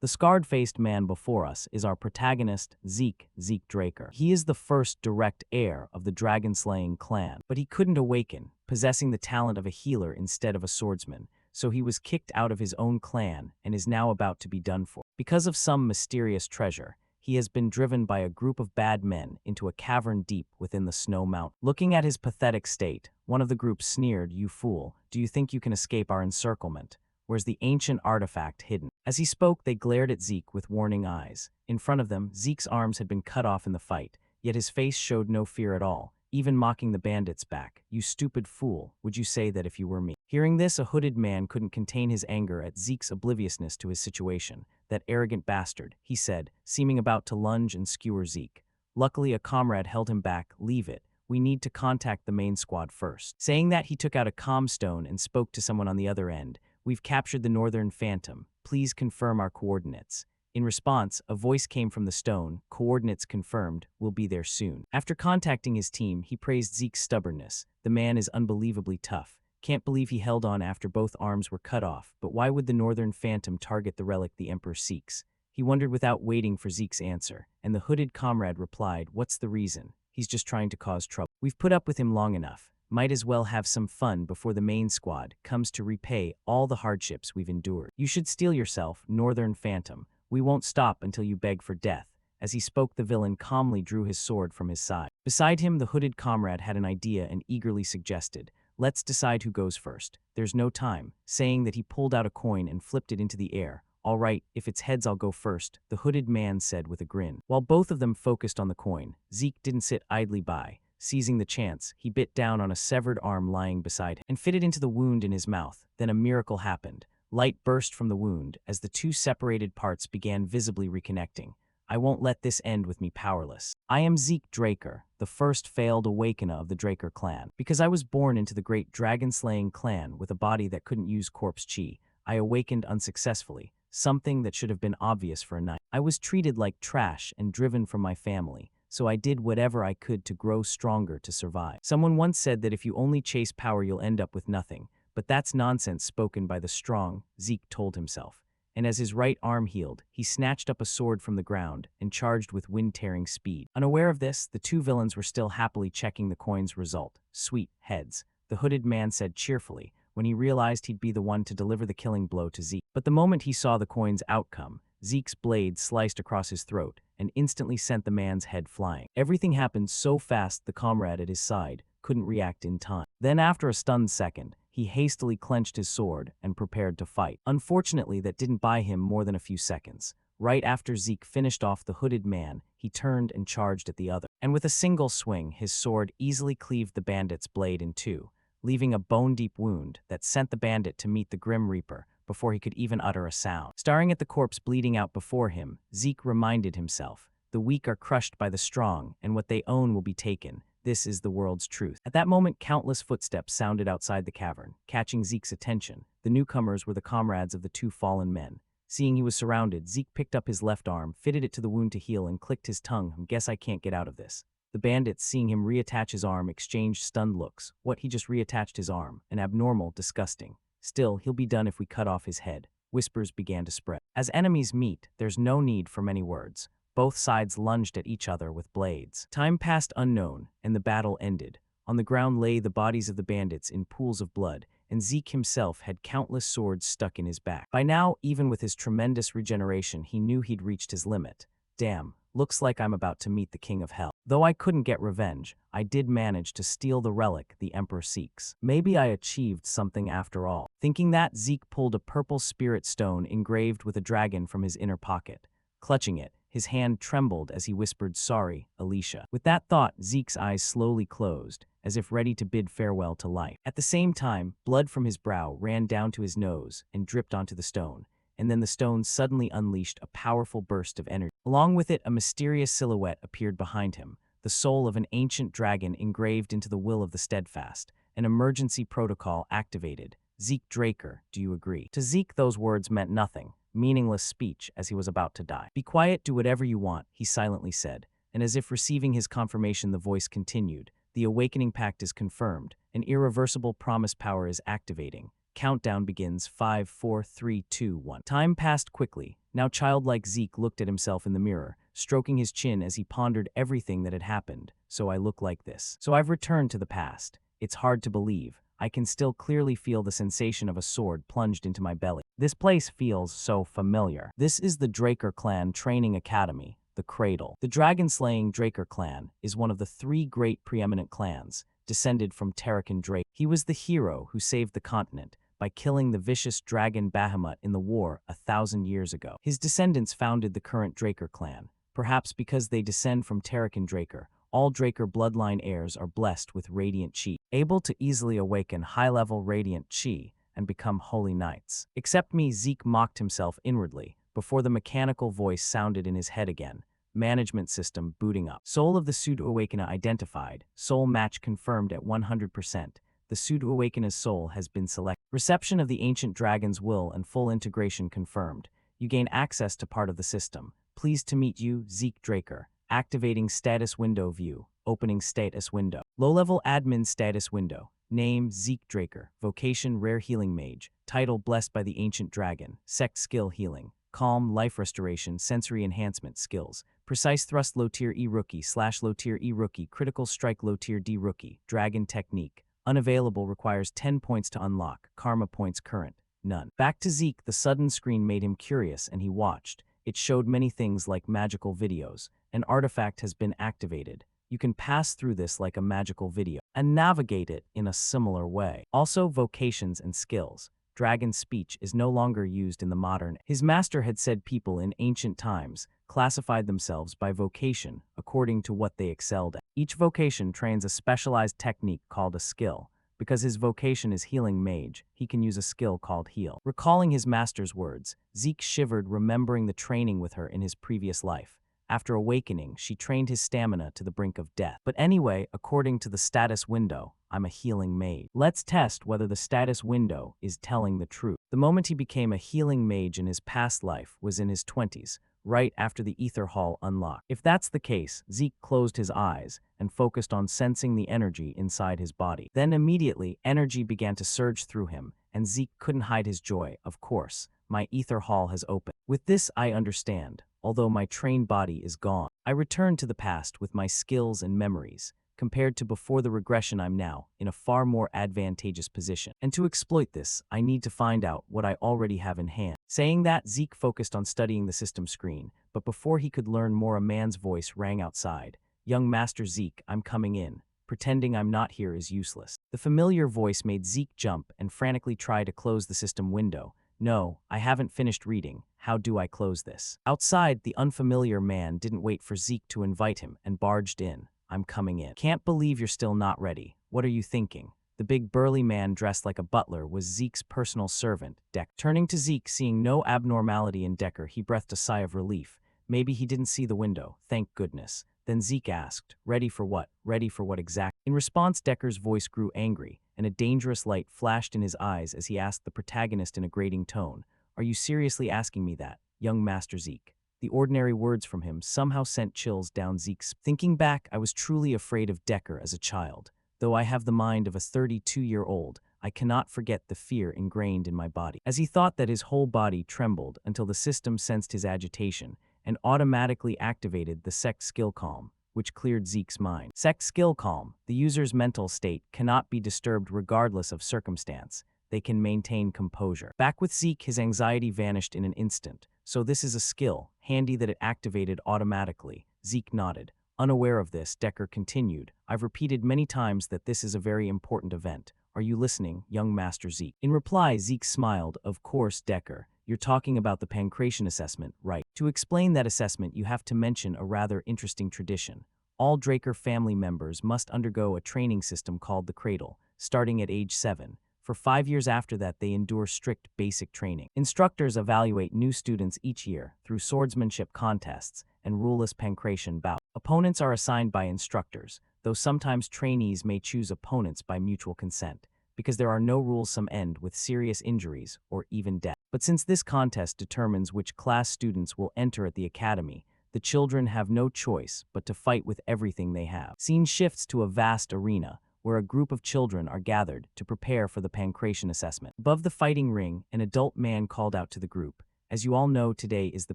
The scarred-faced man before us is our protagonist, Zeke Draker. He is the first direct heir of the dragon-slaying clan, but he couldn't awaken, possessing the talent of a healer instead of a swordsman, so he was kicked out of his own clan and is now about to be done for. Because of some mysterious treasure, he has been driven by a group of bad men into a cavern deep within the snow mountain. Looking at his pathetic state, one of the group sneered, "You fool, do you think you can escape our encirclement? Where's the ancient artifact hidden?" As he spoke, they glared at Zeke with warning eyes. In front of them, Zeke's arms had been cut off in the fight, yet his face showed no fear at all, even mocking the bandits back. "You stupid fool, would you say that if you were me?" Hearing this, a hooded man couldn't contain his anger at Zeke's obliviousness to his situation. "That arrogant bastard," he said, seeming about to lunge and skewer Zeke. Luckily, a comrade held him back. "Leave it. We need to contact the main squad first." Saying that, he took out a comm stone and spoke to someone on the other end. "We've captured the Northern Phantom. Please confirm our coordinates." In response, a voice came from the stone. "Coordinates confirmed. We'll be there soon." After contacting his team, he praised Zeke's stubbornness. "The man is unbelievably tough. Can't believe he held on after both arms were cut off, but why would the Northern Phantom target the relic the Emperor seeks?" He wondered without waiting for Zeke's answer, and the hooded comrade replied, "What's the reason? He's just trying to cause trouble. We've put up with him long enough. Might as well have some fun before the main squad comes to repay all the hardships we've endured. You should steel yourself, Northern Phantom. We won't stop until you beg for death." As he spoke, the villain calmly drew his sword from his side. Beside him, the hooded comrade had an idea and eagerly suggested, "Let's decide who goes first. There's no time," saying that he pulled out a coin and flipped it into the air. "All right, if it's heads, I'll go first," the hooded man said with a grin. While both of them focused on the coin, Zeke didn't sit idly by. Seizing the chance, he bit down on a severed arm lying beside him and fitted into the wound in his mouth. Then a miracle happened. Light burst from the wound as the two separated parts began visibly reconnecting. "I won't let this end with me powerless. I am Zeke Draker, the first failed awakener of the Draker clan. Because I was born into the great dragon-slaying clan with a body that couldn't use corpse chi, I awakened unsuccessfully, something that should have been obvious for a night. I was treated like trash and driven from my family, so I did whatever I could to grow stronger to survive. Someone once said that if you only chase power, you'll end up with nothing, but that's nonsense spoken by the strong," Zeke told himself. And as his right arm healed, he snatched up a sword from the ground and charged with wind-tearing speed. Unaware of this, the two villains were still happily checking the coin's result. "Sweet heads," the hooded man said cheerfully, when he realized he'd be the one to deliver the killing blow to Zeke. But the moment he saw the coin's outcome, Zeke's blade sliced across his throat and instantly sent the man's head flying. Everything happened so fast the comrade at his side couldn't react in time. Then after a stunned second, he hastily clenched his sword and prepared to fight. Unfortunately, that didn't buy him more than a few seconds. Right after Zeke finished off the hooded man, he turned and charged at the other. And with a single swing, his sword easily cleaved the bandit's blade in two, leaving a bone-deep wound that sent the bandit to meet the Grim Reaper before he could even utter a sound. Staring at the corpse bleeding out before him, Zeke reminded himself, "The weak are crushed by the strong, and what they own will be taken. This is the world's truth." At that moment, countless footsteps sounded outside the cavern, catching Zeke's attention. The newcomers were the comrades of the two fallen men. Seeing he was surrounded, Zeke picked up his left arm, fitted it to the wound to heal, and clicked his tongue. "Guess I can't get out of this." The bandits, seeing him reattach his arm, exchanged stunned looks. What, he just reattached his arm? An abnormal, disgusting. "Still, he'll be done if we cut off his head." Whispers began to spread. As enemies meet, there's no need for many words. Both sides lunged at each other with blades. Time passed unknown, and the battle ended. On the ground lay the bodies of the bandits in pools of blood, and Zeke himself had countless swords stuck in his back. By now, even with his tremendous regeneration, he knew he'd reached his limit. "Damn, looks like I'm about to meet the King of Hell. Though I couldn't get revenge, I did manage to steal the relic the Emperor seeks. Maybe I achieved something after all." Thinking that, Zeke pulled a purple spirit stone engraved with a dragon from his inner pocket. Clutching it, his hand trembled as he whispered, "Sorry, Alicia." With that thought, Zeke's eyes slowly closed, as if ready to bid farewell to life. At the same time, blood from his brow ran down to his nose and dripped onto the stone, and then the stone suddenly unleashed a powerful burst of energy. Along with it, a mysterious silhouette appeared behind him, the soul of an ancient dragon engraved into the will of the steadfast. An emergency protocol activated. "Zeke Draker, do you agree?" To Zeke, those words meant nothing. Meaningless speech as he was about to die. "Be quiet, do whatever you want," he silently said, and as if receiving his confirmation, the voice continued. "The awakening pact is confirmed. An irreversible promise power is activating. Countdown begins. 5, 4, 3, 2, 1. Time passed quickly. Now childlike Zeke looked at himself in the mirror, stroking his chin as he pondered everything that had happened. So I look like this. So I've returned to the past. It's hard to believe. I can still clearly feel the sensation of a sword plunged into my belly. This place feels so familiar. This is the Draker clan training academy, the Cradle. The dragon-slaying Draker clan is one of the three great preeminent clans, descended from Terrican Drake. He was the hero who saved the continent by killing the vicious dragon Bahamut in the war 1,000 years ago. His descendants founded the current Draker clan, perhaps because they descend from Terrican Draker. All Draker bloodline heirs are blessed with radiant chi, able to easily awaken high-level radiant chi and become holy knights. Except me, Zeke mocked himself inwardly before the mechanical voice sounded in his head again. Management system booting up. Soul of the Pseudo-Awakener identified. Soul match confirmed at 100%. The Pseudo-Awakener's soul has been selected. Reception of the ancient dragon's will and full integration confirmed. You gain access to part of the system. Pleased to meet you, Zeke Draker. Activating status window view. Opening status window. Low-level admin status window. Name Zeke Draker. Vocation Rare Healing Mage. Title Blessed by the Ancient Dragon. Sect Skill Healing. Calm, Life Restoration, Sensory Enhancement Skills. Precise Thrust Low Tier E Rookie / Low Tier E Rookie. Critical Strike Low Tier D Rookie. Dragon Technique. Unavailable, requires 10 points to unlock. Karma points current. None. Back to Zeke, the sudden screen made him curious and he watched. It showed many things like magical videos. An artifact has been activated. You can pass through this like a magical video and navigate it in a similar way. Also, vocations and skills. Dragon speech is no longer used in the modern. His master had said people in ancient times classified themselves by vocation according to what they excelled at. Each vocation trains a specialized technique called a skill. Because his vocation is healing mage, he can use a skill called heal. Recalling his master's words, Zeke shivered, remembering the training with her in his previous life. After awakening, she trained his stamina to the brink of death. But anyway, according to the status window, I'm a healing mage. Let's test whether the status window is telling the truth. The moment he became a healing mage in his past life was in his 20s, right after the Ether Hall unlocked. If that's the case, Zeke closed his eyes and focused on sensing the energy inside his body. Then immediately, energy began to surge through him, and Zeke couldn't hide his joy. Of course, my Ether Hall has opened. With this, I understand. Although my trained body is gone, I return to the past with my skills and memories. Compared to before the regression, I'm now in a far more advantageous position. And to exploit this, I need to find out what I already have in hand. Saying that, Zeke focused on studying the system screen, but before he could learn more, a man's voice rang outside. Young Master Zeke, I'm coming in. Pretending I'm not here is useless. The familiar voice made Zeke jump and frantically try to close the system window. No, I haven't finished reading. How do I close this? Outside, the unfamiliar man didn't wait for Zeke to invite him and barged in. I'm coming in. Can't believe you're still not ready. What are you thinking? The big burly man dressed like a butler was Zeke's personal servant, Decker. Turning to Zeke, seeing no abnormality in Decker, he breathed a sigh of relief. Maybe he didn't see the window, thank goodness. Then Zeke asked, ready for what? Ready for what exactly? In response, Decker's voice grew angry, and a dangerous light flashed in his eyes as he asked the protagonist in a grating tone, are you seriously asking me that, young Master Zeke? The ordinary words from him somehow sent chills down Zeke's. Thinking back, I was truly afraid of Decker as a child. Though I have the mind of a 32-year-old, I cannot forget the fear ingrained in my body. As he thought that, his whole body trembled until the system sensed his agitation and automatically activated the Sect Skill Calm, which cleared Zeke's mind. Sect Skill Calm, the user's mental state cannot be disturbed regardless of circumstance. They can maintain composure. Back with Zeke, his anxiety vanished in an instant. So this is a skill, handy that it activated automatically. Zeke nodded. Unaware of this, Decker continued, I've repeated many times that this is a very important event. Are you listening, young Master Zeke? In reply, Zeke smiled. Of course, Decker. You're talking about the pancreation assessment, right? To explain that assessment, you have to mention a rather interesting tradition. All Draker family members must undergo a training system called the Cradle, starting at age 7. For 5 years after that, they endure strict basic training. Instructors evaluate new students each year through swordsmanship contests and ruleless pancration bouts. Opponents are assigned by instructors, though sometimes trainees may choose opponents by mutual consent. Because there are no rules, some end with serious injuries or even death. But since this contest determines which class students will enter at the academy, the children have no choice but to fight with everything they have. Scene shifts to a vast arena, where a group of children are gathered to prepare for the pancration assessment. Above the fighting ring, an adult man called out to the group, "As you all know, today is the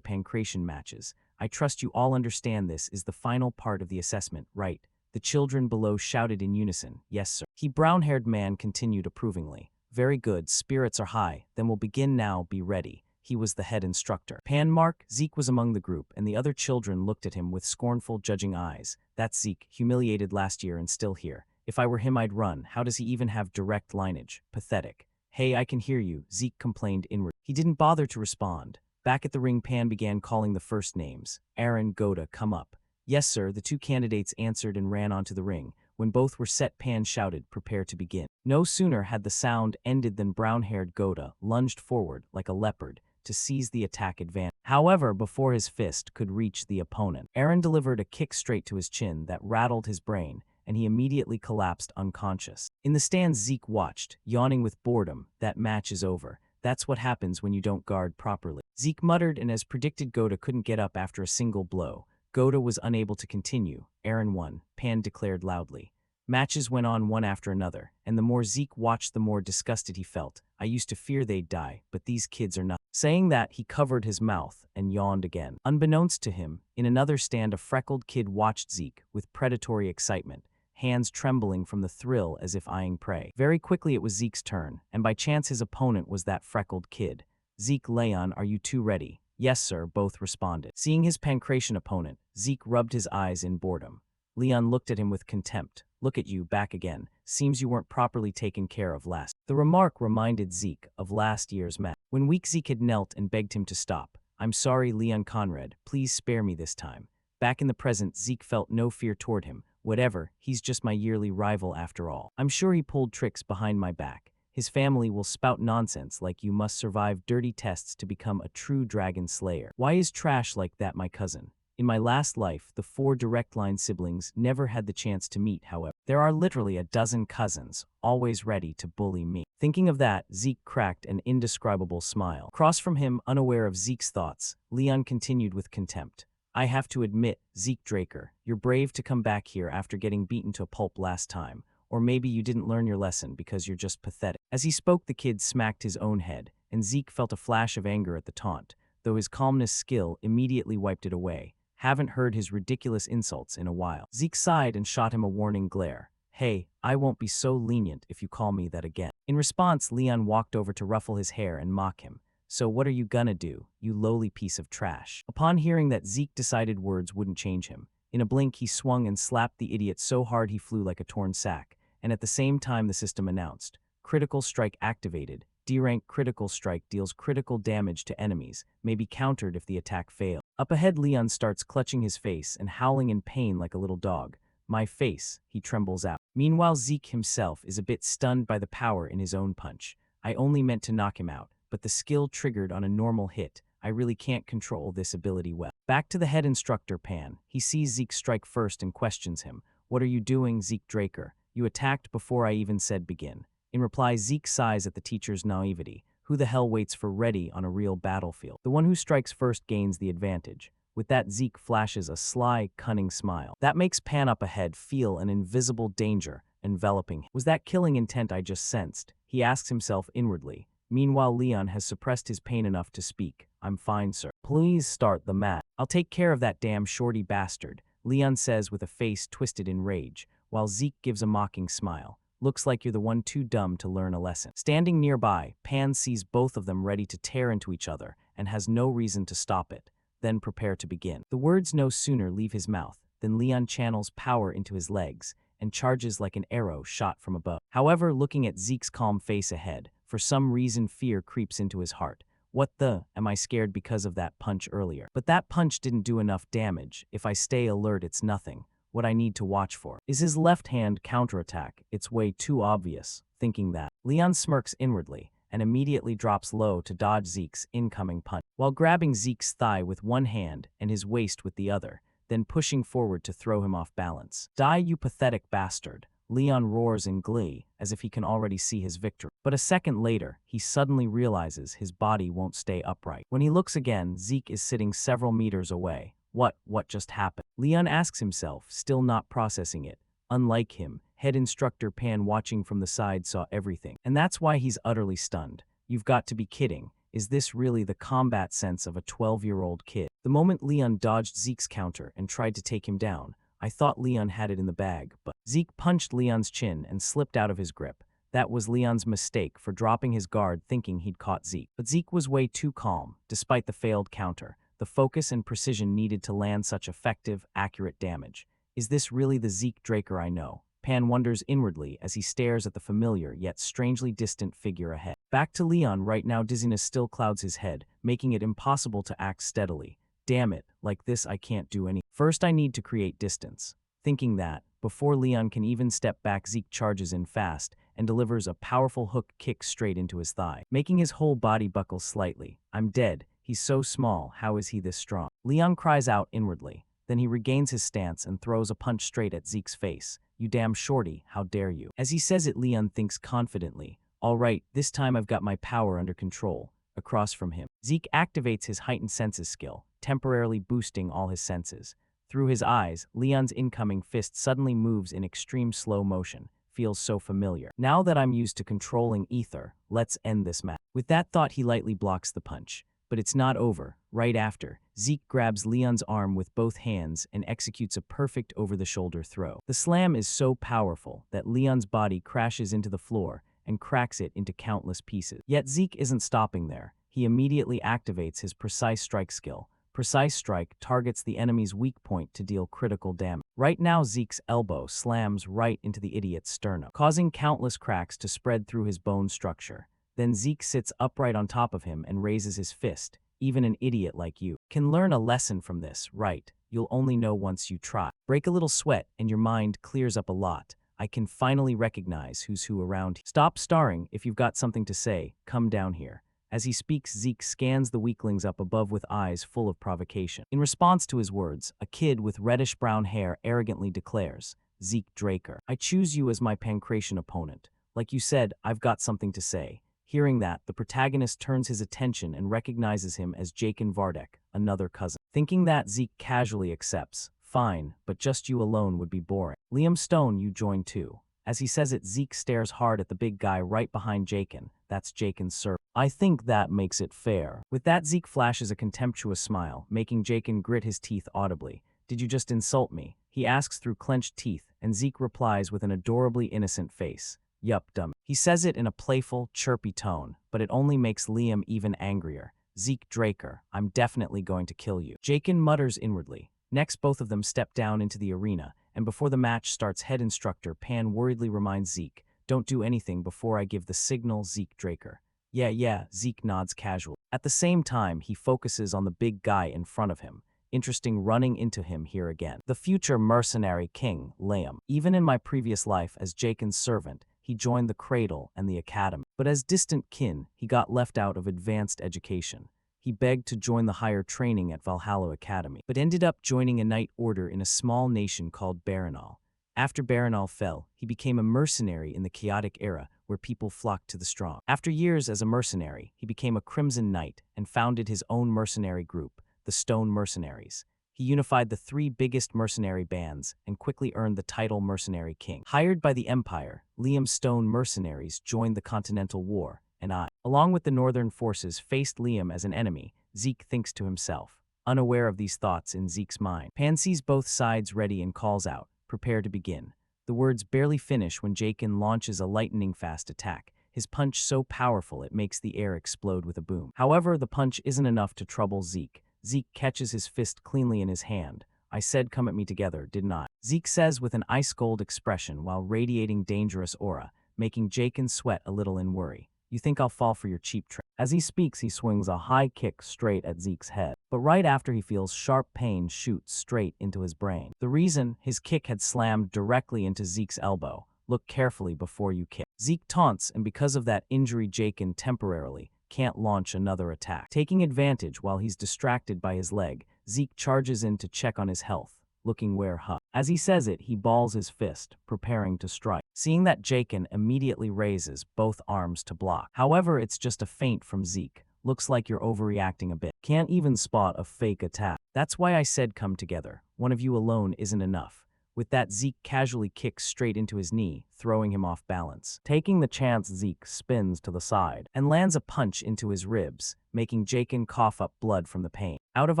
pancration matches. I trust you all understand this is the final part of the assessment, right?" The children below shouted in unison, "Yes, sir." The brown-haired man continued approvingly, "Very good, spirits are high, then we'll begin now, be ready." He was the head instructor. Mark, Zeke was among the group, and the other children looked at him with scornful, judging eyes. "That's Zeke, humiliated last year and still here. If I were him, I'd run. How does he even have direct lineage? Pathetic." "Hey, I can hear you," Zeke complained inwardly. He didn't bother to respond. Back at the ring, Pan began calling the first names. "Aaron, Goda, come up." "Yes, sir," the two candidates answered and ran onto the ring. When both were set, Pan shouted, "Prepare to begin." No sooner had the sound ended than brown-haired Goda lunged forward like a leopard to seize the attack advantage. However, before his fist could reach the opponent, Aaron delivered a kick straight to his chin that rattled his brain, and he immediately collapsed unconscious. In the stands, Zeke watched, yawning with boredom. "That match is over. That's what happens when you don't guard properly." Zeke muttered, and as predicted, Goda couldn't get up after a single blow. Goda was unable to continue. "Aaron won," Pan declared loudly. Matches went on one after another, and the more Zeke watched, the more disgusted he felt. "I used to fear they'd die, but these kids are not." Saying that, he covered his mouth and yawned again. Unbeknownst to him, in another stand, a freckled kid watched Zeke with predatory excitement, hands trembling from the thrill as if eyeing prey. Very quickly it was Zeke's turn, and by chance his opponent was that freckled kid. "Zeke, Leon, are you two ready?" "Yes, sir," both responded. Seeing his pancration opponent, Zeke rubbed his eyes in boredom. Leon looked at him with contempt. "Look at you, back again. Seems you weren't properly taken care of last." The remark reminded Zeke of last year's match, when weak Zeke had knelt and begged him to stop. "I'm sorry, Leon Conrad. Please spare me this time." Back in the present, Zeke felt no fear toward him. "Whatever, he's just my yearly rival after all. I'm sure he pulled tricks behind my back. His family will spout nonsense like you must survive dirty tests to become a true dragon slayer. Why is trash like that my cousin? In my last life, the 4 direct-line siblings never had the chance to meet, however. There are literally a dozen cousins, always ready to bully me." Thinking of that, Zeke cracked an indescribable smile. Across from him, unaware of Zeke's thoughts, Leon continued with contempt. "I have to admit, Zeke Draker, you're brave to come back here after getting beaten to a pulp last time. Or maybe you didn't learn your lesson because you're just pathetic." As he spoke, the kid smacked his own head, and Zeke felt a flash of anger at the taunt, though his calmness skill immediately wiped it away. "Haven't heard his ridiculous insults in a while." Zeke sighed and shot him a warning glare. "Hey, I won't be so lenient if you call me that again." In response, Leon walked over to ruffle his hair and mock him. "So what are you gonna do, you lowly piece of trash?" Upon hearing that, Zeke decided words wouldn't change him. In a blink, he swung and slapped the idiot so hard he flew like a torn sack, and at the same time the system announced, "Critical strike activated. D-rank critical strike deals critical damage to enemies, may be countered if the attack fails." Up ahead, Leon starts clutching his face and howling in pain like a little dog. "My face," he trembles out. Meanwhile, Zeke himself is a bit stunned by the power in his own punch. "I only meant to knock him out, but the skill triggered on a normal hit. I really can't control this ability well." Back to the head instructor, Pan. He sees Zeke strike first and questions him. "What are you doing, Zeke Draker? You attacked before I even said begin." In reply, Zeke sighs at the teacher's naivety. Who the hell waits for ready on a real battlefield? The one who strikes first gains the advantage. With that, Zeke flashes a sly, cunning smile. That makes Pan up ahead feel an invisible danger enveloping him. Was that killing intent I just sensed? He asks himself inwardly. Meanwhile, Leon has suppressed his pain enough to speak. "I'm fine, sir. Please start the match." "I'll take care of that damn shorty bastard," Leon says with a face twisted in rage, while Zeke gives a mocking smile. "Looks like you're the one too dumb to learn a lesson." Standing nearby, Pan sees both of them ready to tear into each other and has no reason to stop it. "Then prepare to begin." The words no sooner leave his mouth than Leon channels power into his legs and charges like an arrow shot from a bow. However, looking at Zeke's calm face ahead, for some reason fear creeps into his heart. What the? Am I scared because of that punch earlier? But that punch didn't do enough damage. If I stay alert, it's nothing. What I need to watch for is his left hand counterattack. It's way too obvious. Thinking that, Leon smirks inwardly and immediately drops low to dodge Zeke's incoming punch, while grabbing Zeke's thigh with one hand and his waist with the other, then pushing forward to throw him off balance. "Die, you pathetic bastard," Leon roars in glee, as if he can already see his victory. But a second later, he suddenly realizes his body won't stay upright. When he looks again, Zeke is sitting several meters away. What just happened? Leon asks himself, still not processing it. Unlike him, Head instructor Pan, watching from the side, saw everything. And that's why he's utterly stunned. You've got to be kidding. Is this really the combat sense of a 12-year-old kid? The moment Leon dodged Zeke's counter and tried to take him down, I thought Leon had it in the bag, but Zeke punched Leon's chin and slipped out of his grip. That was Leon's mistake for dropping his guard thinking he'd caught Zeke. But Zeke was way too calm, despite the failed counter. The focus and precision needed to land such effective, accurate damage. Is this really the Zeke Draker I know? Pan wonders inwardly as he stares at the familiar yet strangely distant figure ahead. Back to Leon right now. Dizziness still clouds his head, making it impossible to act steadily. Damn it, like this I can't do any. First I need to create distance. Thinking that, before Leon can even step back, Zeke charges in fast and delivers a powerful hook kick straight into his thigh, making his whole body buckle slightly. I'm dead. He's so small, how is he this strong? Leon cries out inwardly. Then he regains his stance and throws a punch straight at Zeke's face. You damn shorty, how dare you? As he says it, Leon thinks confidently. All right, this time I've got my power under control. Across from him, Zeke activates his heightened senses skill, temporarily boosting all his senses. Through his eyes, Leon's incoming fist suddenly moves in extreme slow motion. Feels so familiar. Now that I'm used to controlling ether, let's end this match. With that thought, he lightly blocks the punch. But it's not over. Right after, Zeke grabs Leon's arm with both hands and executes a perfect over-the-shoulder throw. The slam is so powerful that Leon's body crashes into the floor and cracks it into countless pieces. Yet Zeke isn't stopping there. He immediately activates his precise strike skill. Precise strike targets the enemy's weak point to deal critical damage. Right now, Zeke's elbow slams right into the idiot's sternum, causing countless cracks to spread through his bone structure. Then Zeke sits upright on top of him and raises his fist. Even an idiot like you can learn a lesson from this, right? You'll only know once you try. Break a little sweat and your mind clears up a lot. I can finally recognize who's who around here. Stop starring. If you've got something to say, come down here. As he speaks, Zeke scans the weaklings up above with eyes full of provocation. In response to his words, a kid with reddish-brown hair arrogantly declares, Zeke Draker, I choose you as my pancration opponent. Like you said, I've got something to say. Hearing that, the protagonist turns his attention and recognizes him as Jakin Vardek, another cousin. Thinking that, Zeke casually accepts. Fine, but just you alone would be boring. Liam Stone, you join too. As he says it, Zeke stares hard at the big guy right behind Jakin. That's Jakin's servant. I think that makes it fair. With that, Zeke flashes a contemptuous smile, making Jakin grit his teeth audibly. Did you just insult me? He asks through clenched teeth, and Zeke replies with an adorably innocent face. Yup, dummy. He says it in a playful, chirpy tone, but it only makes Liam even angrier. Zeke Draker, I'm definitely going to kill you. Jakin mutters inwardly. Next, both of them step down into the arena, and before the match starts, head instructor Pan worriedly reminds Zeke, don't do anything before I give the signal, Zeke Draker. Yeah, Zeke nods casually. At the same time, he focuses on the big guy in front of him. Interesting running into him here again. The future mercenary king, Liam. Even in my previous life as Jakin's servant, he joined the cradle and the academy. But as distant kin, he got left out of advanced education. He begged to join the higher training at Valhalla Academy, but ended up joining a knight order in a small nation called Baranal. After Baranal fell, he became a mercenary in the chaotic era where people flocked to the strong. After years as a mercenary, he became a Crimson Knight and founded his own mercenary group, the Stone Mercenaries. He unified the three biggest mercenary bands and quickly earned the title Mercenary King. Hired by the Empire, Liam Stone mercenaries joined the Continental War, and along with the Northern forces, faced Liam as an enemy. Zeke thinks to himself, unaware of these thoughts in Zeke's mind. Pan sees both sides ready and calls out, prepare to begin. The words barely finish when Jakin launches a lightning-fast attack, his punch so powerful it makes the air explode with a boom. However, the punch isn't enough to trouble Zeke. Zeke catches his fist cleanly in his hand. I said come at me together, didn't I? Zeke says with an ice-cold expression while radiating dangerous aura, making Jakin sweat a little in worry. You think I'll fall for your cheap trick? As he speaks, he swings a high kick straight at Zeke's head. But right after, he feels sharp pain shoot straight into his brain. The reason? His kick had slammed directly into Zeke's elbow. Look carefully before you kick. Zeke taunts, and because of that injury, Jakin temporarily can't launch another attack. Taking advantage while he's distracted by his leg, Zeke charges in to check on his health, looking where As he says it, he balls his fist, preparing to strike. Seeing that, Jakin immediately raises both arms to block. However, it's just a feint from Zeke. Looks like you're overreacting a bit. Can't even spot a fake attack. That's why I said come together. One of you alone isn't enough. With that, Zeke casually kicks straight into his knee, throwing him off balance. Taking the chance, Zeke spins to the side and lands a punch into his ribs, making Jaken cough up blood from the pain. Out of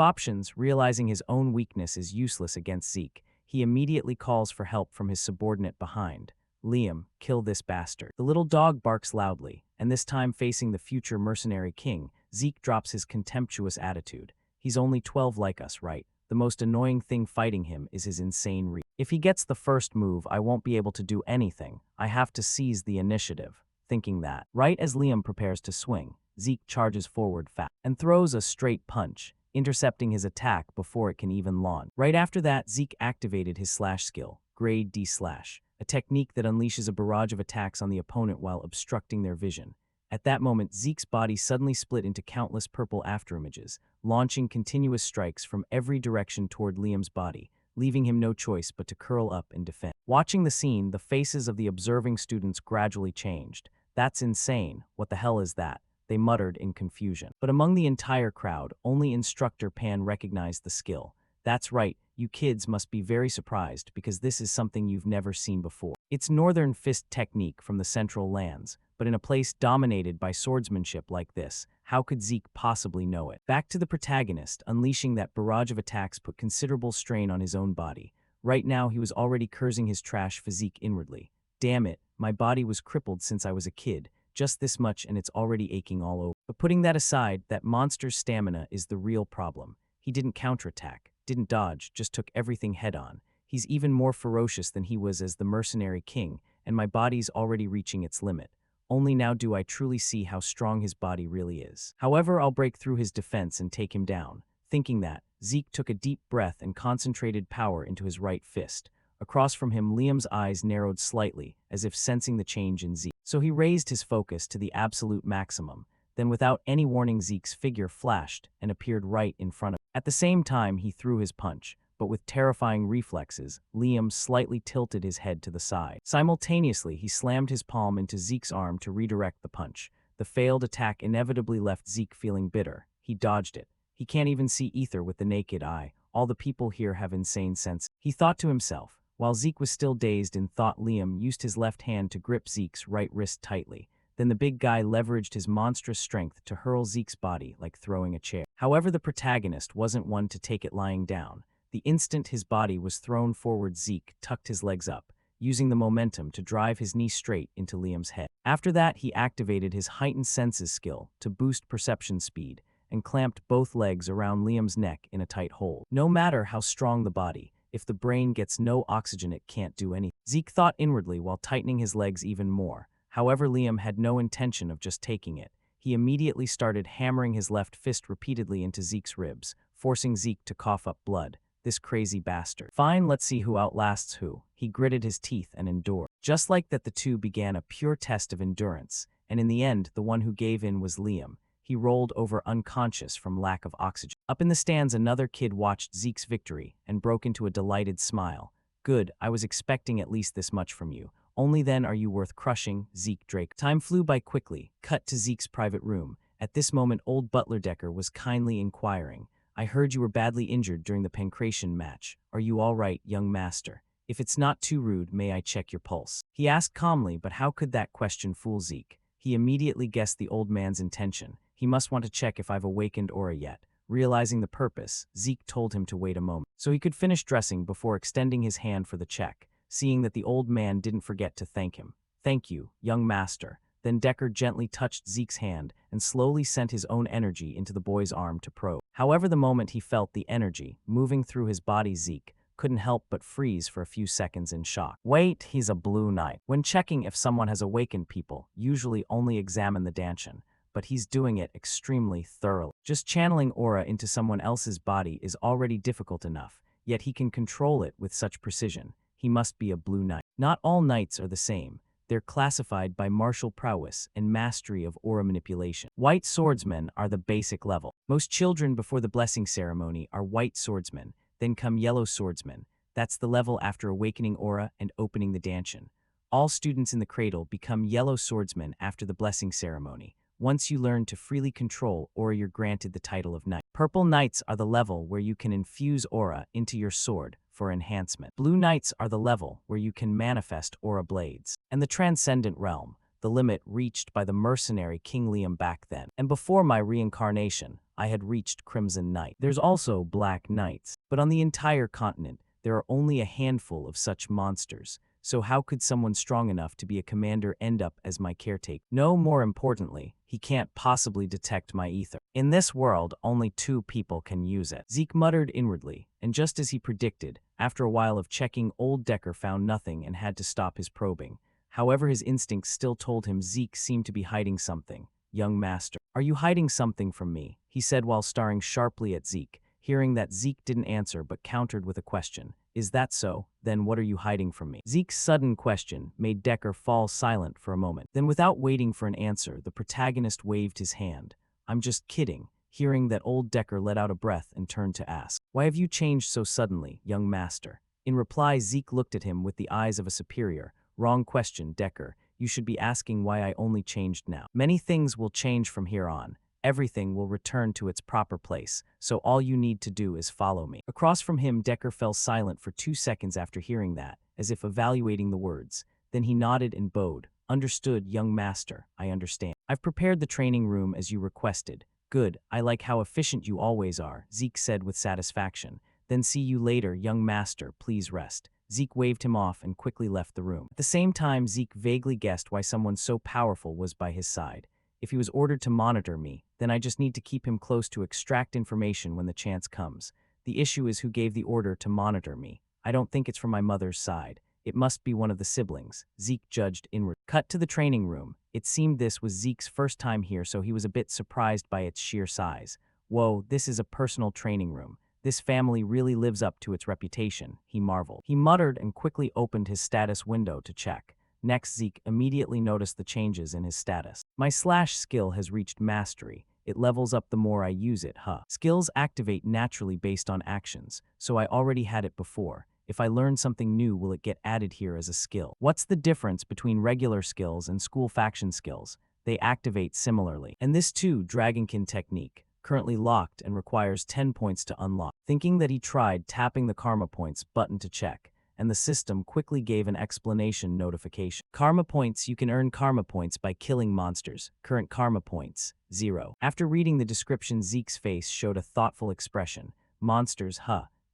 options, realizing his own weakness is useless against Zeke, he immediately calls for help from his subordinate behind. Liam, kill this bastard. The little dog barks loudly, and this time facing the future mercenary king, Zeke drops his contemptuous attitude. He's only 12 like us, right? The most annoying thing fighting him is his insane reach. If he gets the first move, I won't be able to do anything. I have to seize the initiative. Thinking that, right as Liam prepares to swing, Zeke charges forward fast and throws a straight punch, intercepting his attack before it can even launch. Right after that, Zeke activated his slash skill, Grade D slash, a technique that unleashes a barrage of attacks on the opponent while obstructing their vision. At that moment, Zeke's body suddenly split into countless purple afterimages, launching continuous strikes from every direction toward Liam's body, leaving him no choice but to curl up and defend. Watching the scene, the faces of the observing students gradually changed. That's insane. What the hell is that? They muttered in confusion. But among the entire crowd, only Instructor Pan recognized the skill. That's right, you kids must be very surprised because this is something you've never seen before. It's Northern Fist technique from the Central Lands, but in a place dominated by swordsmanship like this, how could Zeke possibly know it? Back to the protagonist, unleashing that barrage of attacks put considerable strain on his own body. Right now, he was already cursing his trash physique inwardly. Damn it, my body was crippled since I was a kid, just this much and it's already aching all over. But putting that aside, that monster's stamina is the real problem. He didn't counterattack, didn't dodge, just took everything head-on. He's even more ferocious than he was as the mercenary king, and my body's already reaching its limit. Only now do I truly see how strong his body really is. However, I'll break through his defense and take him down. Thinking that, Zeke took a deep breath and concentrated power into his right fist. Across from him, Liam's eyes narrowed slightly, as if sensing the change in Zeke. So he raised his focus to the absolute maximum. Then without any warning, Zeke's figure flashed and appeared right in front of him. At the same time, he threw his punch, but with terrifying reflexes, Liam slightly tilted his head to the side. Simultaneously, he slammed his palm into Zeke's arm to redirect the punch. The failed attack inevitably left Zeke feeling bitter. He dodged it. He can't even see ether with the naked eye. All the people here have insane sense. He thought to himself. While Zeke was still dazed in thought, Liam used his left hand to grip Zeke's right wrist tightly. Then the big guy leveraged his monstrous strength to hurl Zeke's body like throwing a chair. However, the protagonist wasn't one to take it lying down. The instant his body was thrown forward, Zeke tucked his legs up, using the momentum to drive his knee straight into Liam's head. After that, he activated his heightened senses skill to boost perception speed and clamped both legs around Liam's neck in a tight hold. No matter how strong the body, if the brain gets no oxygen, it can't do anything. Zeke thought inwardly while tightening his legs even more. However, Liam had no intention of just taking it. He immediately started hammering his left fist repeatedly into Zeke's ribs, forcing Zeke to cough up blood. This crazy bastard. Fine, let's see who outlasts who. He gritted his teeth and endured. Just like that, the two began a pure test of endurance, and in the end, the one who gave in was Liam. He rolled over unconscious from lack of oxygen. Up in the stands, another kid watched Zeke's victory and broke into a delighted smile. Good, I was expecting at least this much from you. Only then are you worth crushing, Zeke Drake. Time flew by quickly. Cut to Zeke's private room. At this moment, old Butler Decker was kindly inquiring. I heard you were badly injured during the pancration match. Are you all right, young master? If it's not too rude, may I check your pulse? He asked calmly, but how could that question fool Zeke? He immediately guessed the old man's intention. He must want to check if I've awakened aura yet. Realizing the purpose, Zeke told him to wait a moment, so he could finish dressing before extending his hand for the check, seeing that the old man didn't forget to thank him. Thank you, young master. Then Decker gently touched Zeke's hand and slowly sent his own energy into the boy's arm to probe. However, the moment he felt the energy moving through his body, Zeke couldn't help but freeze for a few seconds in shock. Wait, he's a blue knight. When checking if someone has awakened, people usually only examine the danchin, but he's doing it extremely thoroughly. Just channeling aura into someone else's body is already difficult enough, yet he can control it with such precision. He must be a blue knight. Not all knights are the same. They're classified by martial prowess and mastery of aura manipulation. White swordsmen are the basic level. Most children before the blessing ceremony are white swordsmen, then come yellow swordsmen. That's the level after awakening aura and opening the danchin. All students in the cradle become yellow swordsmen after the blessing ceremony. Once you learn to freely control aura, you're granted the title of knight. Purple knights are the level where you can infuse aura into your sword, for enhancement. Blue Knights are the level where you can manifest aura blades. And the Transcendent Realm, the limit reached by the mercenary King Liam back then. And before my reincarnation, I had reached Crimson Knight. There's also Black Knights, but on the entire continent, there are only a handful of such monsters. So how could someone strong enough to be a commander end up as my caretaker? No, more importantly, he can't possibly detect my ether. In this world, only 2 people can use it. Zeke muttered inwardly, and just as he predicted, after a while of checking, old Decker found nothing and had to stop his probing. However, his instincts still told him Zeke seemed to be hiding something. Young master, are you hiding something from me? He said while staring sharply at Zeke. Hearing that Zeke didn't answer but countered with a question. Is that so? Then what are you hiding from me? Zeke's sudden question made Decker fall silent for a moment. Then without waiting for an answer, the protagonist waved his hand. I'm just kidding. Hearing that, old Decker let out a breath and turned to ask, why have you changed so suddenly, young master? In reply, Zeke looked at him with the eyes of a superior. Wrong question, Decker. You should be asking why I only changed now. Many things will change from here on. Everything will return to its proper place, so all you need to do is follow me. Across from him, Decker fell silent for 2 seconds after hearing that, as if evaluating the words. Then he nodded and bowed. Understood, young master, I understand. I've prepared the training room as you requested. Good, I like how efficient you always are, Zeke said with satisfaction. Then see you later, young master, please rest. Zeke waved him off and quickly left the room. At the same time, Zeke vaguely guessed why someone so powerful was by his side. If he was ordered to monitor me, then I just need to keep him close to extract information when the chance comes. The issue is who gave the order to monitor me. I don't think it's from my mother's side. It must be one of the siblings, Zeke judged inward. Cut to the training room. It seemed this was Zeke's first time here, so he was a bit surprised by its sheer size. Whoa, this is a personal training room. This family really lives up to its reputation, he marveled. He muttered and quickly opened his status window to check. Next, Zeke immediately noticed the changes in his status. My slash skill has reached mastery. It levels up the more I use it, Skills activate naturally based on actions, so I already had it before. If I learn something new, will it get added here as a skill? What's the difference between regular skills and school faction skills? They activate similarly. And this too, Dragonkin technique, currently locked and requires 10 points to unlock. Thinking that he tried tapping the karma points button to check, and the system quickly gave an explanation notification. Karma points, you can earn karma points by killing monsters. Current karma points, 0. After reading the description, Zeke's face showed a thoughtful expression. Monsters,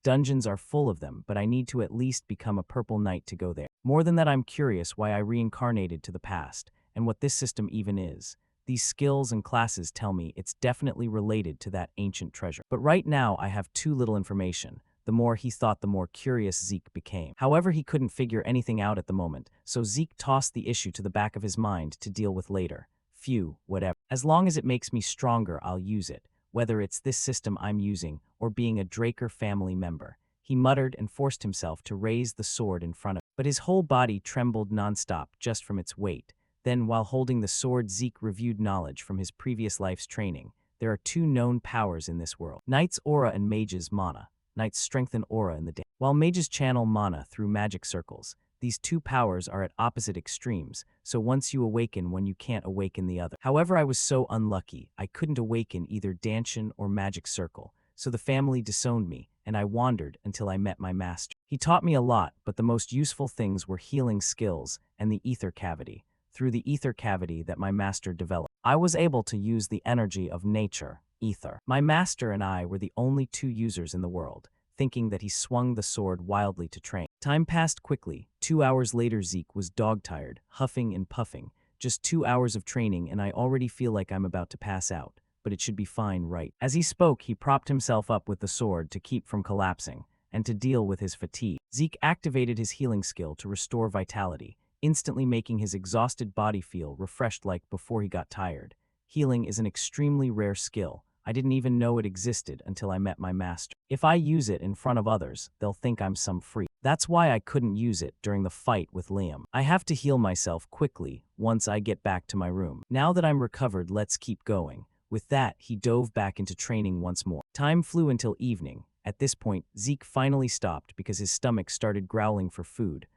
Dungeons are full of them, but I need to at least become a purple knight to go there. More than that, I'm curious why I reincarnated to the past, and what this system even is. These skills and classes tell me it's definitely related to that ancient treasure. But right now, I have too little information. The more he thought, the more curious Zeke became. However, he couldn't figure anything out at the moment, so Zeke tossed the issue to the back of his mind to deal with later. Phew, whatever. As long as it makes me stronger, I'll use it, whether it's this system I'm using or being a Draker family member. He muttered and forced himself to raise the sword in front of him, but his whole body trembled nonstop just from its weight. Then, while holding the sword, Zeke reviewed knowledge from his previous life's training. There are 2 known powers in this world: Knight's aura and Mage's mana. Knights strengthen aura in the day, while mages channel mana through magic circles. These 2 powers are at opposite extremes, so once you awaken one, you can't awaken the other. However, I was so unlucky, I couldn't awaken either Danshin or magic circle, so the family disowned me, and I wandered until I met my master. He taught me a lot, but the most useful things were healing skills and the ether cavity. Through the ether cavity that my master developed, I was able to use the energy of nature, ether. My master and I were the only 2 users in the world, thinking that he swung the sword wildly to train. Time passed quickly. 2 hours later, Zeke was dog-tired, huffing and puffing. Just 2 hours of training and I already feel like I'm about to pass out, but it should be fine, right? As he spoke, he propped himself up with the sword to keep from collapsing, and to deal with his fatigue. Zeke activated his healing skill to restore vitality, instantly making his exhausted body feel refreshed like before he got tired. Healing is an extremely rare skill. I didn't even know it existed until I met my master. If I use it in front of others, they'll think I'm some freak. That's why I couldn't use it during the fight with Liam. I have to heal myself quickly once I get back to my room. Now that I'm recovered, let's keep going. With that, he dove back into training once more. Time flew until evening. At this point, Zeke finally stopped because his stomach started growling for food.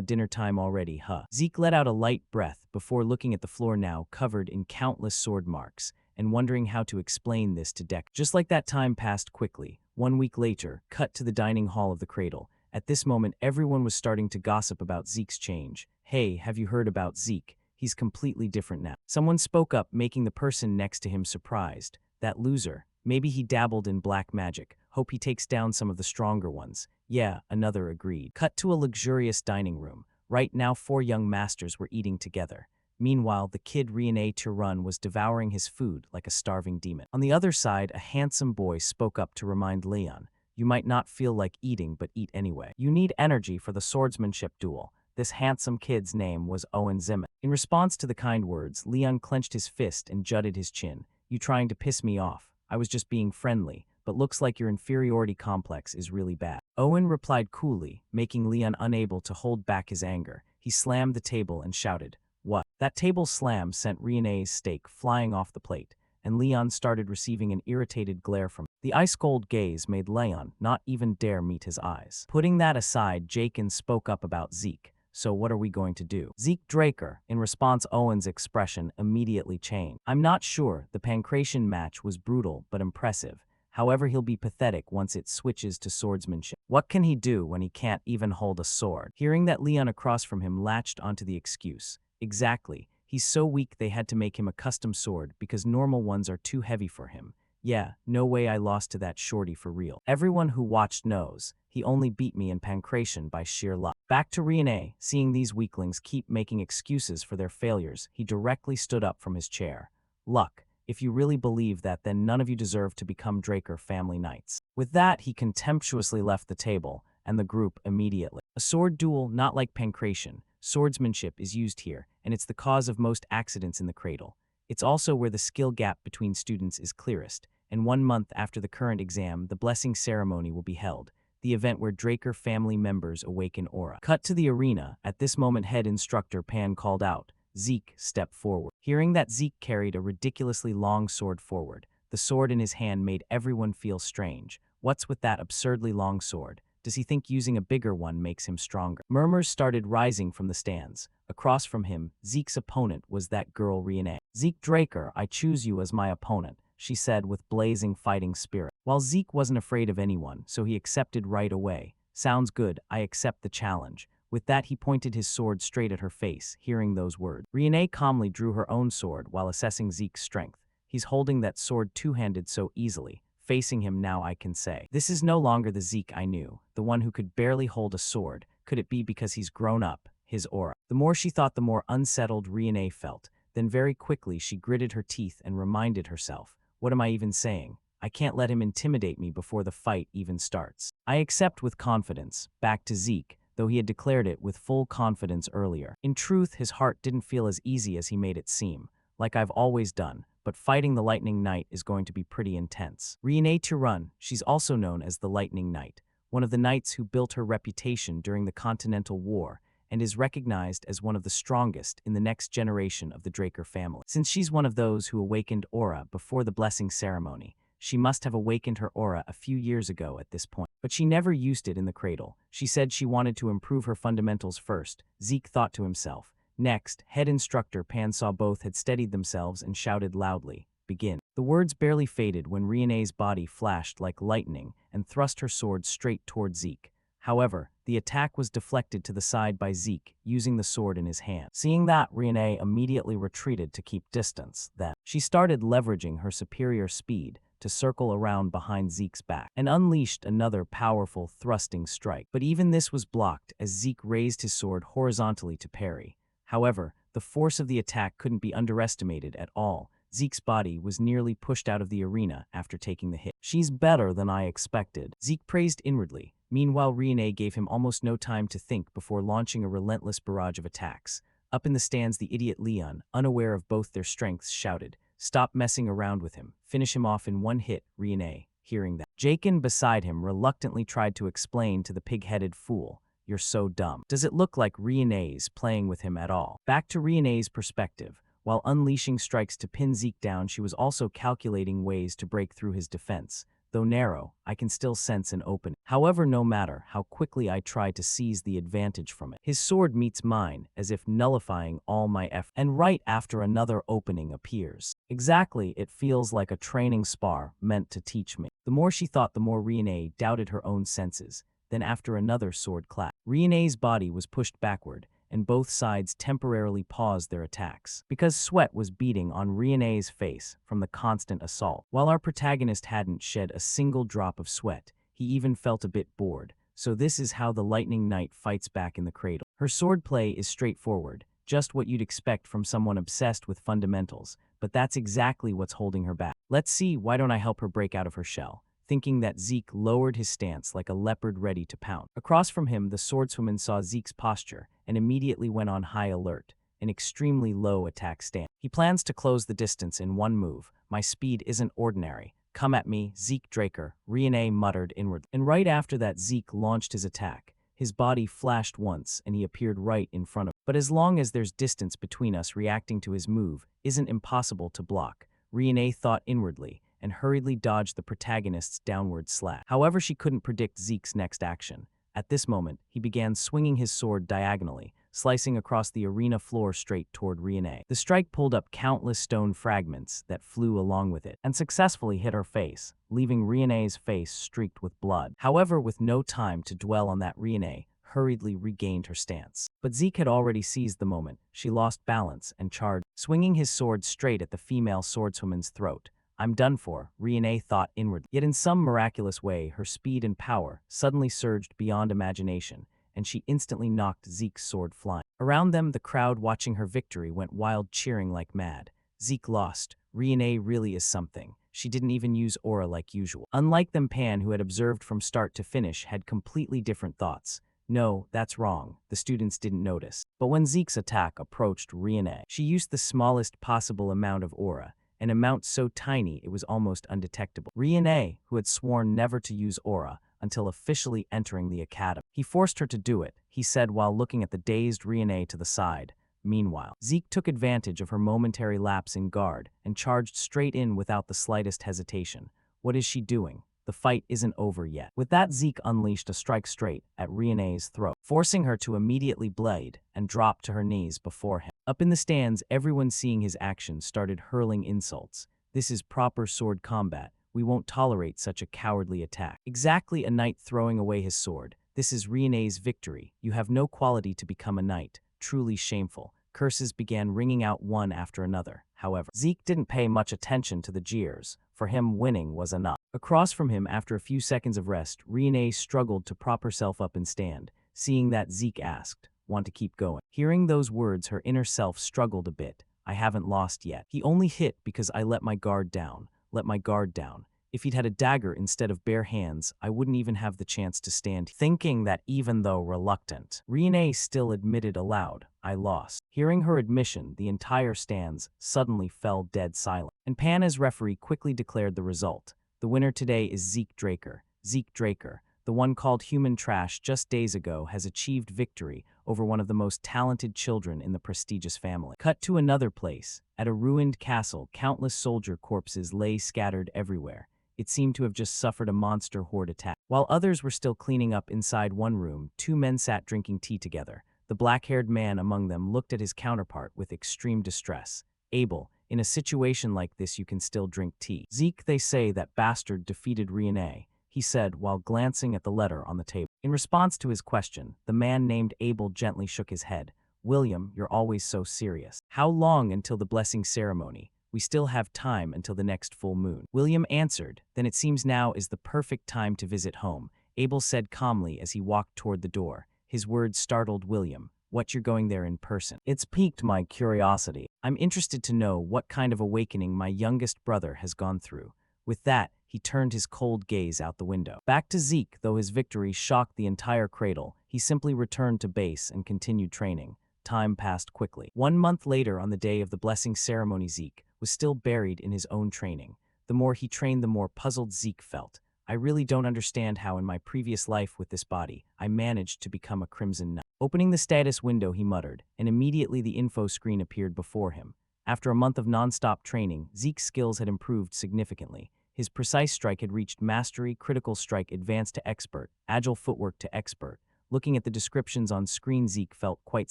Dinner time already, Zeke let out a light breath before looking at the floor now covered in countless sword marks, and wondering how to explain this to Deck. Just like that, time passed quickly. 1 week later, cut to the dining hall of the Cradle. At this moment, everyone was starting to gossip about Zeke's change. Hey, have you heard about Zeke? He's completely different now. Someone spoke up, making the person next to him surprised. That loser. Maybe he dabbled in black magic. Hope he takes down some of the stronger ones. Yeah, another agreed. Cut to a luxurious dining room. Right now, 4 young masters were eating together. Meanwhile, the kid Riene Tirun was devouring his food like a starving demon. On the other side, a handsome boy spoke up to remind Leon, you might not feel like eating, but eat anyway. You need energy for the swordsmanship duel. This handsome kid's name was Owen Zimmon. In response to the kind words, Leon clenched his fist and jutted his chin. You trying to piss me off? I was just being friendly, but looks like your inferiority complex is really bad. Owen replied coolly, making Leon unable to hold back his anger. He slammed the table and shouted, what? That table slam sent Riene's steak flying off the plate, and Leon started receiving an irritated glare from him. The ice-cold gaze made Leon not even dare meet his eyes. Putting that aside, Jakin spoke up about Zeke. So what are we going to do? Zeke Draker, in response, Owen's expression immediately changed. I'm not sure. The pancration match was brutal but impressive. However, he'll be pathetic once it switches to swordsmanship. What can he do when he can't even hold a sword? Hearing that, Leon across from him latched onto the excuse. Exactly. He's so weak they had to make him a custom sword because normal ones are too heavy for him. Yeah, no way I lost to that shorty for real. Everyone who watched knows. He only beat me in pancration by sheer luck. Back to Riene, seeing these weaklings keep making excuses for their failures, he directly stood up from his chair. Luck. If you really believe that, then none of you deserve to become Draker family knights. With that, he contemptuously left the table, and the group immediately. A sword duel, not like pancration. Swordsmanship is used here, and it's the cause of most accidents in the cradle. It's also where the skill gap between students is clearest, and 1 month after the current exam, the blessing ceremony will be held, the event where Draker family members awaken aura. Cut to the arena. At this moment, head instructor Pan called out, Zeke, step forward. Hearing that Zeke carried a ridiculously long sword forward, the sword in his hand made everyone feel strange. What's with that absurdly long sword? Does he think using a bigger one makes him stronger? Murmurs started rising from the stands. Across from him, Zeke's opponent was that girl Riene. Zeke Draker, I choose you as my opponent, she said with blazing fighting spirit. While Zeke wasn't afraid of anyone, so he accepted right away. Sounds good, I accept the challenge. With that, he pointed his sword straight at her face. Hearing those words, Riene calmly drew her own sword while assessing Zeke's strength. He's holding that sword two-handed so easily. Facing him now, I can say, this is no longer the Zeke I knew, the one who could barely hold a sword. Could it be because he's grown up? His aura. The more she thought, the more unsettled Riene felt. Then very quickly she gritted her teeth and reminded herself, what am I even saying? I can't let him intimidate me before the fight even starts. I accept with confidence. Back to Zeke, though he had declared it with full confidence earlier. In truth, his heart didn't feel as easy as he made it seem, like I've always done. But fighting the Lightning Knight is going to be pretty intense. Riene Tirun, she's also known as the Lightning Knight, one of the knights who built her reputation during the Continental War, and is recognized as one of the strongest in the next generation of the Draker family. Since she's one of those who awakened aura before the blessing ceremony, she must have awakened her aura a few years ago at this point. But she never used it in the cradle. She said she wanted to improve her fundamentals first, Zeke thought to himself. Next, head instructor Pan saw both had steadied themselves and shouted loudly, begin. The words barely faded when Riene's body flashed like lightning and thrust her sword straight toward Zeke. However, the attack was deflected to the side by Zeke, using the sword in his hand. Seeing that, Riene immediately retreated to keep distance. Then, she started leveraging her superior speed to circle around behind Zeke's back and unleashed another powerful thrusting strike. But even this was blocked as Zeke raised his sword horizontally to parry. However, the force of the attack couldn't be underestimated at all. Zeke's body was nearly pushed out of the arena after taking the hit. She's better than I expected, Zeke praised inwardly. Meanwhile, Riene gave him almost no time to think before launching a relentless barrage of attacks. Up in the stands, the idiot Leon, unaware of both their strengths, shouted, stop messing around with him. Finish him off in one hit, Riene. Hearing that, Jakin beside him reluctantly tried to explain to the pig-headed fool, you're so dumb. Does it look like Riene's playing with him at all? Back to Riene's perspective. While unleashing strikes to pin Zeke down, she was also calculating ways to break through his defense. Though narrow, I can still sense an opening. However, no matter how quickly I try to seize the advantage from it, his sword meets mine, as if nullifying all my effort. And right after another opening appears. Exactly, it feels like a training spar meant to teach me. The more she thought, the more Riene doubted her own senses. then after another sword clash. Riene's body was pushed backward, and both sides temporarily paused their attacks, because sweat was beading on Riene's face from the constant assault. While our protagonist hadn't shed a single drop of sweat, he even felt a bit bored. So this is how the Lightning Knight fights back in the cradle. Her swordplay is straightforward, just what you'd expect from someone obsessed with fundamentals, but that's exactly what's holding her back. Let's see, why don't I help her break out of her shell? Thinking that Zeke lowered his stance like a leopard ready to pounce. Across from him, the swordswoman saw Zeke's posture and immediately went on high alert, an extremely low attack stance. He plans to close the distance in one move. My speed isn't ordinary. Come at me, Zeke Draker, Riene muttered inwardly. And right after that, Zeke launched his attack. His body flashed once, and he appeared right in front of him. But as long as there's distance between us, reacting to his move isn't impossible to block, Riene thought inwardly, and hurriedly dodged the protagonist's downward slash. However, she couldn't predict Zeke's next action. At this moment, he began swinging his sword diagonally, slicing across the arena floor straight toward Riene. The strike pulled up countless stone fragments that flew along with it, and successfully hit her face, leaving Riene's face streaked with blood. However, with no time to dwell on that, Riene hurriedly regained her stance. But Zeke had already seized the moment. She lost balance and charged, swinging his sword straight at the female swordswoman's throat. I'm done for, Riene thought inwardly. Yet in some miraculous way, her speed and power suddenly surged beyond imagination, and she instantly knocked Zeke's sword flying. Around them, the crowd watching her victory went wild, cheering like mad. Zeke lost. Riene really is something. She didn't even use aura like usual. Unlike them, Pan, who had observed from start to finish, had completely different thoughts. No, that's wrong. The students didn't notice. But when Zeke's attack approached Riene, she used the smallest possible amount of aura, an amount so tiny it was almost undetectable. Riene, who had sworn never to use aura until officially entering the academy. He forced her to do it, he said while looking at the dazed Riene to the side. Meanwhile, Zeke took advantage of her momentary lapse in guard and charged straight in without the slightest hesitation. What is she doing? The fight isn't over yet. With that, Zeke unleashed a strike straight at Riene's throat, forcing her to immediately blade and drop to her knees before him. Up in the stands, everyone seeing his actions started hurling insults. This is proper sword combat. We won't tolerate such a cowardly attack. Exactly, a knight throwing away his sword. This is Riene's victory. You have no quality to become a knight. Truly shameful. Curses began ringing out one after another. However, Zeke didn't pay much attention to the jeers. For him, winning was enough. Across from him, after a few seconds of rest, Riene struggled to prop herself up and stand. Seeing that, Zeke asked, "Want to keep going?" Hearing those words, her inner self struggled a bit. I haven't lost yet. He only hit because I let my guard down. Let my guard down. If he'd had a dagger instead of bare hands, I wouldn't even have the chance to stand. Thinking that even though reluctant, Riene still admitted aloud, I lost. Hearing her admission, the entire stands suddenly fell dead silent. And Pan, as referee, quickly declared the result. The winner today is Zeke Draker. Zeke Draker, the one called human trash just days ago, has achieved victory over one of the most talented children in the prestigious family. Cut to another place. At a ruined castle, countless soldier corpses lay scattered everywhere. It seemed to have just suffered a monster horde attack. While others were still cleaning up inside one room, two men sat drinking tea together. The black-haired man among them looked at his counterpart with extreme distress. Abel, in a situation like this you can still drink tea. Zeke, they say that bastard defeated Riene, he said while glancing at the letter on the table. In response to his question, the man named Abel gently shook his head. William, you're always so serious. How long until the blessing ceremony? We still have time until the next full moon. William answered, then it seems now is the perfect time to visit home, Abel said calmly as he walked toward the door. His words startled William. What, you're going there in person? It's piqued my curiosity. I'm interested to know what kind of awakening my youngest brother has gone through. With that, he turned his cold gaze out the window. Back to Zeke, though his victory shocked the entire cradle, he simply returned to base and continued training. Time passed quickly. 1 month later, on the day of the blessing ceremony, Zeke was still buried in his own training. The more he trained, the more puzzled Zeke felt. I really don't understand how in my previous life with this body, I managed to become a Crimson Knight. Opening the status window, he muttered, and immediately the info screen appeared before him. After a month of non-stop training, Zeke's skills had improved significantly. His precise strike had reached mastery, critical strike advanced to expert, agile footwork to expert. Looking at the descriptions on screen, Zeke felt quite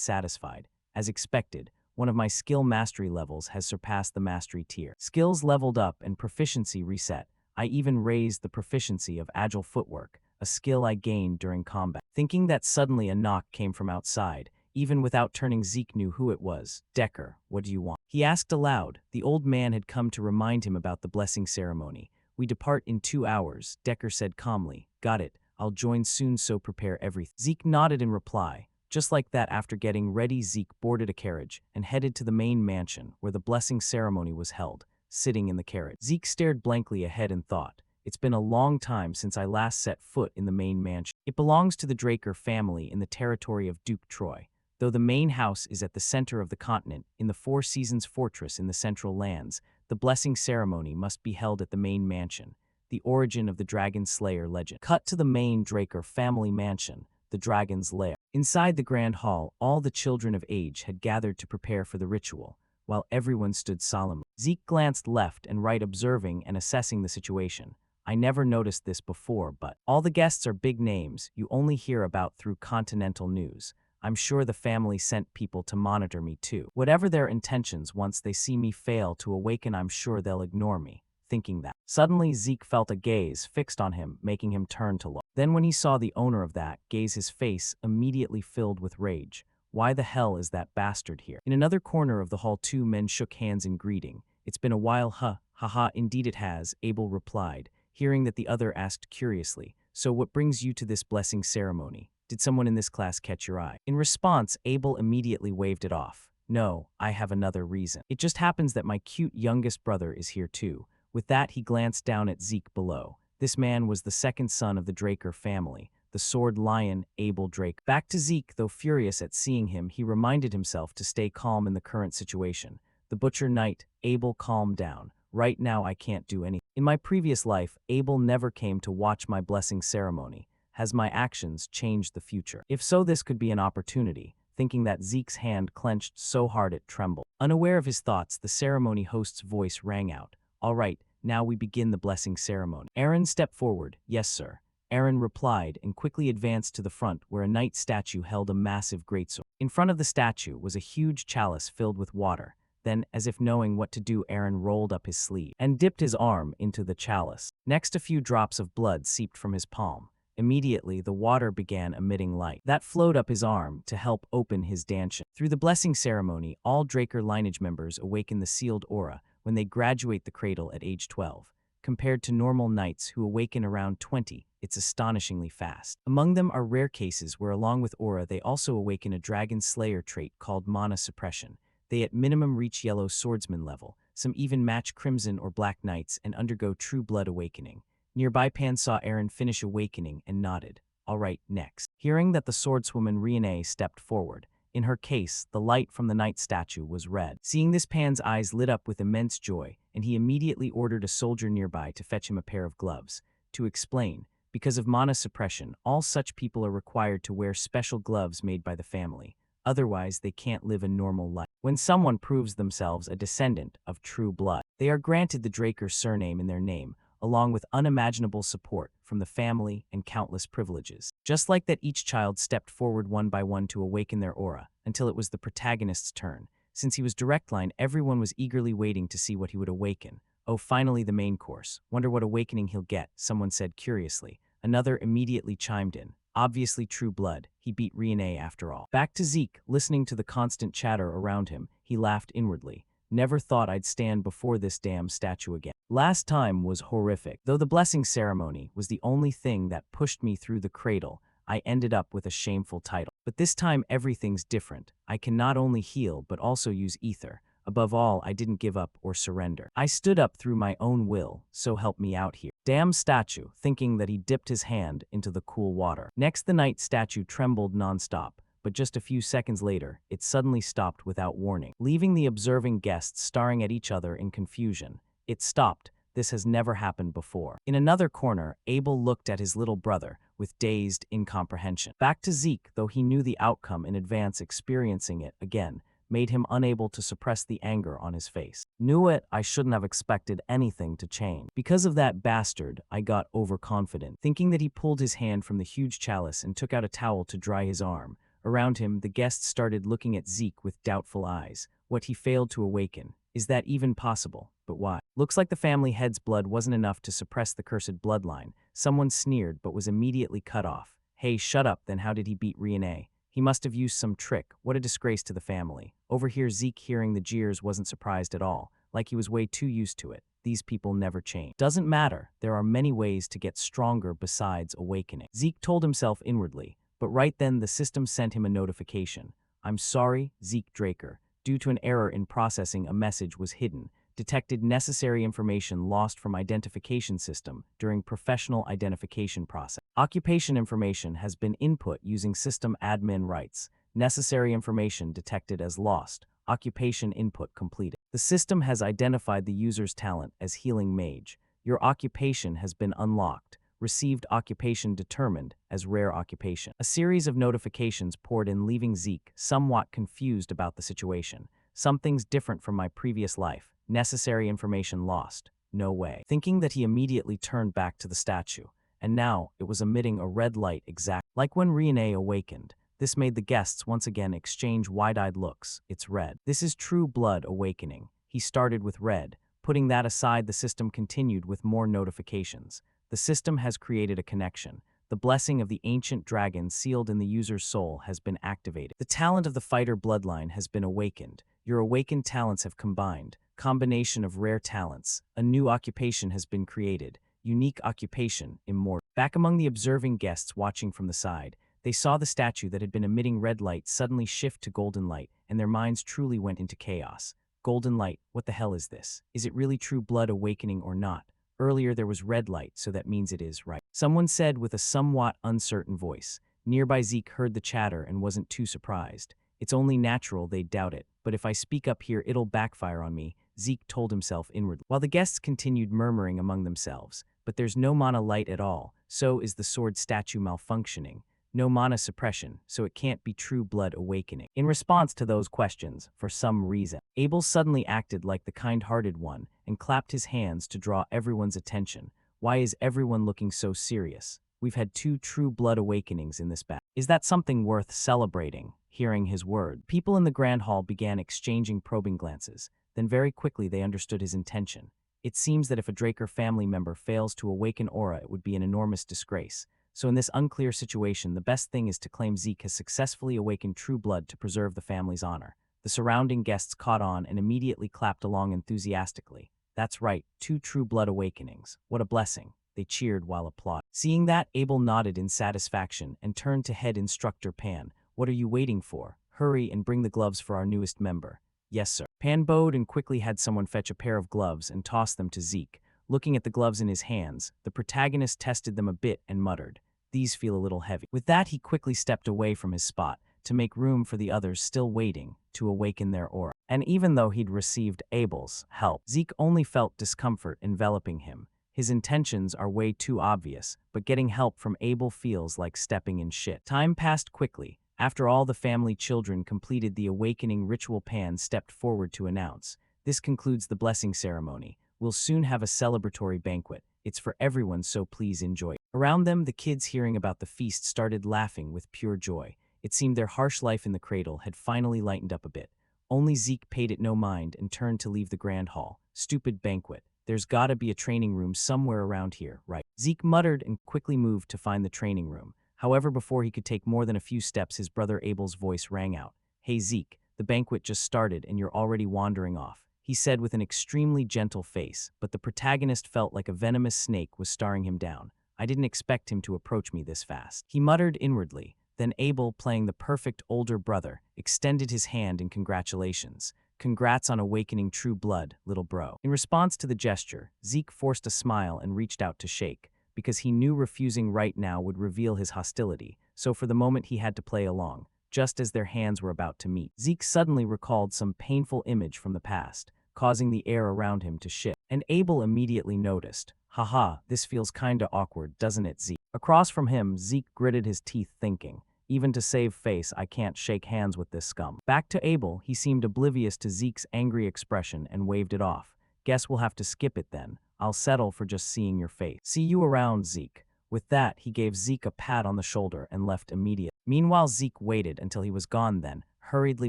satisfied. As expected, one of my skill mastery levels has surpassed the mastery tier. Skills leveled up and proficiency reset. I even raised the proficiency of agile footwork, a skill I gained during combat. Thinking that suddenly a knock came from outside, even without turning, Zeke knew who it was. "Decker, what do you want?" he asked aloud. The old man had come to remind him about the blessing ceremony. "We depart in 2 hours," Decker said calmly. "Got it. I'll join soon, so prepare everything." Zeke nodded in reply. Just like that, after getting ready, Zeke boarded a carriage and headed to the main mansion where the blessing ceremony was held. Sitting in the carriage, Zeke stared blankly ahead and thought, "It's been a long time since I last set foot in the main mansion. It belongs to the Draker family in the territory of Duke Troy. Though the main house is at the center of the continent, in the Four Seasons Fortress in the Central Lands, the blessing ceremony must be held at the main mansion." The origin of the Dragon Slayer legend. Cut to the main Draker family mansion, the Dragon's Lair. Inside the grand hall, all the children of age had gathered to prepare for the ritual, while everyone stood solemnly. Zeke glanced left and right, observing and assessing the situation. "I never noticed this before, but all the guests are big names you only hear about through continental news. I'm sure the family sent people to monitor me too. Whatever their intentions, once they see me fail to awaken, I'm sure they'll ignore me." Thinking that, suddenly Zeke felt a gaze fixed on him, making him turn to look. Then when he saw the owner of that gaze, his face immediately filled with rage. "Why the hell is that bastard here?" In another corner of the hall, two men shook hands in greeting. "It's been a while, huh? Haha, indeed it has," Abel replied, hearing that the other asked curiously, "So what brings you to this blessing ceremony? Did someone in this class catch your eye?" In response, Abel immediately waved it off. "No, I have another reason. It just happens that my cute youngest brother is here too." With that, he glanced down at Zeke below. This man was the second son of the Draker family, the sword lion Abel Drake. Back to Zeke, though furious at seeing him, he reminded himself to stay calm in the current situation. "The butcher knight, Abel, calm down. Right now I can't do anything. In my previous life, Abel never came to watch my blessing ceremony. Has my actions changed the future? If so, this could be an opportunity." Thinking that, Zeke's hand clenched so hard it trembled. Unaware of his thoughts, the ceremony host's voice rang out. "All right, now we begin the blessing ceremony." Aaron stepped forward. "Yes, sir." Aaron replied and quickly advanced to the front where a knight statue held a massive greatsword. In front of the statue was a huge chalice filled with water. Then, as if knowing what to do, Aaron rolled up his sleeve and dipped his arm into the chalice. Next, a few drops of blood seeped from his palm. Immediately, the water began emitting light that flowed up his arm to help open his dantian. Through the blessing ceremony, all Draker lineage members awaken the sealed aura when they graduate the cradle at age 12. Compared to normal knights who awaken around 20, it's astonishingly fast. Among them are rare cases where, along with aura, they also awaken a Dragon Slayer trait called mana suppression. They at minimum reach yellow swordsman level. Some even match crimson or black knights and undergo true blood awakening. Nearby, Pan saw Aaron finish awakening and nodded. "All right, next." Hearing that, the swordswoman Riene stepped forward. In her case, the light from the knight statue was red. Seeing this, Pan's eyes lit up with immense joy, and he immediately ordered a soldier nearby to fetch him a pair of gloves. To explain, because of mana suppression, all such people are required to wear special gloves made by the family. Otherwise, they can't live a normal life. When someone proves themselves a descendant of true blood, they are granted the Draker surname in their name, along with unimaginable support from the family and countless privileges. Just like that, each child stepped forward one by one to awaken their aura, until it was the protagonist's turn. Since he was direct line, everyone was eagerly waiting to see what he would awaken. "Oh, finally the main course. Wonder what awakening he'll get," someone said curiously. Another immediately chimed in. "Obviously true blood. He beat Riene after all." Back to Zeke, listening to the constant chatter around him, he laughed inwardly. "Never thought I'd stand before this damn statue again. Last time was horrific. Though the blessing ceremony was the only thing that pushed me through the cradle, I ended up with a shameful title. But this time everything's different. I can not only heal but also use ether. Above all, I didn't give up or surrender. I stood up through my own will, so help me out here." Damn statue, thinking that, he dipped his hand into the cool water. Next, the knight statue trembled nonstop. But just a few seconds later, it suddenly stopped without warning, leaving the observing guests staring at each other in confusion. It stopped. This has never happened before. In another corner, Abel looked at his little brother with dazed incomprehension. Back to Zeke, though he knew the outcome in advance, experiencing it again made him unable to suppress the anger on his face. "Knew it. I shouldn't have expected anything to change. Because of that bastard, I got overconfident." Thinking that, he pulled his hand from the huge chalice and took out a towel to dry his arm. Around him, the guests started looking at Zeke with doubtful eyes. What he failed to awaken? Is that even possible? But why? Looks like the family head's blood wasn't enough to suppress the cursed bloodline. Someone sneered but was immediately cut off. Hey, shut up, then how did he beat Riene? He must have used some trick. What a disgrace to the family. Over here, Zeke, hearing the jeers, wasn't surprised at all, like he was way too used to it. These people never change. Doesn't matter, there are many ways to get stronger besides awakening. Zeke told himself inwardly, but right then the system sent him a notification. I'm sorry, Zeke Draker. Due to an error in processing, a message was hidden. Detected necessary information lost from identification system during professional identification process. Occupation information has been input using system admin rights. Necessary information detected as lost. Occupation input completed. The system has identified the user's talent as Healing Mage. Your occupation has been unlocked. Received occupation determined as rare occupation. A series of notifications poured in, leaving Zeke somewhat confused about the situation. Something's different from my previous life. Necessary information lost. No way. Thinking that, he immediately turned back to the statue, and now it was emitting a red light exact like when Riene awakened. This made the guests once again exchange wide-eyed looks. It's red. This is true blood awakening. He started with red. Putting that aside, the system continued with more notifications. The system has created a connection. The blessing of the ancient dragon sealed in the user's soul has been activated. The talent of the fighter bloodline has been awakened. Your awakened talents have combined. Combination of rare talents. A new occupation has been created. Unique occupation, immortal. Back among the observing guests watching from the side, they saw the statue that had been emitting red light suddenly shift to golden light, and their minds truly went into chaos. Golden light, what the hell is this? Is it really true blood awakening or not? Earlier there was red light, so that means it is, right? Someone said with a somewhat uncertain voice. Nearby Zeke heard the chatter and wasn't too surprised. It's only natural they'd doubt it, but if I speak up here it'll backfire on me, Zeke told himself inwardly. While the guests continued murmuring among themselves, but there's no mana light at all, so is the sword statue malfunctioning. No mana suppression, so it can't be true blood awakening. In response to those questions, for some reason, Abel suddenly acted like the kind-hearted one and clapped his hands to draw everyone's attention. Why is everyone looking so serious? We've had 2 true blood awakenings in this battle. Is that something worth celebrating? Hearing his word, people in the grand hall began exchanging probing glances. Then very quickly they understood his intention. It seems that if a Draker family member fails to awaken aura, it would be an enormous disgrace. So in this unclear situation, the best thing is to claim Zeke has successfully awakened true blood to preserve the family's honor. The surrounding guests caught on and immediately clapped along enthusiastically. That's right, 2 true blood awakenings. What a blessing. They cheered while applauding. Seeing that, Abel nodded in satisfaction and turned to head instructor Pan. What are you waiting for? Hurry and bring the gloves for our newest member. Yes, sir. Pan bowed and quickly had someone fetch a pair of gloves and toss them to Zeke. Looking at the gloves in his hands, the protagonist tested them a bit and muttered, "These feel a little heavy." With that, he quickly stepped away from his spot to make room for the others still waiting to awaken their aura. And even though he'd received Abel's help, Zeke only felt discomfort enveloping him. His intentions are way too obvious, but getting help from Abel feels like stepping in shit. Time passed quickly. After all the family children completed the awakening ritual, Pan stepped forward to announce, "This concludes the blessing ceremony. We'll soon have a celebratory banquet. It's for everyone, so please enjoy." Around them, the kids hearing about the feast started laughing with pure joy. It seemed their harsh life in the cradle had finally lightened up a bit. Only Zeke paid it no mind and turned to leave the grand hall. Stupid banquet. There's gotta be a training room somewhere around here, right? Zeke muttered and quickly moved to find the training room. However, before he could take more than a few steps, his brother Abel's voice rang out. "Hey Zeke, the banquet just started and you're already wandering off," he said with an extremely gentle face, but the protagonist felt like a venomous snake was staring him down. "I didn't expect him to approach me this fast," he muttered inwardly. Then Abel, playing the perfect older brother, extended his hand in congratulations. "Congrats on awakening true blood, little bro." In response to the gesture, Zeke forced a smile and reached out to shake, because he knew refusing right now would reveal his hostility, so for the moment he had to play along. Just as their hands were about to meet, Zeke suddenly recalled some painful image from the past, causing the air around him to shift. And Abel immediately noticed. "Haha, this feels kinda awkward, doesn't it, Zeke?" Across from him, Zeke gritted his teeth thinking, "Even to save face, I can't shake hands with this scum." Back to Abel, he seemed oblivious to Zeke's angry expression and waved it off. "Guess we'll have to skip it then. I'll settle for just seeing your face. See you around, Zeke." With that, he gave Zeke a pat on the shoulder and left immediately. Meanwhile, Zeke waited until he was gone, then hurriedly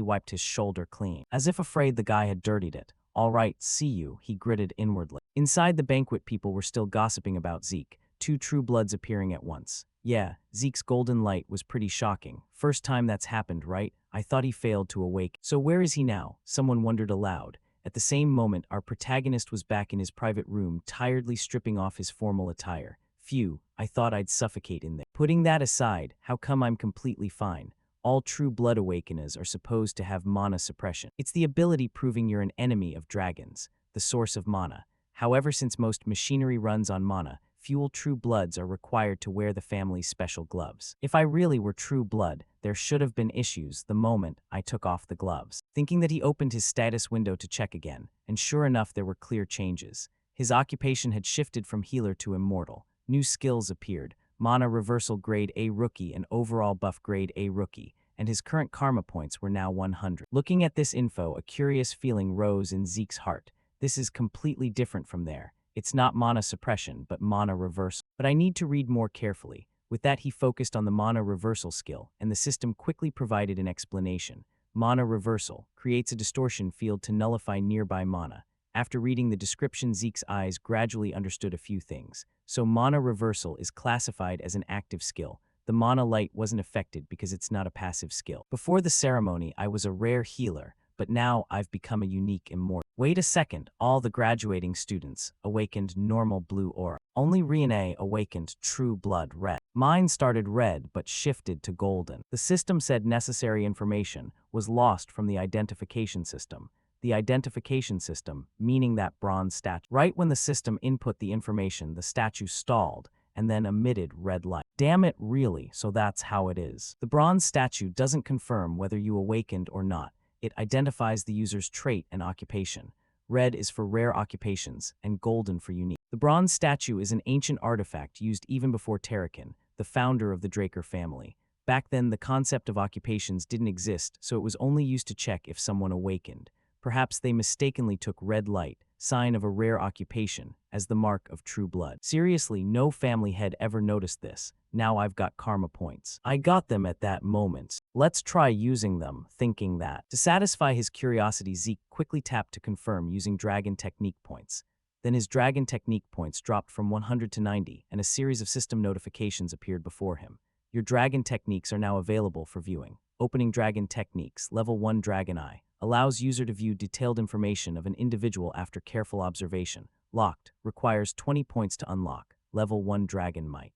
wiped his shoulder clean, as if afraid the guy had dirtied it. "All right, see you," he gritted inwardly. Inside the banquet, people were still gossiping about Zeke. two true bloods appearing at once. Yeah, Zeke's golden light was pretty shocking. First time that's happened, right? I thought he failed to awake. So where is he now? Someone wondered aloud. At the same moment, our protagonist was back in his private room, tiredly stripping off his formal attire. Phew, I thought I'd suffocate in there. Putting that aside, how come I'm completely fine? All true blood awakeners are supposed to have mana suppression. It's the ability proving you're an enemy of dragons, the source of mana. However, since most machinery runs on mana, few true bloods are required to wear the family's special gloves. If I really were true blood, there should have been issues the moment I took off the gloves. Thinking that he opened his status window to check again, and sure enough there were clear changes. His occupation had shifted from healer to immortal. New skills appeared, mana reversal grade A rookie and overall buff grade A rookie, and his current karma points were now 100. Looking at this info, a curious feeling rose in Zeke's heart. This is completely different from there. It's not mana suppression, but mana reversal. But I need to read more carefully. With that, he focused on the mana reversal skill, and the system quickly provided an explanation. Mana reversal creates a distortion field to nullify nearby mana. After reading the description, Zeke's eyes gradually understood a few things. So mana reversal is classified as an active skill. The mana light wasn't affected because it's not a passive skill. Before the ceremony, I was a rare healer, but now I've become a unique immortal. Wait a second, all the graduating students awakened normal blue aura. Only Riene awakened true blood red. Mine started red but shifted to golden. The system said necessary information was lost from the identification system. The identification system, meaning that bronze statue. Right when the system input the information, the statue stalled and then emitted red light. Damn it, really, so that's how it is. The bronze statue doesn't confirm whether you awakened or not. It identifies the user's trait and occupation. Red is for rare occupations, and golden for unique. The bronze statue is an ancient artifact used even before Terrakin, the founder of the Draker family. Back then, the concept of occupations didn't exist, so it was only used to check if someone awakened. Perhaps they mistakenly took red light, sign of a rare occupation, as the mark of true blood. Seriously, no family had ever noticed this. Now I've got karma points. I got them at that moment. Let's try using them, thinking that. To satisfy his curiosity, Zeke quickly tapped to confirm using dragon technique points. Then his dragon technique points dropped from 100 to 90, and a series of system notifications appeared before him. Your dragon techniques are now available for viewing. Opening dragon techniques, level 1 dragon eye. Allows user to view detailed information of an individual after careful observation. Locked. Requires 20 points to unlock. Level 1 Dragon Might.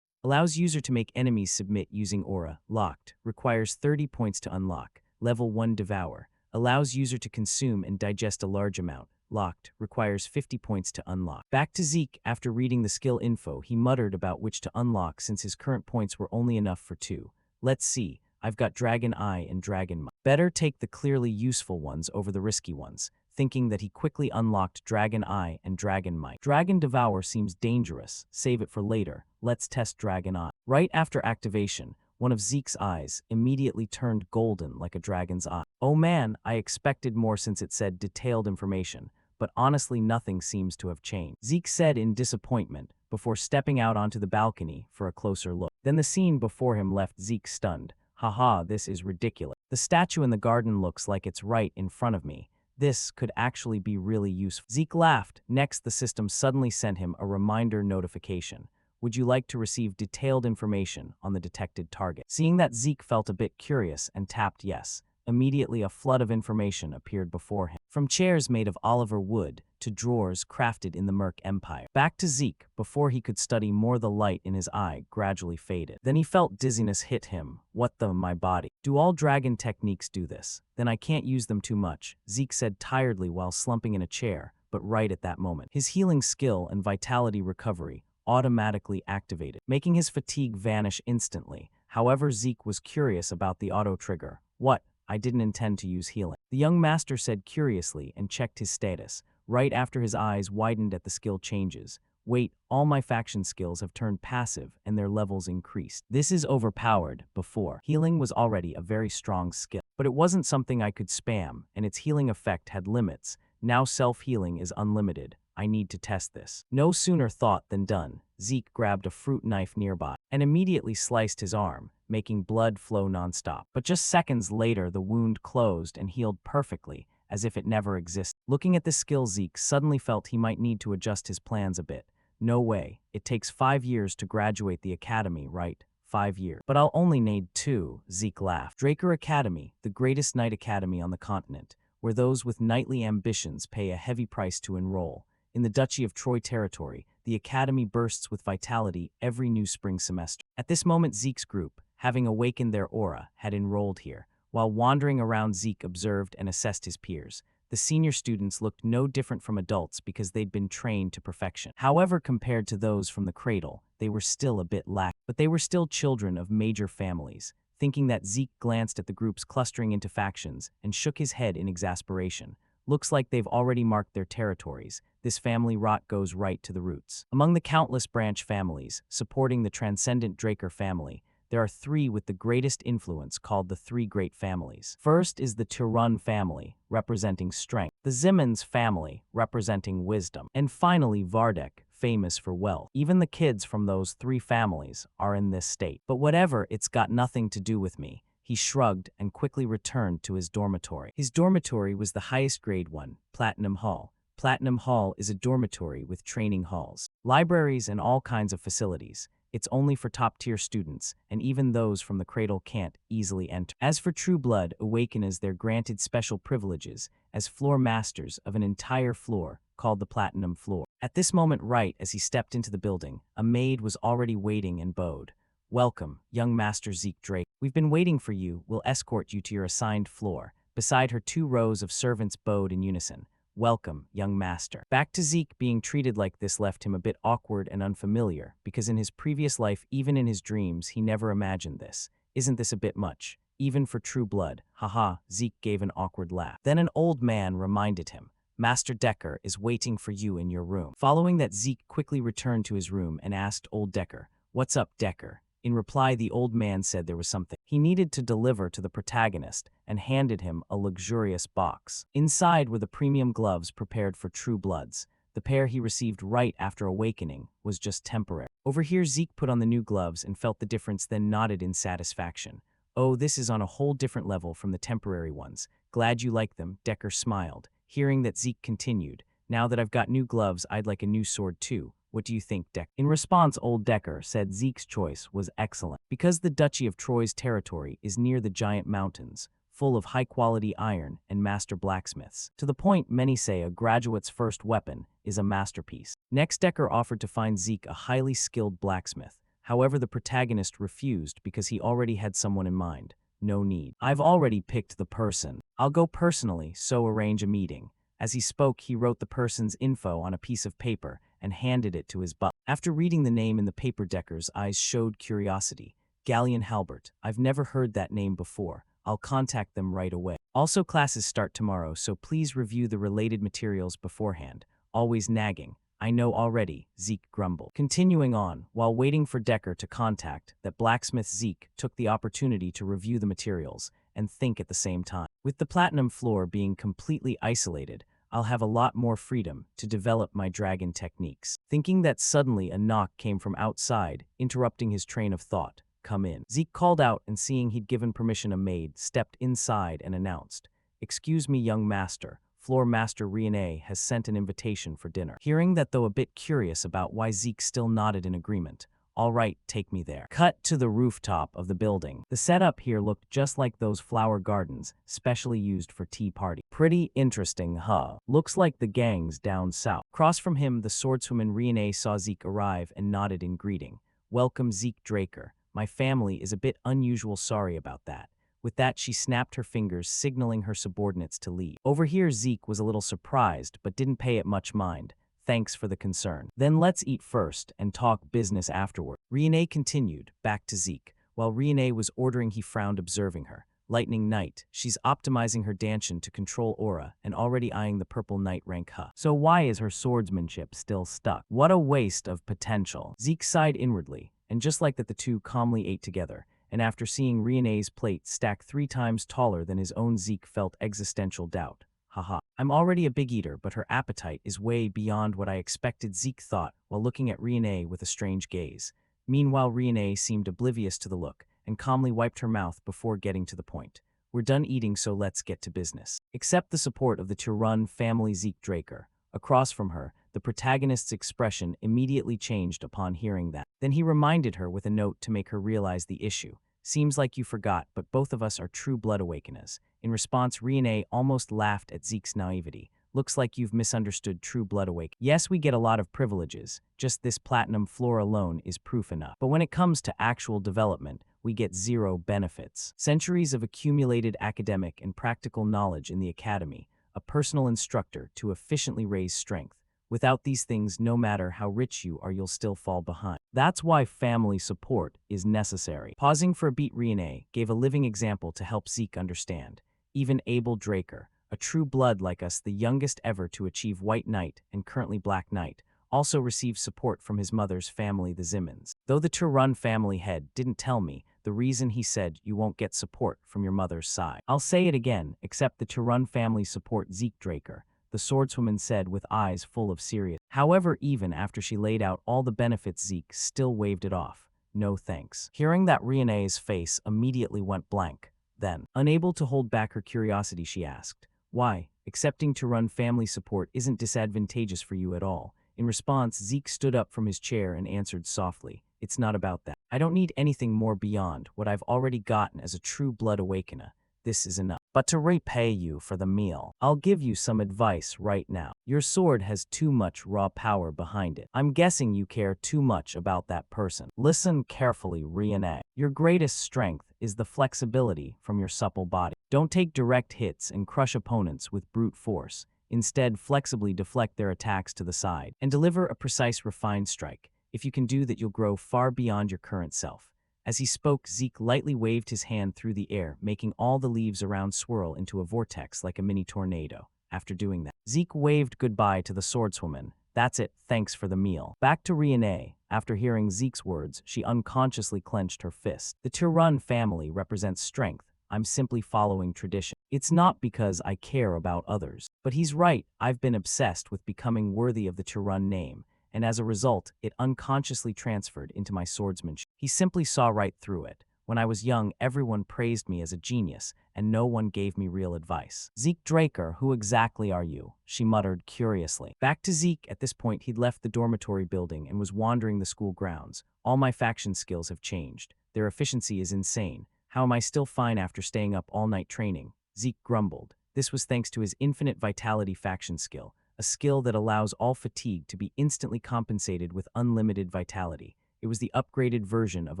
Allows user to make enemies submit using aura. Locked. Requires 30 points to unlock. Level 1 Devour. Allows user to consume and digest a large amount. Locked. Requires 50 points to unlock. Back to Zeke. After reading the skill info, he muttered about which to unlock since his current points were only enough for 2. Let's see. I've got Dragon Eye and Dragon Might. Better take the clearly useful ones over the risky ones, thinking that he quickly unlocked Dragon Eye and Dragon Might. Dragon Devour seems dangerous. Save it for later. Let's test Dragon Eye. Right after activation, one of Zeke's eyes immediately turned golden like a dragon's eye. Oh man, I expected more since it said detailed information, but honestly nothing seems to have changed. Zeke said in disappointment before stepping out onto the balcony for a closer look. Then the scene before him left Zeke stunned. Haha, this is ridiculous. The statue in the garden looks like it's right in front of me. This could actually be really useful. Zeke laughed. Next, the system suddenly sent him a reminder notification. Would you like to receive detailed information on the detected target? Seeing that, Zeke felt a bit curious and tapped yes. Immediately, a flood of information appeared before him. From chairs made of Oliver wood to drawers crafted in the Merc Empire. Back to Zeke, before he could study more, the light in his eye gradually faded. Then he felt dizziness hit him. What the, my body? Do all dragon techniques do this? Then I can't use them too much, Zeke said tiredly while slumping in a chair, but right at that moment, his healing skill and vitality recovery automatically activated, making his fatigue vanish instantly. However, Zeke was curious about the auto trigger. What? I didn't intend to use healing, the young master said curiously and checked his status. Right after his eyes widened at the skill changes. Wait, all my faction skills have turned passive and their levels increased. This is overpowered. Before, healing was already a very strong skill, but it wasn't something I could spam, and its healing effect had limits. Now self-healing is unlimited. I need to test this. No sooner thought than done. Zeke grabbed a fruit knife nearby and immediately sliced his arm, making blood flow nonstop. But just seconds later, the wound closed and healed perfectly, as if it never existed. Looking at the skill, Zeke suddenly felt he might need to adjust his plans a bit. No way. It takes 5 years to graduate the academy, right? 5 years. But I'll only need 2, Zeke laughed. Draker Academy, the greatest knight academy on the continent, where those with knightly ambitions pay a heavy price to enroll. In the Duchy of Troy territory, the academy bursts with vitality every new spring semester. At this moment, Zeke's group, having awakened their aura, had enrolled here. While wandering around, Zeke observed and assessed his peers. The senior students looked no different from adults because they'd been trained to perfection. However, compared to those from the cradle, they were still a bit lack. But they were still children of major families. Thinking that, Zeke glanced at the groups clustering into factions and shook his head in exasperation. Looks like they've already marked their territories. This family rot goes right to the roots. Among the countless branch families supporting the transcendent Draker family, there are 3 with the greatest influence called the 3 great families. First is the Turun family, representing strength, the Zimmons family, representing wisdom, and finally Vardek, famous for wealth. Even the kids from those 3 families are in this state. But whatever, it's got nothing to do with me. He shrugged and quickly returned to his dormitory. His dormitory was the highest grade one, Platinum Hall. Platinum Hall is a dormitory with training halls, libraries, and all kinds of facilities. It's only for top-tier students, and even those from the cradle can't easily enter. As for True Blood Awakeners, they're granted special privileges as floor masters of an entire floor called the Platinum Floor. At this moment, right as he stepped into the building, a maid was already waiting and bowed. "Welcome, young Master Zeke Drake. We've been waiting for you. We'll escort you to your assigned floor." Beside her, 2 rows of servants bowed in unison. "Welcome, young master." Back to Zeke, being treated like this left him a bit awkward and unfamiliar, because in his previous life, even in his dreams, he never imagined this. Isn't this a bit much? Even for True Blood. Haha, Zeke gave an awkward laugh. Then an old man reminded him, "Master Decker is waiting for you in your room." Following that, Zeke quickly returned to his room and asked old Decker, "What's up, Decker?" In reply, the old man said there was something he needed to deliver to the protagonist and handed him a luxurious box. Inside were the premium gloves prepared for True Bloods. The pair he received right after awakening was just temporary. Over here, Zeke put on the new gloves and felt the difference, then nodded in satisfaction. "Oh, this is on a whole different level from the temporary ones. Glad you like them," Decker smiled. Hearing that, Zeke continued, "Now that I've got new gloves, I'd like a new sword too. What do you think, Decker?" In response, old Decker said Zeke's choice was excellent. Because the Duchy of Troy's territory is near the giant mountains, full of high-quality iron and master blacksmiths, to the point many say a graduate's first weapon is a masterpiece. Next, Decker offered to find Zeke a highly skilled blacksmith. However, the protagonist refused because he already had someone in mind. "No need. I've already picked the person. I'll go personally, so arrange a meeting." As he spoke, he wrote the person's info on a piece of paper and handed it to his butler. After reading the name in the paper, Decker's eyes showed curiosity. "Galleon Halbert. I've never heard that name before. I'll contact them right away. Also, classes start tomorrow, so please review the related materials beforehand." "Always nagging. I know already," Zeke grumbled. Continuing on, while waiting for Decker to contact that blacksmith, Zeke took the opportunity to review the materials and think at the same time. With the Platinum Floor being completely isolated, I'll have a lot more freedom to develop my dragon techniques. Thinking that, suddenly a knock came from outside, interrupting his train of thought. "Come in." Zeke called out, and seeing he'd given permission, a maid stepped inside and announced, "Excuse me, young master. Floor Master Rene has sent an invitation for dinner." Hearing that, though a bit curious about why, Zeke still nodded in agreement. "All right, take me there." Cut to the rooftop of the building. The setup here looked just like those flower gardens, specially used for tea party. "Pretty interesting, huh? Looks like the gang's down south." Across from him, the swordswoman Rene saw Zeke arrive and nodded in greeting. "Welcome, Zeke Draker. My family is a bit unusual, sorry about that." With that, she snapped her fingers, signaling her subordinates to leave. Over here, Zeke was a little surprised, but didn't pay it much mind. "Thanks for the concern. Then let's eat first and talk business afterward." Rene continued, back to Zeke. While Rene was ordering, he frowned, observing her. "Lightning Knight, she's optimizing her Danshin to control aura and already eyeing the purple knight rank, huh? So why is her swordsmanship still stuck? What a waste of potential." Zeke sighed inwardly, and just like that, the two calmly ate together. And after seeing Rene's plate stacked 3 times taller than his own, Zeke felt existential doubt. "Haha. I'm already a big eater, but her appetite is way beyond what I expected," Zeke thought, while looking at Rene with a strange gaze. Meanwhile, Rene seemed oblivious to the look, and calmly wiped her mouth before getting to the point. "We're done eating, so let's get to business." Accept the support of the Turun family, Zeke Draker. Across from her, The protagonist's expression immediately changed upon hearing that. Then he reminded her with a note to make her realize the issue. Seems like you forgot, but both of us are true blood awakeners. In response, Riene almost laughed at Zeke's naivety. Looks like you've misunderstood true blood awakening. Yes, we get a lot of privileges. Just this platinum floor alone is proof enough. But when it comes to actual development, we get zero benefits. Centuries of accumulated academic and practical knowledge in the academy, a personal instructor to efficiently raise strength. Without these things, no matter how rich you are, you'll still fall behind. That's why family support is necessary. Pausing for a beat, Riene gave a living example to help Zeke understand. Even Abel Draker, a true blood like us, the youngest ever to achieve White Knight and currently Black Knight, also received support from his mother's family, the Zimmons. Though the Turun family head didn't tell me the reason, he said you won't get support from your mother's side. I'll say it again, except the Turun family support Zeke Draker, the swordswoman said with eyes full of seriousness. However, even after she laid out all the benefits, Zeke still waved it off. No thanks. Hearing that, Riene's face immediately went blank. Then, unable to hold back her curiosity, she asked, why? Accepting to run family support isn't disadvantageous for you at all. In response, Zeke stood up from his chair and answered softly, it's not about that. I don't need anything more beyond what I've already gotten as a true blood awakener. This is enough. But to repay you for the meal, I'll give you some advice right now. Your sword has too much raw power behind it. I'm guessing you care too much about that person. Listen carefully, Riene. Your greatest strength is the flexibility from your supple body. Don't take direct hits and crush opponents with brute force. Instead, flexibly deflect their attacks to the side and deliver a precise, refined strike. If you can do that, you'll grow far beyond your current self. As he spoke, Zeke lightly waved his hand through the air, making all the leaves around swirl into a vortex like a mini tornado. After doing that, Zeke waved goodbye to the swordswoman. That's it, thanks for the meal. Back to Riene. After hearing Zeke's words, she unconsciously clenched her fist. The Turun family represents strength. I'm simply following tradition. It's not because I care about others. But he's right, I've been obsessed with becoming worthy of the Turun name, and as a result, it unconsciously transferred into my swordsmanship. He simply saw right through it. When I was young, everyone praised me as a genius, and no one gave me real advice. Zeke Draker, who exactly are you? She muttered curiously. Back to Zeke. At this point, he'd left the dormitory building and was wandering the school grounds. All my faction skills have changed. Their efficiency is insane. How am I still fine after staying up all night training? Zeke grumbled. This was thanks to his infinite vitality faction skill, a skill that allows all fatigue to be instantly compensated with unlimited vitality. It was the upgraded version of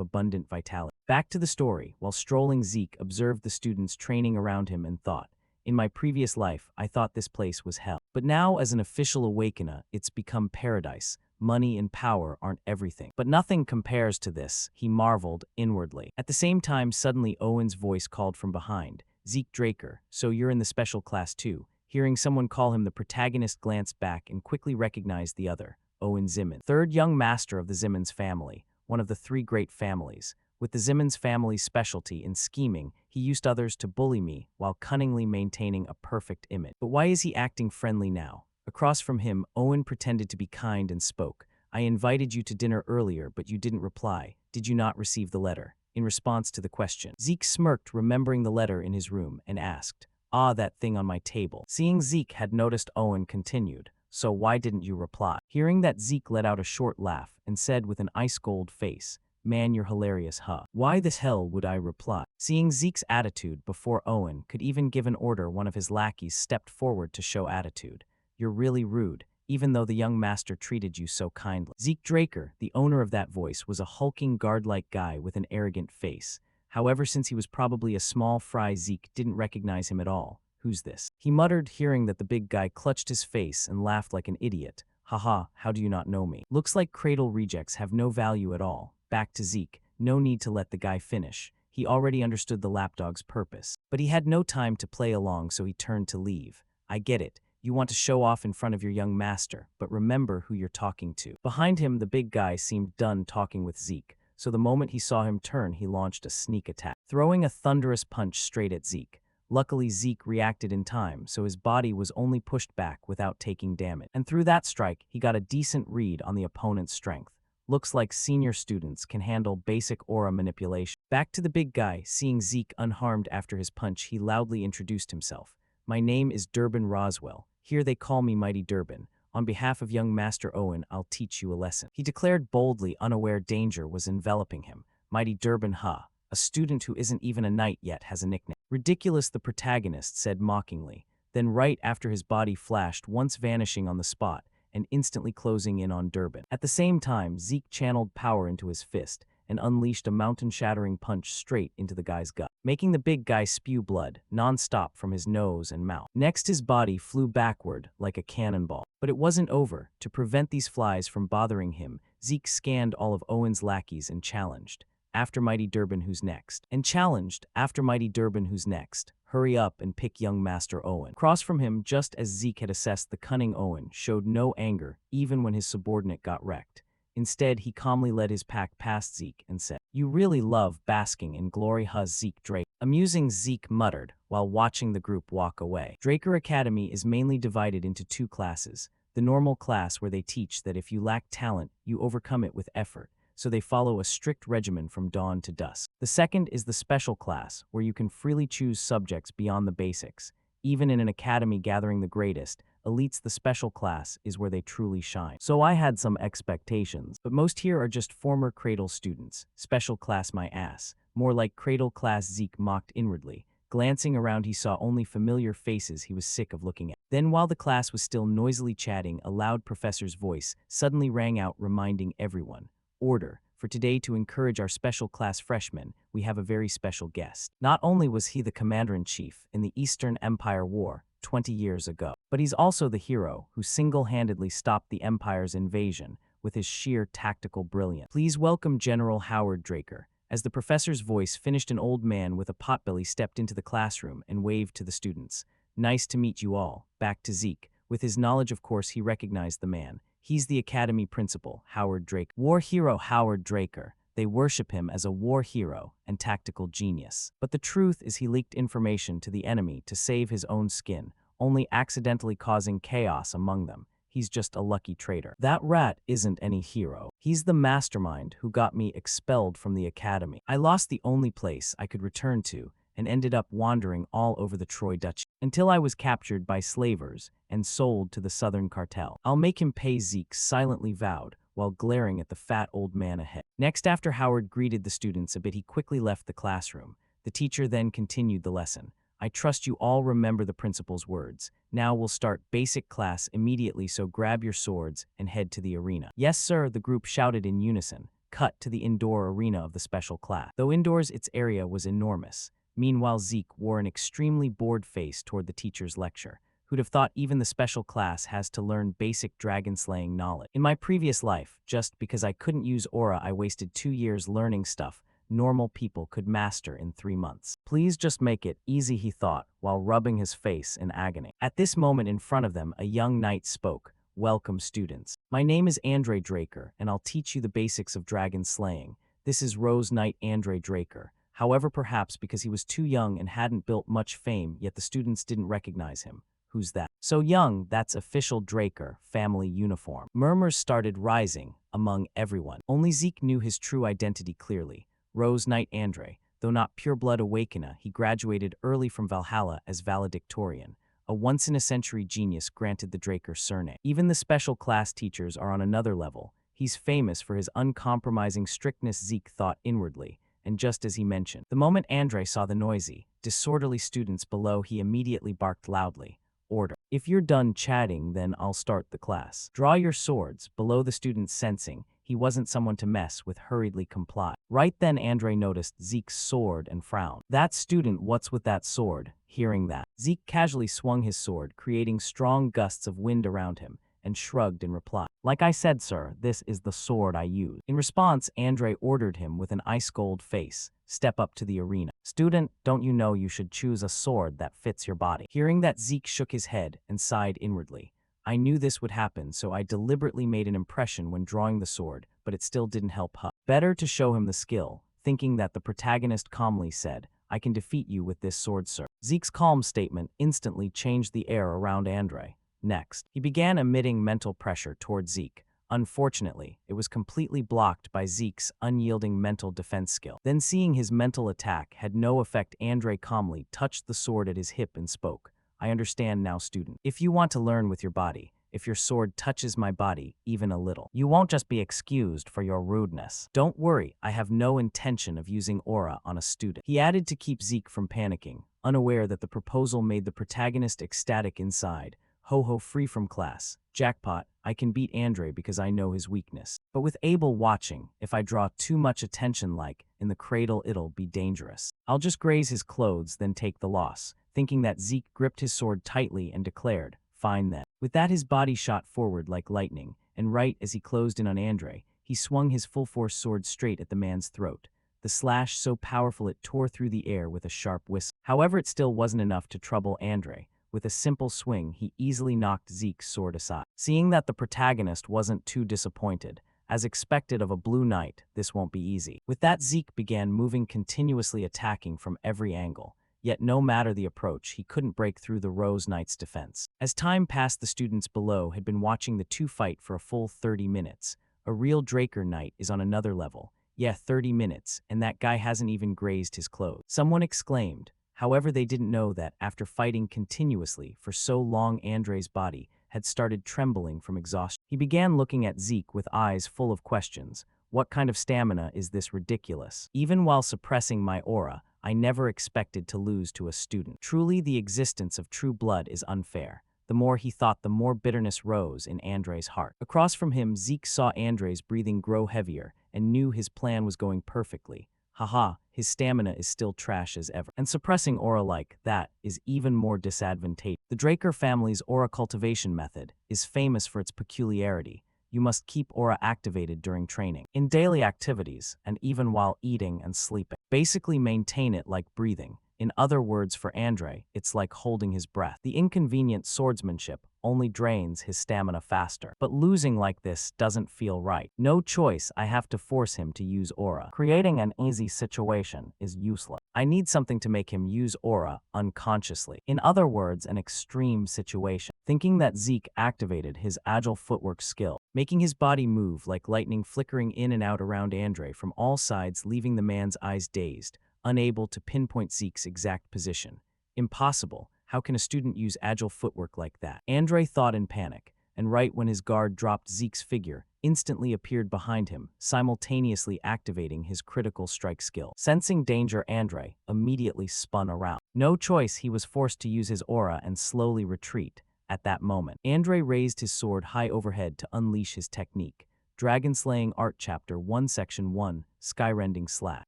abundant vitality. Back to the story. While strolling, Zeke observed the students training around him and thought, in my previous life, I thought this place was hell. But now, as an official awakener, it's become paradise. Money and power aren't everything. But nothing compares to this, he marveled inwardly. At the same time, suddenly Owen's voice called from behind. Zeke Draker, so you're in the special class too. Hearing someone call him, the protagonist glanced back and quickly recognized the other, Owen Zimmon, third young master of the Zimmons family, one of the three great families. With the Zimmons family's specialty in scheming, he used others to bully me while cunningly maintaining a perfect image. But why is he acting friendly now? Across from him, Owen pretended to be kind and spoke. I invited you to dinner earlier, but you didn't reply. Did you not receive the letter? In response to the question, Zeke smirked, remembering the letter in his room, and asked, ah, that thing on my table. Seeing Zeke had noticed, Owen continued, so why didn't you reply? Hearing that, Zeke let out a short laugh and said with an ice-cold face, man, you're hilarious, huh? Why the hell would I reply? Seeing Zeke's attitude before Owen could even give an order, one of his lackeys stepped forward to show attitude. You're really rude, even though the young master treated you so kindly. Zeke Draker, the owner of that voice, was a hulking guard-like guy with an arrogant face. However, since he was probably a small fry, Zeke didn't recognize him at all. Who's this? He muttered, hearing that the big guy clutched his face and laughed like an idiot. Haha, how do you not know me? Looks like cradle rejects have no value at all. Back to Zeke. No need to let the guy finish. He already understood the lapdog's purpose. But he had no time to play along, so he turned to leave. I get it. You want to show off in front of your young master, but remember who you're talking to. Behind him, the big guy seemed done talking with Zeke, so the moment he saw him turn, he launched a sneak attack, throwing a thunderous punch straight at Zeke. Luckily, Zeke reacted in time, so his body was only pushed back without taking damage. And through that strike, he got a decent read on the opponent's strength. Looks like senior students can handle basic aura manipulation. Back to the big guy. Seeing Zeke unharmed after his punch, he loudly introduced himself. My name is Durbin Roswell. Here they call me Mighty Durbin. On behalf of young Master Owen, I'll teach you a lesson. He declared boldly, unaware danger was enveloping him. Mighty Durban Ha, a student who isn't even a knight yet, has a nickname. Ridiculous, the protagonist said mockingly. Then right after his body flashed, once vanishing on the spot, and instantly closing in on Durban. At the same time, Zeke channeled power into his fist and unleashed a mountain-shattering punch straight into the guy's gut, making the big guy spew blood non-stop from his nose and mouth. Next, his body flew backward like a cannonball. But it wasn't over. To prevent these flies from bothering him, Zeke scanned all of Owen's lackeys and challenged, "After Mighty Durban, who's next?" And challenged, "After Mighty Durban, who's next? Hurry up and pick young Master Owen." Across from him, just as Zeke had assessed, the cunning Owen showed no anger even when his subordinate got wrecked. Instead, he calmly led his pack past Zeke and said, "You really love basking in glory, huh, Zeke Drake?" Amusing, Zeke muttered while watching the group walk away. Draker Academy is mainly divided into two classes. The normal class, where they teach that if you lack talent, you overcome it with effort, so they follow a strict regimen from dawn to dusk. The second is the special class, where you can freely choose subjects beyond the basics. Even in an academy gathering the greatest, elites, the special class is where they truly shine. So I had some expectations, but most here are just former Cradle students. Special class, my ass. More like Cradle class, Zeke mocked inwardly. Glancing around, he saw only familiar faces he was sick of looking at. Then, while the class was still noisily chatting, a loud professor's voice suddenly rang out, reminding everyone, "Order. For today, to encourage our special class freshmen, we have a very special guest." Not only was he the commander-in-chief in the Eastern Empire War 20 years ago, but he's also the hero who single-handedly stopped the Empire's invasion with his sheer tactical brilliance. Please welcome General Howard Draker. As the professor's voice finished, an old man with a potbelly stepped into the classroom and waved to the students. "Nice to meet you all." Back to Zeke. With his knowledge, of course, he recognized the man. He's the academy principal, Howard Draker. War hero Howard Draker. They worship him as a war hero and tactical genius. But the truth is, he leaked information to the enemy to save his own skin, only accidentally causing chaos among them. He's just a lucky traitor. That rat isn't any hero. He's the mastermind who got me expelled from the academy. I lost the only place I could return to and ended up wandering all over the Troy Duchy until I was captured by slavers and sold to the Southern Cartel. I'll make him pay, Zeke silently vowed, while glaring at the fat old man ahead. Next, after Howard greeted the students a bit, he quickly left the classroom. The teacher then continued the lesson. "I trust you all remember the principal's words. Now we'll start basic class immediately, so grab your swords and head to the arena." "Yes, sir," the group shouted in unison. Cut to the indoor arena of the special class. Though indoors, its area was enormous. Meanwhile, Zeke wore an extremely bored face toward the teacher's lecture. Who'd have thought even the special class has to learn basic dragon-slaying knowledge? In my previous life, just because I couldn't use aura, I wasted 2 years learning stuff normal people could master in 3 months. Please just make it easy, he thought, while rubbing his face in agony. At this moment, in front of them, a young knight spoke. "Welcome, students. My name is Andre Draker, and I'll teach you the basics of dragon slaying. This is Rose Knight Andre Draker." However, perhaps because he was too young and hadn't built much fame, yet the students didn't recognize him. "Who's that? So young, that's official Draker, family uniform." Murmurs started rising among everyone. Only Zeke knew his true identity clearly. Rose Knight Andre. Though not pure-blood Awakener, he graduated early from Valhalla as valedictorian. A once-in-a-century genius granted the Draker surname. Even the special class teachers are on another level. He's famous for his uncompromising strictness, Zeke thought inwardly. And just as he mentioned, the moment Andre saw the noisy, disorderly students below, he immediately barked loudly. "Order. If you're done chatting, then I'll start the class. Draw your swords." Below, the students, sensing he wasn't someone to mess with, hurriedly complied. Right then, Andre noticed Zeke's sword and frowned. "That student, what's with that sword?" Hearing that, Zeke casually swung his sword, creating strong gusts of wind around him, and shrugged in reply. "Like I said, sir, this is the sword I use." In response, Andre ordered him with an ice-cold face, "Step up to the arena. Student, don't you know you should choose a sword that fits your body?" Hearing that, Zeke shook his head and sighed inwardly. "I knew this would happen, so I deliberately made an impression when drawing the sword, but it still didn't help. Better to show him the skill." Thinking that, the protagonist calmly said, "I can defeat you with this sword, sir." Zeke's calm statement instantly changed the air around Andre. Next, he began emitting mental pressure toward Zeke. Unfortunately, it was completely blocked by Zeke's unyielding mental defense skill. Then, seeing his mental attack had no effect, Andre calmly touched the sword at his hip and spoke. "I understand now, student. If you want to learn with your body, if your sword touches my body even a little. You won't just be excused for your rudeness. Don't worry, I have no intention of using aura on a student. He added to keep Zeke from panicking, unaware that the proposal made the protagonist ecstatic inside. Ho ho, free from class. Jackpot, I can beat Andre because I know his weakness. But with Abel watching, if I draw too much attention like, in the cradle it'll be dangerous. I'll just graze his clothes, then take the loss. Thinking that, Zeke gripped his sword tightly and declared, fine then. With that, his body shot forward like lightning, and right as he closed in on Andre, he swung his full-force sword straight at the man's throat. The slash so powerful it tore through the air with a sharp whistle. However, it still wasn't enough to trouble Andre. With a simple swing, he easily knocked Zeke's sword aside. Seeing that the protagonist wasn't too disappointed, as expected of a blue knight, this won't be easy. With that, Zeke began moving, continuously attacking from every angle. Yet no matter the approach, he couldn't break through the Rose Knight's defense. As time passed, the students below had been watching the two fight for a full 30 minutes. A real Draker Knight is on another level. Yeah, 30 minutes, and that guy hasn't even grazed his clothes. Someone exclaimed. However, they didn't know that, after fighting continuously for so long, Andre's body had started trembling from exhaustion. He began looking at Zeke with eyes full of questions. What kind of stamina is this ridiculous? Even while suppressing my aura, I never expected to lose to a student. Truly, the existence of true blood is unfair. The more he thought, the more bitterness rose in Andre's heart. Across from him, Zeke saw Andre's breathing grow heavier and knew his plan was going perfectly. Haha, his stamina is still trash as ever. And suppressing aura like that is even more disadvantageous. The Draker family's aura cultivation method is famous for its peculiarity. You must keep aura activated during training, in daily activities, and even while eating and sleeping. Basically maintain it like breathing. In other words, for Andre, it's like holding his breath. The inconvenient swordsmanship only drains his stamina faster. But losing like this doesn't feel right. No choice, I have to force him to use aura. Creating an easy situation is useless. I need something to make him use aura unconsciously. In other words, an extreme situation. Thinking that, Zeke activated his agile footwork skill, making his body move like lightning, flickering in and out around Andre from all sides, leaving the man's eyes dazed, unable to pinpoint Zeke's exact position. Impossible. How can a student use agile footwork like that? Andre thought in panic, and right when his guard dropped, Zeke's figure instantly appeared behind him, simultaneously activating his critical strike skill. Sensing danger, Andre immediately spun around. No choice, he was forced to use his aura and slowly retreat. At that moment, Andre raised his sword high overhead to unleash his technique. Dragon Slaying Art Chapter 1 Section 1 Skyrending Slash.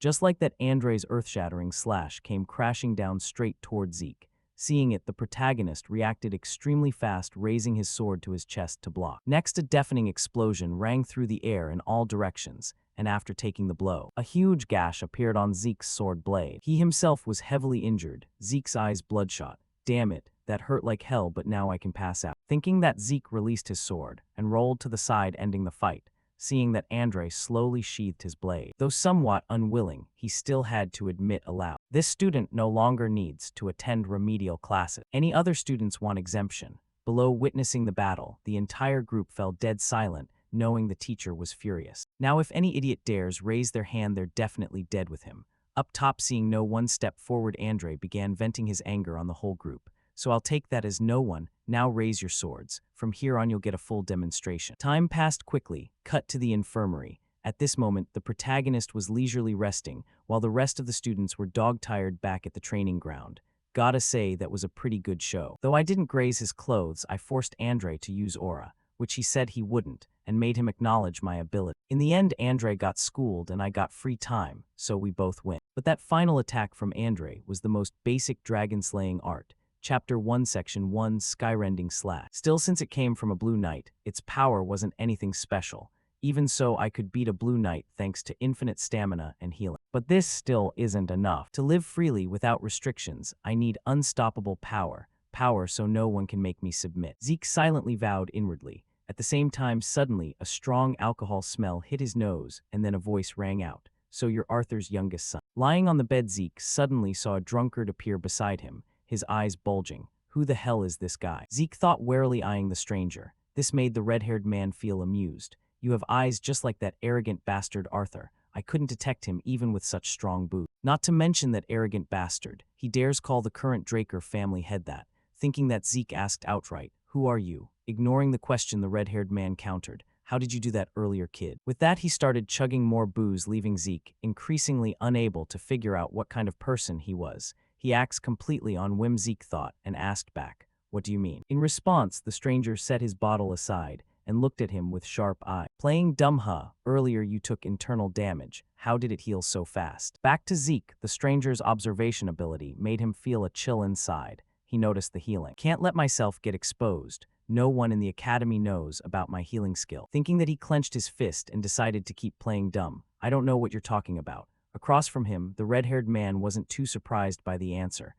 Just like that, Andre's earth-shattering slash came crashing down straight toward Zeke. Seeing it, the protagonist reacted extremely fast, raising his sword to his chest to block. Next, a deafening explosion rang through the air in all directions, and after taking the blow, a huge gash appeared on Zeke's sword blade. He himself was heavily injured, Zeke's eyes bloodshot. Damn it, that hurt like hell, but now I can pass out. Thinking that, Zeke released his sword and rolled to the side, ending the fight. Seeing that, Andre slowly sheathed his blade. Though somewhat unwilling, he still had to admit aloud, this student no longer needs to attend remedial classes. Any other students want exemption. Below, witnessing the battle, the entire group fell dead silent, knowing the teacher was furious. Now if any idiot dares raise their hand, they're definitely dead with him. Up top, seeing no one step forward, Andre began venting his anger on the whole group. So I'll take that as no one. Now raise your swords. From here on, you'll get a full demonstration. Time passed quickly. Cut to the infirmary. At this moment, the protagonist was leisurely resting, while the rest of the students were dog-tired back at the training ground. Gotta say, that was a pretty good show. Though I didn't graze his clothes, I forced Andre to use aura, which he said he wouldn't, and made him acknowledge my ability. In the end, Andre got schooled and I got free time, so we both win. But that final attack from Andre was the most basic dragon-slaying art. Chapter 1 Section 1 Skyrending Slash. Still, since it came from a blue knight, its power wasn't anything special. Even so, I could beat a blue knight thanks to infinite stamina and healing. But this still isn't enough. To live freely without restrictions, I need unstoppable power. Power so no one can make me submit. Zeke silently vowed inwardly. At the same time, suddenly, a strong alcohol smell hit his nose, and then a voice rang out. So you're Arthur's youngest son. Lying on the bed, Zeke suddenly saw a drunkard appear beside him, his eyes bulging. Who the hell is this guy? Zeke thought, warily eyeing the stranger. This made the red-haired man feel amused. You have eyes just like that arrogant bastard Arthur. I couldn't detect him even with such strong boots. Not to mention that arrogant bastard. He dares call the current Draker family head that. Thinking that, Zeke asked outright, who are you? ignoring the question the red-haired man countered. How did you do that earlier, kid? With that, he started chugging more booze, leaving Zeke increasingly unable to figure out what kind of person he was. He acts completely on whim, Zeke thought, and asked back, "What do you mean?" In response, the stranger set his bottle aside and looked at him with sharp eye. "Playing dumb, huh? Earlier you took internal damage. How did it heal so fast?" Back to Zeke, the stranger's observation ability made him feel a chill inside. He noticed the healing. "Can't let myself get exposed. No one in the academy knows about my healing skill." Thinking that he clenched his fist and decided to keep playing dumb. "I don't know what you're talking about." Across from him, the red-haired man wasn't too surprised by the answer.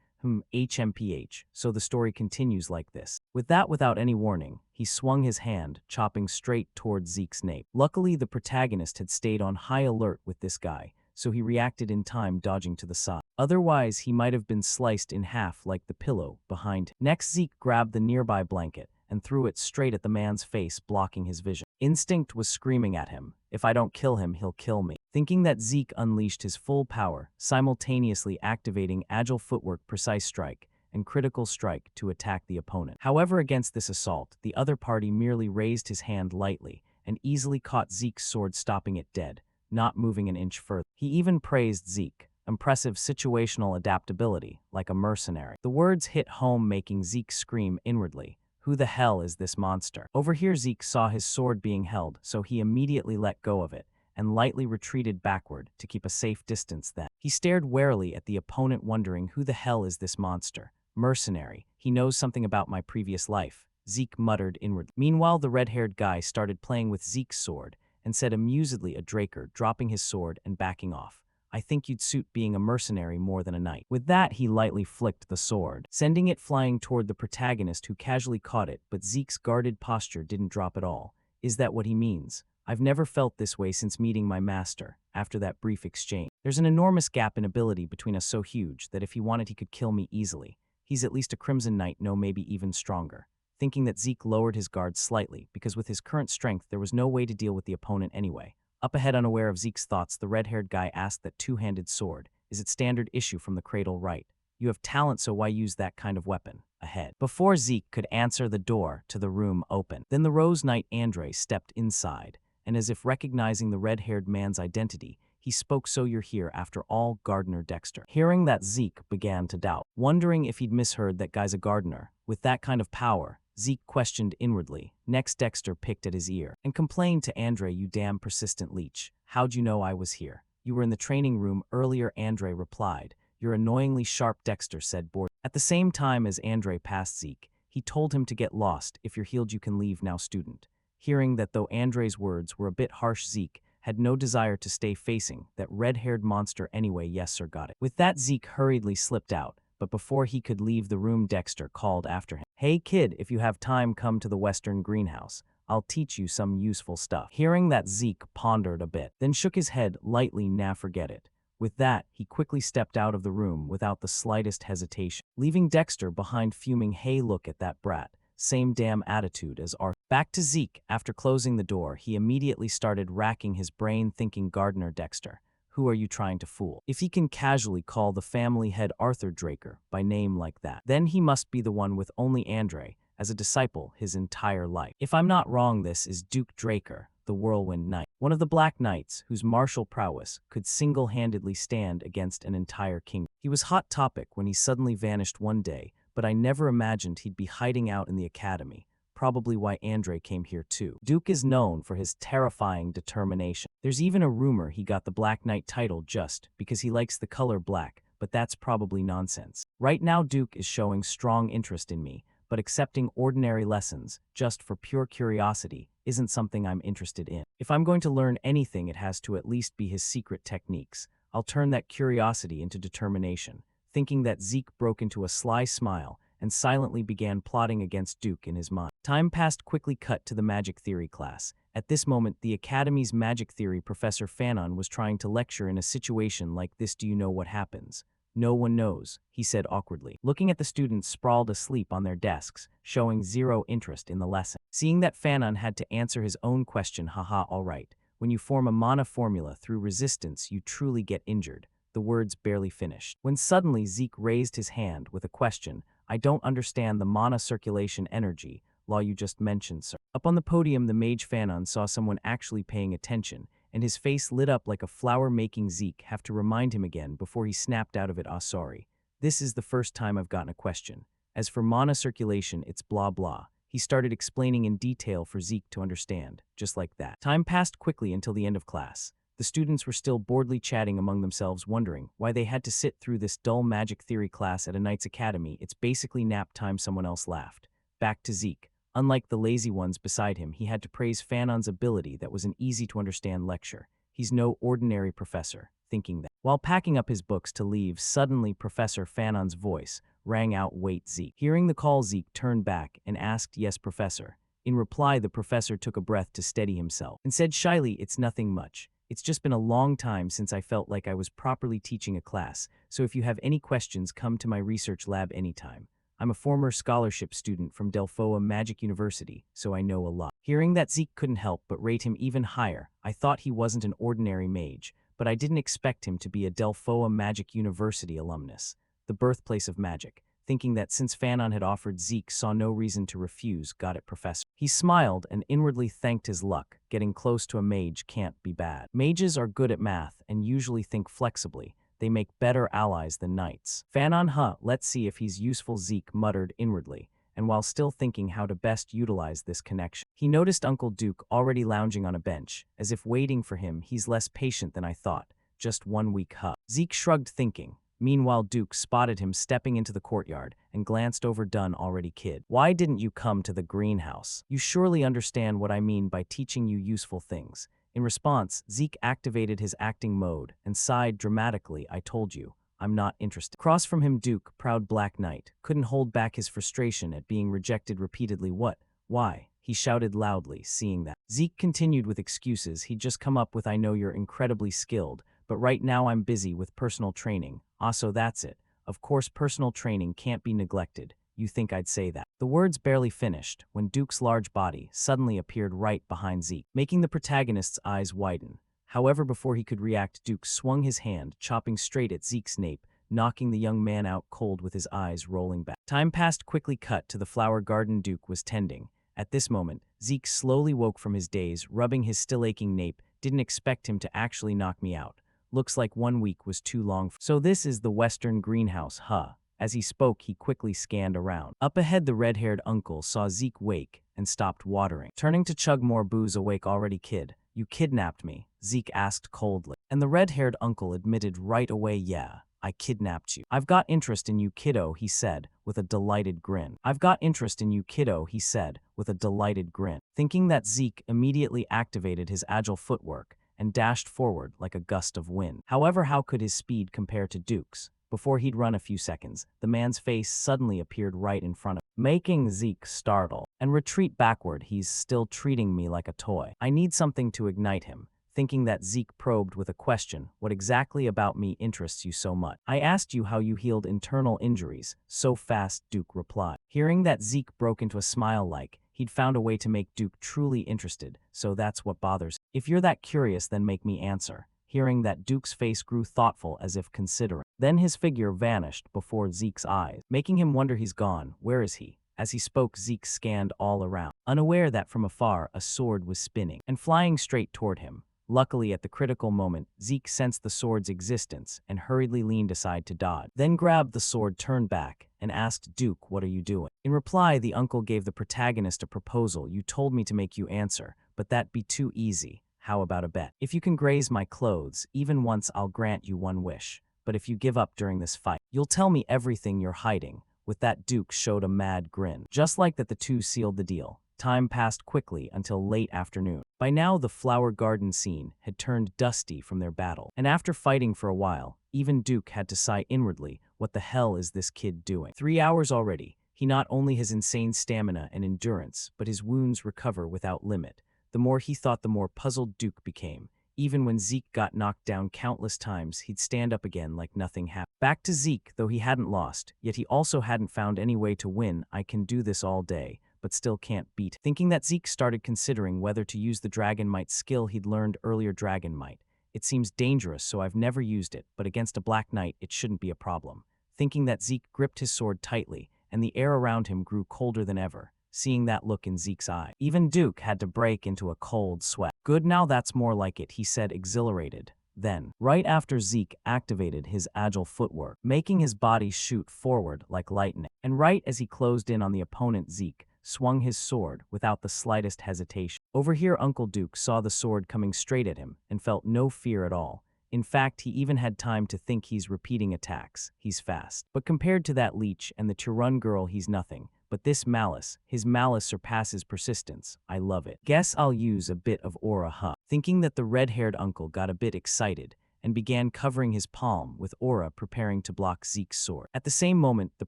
HMPH, so the story continues like this. With that, without any warning, he swung his hand, chopping straight towards Zeke's nape. Luckily, the protagonist had stayed on high alert with this guy, so he reacted in time, dodging to the side. Otherwise, he might have been sliced in half like the pillow behind him. Next, Zeke grabbed the nearby blanket and threw it straight at the man's face, blocking his vision. Instinct was screaming at him, "If I don't kill him, he'll kill me." Thinking that Zeke unleashed his full power, simultaneously activating agile footwork, precise strike, and critical strike to attack the opponent. However, against this assault, the other party merely raised his hand lightly and easily caught Zeke's sword, stopping it dead, not moving an inch further. He even praised Zeke. Impressive situational adaptability, like a mercenary. The words hit home, making Zeke scream inwardly. Who the hell is this monster? Over here, Zeke saw his sword being held, so he immediately let go of it and lightly retreated backward to keep a safe distance. Then he stared warily at the opponent, wondering, who the hell is this monster? Mercenary. He knows something about my previous life, Zeke muttered inwardly. Meanwhile, the red-haired guy started playing with Zeke's sword and said amusedly, a Draker, dropping his sword and backing off. "I think you'd suit being a mercenary more than a knight." With that, he lightly flicked the sword, sending it flying toward the protagonist, who casually caught it, but Zeke's guarded posture didn't drop at all. "Is that what he means? I've never felt this way since meeting my master." After that brief exchange, "There's an enormous gap in ability between us, so huge that if he wanted he could kill me easily. He's at least a Crimson Knight, no, maybe even stronger." Thinking that, Zeke lowered his guard slightly, because with his current strength there was no way to deal with the opponent anyway. Up ahead, unaware of Zeke's thoughts, the red-haired guy asked, "That two-handed sword, is it standard issue from the cradle, right? You have talent, so why use that kind of weapon?" Ahead. Before Zeke could answer, the door to the room opened. Then the Rose Knight Andre stepped inside, and as if recognizing the red-haired man's identity, he spoke, "So you're here after all, Gardener Dexter." Hearing that, Zeke began to doubt, wondering if he'd misheard. "That guy's a gardener with that kind of power?" Zeke questioned inwardly. Next, Dexter picked at his ear and complained to Andre, "You damn persistent leech. How'd you know I was here?" "You were in the training room earlier," Andre replied. "You're annoyingly sharp," Dexter said, bored. At the same time as Andre passed Zeke, he told him to get lost. "If you're healed, you can leave now, student." Hearing that, though Andre's words were a bit harsh, Zeke had no desire to stay facing that red-haired monster anyway. "Yes, sir, got it." With that, Zeke hurriedly slipped out. But before he could leave the room, Dexter called after him, "Hey kid, if you have time, come to the western greenhouse. I'll teach you some useful stuff." Hearing that, Zeke pondered a bit, then shook his head lightly. "Nah, forget it." With that, he quickly stepped out of the room without the slightest hesitation, leaving Dexter behind fuming. "Hey, look at that brat. Same damn attitude as Arthur." Back to Zeke. After closing the door, he immediately started racking his brain, thinking, Gardener Dexter, who are you trying to fool? If he can casually call the family head Arthur Draker by name like that, then he must be the one with only Andre as a disciple his entire life. If I'm not wrong, this is Duke Draker, the Whirlwind Knight, one of the Black Knights whose martial prowess could single-handedly stand against an entire kingdom. He was hot topic when he suddenly vanished one day, but I never imagined he'd be hiding out in the academy. Probably why Andre came here too. Duke is known for his terrifying determination. There's even a rumor he got the Black Knight title just because he likes the color black, but that's probably nonsense. Right now, Duke is showing strong interest in me, but accepting ordinary lessons just for pure curiosity isn't something I'm interested in. If I'm going to learn anything, it has to at least be his secret techniques. I'll turn that curiosity into determination. Thinking that, Zeke broke into a sly smile and silently began plotting against Duke in his mind. Time passed quickly. Cut to the magic theory class. At this moment, the Academy's magic theory professor Fanon was trying to lecture. In a situation like this, do you know what happens? No one knows, he said awkwardly, looking at the students sprawled asleep on their desks, showing zero interest in the lesson. Seeing that Fanon had to answer his own question, haha, all right. When you form a mana formula through resistance, you truly get injured. The words barely finished, when suddenly Zeke raised his hand with a question. I don't understand the mana circulation energy. law you just mentioned, sir. Up on the podium, the mage Fanon saw someone actually paying attention, and his face lit up like a flower making Zeke have to remind him again before he snapped out of it, sorry. This is the first time I've gotten a question. As for mana circulation, it's blah blah. He started explaining in detail for Zeke to understand, just like that. Time passed quickly until the end of class. The students were still boredly chatting among themselves, wondering why they had to sit through this dull magic theory class at a knight's academy. It's basically nap time. Someone else laughed. Back to Zeke. Unlike the lazy ones beside him, he had to praise Fanon's ability that was an easy-to-understand lecture. He's no ordinary professor, thinking that. While packing up his books to leave, suddenly Professor Fanon's voice rang out, "Wait, Zeke." Hearing the call, Zeke turned back and asked, "Yes, Professor." In reply, the professor took a breath to steady himself and said shyly, "It's nothing much. It's just been a long time since I felt like I was properly teaching a class, so if you have any questions, come to my research lab anytime. I'm a former scholarship student from Delphoa Magic University, so I know a lot." Hearing that, Zeke couldn't help but rate him even higher. I thought he wasn't an ordinary mage, but I didn't expect him to be a Delphoa Magic University alumnus, the birthplace of magic. Thinking that since Fanon had offered, Zeke saw no reason to refuse. "Got it, Professor." He smiled and inwardly thanked his luck. Getting close to a mage can't be bad. Mages are good at math and usually think flexibly. They make better allies than knights. Fanon, let's see if he's useful, Zeke muttered inwardly, and while still thinking how to best utilize this connection, he noticed Uncle Duke already lounging on a bench, as if waiting for him. "He's less patient than I thought. Just 1 week, huh?" Zeke shrugged, thinking. Meanwhile, Duke spotted him stepping into the courtyard and glanced over. "Done already, kid. Why didn't you come to the greenhouse? You surely understand what I mean by teaching you useful things." In response, Zeke activated his acting mode and sighed dramatically. "I told you, I'm not interested." Across from him, Duke, proud Black Knight, couldn't hold back his frustration at being rejected repeatedly. "What? Why?" he shouted loudly, seeing that. Zeke continued with excuses he'd just come up with. "I know you're incredibly skilled, but right now I'm busy with personal training." "So that's it. Of course personal training can't be neglected. You think I'd say that?" The words barely finished when Duke's large body suddenly appeared right behind Zeke, making the protagonist's eyes widen. However, before he could react, Duke swung his hand, chopping straight at Zeke's nape, knocking the young man out cold with his eyes rolling back. Time passed quickly. Cut to the flower garden Duke was tending. At this moment, Zeke slowly woke from his daze, rubbing his still aching nape. "Didn't expect him to actually knock me out. Looks like 1 week was too long. So this is the western greenhouse, huh?" As he spoke, he quickly scanned around. Up ahead, the red-haired uncle saw Zeke wake and stopped watering. Turning to chug more booze. "Awake already, kid? You kidnapped me?" Zeke asked coldly. And the red-haired uncle admitted right away, "Yeah, I kidnapped you." "I've got interest in you, kiddo," he said, with a delighted grin. "I've got interest in you, kiddo," he said, with a delighted grin. Thinking that, Zeke immediately activated his agile footwork and dashed forward like a gust of wind. However, how could his speed compare to Duke's? Before he'd run a few seconds, the man's face suddenly appeared right in front of him, making Zeke startle and retreat backward. "He's still treating me like a toy. I need something to ignite him." Thinking that, Zeke probed with a question. "What exactly about me interests you so much?" "I asked you how you healed internal injuries so fast," Duke replied. Hearing that, Zeke broke into a smile like he'd found a way to make Duke truly interested. "So that's what bothers you? If you're that curious, then make me answer." Hearing that, Duke's face grew thoughtful as if considering. Then his figure vanished before Zeke's eyes, making him wonder. "He's gone. Where is he?" As he spoke, Zeke scanned all around, unaware that from afar a sword was spinning and flying straight toward him. Luckily, at the critical moment, Zeke sensed the sword's existence and hurriedly leaned aside to dodge. Then grabbed the sword, turned back, and asked Duke, "What are you doing?" In reply, the uncle gave the protagonist a proposal. "You told me to make you answer, but that'd be too easy. How about a bet? If you can graze my clothes even once, I'll grant you one wish. But if you give up during this fight, you'll tell me everything you're hiding." With that, Duke showed a mad grin. Just like that, the two sealed the deal. Time passed quickly until late afternoon. By now, the flower garden scene had turned dusty from their battle, and after fighting for a while, even Duke had to sigh inwardly. What the hell is this kid doing? 3 hours already. He not only has insane stamina and endurance, but his wounds recover without limit. The more he thought, the more puzzled Duke became. Even when Zeke got knocked down countless times, he'd stand up again like nothing happened. Back to Zeke, though he hadn't lost, yet he also hadn't found any way to win. "I can do this all day, but still can't beat." Thinking that, Zeke started considering whether to use the Dragon Might skill he'd learned earlier. "Dragon Might. It seems dangerous, so I've never used it, but against a Black Knight it shouldn't be a problem." Thinking that, Zeke gripped his sword tightly, and the air around him grew colder than ever. seeing that look in Zeke's eye. Even Duke had to break into a cold sweat. "Good, now that's more like it," he said, exhilarated. Then, right after Zeke activated his agile footwork, making his body shoot forward like lightning. And right as he closed in on the opponent, Zeke swung his sword without the slightest hesitation. Over here, Uncle Duke saw the sword coming straight at him and felt no fear at all. In fact, he even had time to think he's repeating attacks. He's fast. But compared to that leech and the Turun girl, he's nothing. But this malice, his malice surpasses persistence. I love it. Guess I'll use a bit of aura, huh? Thinking that the red-haired uncle got a bit excited and began covering his palm with aura, preparing to block Zeke's sword. At the same moment, the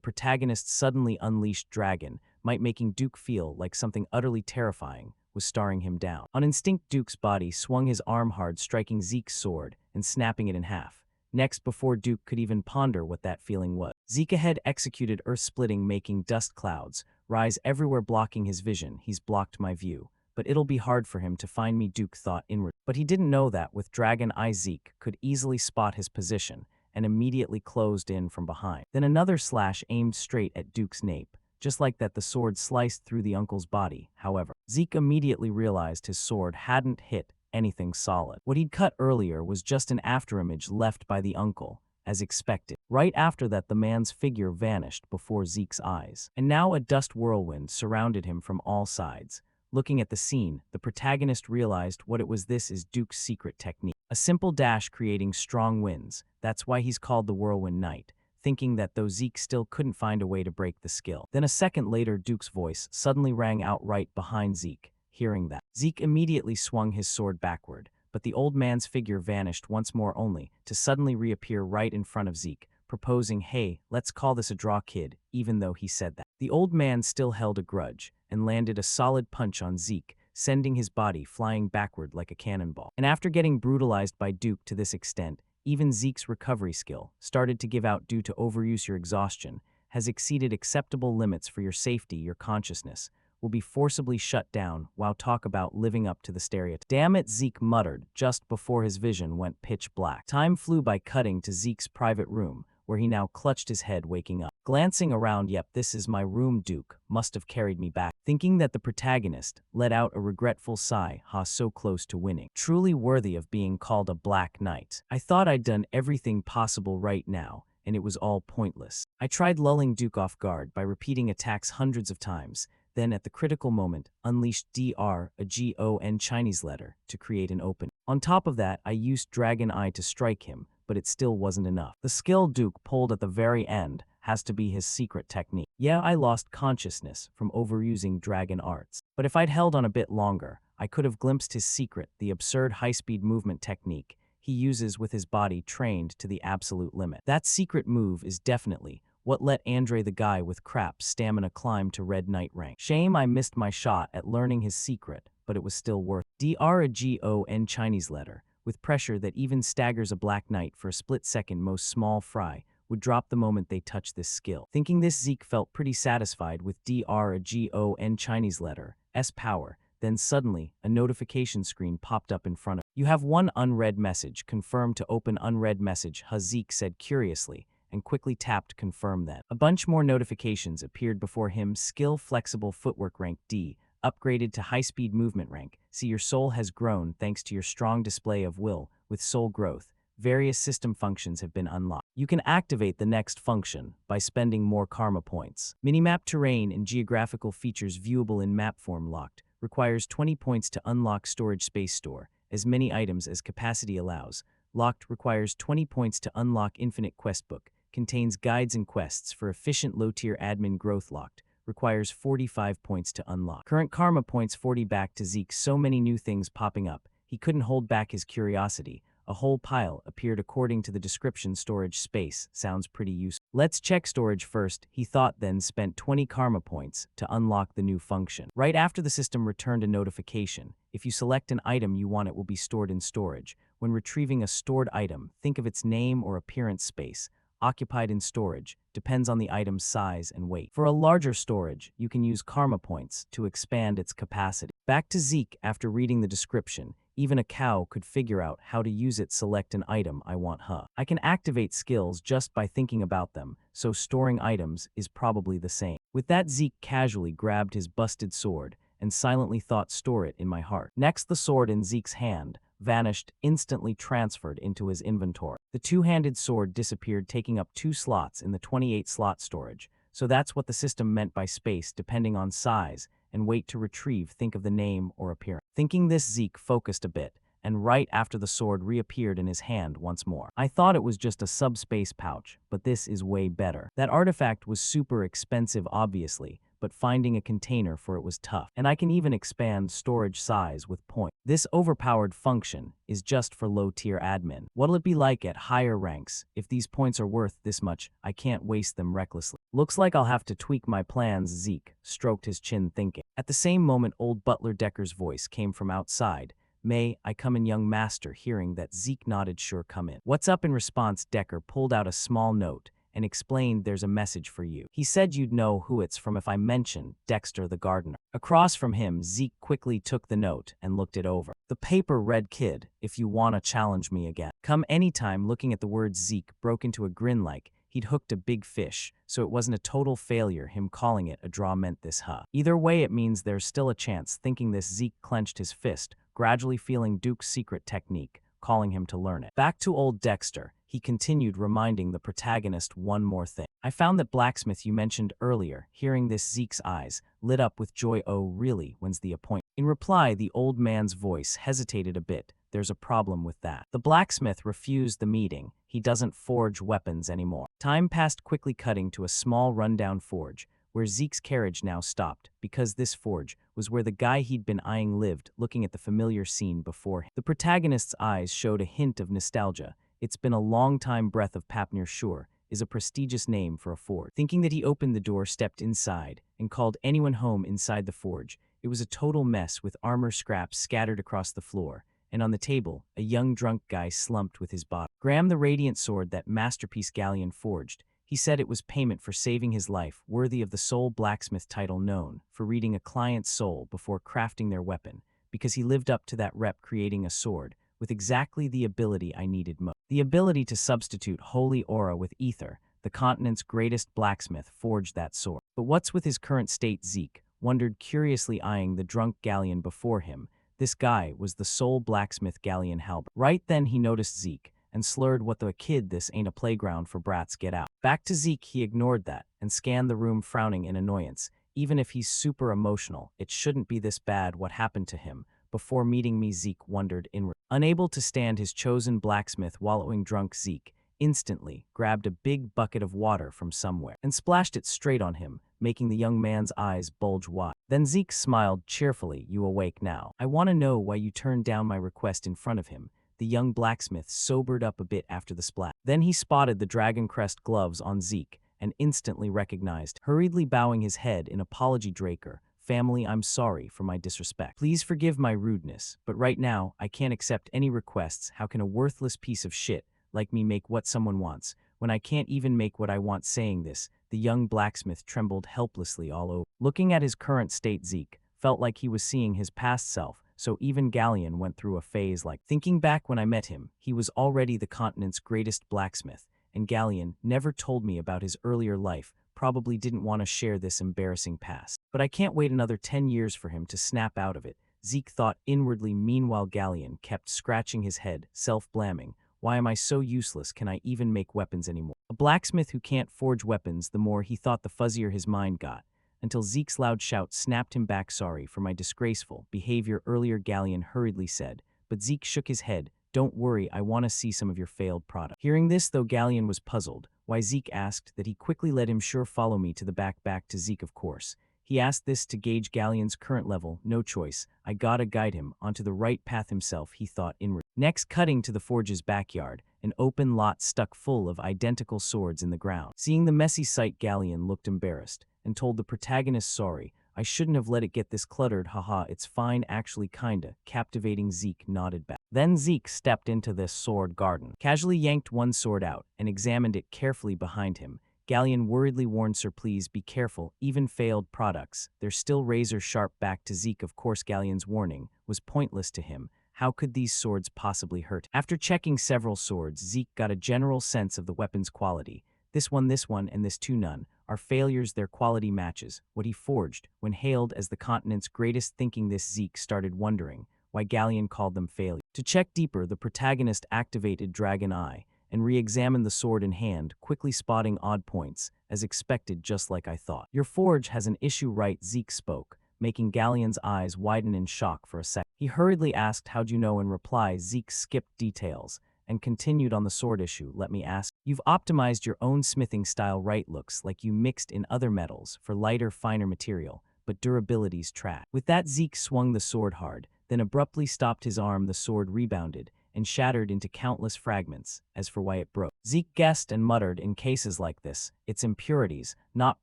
protagonist suddenly unleashed Dragon, might making Duke feel like something utterly terrifying was staring him down. On instinct, Duke's body swung his arm hard, striking Zeke's sword and snapping it in half. Next, before Duke could even ponder what that feeling was, Zeke ahead executed earth-splitting, making dust clouds rise everywhere, blocking his vision. "He's blocked my view, but it'll be hard for him to find me," Duke thought inward. But he didn't know that with Dragon Eye, Zeke could easily spot his position and immediately closed in from behind. Then another slash aimed straight at Duke's nape. Just like that, the sword sliced through the uncle's body. However, Zeke immediately realized his sword hadn't hit anything solid. What he'd cut earlier was just an afterimage left by the uncle, as expected. Right after that, the man's figure vanished before Zeke's eyes. And now a dust whirlwind surrounded him from all sides. Looking at the scene, the protagonist realized what it was. This is Duke's secret technique. A simple dash creating strong winds. That's why he's called the Whirlwind Knight. Thinking that though Zeke still couldn't find a way to break the skill. Then a second later, Duke's voice suddenly rang out right behind Zeke. Hearing that, Zeke immediately swung his sword backward, but the old man's figure vanished once more, only to suddenly reappear right in front of Zeke, proposing, "Hey, let's call this a draw, kid," even though he said that. The old man still held a grudge and landed a solid punch on Zeke, sending his body flying backward like a cannonball. And after getting brutalized by Duke to this extent, even Zeke's recovery skill started to give out due to overuse. "Your exhaustion has exceeded acceptable limits. For your safety, your consciousness will be forcibly shut down." Wow, talk about living up to the stereotype. "Damn it," Zeke muttered just before his vision went pitch black. Time flew by, cutting to Zeke's private room, where he now clutched his head, waking up. Glancing around, "Yep, this is my room. Duke must have carried me back." Thinking that, the protagonist let out a regretful sigh. "Ha, so close to winning. Truly worthy of being called a Black Knight. I thought I'd done everything possible right now, and it was all pointless." I tried lulling Duke off guard by repeating attacks hundreds of times, then at the critical moment, unleashed DR, a GON Chinese letter, to create an opening. On top of that, I used Dragon Eye to strike him, but it still wasn't enough. The skill Duke pulled at the very end has to be his secret technique. Yeah, I lost consciousness from overusing dragon arts, but if I'd held on a bit longer, I could have glimpsed his secret, the absurd high-speed movement technique he uses with his body trained to the absolute limit. That secret move is definitely what let Andre the guy with crap stamina climb to Red Knight rank. Shame I missed my shot at learning his secret, but it was still worth it. DR, a GON Chinese letter, with pressure that even staggers a Black Knight for a split second. Most small fry would drop the moment they touch this skill. Thinking this, Zeke felt pretty satisfied with DR, a GON Chinese letter, S power. Then suddenly, a notification screen popped up in front of him. "You have one unread message. Confirm to open unread message," Zeke said curiously, and quickly tapped confirm. Then a bunch more notifications appeared before him. Skill flexible footwork rank D, upgraded to high-speed movement rank. See, your soul has grown thanks to your strong display of will. With soul growth, various system functions have been unlocked. You can activate the next function by spending more karma points. Minimap terrain and geographical features viewable in map form. Locked. Requires 20 points to unlock. Storage space store as many items as capacity allows. Locked. Requires 20 points to unlock. Infinite quest book. Contains guides and quests for efficient low-tier admin growth. Locked. Requires 45 points to unlock. Current karma points 40. Back to Zeke. So many new things popping up, he couldn't hold back his curiosity. A whole pile appeared according to the description. Storage space sounds pretty useful. Let's check storage first, he thought, then spent 20 karma points to unlock the new function. Right after, the system returned a notification. If you select an item you want, it will be stored in storage. When retrieving a stored item, think of its name or appearance. Space occupied in storage depends on the item's size and weight. For a larger storage, you can use karma points to expand its capacity. Back to Zeke after reading the description. Even a cow could figure out how to use it. Select an item I want. I can activate skills just by thinking about them, so storing items is probably the same. With that, Zeke casually grabbed his busted sword and silently thought, store it in my heart. Next, the sword in Zeke's hand vanished, instantly transferred into his inventory. The two-handed sword disappeared, taking up 2 slots in the 28-slot storage. So that's what the system meant by space, depending on size and weight to retrieve. Think of the name or appearance. Thinking this, Zeke focused a bit, and right after the sword reappeared in his hand once more. I thought it was just a subspace pouch, but this is way better. That artifact was super expensive, obviously, but finding a container for it was tough. And I can even expand storage size with points. This overpowered function is just for low-tier admin. What'll it be like at higher ranks? If these points are worth this much, I can't waste them recklessly. Looks like I'll have to tweak my plans. Zeke stroked his chin, thinking. At the same moment, old butler Decker's voice came from outside. May I come in, young master? Hearing that, Zeke nodded. Sure, come in. What's up? In response, Decker pulled out a small note and explained, there's a message for you. He said you'd know who it's from if I mention Dexter the gardener. Across from him, Zeke quickly took the note and looked it over. The paper read, kid, if you wanna challenge me again, come anytime. Looking at the words, Zeke broke into a grin like he'd hooked a big fish, so it wasn't a total failure. Him calling it a draw meant this. Either way, it means there's still a chance. Thinking this, Zeke clenched his fist, gradually feeling Duke's secret technique, calling him to learn it. Back to old Dexter, he continued, reminding the protagonist one more thing. I found that blacksmith you mentioned earlier. Hearing this, Zeke's eyes lit up with joy. Oh, really? When's the appointment? In reply, the old man's voice hesitated a bit. There's a problem with that. The blacksmith refused the meeting. He doesn't forge weapons anymore. Time passed quickly, cutting to a small rundown forge, where Zeke's carriage now stopped, because this forge was where the guy he'd been eyeing lived. Looking at the familiar scene before him, the protagonist's eyes showed a hint of nostalgia. It's been a long time. Breath of Papnir Shore is a prestigious name for a forge. Thinking that, he opened the door, stepped inside, and called anyone home. Inside the forge, it was a total mess, with armor scraps scattered across the floor, and on the table, a young drunk guy slumped with his bottle. Graham, the radiant sword that masterpiece Galleon forged. He said it was payment for saving his life, worthy of the sole blacksmith title, known for reading a client's soul before crafting their weapon, because he lived up to that rep, creating a sword with exactly the ability I needed most. The ability to substitute holy aura with ether. The continent's greatest blacksmith forged that sword. But what's with his current state? Zeke wondered, curiously eyeing the drunk Galleon before him. This guy was the sole blacksmith, Galleon Halbert. Right then, he noticed Zeke and slurred, what the kid, this ain't a playground for brats, get out. Back to Zeke, he ignored that and scanned the room, frowning in annoyance. Even if he's super emotional, it shouldn't be this bad. What happened to him before meeting me? Zeke wondered inwardly. Unable to stand his chosen blacksmith wallowing drunk, Zeke instantly grabbed a big bucket of water from somewhere and splashed it straight on him, making the young man's eyes bulge wide. Then Zeke smiled cheerfully. You awake now? I want to know why you turned down my request. In front of him, the young blacksmith sobered up a bit after the splash. Then he spotted the dragon crest gloves on Zeke and instantly recognized. Hurriedly bowing his head in apology, Draker, family, I'm sorry for my disrespect. Please forgive my rudeness, but right now, I can't accept any requests. How can a worthless piece of shit like me make what someone wants, when I can't even make what I want? Saying this, the young blacksmith trembled helplessly all over. Looking at his current state, Zeke felt like he was seeing his past self, so even Galleon went through a phase like. Thinking back, when I met him, he was already the continent's greatest blacksmith, and Galleon never told me about his earlier life, probably didn't want to share this embarrassing past. But I can't wait another 10 years for him to snap out of it, Zeke thought inwardly. Meanwhile, Galleon kept scratching his head, self-blaming. Why am I so useless? Can I even make weapons anymore? A blacksmith who can't forge weapons. The more he thought, the fuzzier his mind got, until Zeke's loud shout snapped him back. Sorry for my disgraceful behavior earlier, Galleon hurriedly said, but Zeke shook his head. Don't worry, I want to see some of your failed product. Hearing this, though, Galleon was puzzled why Zeke asked that. He quickly led him. Sure, follow me to the back to Zeke, of course. He asked this to gauge Galleon's current level. No choice, I gotta guide him onto the right path himself, he thought inwardly. Next, cutting to the forge's backyard, an open lot stuck full of identical swords in the ground. Seeing the messy sight, Galleon looked embarrassed and told the protagonist, sorry, I shouldn't have let it get this cluttered. Haha, it's fine actually, kinda. Captivating. Zeke nodded back. Then Zeke stepped into this sword garden, casually yanked one sword out and examined it carefully behind him. Galleon worriedly warned, sir, please be careful, even failed products, they're still razor sharp. Back to Zeke, of course Galleon's warning was pointless to him. How could these swords possibly hurt? After checking several swords, Zeke got a general sense of the weapon's quality. This one, and this two none are failures, their quality matches what he forged. When hailed as the continent's greatest, thinking this, Zeke started wondering why Galleon called them failure. To check deeper, the protagonist activated Dragon Eye and re-examined the sword in hand, quickly spotting odd points, as expected, just like I thought. Your forge has an issue, right? Zeke spoke, making Galleon's eyes widen in shock for a second. He hurriedly asked, how'd you know? In reply, Zeke skipped details and continued on the sword issue. Let me ask, you've optimized your own smithing style, right? Looks like you mixed in other metals for lighter, finer material, but durability's trash. With that, Zeke swung the sword hard, then abruptly stopped his arm. The sword rebounded and shattered into countless fragments. As for why it broke, Zeke guessed and muttered, in cases like this, it's impurities, not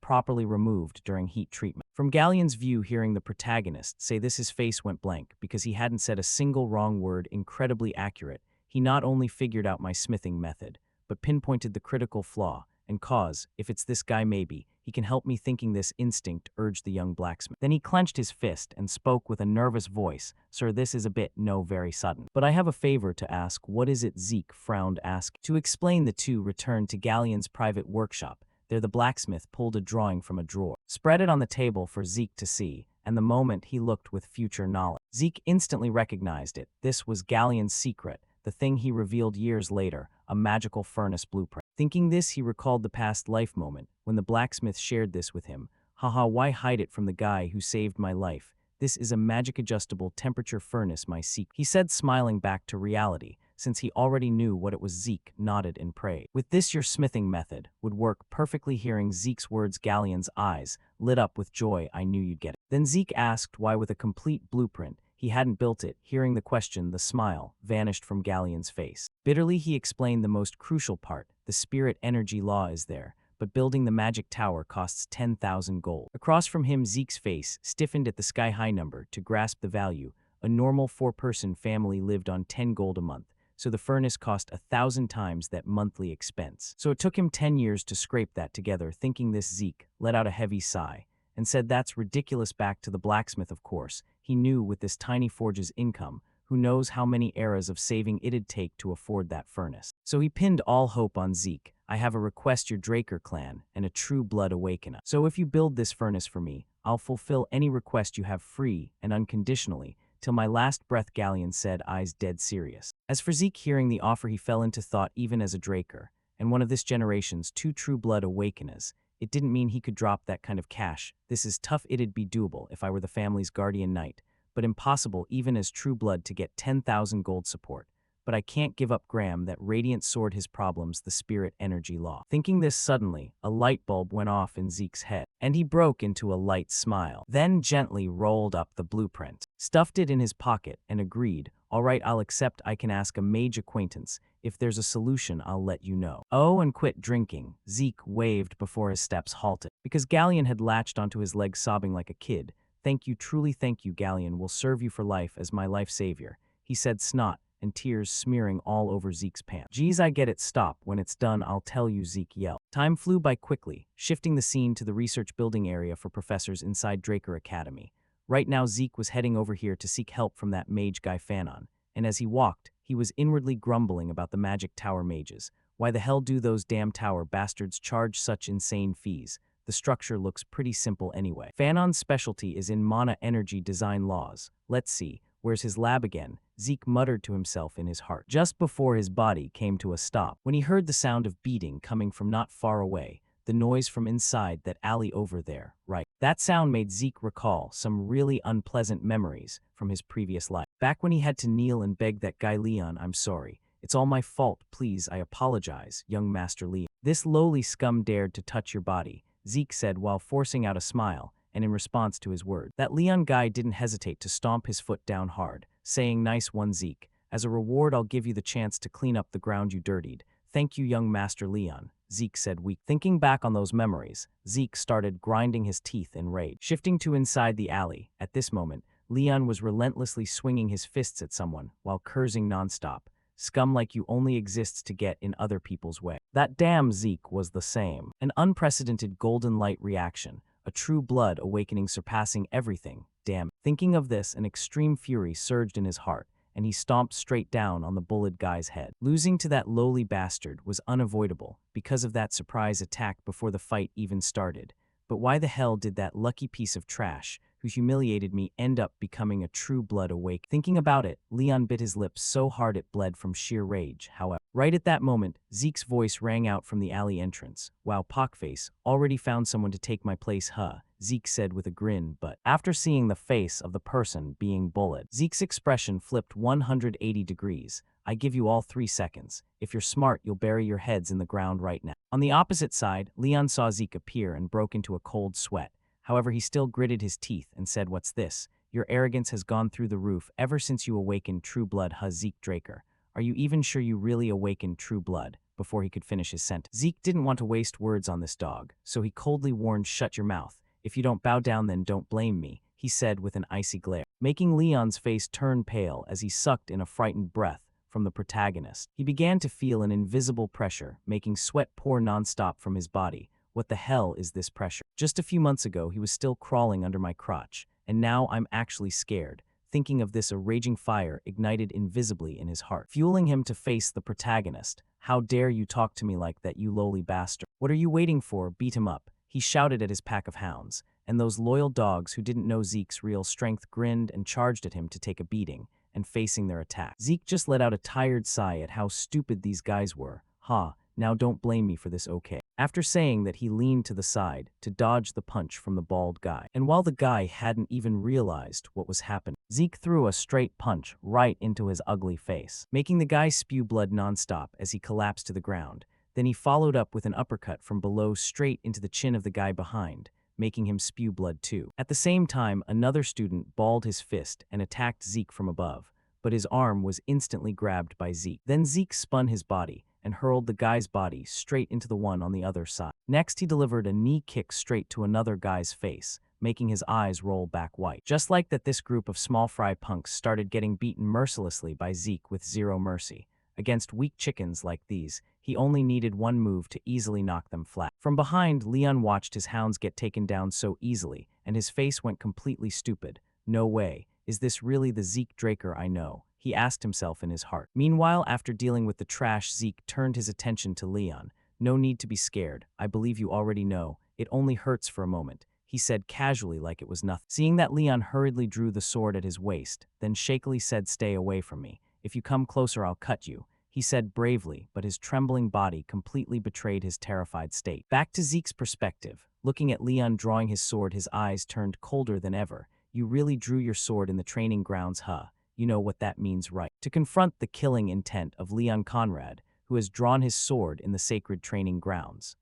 properly removed during heat treatment. From Galleon's view, hearing the protagonist say this, his face went blank because he hadn't said a single wrong word. Incredibly accurate. He not only figured out my smithing method, but pinpointed the critical flaw and cause. If it's this guy, maybe he can help me. Thinking this, instinct urged the young blacksmith. Then he clenched his fist and spoke with a nervous voice. Sir, this is a bit, no, very sudden, but I have a favor to ask. What is it? Zeke frowned, ask. To explain, the two returned to Galleon's private workshop. There the blacksmith pulled a drawing from a drawer, spread it on the table for Zeke to see, and the moment he looked with future knowledge, Zeke instantly recognized it. This was Galleon's secret, the thing he revealed years later, a magical furnace blueprint. Thinking this, he recalled the past life moment when the blacksmith shared this with him. Haha, why hide it from the guy who saved my life? This is a magic adjustable temperature furnace, my secret, he said, smiling back to reality, since he already knew what it was. Zeke nodded and prayed. With this, your smithing method would work perfectly. Hearing Zeke's words, Galleon's eyes lit up with joy. I knew you'd get it. Then Zeke asked why, with a complete blueprint, he hadn't built it. Hearing the question, the smile vanished from Galleon's face. Bitterly, he explained the most crucial part. The spirit energy law is there, but building the magic tower costs 10,000 gold. Across from him, Zeke's face stiffened at the sky-high number. To grasp the value, a normal 4-person family lived on 10 gold a month, so the furnace cost 1,000 times that monthly expense. So it took him 10 years to scrape that together. Thinking this, Zeke let out a heavy sigh and said, that's ridiculous. Back to the blacksmith, of course. He knew with this tiny forge's income, who knows how many eras of saving it'd take to afford that furnace. So he pinned all hope on Zeke. I have a request, your Draker clan and a true blood awakener. So if you build this furnace for me, I'll fulfill any request you have, free and unconditionally, till my last breath, Galleon said, eyes dead serious. As for Zeke, hearing the offer, he fell into thought. Even as a Draker, and one of this generation's 2 true blood awakeners, it didn't mean he could drop that kind of cash. This is tough. It'd be doable if I were the family's guardian knight, but impossible even as true blood to get 10,000 gold support. But I can't give up Graham, that radiant sword, his problems, the spirit energy law. Thinking this, suddenly, a light bulb went off in Zeke's head, and he broke into a light smile, then gently rolled up the blueprint, stuffed it in his pocket, and agreed, all right, I'll accept. I can ask a mage acquaintance. If there's a solution, I'll let you know. Oh, and quit drinking. Zeke waved before his steps halted, because Galleon had latched onto his leg, sobbing like a kid. Thank you, truly thank you. Galleon will serve you for life as my life savior, he said, snot and tears smearing all over Zeke's pants. Geez, I get it. Stop. When it's done, I'll tell you, Zeke yelled. Time flew by quickly, shifting the scene to the research building area for professors inside Draker Academy. Right now, Zeke was heading over here to seek help from that mage guy Fanon, and as he walked, he was inwardly grumbling about the magic tower mages. Why the hell do those damn tower bastards charge such insane fees? The structure looks pretty simple anyway. Fanon's specialty is in mana energy design laws. Let's see, where's his lab again? Zeke muttered to himself in his heart, just before his body came to a stop, when he heard the sound of beating coming from not far away, the noise from inside that alley over there, right? That sound made Zeke recall some really unpleasant memories from his previous life. Back when he had to kneel and beg that guy Leon, I'm sorry. It's all my fault, please, I apologize, young Master Leon. This lowly scum dared to touch your body, Zeke said while forcing out a smile, and in response to his word, that Leon guy didn't hesitate to stomp his foot down hard, saying, nice one, Zeke. As a reward, I'll give you the chance to clean up the ground you dirtied. Thank you, young Master Leon, Zeke said weak. Thinking back on those memories, Zeke started grinding his teeth in rage. Shifting to inside the alley, at this moment, Leon was relentlessly swinging his fists at someone while cursing nonstop. Scum like you only exists to get in other people's way. That damn Zeke was the same. An unprecedented golden light reaction, a true blood awakening surpassing everything. Damn. Thinking of this, an extreme fury surged in his heart, and he stomped straight down on the bullied guy's head. Losing to that lowly bastard was unavoidable because of that surprise attack before the fight even started. But why the hell did that lucky piece of trash, who humiliated me, end up becoming a true blood awake? Thinking about it, Leon bit his lips so hard it bled from sheer rage, however. Right at that moment, Zeke's voice rang out from the alley entrance. "Wow, Pockface, already found someone to take my place, huh?" Zeke said with a grin, but after seeing the face of the person being bullied, Zeke's expression flipped 180 degrees. "I give you all 3 seconds. If you're smart, you'll bury your heads in the ground right now." On the opposite side, Leon saw Zeke appear and broke into a cold sweat. However, he still gritted his teeth and said, "What's this? Your arrogance has gone through the roof ever since you awakened true blood, huh, Zeke Draker? Are you even sure you really awakened true blood?" Before he could finish his sentence, Zeke didn't want to waste words on this dog, so he coldly warned, "Shut your mouth. If you don't bow down, then don't blame me," he said with an icy glare, making Leon's face turn pale as he sucked in a frightened breath from the protagonist. He began to feel an invisible pressure, making sweat pour nonstop from his body. What the hell is this pressure? Just a few months ago, he was still crawling under my crotch, and now I'm actually scared. Thinking of this, a raging fire ignited invisibly in his heart, fueling him to face the protagonist. "How dare you talk to me like that, you lowly bastard? What are you waiting for? Beat him up," he shouted at his pack of hounds, and those loyal dogs who didn't know Zeke's real strength grinned and charged at him to take a beating, and facing their attack, Zeke just let out a tired sigh at how stupid these guys were. "Ha, now don't blame me for this, okay?" After saying that, he leaned to the side to dodge the punch from the bald guy. And while the guy hadn't even realized what was happening, Zeke threw a straight punch right into his ugly face, making the guy spew blood nonstop as he collapsed to the ground. Then he followed up with an uppercut from below straight into the chin of the guy behind, making him spew blood too. At the same time, another student balled his fist and attacked Zeke from above, but his arm was instantly grabbed by Zeke. Then Zeke spun his body and hurled the guy's body straight into the one on the other side. Next, he delivered a knee kick straight to another guy's face, making his eyes roll back white. Just like that, this group of small fry punks started getting beaten mercilessly by Zeke with zero mercy. Against weak chickens like these, he only needed one move to easily knock them flat. From behind, Leon watched his hounds get taken down so easily, and his face went completely stupid. "No way. Is this really the Zeke Draker I know?" he asked himself in his heart. Meanwhile, after dealing with the trash, Zeke turned his attention to Leon. "No need to be scared. I believe you already know. It only hurts for a moment," he said casually like it was nothing. Seeing that, Leon hurriedly drew the sword at his waist, then shakily said, "Stay away from me. If you come closer, I'll cut you," he said bravely, but his trembling body completely betrayed his terrified state. Back to Zeke's perspective. Looking at Leon drawing his sword, his eyes turned colder than ever. "You really drew your sword in the training grounds, huh? You know what that means, right?" To confront the killing intent of Leon Conrad, who has drawn his sword in the sacred training grounds,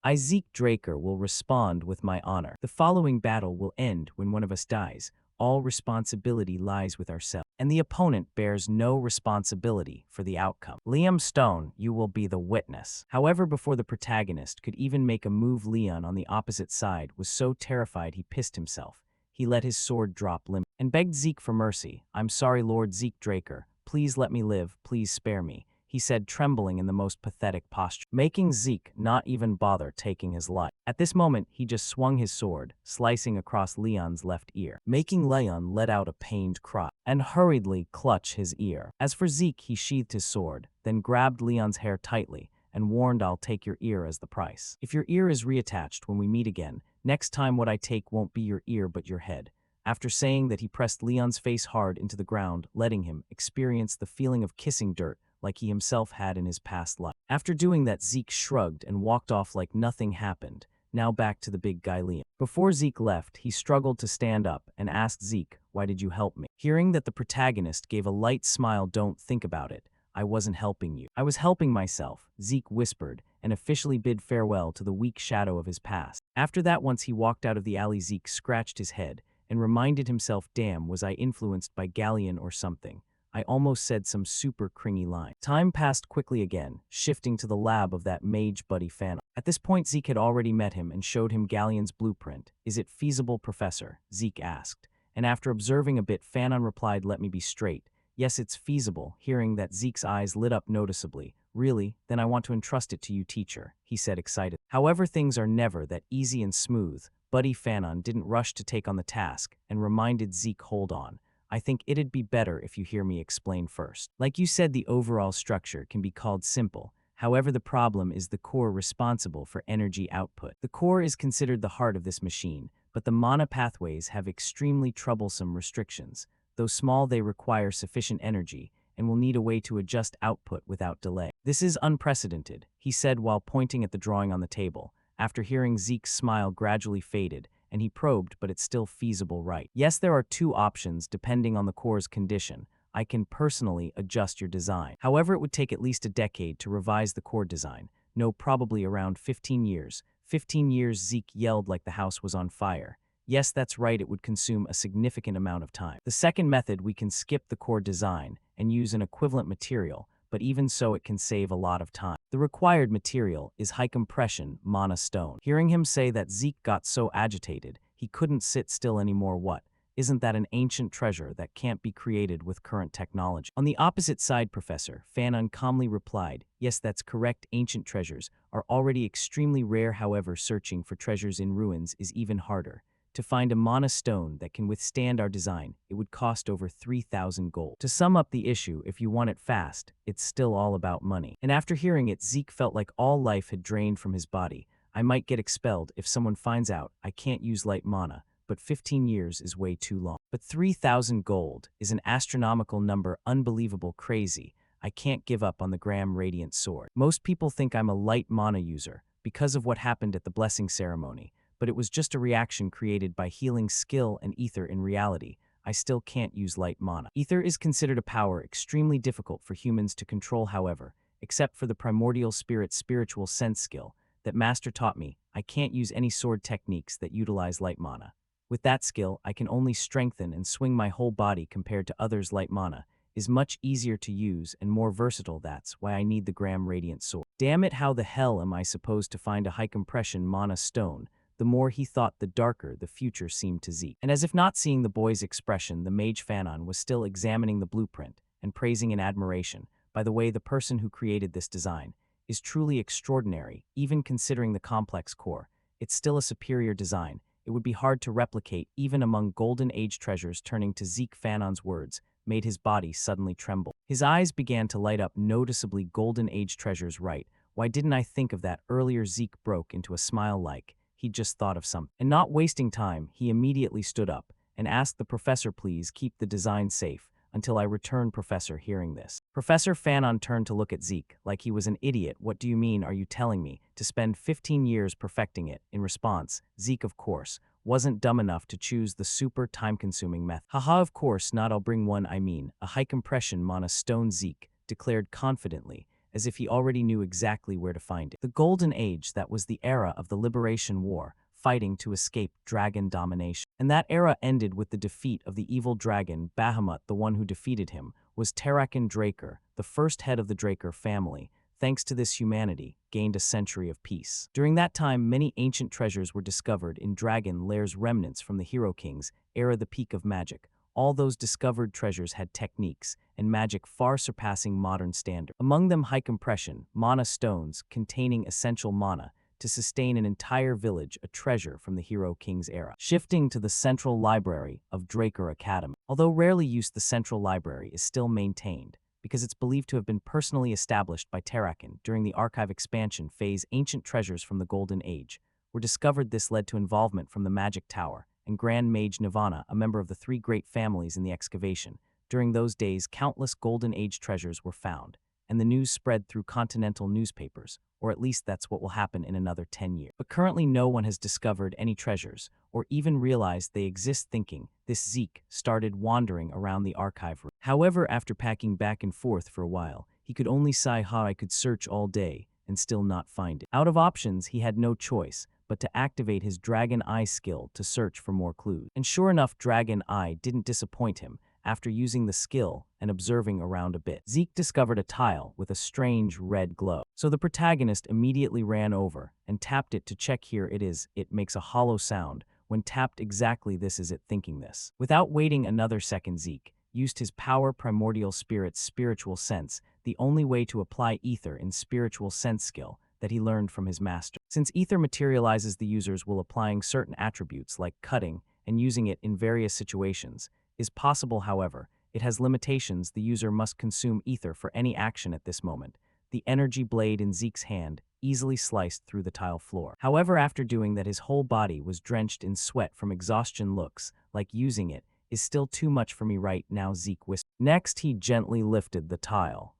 I, Zeke Draker, will respond with my honor. The following battle will end when one of us dies. All responsibility lies with ourselves, and the opponent bears no responsibility for the outcome. Liam Stone, you will be the witness. However, before the protagonist could even make a move, Leon on the opposite side was so terrified he pissed himself. He let his sword drop limp and begged Zeke for mercy. "I'm sorry, Lord Zeke Draker. Please let me live. Please spare me," he said, trembling in the most pathetic posture, making Zeke not even bother taking his life. At this moment, he just swung his sword, slicing across Leon's left ear, making Leon let out a pained cry and hurriedly clutch his ear. As for Zeke, he sheathed his sword, then grabbed Leon's hair tightly and warned, "I'll take your ear as the price. If your ear is reattached when we meet again, next time what I take won't be your ear but your head." After saying that, he pressed Leon's face hard into the ground, letting him experience the feeling of kissing dirt like he himself had in his past life. After doing that, Zeke shrugged and walked off like nothing happened. Now back to the big guy Leon. Before Zeke left, he struggled to stand up and asked Zeke, "Why did you help me?" Hearing that, the protagonist gave a light smile. "Don't think about it. I wasn't helping you. I was helping myself," Zeke whispered, and officially bid farewell to the weak shadow of his past. After that, once he walked out of the alley, Zeke scratched his head and reminded himself, "Damn, was I influenced by Galleon or something? I almost said some super cringy line." Time passed quickly again, shifting to the lab of that mage buddy Fanon. At this point, Zeke had already met him and showed him Galleon's blueprint. "Is it feasible, Professor?" Zeke asked. And after observing a bit, Fanon replied, "Let me be straight. Yes, it's feasible." Hearing that, Zeke's eyes lit up noticeably. "Really? Then I want to entrust it to you, teacher," he said excited. However, things are never that easy and smooth. Buddy Fanon didn't rush to take on the task and reminded Zeke, "Hold on. I think it'd be better if you hear me explain first. Like you said, the overall structure can be called simple. However, the problem is the core responsible for energy output. The core is considered the heart of this machine, but the mana pathways have extremely troublesome restrictions. Though small, they require sufficient energy and will need a way to adjust output without delay. This is unprecedented, he said while pointing at the drawing on the table. After hearing, Zeke's smile gradually faded, and he probed, but it's still feasible, right? Yes, there are two options depending on the core's condition. I can personally adjust your design. However, it would take at least a decade to revise the core design. No, probably around 15 years. 15 years, Zeke yelled like the house was on fire. Yes, that's right, it would consume a significant amount of time. The second method, we can skip the core design and use an equivalent material, but even so it can save a lot of time. The required material is high compression mana stone. Hearing him say that, Zeke got so agitated, he couldn't sit still anymore. What? Isn't that an ancient treasure that can't be created with current technology? On the opposite side, Professor Fanon calmly replied, yes, that's correct. Ancient treasures are already extremely rare. However, searching for treasures in ruins is even harder. To find a mana stone that can withstand our design, it would cost over 3,000 gold. To sum up the issue, if you want it fast, it's still all about money. And after hearing it, Zeke felt like all life had drained from his body. I might get expelled if someone finds out I can't use light mana, but 15 years is way too long. But 3,000 gold is an astronomical number, unbelievable, crazy. I can't give up on the Gram Radiant Sword. Most people think I'm a light mana user because of what happened at the blessing ceremony, but it was just a reaction created by healing skill and ether. In reality, I still can't use light mana. Ether is considered a power extremely difficult for humans to control. However, except for the primordial spirit spiritual sense skill that Master taught me, I can't use any sword techniques that utilize light mana. With that skill, I can only strengthen and swing my whole body. Compared to others, light mana is much easier to use and more versatile. That's why I need the Gram Radiant Sword. Damn it, how the hell am I supposed to find a high compression mana stone? The more he thought, the darker the future seemed to Zeke. And as if not seeing the boy's expression, the mage Fanon was still examining the blueprint and praising in admiration. By the way, the person who created this design is truly extraordinary. Even considering the complex core, it's still a superior design. It would be hard to replicate even among Golden Age treasures. Turning to Zeke, Fanon's words made his body suddenly tremble. His eyes began to light up noticeably. Golden Age treasures, right? Why didn't I think of that earlier? Zeke broke into a smile like he'd just thought of something. And not wasting time, he immediately stood up and asked the professor, please keep the design safe until I return. Professor, hearing this, Professor Fanon turned to look at Zeke like he was an idiot. What do you mean? Are you telling me to spend 15 years perfecting it? In response, Zeke, of course, wasn't dumb enough to choose the super time-consuming method. Haha, of course not, I'll bring one. I mean, a high-compression mana stone, Zeke declared confidently, as if he already knew exactly where to find it. The Golden Age, that was the era of the Liberation War, fighting to escape dragon domination. And that era ended with the defeat of the evil dragon Bahamut. The one who defeated him was Terrakin Draker, the first head of the Draker family. Thanks to this, humanity gained a century of peace. During that time, many ancient treasures were discovered in dragon lairs, remnants from the Hero King's era, the peak of magic. All those discovered treasures had techniques and magic far surpassing modern standards. Among them, high compression mana stones containing essential mana to sustain an entire village, a treasure from the Hero King's era. Shifting to the Central Library of Draker Academy. Although rarely used, the Central Library is still maintained because it's believed to have been personally established by Terrakin during the archive expansion phase. Ancient treasures from the Golden Age were discovered. This led to involvement from the Magic Tower and Grand Mage Nirvana, a member of the three great families in the excavation. During those days, countless Golden Age treasures were found, and the news spread through continental newspapers, or at least that's what will happen in another 10 years. But currently no one has discovered any treasures, or even realized they exist. Thinking this, Zeke started wandering around the archive room. However, after packing back and forth for a while, he could only sigh. I could search all day and still not find it. Out of options, he had no choice but to activate his Dragon Eye skill to search for more clues. And sure enough, Dragon Eye didn't disappoint him. After using the skill and observing around a bit, Zeke discovered a tile with a strange red glow. So the protagonist immediately ran over and tapped it to check. Here it is. It makes a hollow sound when tapped. Exactly, this is it. Thinking this, without waiting another second, Zeke used his power primordial spirit's spiritual sense, the only way to apply ether in spiritual sense skill that he learned from his master. Since ether materializes the users while applying certain attributes like cutting and using it in various situations, is possible, however. It has limitations. The user must consume ether for any action at this moment. The energy blade in Zeke's hand easily sliced through the tile floor. However, after doing that, his whole body was drenched in sweat from exhaustion. Looks like using it is still too much for me right now, Zeke whispered. Next, he gently lifted the tile,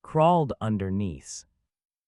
crawled underneath,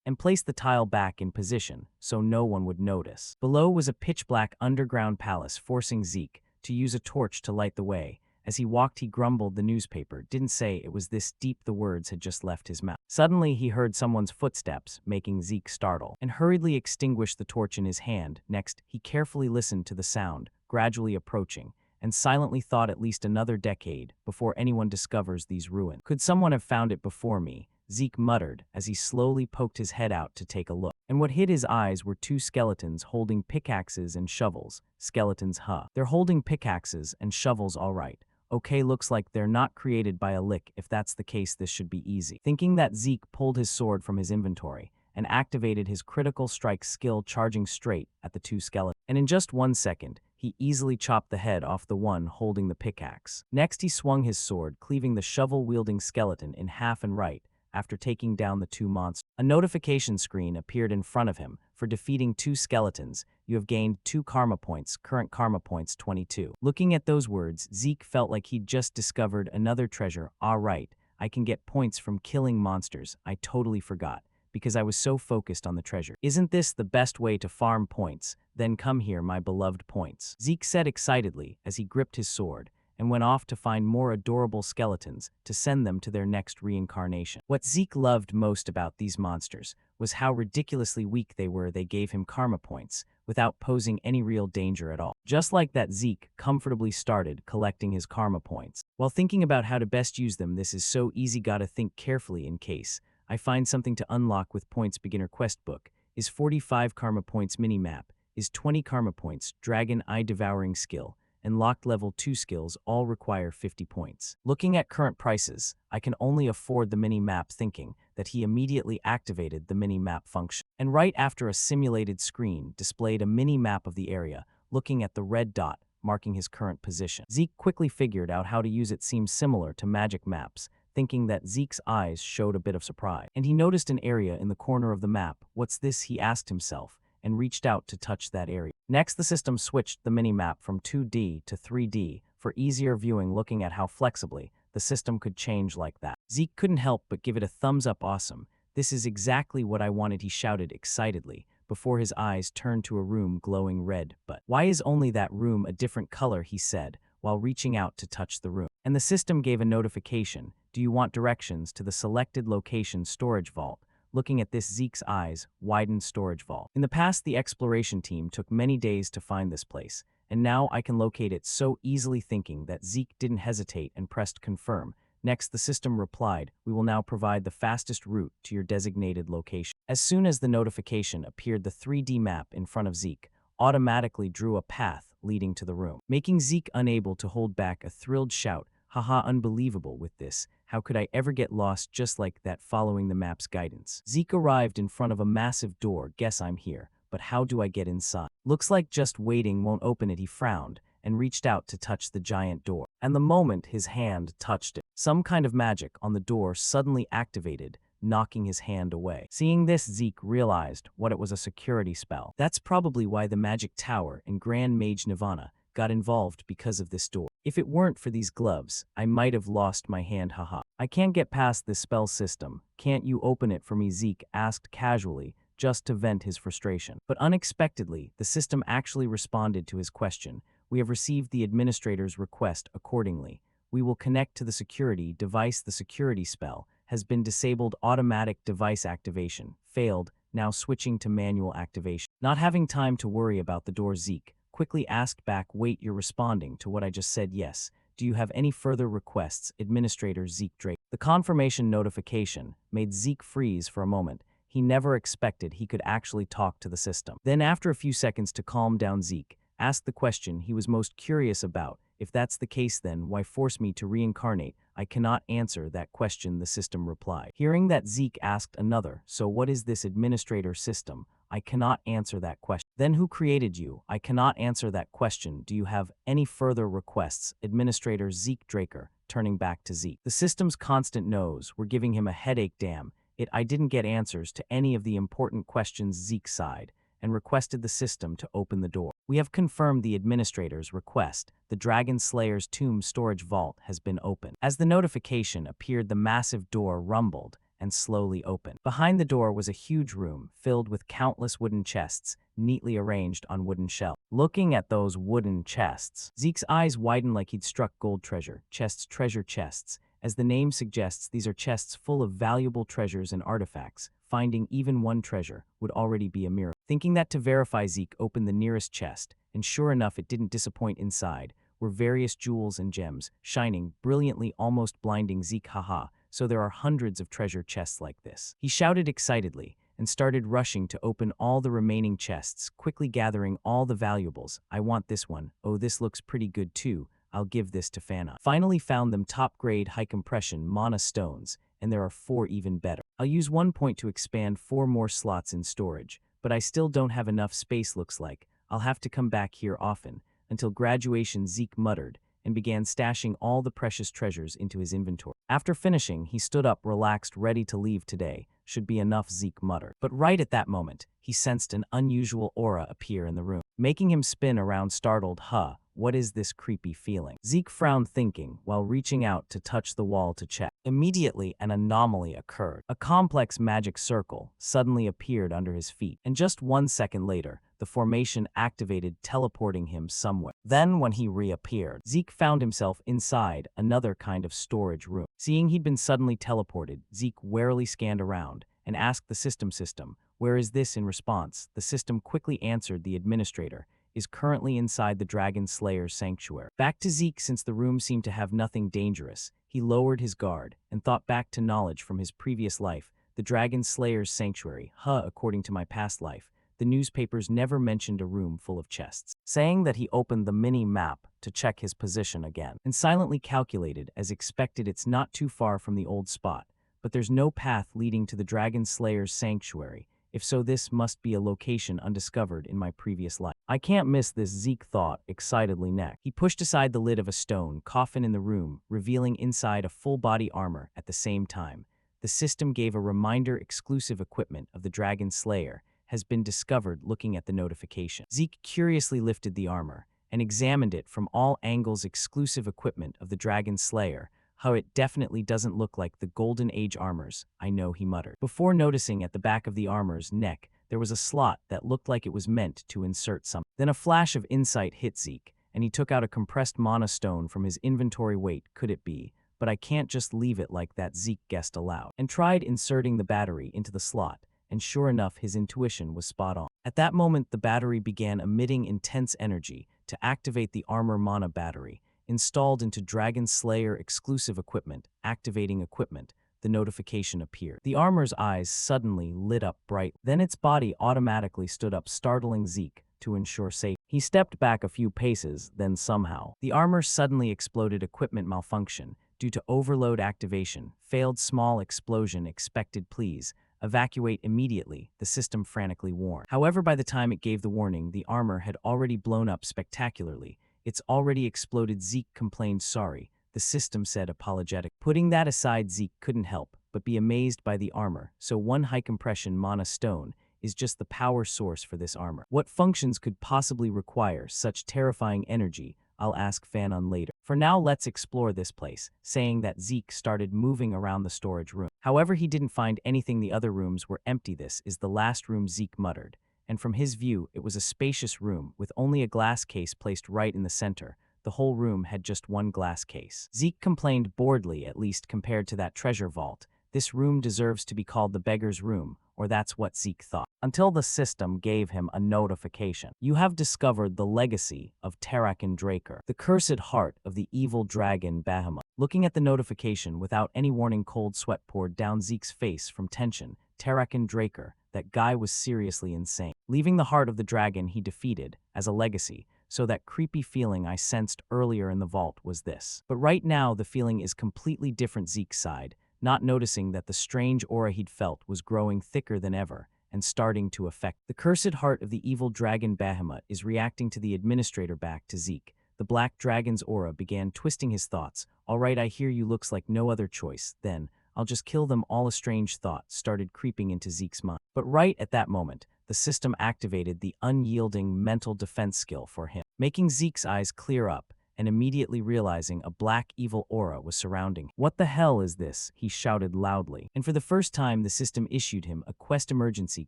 and placed the tile back in position so no one would notice. Below was a pitch-black underground palace, forcing Zeke to use a torch to light the way. As he walked, he grumbled. The newspaper didn't say it was this deep. The words had just left his mouth. Suddenly, he heard someone's footsteps, making Zeke startle, and hurriedly extinguished the torch in his hand. Next, he carefully listened to the sound, gradually approaching, and silently thought, at least another decade before anyone discovers these ruins. Could someone have found it before me? Zeke muttered as he slowly poked his head out to take a look. And what hit his eyes were two skeletons holding pickaxes and shovels. Skeletons, huh? They're holding pickaxes and shovels, all right. Okay, looks like they're not created by a lick. If that's the case, this should be easy. Thinking that, Zeke pulled his sword from his inventory and activated his critical strike skill, charging straight at the two skeletons. And in just 1 second, he easily chopped the head off the one holding the pickaxe. Next, he swung his sword, cleaving the shovel-wielding skeleton in half and right. After taking down the two monsters, a notification screen appeared in front of him. For defeating 2 skeletons, you have gained 2 karma points, current karma points 22. Looking at those words, Zeke felt like he'd just discovered another treasure. All right, I can get points from killing monsters. I totally forgot, because I was so focused on the treasure. Isn't this the best way to farm points? Then come here, my beloved points, Zeke said excitedly as he gripped his sword and went off to find more adorable skeletons to send them to their next reincarnation. What Zeke loved most about these monsters was how ridiculously weak they were. They gave him karma points without posing any real danger at all. Just like that, Zeke comfortably started collecting his karma points. While thinking about how to best use them, this is so easy, gotta think carefully in case I find something to unlock with points. Beginner quest book is 45 karma points. Mini-map is 20 karma points. Dragon Eye devouring skill and locked level 2 skills all require 50 points. Looking at current prices, I can only afford the mini-map, thinking that he immediately activated the mini-map function. And right after, a simulated screen displayed a mini-map of the area, looking at the red dot marking his current position. Zeke quickly figured out how to use it. Seems similar to magic maps, thinking that, Zeke's eyes showed a bit of surprise. And he noticed an area in the corner of the map. What's this, he asked himself, and reached out to touch that area. Next, the system switched the mini-map from 2D to 3D for easier viewing. Looking at how flexibly the system could change like that, Zeke couldn't help but give it a thumbs up. Awesome. This is exactly what I wanted, he shouted excitedly before his eyes turned to a room glowing red. But why is only that room a different color, he said while reaching out to touch the room. And the system gave a notification. Do you want directions to the selected location? Storage vault. Looking at this, Zeke's eyes widened. Storage vault. In the past, the exploration team took many days to find this place, and now I can locate it so easily. Thinking that, Zeke didn't hesitate and pressed confirm. Next, the system replied, we will now provide the fastest route to your designated location. As soon as the notification appeared, the 3D map in front of Zeke automatically drew a path leading to the room, making Zeke unable to hold back a thrilled shout. Haha, unbelievable. With this, how could I ever get lost just like that? Following the map's guidance, Zeke arrived in front of a massive door. Guess I'm here, but how do I get inside? Looks like just waiting won't open it, he frowned and reached out to touch the giant door. And the moment his hand touched it, some kind of magic on the door suddenly activated, knocking his hand away. Seeing this, Zeke realized what it was: a security spell. That's probably why the magic tower and Grand Mage Nirvana got involved, because of this door. If it weren't for these gloves, I might have lost my hand. Haha. I can't get past this spell system. Can't you open it for me? Zeke asked casually, just to vent his frustration. But unexpectedly, the system actually responded to his question. We have received the administrator's request. Accordingly, we will connect to the security device. The security spell has been disabled. Automatic device activation failed. Now switching to manual activation. Not having time to worry about the door, Zeke quickly asked back, wait, you're responding to what I just said? Yes. Do you have any further requests? Administrator Zeke Drake. The confirmation notification made Zeke freeze for a moment. He never expected he could actually talk to the system. Then, after a few seconds to calm down, Zeke asked the question he was most curious about. If that's the case, then why force me to reincarnate? I cannot answer that question, the system replied. Hearing that, Zeke asked another, so what is this administrator system I cannot answer that question. Then who created you? I cannot answer that question. Do you have any further requests? Administrator Zeke Draker, turning back to Zeke. The system's constant no's were giving him a headache. Damn it, I didn't get answers to any of the important questions. Zeke sighed and requested the system to open the door. We have confirmed the administrator's request. The Dragon Slayer's tomb storage vault has been opened. As the notification appeared, the massive door rumbled and slowly opened. Behind the door was a huge room filled with countless wooden chests, neatly arranged on wooden shelves. Looking at those wooden chests, Zeke's eyes widened like he'd struck gold. Treasure chests, treasure chests. As the name suggests, these are chests full of valuable treasures and artifacts. Finding even one treasure would already be a miracle. Thinking that to verify, Zeke opened the nearest chest, and sure enough, it didn't disappoint. Inside were various jewels and gems, shining brilliantly, almost blinding Zeke. Haha, so there are hundreds of treasure chests like this. He shouted excitedly and started rushing to open all the remaining chests, quickly gathering all the valuables. I want this one. Oh, this looks pretty good too. I'll give this to Fana. Finally found them top-grade high-compression mana stones, and there are 4 even better. I'll use 1 point to expand 4 more slots in storage, but I still don't have enough space. Looks like I'll have to come back here often. Until graduation, Zeke muttered, and began stashing all the precious treasures into his inventory. After finishing, he stood up, relaxed, ready to leave. Today should be enough, Zeke muttered. But right at that moment, he sensed an unusual aura appear in the room, making him spin around, startled. Huh, what is this creepy feeling? Zeke frowned, thinking, while reaching out to touch the wall to check. Immediately, an anomaly occurred. A complex magic circle suddenly appeared under his feet, and just 1 second later, the formation activated, teleporting him somewhere. Then, when he reappeared, Zeke found himself inside another kind of storage room. Seeing he'd been suddenly teleported, Zeke warily scanned around and asked the system, where is this? In response, the system quickly answered, the administrator is currently inside the Dragon Slayer's sanctuary. Back to Zeke, since the room seemed to have nothing dangerous, he lowered his guard and thought back to knowledge from his previous life. The Dragon Slayer's sanctuary. According to my past life, the newspapers never mentioned a room full of chests. Saying that, he opened the mini-map to check his position again, and silently calculated. As expected, it's not too far from the old spot, but there's no path leading to the Dragon Slayer's sanctuary. If so, this must be a location undiscovered in my previous life. I can't miss this, Zeke thought excitedly. Next, he pushed aside the lid of a stone coffin in the room, revealing inside a full-body armor. At the same time, the system gave a reminder: exclusive equipment of the Dragon Slayer has been discovered. Looking at the notification, Zeke curiously lifted the armor and examined it from all angles. Exclusive equipment of the Dragon Slayer. How it definitely doesn't look like the Golden Age armors, I know, he muttered, before noticing at the back of the armor's neck there was a slot that looked like it was meant to insert something. Then a flash of insight hit Zeke, and he took out a compressed mana stone from his inventory. Wait, could it be? But I can't just leave it like that, Zeke guessed aloud, and tried inserting the battery into the slot, and sure enough, his intuition was spot on. At that moment, the battery began emitting intense energy. To activate the armor, mana battery installed into Dragon Slayer exclusive equipment. Activating equipment. The notification appeared. The armor's eyes suddenly lit up bright. Then its body automatically stood up, startling Zeke to ensure safety. He stepped back a few paces, then somehow the armor suddenly exploded. Equipment malfunction due to overload activation. Failed small explosion expected. Please evacuate immediately, the system frantically warned. However, by the time it gave the warning, the armor had already blown up spectacularly. It's already exploded, Zeke complained. Sorry, the system said, apologetic. Putting that aside, Zeke couldn't help but be amazed by the armor. So 1 high-compression mana stone is just the power source for this armor. What functions could possibly require such terrifying energy? I'll ask Fanon later. For now, let's explore this place. Saying that, Zeke started moving around the storage room. However, he didn't find anything. The other rooms were empty. This is the last room, Zeke muttered. And from his view, it was a spacious room with only a glass case placed right in the center. The whole room had just 1 glass case. Zeke complained boredly, at least compared to that treasure vault. This room deserves to be called the beggar's room, or that's what Zeke thought. Until the system gave him a notification. You have discovered the legacy of Tarakan Draker, the cursed heart of the evil dragon Bahamut. Looking at the notification without any warning, cold sweat poured down Zeke's face from tension. Tarakan Draker, that guy was seriously insane. Leaving the heart of the dragon he defeated as a legacy, so that creepy feeling I sensed earlier in the vault was this. But right now the feeling is completely different, Zeke sighed, not noticing that the strange aura he'd felt was growing thicker than ever, and starting to affect. The cursed heart of the evil dragon Bahamut is reacting to the administrator back to Zeke. The black dragon's aura began twisting his thoughts. All right, I hear you, looks like no other choice. Then, I'll just kill them all. A strange thought started creeping into Zeke's mind. But right at that moment, the system activated the unyielding mental defense skill for him, making Zeke's eyes clear up and immediately realizing a black evil aura was surrounding him. What the hell is this? He shouted loudly. And for the first time, the system issued him a quest, emergency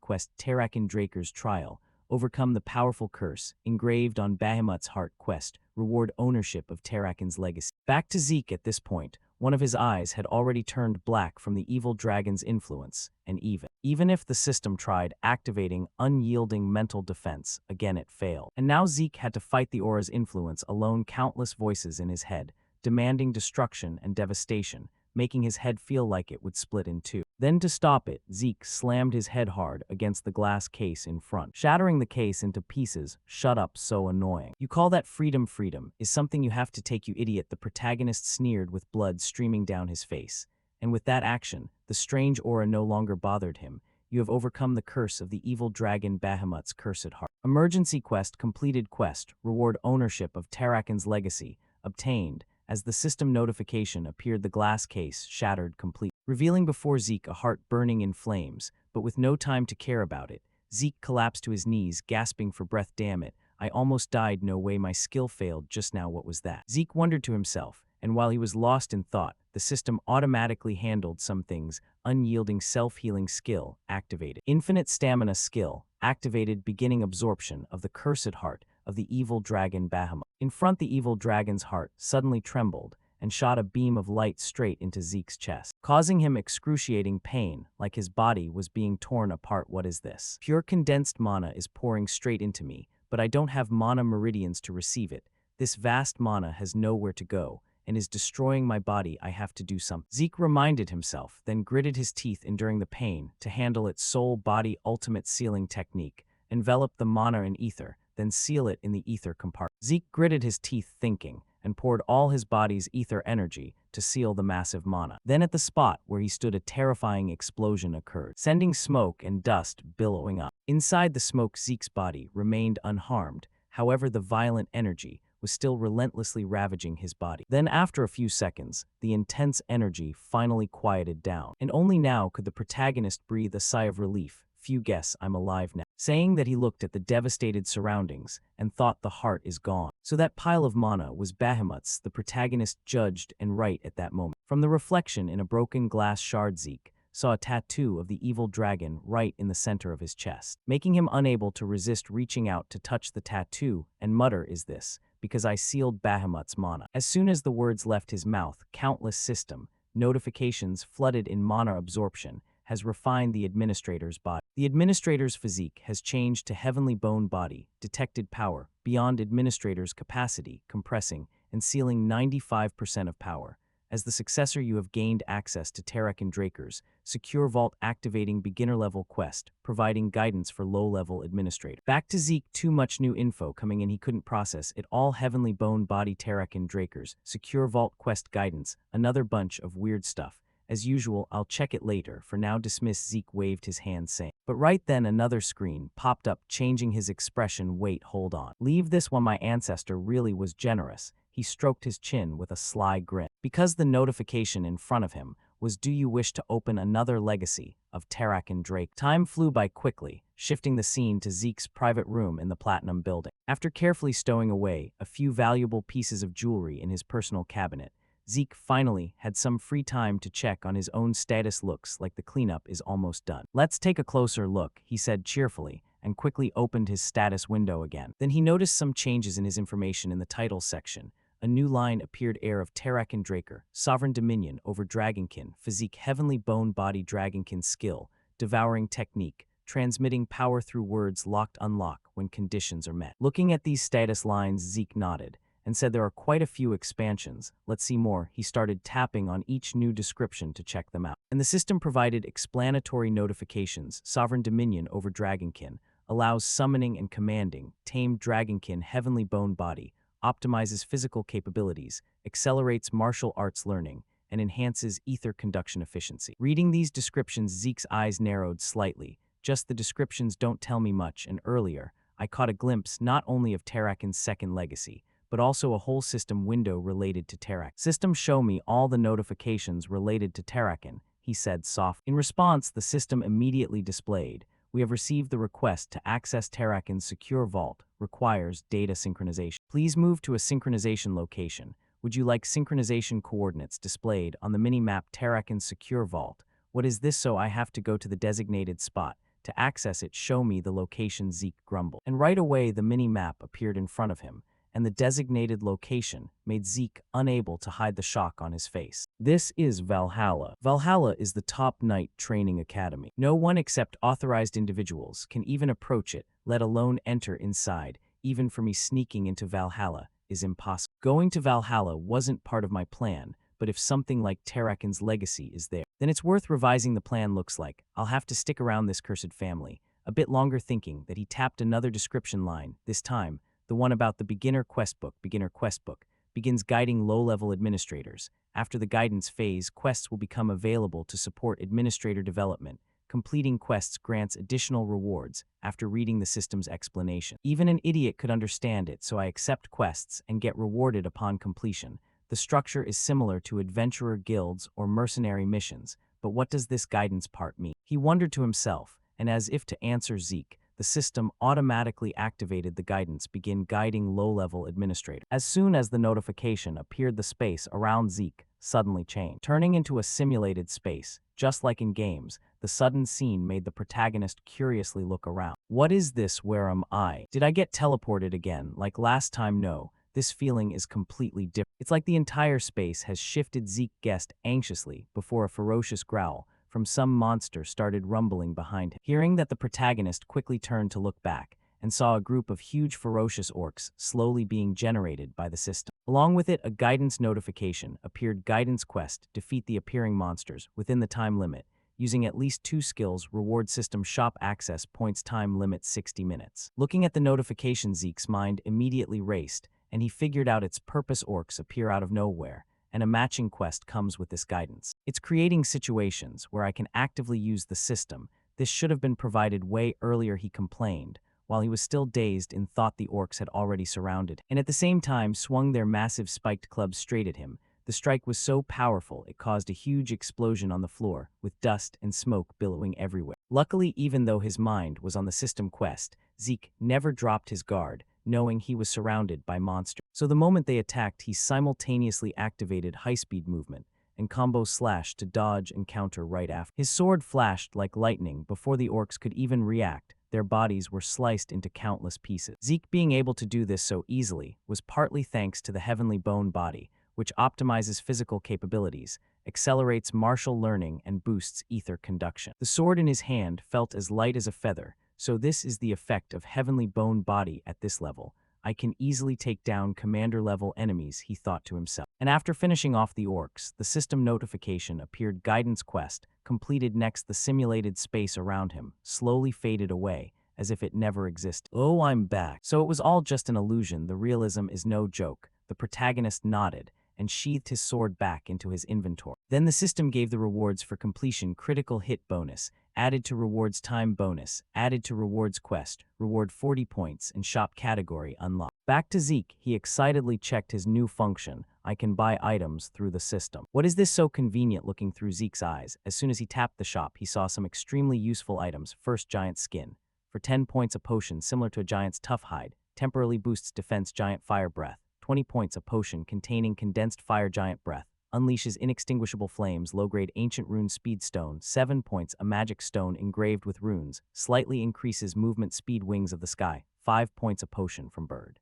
quest, Tarakan Draker's trial. Overcome the powerful curse, engraved on Bahamut's heart. Quest, reward ownership of Tarakan's legacy. Back to Zeke at this point. One of his eyes had already turned black from the evil dragon's influence, and even if the system tried activating unyielding mental defense, again it failed. And now Zeke had to fight the aura's influence alone, countless voices in his head, demanding destruction and devastation, making his head feel like it would split in two. Then to stop it, Zeke slammed his head hard against the glass case in front, shattering the case into pieces. Shut up, so annoying. You call that freedom? Freedom is something you have to take, you idiot, the protagonist sneered with blood streaming down his face. And with that action, the strange aura no longer bothered him. You have overcome the curse of the evil dragon Bahamut's cursed heart. Emergency quest completed. Quest, reward ownership of Tarakan's legacy, obtained. As the system notification appeared, the glass case shattered completely, revealing before Zeke a heart burning in flames. But with no time to care about it, Zeke collapsed to his knees, gasping for breath. Damn it, I almost died. No way, my skill failed just now. What was that? Zeke wondered to himself, and while he was lost in thought, the system automatically handled some things. Unyielding self-healing skill activated. Infinite stamina skill activated. Beginning absorption of the cursed heart of the evil dragon Bahamut. In front, the evil dragon's heart suddenly trembled and shot a beam of light straight into Zeke's chest, causing him excruciating pain, like his body was being torn apart. What is this? Pure condensed mana is pouring straight into me, but I don't have mana meridians to receive it. This vast mana has nowhere to go and is destroying my body. I have to do something. Zeke reminded himself, then gritted his teeth, enduring the pain to handle its soul-body ultimate sealing technique. Envelop the mana in ether, then seal it in the ether compartment. Zeke gritted his teeth, thinking, and poured all his body's ether energy to seal the massive mana. Then at the spot where he stood, a terrifying explosion occurred, sending smoke and dust billowing up. Inside the smoke, Zeke's body remained unharmed. However, the violent energy was still relentlessly ravaging his body. Then after a few seconds, the intense energy finally quieted down, and only now could the protagonist breathe a sigh of relief. Few guess I'm alive now. Saying that, he looked at the devastated surroundings and thought the heart is gone. So that pile of mana was Bahamut's, the protagonist judged, and right at that moment. From the reflection in a broken glass shard, Zeke saw a tattoo of the evil dragon right in the center of his chest, making him unable to resist reaching out to touch the tattoo and mutter, "Is this because I sealed Bahamut's mana?" As soon as the words left his mouth, countless system notifications flooded in. Mana absorption has refined the administrator's body. The administrator's physique has changed to heavenly bone body, detected power beyond administrator's capacity, compressing and sealing 95% of power. As the successor, you have gained access to Tarakan Draker's secure vault, activating beginner-level quest, providing guidance for low-level administrator. Back to Zeke, too much new info coming in, he couldn't process it all. Heavenly bone body, Tarakan Draker's secure vault quest guidance, another bunch of weird stuff. As usual, I'll check it later. For now, dismiss. Zeke waved his hand, saying. But right then another screen popped up, changing his expression. Wait, hold on. Leave this one. My ancestor really was generous. He stroked his chin with a sly grin, because the notification in front of him was, do you wish to open another legacy of Tarakan Drake? Time flew by quickly, shifting the scene to Zeke's private room in the Platinum Building. After carefully stowing away a few valuable pieces of jewelry in his personal cabinet, Zeke finally had some free time to check on his own status. Looks like the cleanup is almost done. Let's take a closer look, he said cheerfully, and quickly opened his status window again. Then he noticed some changes in his information in the title section. A new line appeared: heir of Tarakan Draker, sovereign dominion over Dragonkin, physique heavenly bone body, Dragonkin skill, devouring technique, transmitting power through words, locked unlock when conditions are met. Looking at these status lines, Zeke nodded and said, there are quite a few expansions. Let's see more. He started tapping on each new description to check them out. And the system provided explanatory notifications. Sovereign dominion over Dragonkin, allows summoning and commanding, tamed Dragonkin heavenly bone body, optimizes physical capabilities, accelerates martial arts learning, and enhances ether conduction efficiency. Reading these descriptions, Zeke's eyes narrowed slightly. just the descriptions don't tell me much, and earlier, I caught a glimpse not only of Terrakin's second legacy, but also a whole system window related to Terrak. System show me all the notifications related to Terrakin, he said softly. In response, the system immediately displayed, we have received the request to access Terrakin's secure vault, requires data synchronization. Please move to a synchronization location. Would you like synchronization coordinates displayed on the mini-map Terrakin's secure vault? What is this? So I have to go to the designated spot. To access it, show me the location, Zeke grumbled. And right away, the mini-map appeared in front of him, and the designated location made Zeke unable to hide the shock on his face. This is Valhalla. Valhalla is the top knight training academy. No one except authorized individuals can even approach it, let alone enter inside. Even for me, sneaking into Valhalla is impossible. Going to Valhalla wasn't part of my plan, but if something like Terrakin's legacy is there, then it's worth revising. The plan looks like I'll have to stick around this cursed family a bit longer, thinking that he tapped another description line, this time the one about the beginner quest book. Beginner quest book begins guiding low-level administrators. After the guidance phase, quests will become available to support administrator development. Completing quests grants additional rewards after reading the system's explanation. Even an idiot could understand it, so I accept quests and get rewarded upon completion. The structure is similar to adventurer guilds or mercenary missions, but what does this guidance part mean? He wondered to himself, and as if to answer Zeke, the system automatically activated the guidance, begin guiding low-level administrator. As soon as the notification appeared, the space around Zeke suddenly changed, turning into a simulated space. Just like in games, the sudden scene made the protagonist curiously look around. What is this? Where am I? Did I get teleported again, like last time? No, this feeling is completely different. It's like the entire space has shifted. Zeke guessed anxiously before a ferocious growl from some monster started rumbling behind him. Hearing that, the protagonist quickly turned to look back and saw a group of huge ferocious orcs slowly being generated by the system. Along with it, a guidance notification appeared. Guidance quest, defeat the appearing monsters within the time limit. Using at least 2 skills, reward system shop access points, time limit 60 minutes. Looking at the notification, Zeke's mind immediately raced, and he figured out its purpose. Orcs appear out of nowhere, and a matching quest comes with this guidance. It's creating situations where I can actively use the system. This should have been provided way earlier, he complained, while he was still dazed in thought the orcs had already surrounded him, and at the same time swung their massive spiked clubs straight at him. The strike was so powerful it caused a huge explosion on the floor, with dust and smoke billowing everywhere. Luckily, even though his mind was on the system quest, Zeke never dropped his guard, knowing he was surrounded by monsters. So the moment they attacked, he simultaneously activated high-speed movement and combo slash to dodge and counter right after. His sword flashed like lightning before the orcs could even react. Their bodies were sliced into countless pieces. Zeke being able to do this so easily was partly thanks to the heavenly bone body, which optimizes physical capabilities, accelerates martial learning, and boosts ether conduction. The sword in his hand felt as light as a feather. So this is the effect of heavenly bone body. At this level, I can easily take down commander-level enemies, he thought to himself. And after finishing off the orcs, the system notification appeared. Guidance quest completed. Next, the simulated space around him slowly faded away, as if it never existed. Oh, I'm back. So it was all just an illusion. The realism is no joke. The protagonist nodded and sheathed his sword back into his inventory. Then the system gave the rewards for completion: critical hit bonus, added to rewards, time bonus, added to rewards quest, reward 40 points, and shop category unlocked. Back to Zeke, he excitedly checked his new function. I can buy items through the system. What is this so convenient? Looking through Zeke's eyes, as soon as he tapped the shop, he saw some extremely useful items. First, giant skin. For 10 points, a potion similar to a giant's tough hide, temporarily boosts defense. Giant fire breath. 20 points, a potion containing condensed fire. Giant breath unleashes inextinguishable flames. Low-grade ancient rune speed stone. 7 points, a magic stone engraved with runes, slightly increases movement speed. Wings of the sky. 5 points, a potion from bird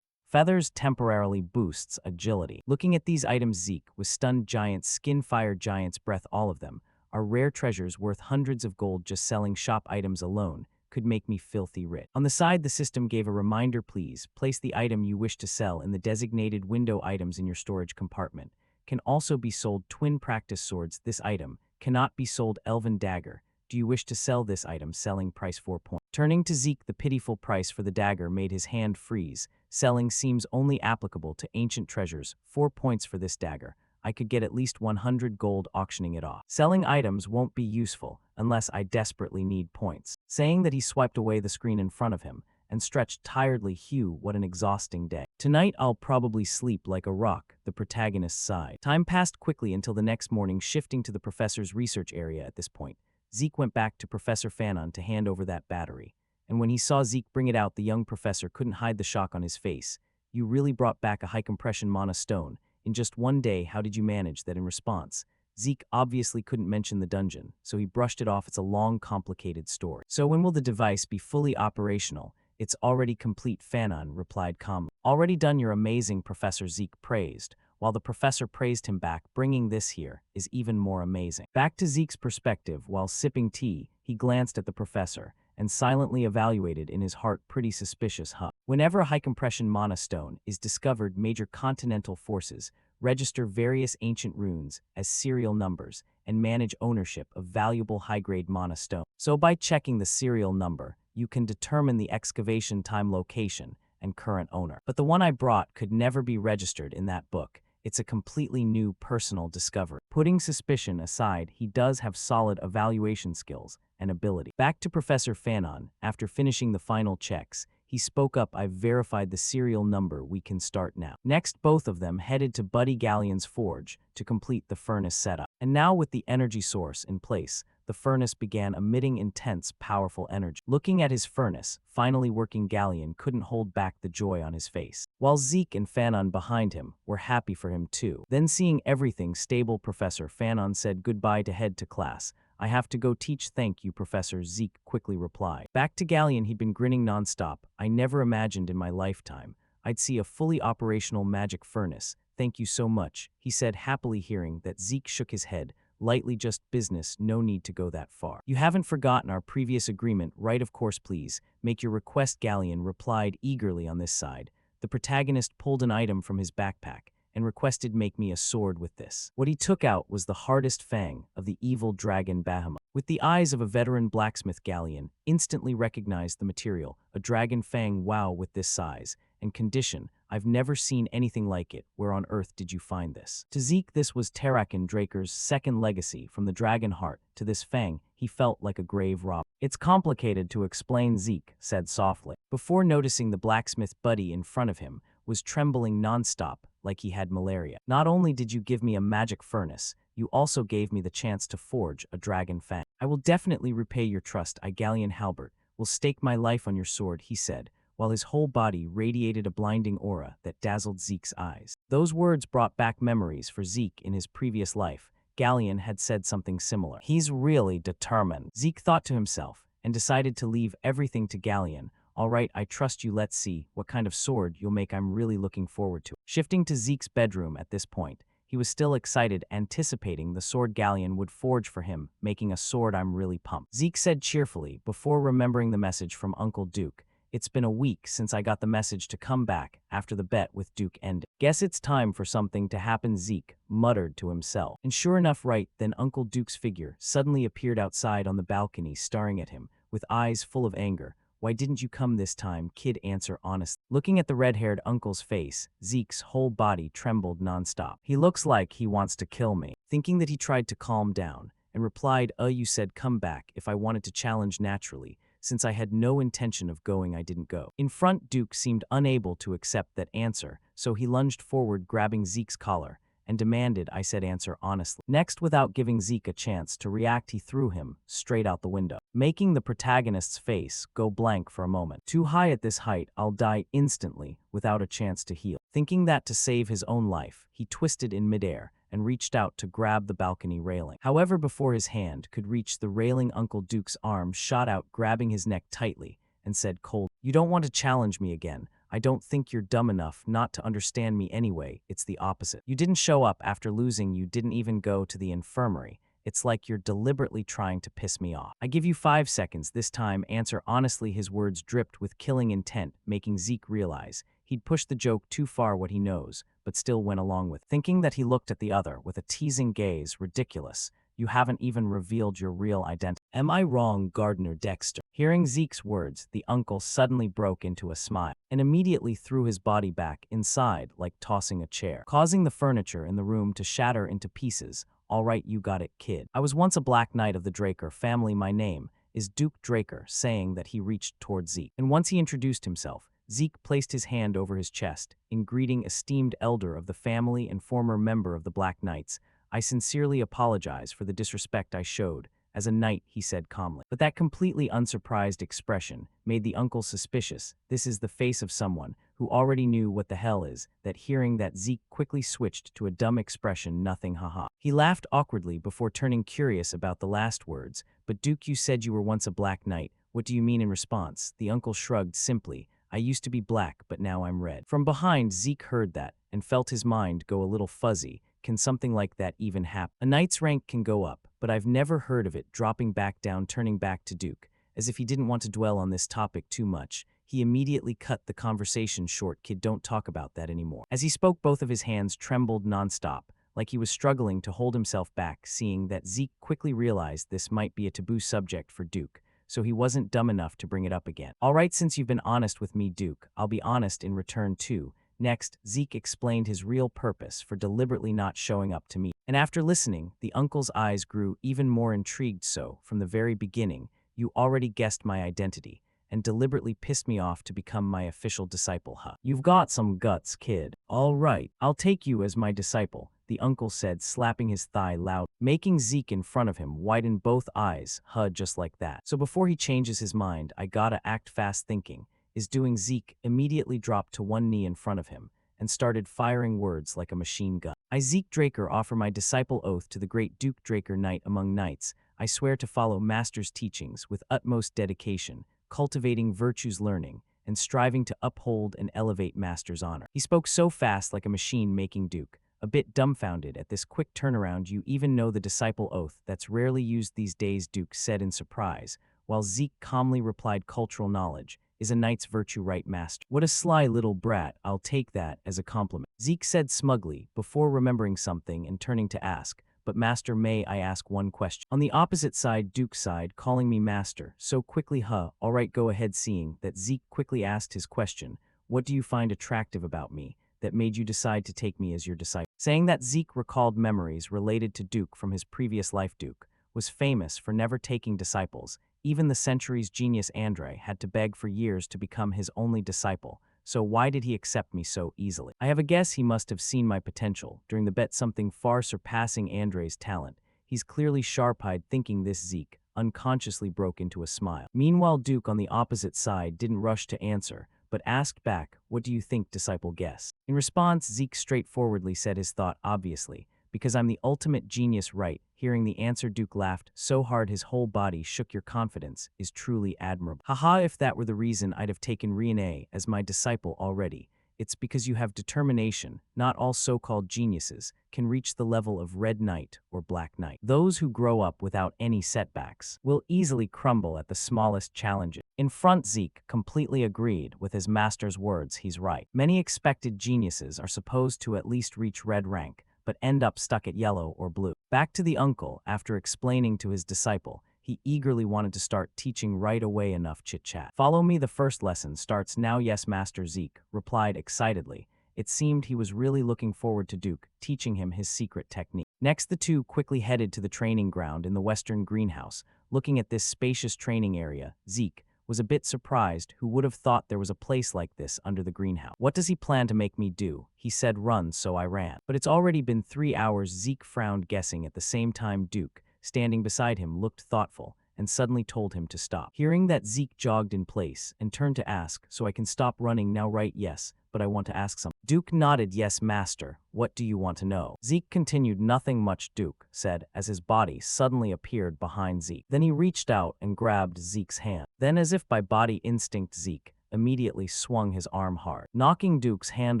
feathers temporarily boosts agility. Looking at these items, Zeke was stunned. Giant skin, fire, giant's breath, all of them are rare treasures worth hundreds of gold. Just selling shop items alone could make me filthy rich. On the side, the system gave a reminder: please place the item you wish to sell in the designated window. Items in your storage compartment can also be sold. Twin practice swords. This item cannot be sold. Elven dagger. Do you wish to sell this item? Selling price 4 points. Turning to Zeke, the pitiful price for the dagger made his hand freeze. Selling seems only applicable to ancient treasures. 4 points for this dagger. I could get at least 100 gold auctioning it off. Selling items won't be useful unless I desperately need points. Saying that, he swiped away the screen in front of him and stretched tiredly. Hugh, what an exhausting day. Tonight I'll probably sleep like a rock, the protagonist sighed. Time passed quickly until the next morning, shifting to the professor's research area at this point. Zeke went back to Professor Fanon to hand over that battery. And when he saw Zeke bring it out, the young professor couldn't hide the shock on his face. You really brought back a high-compression mana stone. In just one day, how did you manage that? In response, Zeke obviously couldn't mention the dungeon, so he brushed it off. It's a long, complicated story. So when will the device be fully operational? It's already complete, Fanon replied calmly. Already done. You're amazing, Professor, Zeke praised, while the professor praised him back. Bringing this here is even more amazing. Back to Zeke's perspective, while sipping tea, he glanced at the professor and silently evaluated in his heart. Pretty suspicious, huh? Whenever a high-compression mana stone is discovered, major continental forces register various ancient runes as serial numbers and manage ownership of valuable high-grade mana stone. So by checking the serial number, you can determine the excavation time, location, and current owner. But the one I brought could never be registered in that book. It's a completely new personal discovery. Putting suspicion aside, he does have solid evaluation skills and ability. Back to Professor Fanon, after finishing the final checks, he spoke up. I've verified the serial number. We can start now. Next, both of them headed to Buddy Galleon's forge to complete the furnace setup. And now, with the energy source in place, the furnace began emitting intense, powerful energy. Looking at his furnace, finally working, Galleon couldn't hold back the joy on his face, while Zeke and Fanon behind him were happy for him too. Then, seeing everything stable, Professor Fanon said goodbye to head to class. I have to go teach. Thank you, Professor, Zeke quickly replied. Back to Galleon, he'd been grinning nonstop. I never imagined in my lifetime I'd see a fully operational magic furnace. Thank you so much, he said happily. Hearing that, Zeke shook his head lightly. Just business, no need to go that far. You haven't forgotten our previous agreement, right? Of course, please make your request, Galleon replied eagerly. On this side, the protagonist pulled an item from his backpack and requested, make me a sword with this. What he took out was the hardest fang of the evil dragon Bahamut. With the eyes of a veteran blacksmith, Galleon instantly recognized the material, a dragon fang. Wow, with this size and condition, I've never seen anything like it. Where on earth did you find this? To Zeke, this was Tarakan Draker's second legacy from the dragon heart. To this fang, he felt like a grave robber. It's complicated to explain, Zeke said softly, before noticing the blacksmith buddy in front of him was trembling nonstop like he had malaria. Not only did you give me a magic furnace, you also gave me the chance to forge a dragon fang. I will definitely repay your trust. I, Galleon Halbert, will stake my life on your sword, he said, while his whole body radiated a blinding aura that dazzled Zeke's eyes. Those words brought back memories for Zeke. In his previous life, Galleon had said something similar. He's really determined, Zeke thought to himself, and decided to leave everything to Galleon. All right, I trust you. Let's see what kind of sword you'll make. I'm really looking forward to it. Shifting to Zeke's bedroom at this point, he was still excited, anticipating the sword Galleon would forge for him, making a sword. I'm really pumped, Zeke said cheerfully, before remembering the message from Uncle Duke. It's been a week since I got the message to come back after the bet with Duke ended. Guess it's time for something to happen, Zeke muttered to himself. And sure enough, right then, Uncle Duke's figure suddenly appeared outside on the balcony, staring at him with eyes full of anger. Why didn't you come this time, kid? Answer honestly. Looking at the red-haired uncle's face, Zeke's whole body trembled nonstop. He looks like he wants to kill me. Thinking that, he tried to calm down and replied, you said come back if I wanted to challenge. Naturally, since I had no intention of going, I didn't go. In front, Duke seemed unable to accept that answer, so he lunged forward, grabbing Zeke's collar, and demanded, I said answer honestly. Next, without giving Zeke a chance to react, he threw him straight out the window, making the protagonist's face go blank for a moment. Too high. At this height, I'll die instantly without a chance to heal. Thinking that, to save his own life, he twisted in midair and reached out to grab the balcony railing. However, before his hand could reach the railing, Uncle Duke's arm shot out, grabbing his neck tightly, and said cold, you don't want to challenge me again. I don't think you're dumb enough not to understand me anyway. It's the opposite. You didn't show up after losing. You didn't even go to the infirmary. It's like you're deliberately trying to piss me off. I give you 5 seconds this time. Answer honestly. His words dripped with killing intent, making Zeke realize he'd pushed the joke too far. What he knows, but still went along with. Thinking that, he looked at the other with a teasing gaze. Ridiculous. You haven't even revealed your real identity. Am I wrong, Gardner Dexter? Hearing Zeke's words, the uncle suddenly broke into a smile and immediately threw his body back inside like tossing a chair, causing the furniture in the room to shatter into pieces. All right, you got it, kid. I was once a Black Knight of the Draker family. My name is Duke Draker, saying that he reached toward Zeke. And once he introduced himself, Zeke placed his hand over his chest, in greeting esteemed elder of the family and former member of the Black Knights. I sincerely apologize for the disrespect I showed. As a knight, he said calmly. But that completely unsurprised expression made the uncle suspicious. This is the face of someone who already knew what the hell is, that hearing that Zeke quickly switched to a dumb expression, nothing, haha. He laughed awkwardly before turning curious about the last words. But Duke, you said you were once a Black Knight. What do you mean in response? The uncle shrugged simply. I used to be black, but now I'm red. From behind, Zeke heard that and felt his mind go a little fuzzy. Can something like that even happen? A knight's rank can go up, but I've never heard of it dropping back down, turning back to Duke. As if he didn't want to dwell on this topic too much, he immediately cut the conversation short. Kid, don't talk about that anymore. As he spoke, both of his hands trembled nonstop, like he was struggling to hold himself back, seeing that Zeke quickly realized this might be a taboo subject for Duke, so he wasn't dumb enough to bring it up again. All right, since you've been honest with me, Duke, I'll be honest in return too. Next, Zeke explained his real purpose for deliberately not showing up to meet. And after listening, the uncle's eyes grew even more intrigued. So, from the very beginning, you already guessed my identity and deliberately pissed me off to become my official disciple, huh? You've got some guts, kid. All right, I'll take you as my disciple, the uncle said, slapping his thigh loud, making Zeke in front of him widen both eyes, huh, just like that. So before he changes his mind, I gotta act fast thinking. Is doing. Zeke immediately dropped to one knee in front of him and started firing words like a machine gun. I, Zeke Draker, offer my disciple oath to the great Duke Draker, knight among knights. I swear to follow Master's teachings with utmost dedication, cultivating virtues, learning, and striving to uphold and elevate Master's honor. He spoke so fast like a machine, making Duke a bit dumbfounded at this quick turnaround. You even know the disciple oath? That's rarely used these days, Duke said in surprise, while Zeke calmly replied, cultural knowledge is a knight's virtue, right, master? What a sly little brat. I'll take that as a compliment, Zeke said smugly, before remembering something and turning to ask, but master, may I ask one question? On the opposite side, Duke sighed, calling me master so quickly, huh? All right, go ahead. Seeing that Zeke quickly asked his question, what do you find attractive about me that made you decide to take me as your disciple? Saying that, Zeke recalled memories related to Duke from his previous life. Duke was famous for never taking disciples. Even the century's genius Andre had to beg for years to become his only disciple. So why did he accept me so easily? I have a guess he must have seen my potential during the bet, something far surpassing Andre's talent. He's clearly sharp-eyed. Thinking this, Zeke unconsciously broke into a smile. Meanwhile, Duke on the opposite side didn't rush to answer, but asked back, what do you think, disciple? Guess. In response, Zeke straightforwardly said his thought, obviously, because I'm the ultimate genius, right? Hearing the answer, Duke laughed so hard his whole body shook. Your confidence is truly admirable. Haha, if that were the reason, I'd have taken Rene as my disciple already. It's because you have determination. Not all so-called geniuses can reach the level of Red Knight or Black Knight. Those who grow up without any setbacks will easily crumble at the smallest challenges. In front, Zeke completely agreed with his master's words. He's right. Many expected geniuses are supposed to at least reach red rank, but end up stuck at yellow or blue. Back to the uncle, after explaining to his disciple, he eagerly wanted to start teaching right away. Enough chit-chat. Follow me, the first lesson starts now. Yes, master, Zeke replied excitedly. It seemed he was really looking forward to Duke teaching him his secret technique. Next, the two quickly headed to the training ground in the western greenhouse. Looking at this spacious training area, Zeke was a bit surprised. Who would have thought there was a place like this under the greenhouse? What does he plan to make me do? He said run, so I ran. But it's already been 3 hours. Zeke frowned, guessing. At the same time, Duke, standing beside him, looked thoughtful and suddenly told him to stop. Hearing that, Zeke jogged in place and turned to ask, so I can stop running now, right? Yes, but I want to ask something. Duke nodded. Yes, master. What do you want to know? Zeke continued. Nothing much, Duke said, as his body suddenly appeared behind Zeke. Then he reached out and grabbed Zeke's hand. Then, as if by body instinct, Zeke immediately swung his arm hard, knocking Duke's hand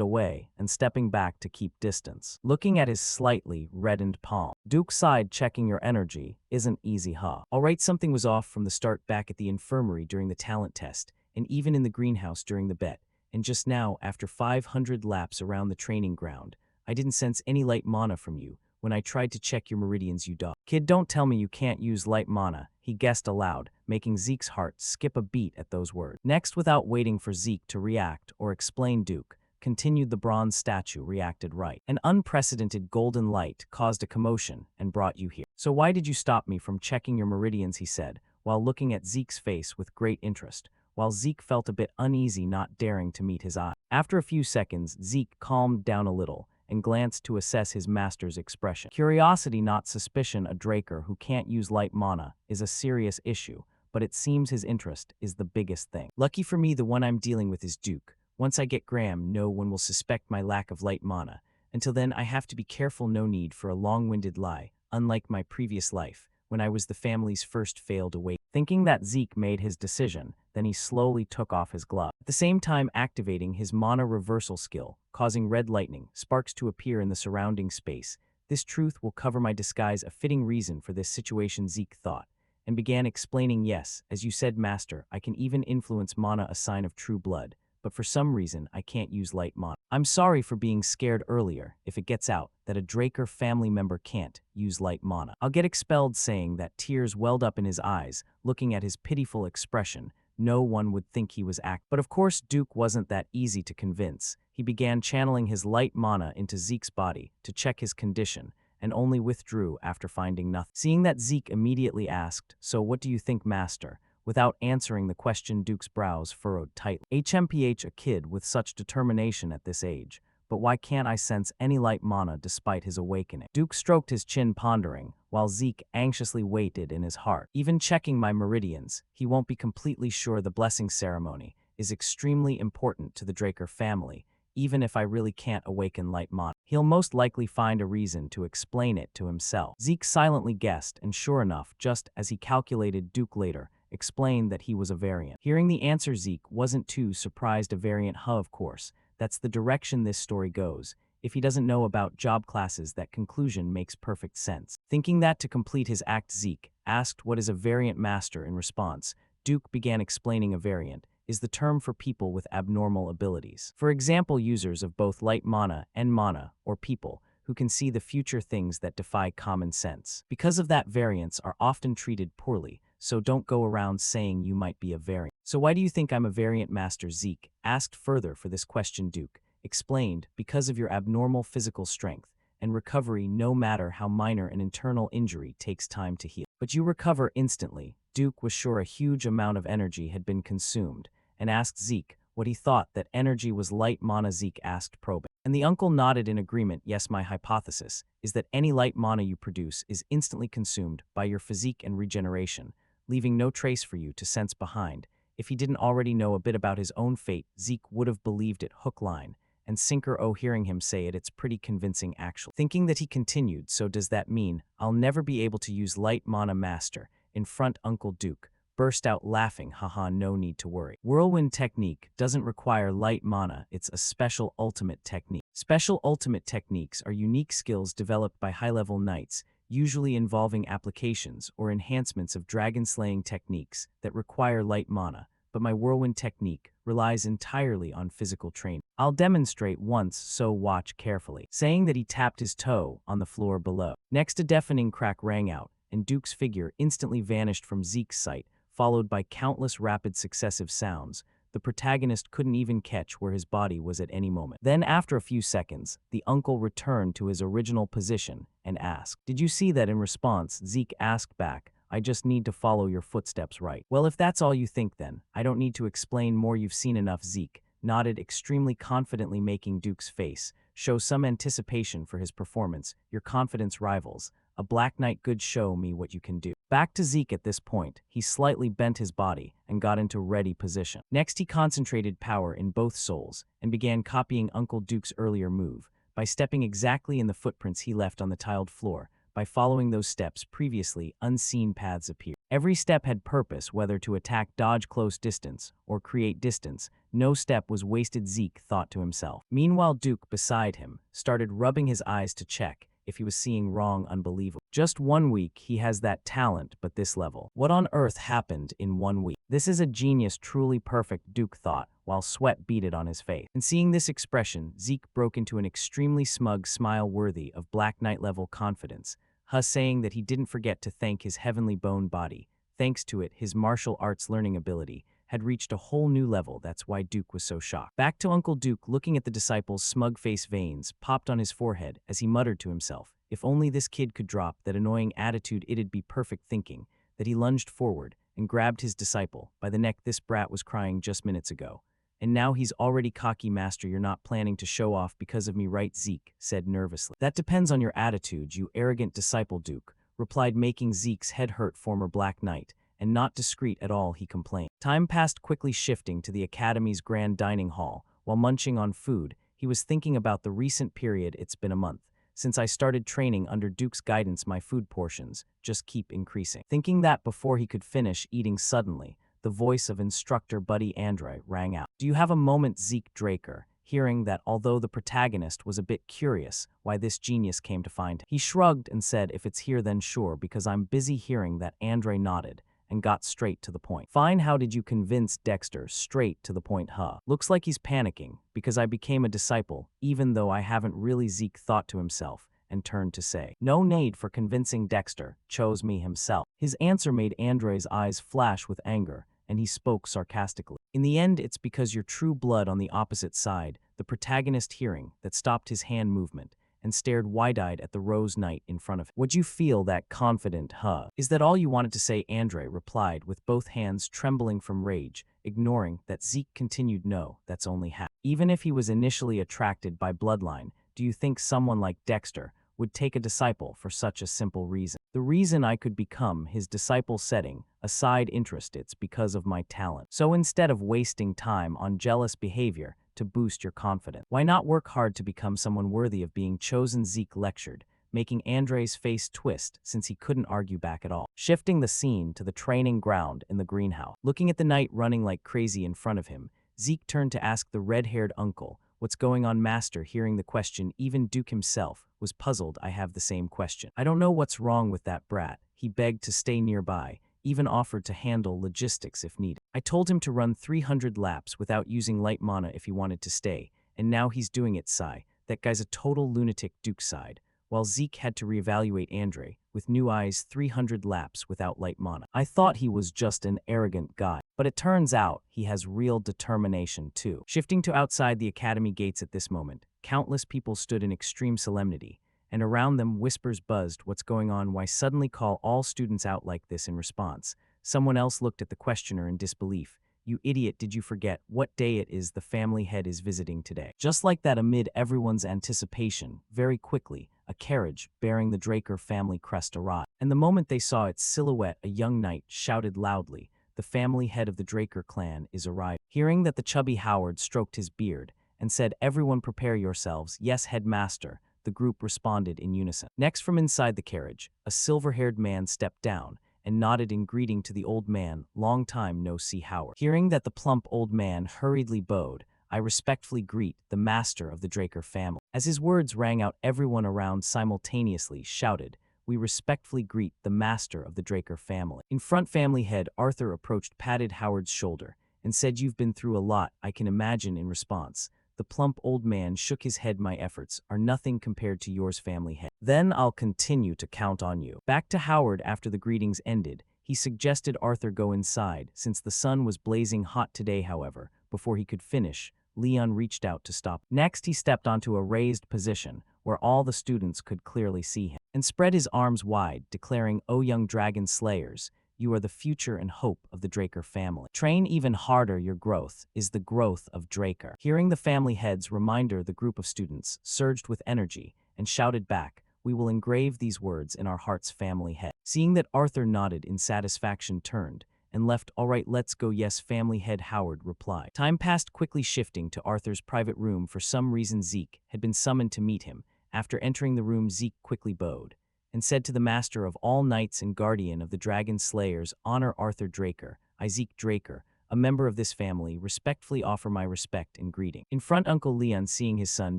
away and stepping back to keep distance. Looking at his slightly reddened palm, Duke sighed, checking your energy isn't easy, huh? All right, something was off from the start. Back at the infirmary during the talent test, and even in the greenhouse during the bet. And just now, after 500 laps around the training ground, I didn't sense any light mana from you. when I tried to check your meridians, you dog. Kid, don't tell me you can't use light mana, he guessed aloud, making Zeke's heart skip a beat at those words. Next, without waiting for Zeke to react or explain, Duke continued. The bronze statue reacted right. An unprecedented golden light caused a commotion and brought you here. So why did you stop me from checking your meridians, he said, while looking at Zeke's face with great interest, while Zeke felt a bit uneasy, not daring to meet his eye. After a few seconds, Zeke calmed down a little and glanced to assess his master's expression. Curiosity, not suspicion. A Draker who can't use light mana is a serious issue, but it seems his interest is the biggest thing. Lucky for me, the one I'm dealing with is Duke. Once I get Graham, no one will suspect my lack of light mana. Until then, I have to be careful. No need for a long-winded lie, unlike my previous life, when I was the family's first failed awake. Thinking that Zeke made his decision, then he slowly took off his glove, at the same time activating his mana reversal skill, causing red lightning sparks to appear in the surrounding space. This truth will cover my disguise, a fitting reason for this situation, Zeke thought, and began explaining. Yes, as you said, Master, I can even influence mana, a sign of true blood, but for some reason I can't use light mana. I'm sorry for being scared earlier. If it gets out that a Draker family member can't use light mana, I'll get expelled. Saying that, tears welled up in his eyes, looking at his pitiful expression. No one would think he was acting. But of course, Duke wasn't that easy to convince. He began channeling his light mana into Zeke's body to check his condition, and only withdrew after finding nothing. Seeing that, Zeke immediately asked, "So what do you think, Master?" Without answering the question, Duke's brows furrowed tightly. HMPH, a kid with such determination at this age. But why can't I sense any light mana despite his awakening? Duke stroked his chin, pondering, while Zeke anxiously waited in his heart. Even checking my meridians, he won't be completely sure. The blessing ceremony is extremely important to the Draker family. Even if I really can't awaken light mana, he'll most likely find a reason to explain it to himself. Zeke silently guessed, and sure enough, just as he calculated, Duke later explained that he was a variant. Hearing the answer, Zeke wasn't too surprised. A variant, huh? Of course. That's the direction this story goes. If he doesn't know about job classes, that conclusion makes perfect sense. Thinking that to complete his act, Zeke asked, "What is a variant, Master?" In response, Duke began explaining. A variant is the term for people with abnormal abilities. For example, users of both light mana and mana, or people who can see the future, things that defy common sense. Because of that, variants are often treated poorly, so don't go around saying you might be a variant. So why do you think I'm a variant, Master? Zeke asked further for this question. Duke explained, because of your abnormal physical strength and recovery. No matter how minor an internal injury takes time to heal, but you recover instantly. Duke was sure a huge amount of energy had been consumed, and asked Zeke what he thought that energy was. Light mana, Zeke asked, probing. And the uncle nodded in agreement. Yes, my hypothesis is that any light mana you produce is instantly consumed by your physique and regeneration, leaving no trace for you to sense behind. If he didn't already know a bit about his own fate, Zeke would have believed it hook, line, and sinker. Oh, hearing him say it, it's pretty convincing actually. Thinking that, he continued, so does that mean I'll never be able to use light mana, Master? In front, Uncle Duke burst out laughing. Haha, no need to worry. Whirlwind technique doesn't require light mana, it's a special ultimate technique. Special ultimate techniques are unique skills developed by high-level knights, usually involving applications or enhancements of dragon-slaying techniques that require light mana, but my whirlwind technique relies entirely on physical training. I'll demonstrate once, so watch carefully. Saying that, he tapped his toe on the floor below. Next, a deafening crack rang out, and Duke's figure instantly vanished from Zeke's sight, followed by countless rapid successive sounds. The protagonist couldn't even catch where his body was at any moment. Then, after a few seconds, the uncle returned to his original position and asked, "Did you see that?" In response, Zeke asked back, "I just need to follow your footsteps, right?" "Well, if that's all you think, then I don't need to explain more. You've seen enough." Zeke nodded extremely confidently, making Duke's face show some anticipation for his performance. "Your confidence rivals a Black Knight. Good, show me what you can do." Back to Zeke at this point, he slightly bent his body and got into ready position. Next, he concentrated power in both souls and began copying Uncle Duke's earlier move by stepping exactly in the footprints he left on the tiled floor. By following those steps, previously unseen paths appeared. Every step had purpose, whether to attack, dodge close distance, or create distance. No step was wasted, Zeke thought to himself. Meanwhile, Duke, beside him, started rubbing his eyes to check if he was seeing wrong. Unbelievable. Just 1 week, he has that talent, but this level. What on earth happened in 1 week? This is a genius, truly perfect, Duke thought, while sweat beaded on his face. And seeing this expression, Zeke broke into an extremely smug smile worthy of Black Knight-level confidence, saying that he didn't forget to thank his heavenly bone body. Thanks to it, his martial arts learning ability had reached a whole new level. That's why Duke was so shocked. Back to Uncle Duke, looking at the disciple's smug face, veins popped on his forehead as he muttered to himself, if only this kid could drop that annoying attitude, it'd be perfect. Thinking that, he lunged forward and grabbed his disciple by the neck. This brat was crying just minutes ago, and now he's already cocky. Master, you're not planning to show off because of me, right? Zeke said nervously. That depends on your attitude, you arrogant disciple, Duke replied, making Zeke's head hurt. Former Black Knight, and not discreet at all, he complained. Time passed quickly. Shifting to the Academy's grand dining hall, while munching on food, he was thinking about the recent period. It's been a month since I started training under Duke's guidance. My food portions just keep increasing. Thinking that before he could finish eating, suddenly, the voice of instructor Buddy Andre rang out. Do you have a moment? Zeke Draker, hearing that, although the protagonist was a bit curious why this genius came to find him, he shrugged and said, if it's here then sure, because I'm busy. Hearing that, Andre nodded and got straight to the point. Fine, how did you convince Dexter? Straight to the point, huh? Looks like he's panicking, because I became a disciple, even though I haven't really, Zeke thought to himself, and turned to say, no need for convincing. Dexter chose me himself. His answer made Andre's eyes flash with anger, and he spoke sarcastically. In the end, it's because you're true blood on the opposite side. The protagonist, hearing that, stopped his hand movement and stared wide-eyed at the Rose Knight in front of him. Would you feel that confident, huh? Is that all you wanted to say? Andre replied with both hands trembling from rage, ignoring that. Zeke continued, no, that's only half. Even if he was initially attracted by bloodline, do you think someone like Dexter would take a disciple for such a simple reason? The reason I could become his disciple, setting a side interest, it's because of my talent. So instead of wasting time on jealous behavior to boost your confidence, why not work hard to become someone worthy of being chosen? Zeke lectured, making Andre's face twist since he couldn't argue back at all. Shifting the scene to the training ground in the greenhouse. Looking at the knight running like crazy in front of him, Zeke turned to ask the red-haired uncle, what's going on? Master, hearing the question, even Duke himself was puzzled. I have the same question. I don't know what's wrong with that brat. He begged to stay nearby, even offered to handle logistics if needed. I told him to run 300 laps without using light mana if he wanted to stay, and now he's doing it. Sigh. That guy's a total lunatic, Duke sighed, while Zeke had to reevaluate Andre with new eyes. 300 laps without light mana. I thought he was just an arrogant guy, but it turns out he has real determination too. Shifting to outside the academy gates at this moment, countless people stood in extreme solemnity, and around them whispers buzzed. What's going on? Why suddenly call all students out like this? In response, someone else looked at the questioner in disbelief. You idiot, did you forget what day it is? The family head is visiting today. Just like that, amid everyone's anticipation, very quickly, a carriage bearing the Draker family crest arrived. And the moment they saw its silhouette, a young knight shouted loudly, the family head of the Draker clan is arriving. Hearing that, the chubby Howard stroked his beard and said, everyone prepare yourselves. Yes, headmaster, the group responded in unison. Next, from inside the carriage, a silver-haired man stepped down and nodded in greeting to the old man. Long time no see, Howard. Hearing that, the plump old man hurriedly bowed. I respectfully greet the master of the Draker family. As his words rang out, everyone around simultaneously shouted, we respectfully greet the master of the Draker family. In front, family head Arthur approached, patted Howard's shoulder, and said, you've been through a lot, I can imagine. In response, the plump old man shook his head. My efforts are nothing compared to yours, family head. Then I'll continue to count on you. Back to Howard after the greetings ended, he suggested Arthur go inside since the sun was blazing hot today. However, before he could finish, Leon reached out to stop. Next, he stepped onto a raised position where all the students could clearly see him, and spread his arms wide, declaring, O young dragon slayers, you are the future and hope of the Draker family. Train even harder, your growth is the growth of Draker. Hearing the family head's reminder, the group of students surged with energy and shouted back, we will engrave these words in our hearts, family head. Seeing that Arthur nodded in satisfaction, turned and left. All right, let's go. Yes, family head, Howard replied. Time passed quickly. Shifting to Arthur's private room, for some reason Zeke had been summoned to meet him. After entering the room, Zeke quickly bowed and said to the master of all knights and guardian of the dragon slayers, honor Arthur Draker. I, Zeke Draker, a member of this family, respectfully offer my respect and greeting. In front, Uncle Leon, seeing his son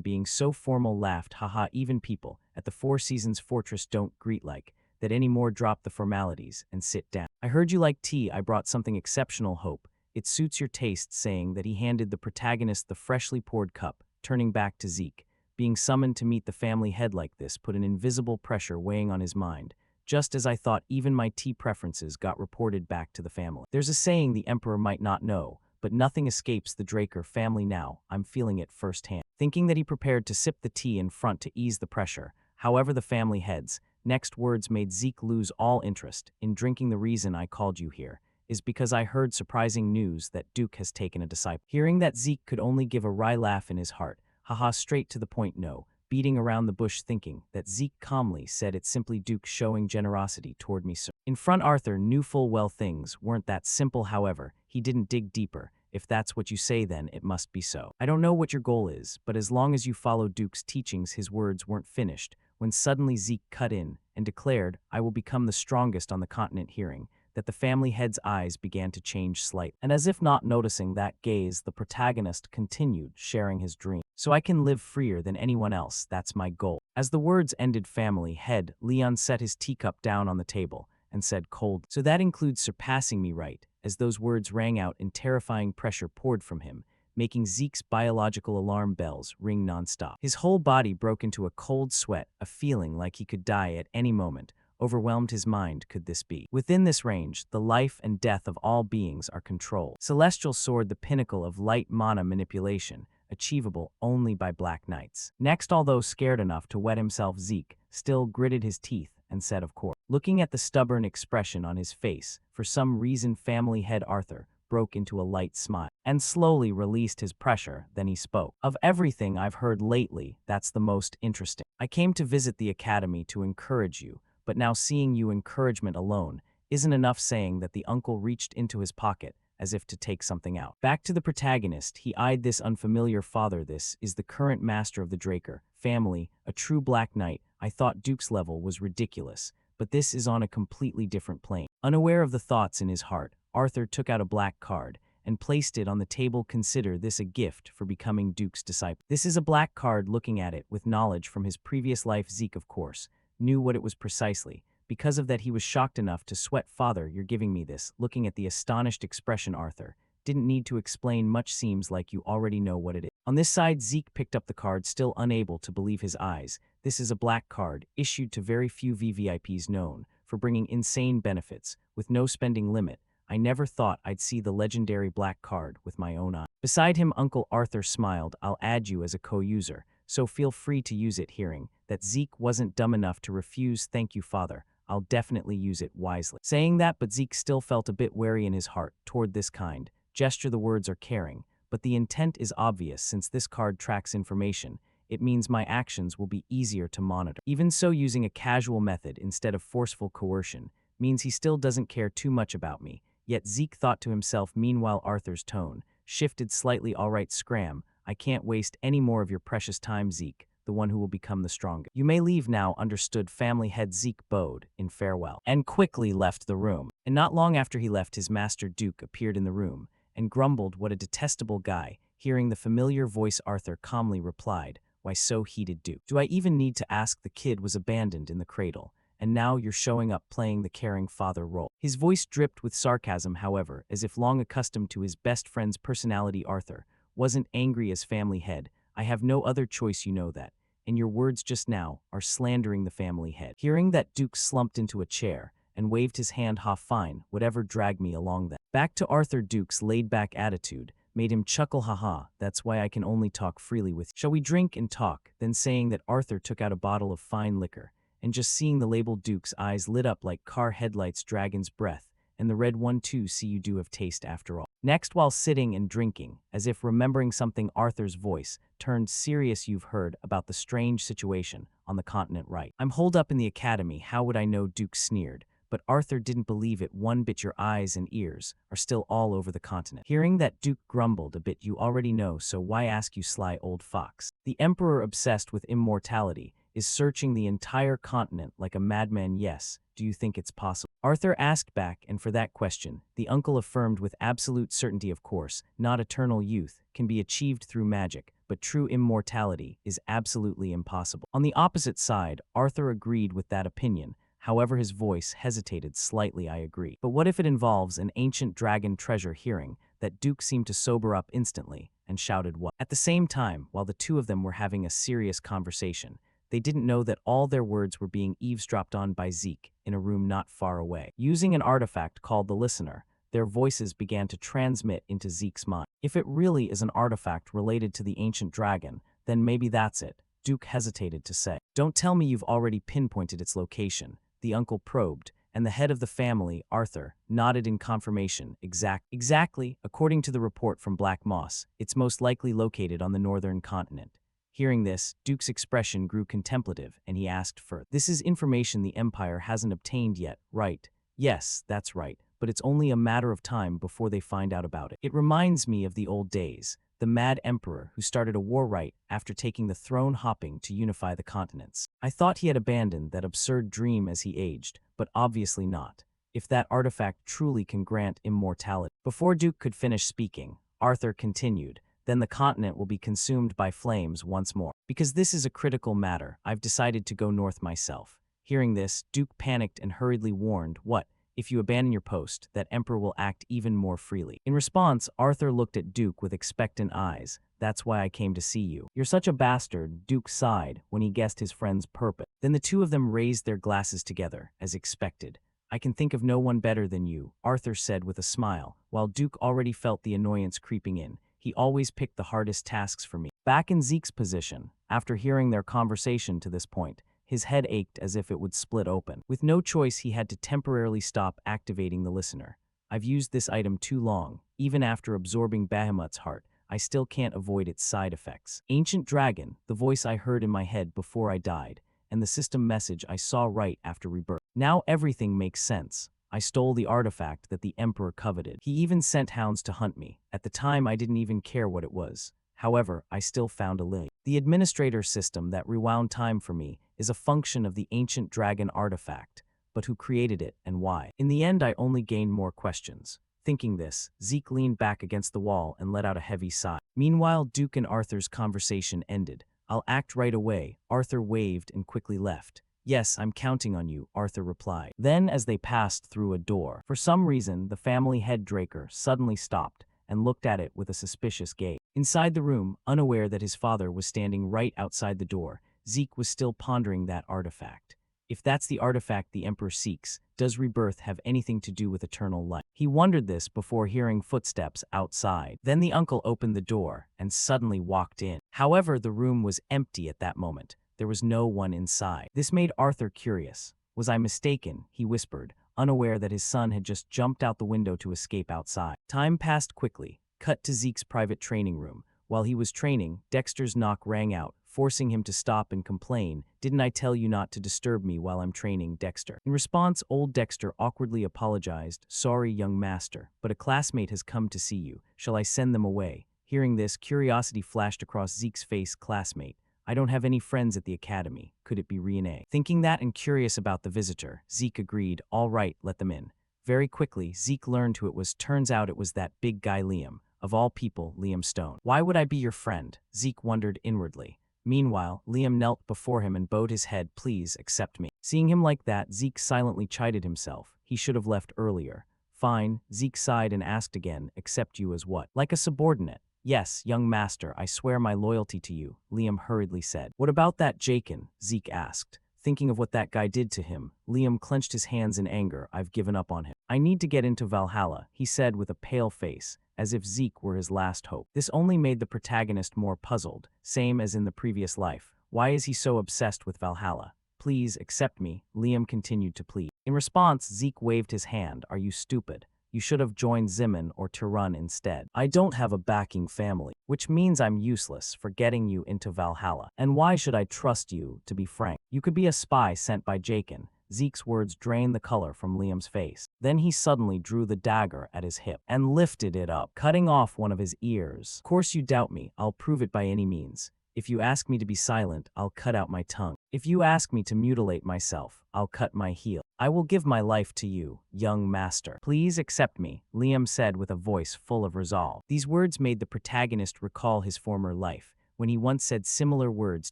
being so formal, laughed, haha, even people at the Four Seasons Fortress don't greet like that anymore. Drop the formalities and sit down. I heard you like tea. I brought something exceptional. Hope It suits your taste, saying that he handed the protagonist the freshly poured cup, turning back to Zeke. Being summoned to meet the family head like this put an invisible pressure weighing on his mind, just as I thought even my tea preferences got reported back to the family. There's a saying the emperor might not know, but nothing escapes the Draker family now. I'm feeling it firsthand. Thinking that he prepared to sip the tea in front to ease the pressure, however the family heads, next words made Zeke lose all interest in drinking. The reason I called you here is because I heard surprising news that Duke has taken a disciple. Hearing that, Zeke could only give a wry laugh in his heart. Haha, straight to the point, no. Beating around the bush, thinking that Zeke calmly said it's simply Duke showing generosity toward me, sir. In front, Arthur knew full well things weren't that simple. However, he didn't dig deeper. If that's what you say, then it must be so. I don't know what your goal is, but as long as you follow Duke's teachings. His words weren't finished when suddenly Zeke cut in and declared, I will become the strongest on the continent. Hearing that, the family head's eyes began to change slightly. And as if not noticing that gaze, the protagonist continued, sharing his dream. So I can live freer than anyone else, that's my goal. As the words ended, family head Leon set his teacup down on the table and said cold, so that includes surpassing me, right? As those words rang out and terrifying pressure poured from him, making Zeke's biological alarm bells ring nonstop. His whole body broke into a cold sweat, a feeling like he could die at any moment overwhelmed his mind. Could this be? Within this range, the life and death of all beings are controlled. Celestial sword, the pinnacle of light mana manipulation, achievable only by Black Knights. Next, although scared enough to wet himself, Zeke still gritted his teeth and said, of course. Looking at the stubborn expression on his face, for some reason family head Arthur broke into a light smile and slowly released his pressure. Then he spoke. Of everything I've heard lately, that's the most interesting. I came to visit the academy to encourage you, but now seeing you, encouragement alone isn't enough. Saying that, the uncle reached into his pocket as if to take something out. Back to the protagonist, he eyed this unfamiliar father. This is the current master of the Draker family, a true Black Knight. I thought Duke's level was ridiculous, but this is on a completely different plane. Unaware of the thoughts in his heart, Arthur took out a black card and placed it on the table. Consider this a gift for becoming Duke's disciple. This is a black card. Looking at it with knowledge from his previous life, Zeke, of course, knew what it was precisely. Because of that, he was shocked enough to sweat. Father, you're giving me this? Looking at the astonished expression, Arthur didn't need to explain much. Seems like you already know what it is. On this side, Zeke picked up the card, still unable to believe his eyes. This is a black card, issued to very few VVIPs, known for bringing insane benefits, with no spending limit. I never thought I'd see the legendary black card with my own eyes. Beside him, Uncle Arthur smiled. I'll add you as a co-user, so feel free to use it. Hearing that, Zeke wasn't dumb enough to refuse. Thank you, Father. I'll definitely use it wisely. Saying that, but Zeke still felt a bit wary in his heart toward this kind gesture. The words are caring, but the intent is obvious. Since this card tracks information, it means my actions will be easier to monitor. Even so, using a casual method instead of forceful coercion means he still doesn't care too much about me. Yet Zeke thought to himself. Meanwhile, Arthur's tone shifted slightly. All right, Scram, I can't waste any more of your precious time, Zeke, the one who will become the strongest. You may leave now. Understood. Family head Zeke bowed in farewell and quickly left the room. And not long after he left, his master Duke appeared in the room and grumbled, what a detestable guy. Hearing the familiar voice, Arthur calmly replied, why so heated, Duke? Do I even need to ask? The kid was abandoned in the cradle, and now you're showing up playing the caring father role. His voice dripped with sarcasm, however, as if long accustomed to his best friend's personality. Arthur wasn't angry as family head. I have no other choice, you know that. And your words just now are slandering the family head. Hearing that, Duke slumped into a chair and waved his hand. Ha, fine, whatever, drag me along then. Back to Arthur. Duke's laid-back attitude made him chuckle. Haha, that's why I can only talk freely with you. Shall we drink and talk? Then saying that, Arthur took out a bottle of fine liquor, and just seeing the label, Duke's eyes lit up like car headlights. Dragon's breath, and the red one too. See, you do have taste after all. Next, while sitting and drinking, as if remembering something, Arthur's voice turned serious. You've heard about the strange situation on the continent, right? I'm holed up in the academy. How would I know? Duke sneered. But Arthur didn't believe it one bit. Your eyes and ears are still all over the continent. Hearing that, Duke grumbled a bit. You already know, so why ask, you sly old fox? The emperor, obsessed with immortality, is searching the entire continent like a madman. Yes, do you think it's possible? Arthur asked back, and for that question, the uncle affirmed with absolute certainty. Of course, not eternal youth can be achieved through magic, but true immortality is absolutely impossible. On the opposite side, Arthur agreed with that opinion. However, his voice hesitated slightly. I agree. But what if it involves an ancient dragon treasure? Hearing that Duke seemed to sober up instantly and shouted what. At the same time, while the two of them were having a serious conversation, they didn't know that all their words were being eavesdropped on by Zeke in a room not far away. Using an artifact called the Listener, their voices began to transmit into Zeke's mind. If it really is an artifact related to the ancient dragon, then maybe that's it, Duke hesitated to say. Don't tell me you've already pinpointed its location, the uncle probed, and the head of the family, Arthur, nodded in confirmation. Exactly, according to the report from Black Moss, it's most likely located on the northern continent. Hearing this, Duke's expression grew contemplative, and he asked further. This is information the Empire hasn't obtained yet, right? Yes, that's right, but it's only a matter of time before they find out about it. It reminds me of the old days, the mad emperor who started a war right after taking the throne hopping to unify the continents. I thought he had abandoned that absurd dream as he aged, but obviously not, if that artifact truly can grant immortality. Before Duke could finish speaking, Arthur continued, then the continent will be consumed by flames once more. Because this is a critical matter, I've decided to go north myself. Hearing this, Duke panicked and hurriedly warned, what? If you abandon your post, that emperor will act even more freely. In response, Arthur looked at Duke with expectant eyes. That's why I came to see you. You're such a bastard, Duke sighed when he guessed his friend's purpose. Then the two of them raised their glasses together, as expected. I can think of no one better than you, Arthur said with a smile, while Duke already felt the annoyance creeping in. He always picked the hardest tasks for me. Back in Zeke's position, after hearing their conversation to this point, his head ached as if it would split open. With no choice, he had to temporarily stop activating the Listener. I've used this item too long. Even after absorbing Bahamut's heart, I still can't avoid its side effects. Ancient Dragon, the voice I heard in my head before I died, and the system message I saw right after rebirth. Now everything makes sense. I stole the artifact that the Emperor coveted. He even sent hounds to hunt me. At the time, I didn't even care what it was. However, I still found a lily. The administrator system that rewound time for me is a function of the ancient dragon artifact, but who created it and why? In the end, I only gained more questions. Thinking this, Zeke leaned back against the wall and let out a heavy sigh. Meanwhile, Duke and Arthur's conversation ended. I'll act right away, Arthur waved and quickly left. Yes, I'm counting on you, Arthur replied. Then, as they passed through a door, for some reason, the family head Draker suddenly stopped and looked at it with a suspicious gaze. Inside the room, unaware that his father was standing right outside the door, Zeke was still pondering that artifact. If that's the artifact the Emperor seeks, does rebirth have anything to do with eternal life? He wondered this before hearing footsteps outside. Then the uncle opened the door and suddenly walked in. However, the room was empty at that moment. There was no one inside. This made Arthur curious. Was I mistaken? He whispered, unaware that his son had just jumped out the window to escape outside. Time passed quickly. Cut to Zeke's private training room. While he was training, Dexter's knock rang out, forcing him to stop and complain. Didn't I tell you not to disturb me while I'm training, Dexter? In response, old Dexter awkwardly apologized. Sorry, young master, but a classmate has come to see you. Shall I send them away? Hearing this, curiosity flashed across Zeke's face. Classmate. I don't have any friends at the academy. Could it be Rene? Thinking that and curious about the visitor, Zeke agreed. All right, let them in. Very quickly, Zeke learned who it was. Turns out it was that big guy Liam. Of all people, Liam Stone. Why would I be your friend? Zeke wondered inwardly. Meanwhile, Liam knelt before him and bowed his head. Please accept me. Seeing him like that, Zeke silently chided himself. He should have left earlier. Fine, Zeke sighed and asked again. Accept you as what? Like a subordinate. Yes, young master, I swear my loyalty to you, Liam hurriedly said. What about that Jaken? Zeke asked. Thinking of what that guy did to him, Liam clenched his hands in anger. I've given up on him. I need to get into Valhalla, he said with a pale face, as if Zeke were his last hope. This only made the protagonist more puzzled, same as in the previous life. Why is he so obsessed with Valhalla? Please accept me, Liam continued to plead. In response, Zeke waved his hand. Are you stupid? You should have joined Zimin or Tiran instead. I don't have a backing family, which means I'm useless for getting you into Valhalla. And why should I trust you, to be frank? You could be a spy sent by Jaken. Zeke's words drained the color from Liam's face. Then he suddenly drew the dagger at his hip and lifted it up, cutting off one of his ears. Of course you doubt me, I'll prove it by any means. If you ask me to be silent, I'll cut out my tongue. If you ask me to mutilate myself, I'll cut my heel. I will give my life to you, young master. Please accept me, Liam said with a voice full of resolve. These words made the protagonist recall his former life, when he once said similar words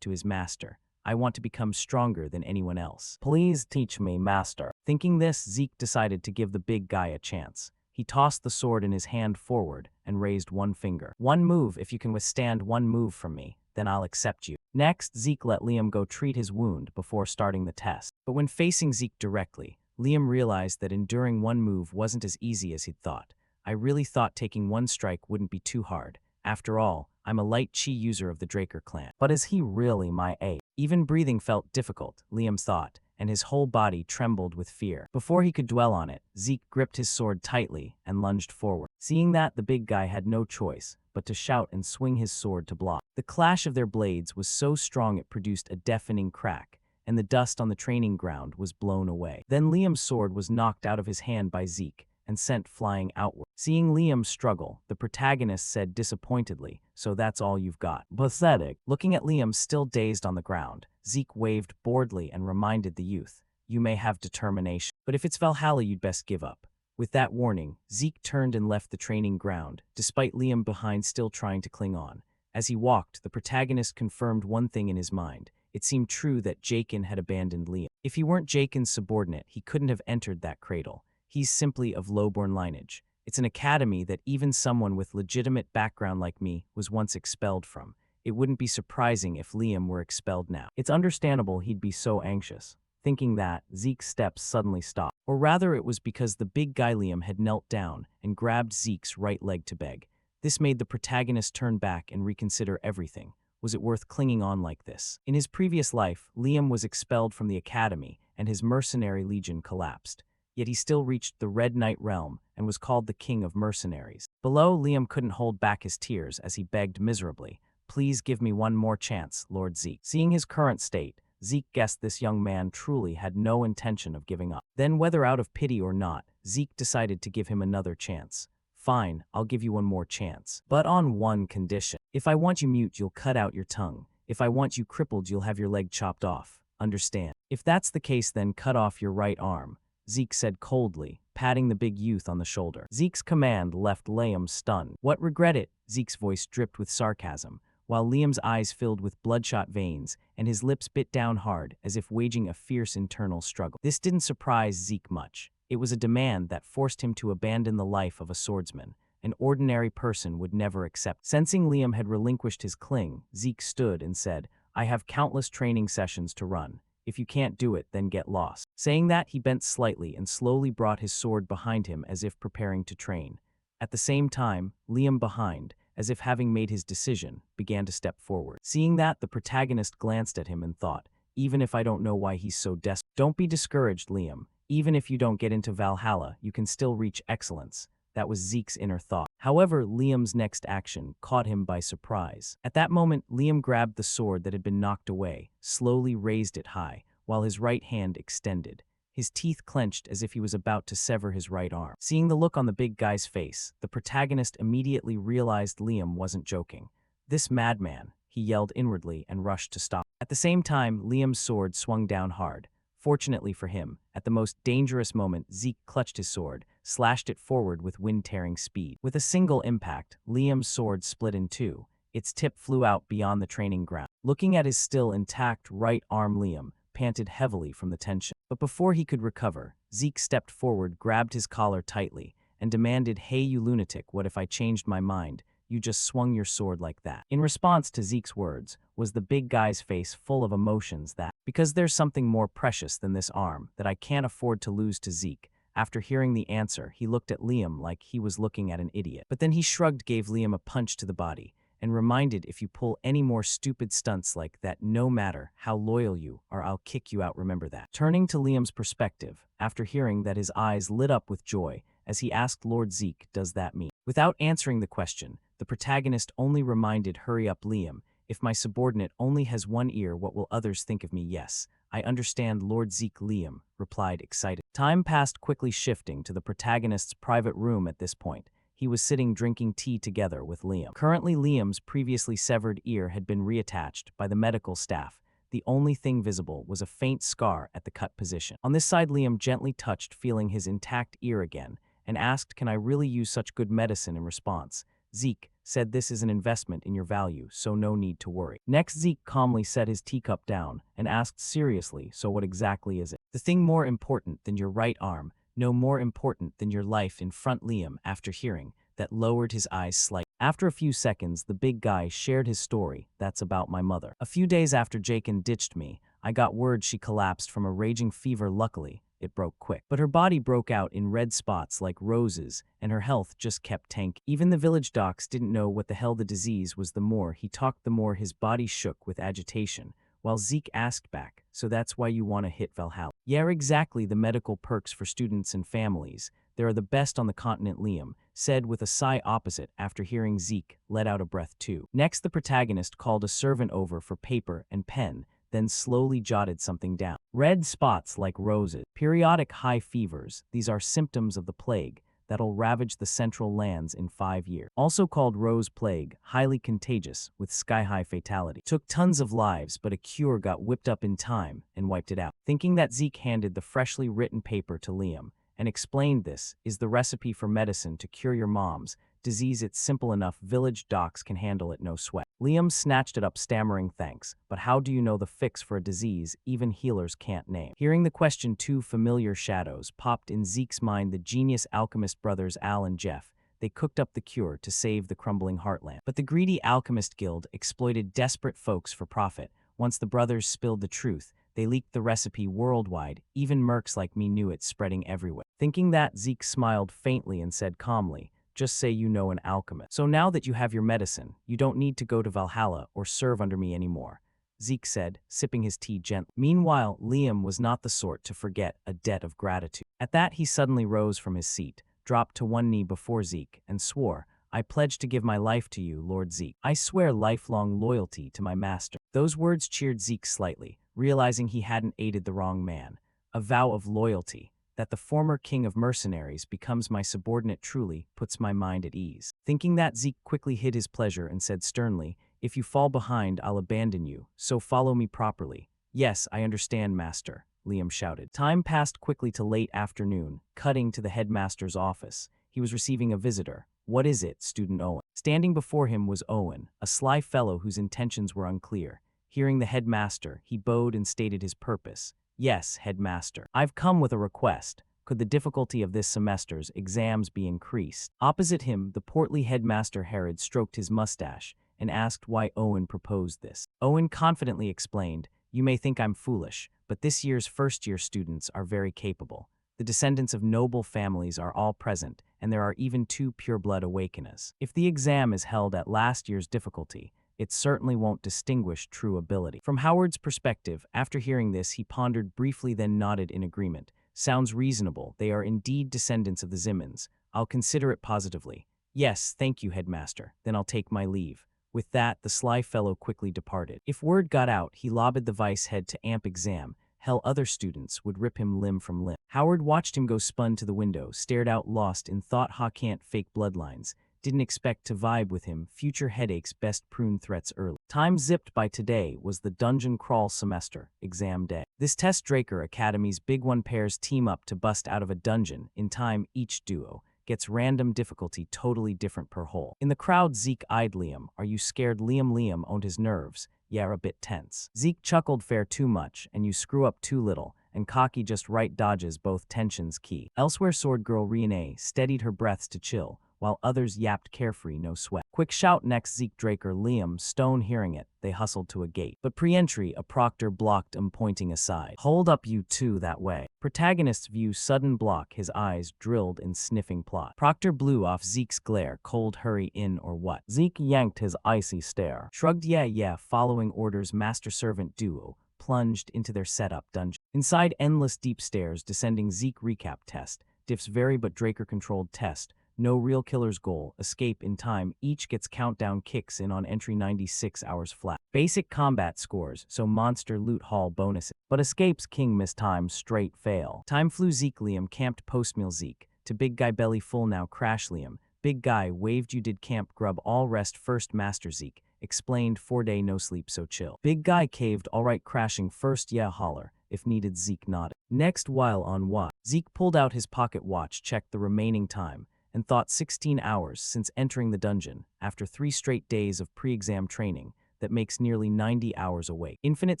to his master. I want to become stronger than anyone else. Please teach me, master. Thinking this, Zeke decided to give the big guy a chance. He tossed the sword in his hand forward and raised one finger. "One move, if you can withstand one move from me, then I'll accept you." Next, Zeke let Liam go treat his wound before starting the test. But when facing Zeke directly, Liam realized that enduring one move wasn't as easy as he'd thought. "I really thought taking one strike wouldn't be too hard. After all, I'm a light chi user of the Draker clan. But is he really my ace?" Even breathing felt difficult, Liam thought, and his whole body trembled with fear. Before he could dwell on it, Zeke gripped his sword tightly and lunged forward. Seeing that, the big guy had no choice but to shout and swing his sword to block. The clash of their blades was so strong it produced a deafening crack, and the dust on the training ground was blown away. Then Liam's sword was knocked out of his hand by Zeke and sent flying outward. Seeing Liam struggle, the protagonist said disappointedly, "So that's all you've got." Pathetic. Looking at Liam still dazed on the ground, Zeke waved boredly and reminded the youth, "You may have determination, but if it's Valhalla, you'd best give up." With that warning, Zeke turned and left the training ground, despite Liam behind still trying to cling on. As he walked, the protagonist confirmed one thing in his mind. It seemed true that Jakin had abandoned Liam. If he weren't Jakin's subordinate, he couldn't have entered that cradle. He's simply of lowborn lineage. It's an academy that even someone with legitimate background like me was once expelled from. It wouldn't be surprising if Liam were expelled now. It's understandable he'd be so anxious. Thinking that, Zeke's steps suddenly stopped. Or rather, it was because the big guy Liam had knelt down and grabbed Zeke's right leg to beg. This made the protagonist turn back and reconsider everything. Was it worth clinging on like this? In his previous life, Liam was expelled from the academy and his mercenary legion collapsed. Yet he still reached the Red Knight realm and was called the King of Mercenaries. Below, Liam couldn't hold back his tears as he begged miserably, "Please give me one more chance, Lord Zeke." Seeing his current state, Zeke guessed this young man truly had no intention of giving up. Then, whether out of pity or not, Zeke decided to give him another chance. "Fine, I'll give you one more chance. But on one condition. If I want you mute, you'll cut out your tongue. If I want you crippled, you'll have your leg chopped off. Understand? If that's the case, then cut off your right arm," Zeke said coldly, patting the big youth on the shoulder. Zeke's command left Liam stunned. "What, regret it?" Zeke's voice dripped with sarcasm, while Liam's eyes filled with bloodshot veins and his lips bit down hard as if waging a fierce internal struggle. This didn't surprise Zeke much. It was a demand that forced him to abandon the life of a swordsman. An ordinary person would never accept. Sensing Liam had relinquished his cling, Zeke stood and said, "I have countless training sessions to run. If you can't do it, then get lost." Saying that, he bent slightly and slowly brought his sword behind him as if preparing to train. At the same time, Liam behind, as if having made his decision, began to step forward. Seeing that, the protagonist glanced at him and thought, "Even if I don't know why he's so desperate." "Don't be discouraged, Liam. Even if you don't get into Valhalla, you can still reach excellence." That was Zeke's inner thought. However, Liam's next action caught him by surprise. At that moment, Liam grabbed the sword that had been knocked away, slowly raised it high, while his right hand extended. His teeth clenched as if he was about to sever his right arm. Seeing the look on the big guy's face, the protagonist immediately realized Liam wasn't joking. "This madman," he yelled inwardly and rushed to stop. At the same time, Liam's sword swung down hard. Fortunately for him, at the most dangerous moment, Zeke clutched his sword, slashed it forward with wind-tearing speed. With a single impact, Liam's sword split in two. Its tip flew out beyond the training ground. Looking at his still intact right arm, Liam panted heavily from the tension. But before he could recover, Zeke stepped forward, grabbed his collar tightly, and demanded, "Hey, you lunatic, what if I changed my mind? You just swung your sword like that." In response to Zeke's words was the big guy's face full of emotions that, "Because there's something more precious than this arm that I can't afford to lose to Zeke." After hearing the answer, he looked at Liam like he was looking at an idiot. But then he shrugged, gave Liam a punch to the body, and reminded, "If you pull any more stupid stunts like that, no matter how loyal you are, I'll kick you out, remember that." Turning to Liam's perspective, after hearing that, his eyes lit up with joy as he asked Lord Zeke, "Does that mean?" Without answering the question, the protagonist only reminded, "Hurry up, Liam. If my subordinate only has one ear, what will others think of me?" "Yes, I understand, Lord Zeke," Liam replied, excited. Time passed quickly, shifting to the protagonist's private room at this point. He was sitting drinking tea together with Liam. Currently, Liam's previously severed ear had been reattached by the medical staff. The only thing visible was a faint scar at the cut position. On this side, Liam gently touched, feeling his intact ear again, and asked, "Can I really use such good medicine?" In response, Zeke said, "This is an investment in your value, so no need to worry." Next, Zeke calmly set his teacup down and asked seriously, "So what exactly is it?" "The thing more important than your right arm, no more important than your life in front. Liam, after hearing that, lowered his eyes slightly. After a few seconds, the big guy shared his story. That's about my mother. A few days after Jakin ditched me, I got word she collapsed from a raging fever. Luckily, it broke quick. But her body broke out in red spots like roses, and her health just kept tanking. Even the village docs didn't know what the hell the disease was. The more he talked, the more his body shook with agitation, while Zeke asked back, "So that's why you want to hit Valhalla?" "Yeah, exactly. The medical perks for students and families. They are the best on the continent," Liam said with a sigh opposite after hearing Zeke let out a breath too. Next, the protagonist called a servant over for paper and pen, then slowly jotted something down. "Red spots like roses. Periodic high fevers. These are symptoms of the plague that'll ravage the central lands in 5 years. Also called rose plague, highly contagious, with sky-high fatality. Took tons of lives, but a cure got whipped up in time and wiped it out." Thinking that, Zeke handed the freshly written paper to Liam and explained, "This is the recipe for medicine to cure your mom's disease. It's simple enough. Village docs can handle it, no sweat." Liam snatched it up, stammering thanks. "But how do you know the fix for a disease even healers can't name?" Hearing the question, two familiar shadows popped in Zeke's mind: the genius alchemist brothers Al and Jeff. They cooked up the cure to save the crumbling heartland. But the greedy alchemist guild exploited desperate folks for profit. Once the brothers spilled the truth, they leaked the recipe worldwide. Even mercs like me knew it, spreading everywhere. Thinking that, Zeke smiled faintly and said calmly, "Just say you know an alchemist. So now that you have your medicine, you don't need to go to Valhalla or serve under me anymore," Zeke said, sipping his tea gently. Meanwhile, Liam was not the sort to forget a debt of gratitude. At that, he suddenly rose from his seat, dropped to one knee before Zeke, and swore, "I pledge to give my life to you, Lord Zeke. I swear lifelong loyalty to my master." Those words cheered Zeke slightly, realizing he hadn't aided the wrong man. A vow of loyalty, that the former king of mercenaries becomes my subordinate, truly puts my mind at ease. Thinking that, Zeke quickly hid his pleasure and said sternly, "If you fall behind, I'll abandon you, so follow me properly." "Yes, I understand, master," Liam shouted. Time passed quickly to late afternoon, cutting to the headmaster's office. He was receiving a visitor. "What is it, student Owen?" Standing before him was Owen, a sly fellow whose intentions were unclear. Hearing the headmaster, he bowed and stated his purpose. "Yes, headmaster. I've come with a request. Could the difficulty of this semester's exams be increased?" Opposite him, the portly headmaster Herod stroked his mustache and asked why Owen proposed this. Owen confidently explained, "You may think I'm foolish, but this year's first-year students are very capable. The descendants of noble families are all present, and there are even 2 pureblood awakeners. If the exam is held at last year's difficulty, it certainly won't distinguish true ability." From Howard's perspective, after hearing this, he pondered briefly, then nodded in agreement. "Sounds reasonable. They are indeed descendants of the Zimmons. I'll consider it positively." "Yes, thank you, headmaster. Then I'll take my leave." With that, the sly fellow quickly departed. If word got out, he lobbied the vice head to amp exam. Hell, other students would rip him limb from limb. Howard watched him go, spun to the window, stared out lost in thought. "Ha, can't fake bloodlines. Didn't expect to vibe with him. Future headaches, best prune threats early." Time zipped by. Today was the dungeon crawl semester exam day. This test Draker Academy's big one. Pairs team up to bust out of a dungeon. In time, each duo gets random difficulty, totally different per hole. In the crowd, Zeke eyed Liam. "Are you scared?" Liam owned his nerves. "Yeah, a bit tense." Zeke chuckled, "Fair too much, and you screw up too little, and cocky just right, dodges both tensions key." Elsewhere, Sword Girl Renee steadied her breaths to chill, while others yapped carefree, no sweat. "Quick shout next." Zeke, Draker, Liam, Stone hearing it, they hustled to a gate. But pre-entry, a proctor blocked him, pointing aside. "Hold up, you two, that way." Protagonist's view sudden block, his eyes drilled in sniffing plot. Proctor blew off Zeke's glare. "Cold hurry in or what?" Zeke yanked his icy stare. Shrugged. Yeah, following orders." Master-servant duo plunged into their setup dungeon. Inside, endless deep stairs descending. Zeke recap test. Diffs vary, but Draker-controlled test. No real killer's goal. Escape in time. Each gets countdown, kicks in on entry 96 hours flat. Basic combat scores, so monster loot haul bonuses. But escapes king miss time, straight fail. Time flew. Zeke, Liam camped post-meal. Zeke to big guy, belly full now. Crash. Liam, big guy waved. "You did camp grub all rest first." Master Zeke explained, 4-day no sleep, so chill." Big guy caved. "Alright, crashing first, yeah, holler if needed." Zeke nodded. Next, while on watch, Zeke pulled out his pocket watch, checked the remaining time, and thought 16 hours since entering the dungeon, after 3 straight days of pre-exam training. That makes nearly 90 hours awake. Infinite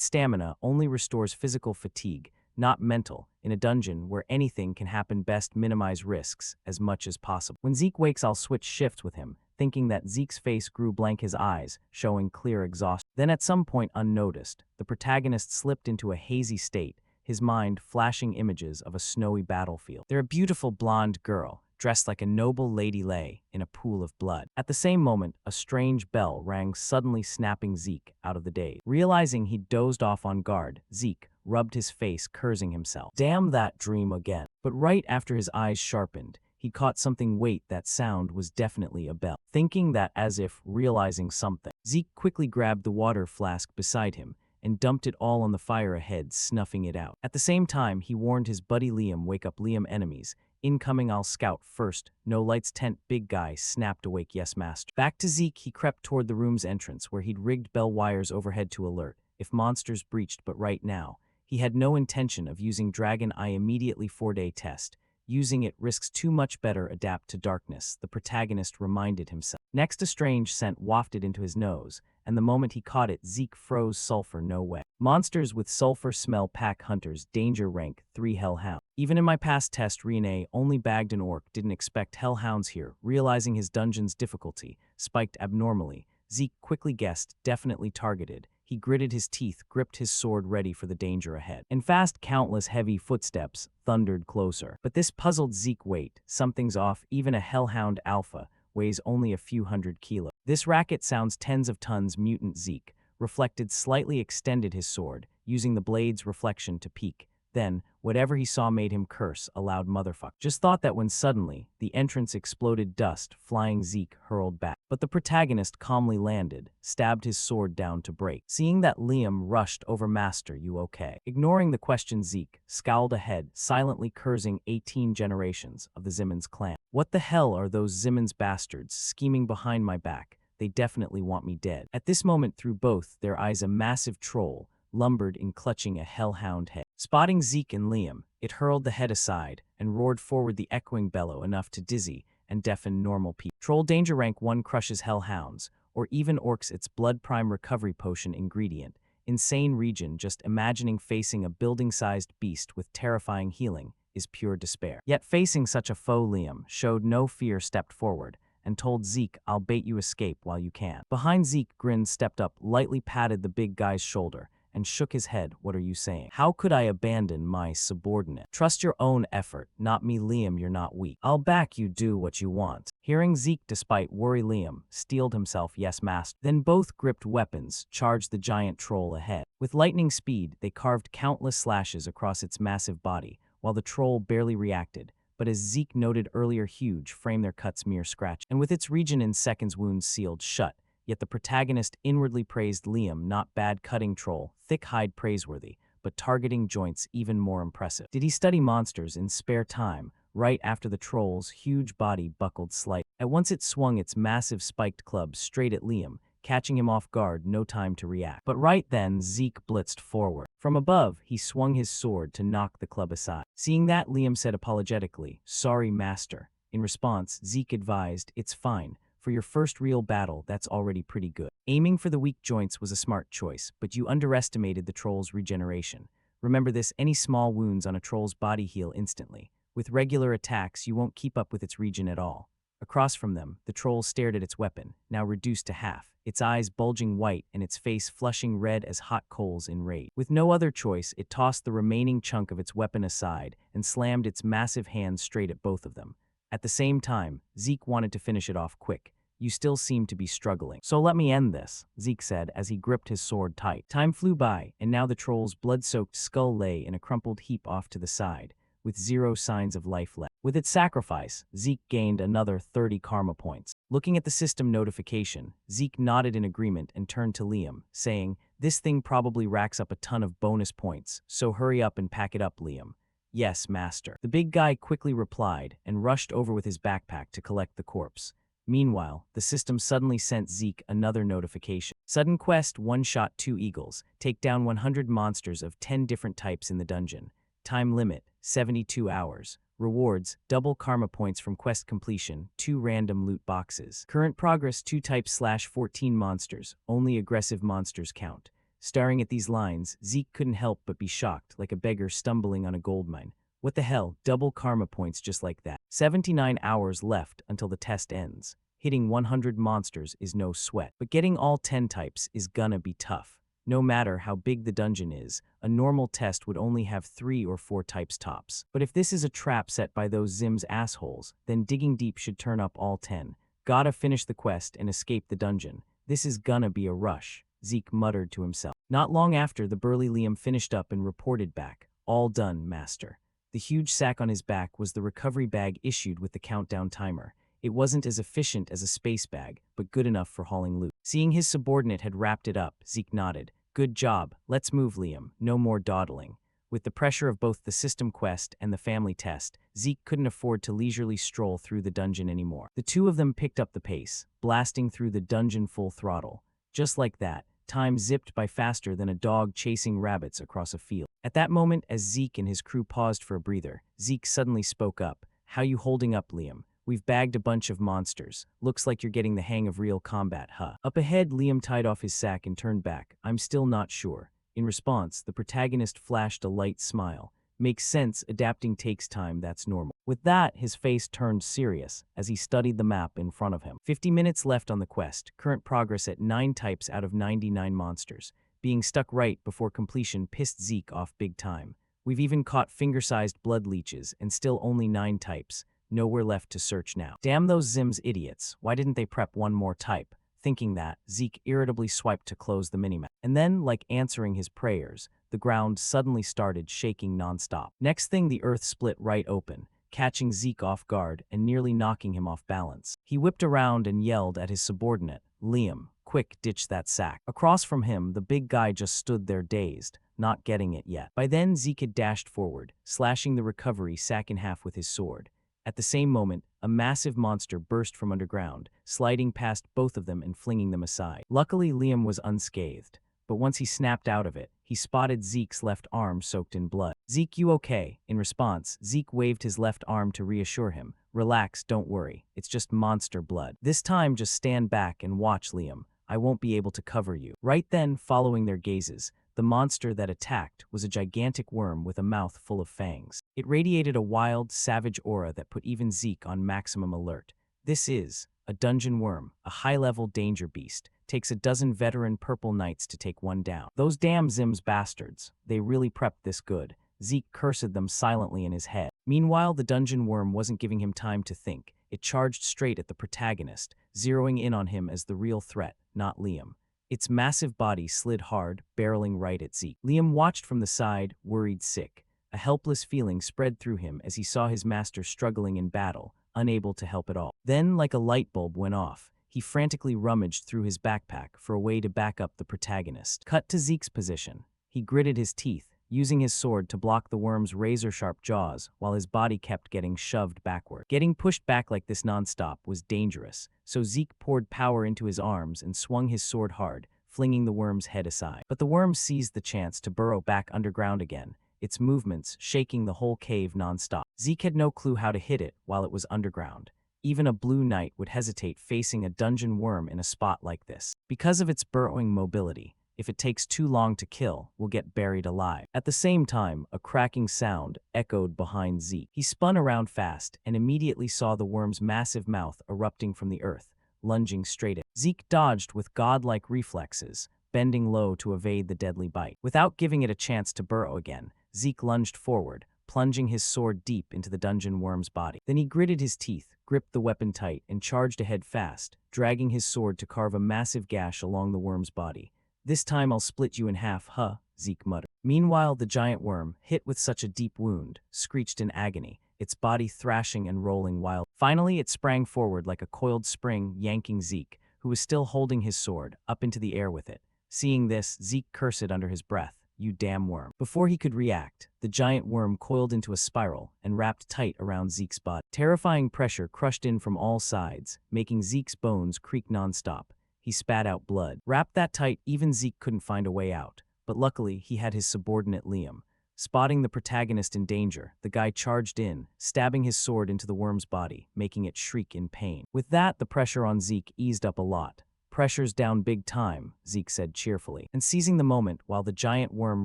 stamina only restores physical fatigue, not mental, in a dungeon where anything can happen. Best minimize risks as much as possible. When Zeke wakes, I'll switch shifts with him, thinking that Zeke's face grew blank, his eyes showing clear exhaustion. Then at some point unnoticed, the protagonist slipped into a hazy state, his mind flashing images of a snowy battlefield. There a beautiful blonde girl, dressed like a noble lady, lay in a pool of blood. At the same moment, a strange bell rang, suddenly snapping Zeke out of the daze. Realizing he'd dozed off on guard, Zeke rubbed his face, cursing himself. Damn that dream again. But right after his eyes sharpened, he caught something. Wait, that sound was definitely a bell. Thinking that, as if realizing something, Zeke quickly grabbed the water flask beside him and dumped it all on the fire ahead, snuffing it out. At the same time, he warned his buddy Liam, wake up Liam, enemies incoming, I'll scout first. No lights. Tent. Big guy snapped awake. Yes, master. Back to Zeke, he crept toward the room's entrance where he'd rigged bell wires overhead to alert if monsters breached, but right now, he had no intention of using Dragon Eye immediately. 4-day test. Using it risks too much. Better adapt to darkness, the protagonist reminded himself. Next, a strange scent wafted into his nose, and the moment he caught it, Zeke froze. Sulfur, no way. Monsters with sulfur smell. Pack hunters. Danger rank 3 hellhound. Even in my past test, Rene only bagged an orc. Didn't expect hellhounds here. Realizing his dungeon's difficulty spiked abnormally, Zeke quickly guessed definitely targeted. He gritted his teeth, gripped his sword, ready for the danger ahead. And fast, countless heavy footsteps thundered closer. But this puzzled Zeke. Wait, something's off. Even a hellhound alpha weighs only a few hundred kilos. This racket sounds tens of tons. Mutant Zeke reflected, slightly extended his sword, using the blade's reflection to peek. Then, whatever he saw made him curse a loud motherfucker. Just thought that when suddenly, the entrance exploded, dust flying. Zeke hurled back. But the protagonist calmly landed, stabbed his sword down to break. Seeing that, Liam rushed over. Master, you okay? Ignoring the question, Zeke scowled ahead, silently cursing 18 generations of the Zimmons clan. What the hell are those Zimmons bastards scheming behind my back? They definitely want me dead. At this moment, through both their eyes, a massive troll lumbered in, clutching a hellhound head. Spotting Zeke and Liam, it hurled the head aside and roared forward, the echoing bellow enough to dizzy and deafen normal people. Troll. Danger rank 1 crushes hellhounds, or even orcs. Its blood prime recovery potion ingredient. Insane region. Just imagining facing a building-sized beast with terrifying healing is pure despair. Yet facing such a foe, Liam showed no fear, stepped forward, and told Zeke, I'll bait you, escape while you can. Behind Zeke, Grin stepped up, lightly patted the big guy's shoulder, and shook his head. What are you saying? How could I abandon my subordinate? Trust your own effort, not me. Liam, you're not weak. I'll back you, do what you want. Hearing Zeke, despite worry, Liam steeled himself. Yes, master. Then both gripped weapons, charged the giant troll ahead. With lightning speed, they carved countless slashes across its massive body, while the troll barely reacted. But as Zeke noted earlier, huge frame their cuts mere scratch, and with its region in seconds, wounds sealed shut. Yet the protagonist inwardly praised Liam. Not bad cutting troll, thick hide praiseworthy, but targeting joints even more impressive. Did he study monsters in spare time? Right after the troll's huge body buckled slightly. At once it swung its massive spiked club straight at Liam, catching him off guard. No time to react. But right then, Zeke blitzed forward. From above, he swung his sword to knock the club aside. Seeing that, Liam said apologetically, sorry, master. In response, Zeke advised, it's fine. For your first real battle, that's already pretty good. Aiming for the weak joints was a smart choice, but you underestimated the troll's regeneration. Remember this, any small wounds on a troll's body heal instantly. With regular attacks, you won't keep up with its regen at all. Across from them, the troll stared at its weapon, now reduced to half, its eyes bulging white and its face flushing red as hot coals in rage. With no other choice, it tossed the remaining chunk of its weapon aside and slammed its massive hands straight at both of them. At the same time, Zeke wanted to finish it off quick. You still seem to be struggling. So let me end this, Zeke said as he gripped his sword tight. Time flew by, and now the troll's blood-soaked skull lay in a crumpled heap off to the side, with zero signs of life left. With its sacrifice, Zeke gained another 30 karma points. Looking at the system notification, Zeke nodded in agreement and turned to Liam, saying, this thing probably racks up a ton of bonus points, so hurry up and pack it up, Liam. Yes, master. The big guy quickly replied and rushed over with his backpack to collect the corpse. Meanwhile, the system suddenly sent Zeke another notification. Sudden quest, 1 shot 2 eagles. Take down 100 monsters of 10 different types in the dungeon. Time limit, 72 hours. Rewards, double karma points from quest completion, 2 random loot boxes. Current progress, 2 types /14 monsters. Only aggressive monsters count. Staring at these lines, Zeke couldn't help but be shocked, like a beggar stumbling on a gold mine. What the hell, double karma points just like that. 79 hours left until the test ends. Hitting 100 monsters is no sweat, but getting all 10 types is gonna be tough. No matter how big the dungeon is, a normal test would only have 3 or 4 types tops. But if this is a trap set by those Zim's assholes, then digging deep should turn up all 10. Gotta finish the quest and escape the dungeon. This is gonna be a rush, Zeke muttered to himself. Not long after, the burly Liam finished up and reported back. All done, master. The huge sack on his back was the recovery bag issued with the countdown timer. It wasn't as efficient as a space bag, but good enough for hauling loot. Seeing his subordinate had wrapped it up, Zeke nodded. Good job. Let's move, Liam. No more dawdling. With the pressure of both the system quest and the family test, Zeke couldn't afford to leisurely stroll through the dungeon anymore. The two of them picked up the pace, blasting through the dungeon full throttle. Just like that, time zipped by faster than a dog chasing rabbits across a field. At that moment, as Zeke and his crew paused for a breather, Zeke suddenly spoke up. How you holding up, Liam? We've bagged a bunch of monsters. Looks like you're getting the hang of real combat, huh? Up ahead, Liam tied off his sack and turned back. I'm still not sure. In response, the protagonist flashed a light smile. Makes sense, adapting takes time, that's normal. With that, his face turned serious as he studied the map in front of him. 50 minutes left on the quest, current progress at 9 types out of 99 monsters. Being stuck right before completion pissed Zeke off big time. We've even caught finger-sized blood leeches and still only 9 types. Nowhere left to search now. Damn those Zim's idiots, why didn't they prep one more type? Thinking that, Zeke irritably swiped to close the minimap. And then, like answering his prayers, the ground suddenly started shaking nonstop. Next thing, the earth split right open, catching Zeke off guard and nearly knocking him off balance. He whipped around and yelled at his subordinate, Liam, quick, ditch that sack. Across from him, the big guy just stood there dazed, not getting it yet. By then, Zeke had dashed forward, slashing the recovery sack in half with his sword. At the same moment, a massive monster burst from underground, sliding past both of them and flinging them aside. Luckily, Liam was unscathed, but once he snapped out of it, he spotted Zeke's left arm soaked in blood. Zeke, you okay? In response, Zeke waved his left arm to reassure him. Relax, don't worry, it's just monster blood. This time, just stand back and watch, Liam. I won't be able to cover you. Right then, following their gazes, the monster that attacked was a gigantic worm with a mouth full of fangs. It radiated a wild, savage aura that put even Zeke on maximum alert. This is a dungeon worm, a high-level danger beast. Takes a dozen veteran purple knights to take one down. Those damn Zim's bastards. They really prepped this good. Zeke cursed them silently in his head. Meanwhile, the dungeon worm wasn't giving him time to think. It charged straight at the protagonist, zeroing in on him as the real threat, not Liam. Its massive body slid hard, barreling right at Zeke. Liam watched from the side, worried sick. A helpless feeling spread through him as he saw his master struggling in battle, unable to help at all. Then, like a light bulb went off, he frantically rummaged through his backpack for a way to back up the protagonist. Cut to Zeke's position. He gritted his teeth, using his sword to block the worm's razor-sharp jaws while his body kept getting shoved backward. Getting pushed back like this nonstop was dangerous, so Zeke poured power into his arms and swung his sword hard, flinging the worm's head aside. But the worm seized the chance to burrow back underground again, its movements shaking the whole cave nonstop. Zeke had no clue how to hit it while it was underground. Even a blue knight would hesitate facing a dungeon worm in a spot like this. Because of its burrowing mobility, if it takes too long to kill, we'll get buried alive. At the same time, a cracking sound echoed behind Zeke. He spun around fast and immediately saw the worm's massive mouth erupting from the earth, lunging straight at him. Zeke dodged with godlike reflexes, bending low to evade the deadly bite. Without giving it a chance to burrow again, Zeke lunged forward, plunging his sword deep into the dungeon worm's body. Then he gritted his teeth, gripped the weapon tight, and charged ahead fast, dragging his sword to carve a massive gash along the worm's body. This time I'll split you in half, huh? Zeke muttered. Meanwhile, the giant worm, hit with such a deep wound, screeched in agony, its body thrashing and rolling wild. Finally, it sprang forward like a coiled spring, yanking Zeke, who was still holding his sword, up into the air with it. Seeing this, Zeke cursed under his breath. You damn worm. Before he could react, the giant worm coiled into a spiral and wrapped tight around Zeke's body. Terrifying pressure crushed in from all sides, making Zeke's bones creak nonstop. He spat out blood. Wrapped that tight, even Zeke couldn't find a way out. But luckily, he had his subordinate Liam. Spotting the protagonist in danger, the guy charged in, stabbing his sword into the worm's body, making it shriek in pain. With that, the pressure on Zeke eased up a lot, Pressure's down big time, Zeke said cheerfully. And seizing the moment while the giant worm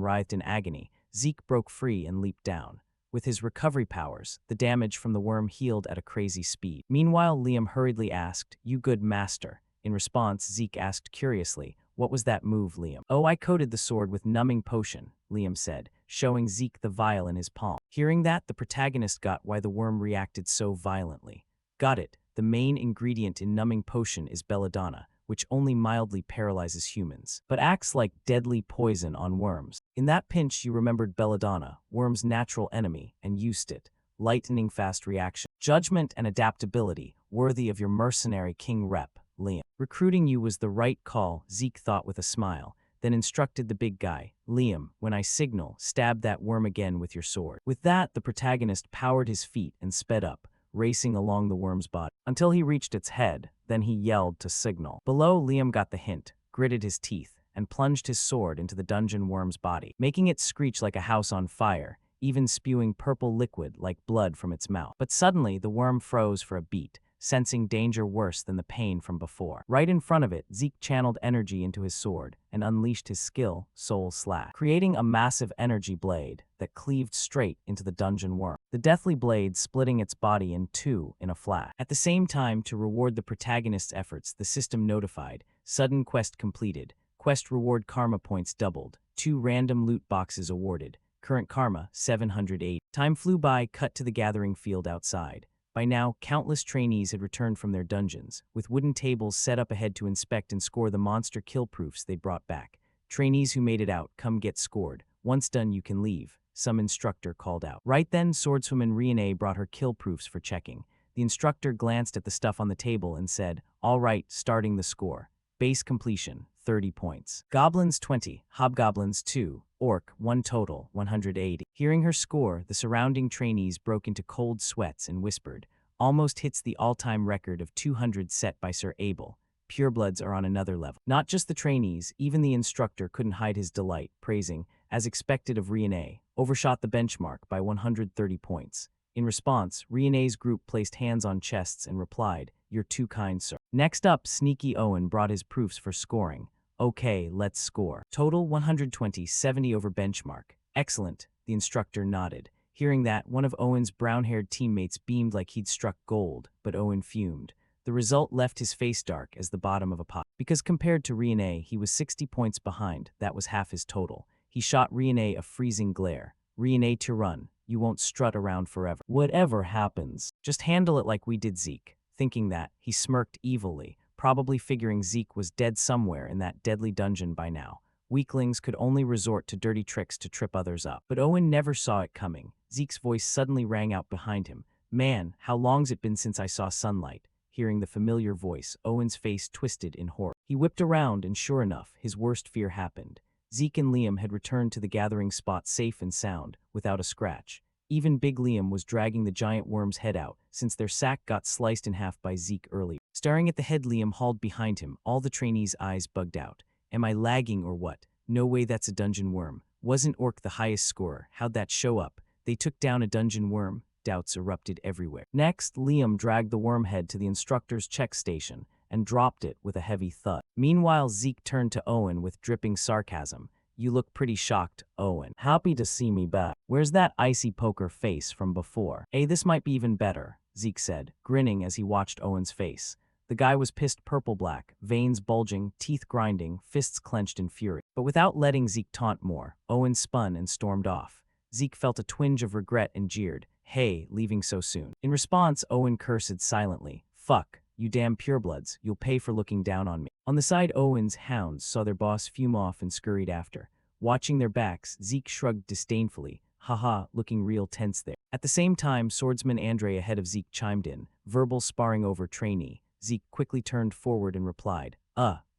writhed in agony, Zeke broke free and leaped down. With his recovery powers, the damage from the worm healed at a crazy speed. Meanwhile, Liam hurriedly asked, "You good master?" In response, Zeke asked curiously, "What was that move, Liam?" "Oh, I coated the sword with numbing potion," Liam said, showing Zeke the vial in his palm. Hearing that, the protagonist got why the worm reacted so violently. Got it. The main ingredient in numbing potion is belladonna, which only mildly paralyzes humans, but acts like deadly poison on worms. In that pinch, you remembered belladonna, worm's natural enemy, and used it. Lightning fast reaction. Judgment and adaptability, worthy of your mercenary king rep, Liam. Recruiting you was the right call, Zeke thought with a smile, then instructed the big guy, "Liam, when I signal, stab that worm again with your sword." With that, the protagonist powered his feet and sped up, racing along the worm's body, until he reached its head. Then he yelled to signal. Below, Liam got the hint, gritted his teeth, and plunged his sword into the dungeon worm's body, making it screech like a house on fire, even spewing purple liquid like blood from its mouth. But suddenly, the worm froze for a beat, sensing danger worse than the pain from before. Right in front of it, Zeke channeled energy into his sword and unleashed his skill, Soul Slash, creating a massive energy blade that cleaved straight into the dungeon worm, the deathly blade splitting its body in two in a flash. At the same time, to reward the protagonist's efforts, the system notified, "Sudden quest completed. Quest reward karma points doubled. 2 random loot boxes awarded. Current karma, 780. Time flew by, cut to the gathering field outside. By now, countless trainees had returned from their dungeons, with wooden tables set up ahead to inspect and score the monster kill proofs they'd brought back. "Trainees who made it out, come get scored. Once done, you can leave," some instructor called out. Right then, swordswoman Riene brought her kill proofs for checking. The instructor glanced at the stuff on the table and said, "All right, starting the score. Base completion, 30 points. Goblins 20, hobgoblins 2, orc 1 total, 180. Hearing her score, the surrounding trainees broke into cold sweats and whispered, "Almost hits the all-time record of 200 set by Sir Abel. Purebloods are on another level." Not just the trainees, even the instructor couldn't hide his delight, praising, as expected of Riene, overshot the benchmark by 130 points. In response, Riene's group placed hands on chests and replied, "You're too kind, sir." Next up, Sneaky Owen brought his proofs for scoring. "Okay, let's score. Total 120, 70 over benchmark. Excellent," the instructor nodded. Hearing that, one of Owen's brown-haired teammates beamed like he'd struck gold, but Owen fumed. The result left his face dark as the bottom of a pot. Because compared to Riene, he was 60 points behind. That was half his total. He shot Riene a freezing glare. "Riene to run. You won't strut around forever. Whatever happens, just handle it like we did Zeke." Thinking that, he smirked evilly, probably figuring Zeke was dead somewhere in that deadly dungeon by now. Weaklings could only resort to dirty tricks to trip others up. But Owen never saw it coming. Zeke's voice suddenly rang out behind him. "Man, how long's it been since I saw sunlight?" Hearing the familiar voice, Owen's face twisted in horror. He whipped around, and sure enough, his worst fear happened. Zeke and Liam had returned to the gathering spot safe and sound, without a scratch. Even Big Liam was dragging the giant worm's head out, since their sack got sliced in half by Zeke earlier. Staring at the head Liam hauled behind him, all the trainees' eyes bugged out. "Am I lagging or what? No way that's a dungeon worm. Wasn't Orc the highest scorer? How'd that show up? They took down a dungeon worm?" Doubts erupted everywhere. Next, Liam dragged the worm head to the instructor's check station and dropped it with a heavy thud. Meanwhile, Zeke turned to Owen with dripping sarcasm. "You look pretty shocked, Owen. Happy to see me back. Where's that icy poker face from before?" This might be even better," Zeke said, grinning as he watched Owen's face. The guy was pissed purple-black, veins bulging, teeth grinding, fists clenched in fury. But without letting Zeke taunt more, Owen spun and stormed off. Zeke felt a twinge of regret and jeered, "Hey, leaving so soon." In response, Owen cursed silently. "Fuck, you damn purebloods, you'll pay for looking down on me." On the side, Owen's hounds saw their boss fume off and scurried after. Watching their backs, Zeke shrugged disdainfully. "Haha, looking real tense there." At the same time, swordsman Andre ahead of Zeke chimed in, verbal sparring over trainee. Zeke quickly turned forward and replied,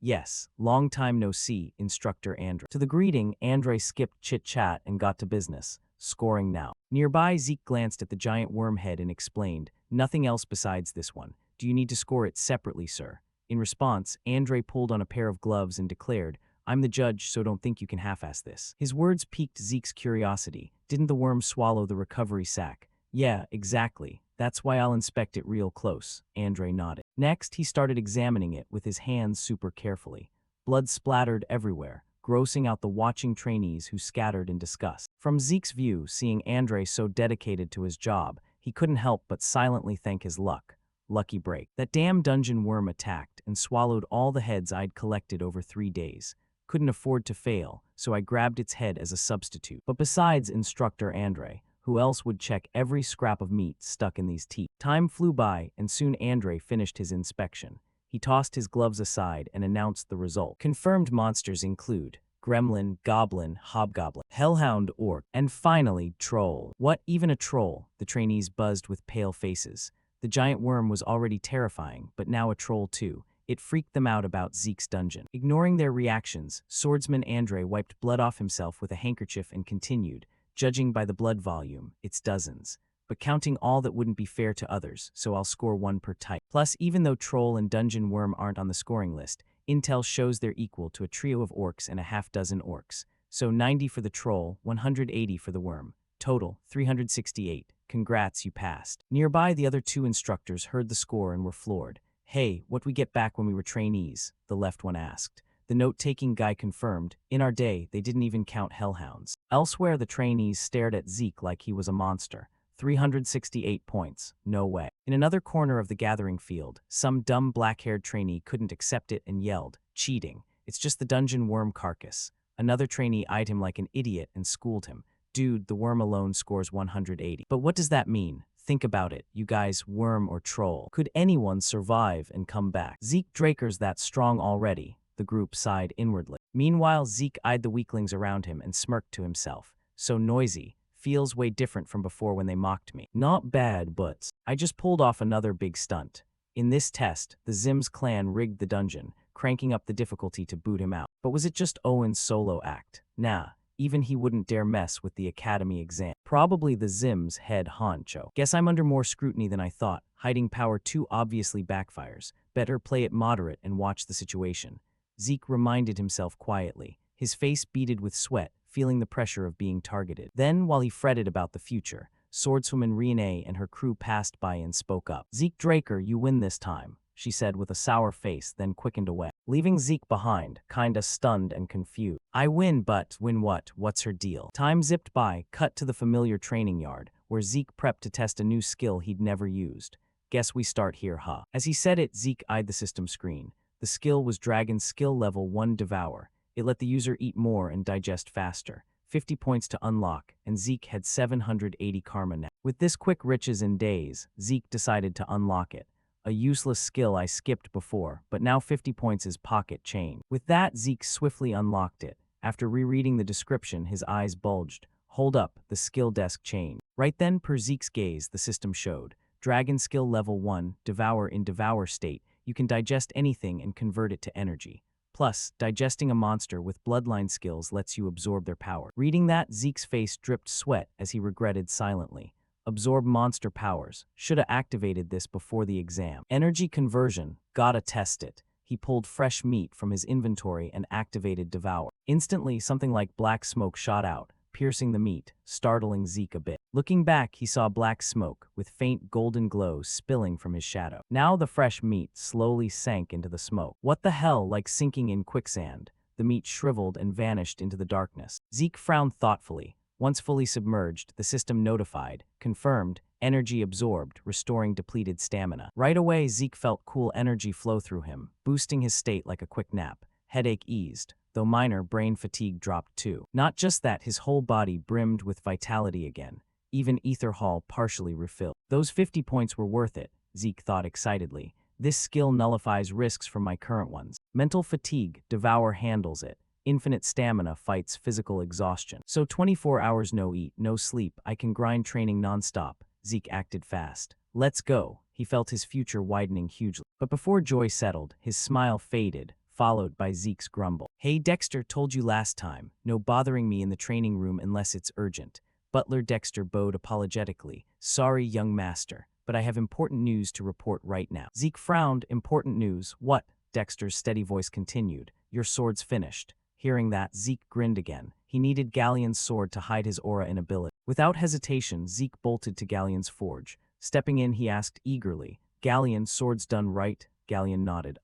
Yes, long time no see, Instructor Andre." To the greeting, Andre skipped chit-chat and got to business, scoring now. Nearby, Zeke glanced at the giant worm head and explained, "Nothing else besides this one. Do you need to score it separately, sir?" In response, Andre pulled on a pair of gloves and declared, "I'm the judge, so don't think you can half-ass this." His words piqued Zeke's curiosity. Didn't the worm swallow the recovery sack? "Yeah, exactly. That's why I'll inspect it real close," Andre nodded. Next, he started examining it with his hands super carefully. Blood splattered everywhere, grossing out the watching trainees who scattered in disgust. From Zeke's view, seeing Andre so dedicated to his job, he couldn't help but silently thank his luck. Lucky break. That damn dungeon worm attacked and swallowed all the heads I'd collected over 3 days. Couldn't afford to fail, so I grabbed its head as a substitute. But besides Instructor Andre, who else would check every scrap of meat stuck in these teeth? Time flew by, and soon Andre finished his inspection. He tossed his gloves aside and announced the result. Confirmed monsters include gremlin, goblin, hobgoblin, hellhound, orc, and finally, troll. What, even a troll? The trainees buzzed with pale faces. The giant worm was already terrifying, but now a troll too. It freaked them out about Zeke's dungeon. Ignoring their reactions, swordsman Andre wiped blood off himself with a handkerchief and continued, judging by the blood volume, it's dozens. But counting all that wouldn't be fair to others, so I'll score 1 per type. Plus, even though troll and dungeon worm aren't on the scoring list, intel shows they're equal to a trio of orcs and a half-dozen orcs. So 90 for the troll, 180 for the worm. Total, 368. Congrats, you passed. Nearby, the other 2 instructors heard the score and were floored. Hey, what we get back when we were trainees? The left one asked. The note-taking guy confirmed, in our day, they didn't even count hellhounds. Elsewhere, the trainees stared at Zeke like he was a monster. 368 points. No way. In another corner of the gathering field, some dumb black-haired trainee couldn't accept it and yelled, cheating. It's just the dungeon worm carcass. Another trainee eyed him like an idiot and schooled him. Dude, the worm alone scores 180. But what does that mean? Think about it, you guys, worm or troll. Could anyone survive and come back? Zeke Draker's that strong already, the group sighed inwardly. Meanwhile, Zeke eyed the weaklings around him and smirked to himself. So noisy. Feels way different from before when they mocked me. Not bad, but I just pulled off another big stunt. In this test, the Zims clan rigged the dungeon, cranking up the difficulty to boot him out. But was it just Owen's solo act? Nah. Even he wouldn't dare mess with the academy exam. Probably the Zims head honcho. Guess I'm under more scrutiny than I thought. Hiding power too obviously backfires. Better play it moderate and watch the situation. Zeke reminded himself quietly, his face beaded with sweat, feeling the pressure of being targeted. Then, while he fretted about the future, swordswoman Renee and her crew passed by and spoke up. Zeke Draker, you win this time, she said with a sour face, then quickened away, leaving Zeke behind, kinda stunned and confused. I win, but win what? What's her deal? Time zipped by, cut to the familiar training yard, where Zeke prepped to test a new skill he'd never used. Guess we start here, huh? As he said it, Zeke eyed the system screen. The skill was Dragon Skill Level 1 Devour. It let the user eat more and digest faster. 50 points to unlock, and Zeke had 780 karma now. With this quick riches in days, Zeke decided to unlock it. A useless skill I skipped before, but now 50 points is pocket change. With that, Zeke swiftly unlocked it. After rereading the description, his eyes bulged. Hold up, the skill desk changed. Right then, per Zeke's gaze, the system showed. Dragon Skill Level 1, Devour in Devour state. You can digest anything and convert it to energy. Plus, digesting a monster with bloodline skills lets you absorb their power. Reading that, Zeke's face dripped sweat as he regretted silently. Absorb monster powers. Shoulda activated this before the exam. Energy conversion. Gotta test it. He pulled fresh meat from his inventory and activated Devour. Instantly, something like black smoke shot out, piercing the meat, startling Zeke a bit. Looking back, he saw black smoke, with faint golden glow spilling from his shadow. Now the fresh meat slowly sank into the smoke. What the hell, like sinking in quicksand? The meat shriveled and vanished into the darkness. Zeke frowned thoughtfully. Once fully submerged, the system notified, confirmed, energy absorbed, restoring depleted stamina. Right away, Zeke felt cool energy flow through him, boosting his state like a quick nap. Headache eased, though minor brain fatigue dropped too. Not just that, his whole body brimmed with vitality again. Even Ether Hall partially refilled. Those 50 points were worth it, Zeke thought excitedly. This skill nullifies risks from my current ones. Mental fatigue, Devour handles it. Infinite stamina fights physical exhaustion. So 24 hours no eat, no sleep, I can grind training nonstop. Zeke acted fast. Let's go. He felt his future widening hugely. But before joy settled, his smile faded, followed by Zeke's grumble. Hey, Dexter, told you last time, no bothering me in the training room unless it's urgent. Butler Dexter bowed apologetically. Sorry, young master, but I have important news to report right now. Zeke frowned. Important news? What? Dexter's steady voice continued. Your sword's finished. Hearing that, Zeke grinned again. He needed Galleon's sword to hide his aura inability. Without hesitation, Zeke bolted to Galleon's forge. Stepping in, he asked eagerly, Galleon, swords done right? Galleon nodded.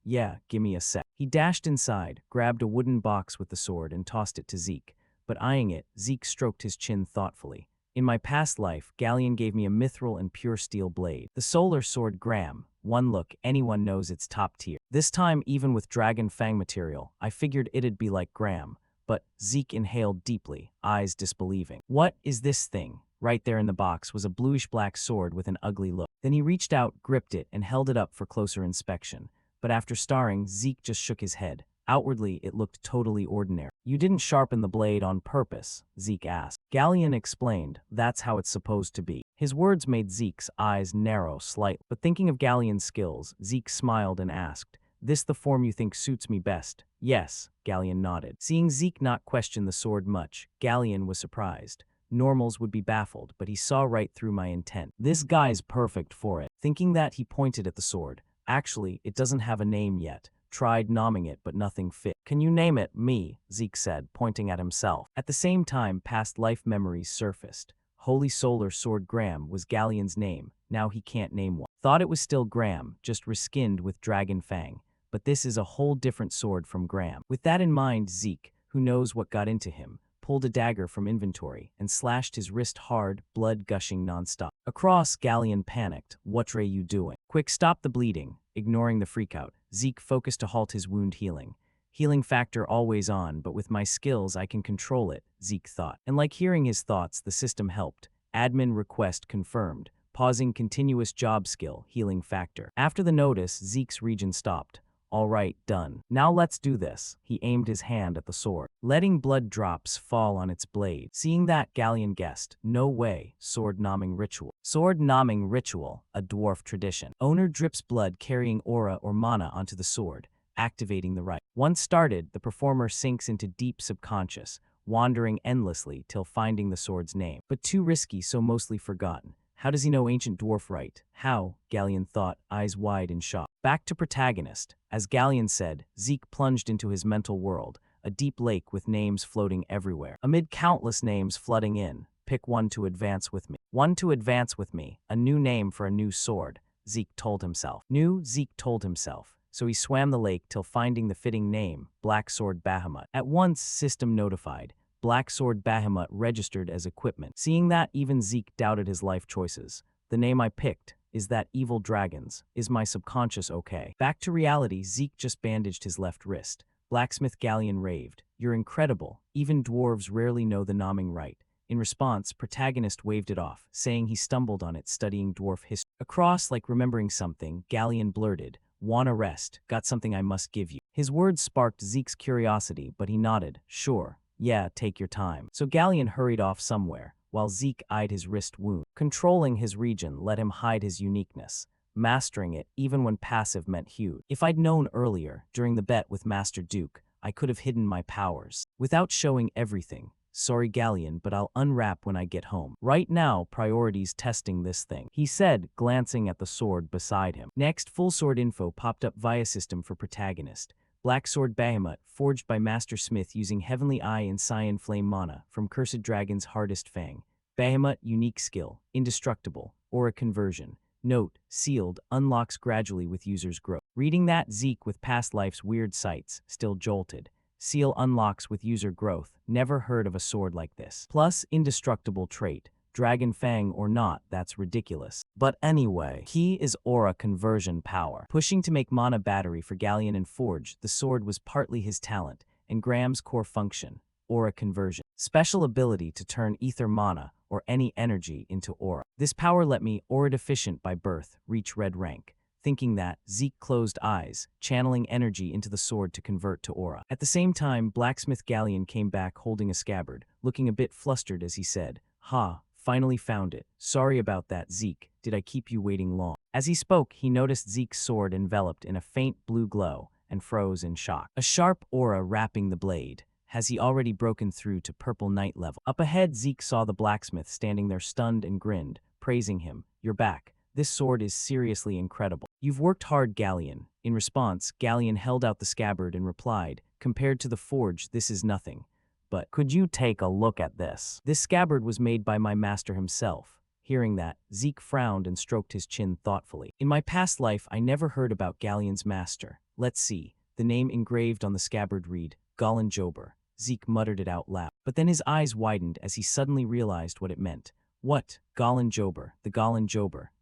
Yeah, gimme a sec. He dashed inside, grabbed a wooden box with the sword, and tossed it to Zeke. But eyeing it, Zeke stroked his chin thoughtfully. In my past life, Galleon gave me a mithril and pure steel blade. The solar sword Graham. One look, anyone knows it's top tier. This time, even with dragon fang material, I figured it'd be like Graham. But Zeke inhaled deeply, eyes disbelieving. What is this thing? Right there in the box was a bluish-black sword with an ugly look. Then he reached out, gripped it, and held it up for closer inspection. But after staring, Zeke just shook his head. Outwardly, it looked totally ordinary. You didn't sharpen the blade on purpose, Zeke asked. Galleon explained, that's how it's supposed to be. His words made Zeke's eyes narrow slightly. But thinking of Galleon's skills, Zeke smiled and asked, this the form you think suits me best? Yes, Galleon nodded. Seeing Zeke not question the sword much, Galleon was surprised. Normals would be baffled, but he saw right through my intent. This guy's perfect for it. Thinking that, he pointed at the sword. Actually, it doesn't have a name yet. Tried naming it, but nothing fit. Can you name it? Me, Zeke said, pointing at himself. At the same time, past life memories surfaced. Holy Solar Sword Graham was Galleon's name. Now he can't name one. Thought it was still Graham, just reskinned with Dragon Fang. But this is a whole different sword from Graham. With that in mind, Zeke, who knows what got into him, pulled a dagger from inventory and slashed his wrist hard, blood gushing nonstop. Across, Galleon panicked. What're you doing? Quick, stop the bleeding. Ignoring the freakout, Zeke focused to halt his wound healing. Healing factor always on, but with my skills I can control it, Zeke thought. And like hearing his thoughts, the system helped. Admin request confirmed. Pausing continuous job skill, healing factor. After the notice, Zeke's region stopped. All right, done. Now let's do this. He aimed his hand at the sword, letting blood drops fall on its blade. Seeing that, Galleon guessed, no way, sword naming ritual. Sword naming ritual, a dwarf tradition. Owner drips blood carrying aura or mana onto the sword, activating the rite. Once started, the performer sinks into deep subconscious, wandering endlessly till finding the sword's name. But too risky, so mostly forgotten. How does he know ancient dwarf rite? How? Galleon thought, eyes wide in shock. Back to protagonist. As Galleon said, Zeke plunged into his mental world, a deep lake with names floating everywhere. Amid countless names flooding in, pick one to advance with me. One to advance with me, a new name for a new sword, Zeke told himself. Zeke told himself. So he swam the lake till finding the fitting name, Black Sword Bahamut. At once, system notified. Black Sword Bahamut registered as equipment. Seeing that, even Zeke doubted his life choices. The name I picked, is that evil dragons? Is my subconscious okay? Back to reality, Zeke just bandaged his left wrist. Blacksmith Galleon raved. You're incredible. Even dwarves rarely know the naming rite. In response, protagonist waved it off, saying he stumbled on it studying dwarf history. Across, like remembering something, Galleon blurted, wanna rest, got something I must give you. His words sparked Zeke's curiosity, but he nodded, sure. Yeah, take your time. So Galleon hurried off somewhere, while Zeke eyed his wrist wound. Controlling his region let him hide his uniqueness, mastering it even when passive meant huge. If I'd known earlier, during the bet with Master Duke, I could have hidden my powers. Without showing everything. Sorry Galleon, but I'll unwrap when I get home. Right now, priority's testing this thing, he said, glancing at the sword beside him. Next, full sword info popped up via system for protagonist. Black Sword Bahamut, forged by Master Smith using Heavenly Eye and Cyan Flame mana from Cursed Dragon's Hardest Fang. Bahamut, unique skill, indestructible, aura conversion. Note, sealed, unlocks gradually with user's growth. Reading that, Zeke with past life's weird sights, still jolted. Seal unlocks with user growth, never heard of a sword like this. Plus, indestructible trait. Dragon Fang or not, that's ridiculous. But anyway, key is aura conversion power. Pushing to make mana battery for Galleon and Forge, the sword was partly his talent, and Graham's core function, aura conversion. Special ability to turn ether mana, or any energy, into aura. This power let me, aura deficient by birth, reach red rank. Thinking that, Zeke closed eyes, channeling energy into the sword to convert to aura. At the same time, Blacksmith Galleon came back holding a scabbard, looking a bit flustered as he said, "Ha. Finally found it. Sorry about that, Zeke. Did I keep you waiting long?" As he spoke, he noticed Zeke's sword enveloped in a faint blue glow and froze in shock. A sharp aura wrapping the blade. Has he already broken through to purple knight level? Up ahead, Zeke saw the blacksmith standing there stunned and grinned, praising him. "You're back. This sword is seriously incredible. You've worked hard, Galleon." In response, Galleon held out the scabbard and replied, "Compared to the forge, this is nothing. But could you take a look at this? This scabbard was made by my master himself." Hearing that, Zeke frowned and stroked his chin thoughtfully. In my past life, I never heard about Galleon's master. Let's see. The name engraved on the scabbard read, Galen Jober. Zeke muttered it out loud. But then his eyes widened as he suddenly realized what it meant. What? Galen Jober, the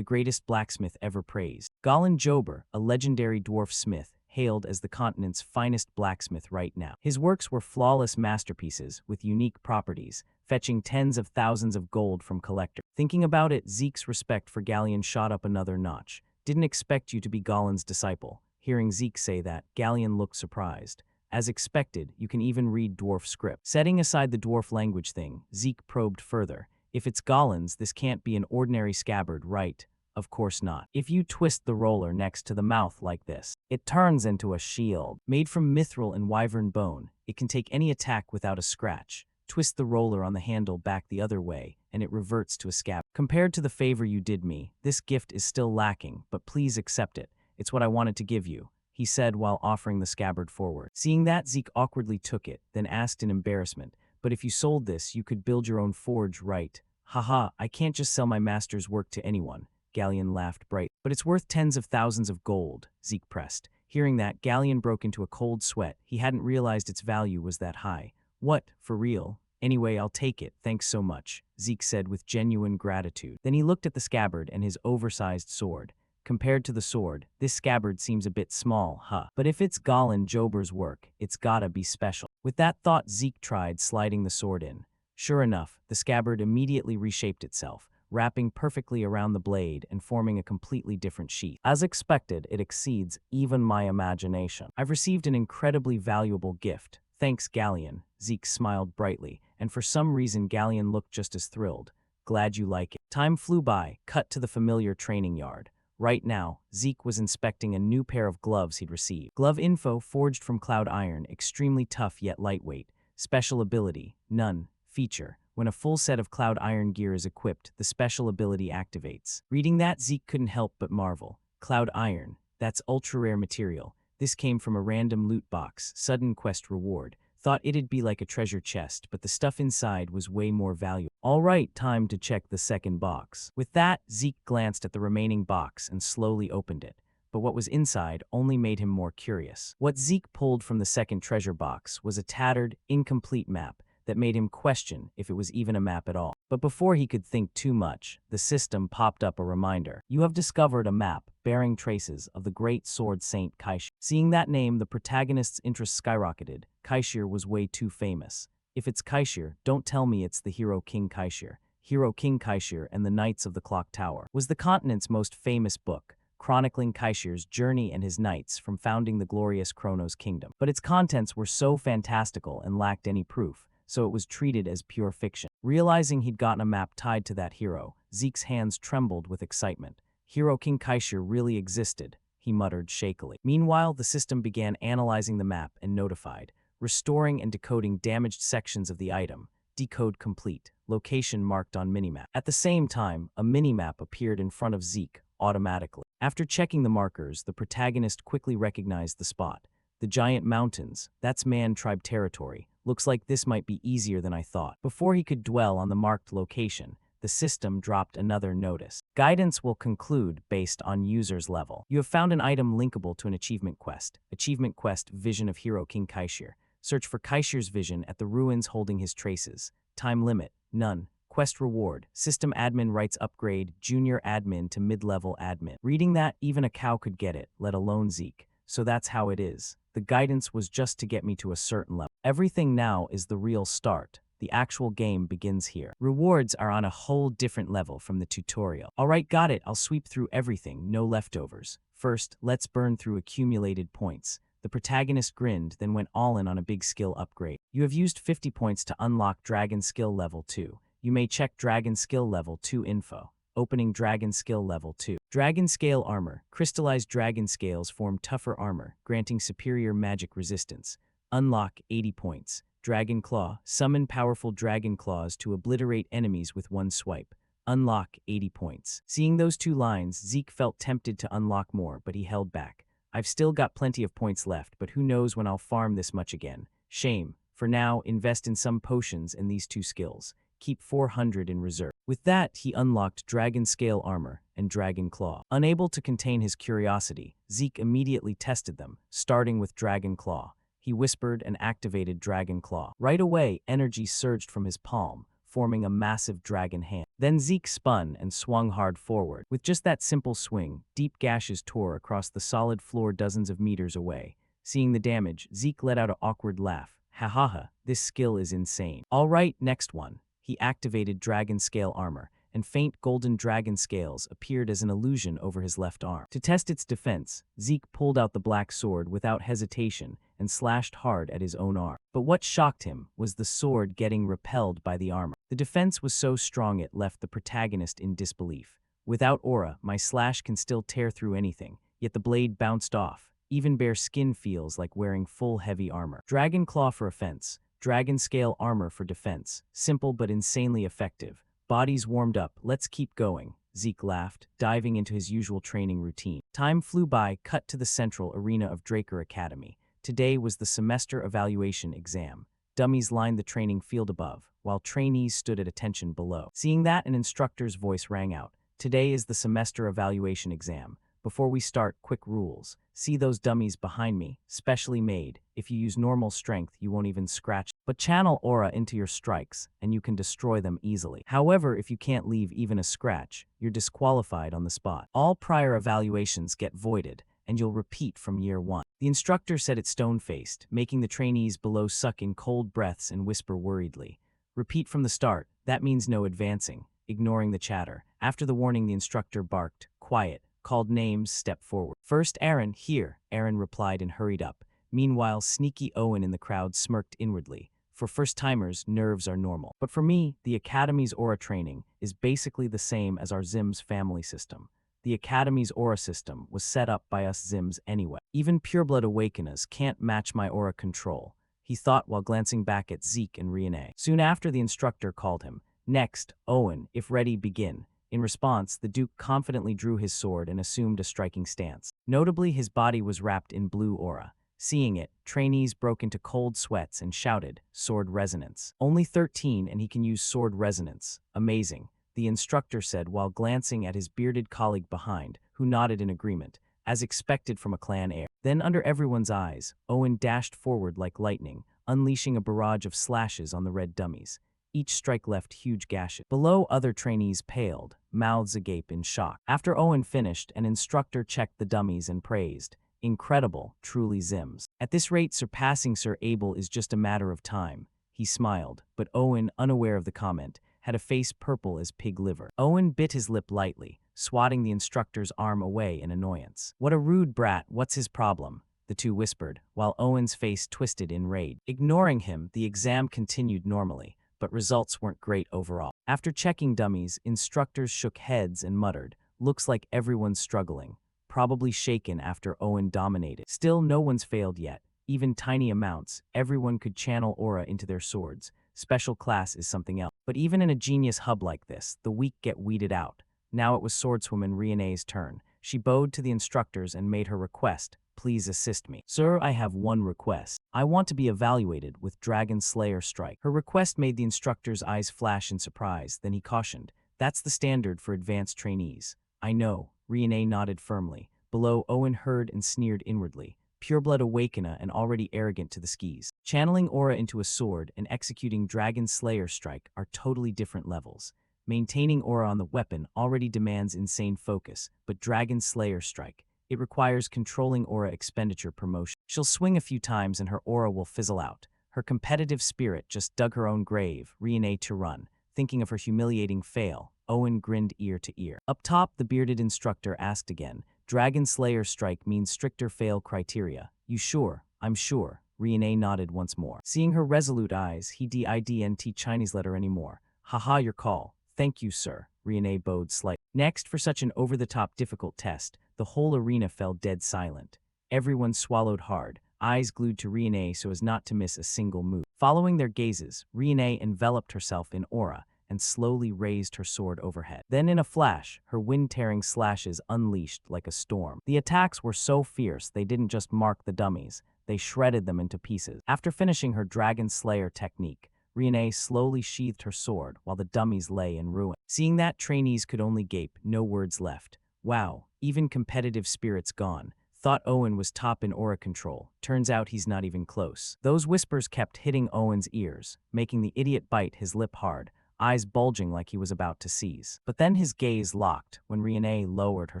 greatest blacksmith ever praised. Galen Jober, a legendary dwarf smith, hailed as the continent's finest blacksmith right now. His works were flawless masterpieces with unique properties, fetching tens of thousands of gold from collectors. Thinking about it, Zeke's respect for Galleon shot up another notch. Didn't expect you to be Galen's disciple. Hearing Zeke say that, Galleon looked surprised. As expected, you can even read dwarf script. Setting aside the dwarf language thing, Zeke probed further. If it's Galen's, this can't be an ordinary scabbard, right? Of course not. If you twist the roller next to the mouth like this, it turns into a shield. Made from mithril and wyvern bone, it can take any attack without a scratch. Twist the roller on the handle back the other way, and it reverts to a scabbard. Compared to the favor you did me, this gift is still lacking, but please accept it. It's what I wanted to give you, he said while offering the scabbard forward. Seeing that, Zeke awkwardly took it, then asked in embarrassment, but if you sold this, you could build your own forge, right? Haha, I can't just sell my master's work to anyone. Galleon laughed bright. But it's worth tens of thousands of gold, Zeke pressed. Hearing that, Galleon broke into a cold sweat. He hadn't realized its value was that high. What, for real? Anyway, I'll take it, thanks so much, Zeke said with genuine gratitude. Then he looked at the scabbard and his oversized sword. Compared to the sword, this scabbard seems a bit small, huh? But if it's Galen Jober's work, it's gotta be special. With that thought, Zeke tried sliding the sword in. Sure enough, the scabbard immediately reshaped itself, wrapping perfectly around the blade and forming a completely different sheath. As expected, it exceeds even my imagination. I've received an incredibly valuable gift. Thanks, Galleon. Zeke smiled brightly, and for some reason Galleon looked just as thrilled. Glad you like it. Time flew by, cut to the familiar training yard. Right now, Zeke was inspecting a new pair of gloves he'd received. Glove info forged from cloud iron, extremely tough yet lightweight. Special ability, none. Feature, when a full set of cloud iron gear is equipped, the special ability activates. Reading that, Zeke couldn't help but marvel. Cloud iron, that's ultra-rare material. This came from a random loot box, sudden quest reward. Thought it'd be like a treasure chest, but the stuff inside was way more valuable. All right, time to check the second box. With that, Zeke glanced at the remaining box and slowly opened it. But what was inside only made him more curious. What Zeke pulled from the second treasure box was a tattered, incomplete map that made him question if it was even a map at all. But before he could think too much, the system popped up a reminder. You have discovered a map bearing traces of the great sword saint Kaishir. Seeing that name, the protagonist's interest skyrocketed. Kaishir was way too famous. If it's Kaishir, don't tell me it's the hero King Kaishir. Hero King Kaishir and the Knights of the Clock Tower was the continent's most famous book, chronicling Kaishir's journey and his knights from founding the glorious Kronos kingdom. But its contents were so fantastical and lacked any proof, so it was treated as pure fiction. Realizing he'd gotten a map tied to that hero, Zeke's hands trembled with excitement. Hero King Kaishir really existed, he muttered shakily. Meanwhile, the system began analyzing the map and notified, restoring and decoding damaged sections of the item. Decode complete. Location marked on minimap. At the same time, a minimap appeared in front of Zeke, automatically. After checking the markers, the protagonist quickly recognized the spot. The giant mountains, that's Man Tribe territory. Looks like this might be easier than I thought. Before he could dwell on the marked location, the system dropped another notice. Guidance will conclude based on user's level. You have found an item linkable to an achievement quest. Achievement quest, Vision of Hero King Kaishir. Search for Kaishir's vision at the ruins holding his traces. Time limit, none. Quest reward, system admin rights upgrade, junior admin to mid-level admin. Reading that, even a cow could get it, let alone Zeke. So that's how it is. The guidance was just to get me to a certain level. Everything now is the real start. The actual game begins here. Rewards are on a whole different level from the tutorial. Alright, got it. I'll sweep through everything, no leftovers. First, let's burn through accumulated points. The protagonist grinned, then went all in on a big skill upgrade. You have used 50 points to unlock Dragon Skill Level 2. You may check Dragon Skill Level 2 info. Opening Dragon Skill Level 2. Dragon Scale Armor. Crystallized dragon scales form tougher armor, granting superior magic resistance. Unlock 80 points. Dragon Claw. Summon powerful dragon claws to obliterate enemies with one swipe. Unlock 80 points. Seeing those two lines, Zeke felt tempted to unlock more, but he held back. I've still got plenty of points left, but who knows when I'll farm this much again. Shame. For now, invest in some potions and these two skills. Keep 400 in reserve. With that, he unlocked Dragon Scale Armor and Dragon Claw. Unable to contain his curiosity, Zeke immediately tested them, starting with Dragon Claw. He whispered and activated Dragon Claw. Right away, energy surged from his palm, forming a massive dragon hand. Then Zeke spun and swung hard forward. With just that simple swing, deep gashes tore across the solid floor dozens of meters away. Seeing the damage, Zeke let out an awkward laugh. Ha ha ha, this skill is insane. All right, next one. He activated Dragon Scale Armor, and faint golden dragon scales appeared as an illusion over his left arm. To test its defense, Zeke pulled out the black sword without hesitation and slashed hard at his own arm. But what shocked him was the sword getting repelled by the armor. The defense was so strong it left the protagonist in disbelief. Without aura, my slash can still tear through anything, yet the blade bounced off. Even bare skin feels like wearing full heavy armor. Dragon Claw for offense, Dragon Scale Armor for defense. Simple but insanely effective. Bodies warmed up, let's keep going, Zeke laughed, diving into his usual training routine. Time flew by, cut to the central arena of Draker Academy. Today was the semester evaluation exam. Dummies lined the training field above, while trainees stood at attention below. Seeing that, an instructor's voice rang out. Today is the semester evaluation exam. Before we start, quick rules. See those dummies behind me, specially made. If you use normal strength, you won't even scratch. But channel aura into your strikes, and you can destroy them easily. However, if you can't leave even a scratch, you're disqualified on the spot. All prior evaluations get voided, and you'll repeat from year one. The instructor said it stone-faced, making the trainees below suck in cold breaths and whisper worriedly. Repeat from the start, that means no advancing. Ignoring the chatter. After the warning, the instructor barked, quiet, called names, step forward. First, Aaron, here, Aaron replied and hurried up. Meanwhile, sneaky Owen in the crowd smirked inwardly. For first-timers, nerves are normal. But for me, the Academy's aura training is basically the same as our Zim's family system. The Academy's aura system was set up by us Zims anyway. Even pureblood awakeners can't match my aura control, he thought while glancing back at Zeke and Riene. Soon after, the instructor called him. Next, Owen, if ready, begin. In response, the Duke confidently drew his sword and assumed a striking stance. Notably, his body was wrapped in blue aura. Seeing it, trainees broke into cold sweats and shouted, "Sword Resonance." Only 13 and he can use Sword Resonance. Amazing, the instructor said while glancing at his bearded colleague behind, who nodded in agreement, as expected from a clan heir. Then under everyone's eyes, Owen dashed forward like lightning, unleashing a barrage of slashes on the red dummies. Each strike left huge gashes. Below, other trainees paled, mouths agape in shock. After Owen finished, an instructor checked the dummies and praised, "Incredible, truly Zims. At this rate, surpassing Sir Abel is just a matter of time." He smiled, but Owen, unaware of the comment, had a face purple as pig liver. Owen bit his lip lightly, swatting the instructor's arm away in annoyance. "What a rude brat, what's his problem?" the two whispered, while Owen's face twisted in rage. Ignoring him, the exam continued normally, but results weren't great overall. After checking dummies, instructors shook heads and muttered, "Looks like everyone's struggling, probably shaken after Owen dominated." Still, no one's failed yet. Even tiny amounts, everyone could channel aura into their swords. Special class is something else. But even in a genius hub like this, the weak get weeded out. Now it was swordswoman Riene's turn. She bowed to the instructors and made her request. "Please assist me." "Sir, I have one request. I want to be evaluated with Dragon Slayer Strike." Her request made the instructor's eyes flash in surprise, then he cautioned, "That's the standard for advanced trainees." "I know," Riene nodded firmly. Below, Owen heard and sneered inwardly. Pureblood awakener and already arrogant to the skis. Channeling aura into a sword and executing Dragon Slayer Strike are totally different levels. Maintaining aura on the weapon already demands insane focus, but Dragon Slayer Strike, it requires controlling aura expenditure per motion. She'll swing a few times and her aura will fizzle out. Her competitive spirit just dug her own grave, Riene to run. Thinking of her humiliating fail, Owen grinned ear to ear. Up top, the bearded instructor asked again, "Dragon Slayer Strike means stricter fail criteria. You sure?" "I'm sure." Riene nodded once more. Seeing her resolute eyes, he didn't Chinese letter anymore. "Haha, your call." "Thank you, sir." Riene bowed slightly. Next, for such an over-the-top difficult test, the whole arena fell dead silent. Everyone swallowed hard, eyes glued to Riene so as not to miss a single move. Following their gazes, Riene enveloped herself in aura and slowly raised her sword overhead. Then in a flash, her wind-tearing slashes unleashed like a storm. The attacks were so fierce they didn't just mark the dummies, they shredded them into pieces. After finishing her Dragon Slayer technique, Riene slowly sheathed her sword while the dummies lay in ruin. Seeing that, trainees could only gape, no words left. Wow, even competitive spirits gone. Thought Owen was top in aura control. Turns out he's not even close. Those whispers kept hitting Owen's ears, making the idiot bite his lip hard, eyes bulging like he was about to seize. But then his gaze locked when Riene lowered her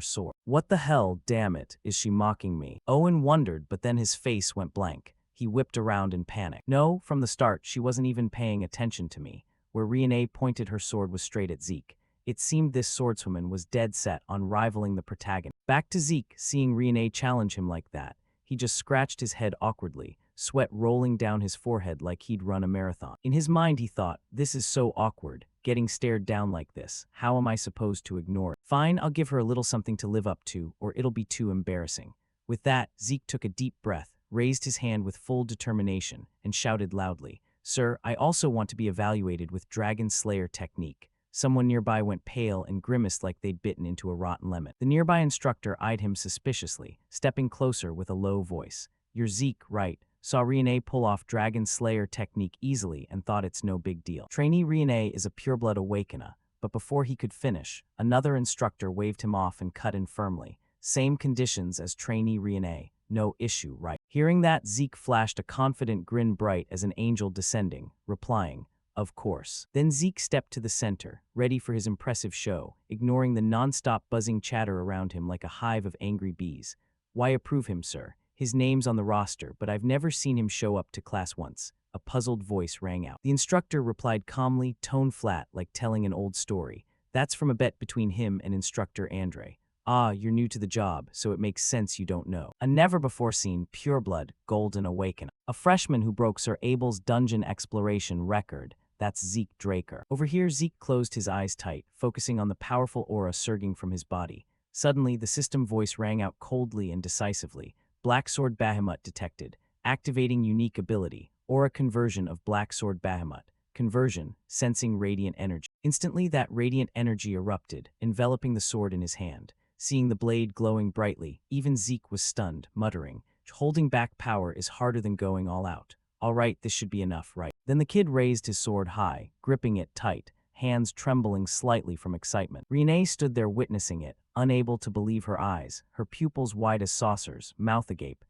sword. What the hell, damn it, is she mocking me? Owen wondered, but then his face went blank. He whipped around in panic. No, from the start, she wasn't even paying attention to me. Where Riene pointed her sword was straight at Zeke. It seemed this swordswoman was dead set on rivaling the protagonist. Back to Zeke, seeing Riene challenge him like that. He just scratched his head awkwardly, sweat rolling down his forehead like he'd run a marathon. In his mind, he thought, this is so awkward, getting stared down like this. How am I supposed to ignore it? Fine, I'll give her a little something to live up to, or it'll be too embarrassing. With that, Zeke took a deep breath, raised his hand with full determination, and shouted loudly, "Sir, I also want to be evaluated with Dragon Slayer technique." Someone nearby went pale and grimaced like they'd bitten into a rotten lemon. The nearby instructor eyed him suspiciously, stepping closer with a low voice. "You're Zeke, right? Saw Riene pull off Dragon Slayer technique easily and thought it's no big deal. Trainee Riene is a pureblood awakener," but before he could finish, another instructor waved him off and cut in firmly. "Same conditions as Trainee Riene. No issue, right?" Hearing that, Zeke flashed a confident grin bright as an angel descending, replying, "Of course." Then Zeke stepped to the center, ready for his impressive show, ignoring the non-stop buzzing chatter around him like a hive of angry bees. "Why approve him, sir? His name's on the roster, but I've never seen him show up to class once." A puzzled voice rang out. The instructor replied calmly, tone flat, like telling an old story. "That's from a bet between him and Instructor Andre. Ah, you're new to the job, so it makes sense you don't know." A never-before-seen, pureblood, golden awakener. A freshman who broke Sir Abel's dungeon exploration record. That's Zeke Draker. Over here, Zeke closed his eyes tight, focusing on the powerful aura surging from his body. Suddenly, the system voice rang out coldly and decisively. "Black Sword Bahamut detected. Activating unique ability. Aura conversion of Black Sword Bahamut. Conversion, sensing radiant energy." Instantly, that radiant energy erupted, enveloping the sword in his hand. Seeing the blade glowing brightly, even Zeke was stunned, muttering, "Holding back power is harder than going all out. All right, this should be enough, right?" Then the kid raised his sword high, gripping it tight, hands trembling slightly from excitement. Renee stood there witnessing it, unable to believe her eyes, her pupils wide as saucers, mouth agape.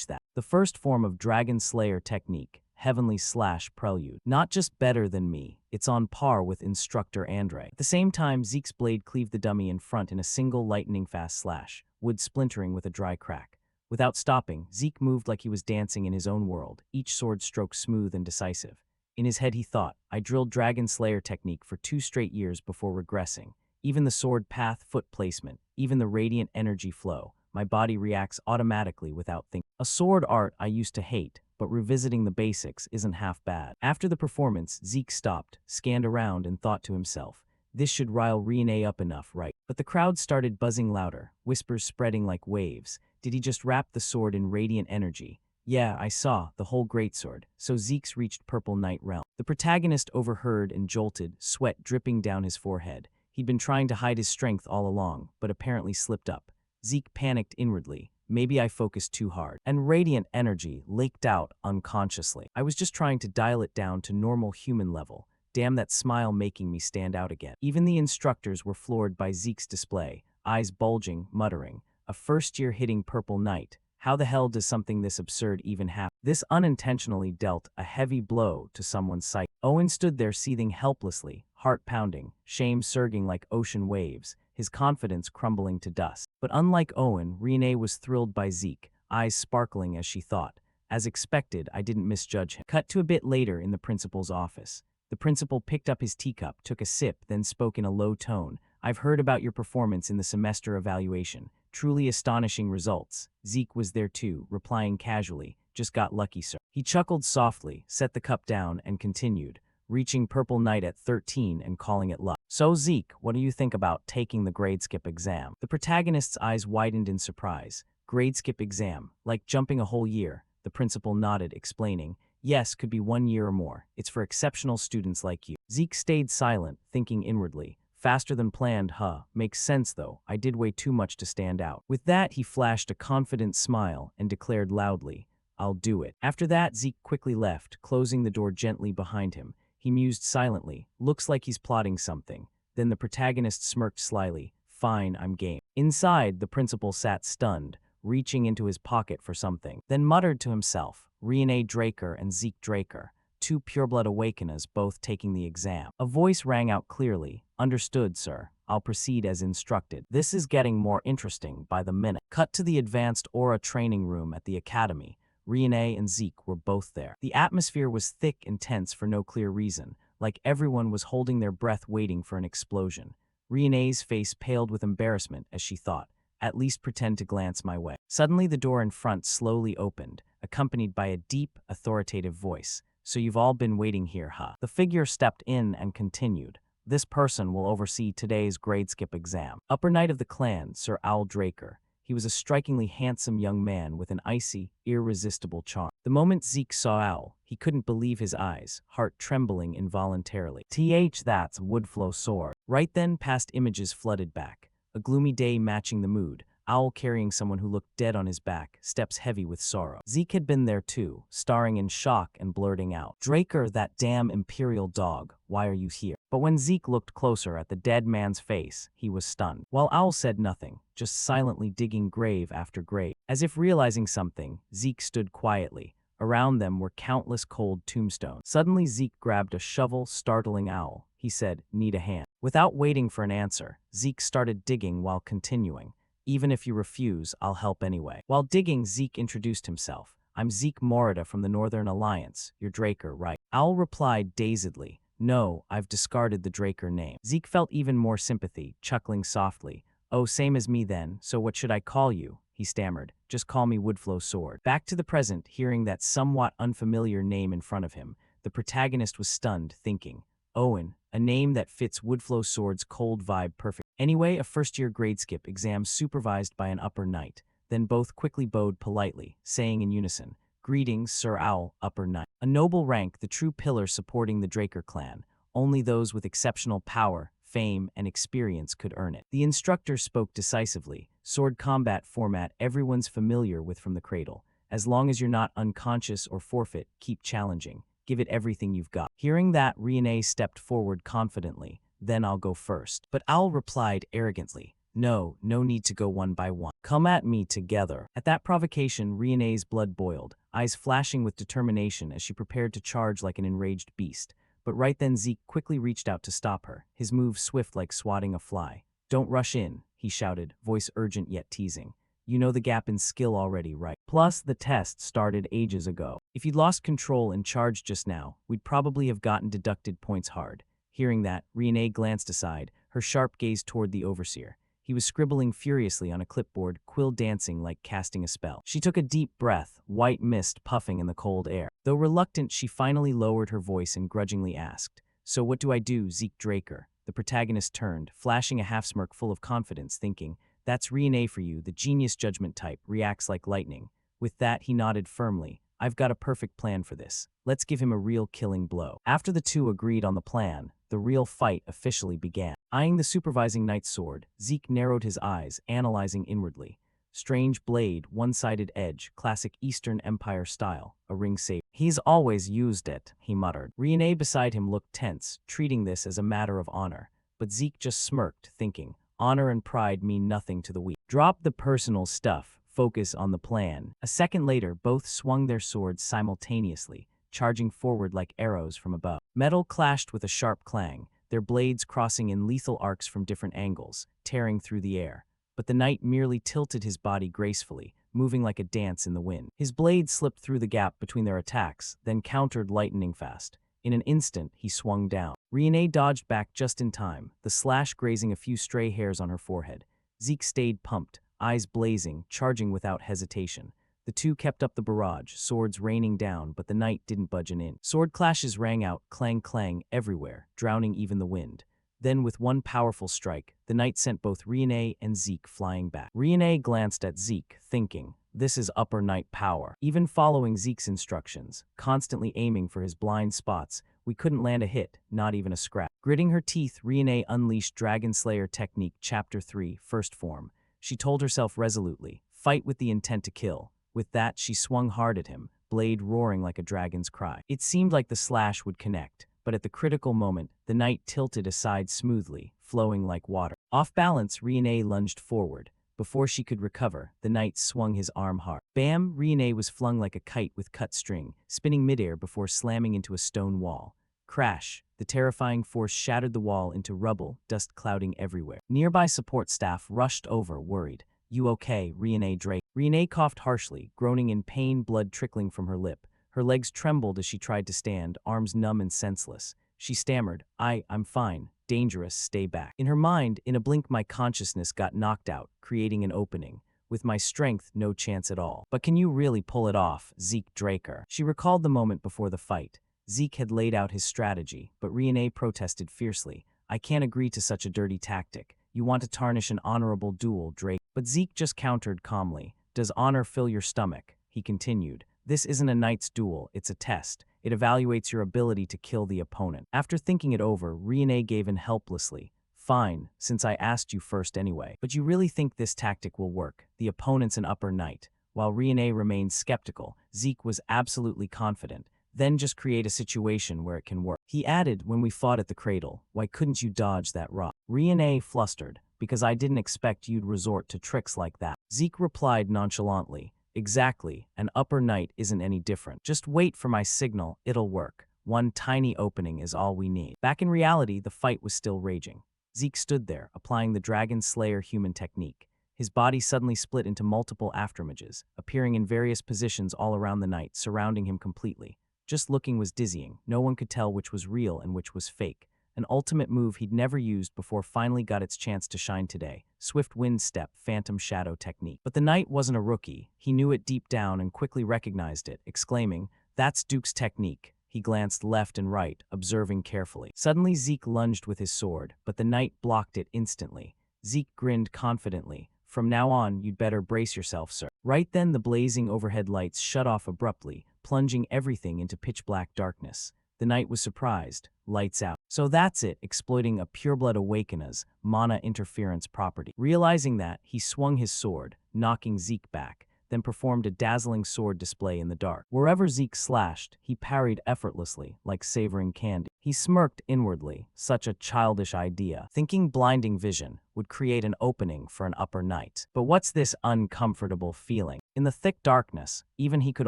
That. The first form of Dragon Slayer technique, Heavenly Slash Prelude. Not just better than me, it's on par with Instructor Andre. At the same time, Zeke's blade cleaved the dummy in front in a single lightning-fast slash, wood splintering with a dry crack. Without stopping, Zeke moved like he was dancing in his own world, each sword stroke smooth and decisive. In his head he thought, "I drilled Dragon Slayer technique for 2 straight years before regressing. Even the sword path, foot placement, even the radiant energy flow. My body reacts automatically without thinking. A sword art I used to hate, but revisiting the basics isn't half bad." After the performance, Zeke stopped, scanned around, and thought to himself, "This should rile Rene up enough, right?" But the crowd started buzzing louder, whispers spreading like waves. Did he just wrap the sword in radiant energy? Yeah, I saw, the whole greatsword. So Zeke's reached Purple Knight realm. The protagonist overheard and jolted, sweat dripping down his forehead. He'd been trying to hide his strength all along, but apparently slipped up. Zeke panicked inwardly. Maybe I focused too hard. And radiant energy leaked out unconsciously. I was just trying to dial it down to normal human level. Damn, that smile making me stand out again. Even the instructors were floored by Zeke's display, eyes bulging, muttering, "A first-year hitting Purple Knight. How the hell does something this absurd even happen?" This unintentionally dealt a heavy blow to someone's psyche. Owen stood there seething helplessly, heart pounding, shame surging like ocean waves, his confidence crumbling to dust. But unlike Owen, Renee was thrilled by Zeke, eyes sparkling as she thought, "As expected, I didn't misjudge him." Cut to a bit later in the principal's office. The principal picked up his teacup, took a sip, then spoke in a low tone. "I've heard about your performance in the semester evaluation. Truly astonishing results." Zeke was there too, replying casually, "Just got lucky, sir." He chuckled softly, set the cup down, and continued, "Reaching Purple Knight at 13 and calling it luck. So Zeke, what do you think about taking the grade skip exam?" The protagonist's eyes widened in surprise. Grade skip exam, like jumping a whole year. The principal nodded, explaining, "Yes, could be 1 year or more. It's for exceptional students like you." Zeke stayed silent, thinking inwardly. Faster than planned, huh? Makes sense though, I did way too much to stand out. With that, he flashed a confident smile and declared loudly, I'll do it. After that, Zeke quickly left, closing the door gently behind him. He mused silently. Looks like he's plotting something. Then the protagonist smirked slyly. Fine, I'm game. Inside, the principal sat stunned, reaching into his pocket for something, then muttered to himself, Rene Draker and Zeke Draker, two pureblood awakeners both taking the exam. A voice rang out clearly. Understood, sir. I'll proceed as instructed. This is getting more interesting by the minute. Cut to the advanced aura training room at the academy. Rene and Zeke were both there. The atmosphere was thick and tense for no clear reason, like everyone was holding their breath waiting for an explosion. Rene's face paled with embarrassment as she thought, at least pretend to glance my way. Suddenly the door in front slowly opened, accompanied by a deep, authoritative voice. So you've all been waiting here, huh? The figure stepped in and continued. This person will oversee today's grade skip exam. Upper Knight of the clan, Sir Owl Draker. He was a strikingly handsome young man with an icy, irresistible charm. The moment Zeke saw Owl, he couldn't believe his eyes, heart trembling involuntarily. That's Woodflow sword. Right then, past images flooded back. A gloomy day matching the mood. Owl carrying someone who looked dead on his back, steps heavy with sorrow. Zeke had been there too, starring in shock and blurting out, Draker, that damn imperial dog, why are you here? But when Zeke looked closer at the dead man's face, he was stunned. While Owl said nothing, just silently digging grave after grave. As if realizing something, Zeke stood quietly. Around them were countless cold tombstones. Suddenly Zeke grabbed a shovel, startling Owl. He said, need a hand. Without waiting for an answer, Zeke started digging while continuing. Even if you refuse, I'll help anyway. While digging, Zeke introduced himself. I'm Zeke Morida from the Northern Alliance. You're Draker, right? Owl replied dazedly. No, I've discarded the Draker name. Zeke felt even more sympathy, chuckling softly. Oh, same as me then, so what should I call you? He stammered. Just call me Woodflow Sword. Back to the present, hearing that somewhat unfamiliar name in front of him, the protagonist was stunned, thinking, Owen, a name that fits Woodflow Sword's cold vibe perfectly. Anyway, a first-year grade skip exam supervised by an upper knight. Then both quickly bowed politely, saying in unison, Greetings, Sir Owl, upper knight. A noble rank, the true pillar supporting the Draker clan. Only those with exceptional power, fame, and experience could earn it. The instructor spoke decisively. Sword combat format everyone's familiar with from the cradle. As long as you're not unconscious or forfeit, keep challenging. Give it everything you've got. Hearing that, Rene stepped forward confidently. Then I'll go first. But Owl replied arrogantly, No need to go one by one. Come at me together. At that provocation, Rene's blood boiled, eyes flashing with determination as she prepared to charge like an enraged beast. But right then Zeke quickly reached out to stop her, his move swift like swatting a fly. Don't rush in, he shouted, voice urgent yet teasing. You know the gap in skill already, right? Plus, the test started ages ago. If you'd lost control and charged just now, we'd probably have gotten deducted points hard. Hearing that, Rene glanced aside, her sharp gaze toward the overseer. He was scribbling furiously on a clipboard, quill dancing like casting a spell. She took a deep breath, white mist puffing in the cold air. Though reluctant, she finally lowered her voice and grudgingly asked, So what do I do, Zeke Draker? The protagonist turned, flashing a half-smirk full of confidence, thinking, That's Rene for you, the genius judgment type, reacts like lightning. With that, he nodded firmly. I've got a perfect plan for this. Let's give him a real killing blow. After the two agreed on the plan, the real fight officially began. Eyeing the supervising knight's sword, Zeke narrowed his eyes, analyzing inwardly. Strange blade, one-sided edge, classic Eastern Empire style, a ring saber. He's always used it, he muttered. Rene beside him looked tense, treating this as a matter of honor. But Zeke just smirked, thinking, honor and pride mean nothing to the weak. Drop the personal stuff, focus on the plan. A second later, both swung their swords simultaneously, charging forward like arrows from above. Metal clashed with a sharp clang, their blades crossing in lethal arcs from different angles, tearing through the air. But the knight merely tilted his body gracefully, moving like a dance in the wind. His blade slipped through the gap between their attacks, then countered lightning fast. In an instant, he swung down. Rene dodged back just in time, the slash grazing a few stray hairs on her forehead. Zeke stayed pumped, eyes blazing, charging without hesitation. The two kept up the barrage, swords raining down, but the knight didn't budge an inch. Sword clashes rang out, clang clang, everywhere, drowning even the wind. Then, with one powerful strike, the knight sent both Rene and Zeke flying back. Rene glanced at Zeke, thinking, this is upper knight power. Even following Zeke's instructions, constantly aiming for his blind spots, we couldn't land a hit, not even a scrap. Gritting her teeth, Rene unleashed Dragon Slayer Technique Chapter 3, First Form. She told herself resolutely, fight with the intent to kill. With that, she swung hard at him, blade roaring like a dragon's cry. It seemed like the slash would connect, but at the critical moment, the knight tilted aside smoothly, flowing like water. Off balance, Riene lunged forward. Before she could recover, the knight swung his arm hard. Bam! Riene was flung like a kite with cut string, spinning midair before slamming into a stone wall. Crash! The terrifying force shattered the wall into rubble, dust clouding everywhere. Nearby support staff rushed over, worried. "You okay, Riene Drake?" Riene coughed harshly, groaning in pain, blood trickling from her lip. Her legs trembled as she tried to stand, arms numb and senseless. She stammered, I'm fine. Dangerous, stay back." In her mind, in a blink my consciousness got knocked out, creating an opening. With my strength, no chance at all. "But can you really pull it off, Zeke Draker?" She recalled the moment before the fight. Zeke had laid out his strategy, but Riene protested fiercely. "I can't agree to such a dirty tactic. You want to tarnish an honorable duel, Drake." But Zeke just countered calmly. "Does honor fill your stomach?" He continued. "This isn't a knight's duel, it's a test. It evaluates your ability to kill the opponent." After thinking it over, Riene gave in helplessly. "Fine, since I asked you first anyway. But you really think this tactic will work? The opponent's an upper knight." While Riene remained skeptical, Zeke was absolutely confident. "Then just create a situation where it can work." He added, "When we fought at the cradle, why couldn't you dodge that rock?" Riene flustered. "Because I didn't expect you'd resort to tricks like that." Zeke replied nonchalantly, "Exactly, an upper knight isn't any different. Just wait for my signal, it'll work. One tiny opening is all we need." Back in reality, the fight was still raging. Zeke stood there, applying the Dragon Slayer human technique. His body suddenly split into multiple afterimages, appearing in various positions all around the knight, surrounding him completely. Just looking was dizzying. No one could tell which was real and which was fake. An ultimate move he'd never used before finally got its chance to shine today. Swift wind step, phantom shadow technique. But the knight wasn't a rookie. He knew it deep down and quickly recognized it, exclaiming, "That's Duke's technique." He glanced left and right, observing carefully. Suddenly Zeke lunged with his sword, but the knight blocked it instantly. Zeke grinned confidently. "From now on, you'd better brace yourself, sir." Right then, the blazing overhead lights shut off abruptly, plunging everything into pitch-black darkness. The knight was surprised. Lights out. So that's it, exploiting a pureblood awakener's mana interference property. Realizing that, he swung his sword, knocking Zeke back, then performed a dazzling sword display in the dark. Wherever Zeke slashed, he parried effortlessly, like savoring candy. He smirked inwardly, such a childish idea, thinking blinding vision would create an opening for an upper knight. But what's this uncomfortable feeling? In the thick darkness, even he could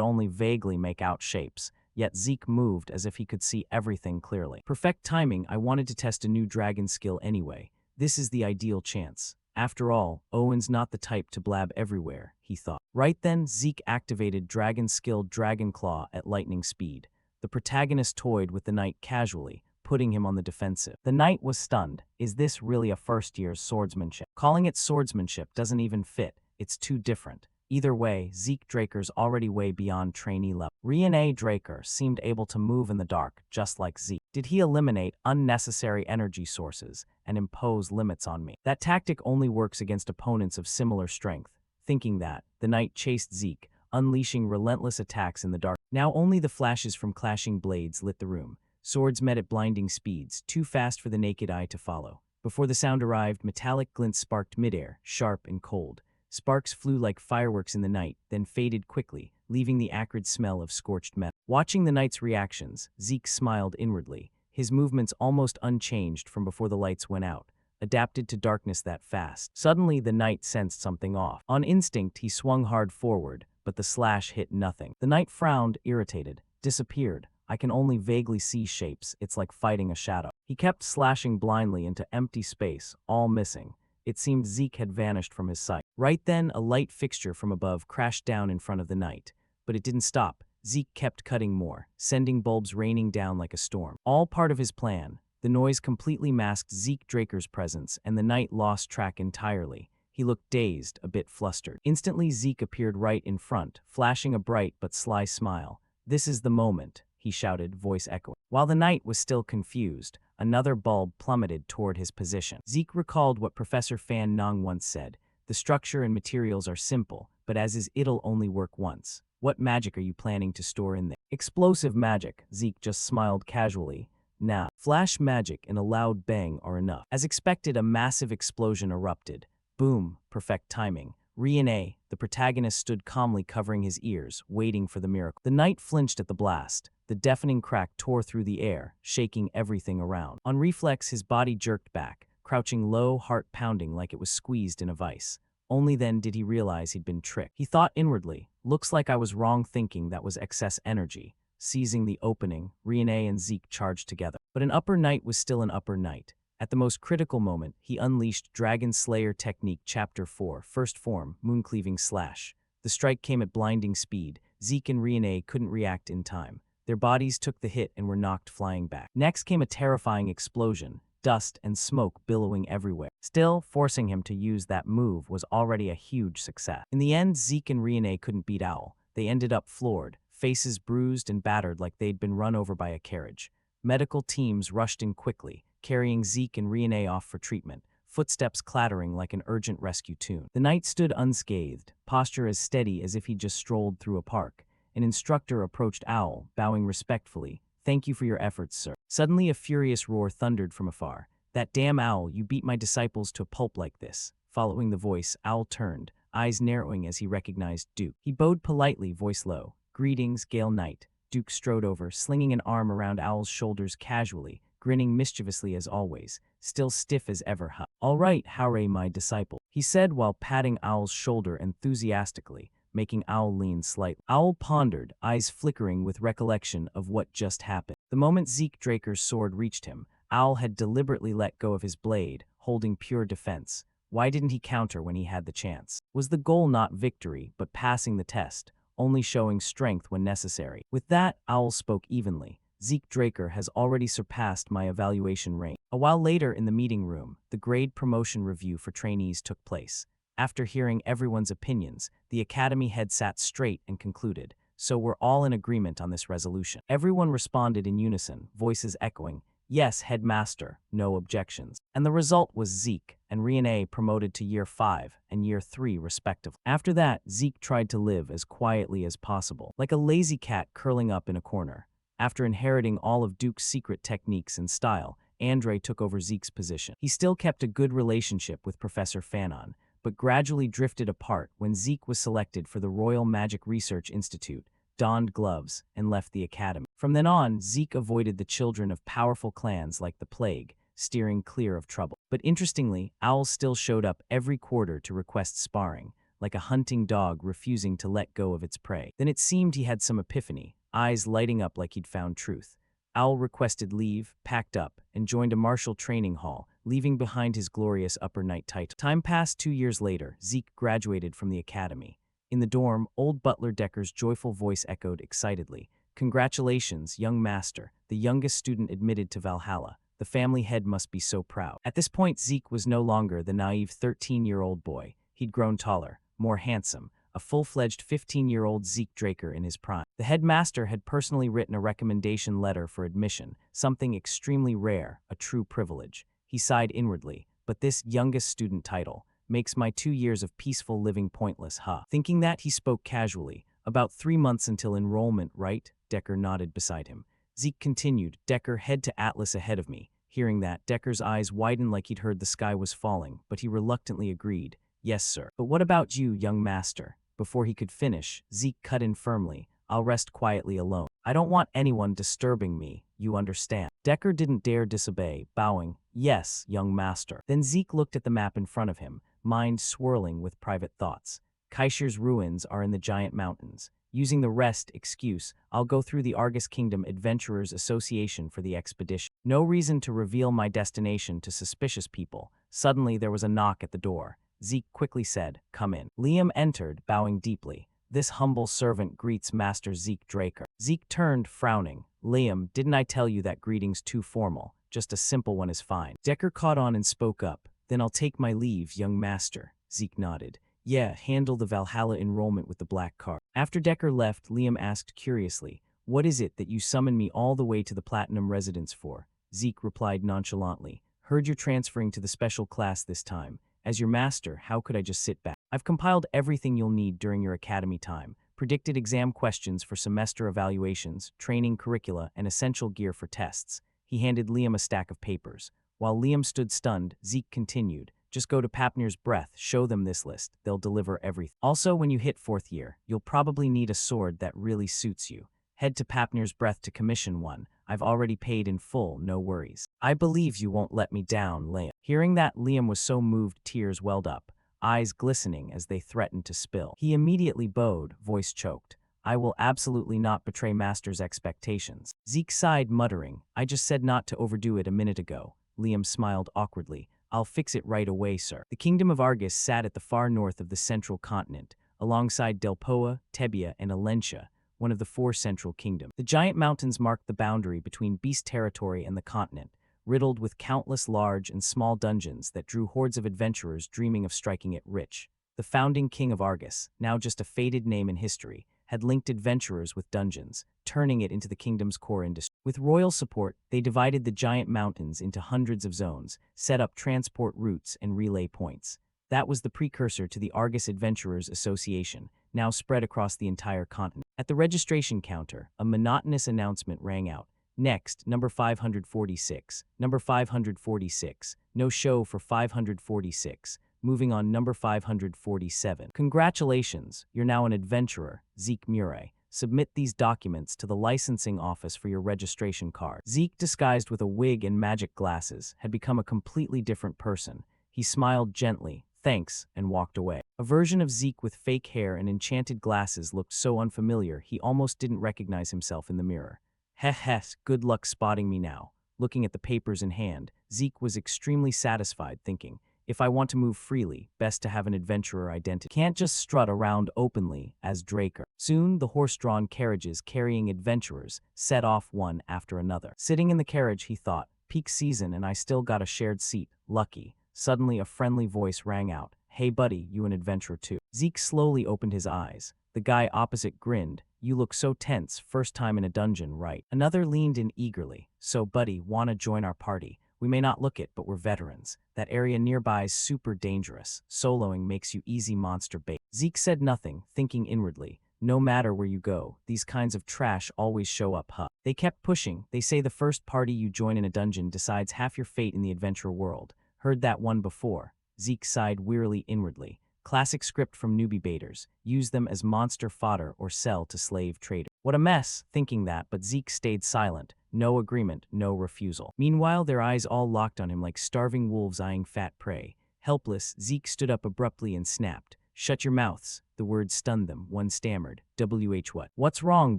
only vaguely make out shapes. Yet Zeke moved as if he could see everything clearly. Perfect timing. I wanted to test a new dragon skill anyway. This is the ideal chance. After all, Owen's not the type to blab everywhere, he thought. Right then, Zeke activated Dragon Skill Dragon Claw at lightning speed. The protagonist toyed with the knight casually, putting him on the defensive. The knight was stunned. Is this really a first-year's swordsmanship? Calling it swordsmanship doesn't even fit. It's too different. Either way, Zeke Draker's already way beyond trainee level. Riene Draker seemed able to move in the dark, just like Zeke. Did he eliminate unnecessary energy sources and impose limits on me? That tactic only works against opponents of similar strength. Thinking that, the knight chased Zeke, unleashing relentless attacks in the dark. Now only the flashes from clashing blades lit the room. Swords met at blinding speeds, too fast for the naked eye to follow. Before the sound arrived, metallic glints sparked midair, sharp and cold. Sparks flew like fireworks in the night, then faded quickly, leaving the acrid smell of scorched metal. Watching the knight's reactions, Zeke smiled inwardly, his movements almost unchanged from before the lights went out, adapted to darkness that fast. Suddenly, the knight sensed something off. On instinct, he swung hard forward, but the slash hit nothing. The knight frowned, irritated, disappeared. I can only vaguely see shapes. It's like fighting a shadow. He kept slashing blindly into empty space, all missing. It seemed Zeke had vanished from his sight. Right then, a light fixture from above crashed down in front of the knight. But it didn't stop. Zeke kept cutting more, sending bulbs raining down like a storm. All part of his plan. The noise completely masked Zeke Draker's presence, and the knight lost track entirely. He looked dazed, a bit flustered. Instantly, Zeke appeared right in front, flashing a bright but sly smile. "This is the moment," he shouted, voice echoing. While the knight was still confused, another bulb plummeted toward his position. Zeke recalled what Professor Fan Nong once said. The structure and materials are simple, but as is it'll only work once. What magic are you planning to store in there? Explosive magic, Zeke just smiled casually. Nah, flash magic and a loud bang are enough. As expected, a massive explosion erupted. Boom, perfect timing. Riene, the protagonist, stood calmly covering his ears, waiting for the miracle. The knight flinched at the blast. The deafening crack tore through the air, shaking everything around. On reflex, his body jerked back, crouching low, heart pounding like it was squeezed in a vice. Only then did he realize he'd been tricked. He thought inwardly, looks like I was wrong thinking that was excess energy. Seizing the opening, Riene and Zeke charged together. But an upper knight was still an upper knight. At the most critical moment, he unleashed Dragon Slayer Technique Chapter 4, First Form, Mooncleaving Slash. The strike came at blinding speed. Zeke and Riene couldn't react in time. Their bodies took the hit and were knocked flying back. Next came a terrifying explosion, dust and smoke billowing everywhere. Still, forcing him to use that move was already a huge success. In the end, Zeke and Riene couldn't beat Owl. They ended up floored, faces bruised and battered like they'd been run over by a carriage. Medical teams rushed in quickly, carrying Zeke and Riene off for treatment, footsteps clattering like an urgent rescue tune. The knight stood unscathed, posture as steady as if he'd just strolled through a park. An instructor approached Owl, bowing respectfully. "Thank you for your efforts, sir." Suddenly a furious roar thundered from afar. "That damn Owl, you beat my disciples to a pulp like this." Following the voice, Owl turned, eyes narrowing as he recognized Duke. He bowed politely, voice low. "Greetings, Gale Knight." Duke strode over, slinging an arm around Owl's shoulders casually, grinning mischievously as always, still stiff as ever. "All right, Howray, my disciple," he said while patting Owl's shoulder enthusiastically, making Owl lean slightly. Owl pondered, eyes flickering with recollection of what just happened. The moment Zeke Draker's sword reached him, Owl had deliberately let go of his blade, holding pure defense. Why didn't he counter when he had the chance? Was the goal not victory, but passing the test, only showing strength when necessary? With that, Owl spoke evenly. "Zeke Draker has already surpassed my evaluation range." A while later in the meeting room, the grade promotion review for trainees took place. After hearing everyone's opinions, the academy head sat straight and concluded, "So we're all in agreement on this resolution." Everyone responded in unison, voices echoing, "Yes, headmaster, no objections." And the result was Zeke and Riene promoted to Year 5 and Year 3 respectively. After that, Zeke tried to live as quietly as possible, like a lazy cat curling up in a corner. After inheriting all of Duke's secret techniques and style, Andre took over Zeke's position. He still kept a good relationship with Professor Fanon, but gradually drifted apart when Zeke was selected for the Royal Magic Research Institute, donned gloves, and left the academy. From then on, Zeke avoided the children of powerful clans like the Plague, steering clear of trouble. But interestingly, Owl still showed up every quarter to request sparring, like a hunting dog refusing to let go of its prey. Then it seemed he had some epiphany, eyes lighting up like he'd found truth. Owl requested leave, packed up, and joined a martial training hall, leaving behind his glorious upper knight title. Time passed. 2 years later, Zeke graduated from the academy. In the dorm, old butler Decker's joyful voice echoed excitedly. "Congratulations, young master, the youngest student admitted to Valhalla. The family head must be so proud." At this point, Zeke was no longer the naive 13-year-old boy. He'd grown taller, more handsome, a full-fledged 15-year-old Zeke Draker in his prime. The headmaster had personally written a recommendation letter for admission, something extremely rare, a true privilege. He sighed inwardly, "But this youngest student title makes my 2 years of peaceful living pointless, huh?" Thinking that, he spoke casually. "About 3 months until enrollment, right?" Decker nodded beside him. Zeke continued, "Decker, head to Atlas ahead of me." Hearing that, Decker's eyes widened like he'd heard the sky was falling, but he reluctantly agreed. "Yes, sir." "But what about you, young master?" Before he could finish, Zeke cut in firmly. "I'll rest quietly alone. I don't want anyone disturbing me, you understand." Decker didn't dare disobey, bowing, "Yes, young master." Then Zeke looked at the map in front of him, mind swirling with private thoughts. Kaishir's ruins are in the giant mountains. Using the rest excuse, I'll go through the Argus Kingdom Adventurers Association for the expedition. No reason to reveal my destination to suspicious people. Suddenly there was a knock at the door. Zeke quickly said, "Come in." Liam entered, bowing deeply. "This humble servant greets Master Zeke Draker." Zeke turned, frowning. "Liam, didn't I tell you that greeting's too formal? Just a simple one is fine." Decker caught on and spoke up. "Then I'll take my leave, young master." Zeke nodded. "Yeah, handle the Valhalla enrollment with the black card." After Decker left, Liam asked curiously, "What is it that you summoned me all the way to the Platinum residence for?" Zeke replied nonchalantly, "Heard you're transferring to the special class this time. As your master, how could I just sit back? I've compiled everything you'll need during your academy time, predicted exam questions for semester evaluations, training curricula, and essential gear for tests." He handed Liam a stack of papers. While Liam stood stunned, Zeke continued, Just go to Papnir's Breath, show them this list, they'll deliver everything. Also, when you hit 4th year, you'll probably need a sword that really suits you. Head to Papnir's Breath to commission one. I've already paid in full, no worries. I believe you won't let me down, Liam. Hearing that, Liam was so moved tears welled up, eyes glistening as they threatened to spill. He immediately bowed, voice choked. I will absolutely not betray Master's expectations. Zeke sighed, muttering, I just said not to overdo it a minute ago. Liam smiled awkwardly. I'll fix it right away, sir. The kingdom of Argus sat at the far north of the central continent, alongside Delpoa, Tebia, and Alentia, one of the 4 central kingdoms. The giant mountains marked the boundary between beast territory and the continent, riddled with countless large and small dungeons that drew hordes of adventurers dreaming of striking it rich. The founding king of Argus, now just a faded name in history, had linked adventurers with dungeons, turning it into the kingdom's core industry. With royal support, they divided the giant mountains into hundreds of zones, set up transport routes and relay points. That was the precursor to the Argus Adventurers Association, now spread across the entire continent. At the registration counter, a monotonous announcement rang out. Next, number 546. Number 546. No show for 546. Moving on, number 547. Congratulations, you're now an adventurer, Zeke Murray. Submit these documents to the licensing office for your registration card. Zeke, disguised with a wig and magic glasses, had become a completely different person. He smiled gently, thanks, and walked away. A version of Zeke with fake hair and enchanted glasses looked so unfamiliar he almost didn't recognize himself in the mirror. Heh, good luck spotting me now. Looking at the papers in hand, Zeke was extremely satisfied, thinking, if I want to move freely, best to have an adventurer identity. Can't just strut around openly as Draker. Soon, the horse-drawn carriages carrying adventurers set off one after another. Sitting in the carriage, he thought, peak season and I still got a shared seat, lucky. Suddenly, a friendly voice rang out, hey buddy, you an adventurer too? Zeke slowly opened his eyes. The guy opposite grinned, you look so tense, first time in a dungeon, right? Another leaned in eagerly, so buddy, wanna join our party? We may not look it, but we're veterans. That area nearby is super dangerous. Soloing makes you easy monster bait. Zeke said nothing, thinking inwardly. No matter where you go, these kinds of trash always show up, huh? They kept pushing. They say the first party you join in a dungeon decides half your fate in the adventure world. Heard that one before. Zeke sighed wearily inwardly. Classic script from newbie baiters. Use them as monster fodder or sell to slave traders. What a mess, thinking that, but Zeke stayed silent. No agreement, no refusal. Meanwhile, their eyes all locked on him like starving wolves eyeing fat prey. Helpless, Zeke stood up abruptly and snapped. Shut your mouths. The words stunned them. One stammered. WH what? What's wrong,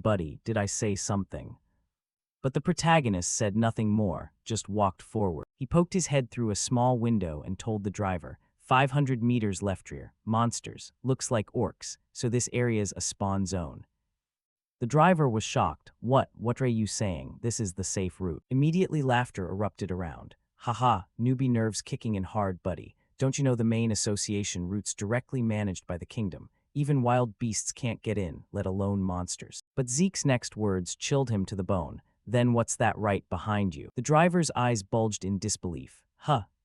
buddy? Did I say something? But the protagonist said nothing more, just walked forward. He poked his head through a small window and told the driver, 500 meters left rear. Monsters. Looks like orcs, so this area's a spawn zone. The driver was shocked. What are you saying? This is the safe route. Immediately laughter erupted around. Haha, newbie nerves kicking in hard, buddy. Don't you know the main association route's directly managed by the kingdom? Even wild beasts can't get in, let alone monsters. But Zeke's next words chilled him to the bone. Then what's that right behind you? The driver's eyes bulged in disbelief.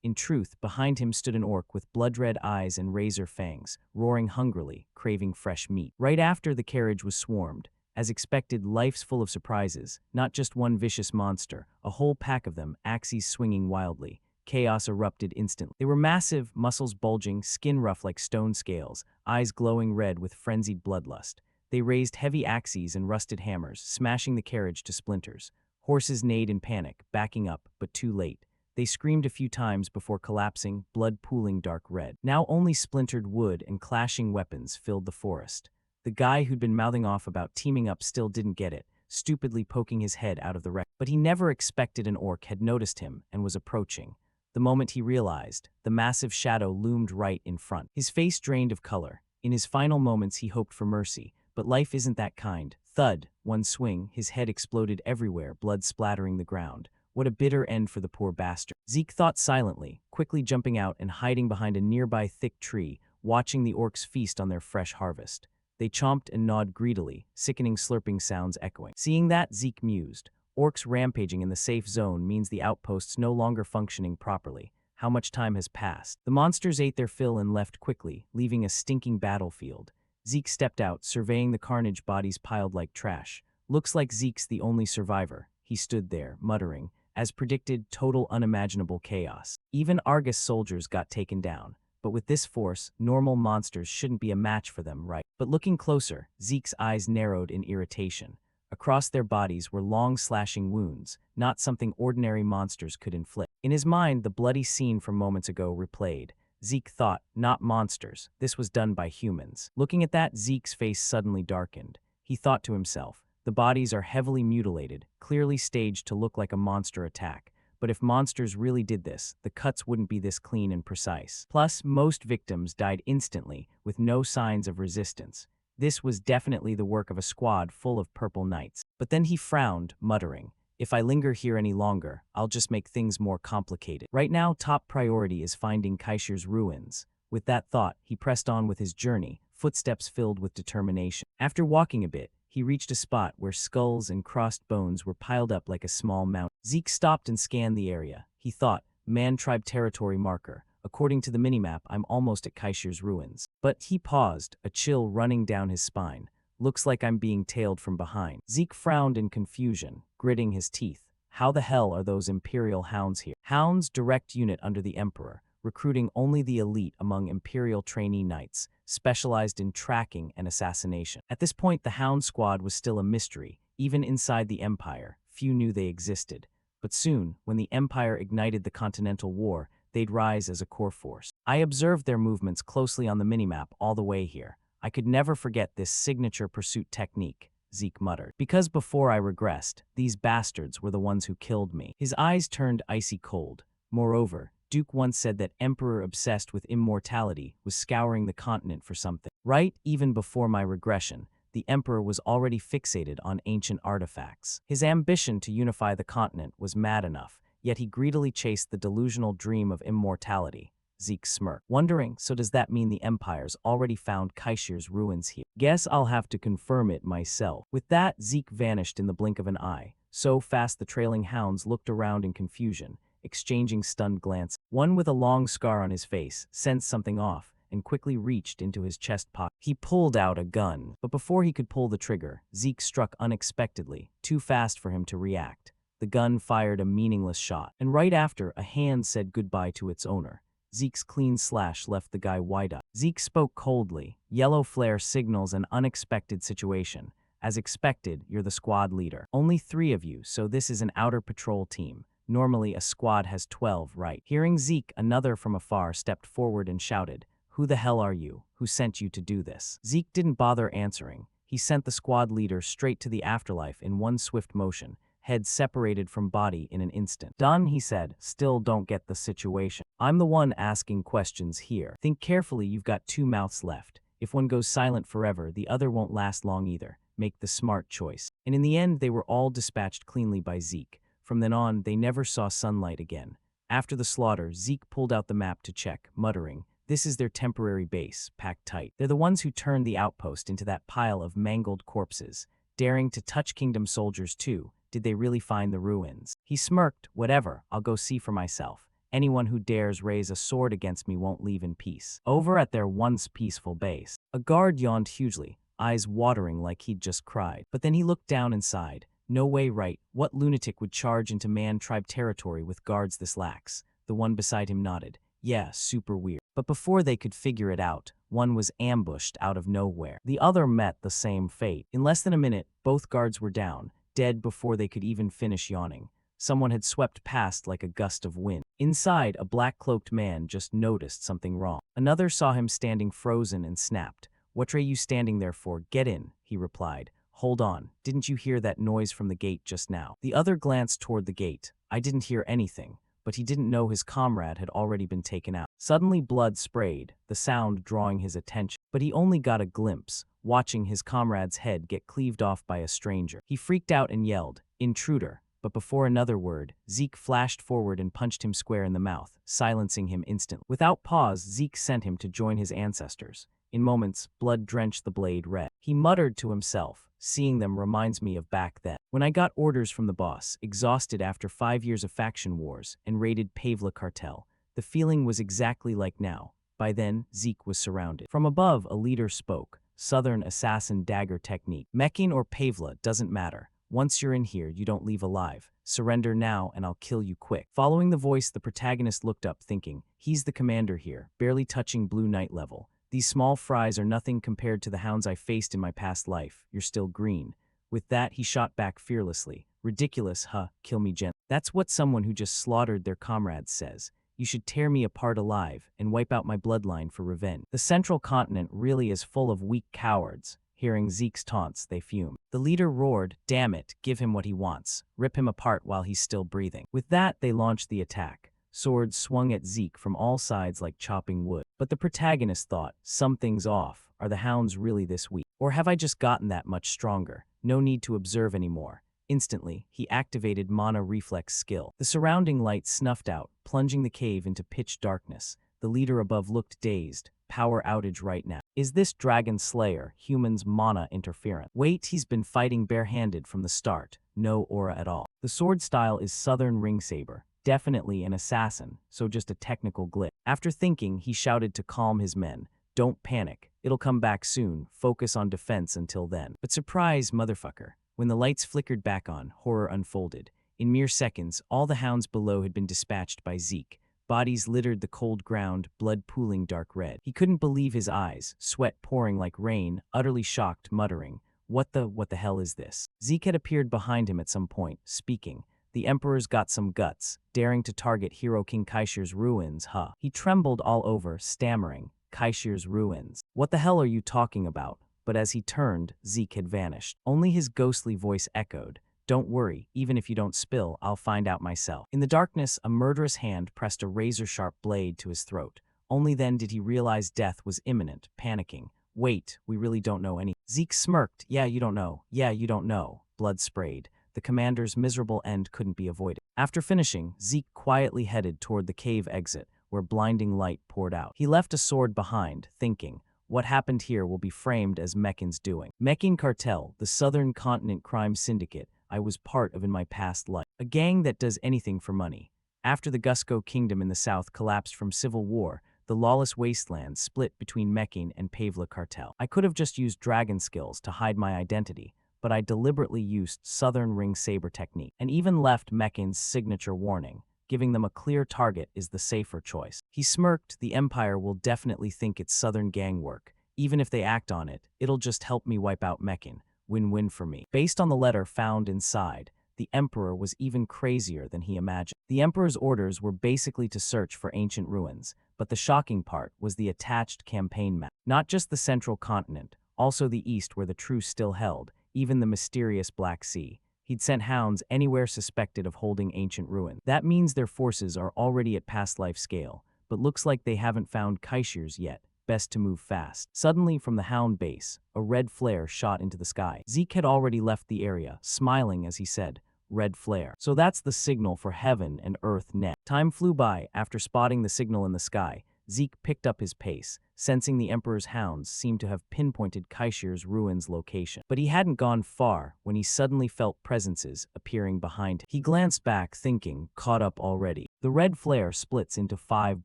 In truth, behind him stood an orc with blood-red eyes and razor fangs, roaring hungrily, craving fresh meat. Right after the carriage was swarmed. As expected, life's full of surprises. Not just one vicious monster, a whole pack of them, axes swinging wildly. Chaos erupted instantly. They were massive, muscles bulging, skin rough like stone scales, eyes glowing red with frenzied bloodlust. They raised heavy axes and rusted hammers, smashing the carriage to splinters. Horses neighed in panic, backing up, but too late. They screamed a few times before collapsing, blood pooling dark red. Now only splintered wood and clashing weapons filled the forest. The guy who'd been mouthing off about teaming up still didn't get it, stupidly poking his head out of the wreck. But he never expected an orc had noticed him and was approaching. The moment he realized, the massive shadow loomed right in front. His face drained of color. In his final moments he hoped for mercy, but life isn't that kind. Thud, one swing, his head exploded everywhere, blood splattering the ground. What a bitter end for the poor bastard. Zeke thought silently, quickly jumping out and hiding behind a nearby thick tree, watching the orcs feast on their fresh harvest. They chomped and gnawed greedily, sickening slurping sounds echoing. Seeing that, Zeke mused. Orcs rampaging in the safe zone means the outpost's no longer functioning properly. How much time has passed? The monsters ate their fill and left quickly, leaving a stinking battlefield. Zeke stepped out, surveying the carnage, bodies piled like trash. Looks like Zeke's the only survivor. He stood there, muttering, As predicted, total unimaginable chaos. Even Argus soldiers got taken down. But with this force, normal monsters shouldn't be a match for them, right? But looking closer, Zeke's eyes narrowed in irritation. Across their bodies were long slashing wounds, not something ordinary monsters could inflict. In his mind, the bloody scene from moments ago replayed. Zeke thought, not monsters, this was done by humans. Looking at that, Zeke's face suddenly darkened. He thought to himself, the bodies are heavily mutilated, clearly staged to look like a monster attack. But if monsters really did this, the cuts wouldn't be this clean and precise. Plus, most victims died instantly, with no signs of resistance. This was definitely the work of a squad full of purple knights. But then he frowned, muttering, if I linger here any longer, I'll just make things more complicated. Right now, top priority is finding Kaishir's ruins. With that thought, he pressed on with his journey, footsteps filled with determination. After walking a bit, he reached a spot where skulls and crossed bones were piled up like a small mountain. Zeke stopped and scanned the area. He thought, Man Tribe territory marker. According to the minimap, I'm almost at Kaishir's ruins. But he paused, a chill running down his spine. Looks like I'm being tailed from behind. Zeke frowned in confusion, gritting his teeth. How the hell are those Imperial hounds here? Hounds, direct unit under the Emperor, recruiting only the elite among Imperial trainee knights, specialized in tracking and assassination. At this point, the Hound Squad was still a mystery. Even inside the Empire, few knew they existed. But soon, when the Empire ignited the Continental War, they'd rise as a core force. I observed their movements closely on the minimap all the way here. I could never forget this signature pursuit technique, Zeke muttered. Because before I regressed, these bastards were the ones who killed me. His eyes turned icy cold. Moreover, Duke once said that Emperor obsessed with immortality was scouring the continent for something. Right, even before my regression, the Emperor was already fixated on ancient artifacts. His ambition to unify the continent was mad enough, yet he greedily chased the delusional dream of immortality. Zeke smirked, wondering, so does that mean the Empire's already found Kaishir's ruins here? Guess I'll have to confirm it myself. With that, Zeke vanished in the blink of an eye. So fast the trailing hounds looked around in confusion, exchanging stunned glances. One with a long scar on his face sensed something off and quickly reached into his chest pocket. He pulled out a gun, but before he could pull the trigger, Zeke struck unexpectedly, too fast for him to react. The gun fired a meaningless shot, and right after, a hand said goodbye to its owner. Zeke's clean slash left the guy wide-eyed. Zeke spoke coldly. Yellow flare signals an unexpected situation. As expected, you're the squad leader. Only 3 of you, so this is an outer patrol team. Normally, a squad has 12, right? Hearing Zeke, another from afar stepped forward and shouted, Who the hell are you? Who sent you to do this? Zeke didn't bother answering. He sent the squad leader straight to the afterlife in one swift motion, head separated from body in an instant. Done, he said, still don't get the situation. I'm the one asking questions here. Think carefully, you've got 2 mouths left. If one goes silent forever, the other won't last long either. Make the smart choice. And in the end, they were all dispatched cleanly by Zeke. From then on, they never saw sunlight again. After the slaughter, Zeke pulled out the map to check, muttering, This is their temporary base, packed tight. They're the ones who turned the outpost into that pile of mangled corpses. Daring to touch Kingdom soldiers too. Did they really find the ruins? He smirked, whatever, I'll go see for myself. Anyone who dares raise a sword against me won't leave in peace. Over at their once peaceful base, a guard yawned hugely, eyes watering like he'd just cried. But then he looked down and sighed. No way, right? What lunatic would charge into Man Tribe territory with guards this lax? The one beside him nodded. Yeah, super weird. But before they could figure it out, one was ambushed out of nowhere. The other met the same fate. In less than a minute, both guards were down, dead before they could even finish yawning. Someone had swept past like a gust of wind. Inside, a black-cloaked man just noticed something wrong. Another saw him standing frozen and snapped. What are you standing there for? Get in, he replied. Hold on, didn't you hear that noise from the gate just now? The other glanced toward the gate. I didn't hear anything, but he didn't know his comrade had already been taken out. Suddenly blood sprayed, the sound drawing his attention. But he only got a glimpse, watching his comrade's head get cleaved off by a stranger. He freaked out and yelled, Intruder! But before another word, Zeke flashed forward and punched him square in the mouth, silencing him instantly. Without pause, Zeke sent him to join his ancestors. In moments, blood drenched the blade red. He muttered to himself, seeing them reminds me of back then. When I got orders from the boss, exhausted after 5 years of faction wars, and raided Pavla cartel, the feeling was exactly like now. By then, Zeke was surrounded. From above, a leader spoke. Southern assassin dagger technique. Mekin or Pavla, doesn't matter. Once you're in here, you don't leave alive. Surrender now and I'll kill you quick. Following the voice, the protagonist looked up thinking, he's the commander here, barely touching Blue Knight level. These small fries are nothing compared to the hounds I faced in my past life. You're still green. With that, he shot back fearlessly. Ridiculous, huh? Kill me gently. That's what someone who just slaughtered their comrades says. You should tear me apart alive and wipe out my bloodline for revenge. The central continent really is full of weak cowards. Hearing Zeke's taunts, they fumed. The leader roared, damn it, give him what he wants. Rip him apart while he's still breathing. With that, they launched the attack. Swords swung at Zeke from all sides like chopping wood. But the protagonist thought, something's off. Are the hounds really this weak? Or have I just gotten that much stronger? No need to observe anymore. Instantly, he activated Mana Reflex skill. The surrounding light snuffed out, plunging the cave into pitch darkness. The leader above looked dazed. Power outage right now. Is this Dragon Slayer, human's mana interference? Wait, he's been fighting barehanded from the start. No aura at all. The sword style is Southern Ring Saber. Definitely an assassin, so just a technical glitch. After thinking, he shouted to calm his men. Don't panic. It'll come back soon. Focus on defense until then. But surprise, motherfucker. When the lights flickered back on, horror unfolded. In mere seconds, all the hounds below had been dispatched by Zeke. Bodies littered the cold ground, blood pooling dark red. He couldn't believe his eyes, sweat pouring like rain, utterly shocked, muttering, what the hell is this? Zeke had appeared behind him at some point, speaking. The Emperor's got some guts, daring to target Hero King Kaishir's ruins, huh? He trembled all over, stammering, Kaishir's ruins. What the hell are you talking about? But as he turned, Zeke had vanished. Only his ghostly voice echoed. Don't worry, even if you don't spill, I'll find out myself. In the darkness, a murderous hand pressed a razor-sharp blade to his throat. Only then did he realize death was imminent, panicking. Wait, we really don't know any. Zeke smirked. Yeah, you don't know. Yeah, you don't know. Blood sprayed. The commander's miserable end couldn't be avoided. After finishing, Zeke quietly headed toward the cave exit, where blinding light poured out. He left a sword behind, thinking, what happened here will be framed as Meccan's doing. Meccan Cartel, the Southern Continent crime syndicate I was part of in my past life. A gang that does anything for money. After the Gusco Kingdom in the south collapsed from civil war, the lawless wasteland split between Meccan and Pavla Cartel. I could have just used dragon skills to hide my identity, but I deliberately used Southern Ring Saber technique, and even left Meccan's signature warning. Giving them a clear target is the safer choice. He smirked. The Empire will definitely think it's Southern gang work. Even if they act on it, it'll just help me wipe out Meccan. Win-win for me. Based on the letter found inside, the Emperor was even crazier than he imagined. The Emperor's orders were basically to search for ancient ruins, but the shocking part was the attached campaign map. Not just the central continent, also the east where the truce still held, even the mysterious Black Sea. He'd sent hounds anywhere suspected of holding ancient ruins. That means their forces are already at past life scale, but looks like they haven't found Kaishir's yet. Best to move fast. Suddenly, from the hound base, a red flare shot into the sky. Zeke had already left the area, smiling as he said, red flare. So that's the signal for heaven and earth net. Time flew by. After spotting the signal in the sky, Zeke picked up his pace, sensing the Emperor's hounds seemed to have pinpointed Kaishir's ruins location. But he hadn't gone far when he suddenly felt presences appearing behind him. He glanced back, thinking, caught up already. The red flare splits into 5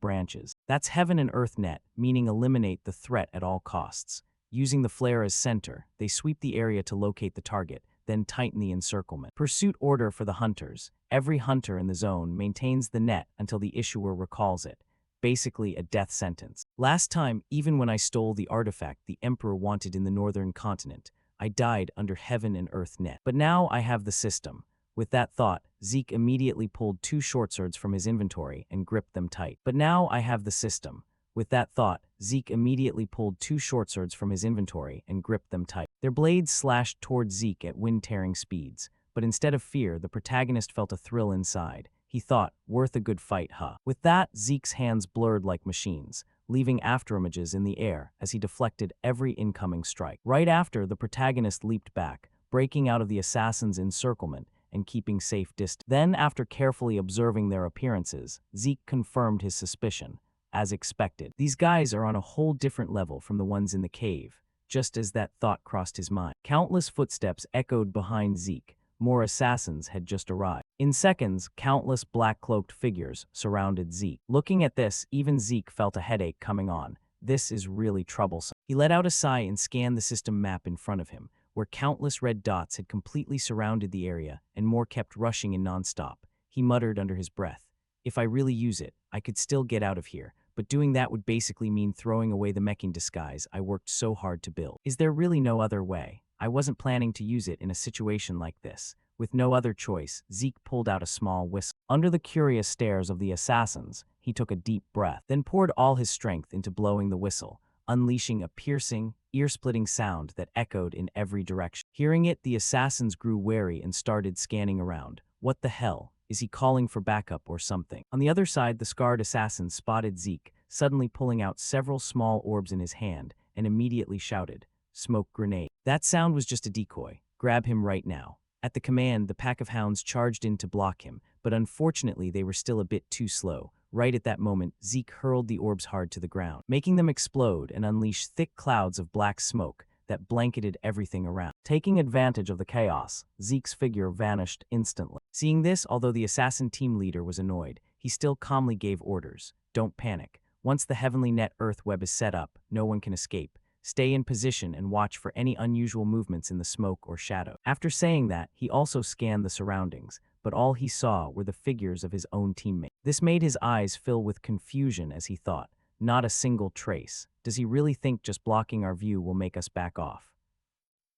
branches. That's heaven and earth net, meaning eliminate the threat at all costs. Using the flare as center, they sweep the area to locate the target, then tighten the encirclement. Pursuit order for the hunters. Every hunter in the zone maintains the net until the issuer recalls it. Basically a death sentence. Last time, even when I stole the artifact the Emperor wanted in the northern continent, I died under heaven and earth net. But now I have the system. With that thought, Zeke immediately pulled 2 short swords from his inventory and gripped them tight. But now I have the system. With that thought, Zeke immediately pulled 2 short swords from his inventory and gripped them tight. Their blades slashed toward Zeke at wind-tearing speeds, but instead of fear, the protagonist felt a thrill inside. He thought, worth a good fight, huh? With that, Zeke's hands blurred like machines, leaving afterimages in the air as he deflected every incoming strike. Right after, the protagonist leaped back, breaking out of the assassin's encirclement and keeping safe distance. Then, after carefully observing their appearances, Zeke confirmed his suspicion. As expected, these guys are on a whole different level from the ones in the cave. Just as that thought crossed his mind, countless footsteps echoed behind Zeke. More assassins had just arrived. In seconds, countless black-cloaked figures surrounded Zeke. Looking at this, even Zeke felt a headache coming on. This is really troublesome. He let out a sigh and scanned the system map in front of him, where countless red dots had completely surrounded the area and more kept rushing in nonstop. He muttered under his breath, "If I really use it, I could still get out of here, but doing that would basically mean throwing away the meching disguise I worked so hard to build. Is there really no other way? I wasn't planning to use it in a situation like this." With no other choice, Zeke pulled out a small whistle. Under the curious stares of the assassins, he took a deep breath, then poured all his strength into blowing the whistle, unleashing a piercing, ear-splitting sound that echoed in every direction. Hearing it, the assassins grew wary and started scanning around. What the hell? Is he calling for backup or something? On the other side, the scarred assassin spotted Zeke, suddenly pulling out several small orbs in his hand, and immediately shouted, "Smoke grenade." That sound was just a decoy. Grab him right now. At the command, the pack of hounds charged in to block him, but unfortunately they were still a bit too slow. Right at that moment, Zeke hurled the orbs hard to the ground, making them explode and unleash thick clouds of black smoke that blanketed everything around. Taking advantage of the chaos, Zeke's figure vanished instantly. Seeing this, although the assassin team leader was annoyed, he still calmly gave orders. "Don't panic. Once the heavenly net earth web is set up, no one can escape. Stay in position and watch for any unusual movements in the smoke or shadow." After saying that, he also scanned the surroundings, but all he saw were the figures of his own teammates. This made his eyes fill with confusion as he thought, not a single trace. Does he really think just blocking our view will make us back off?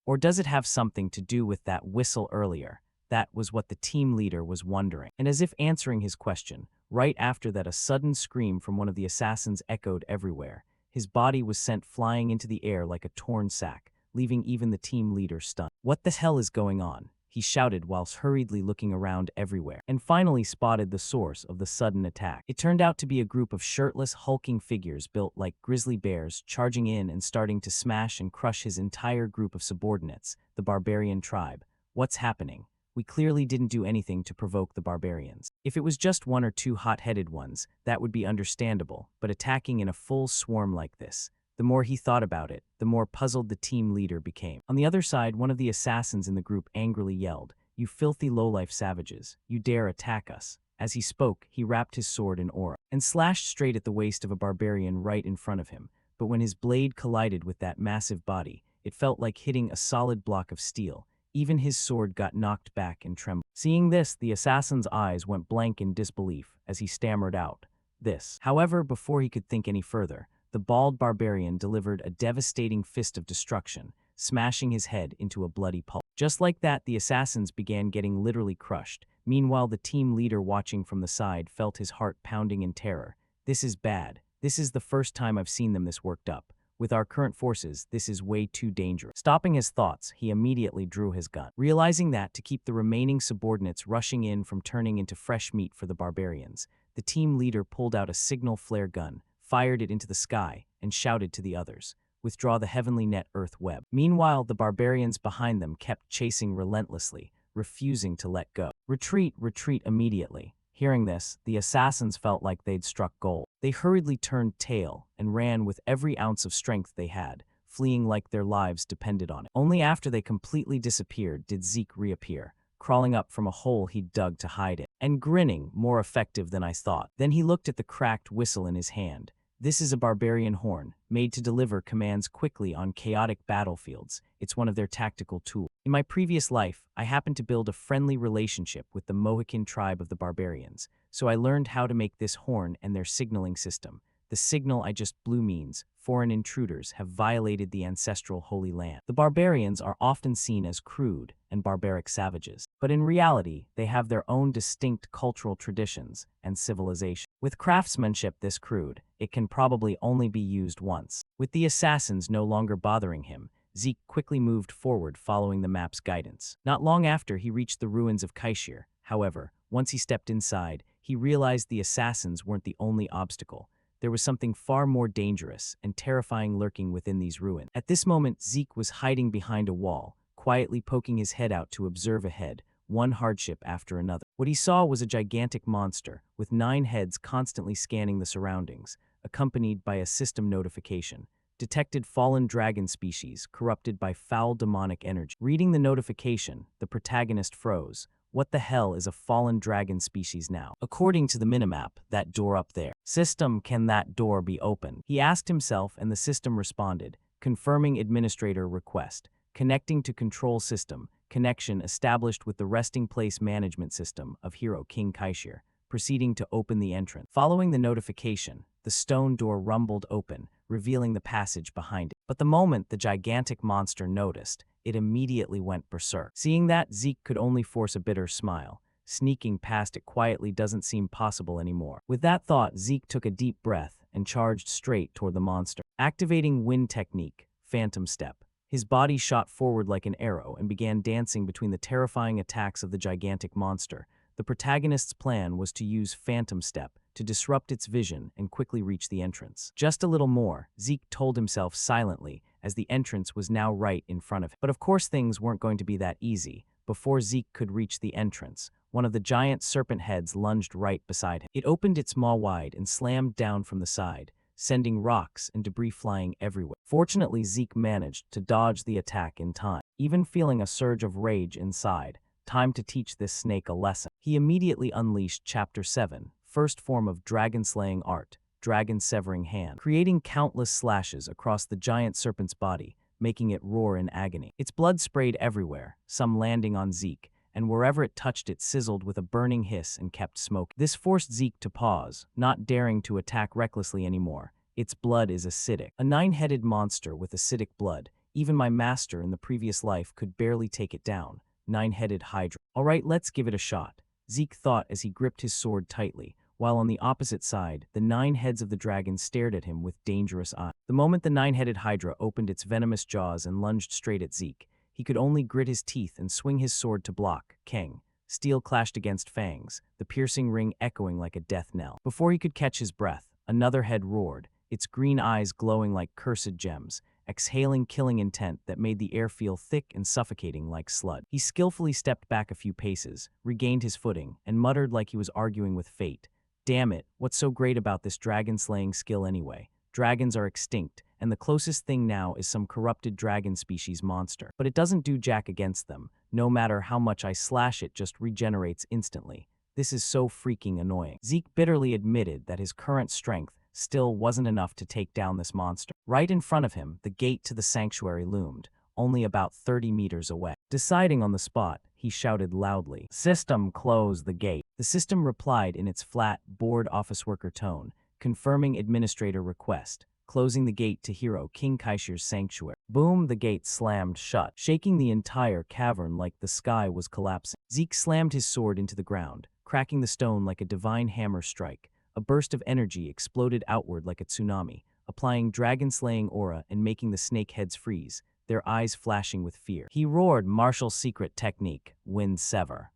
Or does it have something to do with that whistle earlier? That was what the team leader was wondering. And as if answering his question, right after that a sudden scream from one of the assassins echoed everywhere. His body was sent flying into the air like a torn sack, leaving even the team leader stunned. "What the hell is going on?" he shouted whilst hurriedly looking around everywhere, and finally spotted the source of the sudden attack. It turned out to be a group of shirtless, hulking figures built like grizzly bears charging in and starting to smash and crush his entire group of subordinates, the barbarian tribe. What's happening? We clearly didn't do anything to provoke the barbarians. If it was just one or two hot-headed ones, that would be understandable, but attacking in a full swarm like this, the more he thought about it, the more puzzled the team leader became. On the other side, one of the assassins in the group angrily yelled, "You filthy lowlife savages, you dare attack us." As he spoke, he wrapped his sword in aura and slashed straight at the waist of a barbarian right in front of him. But when his blade collided with that massive body, it felt like hitting a solid block of steel. Even his sword got knocked back and trembled. Seeing this, the assassin's eyes went blank in disbelief as he stammered out, "This." However, before he could think any further, the bald barbarian delivered a devastating fist of destruction, smashing his head into a bloody pulp. Just like that, the assassins began getting literally crushed. Meanwhile, the team leader watching from the side felt his heart pounding in terror. "This is bad. This is the first time I've seen them this worked up. With our current forces, this is way too dangerous." Stopping his thoughts, he immediately drew his gun, realizing that to keep the remaining subordinates rushing in from turning into fresh meat for the barbarians, the team leader pulled out a signal flare gun, fired it into the sky, and shouted to the others, "Withdraw the heavenly net earth web." Meanwhile, the barbarians behind them kept chasing relentlessly, refusing to let go. "Retreat, retreat immediately." Hearing this, the assassins felt like they'd struck gold. They hurriedly turned tail and ran with every ounce of strength they had, fleeing like their lives depended on it. Only after they completely disappeared did Zeke reappear, crawling up from a hole he'd dug to hide it, and grinning, "More effective than I thought." Then he looked at the cracked whistle in his hand. "This is a barbarian horn, made to deliver commands quickly on chaotic battlefields. It's one of their tactical tools. In my previous life, I happened to build a friendly relationship with the Mohican tribe of the barbarians, so I learned how to make this horn and their signaling system. The signal I just blew means foreign intruders have violated the ancestral Holy Land." The barbarians are often seen as crude and barbaric savages, but in reality, they have their own distinct cultural traditions and civilization. With craftsmanship this crude, it can probably only be used once. With the assassins no longer bothering him, Zeke quickly moved forward following the map's guidance. Not long after, he reached the ruins of Kaishir. However, once he stepped inside, he realized the assassins weren't the only obstacle. There was something far more dangerous and terrifying lurking within these ruins. At this moment, Zeke was hiding behind a wall, quietly poking his head out to observe ahead, one hardship after another. What he saw was a gigantic monster, with 9 heads constantly scanning the surroundings, accompanied by a system notification. Detected fallen dragon species corrupted by foul demonic energy. Reading the notification, the protagonist froze. What the hell is a fallen dragon species now? According to the minimap, that door up there. System, can that door be opened? He asked himself, and the system responded, confirming administrator request. connecting to control system, connection established with the resting place management system of hero King Kaishir, proceeding to open the entrance. Following the notification, the stone door rumbled open, revealing the passage behind it. But the moment the gigantic monster noticed, it immediately went berserk. Seeing that, Zeke could only force a bitter smile. Sneaking past it quietly doesn't seem possible anymore. With that thought, Zeke took a deep breath and charged straight toward the monster. Activating wind technique, Phantom Step, his body shot forward like an arrow and began dancing between the terrifying attacks of the gigantic monster. The protagonist's plan was to use Phantom Step to disrupt its vision and quickly reach the entrance. Just a little more, Zeke told himself silently, as the entrance was now right in front of him. But of course things weren't going to be that easy. Before Zeke could reach the entrance, one of the giant serpent heads lunged right beside him. It opened its maw wide and slammed down from the side, sending rocks and debris flying everywhere. Fortunately, Zeke managed to dodge the attack in time, even feeling a surge of rage inside. Time to teach this snake a lesson. He immediately unleashed Chapter 7, first form of dragon-slaying art, Dragon Severing Hand, creating countless slashes across the giant serpent's body, making it roar in agony. Its blood sprayed everywhere, some landing on Zeke, and wherever it touched it sizzled with a burning hiss and kept smoking. This forced Zeke to pause, not daring to attack recklessly anymore. Its blood is acidic. A nine-headed monster with acidic blood. Even my master in the previous life could barely take it down. Nine-headed Hydra. All right, let's give it a shot, Zeke thought as he gripped his sword tightly, while on the opposite side, the 9 heads of the dragon stared at him with dangerous eyes. The moment the 9-headed Hydra opened its venomous jaws and lunged straight at Zeke, he could only grit his teeth and swing his sword to block. Kang. Steel clashed against fangs, the piercing ring echoing like a death knell. Before he could catch his breath, another head roared, its green eyes glowing like cursed gems, exhaling killing intent that made the air feel thick and suffocating like sludge. He skillfully stepped back a few paces, regained his footing, and muttered like he was arguing with fate. Damn it, what's so great about this dragon-slaying skill anyway? Dragons are extinct, and the closest thing now is some corrupted dragon species monster. But it doesn't do jack against them. No matter how much I slash it just regenerates instantly. This is so freaking annoying. Zeke bitterly admitted that his current strength still wasn't enough to take down this monster. Right in front of him, the gate to the sanctuary loomed, only about 30 meters away. Deciding on the spot, he shouted loudly, "System, close the gate." The system replied in its flat, bored office worker tone, confirming administrator request, closing the gate to hero King Kaishir's sanctuary. Boom, the gate slammed shut, shaking the entire cavern like the sky was collapsing. Zeke slammed his sword into the ground, cracking the stone like a divine hammer strike. A burst of energy exploded outward like a tsunami, applying dragon-slaying aura and making the snake heads freeze, their eyes flashing with fear. He roared martial secret technique, Wind Sever.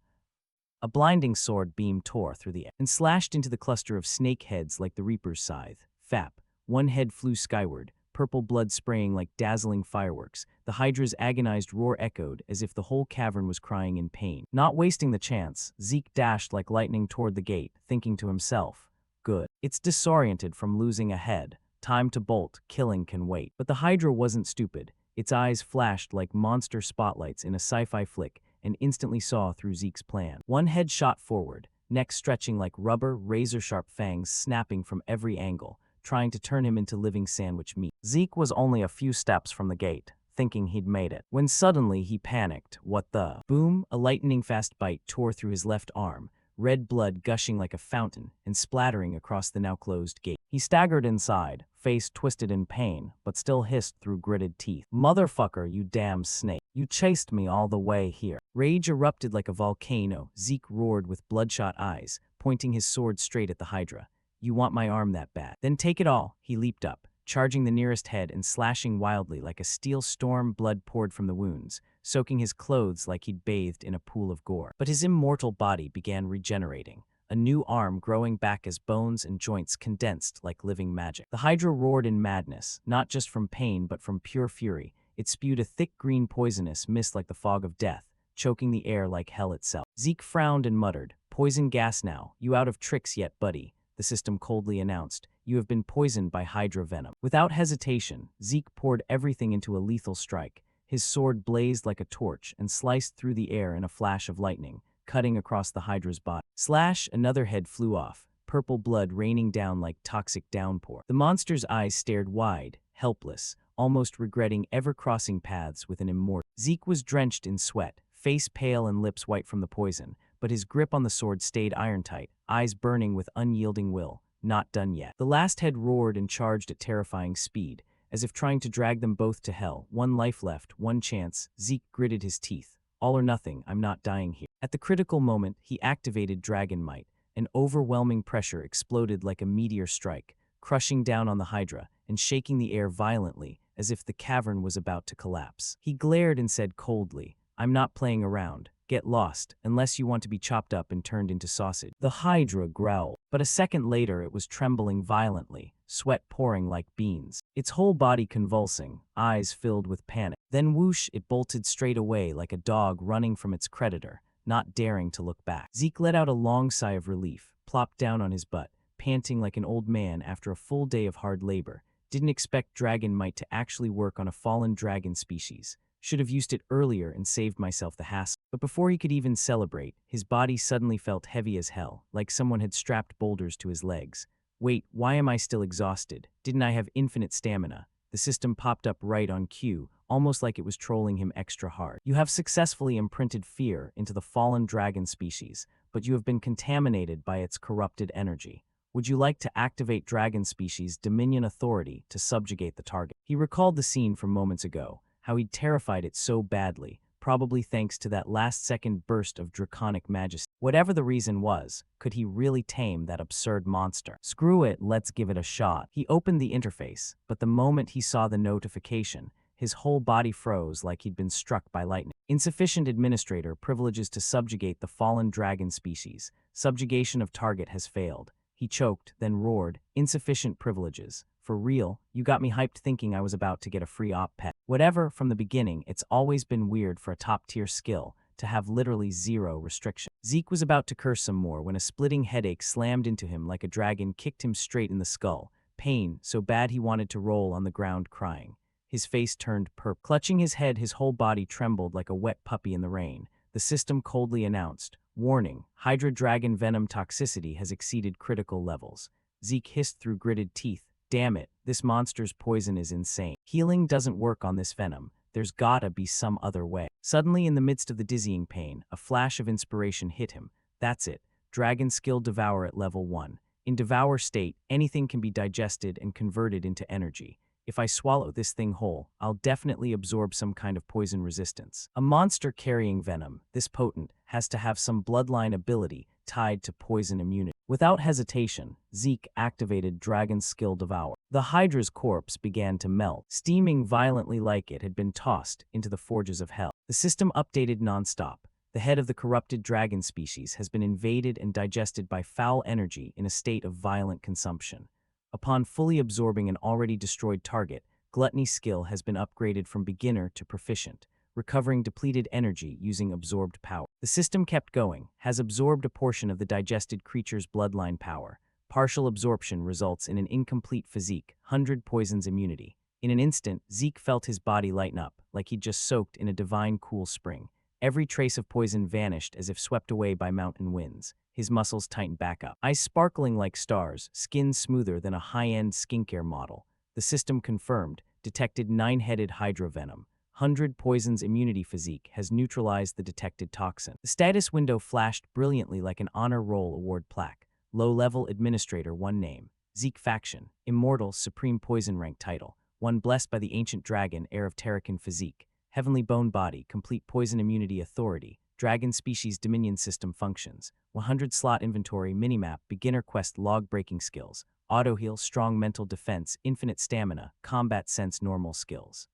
A blinding sword beam tore through the air and slashed into the cluster of snake heads like the Reaper's scythe. Fap. One head flew skyward, purple blood spraying like dazzling fireworks. The Hydra's agonized roar echoed as if the whole cavern was crying in pain. Not wasting the chance, Zeke dashed like lightning toward the gate, thinking to himself, good. It's disoriented from losing a head. Time to bolt, killing can wait. But the Hydra wasn't stupid. Its eyes flashed like monster spotlights in a sci-fi flick and instantly saw through Zeke's plan. One head shot forward, neck stretching like rubber, razor-sharp fangs snapping from every angle, trying to turn him into living sandwich meat. Zeke was only a few steps from the gate, thinking he'd made it, when suddenly he panicked. What the? Boom, a lightning-fast bite tore through his left arm, red blood gushing like a fountain and splattering across the now-closed gate. He staggered inside, face twisted in pain, but still hissed through gritted teeth. "Motherfucker, you damn snake. You chased me all the way here." Rage erupted like a volcano. Zeke roared with bloodshot eyes, pointing his sword straight at the Hydra. "You want my arm that bad? Then take it all." He leaped up, charging the nearest head and slashing wildly like a steel storm. Blood poured from the wounds, soaking his clothes like he'd bathed in a pool of gore. But his immortal body began regenerating, a new arm growing back as bones and joints condensed like living magic. The Hydra roared in madness, not just from pain but from pure fury. It spewed a thick green poisonous mist like the fog of death, choking the air like hell itself. Zeke frowned and muttered, "Poison gas now. You out of tricks yet, buddy?" The system coldly announced, "You have been poisoned by Hydra venom." Without hesitation, Zeke poured everything into a lethal strike. His sword blazed like a torch and sliced through the air in a flash of lightning, cutting across the Hydra's body. Slash, another head flew off, purple blood raining down like toxic downpour. The monster's eyes stared wide, helpless, almost regretting ever crossing paths with an immortal. Zeke was drenched in sweat, face pale and lips white from the poison, but his grip on the sword stayed iron-tight, eyes burning with unyielding will. Not done yet. The last head roared and charged at terrifying speed, as if trying to drag them both to hell. One life left, one chance. Zeke gritted his teeth. All or nothing, I'm not dying here. At the critical moment, he activated Dragon Might. An overwhelming pressure exploded like a meteor strike, crushing down on the Hydra and shaking the air violently, as if the cavern was about to collapse. He glared and said coldly, I'm not playing around. Get lost, unless you want to be chopped up and turned into sausage. The Hydra growled, but a second later it was trembling violently, sweat pouring like beans, its whole body convulsing, eyes filled with panic. Then whoosh, it bolted straight away like a dog running from its creditor, not daring to look back. Zeke let out a long sigh of relief, plopped down on his butt, panting like an old man after a full day of hard labor. Didn't expect Dragon Might to actually work on a fallen dragon species. Should have used it earlier and saved myself the hassle. But before he could even celebrate, his body suddenly felt heavy as hell, like someone had strapped boulders to his legs. Wait, why am I still exhausted? Didn't I have infinite stamina? The system popped up right on cue, almost like it was trolling him extra hard. You have successfully imprinted fear into the fallen dragon species, but you have been contaminated by its corrupted energy. Would you like to activate dragon species Dominion authority to subjugate the target? He recalled the scene from moments ago, how he'd terrified it so badly, probably thanks to that last-second burst of draconic majesty. Whatever the reason was, could he really tame that absurd monster? Screw it, let's give it a shot. He opened the interface, but the moment he saw the notification, his whole body froze like he'd been struck by lightning. Insufficient administrator privileges to subjugate the fallen dragon species. Subjugation of target has failed. He choked, then roared, insufficient privileges. For real, you got me hyped thinking I was about to get a free op pet. Whatever, from the beginning, it's always been weird for a top-tier skill to have literally zero restriction. Zeke was about to curse some more when a splitting headache slammed into him like a dragon kicked him straight in the skull. Pain, so bad he wanted to roll on the ground crying. His face turned purple. Clutching his head, his whole body trembled like a wet puppy in the rain. The system coldly announced, warning, Hydra dragon venom toxicity has exceeded critical levels. Zeke hissed through gritted teeth. Damn it, this monster's poison is insane. Healing doesn't work on this venom. There's gotta be some other way. Suddenly, in the midst of the dizzying pain, a flash of inspiration hit him. That's it. Dragon skill Devour at level 1. In Devour state, anything can be digested and converted into energy. If I swallow this thing whole, I'll definitely absorb some kind of poison resistance. A monster carrying venom, this potent, has to have some bloodline ability tied to poison immunity. Without hesitation, Zeke activated Dragon's skill Devour. The Hydra's corpse began to melt, steaming violently like it had been tossed into the forges of hell. The system updated nonstop. The head of the corrupted dragon species has been invaded and digested by foul energy in a state of violent consumption. Upon fully absorbing an already destroyed target, Gluttony skill has been upgraded from beginner to proficient, recovering depleted energy using absorbed power. The system kept going, has absorbed a portion of the digested creature's bloodline power. Partial absorption results in an incomplete physique, 100 poisons immunity. In an instant, Zeke felt his body lighten up, like he'd just soaked in a divine cool spring. Every trace of poison vanished as if swept away by mountain winds. His muscles tightened back up. Eyes sparkling like stars, skin smoother than a high-end skincare model. The system confirmed, detected 9-headed Hydra venom. 100 poisons immunity physique has neutralized the detected toxin. The status window flashed brilliantly like an honor roll award plaque. Low-level administrator 1 name. Zeke faction. Immortal supreme poison rank title. One blessed by the ancient dragon, heir of Terracan physique. Heavenly bone body, complete poison immunity authority. Dragon species dominion system functions. 100 slot inventory minimap, beginner quest log breaking skills. Auto heal, strong mental defense, infinite stamina, combat sense normal skills.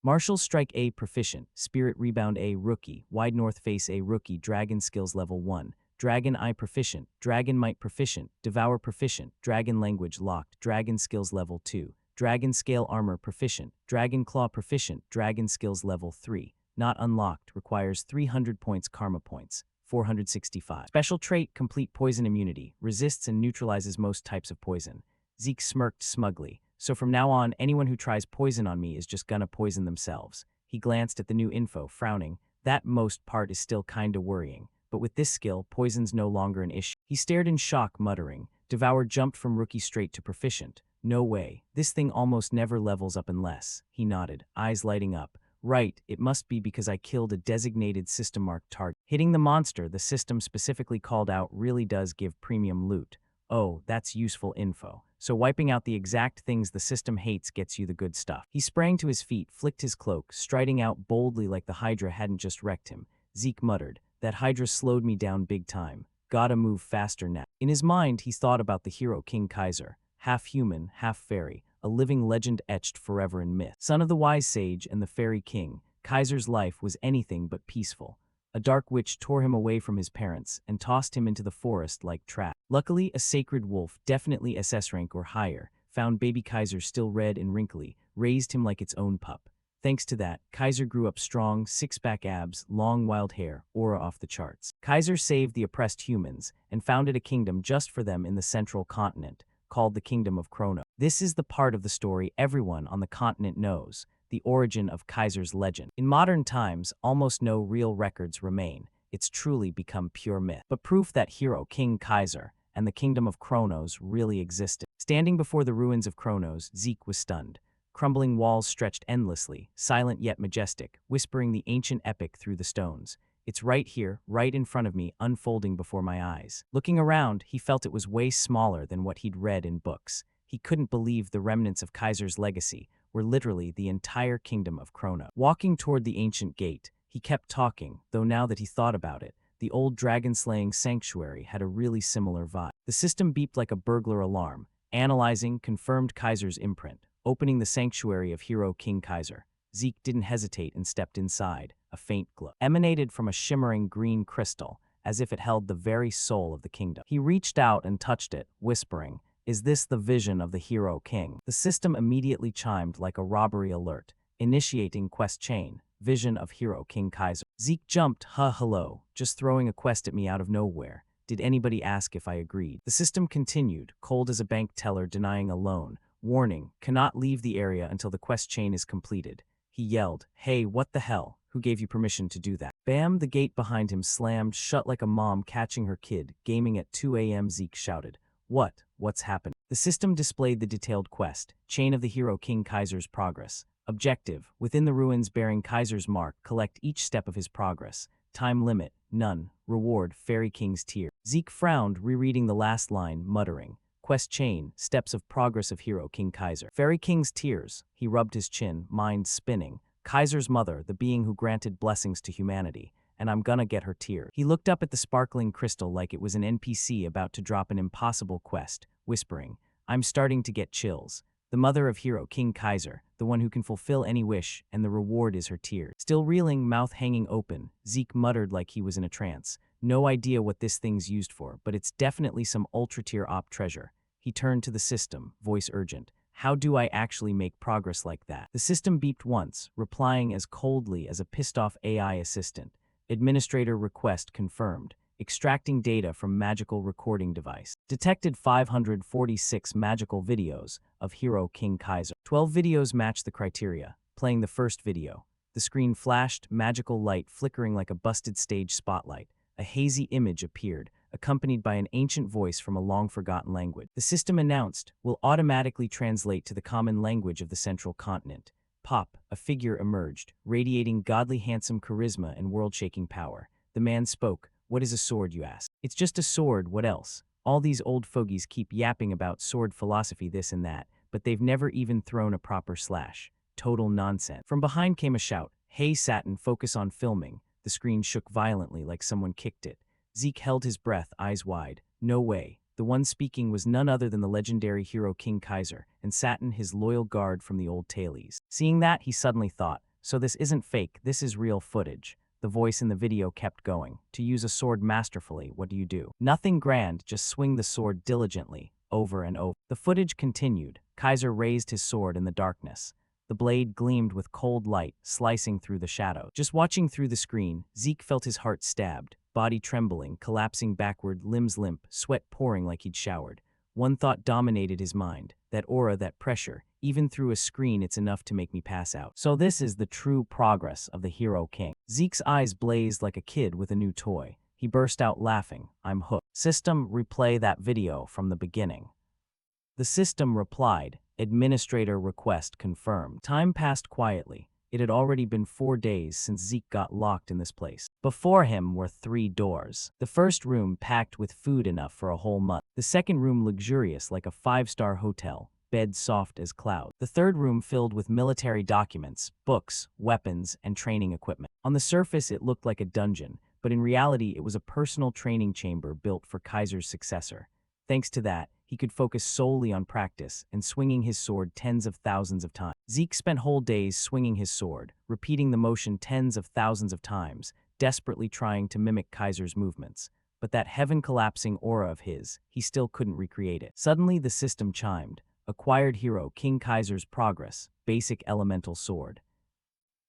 Martial Strike A proficient, Spirit Rebound A rookie, Wide North Face A rookie, Dragon skills level 1, Dragon Eye proficient, Dragon Might proficient, Devour proficient, Dragon Language locked, Dragon skills level 2, Dragon Scale Armor proficient, Dragon Claw proficient, Dragon skills level 3, not unlocked, requires 300 points karma points, 465. Special trait, complete poison immunity, resists and neutralizes most types of poison. Zeke smirked smugly. So from now on, anyone who tries poison on me is just gonna poison themselves. He glanced at the new info, frowning. That most part is still kinda worrying, but with this skill, poison's no longer an issue. He stared in shock, muttering, Devour jumped from rookie straight to proficient. No way. This thing almost never levels up unless. He nodded, eyes lighting up. Right, it must be because I killed a designated system-marked target. Hitting the monster the system specifically called out really does give premium loot. Oh, that's useful info. So wiping out the exact things the system hates gets you the good stuff. He sprang to his feet, flicked his cloak, striding out boldly like the Hydra hadn't just wrecked him. Zeke muttered, "That Hydra slowed me down big time. Gotta move faster now." In his mind, he thought about the hero King Kaiser, half human, half fairy, a living legend etched forever in myth. Son of the wise sage and the fairy king, Kaiser's life was anything but peaceful. A dark witch tore him away from his parents and tossed him into the forest like trash. Luckily, a sacred wolf, definitely SS rank or higher, found baby Kaiser still red and wrinkly, raised him like its own pup. Thanks to that, Kaiser grew up strong, six-pack abs, long wild hair, aura off the charts. Kaiser saved the oppressed humans and founded a kingdom just for them in the central continent, called the Kingdom of Chrono. This is the part of the story everyone on the continent knows, the origin of Kaiser's legend. In modern times, almost no real records remain. It's truly become pure myth. But proof that hero King Kaiser and the Kingdom of Chronos really existed. Standing before the ruins of Chronos, Zeke was stunned. Crumbling walls stretched endlessly, silent yet majestic, whispering the ancient epic through the stones. It's right here, right in front of me, unfolding before my eyes. Looking around, he felt it was way smaller than what he'd read in books. He couldn't believe the remnants of Kaiser's legacy were literally the entire kingdom of Chrono. Walking toward the ancient gate, he kept talking, though now that he thought about it, the old dragon-slaying sanctuary had a really similar vibe. The system beeped like a burglar alarm, analyzing, confirmed Kaiser's imprint, opening the sanctuary of hero King Kaiser. Zeke didn't hesitate and stepped inside. A faint glow emanated from a shimmering green crystal, as if it held the very soul of the kingdom. He reached out and touched it, whispering, "Is this the vision of the hero king?" The system immediately chimed like a robbery alert, initiating quest chain, vision of hero King Kaiser. Zeke jumped, hello, just throwing a quest at me out of nowhere. Did anybody ask if I agreed? The system continued, cold as a bank teller denying a loan. Warning, cannot leave the area until the quest chain is completed. He yelled, "Hey, what the hell? Who gave you permission to do that?" Bam, the gate behind him slammed shut like a mom catching her kid, gaming at 2 a.m. Zeke shouted, What's happening?" The system displayed the detailed quest, chain of the hero King Kaiser's progress. Objective, within the ruins bearing Kaiser's mark, collect each step of his progress. Time limit, none. Reward, Fairy King's tear. Zeke frowned, rereading the last line, muttering, "Quest chain, steps of progress of hero King Kaiser. Fairy King's tears." He rubbed his chin, mind spinning. Kaiser's mother, the being who granted blessings to humanity. And I'm gonna get her tears. He looked up at the sparkling crystal like it was an NPC about to drop an impossible quest, whispering, "I'm starting to get chills. The mother of hero King Kaiser, the one who can fulfill any wish, and the reward is her tears." Still reeling, mouth hanging open, Zeke muttered like he was in a trance. No idea what this thing's used for, but it's definitely some ultra-tier op treasure. He turned to the system, voice urgent. "How do I actually make progress like that?" The system beeped once, replying as coldly as a pissed-off AI assistant. Administrator request confirmed. Extracting data from magical recording device. Detected 546 magical videos of hero King Kaiser. 12 videos matched the criteria. Playing the first video. The screen flashed, magical light flickering like a busted stage spotlight. A hazy image appeared, accompanied by an ancient voice from a long-forgotten language. The system announced, "Will automatically translate to the common language of the central continent." Pop, a figure emerged, radiating godly handsome charisma and world-shaking power. The man spoke. "What is a sword, you ask? It's just a sword, what else? All these old fogies keep yapping about sword philosophy this and that, but they've never even thrown a proper slash. Total nonsense." From behind came a shout, "Hey Satin, focus on filming." The screen shook violently like someone kicked it. Zeke held his breath, eyes wide. No way. The one speaking was none other than the legendary hero King Kaiser, and Satin, his loyal guard from the old tailies. Seeing that, he suddenly thought, so this isn't fake, this is real footage. The voice in the video kept going. "To use a sword masterfully, what do you do?" "Nothing grand, just swing the sword diligently, over and over." The footage continued. Kaiser raised his sword in the darkness. The blade gleamed with cold light, slicing through the shadows. Just watching through the screen, Zeke felt his heart stabbed, body trembling, collapsing backward, limbs limp, sweat pouring like he'd showered. One thought dominated his mind, that aura, that pressure. Even through a screen, it's enough to make me pass out. So this is the true progress of the hero king. Zeke's eyes blazed like a kid with a new toy. He burst out laughing. "I'm hooked." System, replay that video from the beginning. The system replied, administrator request confirmed. Time passed quietly. It had already been 4 days since Zeke got locked in this place. Before him were 3 doors. The first room packed with food enough for a whole month. The second room luxurious like a 5-star hotel, bed soft as clouds. The third room filled with military documents, books, weapons, and training equipment. On the surface it looked like a dungeon, but in reality it was a personal training chamber built for Kaiser's successor. Thanks to that, he could focus solely on practice and swinging his sword tens of thousands of times. Zeke spent whole days swinging his sword, repeating the motion tens of thousands of times, desperately trying to mimic Kaiser's movements. But that heaven-collapsing aura of his, he still couldn't recreate it. Suddenly the system chimed. Acquired hero King Kaiser's progress, basic elemental sword.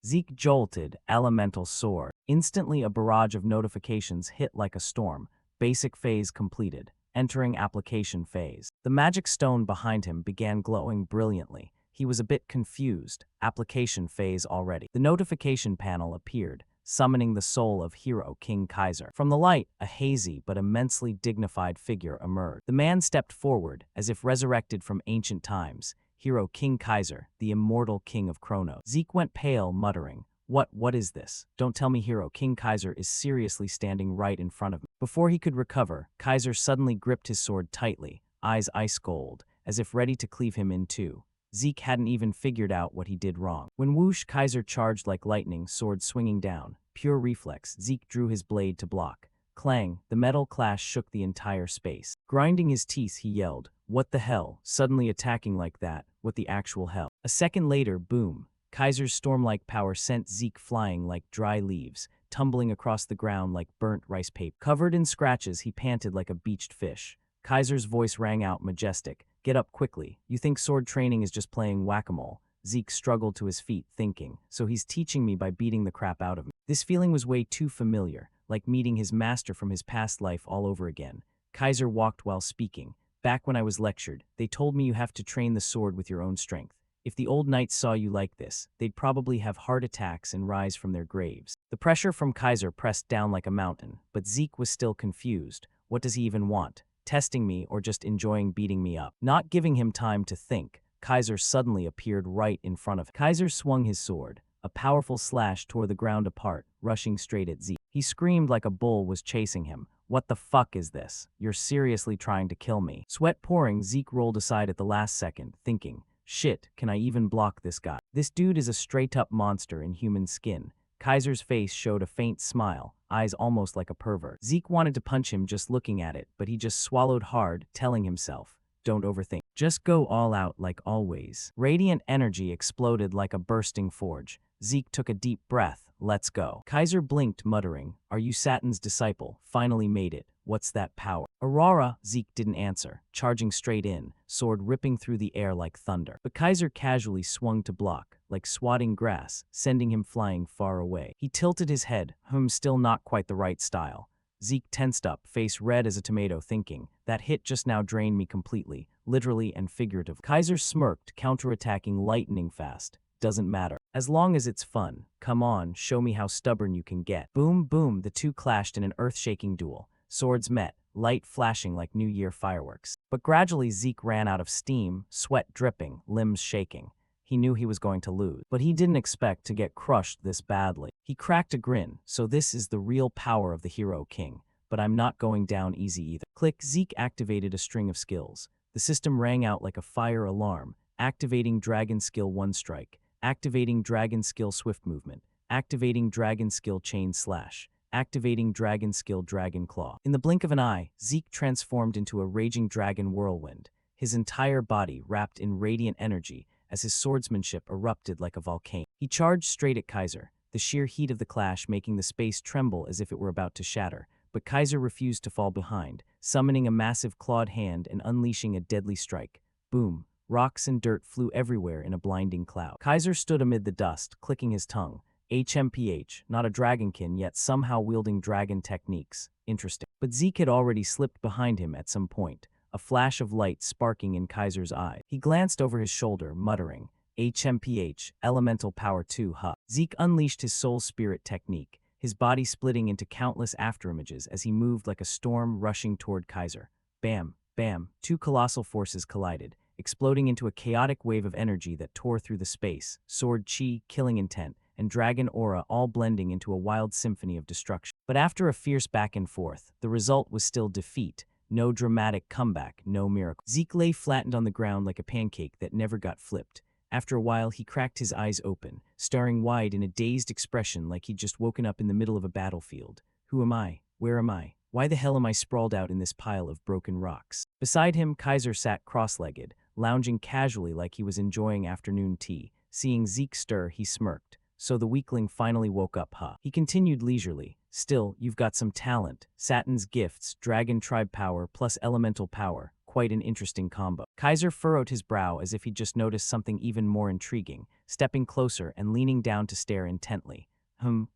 Zeke jolted, elemental sword. Instantly a barrage of notifications hit like a storm. Basic phase completed. Entering application phase. The magic stone behind him began glowing brilliantly. He was a bit confused. Application phase already. The notification panel appeared, summoning the soul of hero King Kaiser. From the light, a hazy but immensely dignified figure emerged. The man stepped forward, as if resurrected from ancient times. Hero King Kaiser, the immortal king of Chronos. Zeke went pale, muttering, What is this? Don't tell me hero King Kaiser is seriously standing right in front of me. Before he could recover, Kaiser suddenly gripped his sword tightly, eyes ice gold, as if ready to cleave him in two. Zeke hadn't even figured out what he did wrong. When whoosh, Kaiser charged like lightning, sword swinging down. Pure reflex, Zeke drew his blade to block. Clang, the metal clash shook the entire space. Grinding his teeth, he yelled, What the hell? Suddenly attacking like that, what the actual hell? A second later, boom. Kaiser's storm-like power sent Zeke flying like dry leaves, tumbling across the ground like burnt rice paper. Covered in scratches, he panted like a beached fish. Kaiser's voice rang out majestic. Get up quickly. You think sword training is just playing whack-a-mole? Zeke struggled to his feet, thinking, so he's teaching me by beating the crap out of me. This feeling was way too familiar, like meeting his master from his past life all over again. Kaiser walked while speaking. Back when I was lectured, they told me you have to train the sword with your own strength. If the old knights saw you like this, they'd probably have heart attacks and rise from their graves. The pressure from Kaiser pressed down like a mountain, but Zeke was still confused. What does he even want? Testing me or just enjoying beating me up? Not giving him time to think, Kaiser suddenly appeared right in front of him. Kaiser swung his sword. A powerful slash tore the ground apart, rushing straight at Zeke. He screamed like a bull was chasing him. What the fuck is this? You're seriously trying to kill me? Sweat pouring, Zeke rolled aside at the last second, thinking, Shit, can I even block this guy? This dude is a straight-up monster in human skin. Kaiser's face showed a faint smile, eyes almost like a pervert. Zeke wanted to punch him just looking at it, but he just swallowed hard, telling himself, don't overthink. Just go all out like always. Radiant energy exploded like a bursting forge. Zeke took a deep breath. Let's go. Kaiser blinked, muttering, Are you Satan's disciple? Finally made it. What's that power? Aurora, Zeke didn't answer, charging straight in, sword ripping through the air like thunder. But Kaiser casually swung to block, like swatting grass, sending him flying far away. He tilted his head, still not quite the right style. Zeke tensed up, face red as a tomato, thinking, that hit just now drained me completely, literally and figuratively. Kaiser smirked, counterattacking lightning fast. Doesn't matter. As long as it's fun. Come on, show me how stubborn you can get. Boom, boom, the two clashed in an earth-shaking duel. Swords met, light flashing like New Year fireworks. But gradually Zeke ran out of steam, sweat dripping, limbs shaking. He knew he was going to lose, but he didn't expect to get crushed this badly. He cracked a grin, so this is the real power of the Hero King. But I'm not going down easy either. Click, Zeke activated a string of skills. The system rang out like a fire alarm, activating Dragon Skill 1 Strike, activating Dragon Skill Swift Movement, activating Dragon Skill Chain Slash, activating Dragon Skill Dragon Claw. In the blink of an eye, Zeke transformed into a raging dragon whirlwind, his entire body wrapped in radiant energy as his swordsmanship erupted like a volcano. He charged straight at Kaiser, the sheer heat of the clash making the space tremble as if it were about to shatter. But Kaiser refused to fall behind, summoning a massive clawed hand and unleashing a deadly strike. Boom! Rocks and dirt flew everywhere in a blinding cloud. Kaiser stood amid the dust, clicking his tongue. HMPH, not a dragonkin, yet somehow wielding dragon techniques. Interesting. But Zeke had already slipped behind him at some point, a flash of light sparking in Kaiser's eye. He glanced over his shoulder, muttering, HMPH, Elemental Power 2, huh? Zeke unleashed his soul spirit technique, his body splitting into countless afterimages as he moved like a storm rushing toward Kaiser. Bam, bam, two colossal forces collided, exploding into a chaotic wave of energy that tore through the space, sword chi, killing intent, and dragon aura all blending into a wild symphony of destruction. But after a fierce back and forth, the result was still defeat. No dramatic comeback, no miracle. Zeke lay flattened on the ground like a pancake that never got flipped. After a while, he cracked his eyes open, staring wide in a dazed expression like he'd just woken up in the middle of a battlefield. Who am I? Where am I? Why the hell am I sprawled out in this pile of broken rocks? Beside him, Kaiser sat cross-legged, lounging casually like he was enjoying afternoon tea. Seeing Zeke stir, he smirked. So the weakling finally woke up, huh? He continued leisurely. Still, you've got some talent. Satin's gifts, dragon tribe power plus elemental power. Quite an interesting combo. Kaiser furrowed his brow as if he'd just noticed something even more intriguing, stepping closer and leaning down to stare intently.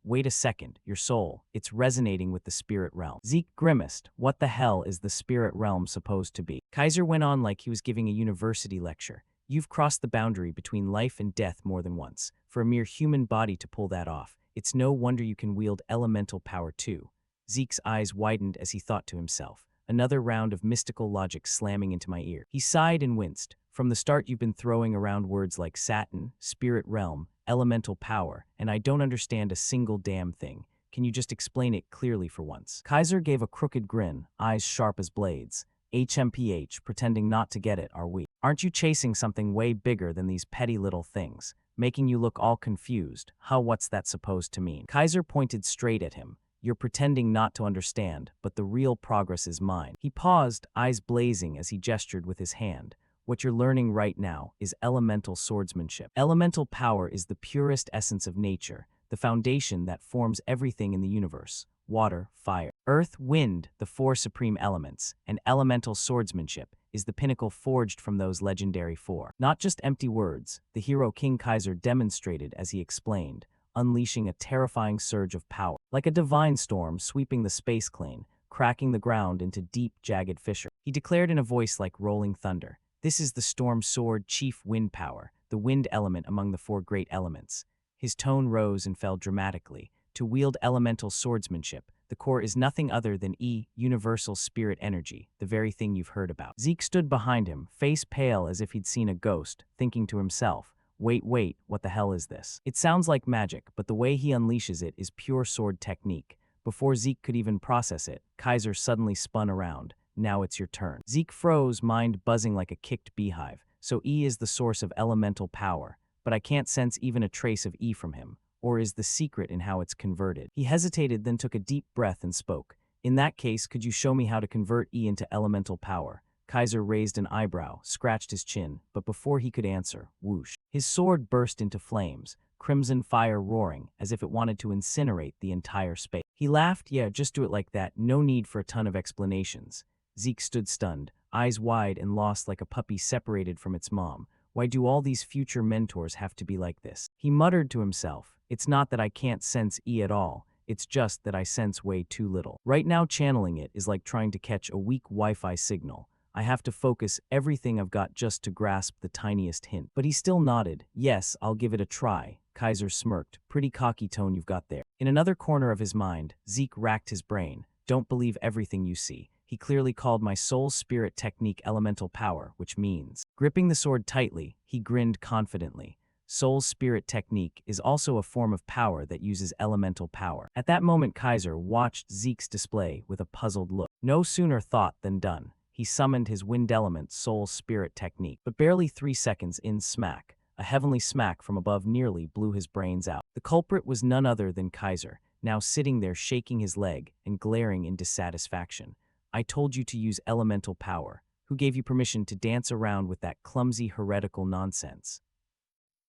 Wait a second, your soul. It's resonating with the spirit realm. Zeke grimaced. What the hell is the spirit realm supposed to be? Kaiser went on like he was giving a university lecture. You've crossed the boundary between life and death more than once. For a mere human body to pull that off, it's no wonder you can wield elemental power too. Zeke's eyes widened as he thought to himself. Another round of mystical logic slamming into my ear. He sighed and winced. From the start you've been throwing around words like Satin, spirit realm, elemental power, and I don't understand a single damn thing. Can you just explain it clearly for once? Kaiser gave a crooked grin, eyes sharp as blades. HMPH, pretending not to get it, are we? Aren't you chasing something way bigger than these petty little things? Making you look all confused. What's that supposed to mean? Kaiser pointed straight at him. You're pretending not to understand, but the real progress is mine. He paused, eyes blazing as he gestured with his hand. What you're learning right now is elemental swordsmanship. Elemental power is the purest essence of nature, the foundation that forms everything in the universe. Water, fire, earth, wind, the four supreme elements, and elemental swordsmanship is the pinnacle forged from those legendary four. Not just empty words, the hero King Kaiser demonstrated as he explained, unleashing a terrifying surge of power, like a divine storm sweeping the space plane, cracking the ground into deep, jagged fissures. He declared in a voice like rolling thunder, "This is the storm sword chief wind power, the wind element among the four great elements." His tone rose and fell dramatically. To wield elemental swordsmanship, the core is nothing other than universal spirit energy, the very thing you've heard about. Zeke stood behind him, face pale as if he'd seen a ghost, thinking to himself, wait, what the hell is this? It sounds like magic, but the way he unleashes it is pure sword technique. Before Zeke could even process it, Kaiser suddenly spun around. Now it's your turn. Zeke froze, mind buzzing like a kicked beehive. So is the source of elemental power, but I can't sense even a trace of from him. Or is the secret in how it's converted? He hesitated, then took a deep breath and spoke. In that case, could you show me how to convert into elemental power? Kaiser raised an eyebrow, scratched his chin, but before he could answer, whoosh. His sword burst into flames, crimson fire roaring, as if it wanted to incinerate the entire space. He laughed, yeah, just do it like that, no need for a ton of explanations. Zeke stood stunned, eyes wide and lost like a puppy separated from its mom. Why do all these future mentors have to be like this? He muttered to himself, it's not that I can't sense at all, it's just that I sense way too little. Right now channeling it is like trying to catch a weak Wi-Fi signal. I have to focus everything I've got just to grasp the tiniest hint. But he still nodded. Yes, I'll give it a try. Kaiser smirked. Pretty cocky tone you've got there. In another corner of his mind, Zeke racked his brain. Don't believe everything you see. He clearly called my soul spirit technique elemental power, which means. Gripping the sword tightly, he grinned confidently. Soul spirit technique is also a form of power that uses elemental power. At that moment, Kaiser watched Zeke's display with a puzzled look. No sooner thought than done. He summoned his wind element soul spirit technique, but barely 3 seconds in, smack. A heavenly smack from above nearly blew his brains out. The culprit was none other than Kaiser, now sitting there shaking his leg and glaring in dissatisfaction. I told you to use elemental power. Who gave you permission to dance around with that clumsy heretical nonsense?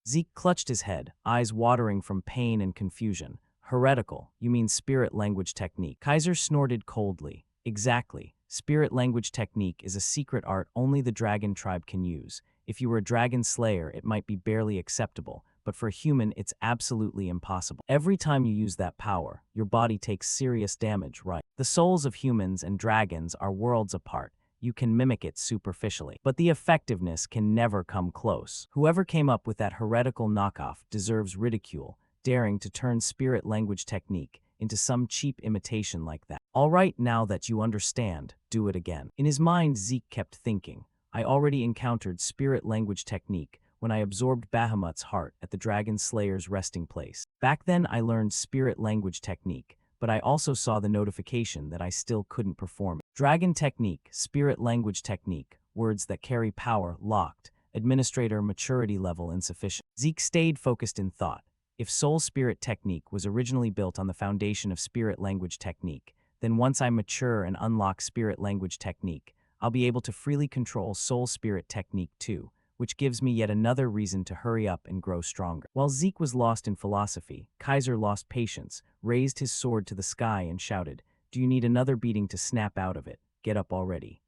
Zeke clutched his head, eyes watering from pain and confusion. Heretical, you mean spirit language technique? Kaiser snorted coldly. Exactly. Spirit language technique is a secret art only the dragon tribe can use. If you were a dragon slayer, it might be barely acceptable, but for a human, it's absolutely impossible. Every time you use that power, your body takes serious damage, right? The souls of humans and dragons are worlds apart. You can mimic it superficially, but the effectiveness can never come close. Whoever came up with that heretical knockoff deserves ridicule, daring to turn spirit language technique into some cheap imitation like that. All right, now that you understand, do it again. In his mind, Zeke kept thinking, I already encountered spirit language technique when I absorbed Bahamut's heart at the Dragon Slayer's resting place. Back then, I learned spirit language technique, but I also saw the notification that I still couldn't perform it. Dragon technique, spirit language technique, words that carry power, locked, administrator maturity level insufficient. Zeke stayed focused in thought. If soul spirit technique was originally built on the foundation of spirit language technique, then once I mature and unlock spirit language technique, I'll be able to freely control soul spirit technique too, which gives me yet another reason to hurry up and grow stronger. While Zeke was lost in philosophy, Kaiser lost patience, raised his sword to the sky and shouted, "Do you need another beating to snap out of it? Get up already."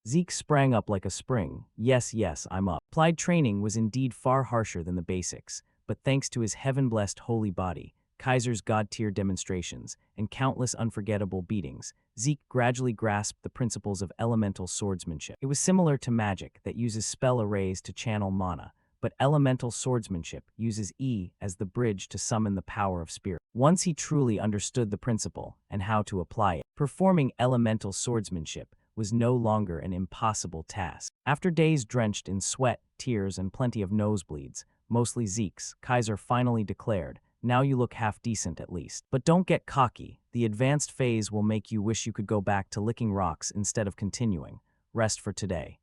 Zeke sprang up like a spring. Yes, I'm up. Applied training was indeed far harsher than the basics, but thanks to his heaven-blessed holy body, Kaiser's god-tier demonstrations, and countless unforgettable beatings, Zeke gradually grasped the principles of elemental swordsmanship. It was similar to magic that uses spell arrays to channel mana, but elemental swordsmanship uses E as the bridge to summon the power of spirit. Once he truly understood the principle and how to apply it, performing elemental swordsmanship was no longer an impossible task. After days drenched in sweat, tears, and plenty of nosebleeds, mostly Zeke's, Kaiser finally declared, "Now you look half decent at least. But don't get cocky. The advanced phase will make you wish you could go back to licking rocks instead of continuing. Rest for today."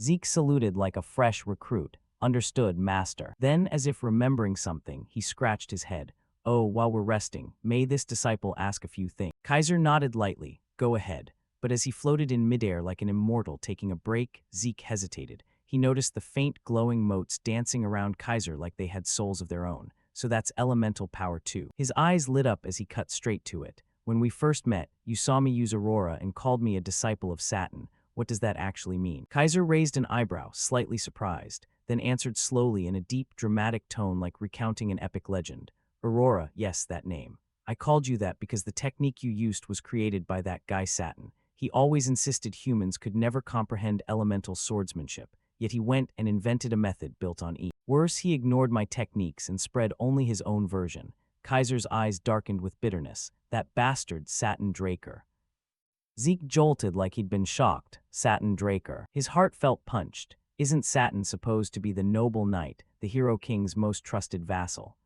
Zeke saluted like a fresh recruit. Understood, master. Then, as if remembering something, he scratched his head. "Oh, while we're resting, may this disciple ask a few things?" Kaiser nodded lightly. "Go ahead." But as he floated in midair like an immortal taking a break, Zeke hesitated. He noticed the faint glowing motes dancing around Kaiser like they had souls of their own. So that's elemental power too. His eyes lit up as he cut straight to it. "When we first met, you saw me use Aurora and called me a disciple of Saturn. What does that actually mean?" Kaiser raised an eyebrow, slightly surprised, then answered slowly in a deep, dramatic tone like recounting an epic legend. "Aurora, yes, that name. I called you that because the technique you used was created by that guy Saturn. He always insisted humans could never comprehend elemental swordsmanship, yet he went and invented a method built on E. Worse, he ignored my techniques and spread only his own version." Kaiser's eyes darkened with bitterness. "That bastard Satin Draker." Zeke jolted like he'd been shocked. Satin Draker. His heart felt punched. Isn't Satin supposed to be the noble knight, the hero king's most trusted vassal?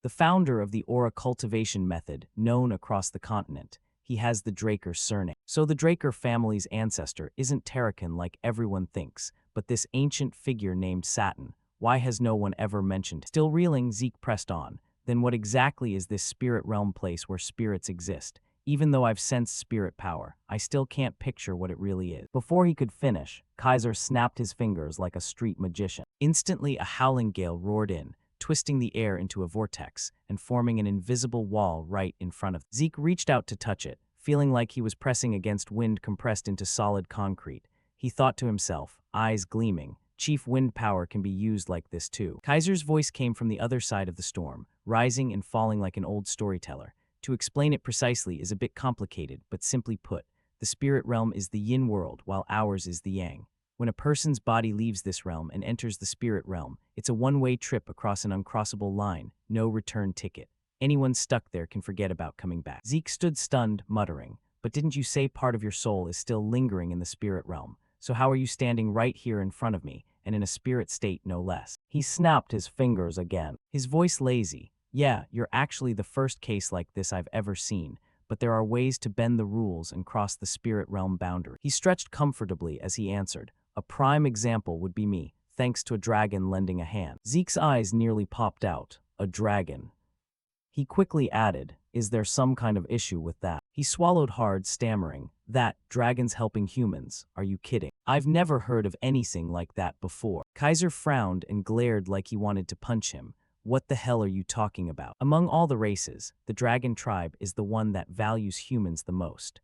The founder of the aura cultivation method, known across the continent. He has the Draker surname. So the Draker family's ancestor isn't Terrakin like everyone thinks, but this ancient figure named Satin. Why has no one ever mentioned it? Still reeling, Zeke pressed on. "Then what exactly is this spirit realm place where spirits exist? Even though I've sensed spirit power, I still can't picture what it really is." Before he could finish, Kaiser snapped his fingers like a street magician. Instantly, a howling gale roared in, twisting the air into a vortex and forming an invisible wall right in front of them. Zeke reached out to touch it, feeling like he was pressing against wind compressed into solid concrete. He thought to himself, eyes gleaming, "Chief, wind power can be used like this too." Kaiser's voice came from the other side of the storm, rising and falling like an old storyteller. To explain it precisely is a bit complicated, but simply put, the spirit realm is the yin world while ours is the yang. When a person's body leaves this realm and enters the spirit realm, it's a one-way trip across an uncrossable line, no return ticket. Anyone stuck there can forget about coming back. Zeke stood stunned, muttering, "But didn't you say part of your soul is still lingering in the spirit realm? So how are you standing right here in front of me, and in a spirit state no less?" He snapped his fingers again, his voice lazy. "Yeah, you're actually the first case like this I've ever seen, but there are ways to bend the rules and cross the spirit realm boundary." He stretched comfortably as he answered, "A prime example would be me, thanks to a dragon lending a hand." Zeke's eyes nearly popped out. "A dragon." He quickly added, "Is there some kind of issue with that?" He swallowed hard, stammering, "That, dragons helping humans, are you kidding? I've never heard of anything like that before." Kaiser frowned and glared like he wanted to punch him. "What the hell are you talking about? Among all the races, the dragon tribe is the one that values humans the most."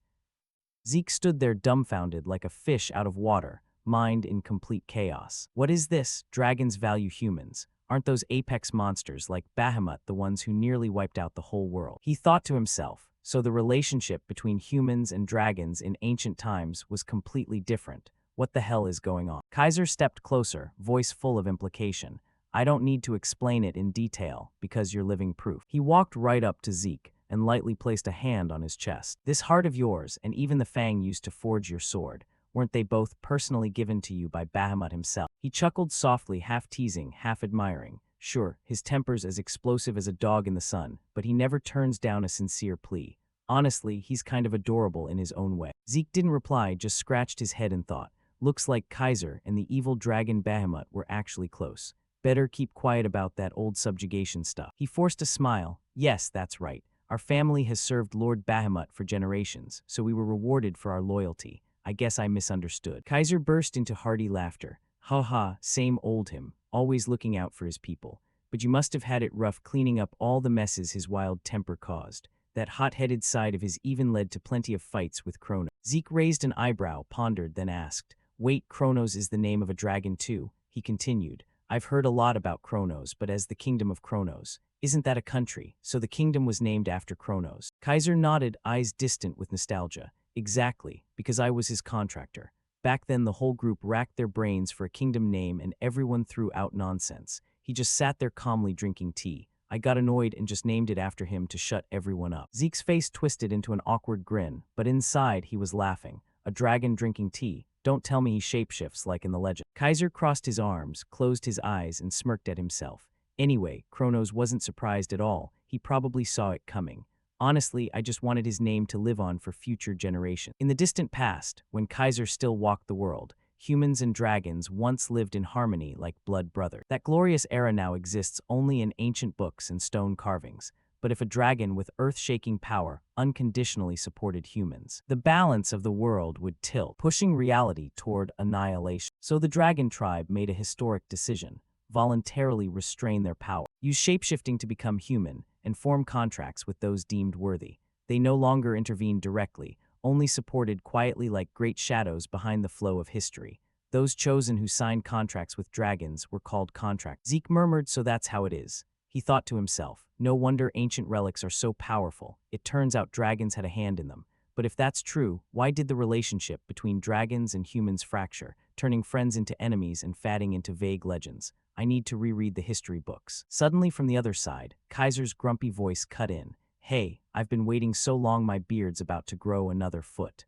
Zeke stood there dumbfounded like a fish out of water, mind in complete chaos. "What is this? Dragons value humans. Aren't those apex monsters like Bahamut the ones who nearly wiped out the whole world?" He thought to himself, so the relationship between humans and dragons in ancient times was completely different. What the hell is going on? Kaiser stepped closer, voice full of implication. "I don't need to explain it in detail, because you're living proof." He walked right up to Zeke, and lightly placed a hand on his chest. This heart of yours, and even the fang used to forge your sword, weren't they both personally given to you by Bahamut himself? He chuckled softly, half teasing, half admiring. Sure, his temper's as explosive as a dog in the sun, but he never turns down a sincere plea. Honestly, he's kind of adorable in his own way. Zeke didn't reply, just scratched his head and thought. Looks like Kaiser and the evil dragon Bahamut were actually close. Better keep quiet about that old subjugation stuff. He forced a smile. Yes, that's right. Our family has served Lord Bahamut for generations, so we were rewarded for our loyalty. I guess I misunderstood. Kaiser burst into hearty laughter. Ha ha, same old him, always looking out for his people. But you must have had it rough cleaning up all the messes his wild temper caused. That hot-headed side of his even led to plenty of fights with Kronos. Zeke raised an eyebrow, pondered, then asked, Wait, Kronos is the name of a dragon too? He continued, I've heard a lot about Kronos, but as the kingdom of Kronos. Isn't that a country? So the kingdom was named after Kronos. Kaiser nodded, eyes distant with nostalgia. Exactly, because I was his contractor. Back then the whole group racked their brains for a kingdom name and everyone threw out nonsense. He just sat there calmly drinking tea. I got annoyed and just named it after him to shut everyone up. Zeke's face twisted into an awkward grin, but inside he was laughing. A dragon drinking tea. Don't tell me he shapeshifts like in the legend. Kaiser crossed his arms, closed his eyes, and smirked at himself. Anyway, Kronos wasn't surprised at all. He probably saw it coming. Honestly, I just wanted his name to live on for future generations. In the distant past, when Kaiser still walked the world, humans and dragons once lived in harmony like blood brothers. That glorious era now exists only in ancient books and stone carvings. But if a dragon with earth-shaking power unconditionally supported humans, the balance of the world would tilt, pushing reality toward annihilation. So the dragon tribe made a historic decision: voluntarily restrain their power, use shapeshifting to become human, and form contracts with those deemed worthy. They no longer intervened directly, only supported quietly like great shadows behind the flow of history. Those chosen who signed contracts with dragons were called contracts. Zeke murmured, so that's how it is. He thought to himself, no wonder ancient relics are so powerful. It turns out dragons had a hand in them. But if that's true, why did the relationship between dragons and humans fracture, turning friends into enemies and fading into vague legends? I need to reread the history books. Suddenly from the other side, Kaiser's grumpy voice cut in. Hey, I've been waiting so long my beard's about to grow another foot.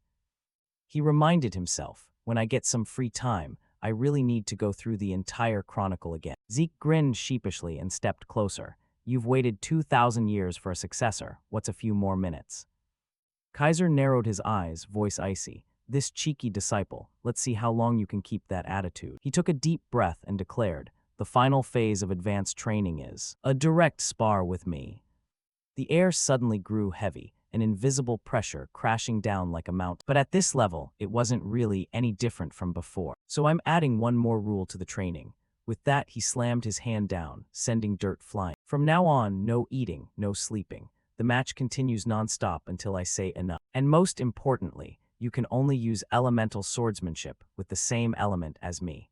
He reminded himself, when I get some free time, I really need to go through the entire chronicle again. Zeke grinned sheepishly and stepped closer. You've waited 2,000 years for a successor. What's a few more minutes? Kaiser narrowed his eyes, voice icy. This cheeky disciple, let's see how long you can keep that attitude. He took a deep breath and declared, the final phase of advanced training is a direct spar with me. The air suddenly grew heavy, an invisible pressure crashing down like a mountain. But at this level, it wasn't really any different from before. So I'm adding one more rule to the training. With that, he slammed his hand down, sending dirt flying. From now on, no eating, no sleeping. The match continues nonstop until I say enough. And most importantly, you can only use elemental swordsmanship with the same element as me.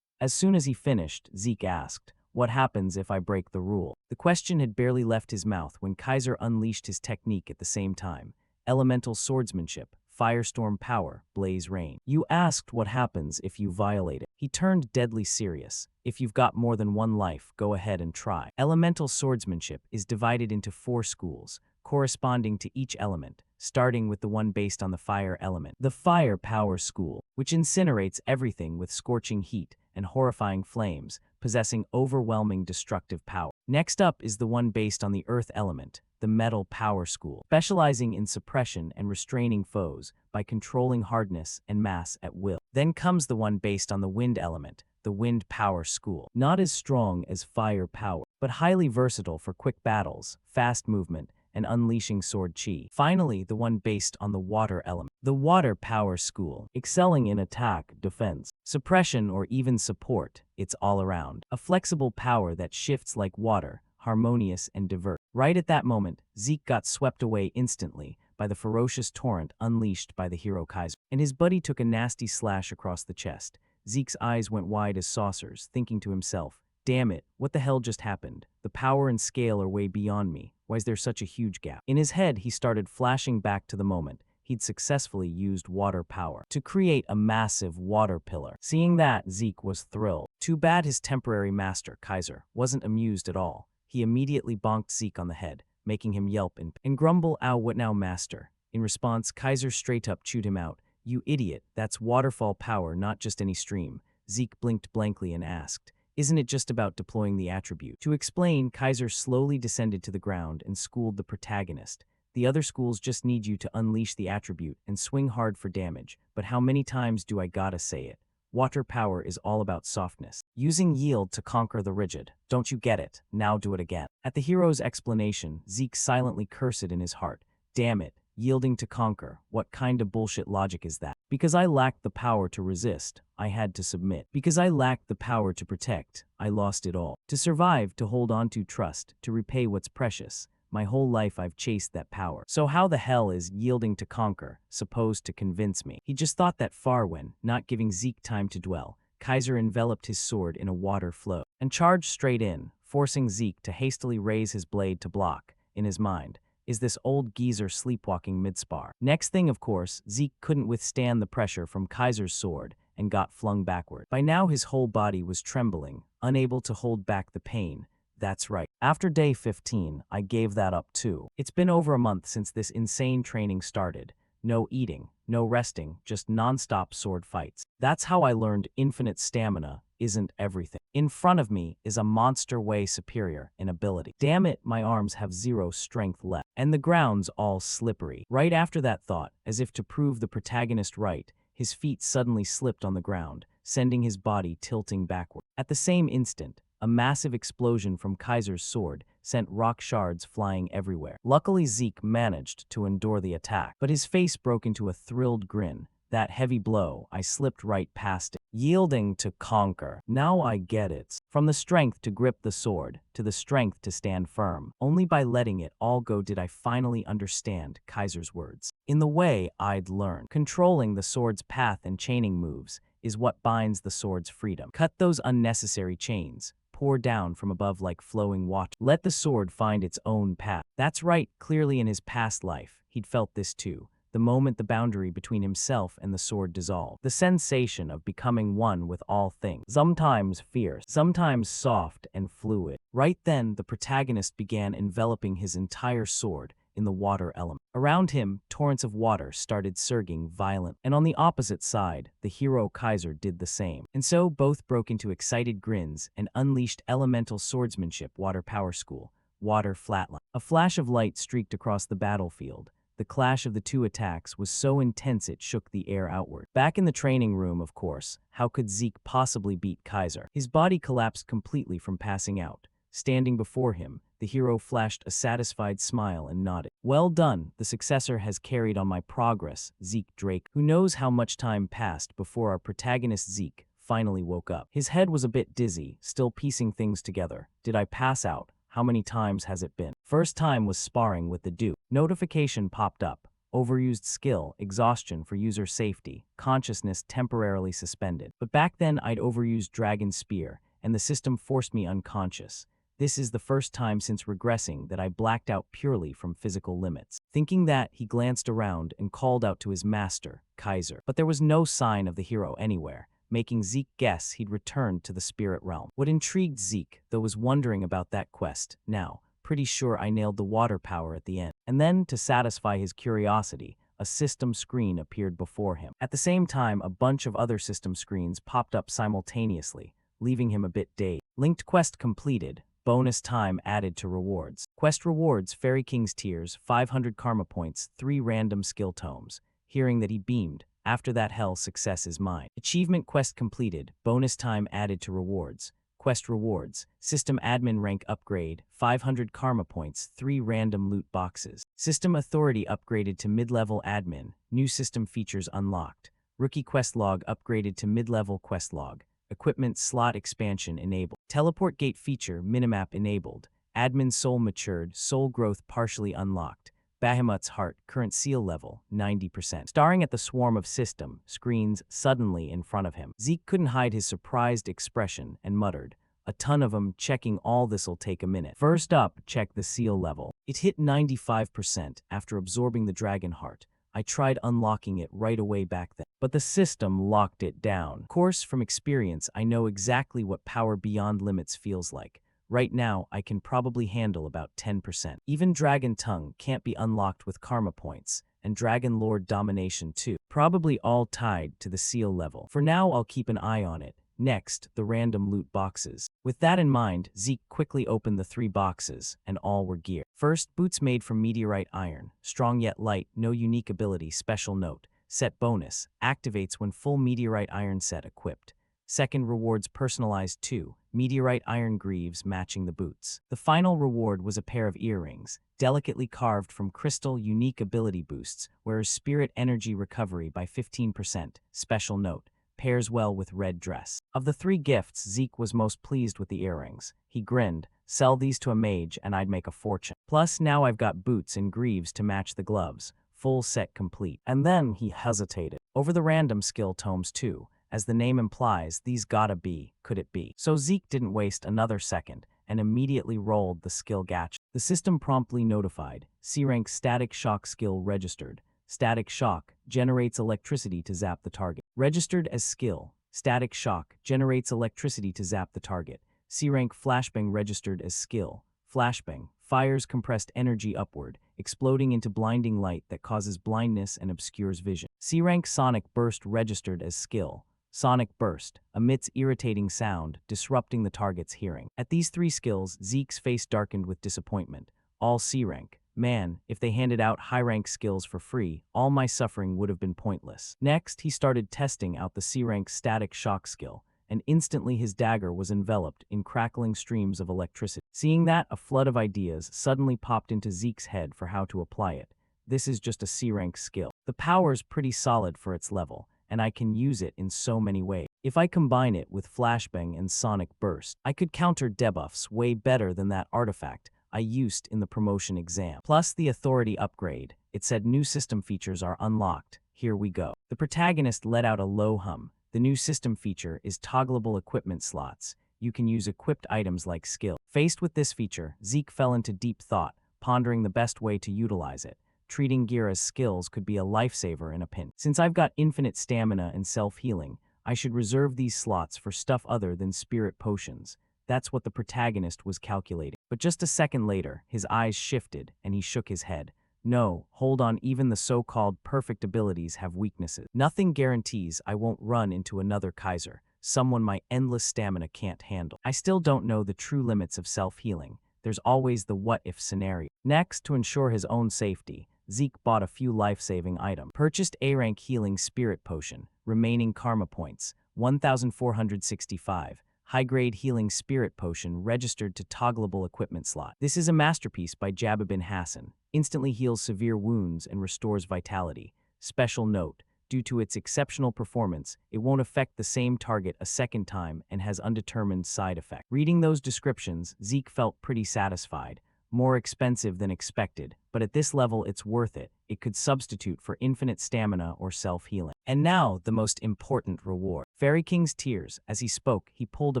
As soon as he finished, Zeke asked, what happens if I break the rule? The question had barely left his mouth when Kaiser unleashed his technique at the same time. Elemental swordsmanship, firestorm power, blaze rain. You asked what happens if you violate it. He turned deadly serious. If you've got more than one life, go ahead and try. Elemental swordsmanship is divided into 4 schools, corresponding to each element, starting with the one based on the fire element. The fire power school, which incinerates everything with scorching heat and horrifying flames, possessing overwhelming destructive power. Next up is the one based on the earth element, the metal power school, specializing in suppression and restraining foes by controlling hardness and mass at will. Then comes the one based on the wind element, the wind power school. Not as strong as fire power, but highly versatile for quick battles, fast movement, and unleashing sword chi. Finally, the one based on the water element, the water power school, excelling in attack, defense, suppression, or even support. It's all around. A flexible power that shifts like water, harmonious and diverse. Right at that moment, Zeke got swept away instantly by the ferocious torrent unleashed by the hero Kaiser, and his buddy took a nasty slash across the chest. Zeke's eyes went wide as saucers, thinking to himself, damn it, what the hell just happened? The power and scale are way beyond me. Why is there such a huge gap? In his head, he started flashing back to the moment he'd successfully used water power to create a massive water pillar. Seeing that, Zeke was thrilled. Too bad his temporary master, Kaiser, wasn't amused at all. He immediately bonked Zeke on the head. making him yelp and grumble, "Ow, what now, master?" In response, Kaiser straight up chewed him out. "You idiot, that's waterfall power, not just any stream." Zeke blinked blankly and asked, "Isn't it just about deploying the attribute?" To explain, Kaiser slowly descended to the ground and schooled the protagonist. "The other schools just need you to unleash the attribute and swing hard for damage, but how many times do I gotta say it? Water power is all about softness. Using yield to conquer the rigid. Don't you get it? Now do it again." At the hero's explanation, Zeke silently cursed in his heart. "Damn it, yielding to conquer. What kind of bullshit logic is that? Because I lacked the power to resist, I had to submit. Because I lacked the power to protect, I lost it all. To survive, to hold on to trust, to repay what's precious. My whole life I've chased that power. So how the hell is yielding to conquer supposed to convince me?" He just thought that far when, not giving Zeke time to dwell, Kaiser enveloped his sword in a water flow and charged straight in, forcing Zeke to hastily raise his blade to block. In his mind, is this old geezer sleepwalking mid-spar? Next thing, of course, Zeke couldn't withstand the pressure from Kaiser's sword and got flung backward. By now his whole body was trembling, unable to hold back the pain. That's right. After day 15, I gave that up too. It's been over a month since this insane training started. No eating, no resting, just non-stop sword fights. That's how I learned infinite stamina isn't everything. In front of me is a monster way superior in ability. Damn it, my arms have zero strength left. And the ground's all slippery. Right after that thought, as if to prove the protagonist right, his feet suddenly slipped on the ground, sending his body tilting backward. At the same instant, a massive explosion from Kaiser's sword sent rock shards flying everywhere. Luckily, Zeke managed to endure the attack, but his face broke into a thrilled grin. That heavy blow, I slipped right past it. Yielding to conquer. Now I get it. From the strength to grip the sword, to the strength to stand firm. Only by letting it all go did I finally understand Kaiser's words. In the way I'd learned, controlling the sword's path and chaining moves is what binds the sword's freedom. Cut those unnecessary chains. Pour down from above like flowing water. Let the sword find its own path. That's right, clearly in his past life, he'd felt this too. The moment the boundary between himself and the sword dissolved. The sensation of becoming one with all things. Sometimes fierce, sometimes soft and fluid. Right then, the protagonist began enveloping his entire sword in the water element. Around him, torrents of water started surging violently. And on the opposite side, the hero Kaiser did the same. And so both broke into excited grins and unleashed elemental swordsmanship. Water power school. Water flatline. A flash of light streaked across the battlefield. The clash of the two attacks was so intense it shook the air outward. Back in the training room, of course, how could Zeke possibly beat Kaiser? His body collapsed completely from passing out. Standing before him, the hero flashed a satisfied smile and nodded. "Well done, the successor has carried on my progress, Zeke Drake." Who knows how much time passed before our protagonist Zeke finally woke up. His head was a bit dizzy, still piecing things together. Did I pass out? How many times has it been? First time was sparring with the Duke. Notification popped up. Overused skill, exhaustion for user safety, consciousness temporarily suspended. But back then I'd overused Dragon Spear, and the system forced me unconscious. This is the first time since regressing that I blacked out purely from physical limits. Thinking that, he glanced around and called out to his master, Kaiser. But there was no sign of the hero anywhere, making Zeke guess he'd returned to the spirit realm. What intrigued Zeke, though, was wondering about that quest. Now, pretty sure I nailed the water power at the end. And then, to satisfy his curiosity, a system screen appeared before him. At the same time, a bunch of other system screens popped up simultaneously, leaving him a bit dazed. Linked quest completed. Bonus time added to rewards. Quest rewards: Fairy King's Tears, 500 karma points, 3 random skill tomes. Hearing that, he beamed. After that, hell, success is mine. Achievement quest completed. Bonus time added to rewards. Quest rewards: System admin rank upgrade, 500 karma points, 3 random loot boxes. System authority upgraded to mid-level admin. New system features unlocked. Rookie quest log upgraded to mid-level quest log. Equipment slot expansion enabled. Teleport gate feature minimap enabled. Admin soul matured, soul growth partially unlocked. Bahamut's heart, current seal level, 90%. Staring at the swarm of system screens suddenly in front of him, Zeke couldn't hide his surprised expression and muttered, "A ton of them, checking all this'll take a minute." First up, check the seal level. It hit 95% after absorbing the dragon heart. I tried unlocking it right away back then, but the system locked it down. Of course, from experience, I know exactly what power beyond limits feels like. Right now, I can probably handle about 10%. Even Dragon Tongue can't be unlocked with karma points, and Dragon Lord Domination too. Probably all tied to the seal level. For now, I'll keep an eye on it. Next, the random loot boxes. With that in mind, Zeke quickly opened the 3 boxes, and all were gear. First, boots made from meteorite iron. Strong yet light, no unique ability, special note. Set bonus, activates when full meteorite iron set equipped. Second, rewards personalized 2, meteorite iron greaves matching the boots. The final reward was a pair of earrings, delicately carved from crystal, unique ability boosts, whereas spirit energy recovery by 15%, special note, pairs well with red dress. Of the 3 gifts, Zeke was most pleased with the earrings. He grinned, sell these to a mage and I'd make a fortune. Plus now I've got boots and greaves to match the gloves, full set complete. And then he hesitated. Over the random skill tomes too. As the name implies, these gotta be, could it be? So Zeke didn't waste another second and immediately rolled the skill gacha. The system promptly notified, C-rank static shock skill registered. Static shock generates electricity to zap the target. Registered as skill, static shock generates electricity to zap the target. C-rank flashbang registered as skill. Flashbang fires compressed energy upward, exploding into blinding light that causes blindness and obscures vision. C-rank sonic burst registered as skill. Sonic burst emits irritating sound, disrupting the target's hearing. At these 3 skills, Zeke's face darkened with disappointment. All C-rank. Man, if they handed out high-rank skills for free, all my suffering would have been pointless. Next, he started testing out the C-rank static shock skill, and instantly his dagger was enveloped in crackling streams of electricity. Seeing that, a flood of ideas suddenly popped into Zeke's head for how to apply it. This is just a C-rank skill. The power's pretty solid for its level, and I can use it in so many ways. If I combine it with flashbang and sonic burst, I could counter debuffs way better than that artifact I used in the promotion exam. Plus the authority upgrade. It said new system features are unlocked. Here we go. The protagonist let out a low hum. The new system feature is toggleable equipment slots. You can use equipped items like skill. Faced with this feature, Zeke fell into deep thought, pondering the best way to utilize it. Treating gear as skills could be a lifesaver in a pinch. Since I've got infinite stamina and self-healing, I should reserve these slots for stuff other than spirit potions. That's what the protagonist was calculating. But just a second later, his eyes shifted and he shook his head. No, hold on, even the so-called perfect abilities have weaknesses. Nothing guarantees I won't run into another Kaiser, someone my endless stamina can't handle. I still don't know the true limits of self-healing. There's always the what-if scenario. Next, to ensure his own safety, Zeke bought a few life-saving items. Purchased A-rank healing spirit potion, remaining karma points, 1,465. High-grade healing spirit potion registered to toggleable equipment slot. This is a masterpiece by Jabba bin Hassan. Instantly heals severe wounds and restores vitality. Special note, due to its exceptional performance, it won't affect the same target a second time and has undetermined side effect. Reading those descriptions, Zeke felt pretty satisfied. More expensive than expected, but at this level it's worth it. It could substitute for infinite stamina or self-healing. And now, the most important reward. Fairy King's Tears. As he spoke, he pulled a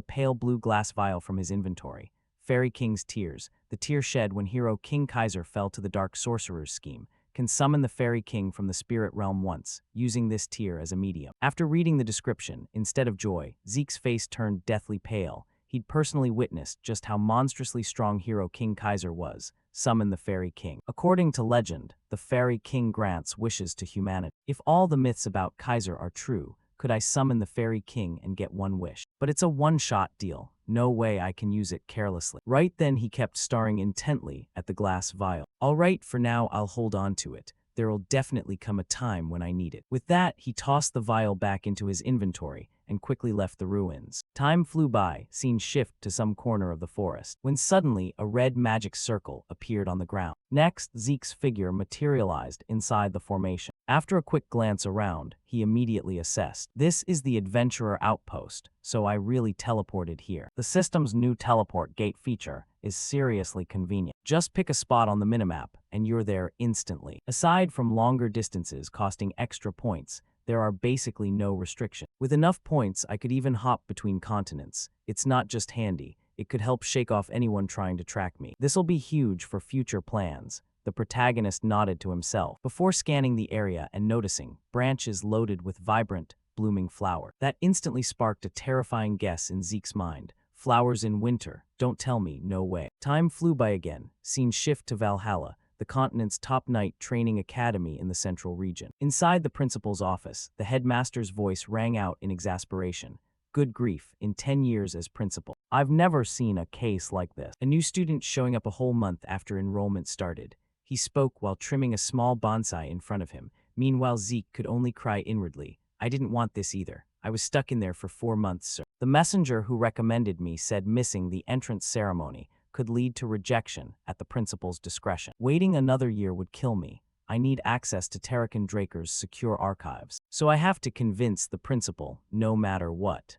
pale blue glass vial from his inventory. Fairy King's Tears. The tear shed when hero King Kaiser fell to the Dark Sorcerer's scheme. Can summon the Fairy King from the spirit realm once, using this tear as a medium. After reading the description, instead of joy, Zeke's face turned deathly pale. He'd personally witnessed just how monstrously strong hero King Kaiser was. Summon the Fairy King. According to legend, the Fairy King grants wishes to humanity. If all the myths about Kaiser are true, could I summon the Fairy King and get one wish? But it's a one-shot deal. No way I can use it carelessly. Right then he kept staring intently at the glass vial. All right, for now I'll hold on to it. There'll definitely come a time when I need it. With that, he tossed the vial back into his inventory and quickly left the ruins. Time flew by, scene shift to some corner of the forest, when suddenly a red magic circle appeared on the ground. Next, Zeke's figure materialized inside the formation. After a quick glance around, he immediately assessed. This is the Adventurer Outpost, so I really teleported here. The system's new teleport gate feature is seriously convenient. Just pick a spot on the minimap, and you're there instantly. Aside from longer distances costing extra points, there are basically no restrictions. With enough points, I could even hop between continents. It's not just handy, it could help shake off anyone trying to track me. This'll be huge for future plans. The protagonist nodded to himself before scanning the area and noticing branches loaded with vibrant, blooming flower. That instantly sparked a terrifying guess in Zeke's mind. Flowers in winter. Don't tell me, no way. Time flew by again. Scene shift to Valhalla, the continent's top knight training academy in the central region. Inside the principal's office, the headmaster's voice rang out in exasperation. Good grief, in 10 years as principal. I've never seen a case like this. A new student showing up a whole month after enrollment started. He spoke while trimming a small bonsai in front of him. Meanwhile, Zeke could only cry inwardly. I didn't want this either. I was stuck in there for 4 months, sir. The messenger who recommended me said missing the entrance ceremony could lead to rejection at the principal's discretion. Waiting another year would kill me. I need access to Tarakan Draker's secure archives. So I have to convince the principal, no matter what.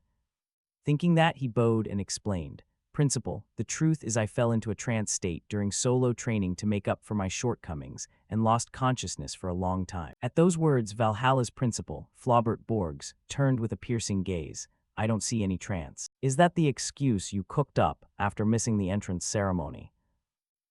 Thinking that, he bowed and explained. Principal, the truth is I fell into a trance state during solo training to make up for my shortcomings and lost consciousness for a long time. At those words, Valhalla's principal, Flaubert Borges, turned with a piercing gaze. I don't see any trance. Is that the excuse you cooked up after missing the entrance ceremony?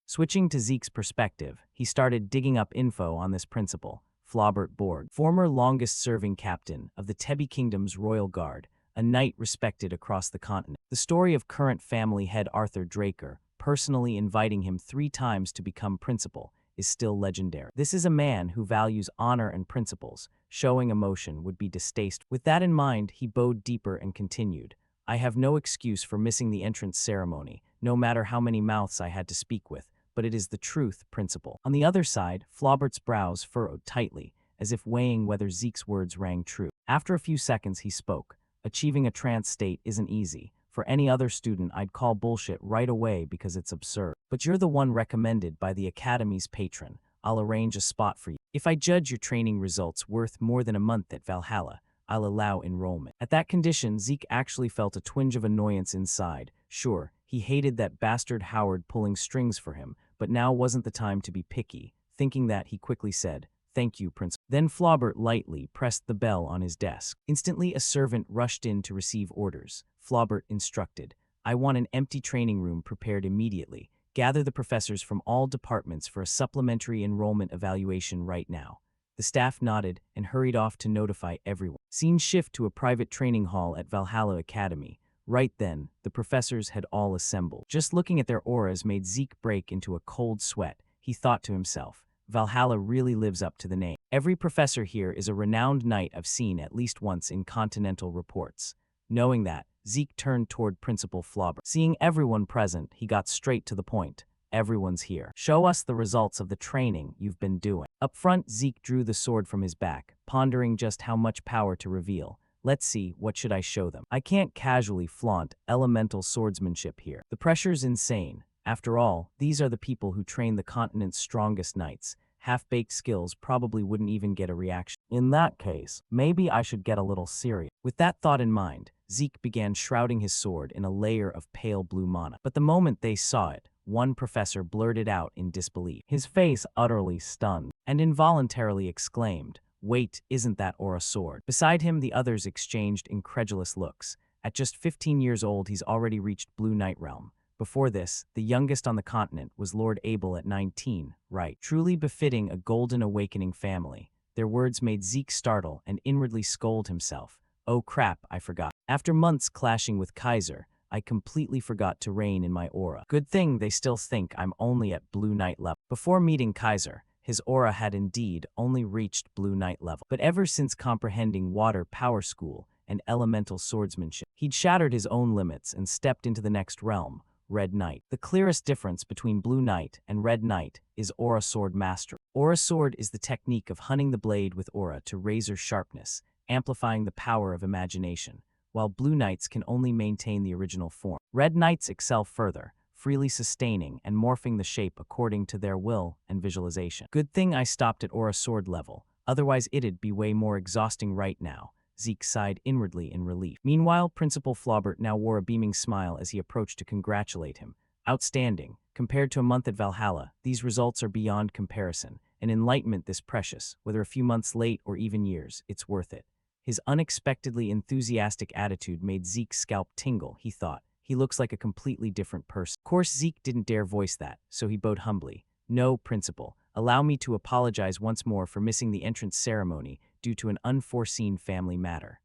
Switching to Zeke's perspective, he started digging up info on this principal, Flaubert Borges, former longest-serving captain of the Tebi Kingdom's Royal Guard, a knight respected across the continent. The story of current family head Arthur Draker, personally inviting him 3 times to become principal, is still legendary. This is a man who values honor and principles. Showing emotion would be distasteful. With that in mind, he bowed deeper and continued. I have no excuse for missing the entrance ceremony, no matter how many mouths I had to speak with, but it is the truth, principal. On the other side, Flaubert's brows furrowed tightly, as if weighing whether Zeke's words rang true. After a few seconds, he spoke. Achieving a trance state isn't easy. For any other student, I'd call bullshit right away because it's absurd. But you're the one recommended by the Academy's patron. I'll arrange a spot for you. If I judge your training results worth more than a month at Valhalla, I'll allow enrollment. At that condition, Zeke actually felt a twinge of annoyance inside. Sure, he hated that bastard Howard pulling strings for him, but now wasn't the time to be picky. Thinking that, he quickly said, Thank you, Principal. Then Flaubert lightly pressed the bell on his desk. Instantly, a servant rushed in to receive orders. Flaubert instructed, I want an empty training room prepared immediately. Gather the professors from all departments for a supplementary enrollment evaluation right now. The staff nodded and hurried off to notify everyone. Scene shift to a private training hall at Valhalla Academy. Right then, the professors had all assembled. Just looking at their auras made Zeke break into a cold sweat. He thought to himself, Valhalla really lives up to the name. Every professor here is a renowned knight I've seen at least once in continental reports. Knowing that, Zeke turned toward Principal Flaubert. Seeing everyone present, he got straight to the point. Everyone's here. Show us the results of the training you've been doing. Up front, Zeke drew the sword from his back, pondering just how much power to reveal. Let's see, what should I show them? I can't casually flaunt elemental swordsmanship here. The pressure's insane. After all, these are the people who train the continent's strongest knights. Half-baked skills probably wouldn't even get a reaction. In that case, maybe I should get a little serious. With that thought in mind, Zeke began shrouding his sword in a layer of pale blue mana. But the moment they saw it, one professor blurted out in disbelief, his face utterly stunned, and involuntarily exclaimed, Wait, isn't that Aura sword? Beside him, the others exchanged incredulous looks. At just 15 years old, he's already reached Blue Knight realm. Before this, the youngest on the continent was Lord Abel at 19, right? Truly befitting a golden awakening family. Their words made Zeke startle and inwardly scold himself. Oh crap, I forgot. After months clashing with Kaiser, I completely forgot to rein in my aura. Good thing they still think I'm only at Blue Knight level. Before meeting Kaiser, his aura had indeed only reached Blue Knight level. But ever since comprehending Water Power School and elemental swordsmanship, he'd shattered his own limits and stepped into the next realm, Red Knight. The clearest difference between Blue Knight and Red Knight is Aura Sword Mastery. Aura Sword is the technique of hunting the blade with aura to razor sharpness, amplifying the power of imagination, while Blue Knights can only maintain the original form. Red Knights excel further, freely sustaining and morphing the shape according to their will and visualization. Good thing I stopped at Aura Sword level, otherwise it'd be way more exhausting right now. Zeke sighed inwardly in relief. Meanwhile, Principal Flaubert now wore a beaming smile as he approached to congratulate him. Outstanding. Compared to a month at Valhalla, these results are beyond comparison. An enlightenment this precious, whether a few months late or even years, it's worth it. His unexpectedly enthusiastic attitude made Zeke's scalp tingle, he thought. He looks like a completely different person. Of course, Zeke didn't dare voice that, so he bowed humbly. No, Principal. Allow me to apologize once more for missing the entrance ceremony due to an unforeseen family matter.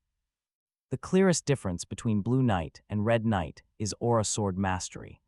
The clearest difference between Blue Knight and Red Knight is aura sword mastery.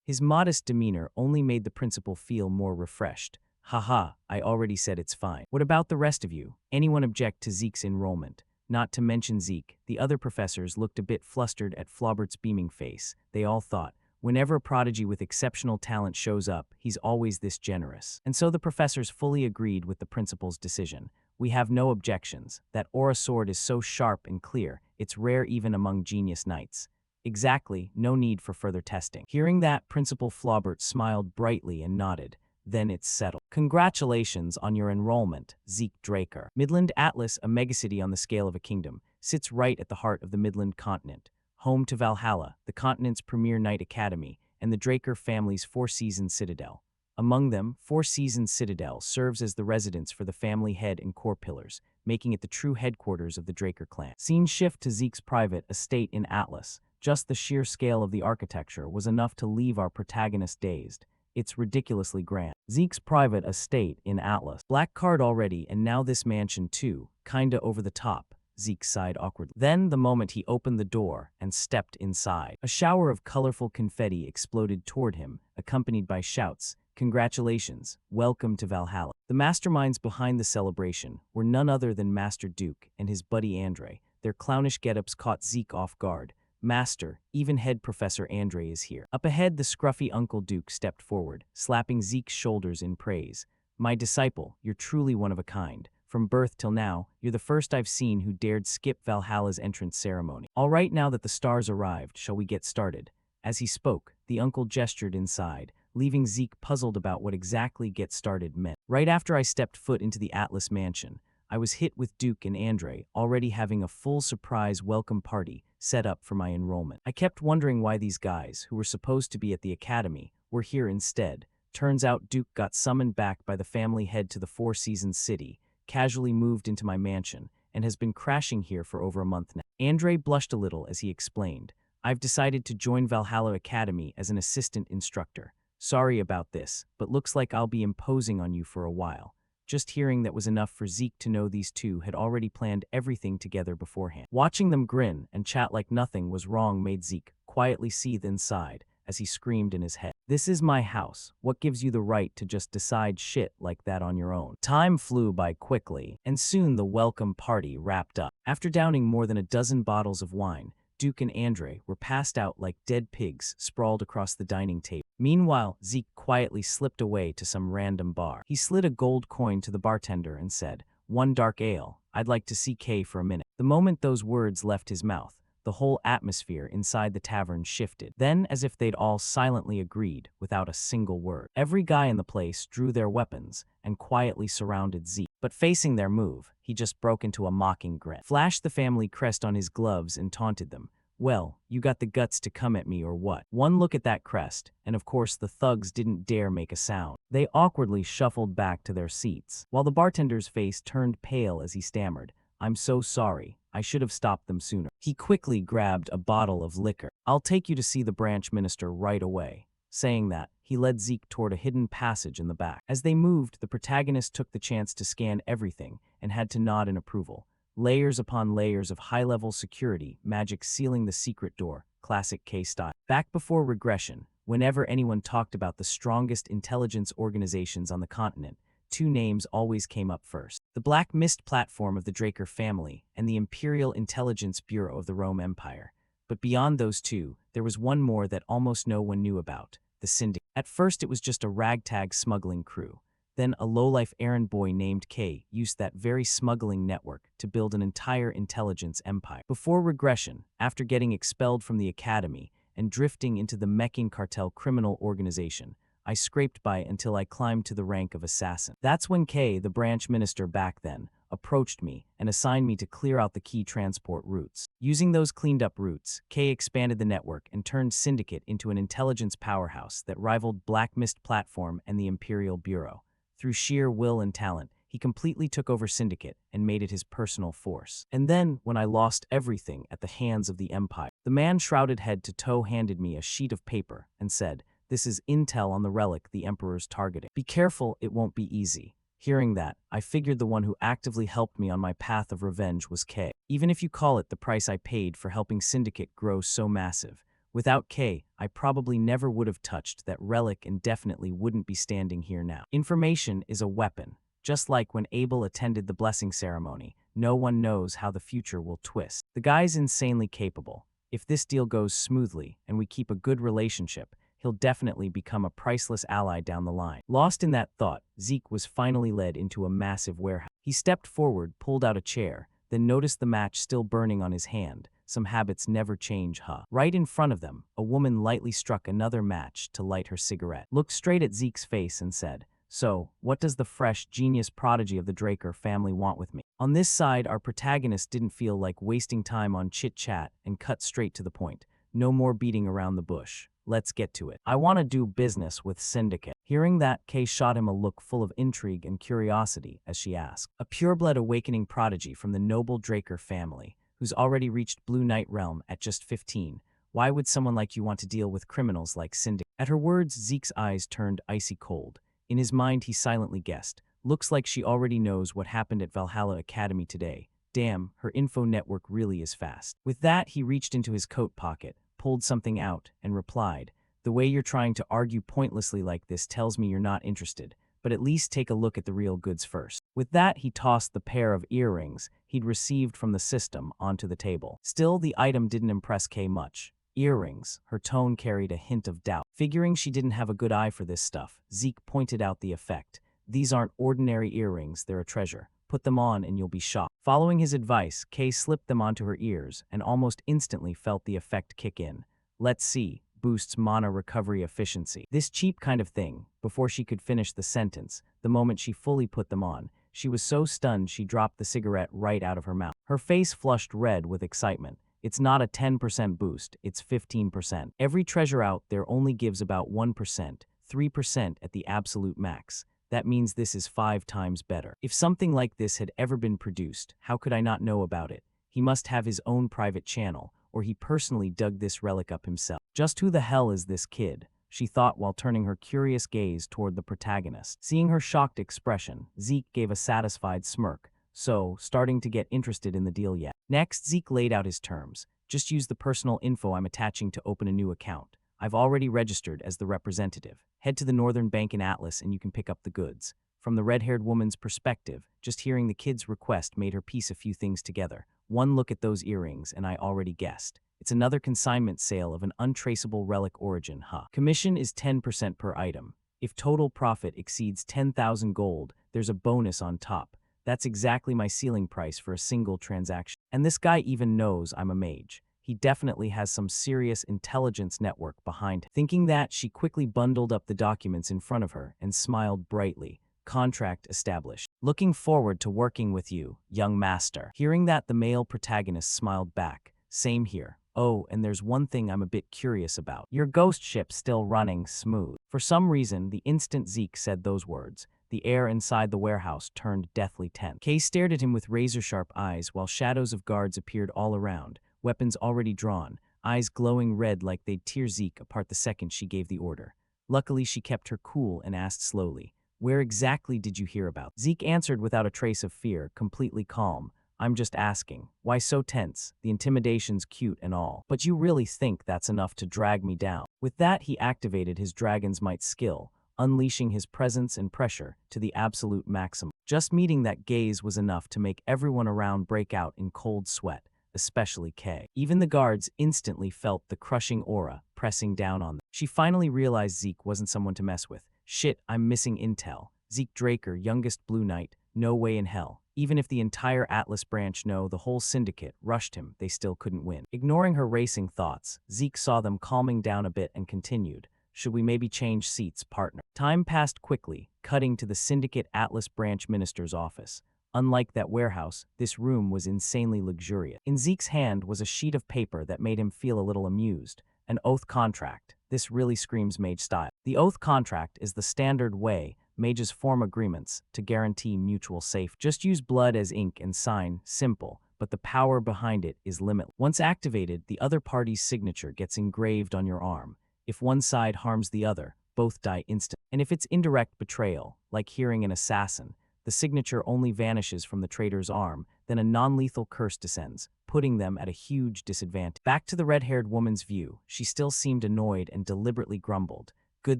His modest demeanor only made the principal feel more refreshed. Haha, I already said it's fine. What about the rest of you? Anyone object to Zeke's enrollment? Not to mention Zeke, the other professors looked a bit flustered at Flaubert's beaming face. They all thought, whenever a prodigy with exceptional talent shows up, he's always this generous. And so the professors fully agreed with the principal's decision. We have no objections. That aura sword is so sharp and clear, it's rare even among genius knights. Exactly, no need for further testing. Hearing that, Principal Flaubert smiled brightly and nodded. Then it's settled. Congratulations on your enrollment, Zeke Draker. Midland Atlas, a megacity on the scale of a kingdom, sits right at the heart of the Midland continent, home to Valhalla, the continent's premier knight academy, and the Draker family's four-seasons citadel. Among them, Four Seasons Citadel serves as the residence for the family head and core pillars, making it the true headquarters of the Draker clan. Scene shift to Zeke's private estate in Atlas. Just the sheer scale of the architecture was enough to leave our protagonist dazed. It's ridiculously grand. Zeke's private estate in Atlas. Black card already, and now this mansion too. Kinda over the top, Zeke sighed awkwardly. Then, the moment he opened the door and stepped inside, a shower of colorful confetti exploded toward him, accompanied by shouts. Congratulations, welcome to Valhalla. The masterminds behind the celebration were none other than Master Duke and his buddy Andre. Their clownish get-ups caught Zeke off guard. Master, even head Professor Andre is here. Up ahead, the scruffy Uncle Duke stepped forward, slapping Zeke's shoulders in praise. My disciple, you're truly one of a kind. From birth till now, you're the first I've seen who dared skip Valhalla's entrance ceremony. All right, now that the stars arrived, shall we get started? As he spoke, the uncle gestured inside, leaving Zeke puzzled about what exactly get started meant. Right after I stepped foot into the Atlas mansion, I was hit with Duke and Andre already having a full surprise welcome party set up for my enrollment. I kept wondering why these guys, who were supposed to be at the academy, were here instead. Turns out Duke got summoned back by the family head to the Four Seasons city, casually moved into my mansion, and has been crashing here for over a month now. Andre blushed a little as he explained, I've decided to join Valhalla Academy as an assistant instructor. Sorry about this, but looks like I'll be imposing on you for a while. Just hearing that was enough for Zeke to know these two had already planned everything together beforehand. Watching them grin and chat like nothing was wrong made Zeke quietly seethe inside as he screamed in his head. This is my house. What gives you the right to just decide shit like that on your own? Time flew by quickly, and soon the welcome party wrapped up. After downing more than a dozen bottles of wine, Duke and Andre were passed out like dead pigs sprawled across the dining table. Meanwhile, Zeke quietly slipped away to some random bar. He slid a gold coin to the bartender and said, "One dark ale. I'd like to see Kay for a minute." The moment those words left his mouth, the whole atmosphere inside the tavern shifted. Then, as if they'd all silently agreed, without a single word, every guy in the place drew their weapons and quietly surrounded Zeke. But facing their move, he just broke into a mocking grin, flashed the family crest on his gloves and taunted them. Well, you got the guts to come at me or what? One look at that crest, and of course the thugs didn't dare make a sound. They awkwardly shuffled back to their seats, while the bartender's face turned pale as he stammered, "I'm so sorry. I should have stopped them sooner." He quickly grabbed a bottle of liquor. "I'll take you to see the branch minister right away." Saying that, he led Zeke toward a hidden passage in the back. As they moved, the protagonist took the chance to scan everything and had to nod in approval. Layers upon layers of high-level security, magic sealing the secret door, classic K style. Back before regression, whenever anyone talked about the strongest intelligence organizations on the continent, two names always came up first. The Black Mist platform of the Draker family and the Imperial Intelligence Bureau of the Rome Empire. But beyond those two, there was one more that almost no one knew about, the Syndicate. At first it was just a ragtag smuggling crew. Then a lowlife errand boy named Kay used that very smuggling network to build an entire intelligence empire. Before regression, after getting expelled from the academy and drifting into the Mecking cartel criminal organization, I scraped by until I climbed to the rank of assassin. That's when Kay, the branch minister back then, approached me and assigned me to clear out the key transport routes. Using those cleaned up routes, Kay expanded the network and turned Syndicate into an intelligence powerhouse that rivaled Black Mist Platform and the Imperial Bureau. Through sheer will and talent, he completely took over Syndicate and made it his personal force. And then, when I lost everything at the hands of the Empire, the man shrouded head to toe handed me a sheet of paper and said, "This is intel on the relic the Emperor's targeting. Be careful, it won't be easy." Hearing that, I figured the one who actively helped me on my path of revenge was K. Even if you call it the price I paid for helping Syndicate grow so massive. Without K, I probably never would have touched that relic and definitely wouldn't be standing here now. Information is a weapon. Just like when Abel attended the blessing ceremony, no one knows how the future will twist. The guy's insanely capable. If this deal goes smoothly and we keep a good relationship, he'll definitely become a priceless ally down the line. Lost in that thought, Zeke was finally led into a massive warehouse. He stepped forward, pulled out a chair, then noticed the match still burning on his hand. Some habits never change, huh? Right in front of them, a woman lightly struck another match to light her cigarette, looked straight at Zeke's face and said, "So, what does the fresh, genius prodigy of the Draker family want with me?" On this side, our protagonist didn't feel like wasting time on chit-chat and cut straight to the point. No more beating around the bush. Let's get to it. "I want to do business with Syndicate." Hearing that, Kay shot him a look full of intrigue and curiosity as she asked, "A pureblood awakening prodigy from the noble Draker family, who's already reached Blue Knight realm at just 15. Why would someone like you want to deal with criminals like Syndicate?" At her words, Zeke's eyes turned icy cold. In his mind, he silently guessed, "Looks like she already knows what happened at Valhalla Academy today. Damn, her info network really is fast." With that, he reached into his coat pocket, pulled something out, and replied, "The way you're trying to argue pointlessly like this tells me you're not interested, but at least take a look at the real goods first." With that, he tossed the pair of earrings he'd received from the system onto the table. Still, the item didn't impress Kay much. Earrings, her tone carried a hint of doubt. Figuring she didn't have a good eye for this stuff, Zeke pointed out the effect. "These aren't ordinary earrings, they're a treasure. Put them on and you'll be shocked." Following his advice, Kay slipped them onto her ears and almost instantly felt the effect kick in. "Let's see," boosts mana recovery efficiency. This cheap kind of thing. Before she could finish the sentence, the moment she fully put them on, she was so stunned she dropped the cigarette right out of her mouth. Her face flushed red with excitement. It's not a 10% boost, it's 15%. Every treasure out there only gives about 1%, 3% at the absolute max. That means this is 5 times better. If something like this had ever been produced, how could I not know about it? He must have his own private channel, or he personally dug this relic up himself. Just who the hell is this kid? She thought while turning her curious gaze toward the protagonist. Seeing her shocked expression, Zeke gave a satisfied smirk. "So, starting to get interested in the deal yet?" Next, Zeke laid out his terms. "Just use the personal info I'm attaching to open a new account. I've already registered as the representative. Head to the Northern Bank in Atlas and you can pick up the goods." From the red-haired woman's perspective, just hearing the kid's request made her piece a few things together. One look at those earrings and I already guessed. It's another consignment sale of an untraceable relic origin, huh? Commission is 10% per item. If total profit exceeds 10,000 gold, there's a bonus on top. That's exactly my ceiling price for a single transaction. And this guy even knows I'm a mage. He definitely has some serious intelligence network behind him. Thinking that, she quickly bundled up the documents in front of her and smiled brightly. "Contract established. Looking forward to working with you, young master." Hearing that, the male protagonist smiled back. "Same here. Oh, and there's one thing I'm a bit curious about. Your ghost ship still running smooth?" For some reason, the instant Zeke said those words, the air inside the warehouse turned deathly tense. Kay stared at him with razor-sharp eyes while shadows of guards appeared all around, weapons already drawn, eyes glowing red like they'd tear Zeke apart the second she gave the order. Luckily, she kept her cool and asked slowly, "Where exactly did you hear about?" Zeke answered without a trace of fear, completely calm. "I'm just asking. Why so tense? The intimidation's cute and all. But you really think that's enough to drag me down?" With that, he activated his Dragon's Might skill, unleashing his presence and pressure to the absolute maximum. Just meeting that gaze was enough to make everyone around break out in cold sweat, especially Kay. Even the guards instantly felt the crushing aura pressing down on them. She finally realized Zeke wasn't someone to mess with. "Shit, I'm missing intel. Zeke Draker, youngest Blue Knight, no way in hell. Even if the entire Atlas branch know the whole syndicate rushed him, they still couldn't win." Ignoring her racing thoughts, Zeke saw them calming down a bit and continued, "Should we maybe change seats, partner?" Time passed quickly, cutting to the Syndicate Atlas branch minister's office. Unlike that warehouse, this room was insanely luxurious. In Zeke's hand was a sheet of paper that made him feel a little amused. An oath contract. This really screams mage style. The oath contract is the standard way mages form agreements to guarantee mutual safety. Just use blood as ink and sign, simple, but the power behind it is limitless. Once activated, the other party's signature gets engraved on your arm. If one side harms the other, both die instantly. And if it's indirect betrayal, like hearing an assassin, The signature only vanishes from the traitor's arm, then a non-lethal curse descends, putting them at a huge disadvantage. Back to the red-haired woman's view, she still seemed annoyed and deliberately grumbled. Good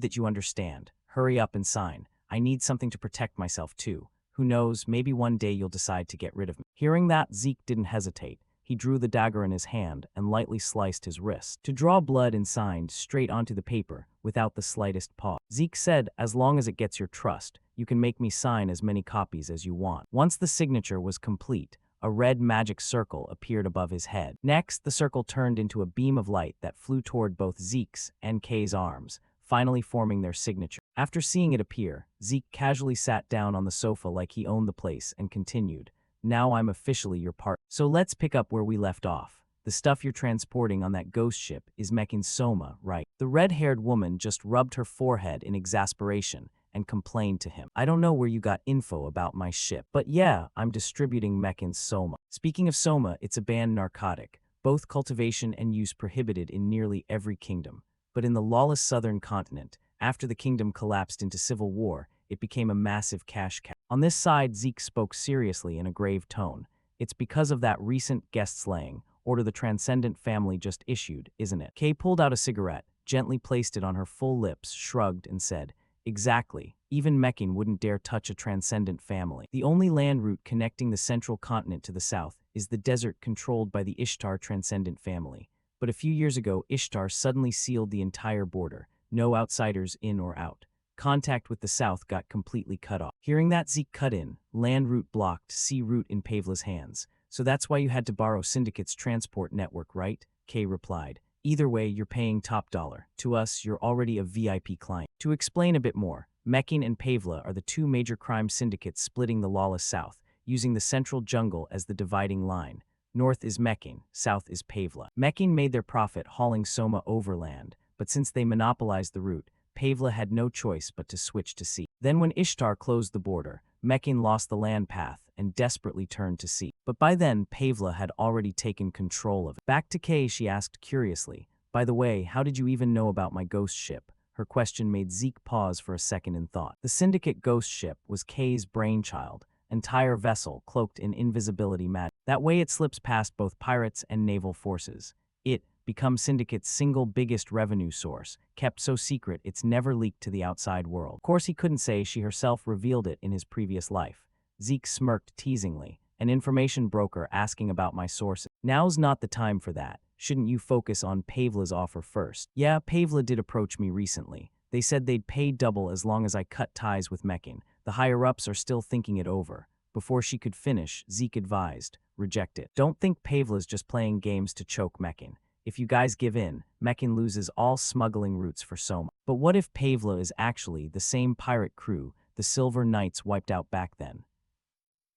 that you understand. Hurry up and sign. I need something to protect myself too. Who knows, maybe one day you'll decide to get rid of me. Hearing that, Zeke didn't hesitate. He drew the dagger in his hand and lightly sliced his wrist, to draw blood and signed straight onto the paper without the slightest pause. Zeke said, as long as it gets your trust, you can make me sign as many copies as you want. Once the signature was complete, a red magic circle appeared above his head. Next, the circle turned into a beam of light that flew toward both Zeke's and Kay's arms, finally forming their signature. After seeing it appear, Zeke casually sat down on the sofa like he owned the place and continued, now I'm officially your partner. So let's pick up where we left off. The stuff you're transporting on that ghost ship is Mekin Soma, right? The red-haired woman just rubbed her forehead in exasperation and complained to him. I don't know where you got info about my ship, but yeah, I'm distributing Mekin Soma. Speaking of Soma, it's a banned narcotic, both cultivation and use prohibited in nearly every kingdom. But in the lawless southern continent, after the kingdom collapsed into civil war, it became a massive cash cow. On this side, Zeke spoke seriously in a grave tone. It's because of that recent guest slaying order the Transcendent family just issued, isn't it? Kay pulled out a cigarette, gently placed it on her full lips, shrugged, and said, exactly. Even Mekin wouldn't dare touch a Transcendent family. The only land route connecting the central continent to the south is the desert controlled by the Ishtar Transcendent family. But a few years ago, Ishtar suddenly sealed the entire border. No outsiders in or out. Contact with the south got completely cut off. Hearing that, Zeke cut in. Land route blocked, sea route in Pavla's hands. So that's why you had to borrow Syndicate's transport network, right? Kay replied. Either way, you're paying top dollar. To us, you're already a VIP client. To explain a bit more, Mekin and Pavla are the two major crime syndicates splitting the lawless south, using the central jungle as the dividing line. North is Mekin, south is Pavla. Mekin made their profit hauling Soma overland, but since they monopolized the route, Pavla had no choice but to switch to sea. Then when Ishtar closed the border, Mekin lost the land path and desperately turned to sea. But by then, Pavla had already taken control of it. Back to Kay, she asked curiously, by the way, how did you even know about my ghost ship? Her question made Zeke pause for a second in thought. The Syndicate ghost ship was Kay's brainchild, entire vessel cloaked in invisibility magic. That way it slips past both pirates and naval forces. It becomes Syndicate's single biggest revenue source, kept so secret it's never leaked to the outside world. Of course, he couldn't say she herself revealed it in his previous life. Zeke smirked teasingly, an information broker asking about my sources. Now's not the time for that. Shouldn't you focus on Pavla's offer first? Yeah, Pavla did approach me recently. They said they'd pay double as long as I cut ties with Mekin. The higher-ups are still thinking it over. Before she could finish, Zeke advised, reject it. Don't think Pavla's just playing games to choke Mekin. If you guys give in, Mekin loses all smuggling routes for Soma. But what if Pavla is actually the same pirate crew the Silver Knights wiped out back then?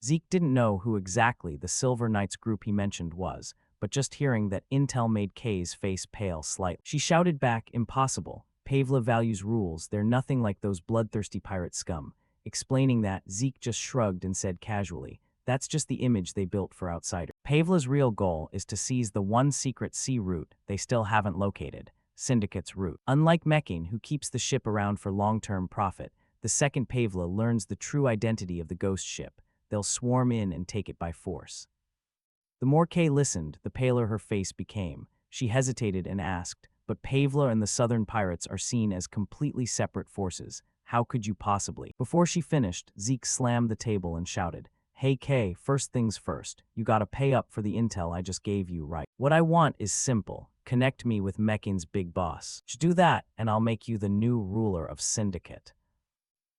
Zeke didn't know who exactly the Silver Knights group he mentioned was, but just hearing that intel made Kay's face pale slightly. She shouted back, impossible. Pavla values rules, they're nothing like those bloodthirsty pirate scum. Explaining that, Zeke just shrugged and said casually, that's just the image they built for outsiders. Pavla's real goal is to seize the one secret sea route they still haven't located, Syndicate's route. Unlike Mekin, who keeps the ship around for long-term profit, the second Pavla learns the true identity of the ghost ship. They'll swarm in and take it by force. The more Kay listened, the paler her face became. She hesitated and asked, but Pavla and the southern pirates are seen as completely separate forces. How could you possibly? Before she finished, Zeke slammed the table and shouted, hey Kay, first things first, you gotta pay up for the intel I just gave you, right? What I want is simple. Connect me with Mekin's big boss. Just do that, and I'll make you the new ruler of Syndicate.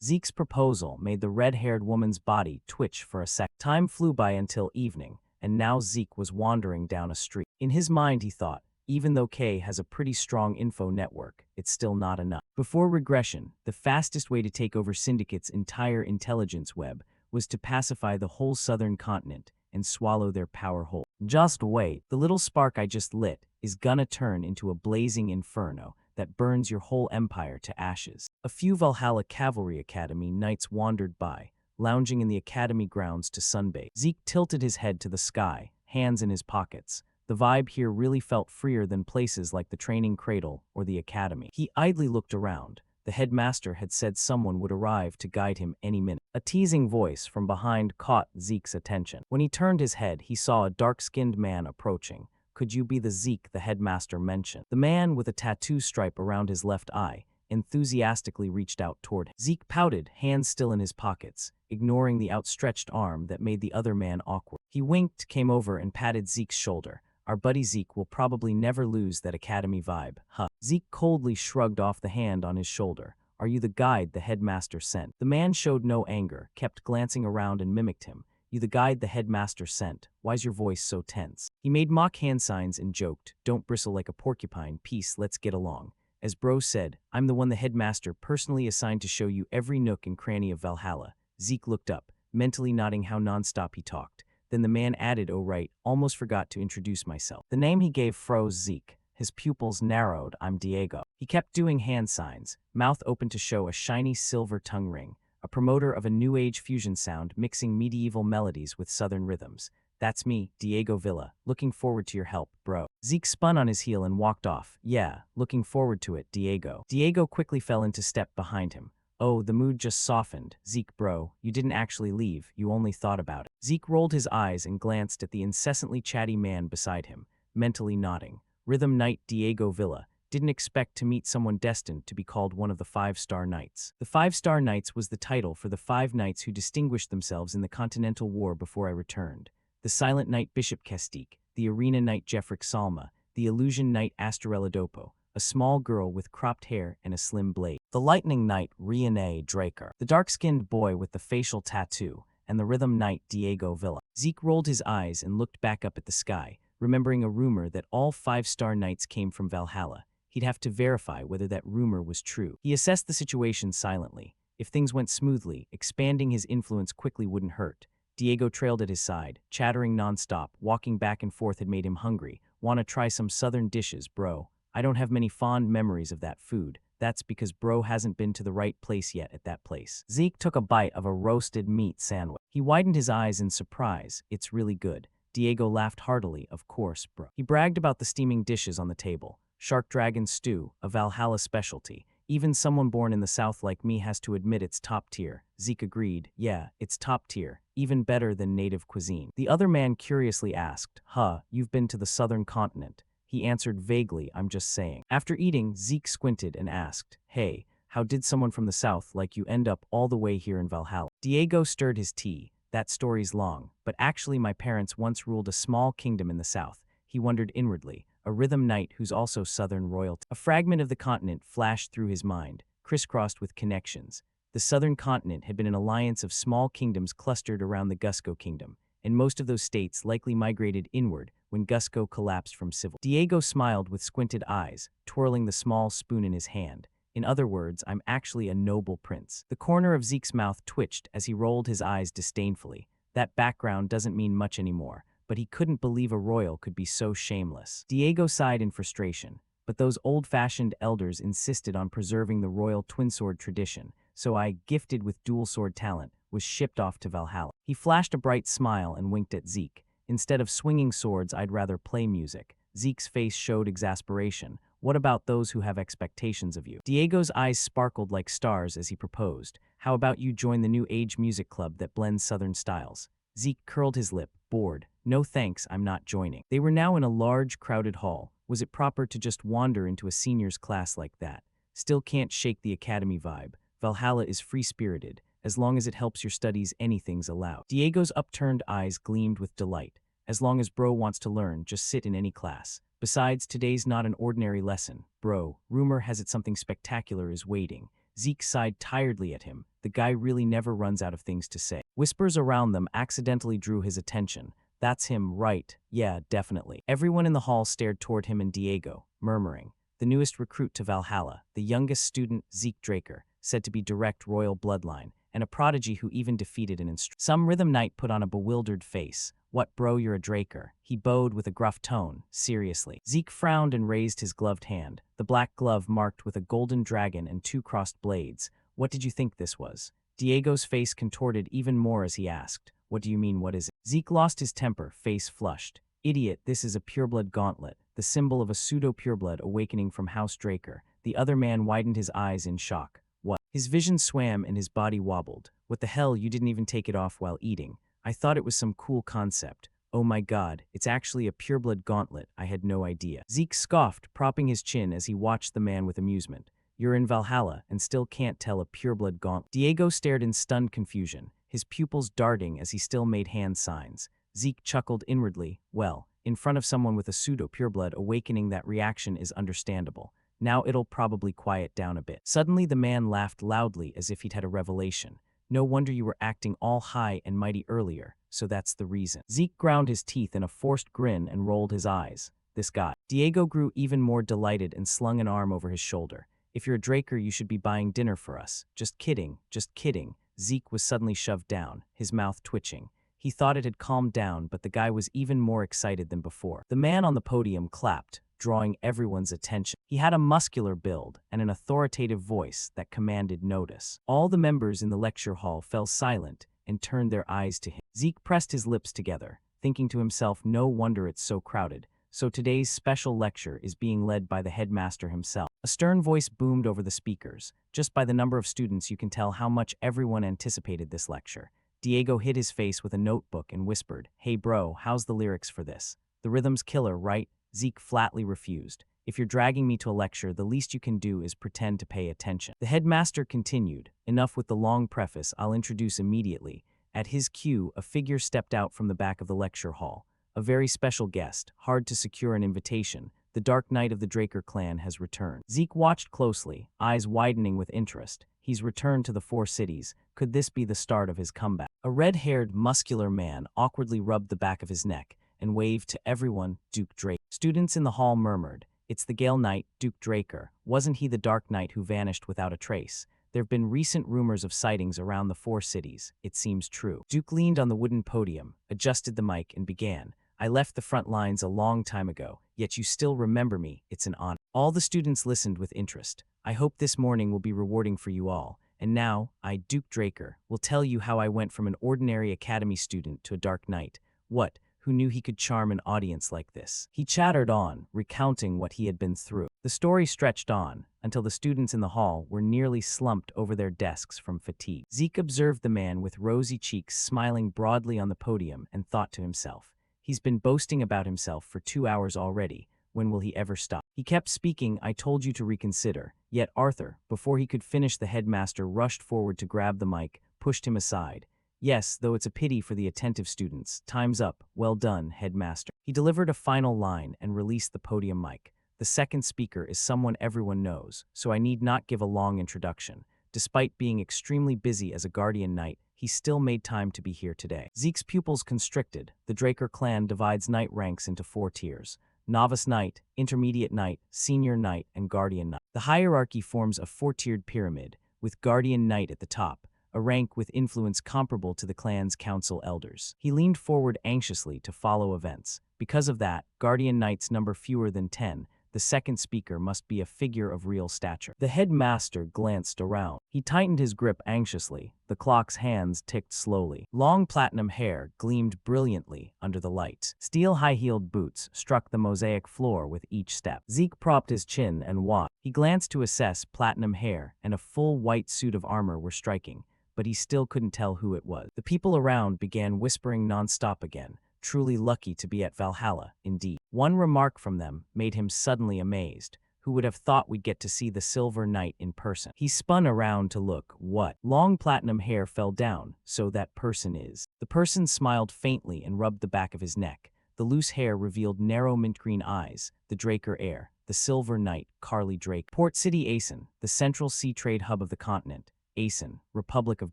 Zeke's proposal made the red-haired woman's body twitch for a sec. Time flew by until evening, and now Zeke was wandering down a street. In his mind, he thought, even though Kay has a pretty strong info network, it's still not enough. Before regression, the fastest way to take over Syndicate's entire intelligence web was to pacify the whole southern continent and swallow their power whole. Just wait, the little spark I just lit is gonna turn into a blazing inferno that burns your whole empire to ashes. A few Valhalla Cavalry Academy knights wandered by, lounging in the academy grounds to sunbathe. Zeke tilted his head to the sky, hands in his pockets. The vibe here really felt freer than places like the training cradle or the academy. He idly looked around. The headmaster had said someone would arrive to guide him any minute. A teasing voice from behind caught Zeke's attention. When he turned his head, he saw a dark-skinned man approaching. Could you be the Zeke the headmaster mentioned? The man with a tattoo stripe around his left eye enthusiastically reached out toward him. Zeke pouted, hands still in his pockets, ignoring the outstretched arm that made the other man awkward. He winked, came over, and patted Zeke's shoulder. Our buddy Zeke will probably never lose that academy vibe, huh? Zeke coldly shrugged off the hand on his shoulder. Are you the guide the headmaster sent? The man showed no anger, kept glancing around and mimicked him. You the guide the headmaster sent. Why's your voice so tense? He made mock hand signs and joked. Don't bristle like a porcupine. Peace, let's get along. As Bro said, I'm the one the headmaster personally assigned to show you every nook and cranny of Valhalla. Zeke looked up, mentally nodding how nonstop he talked. Then the man added, oh right, almost forgot to introduce myself. The name he gave froze Zeke. His pupils narrowed. I'm Diego. He kept doing hand signs, mouth open to show a shiny silver tongue ring, a promoter of a new age fusion sound mixing medieval melodies with southern rhythms. That's me, Diego Villa. Looking forward to your help, bro. Zeke spun on his heel and walked off. Yeah, looking forward to it, Diego. Diego quickly fell into step behind him. Oh, the mood just softened. Zeke bro, you didn't actually leave, you only thought about it. Zeke rolled his eyes and glanced at the incessantly chatty man beside him, mentally nodding. Rhythm Knight Diego Villa didn't expect to meet someone destined to be called one of the 5-Star Knights. The 5-Star Knights was the title for the 5 knights who distinguished themselves in the Continental War before I returned. The Silent Knight Bishop Kestik, the Arena Knight Jeffrick Salma, the Illusion Knight Astorella Dopo, a small girl with cropped hair and a slim blade, the Lightning Knight Riene Draker, the dark-skinned boy with the facial tattoo, and the Rhythm Knight Diego Villa. Zeke rolled his eyes and looked back up at the sky, remembering a rumor that all 5-Star Knights came from Valhalla. He'd have to verify whether that rumor was true. He assessed the situation silently. If things went smoothly, expanding his influence quickly wouldn't hurt. Diego trailed at his side, chattering nonstop. Walking back and forth had made him hungry. Wanna try some southern dishes, bro? I don't have many fond memories of that food. That's because bro hasn't been to the right place yet at that place. Zeke took a bite of a roasted meat sandwich. He widened his eyes in surprise. It's really good. Diego laughed heartily. Of course, bro. He bragged about the steaming dishes on the table. Shark dragon stew, a Valhalla specialty. Even someone born in the South like me has to admit it's top tier. Zeke agreed. Yeah, it's top tier. Even better than native cuisine. The other man curiously asked, huh, you've been to the southern continent? He answered vaguely, I'm just saying. After eating, Zeke squinted and asked, hey, how did someone from the South like you end up all the way here in Valhalla? Diego stirred his tea. That story's long, but actually my parents once ruled a small kingdom in the South. He wondered inwardly. A rhythm knight who's also southern royalty. A fragment of the continent flashed through his mind, crisscrossed with connections. The southern continent had been an alliance of small kingdoms clustered around the Gusco kingdom, and most of those states likely migrated inward when Gusco collapsed from civil. Diego smiled with squinted eyes, twirling the small spoon in his hand. In other words, I'm actually a noble prince. The corner of Zeke's mouth twitched as he rolled his eyes disdainfully. That background doesn't mean much anymore. But he couldn't believe a royal could be so shameless. Diego sighed in frustration, but those old-fashioned elders insisted on preserving the royal twin-sword tradition, so I, gifted with dual-sword talent, was shipped off to Valhalla. He flashed a bright smile and winked at Zeke. Instead of swinging swords, I'd rather play music. Zeke's face showed exasperation. What about those who have expectations of you? Diego's eyes sparkled like stars as he proposed. How about you join the new age music club that blends southern styles? Zeke curled his lip, bored. No thanks, I'm not joining. They were now in a large, crowded hall. Was it proper to just wander into a seniors class like that? Still can't shake the academy vibe. Valhalla is free-spirited. As long as it helps your studies, anything's allowed. Diego's upturned eyes gleamed with delight. As long as bro wants to learn, just sit in any class. Besides, today's not an ordinary lesson. Bro, rumor has it something spectacular is waiting. Zeke sighed tiredly at him. The guy really never runs out of things to say. Whispers around them accidentally drew his attention. That's him, right? Yeah, definitely. Everyone in the hall stared toward him and Diego, murmuring. The newest recruit to Valhalla, the youngest student, Zeke Draker, said to be direct royal bloodline, and a prodigy who even defeated an instructor. Some rhythm knight put on a bewildered face. What bro, you're a Draker. He bowed with a gruff tone, seriously. Zeke frowned and raised his gloved hand, the black glove marked with a golden dragon and 2 crossed blades. What did you think this was? Diego's face contorted even more as he asked. What do you mean, what is it? Zeke lost his temper, face flushed. Idiot, this is a pureblood gauntlet, the symbol of a pseudo-pureblood awakening from House Draker, The other man widened his eyes in shock. What? His vision swam and his body wobbled. What the hell, you didn't even take it off while eating. I thought it was some cool concept. Oh my god, it's actually a pureblood gauntlet. I had no idea. Zeke scoffed, propping his chin as he watched the man with amusement. You're in Valhalla and still can't tell a pureblood gauntlet. Diego stared in stunned confusion, his pupils darting as he still made hand signs. Zeke chuckled inwardly. Well, in front of someone with a pseudo-pureblood awakening, that reaction is understandable. Now it'll probably quiet down a bit. Suddenly the man laughed loudly as if he'd had a revelation. No wonder you were acting all high and mighty earlier, so that's the reason. Zeke ground his teeth in a forced grin and rolled his eyes. This guy. Diego grew even more delighted and slung an arm over his shoulder. If you're a Draker, you should be buying dinner for us. Just kidding, just kidding. Zeke was suddenly shoved down, his mouth twitching. He thought it had calmed down, but the guy was even more excited than before. The man on the podium clapped, drawing everyone's attention. He had a muscular build and an authoritative voice that commanded notice. All the members in the lecture hall fell silent and turned their eyes to him. Zeke pressed his lips together, thinking to himself, no wonder it's so crowded. So today's special lecture is being led by the headmaster himself. A stern voice boomed over the speakers. Just by the number of students, you can tell how much everyone anticipated this lecture. Diego hid his face with a notebook and whispered, Hey bro, how's the lyrics for this? The rhythm's killer, right? Zeke flatly refused. If you're dragging me to a lecture, the least you can do is pretend to pay attention. The headmaster continued. Enough with the long preface, I'll introduce immediately. At his cue, a figure stepped out from the back of the lecture hall. A very special guest, hard to secure an invitation. The Dark Knight of the Draker clan has returned. Zeke watched closely, eyes widening with interest. He's returned to the Four Cities. Could this be the start of his comeback? A red-haired, muscular man awkwardly rubbed the back of his neck and waved to everyone, Duke Draker. Students in the hall murmured, It's the Gale Knight, Duke Draker. Wasn't he the Dark Knight who vanished without a trace? There have been recent rumors of sightings around the Four Cities. It seems true. Duke leaned on the wooden podium, adjusted the mic, and began. I left the front lines a long time ago, yet you still remember me. It's an honor. All the students listened with interest. I hope this morning will be rewarding for you all. And now, I, Duke Draker, will tell you how I went from an ordinary academy student to a Dark Knight. What? Who knew he could charm an audience like this? He chattered on, recounting what he had been through. The story stretched on, until the students in the hall were nearly slumped over their desks from fatigue. Zeke observed the man with rosy cheeks smiling broadly on the podium and thought to himself, He's been boasting about himself for 2 hours already. When will he ever stop? He kept speaking, I told you to reconsider. Yet Arthur, before he could finish, the headmaster rushed forward to grab the mic, pushed him aside. Yes, though it's a pity for the attentive students. Time's up. Well done, headmaster. He delivered a final line and released the podium mic. The second speaker is someone everyone knows, so I need not give a long introduction. Despite being extremely busy as a guardian knight, he still made time to be here today. Zeke's pupils constricted. The Draker clan divides knight ranks into 4 tiers. Novice Knight, Intermediate Knight, Senior Knight, and Guardian Knight. The hierarchy forms a 4-tiered pyramid, with Guardian Knight at the top, a rank with influence comparable to the clan's council elders. He leaned forward anxiously to follow events. Because of that, Guardian Knights number fewer than 10. The second speaker must be a figure of real stature. The headmaster glanced around. He tightened his grip anxiously. The clock's hands ticked slowly. Long platinum hair gleamed brilliantly under the lights. Steel high-heeled boots struck the mosaic floor with each step. Zeke propped his chin and watched. He glanced to assess platinum hair, and a full white suit of armor were striking, but he still couldn't tell who it was. The people around began whispering nonstop again. Truly lucky to be at Valhalla, indeed. One remark from them made him suddenly amazed. Who would have thought we'd get to see the Silver Knight in person? He spun around to look. What? Long platinum hair fell down. So that person is. The person smiled faintly and rubbed the back of his neck. The loose hair revealed narrow mint green eyes. The Draker heir, the Silver Knight, Carly Drake. Port City Asen, the central sea trade hub of the continent. Asen, Republic of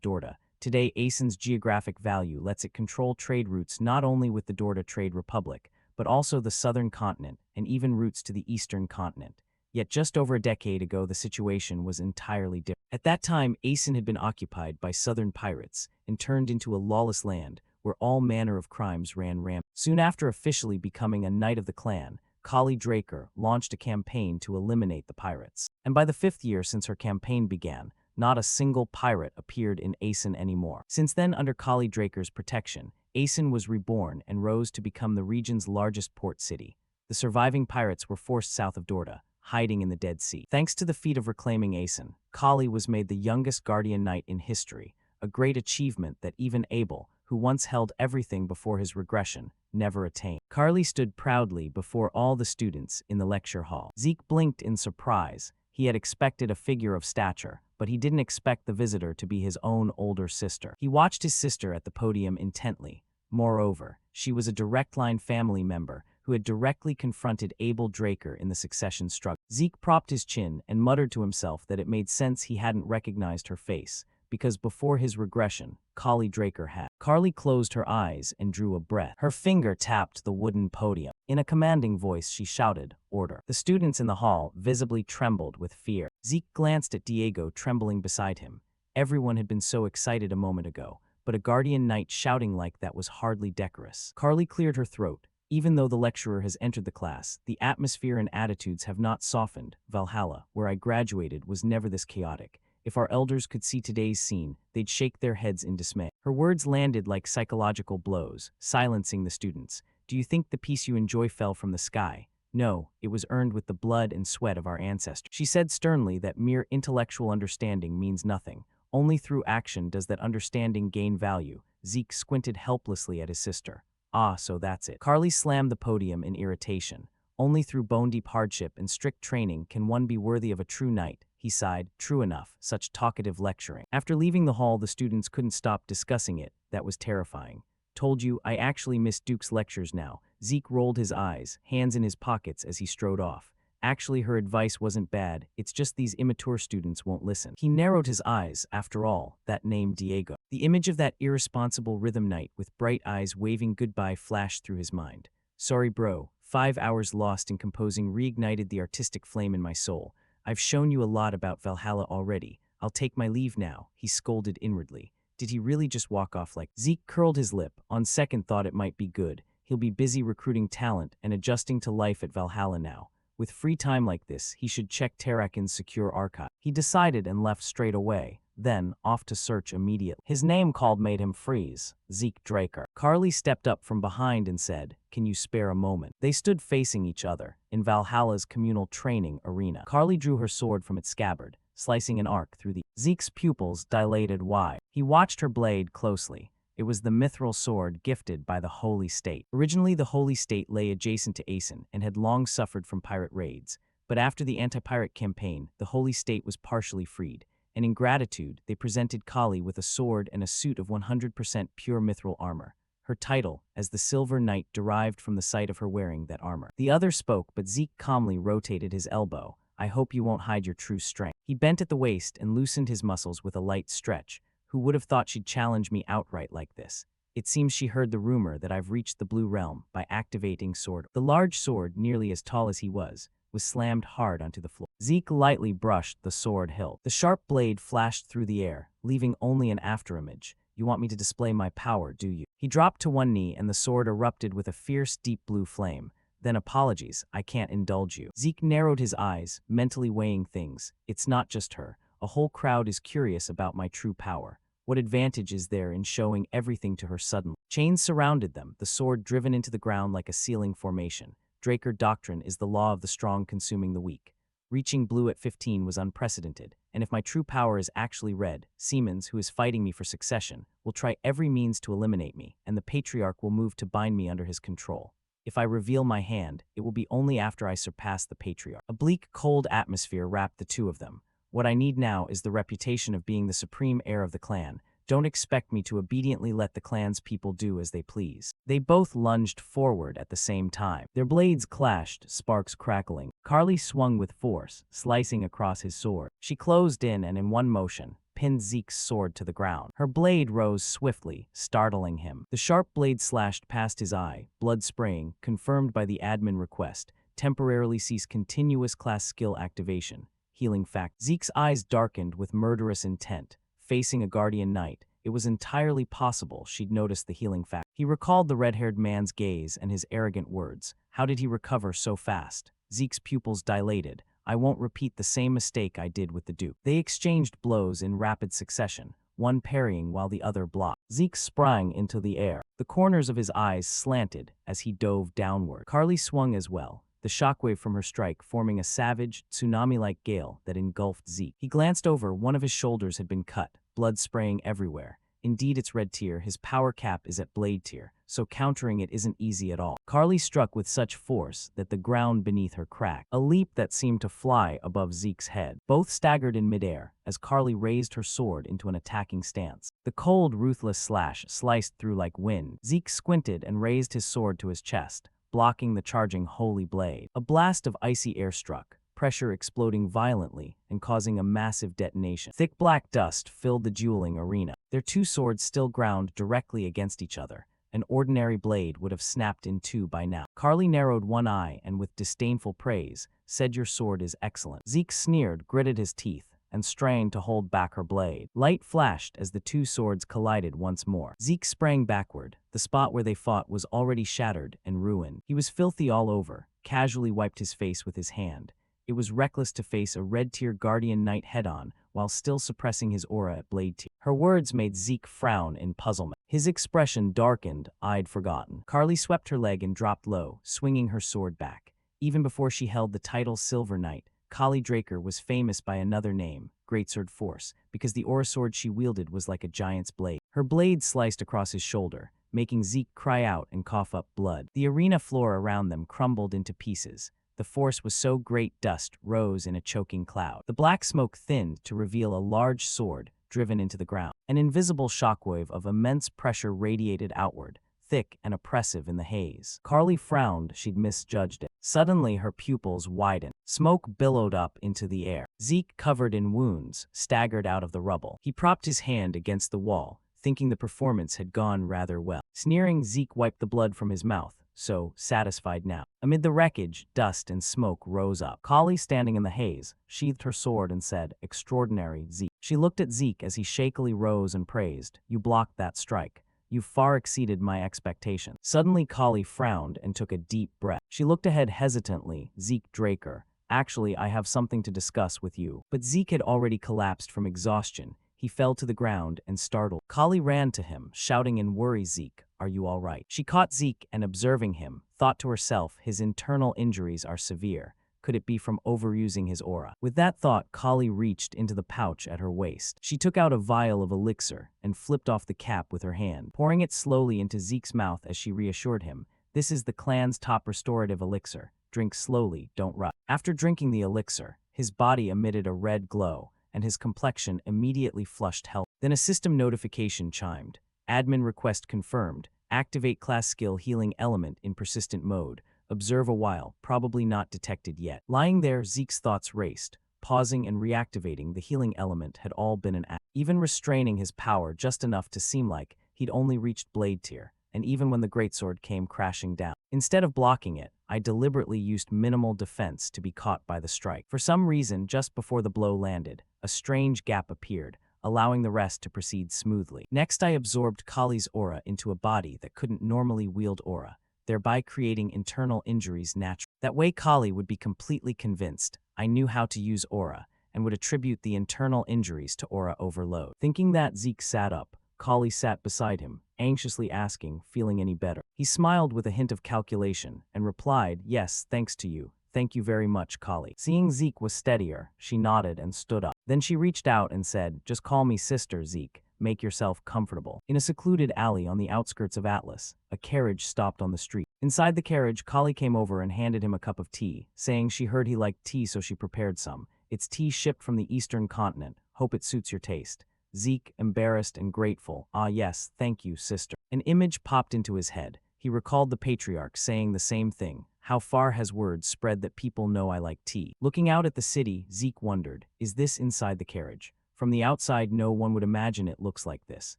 Dorda. Today, Asen's geographic value lets it control trade routes not only with the Dorda Trade Republic, but also the southern continent and even routes to the eastern continent. Yet just over a decade ago, the situation was entirely different. At that time, Asen had been occupied by southern pirates and turned into a lawless land where all manner of crimes ran rampant. Soon after officially becoming a knight of the clan, Kali Draker launched a campaign to eliminate the pirates. And by the 5th year since her campaign began, not a single pirate appeared in Asen anymore. Since then, under Kali Draker's protection, Asen was reborn and rose to become the region's largest port city. The surviving pirates were forced south of Dorda, hiding in the Dead Sea. Thanks to the feat of reclaiming Aeson, Kali was made the youngest Guardian Knight in history, a great achievement that even Abel, who once held everything before his regression, never attained. Carly stood proudly before all the students in the lecture hall. Zeke blinked in surprise. He had expected a figure of stature, but he didn't expect the visitor to be his own older sister. He watched his sister at the podium intently. Moreover, she was a direct-line family member who had directly confronted Abel Draker in the succession struggle. Zeke propped his chin and muttered to himself that it made sense he hadn't recognized her face, because before his regression, Kali Draker had. Carly closed her eyes and drew a breath. Her finger tapped the wooden podium. In a commanding voice, she shouted, "Order." The students in the hall visibly trembled with fear. Zeke glanced at Diego trembling beside him. Everyone had been so excited a moment ago, but a guardian knight shouting like that was hardly decorous. Carly cleared her throat. Even though the lecturer has entered the class, the atmosphere and attitudes have not softened. Valhalla, where I graduated, was never this chaotic. If our elders could see today's scene, they'd shake their heads in dismay. Her words landed like psychological blows, silencing the students. Do you think the peace you enjoy fell from the sky? No, it was earned with the blood and sweat of our ancestors. She said sternly that mere intellectual understanding means nothing. Only through action does that understanding gain value. Zeke squinted helplessly at his sister. Ah, so that's it. Carly slammed the podium in irritation. Only through bone-deep hardship and strict training can one be worthy of a true knight. He sighed. True enough, such talkative lecturing. After leaving the hall, the students couldn't stop discussing it. That was terrifying. Told you, I actually miss Duke's lectures now. Zeke rolled his eyes, hands in his pockets as he strode off. Actually, her advice wasn't bad. It's just these immature students won't listen. He narrowed his eyes. After all, that name Diego. The image of that irresponsible rhythm knight with bright eyes waving goodbye flashed through his mind. Sorry, bro. 5 hours lost in composing reignited the artistic flame in my soul. I've shown you a lot about Valhalla already. I'll take my leave now, he scolded inwardly. Did he really just walk off like? Zeke curled his lip. On second thought, it might be good. He'll be busy recruiting talent and adjusting to life at Valhalla now. With free time like this, he should check Tarakin's secure archive. He decided and left straight away, then off to search immediately. His name called made him freeze. Zeke Draker. Carly stepped up from behind and said, "Can you spare a moment?" They stood facing each other in Valhalla's communal training arena. Carly drew her sword from its scabbard, slicing an arc through the. Zeke's pupils dilated wide. He watched her blade closely. It was the mithril sword gifted by the Holy State. Originally, the Holy State lay adjacent to Aeson and had long suffered from pirate raids. But after the anti-pirate campaign, the Holy State was partially freed, and in gratitude, they presented Kali with a sword and a suit of 100% pure mithril armor. Her title, as the Silver Knight, derived from the sight of her wearing that armor. The other spoke, but Zeke calmly rotated his elbow. I hope you won't hide your true strength. He bent at the waist and loosened his muscles with a light stretch. Who would have thought she'd challenge me outright like this? It seems she heard the rumor that I've reached the Blue Realm by activating sword. The large sword, nearly as tall as he was slammed hard onto the floor. Zeke lightly brushed the sword hilt. The sharp blade flashed through the air, leaving only an afterimage. You want me to display my power, do you? He dropped to one knee and the sword erupted with a fierce, deep blue flame. Then apologies, I can't indulge you. Zeke narrowed his eyes, mentally weighing things. It's not just her. A whole crowd is curious about my true power. What advantage is there in showing everything to her suddenly? Chains surrounded them, the sword driven into the ground like a sealing formation. Draker doctrine is the law of the strong consuming the weak. Reaching blue at 15 was unprecedented, and if my true power is actually red, Siemens, who is fighting me for succession, will try every means to eliminate me, and the Patriarch will move to bind me under his control. If I reveal my hand, it will be only after I surpass the Patriarch. A bleak, cold atmosphere wrapped the two of them. What I need now is the reputation of being the supreme heir of the clan. Don't expect me to obediently let the clan's people do as they please. They both lunged forward at the same time. Their blades clashed, sparks crackling. Carly swung with force, slicing across his sword. She closed in and in one motion, pinned Zeke's sword to the ground. Her blade rose swiftly, startling him. The sharp blade slashed past his eye, blood spraying, confirmed by the admin request. Temporarily cease continuous class skill activation. Healing fact. Zeke's eyes darkened with murderous intent. Facing a guardian knight, it was entirely possible she'd noticed the healing fact. He recalled the red-haired man's gaze and his arrogant words. How did he recover so fast? Zeke's pupils dilated. I won't repeat the same mistake I did with the Duke. They exchanged blows in rapid succession, one parrying while the other blocked. Zeke sprang into the air. The corners of his eyes slanted as he dove downward. Carly swung as well. the shockwave from her strike forming a savage, tsunami-like gale that engulfed Zeke. He glanced over, one of his shoulders had been cut, blood spraying everywhere. Indeed, it's red tier, his power cap is at blade tier, so countering it isn't easy at all. Carly struck with such force that the ground beneath her cracked, a leap that seemed to fly above Zeke's head. Both staggered in midair as Carly raised her sword into an attacking stance. The cold, ruthless slash sliced through like wind. Zeke squinted and raised his sword to his chest, blocking the charging holy blade. A blast of icy air struck, pressure exploding violently and causing a massive detonation. Thick black dust filled the dueling arena. Their two swords still ground directly against each other. An ordinary blade would have snapped in two by now. Carly narrowed one eye and with disdainful praise, said, "Your sword is excellent." Zeke sneered, gritted his teeth, and strained to hold back her blade. Light flashed as the two swords collided once more. Zeke sprang backward. The spot where they fought was already shattered and ruined. He was filthy all over, casually wiped his face with his hand. It was reckless to face a red-tier Guardian Knight head-on while still suppressing his aura at blade tier. Her words made Zeke frown in puzzlement. His expression darkened, eyed forgotten. Carly swept her leg and dropped low, swinging her sword back. Even before she held the title Silver Knight, Kali Draker was famous by another name, Greatsword Force, because the aura sword she wielded was like a giant's blade. Her blade sliced across his shoulder, making Zeke cry out and cough up blood. The arena floor around them crumbled into pieces. The force was so great dust rose in a choking cloud. The black smoke thinned to reveal a large sword driven into the ground. An invisible shockwave of immense pressure radiated outward, thick and oppressive in the haze. Carly frowned, she'd misjudged it. Suddenly her pupils widened. Smoke billowed up into the air. Zeke, covered in wounds, staggered out of the rubble. He propped his hand against the wall, thinking the performance had gone rather well. Sneering, Zeke wiped the blood from his mouth, so satisfied now. Amid the wreckage, dust and smoke rose up. Kali, standing in the haze, sheathed her sword and said, "Extraordinary, Zeke." She looked at Zeke as he shakily rose and praised, "You blocked that strike. You far exceeded my expectations." Suddenly Kali frowned and took a deep breath. She looked ahead hesitantly. "Zeke Draker, actually I have something to discuss with you." But Zeke had already collapsed from exhaustion. He fell to the ground and startled. Kali ran to him, shouting in worry, "Zeke, are you all right?" She caught Zeke and, observing him, thought to herself, his internal injuries are severe. Could it be from overusing his aura? With that thought, Kali reached into the pouch at her waist. She took out a vial of elixir and flipped off the cap with her hand, pouring it slowly into Zeke's mouth as she reassured him, "This is the clan's top restorative elixir. Drink slowly, don't rush." After drinking the elixir, his body emitted a red glow, and his complexion immediately flushed health. Then a system notification chimed. Admin request confirmed. Activate class skill healing element in persistent mode. Observe a while, probably not detected yet. Lying there, Zeke's thoughts raced. Pausing and reactivating the healing element had all been an act. Even restraining his power just enough to seem like he'd only reached blade tier, and even when the greatsword came crashing down. Instead of blocking it, I deliberately used minimal defense to be caught by the strike. For some reason, just before the blow landed, a strange gap appeared, allowing the rest to proceed smoothly. Next, I absorbed Kali's aura into a body that couldn't normally wield aura, thereby creating internal injuries naturally. That way Kali would be completely convinced I knew how to use aura, and would attribute the internal injuries to aura overload. Thinking that, Zeke sat up. Kali sat beside him, anxiously asking, "Feeling any better?" He smiled with a hint of calculation, and replied, "Yes, thanks to you. Thank you very much, Kali." Seeing Zeke was steadier, she nodded and stood up. Then she reached out and said, "Just call me Sister, Zeke. Make yourself comfortable." In a secluded alley on the outskirts of Atlas, a carriage stopped on the street. Inside the carriage, Kali came over and handed him a cup of tea, saying she heard he liked tea so she prepared some. "It's tea shipped from the Eastern continent. Hope it suits your taste." Zeke, embarrassed and grateful, "Ah yes, thank you, sister." An image popped into his head. He recalled the patriarch saying the same thing. How far has word spread that people know I like tea? Looking out at the city, Zeke wondered, is this inside the carriage? From the outside, no one would imagine it looks like this.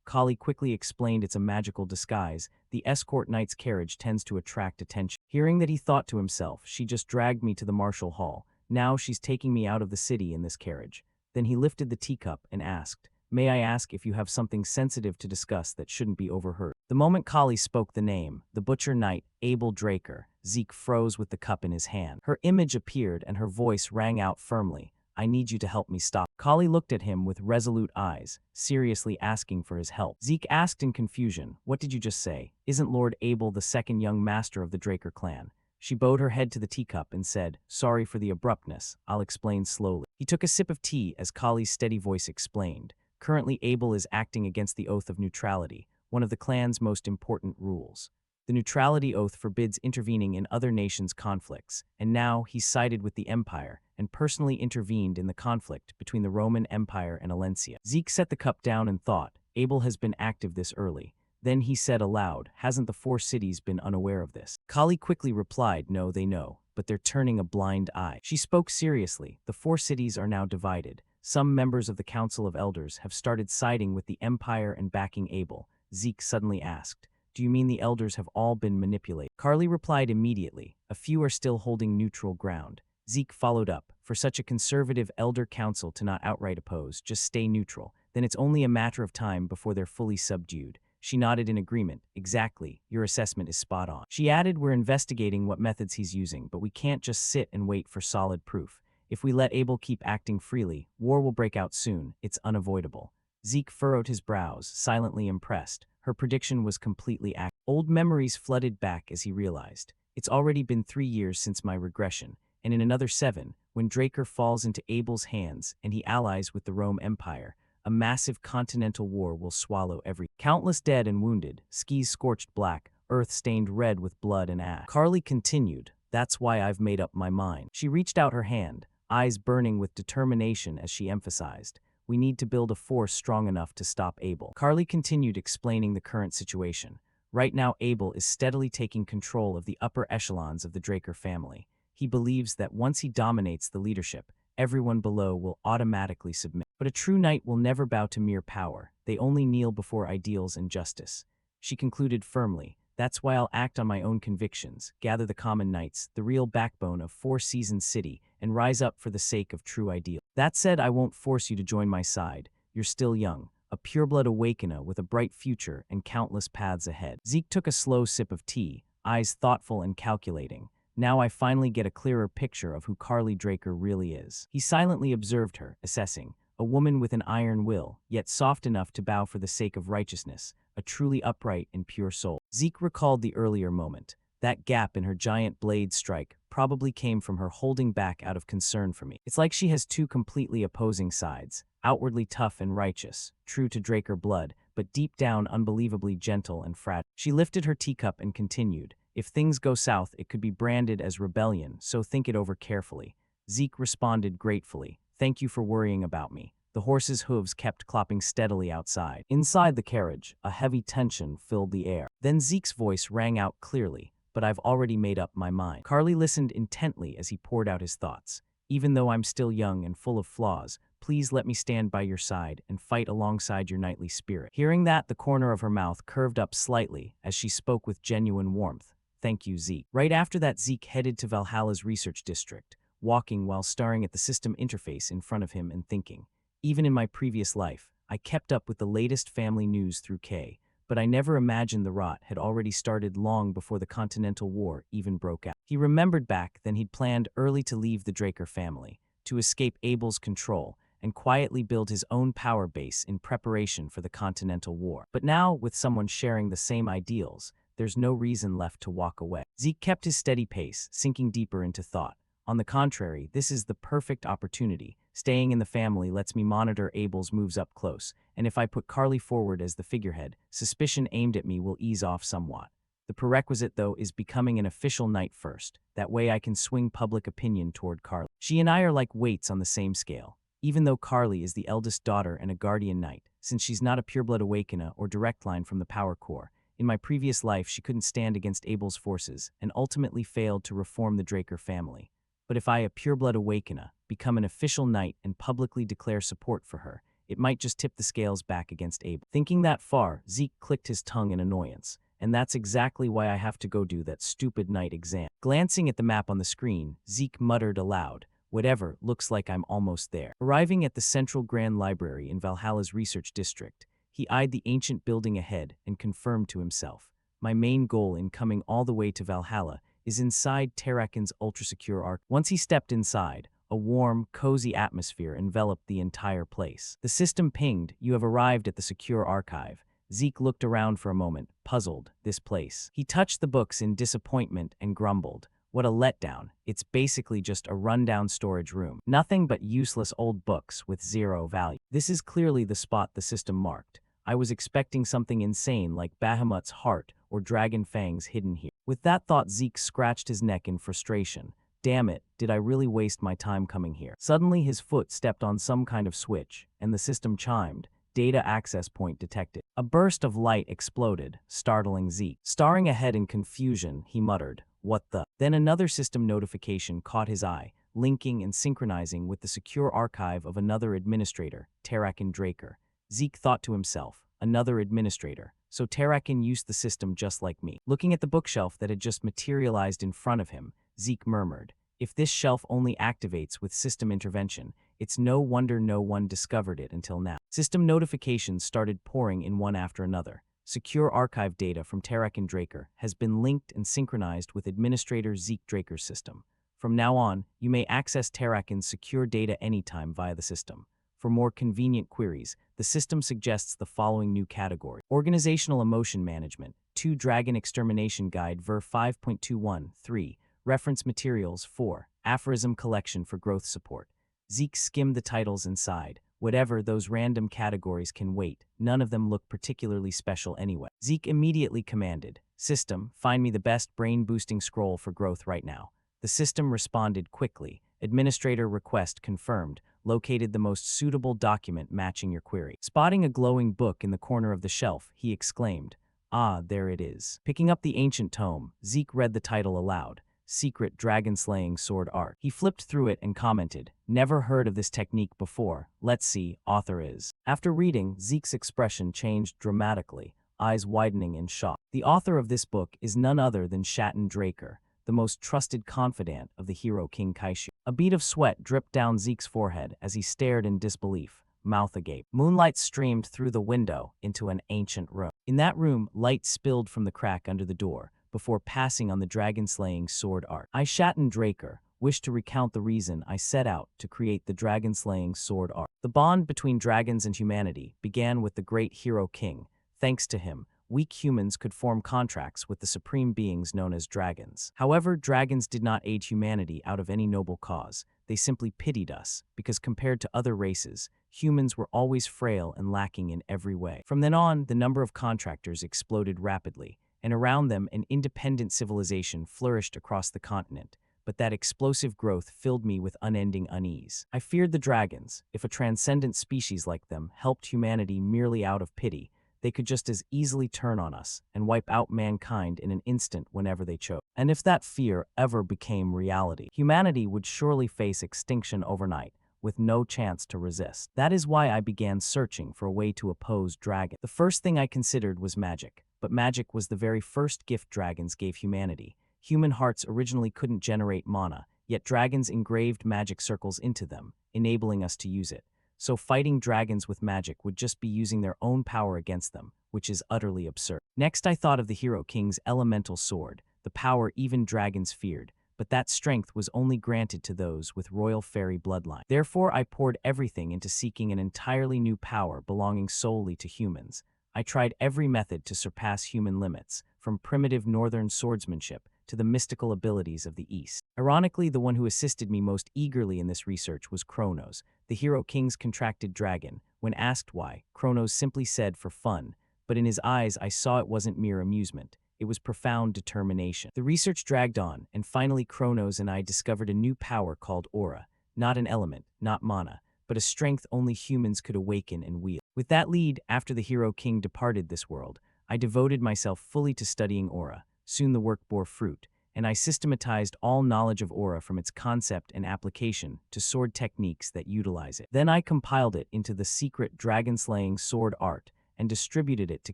Kali quickly explained it's a magical disguise. The escort knight's carriage tends to attract attention. Hearing that, he thought to himself, she just dragged me to the martial hall. Now she's taking me out of the city in this carriage. Then he lifted the teacup and asked, "May I ask if you have something sensitive to discuss that shouldn't be overheard?" The moment Kali spoke the name, the butcher knight, Abel Draker, Zeke froze with the cup in his hand. Her image appeared and her voice rang out firmly, "I need you to help me stop." Kali looked at him with resolute eyes, seriously asking for his help. Zeke asked in confusion, "What did you just say? Isn't Lord Abel the second young master of the Draker clan?" She bowed her head to the teacup and said, "Sorry for the abruptness, I'll explain slowly." He took a sip of tea as Kali's steady voice explained. Currently, Abel is acting against the Oath of Neutrality, one of the clan's most important rules. The Neutrality Oath forbids intervening in other nations' conflicts, and now he's sided with the Empire and personally intervened in the conflict between the Roman Empire and Alencia. Zeke set the cup down and thought, Abel has been active this early. Then he said aloud, hasn't the four cities been unaware of this? Kali quickly replied, no, they know, but they're turning a blind eye. She spoke seriously. The four cities are now divided. Some members of the Council of Elders have started siding with the Empire and backing Abel. Zeke suddenly asked, do you mean the elders have all been manipulated? Carly replied immediately, a few are still holding neutral ground. Zeke followed up, for such a conservative elder council to not outright oppose, just stay neutral, then it's only a matter of time before they're fully subdued. She nodded in agreement. Exactly, your assessment is spot on. She added, we're investigating what methods he's using, but we can't just sit and wait for solid proof. If we let Abel keep acting freely, war will break out soon. It's unavoidable. Zeke furrowed his brows, silently impressed. Her prediction was completely accurate. Old memories flooded back as he realized. It's already been 3 years since my regression, and in another 7, when Draker falls into Abel's hands and he allies with the Rome Empire, a massive continental war will swallow countless dead and wounded, skies scorched black, earth stained red with blood and ash. Carly continued, that's why I've made up my mind. She reached out her hand, eyes burning with determination as she emphasized, we need to build a force strong enough to stop Abel. Carly continued explaining the current situation. Right now, Abel is steadily taking control of the upper echelons of the Draker family. He believes that once he dominates the leadership, everyone below will automatically submit. But a true knight will never bow to mere power. They only kneel before ideals and justice. She concluded firmly, that's why I'll act on my own convictions, gather the common knights, the real backbone of Four Seasons City, and rise up for the sake of true ideals. That said, I won't force you to join my side. You're still young, a pureblood awakener with a bright future and countless paths ahead. Zeke took a slow sip of tea, eyes thoughtful and calculating. Now I finally get a clearer picture of who Carly Draker really is. He silently observed her, assessing, a woman with an iron will, yet soft enough to bow for the sake of righteousness, a truly upright and pure soul. Zeke recalled the earlier moment. That gap in her giant blade strike probably came from her holding back out of concern for me. It's like she has two completely opposing sides, outwardly tough and righteous, true to Draker blood, but deep down unbelievably gentle and fragile. She lifted her teacup and continued, if things go south, it could be branded as rebellion, so think it over carefully. Zeke responded gratefully, thank you for worrying about me. The horse's hooves kept clopping steadily outside. Inside the carriage, a heavy tension filled the air. Then Zeke's voice rang out clearly, but I've already made up my mind. Carly listened intently as he poured out his thoughts. Even though I'm still young and full of flaws, please let me stand by your side and fight alongside your knightly spirit. Hearing that, the corner of her mouth curved up slightly as she spoke with genuine warmth. Thank you, Zeke. Right after that, Zeke headed to Valhalla's research district, walking while staring at the system interface in front of him and thinking. Even in my previous life, I kept up with the latest family news through K, but I never imagined the rot had already started long before the Continental War even broke out. He remembered back then he'd planned early to leave the Draker family, to escape Abel's control, and quietly build his own power base in preparation for the Continental War. But now, with someone sharing the same ideals, there's no reason left to walk away. Zeke kept his steady pace, sinking deeper into thought. On the contrary, this is the perfect opportunity. Staying in the family lets me monitor Abel's moves up close, and if I put Carly forward as the figurehead, suspicion aimed at me will ease off somewhat. The prerequisite, though, is becoming an official knight first. That way I can swing public opinion toward Carly. She and I are like weights on the same scale. Even though Carly is the eldest daughter and a guardian knight, since she's not a pureblood awakener or direct line from the power core, in my previous life she couldn't stand against Abel's forces and ultimately failed to reform the Draker family. But if I, a pureblood awakener, become an official knight and publicly declare support for her, it might just tip the scales back against Abel. Thinking that far, Zeke clicked his tongue in annoyance, and that's exactly why I have to go do that stupid knight exam. Glancing at the map on the screen, Zeke muttered aloud, whatever, looks like I'm almost there. Arriving at the Central Grand Library in Valhalla's research district, he eyed the ancient building ahead and confirmed to himself, my main goal in coming all the way to Valhalla is inside Terrakin's ultra-secure arc. Once he stepped inside, a warm, cozy atmosphere enveloped the entire place. The system pinged, you have arrived at the secure archive. Zeke looked around for a moment, puzzled, this place. He touched the books in disappointment and grumbled, What a letdown. It's basically just a rundown storage room. Nothing but useless old books with zero value. This is clearly the spot the system marked. I was expecting something insane like Bahamut's heart or Dragon Fang's hidden here. With that thought, Zeke scratched his neck in frustration. Damn it, did I really waste my time coming here? Suddenly his foot stepped on some kind of switch, and the system chimed. Data access point detected. A burst of light exploded, startling Zeke. Staring ahead in confusion, he muttered, "What the?" Then another system notification caught his eye, linking and synchronizing with the secure archive of another administrator, Tarakin Draker. Zeke thought to himself, another administrator. So Tarakin used the system just like me. Looking at the bookshelf that had just materialized in front of him, Zeke murmured, "If this shelf only activates with system intervention, it's no wonder no one discovered it until now." System notifications started pouring in one after another. Secure archive data from Tarakin Draker has been linked and synchronized with Administrator Zeke Draker's system. From now on, you may access Tarakin's secure data anytime via the system. For more convenient queries, the system suggests the following new category. Organizational Emotion Management, 2 Dragon Extermination Guide Ver 5.21, 3. Reference Materials 4. Aphorism Collection for Growth Support. Zeke skimmed the titles inside. Whatever, those random categories can wait. None of them look particularly special anyway. Zeke immediately commanded, "System, find me the best brain-boosting scroll for growth right now." The system responded quickly. Administrator request confirmed. Located the most suitable document matching your query. Spotting a glowing book in the corner of the shelf, he exclaimed, "Ah, there it is." Picking up the ancient tome, Zeke read the title aloud. Secret Dragon-Slaying Sword Art. He flipped through it and commented, "Never heard of this technique before. Let's see, author is." After reading, Zeke's expression changed dramatically, eyes widening in shock. The author of this book is none other than Shatton Draker, the most trusted confidant of the hero King Kaishu. A bead of sweat dripped down Zeke's forehead as he stared in disbelief, mouth agape. Moonlight streamed through the window into an ancient room. In that room, light spilled from the crack under the door, before passing on the dragon-slaying sword art. I, Shatton Draker, wish to recount the reason I set out to create the dragon-slaying sword art. The bond between dragons and humanity began with the great hero king. Thanks to him, weak humans could form contracts with the supreme beings known as dragons. However, dragons did not aid humanity out of any noble cause. They simply pitied us, because compared to other races, humans were always frail and lacking in every way. From then on, the number of contractors exploded rapidly, and around them an independent civilization flourished across the continent. But that explosive growth filled me with unending unease. I feared the dragons. If a transcendent species like them helped humanity merely out of pity, they could just as easily turn on us and wipe out mankind in an instant whenever they chose. And if that fear ever became reality, humanity would surely face extinction overnight, with no chance to resist. That is why I began searching for a way to oppose dragons. The first thing I considered was magic. But magic was the very first gift dragons gave humanity. Human hearts originally couldn't generate mana, yet dragons engraved magic circles into them, enabling us to use it. So fighting dragons with magic would just be using their own power against them, which is utterly absurd. Next, I thought of the hero king's elemental sword, the power even dragons feared, but that strength was only granted to those with royal fairy bloodline. Therefore, I poured everything into seeking an entirely new power belonging solely to humans. I tried every method to surpass human limits, from primitive northern swordsmanship to the mystical abilities of the East. Ironically, the one who assisted me most eagerly in this research was Kronos, the hero king's contracted dragon. When asked why, Kronos simply said for fun, but in his eyes I saw it wasn't mere amusement. It was profound determination. The research dragged on, and finally Kronos and I discovered a new power called aura, not an element, not mana, but a strength only humans could awaken and wield. With that lead, after the hero king departed this world, I devoted myself fully to studying aura. Soon the work bore fruit, and I systematized all knowledge of aura from its concept and application to sword techniques that utilize it. Then I compiled it into the secret dragon-slaying sword art and distributed it to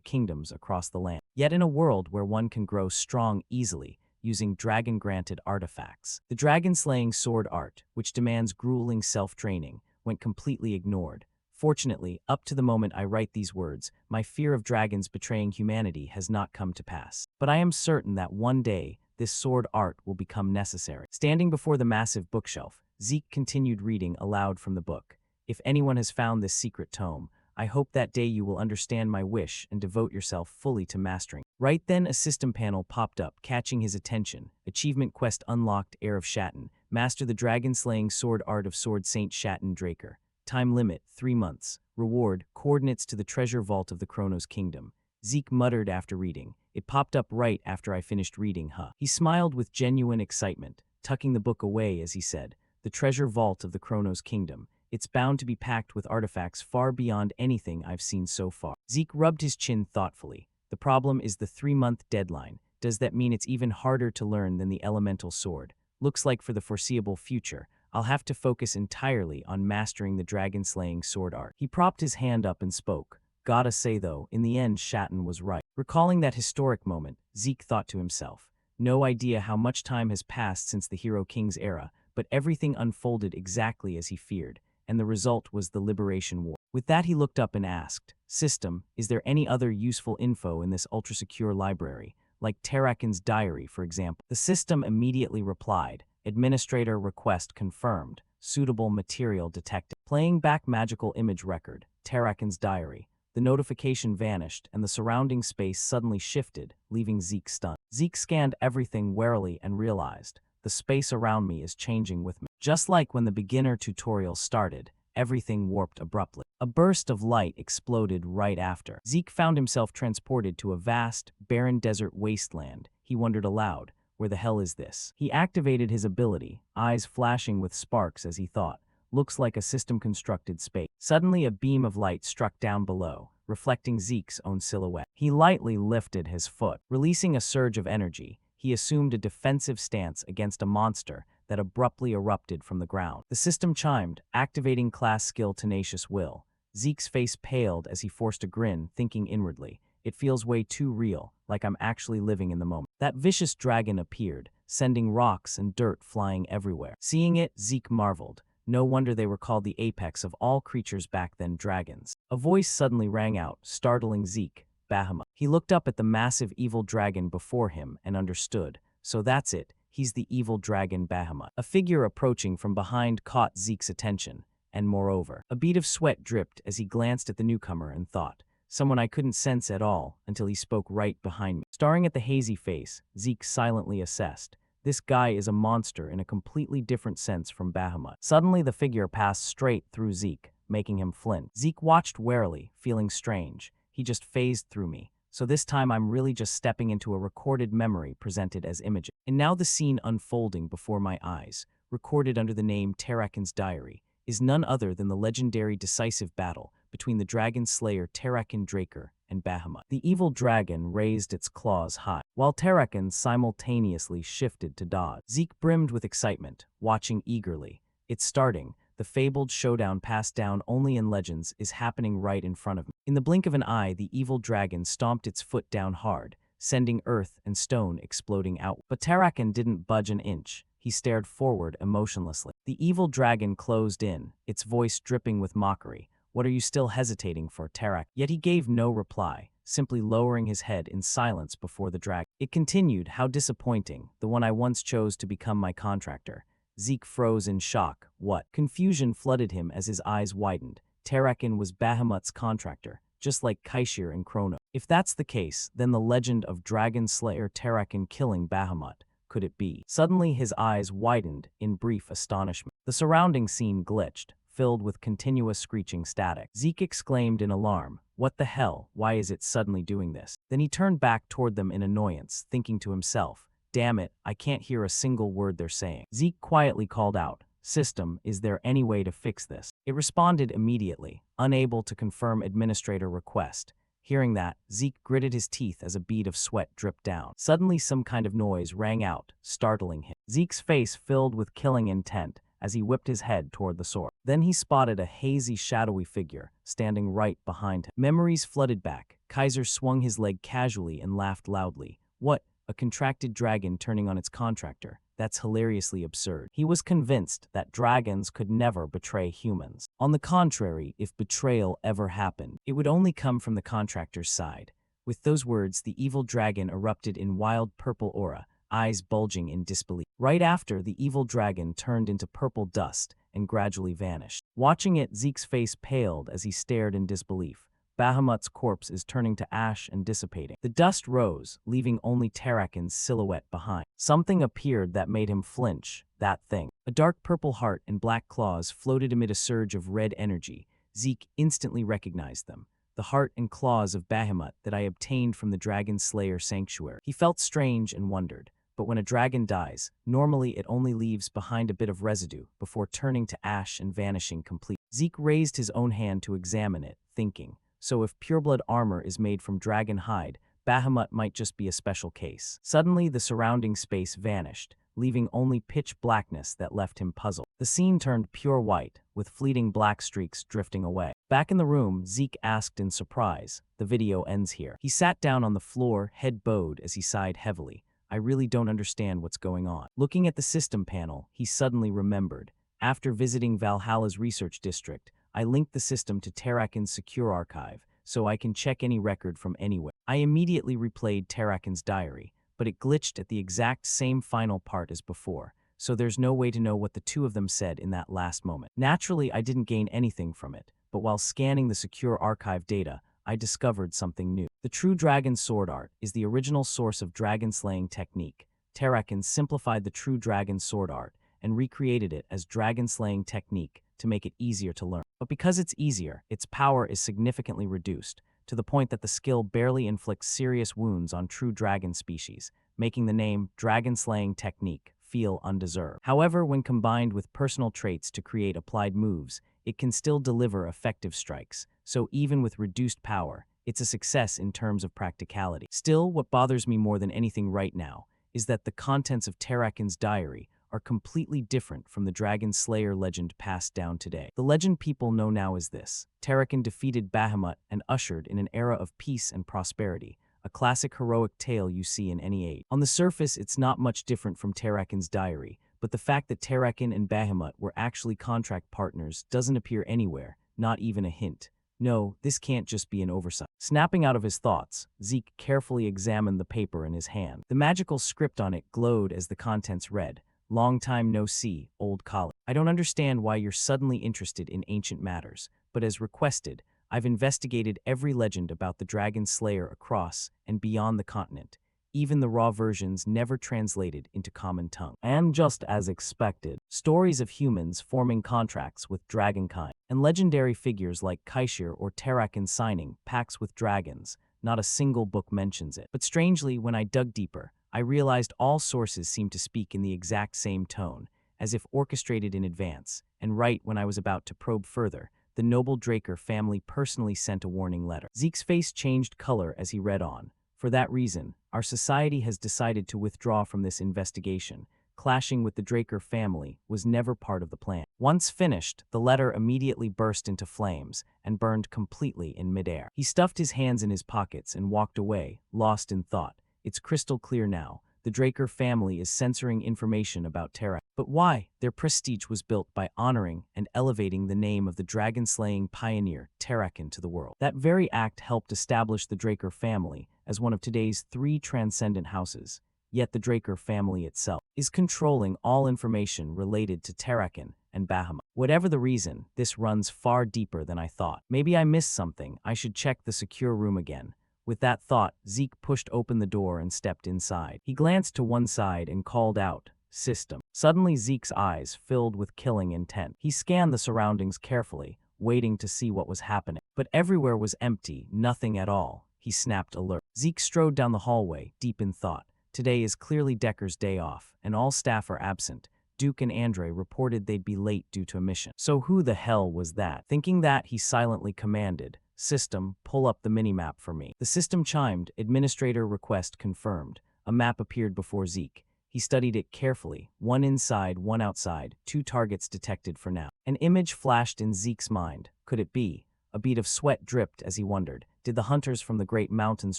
kingdoms across the land. Yet in a world where one can grow strong easily, using dragon-granted artifacts, the dragon-slaying sword art, which demands grueling self-training, went completely ignored. Fortunately, up to the moment I write these words, my fear of dragons betraying humanity has not come to pass. But I am certain that one day, this sword art will become necessary. Standing before the massive bookshelf, Zeke continued reading aloud from the book. If anyone has found this secret tome, I hope that day you will understand my wish and devote yourself fully to mastering. Right then, a system panel popped up, catching his attention. Achievement quest unlocked, Heir of Shatten. Master the dragon-slaying sword art of Sword Saint Shatten Draker. Time limit, 3 months. Reward, coordinates to the treasure vault of the Chronos Kingdom. Zeke muttered after reading. It popped up right after I finished reading, huh? He smiled with genuine excitement, tucking the book away as he said, the treasure vault of the Chronos Kingdom. It's bound to be packed with artifacts far beyond anything I've seen so far. Zeke rubbed his chin thoughtfully. The problem is the 3-month deadline. Does that mean it's even harder to learn than the elemental sword? Looks like for the foreseeable future, I'll have to focus entirely on mastering the dragon-slaying sword art. He propped his hand up and spoke. Gotta say though, in the end Shatten was right. Recalling that historic moment, Zeke thought to himself, no idea how much time has passed since the Hero King's era, but everything unfolded exactly as he feared, and the result was the Liberation War. With that he looked up and asked, System, is there any other useful info in this ultra-secure library, like Terrakin's diary, for example? The system immediately replied, Administrator request confirmed, suitable material detected. Playing back magical image record, Terrakin's diary. The notification vanished, and the surrounding space suddenly shifted, leaving Zeke stunned. Zeke scanned everything warily and realized, the space around me is changing with me. Just like when the beginner tutorial started, everything warped abruptly. A burst of light exploded right after. Zeke found himself transported to a vast, barren desert wasteland. He wondered aloud, where the hell is this? He activated his ability, eyes flashing with sparks as he thought, looks like a system-constructed space. Suddenly a beam of light struck down below, reflecting Zeke's own silhouette. He lightly lifted his foot. Releasing a surge of energy, he assumed a defensive stance against a monster that abruptly erupted from the ground. The system chimed, activating class skill Tenacious Will. Zeke's face paled as he forced a grin, thinking inwardly, it feels way too real, like I'm actually living in the moment. That vicious dragon appeared, sending rocks and dirt flying everywhere. Seeing it, Zeke marveled. No wonder they were called the apex of all creatures back then, dragons. A voice suddenly rang out, startling Zeke, Bahamut. He looked up at the massive evil dragon before him and understood. So that's it, he's the evil dragon Bahamut. A figure approaching from behind caught Zeke's attention, and moreover, a bead of sweat dripped as he glanced at the newcomer and thought, someone I couldn't sense at all until he spoke right behind me. Staring at the hazy face, Zeke silently assessed. This guy is a monster in a completely different sense from Bahamut. Suddenly the figure passed straight through Zeke, making him flint. Zeke watched warily, feeling strange. He just phased through me. So this time I'm really just stepping into a recorded memory presented as images. And now the scene unfolding before my eyes, recorded under the name Terrakin's Diary, is none other than the legendary decisive battle between the dragon slayer Terrakin Draker and Bahamut. The evil dragon raised its claws high, while Terrakin simultaneously shifted to dodge. Zeke brimmed with excitement, watching eagerly. It's starting. The fabled showdown passed down only in legends is happening right in front of me. In the blink of an eye, the evil dragon stomped its foot down hard, sending earth and stone exploding out. But Terrakin didn't budge an inch. He stared forward emotionlessly. The evil dragon closed in, its voice dripping with mockery. What are you still hesitating for, Terrakin? Yet he gave no reply, simply lowering his head in silence before the dragon. It continued, how disappointing, the one I once chose to become my contractor. Zeke froze in shock. What? Confusion flooded him as his eyes widened. Terrakin was Bahamut's contractor, just like Kaishir and Chrono. If that's the case, then the legend of Dragon Slayer Terrakin killing Bahamut, could it be? Suddenly his eyes widened in brief astonishment. The surrounding scene glitched, filled with continuous screeching static. Zeke exclaimed in alarm, what the hell, why is it suddenly doing this? Then he turned back toward them in annoyance, thinking to himself, damn it, I can't hear a single word they're saying. Zeke quietly called out, System, is there any way to fix this? It responded immediately, unable to confirm administrator request. Hearing that, Zeke gritted his teeth as a bead of sweat dripped down. Suddenly some kind of noise rang out, startling him. Zeke's face filled with killing intent as he whipped his head toward the sword. Then he spotted a hazy, shadowy figure standing right behind him. Memories flooded back. Kaiser swung his leg casually and laughed loudly. What? A contracted dragon turning on its contractor. That's hilariously absurd. He was convinced that dragons could never betray humans. On the contrary, if betrayal ever happened, it would only come from the contractor's side. With those words, the evil dragon erupted in wild purple aura, eyes bulging in disbelief. Right after, the evil dragon turned into purple dust and gradually vanished. Watching it, Zeke's face paled as he stared in disbelief. Bahamut's corpse is turning to ash and dissipating. The dust rose, leaving only Tarakin's silhouette behind. Something appeared that made him flinch, that thing. A dark purple heart and black claws floated amid a surge of red energy. Zeke instantly recognized them. The heart and claws of Bahamut that I obtained from the Dragon Slayer sanctuary. He felt strange and wondered. But when a dragon dies, normally it only leaves behind a bit of residue before turning to ash and vanishing completely. Zeke raised his own hand to examine it, thinking, so if pureblood armor is made from dragon hide, Bahamut might just be a special case. Suddenly, the surrounding space vanished, leaving only pitch blackness that left him puzzled. The scene turned pure white, with fleeting black streaks drifting away. Back in the room, Zeke asked in surprise, "The video ends here." He sat down on the floor, head bowed as he sighed heavily. "I really don't understand what's going on." Looking at the system panel, he suddenly remembered. After visiting Valhalla's research district, I linked the system to Tarakin's secure archive, so I can check any record from anywhere. I immediately replayed Tarakin's diary, but it glitched at the exact same final part as before, so there's no way to know what the two of them said in that last moment. Naturally, I didn't gain anything from it, but while scanning the secure archive data, I discovered something new. The true dragon sword art is the original source of dragon slaying technique. Tarakin simplified the true dragon sword art and recreated it as dragon slaying technique to make it easier to learn. But because it's easier, its power is significantly reduced, to the point that the skill barely inflicts serious wounds on true dragon species, making the name dragon slaying technique feel undeserved. However, when combined with personal traits to create applied moves, it can still deliver effective strikes, so even with reduced power, it's a success in terms of practicality. Still, what bothers me more than anything right now is that the contents of Tarakin's diary are completely different from the Dragon Slayer legend passed down today. The legend people know now is this: Tarakin defeated Bahamut and ushered in an era of peace and prosperity, a classic heroic tale you see in any age. On the surface, it's not much different from Tarakin's diary, but the fact that Tarakin and Bahamut were actually contract partners doesn't appear anywhere, not even a hint. No, this can't just be an oversight. Snapping out of his thoughts, Zeke carefully examined the paper in his hand. The magical script on it glowed as the contents read, "Long time no see, old colleague. I don't understand why you're suddenly interested in ancient matters, but as requested, I've investigated every legend about the Dragon Slayer across and beyond the continent, even the raw versions never translated into common tongue. And just as expected, stories of humans forming contracts with dragonkind, and legendary figures like Kaishir or Tarakin signing pacts with dragons, not a single book mentions it. But strangely, when I dug deeper, I realized all sources seem to speak in the exact same tone, as if orchestrated in advance, and right when I was about to probe further, the noble Draker family personally sent a warning letter. Zeke's face changed color as he read on. For that reason, our society has decided to withdraw from this investigation. Clashing with the Draker family was never part of the plan. Once finished, the letter immediately burst into flames and burned completely in midair. He stuffed his hands in his pockets and walked away, lost in thought. It's crystal clear now. The Draker family is censoring information about Terra. But why? Their prestige was built by honoring and elevating the name of the dragon-slaying pioneer Tarakin to the world. That very act helped establish the Draker family as one of today's 3 transcendent houses. Yet the Draker family itself is controlling all information related to Tarakin and Bahamut. Whatever the reason, this runs far deeper than I thought. Maybe I missed something. I should check the secure room again. With that thought, Zeke pushed open the door and stepped inside. He glanced to one side and called out, "System." Suddenly, Zeke's eyes filled with killing intent. He scanned the surroundings carefully, waiting to see what was happening. But everywhere was empty, nothing at all. He snapped alert. Zeke strode down the hallway, deep in thought. Today is clearly Decker's day off, and all staff are absent. Duke and Andre reported they'd be late due to a mission. So who the hell was that? Thinking that, he silently commanded, "System, pull up the minimap for me." The system chimed, "Administrator request confirmed." A map appeared before Zeke. He studied it carefully, one inside, one outside, 2 targets detected for now. An image flashed in Zeke's mind. Could it be? A bead of sweat dripped as he wondered, did the hunters from the Great Mountains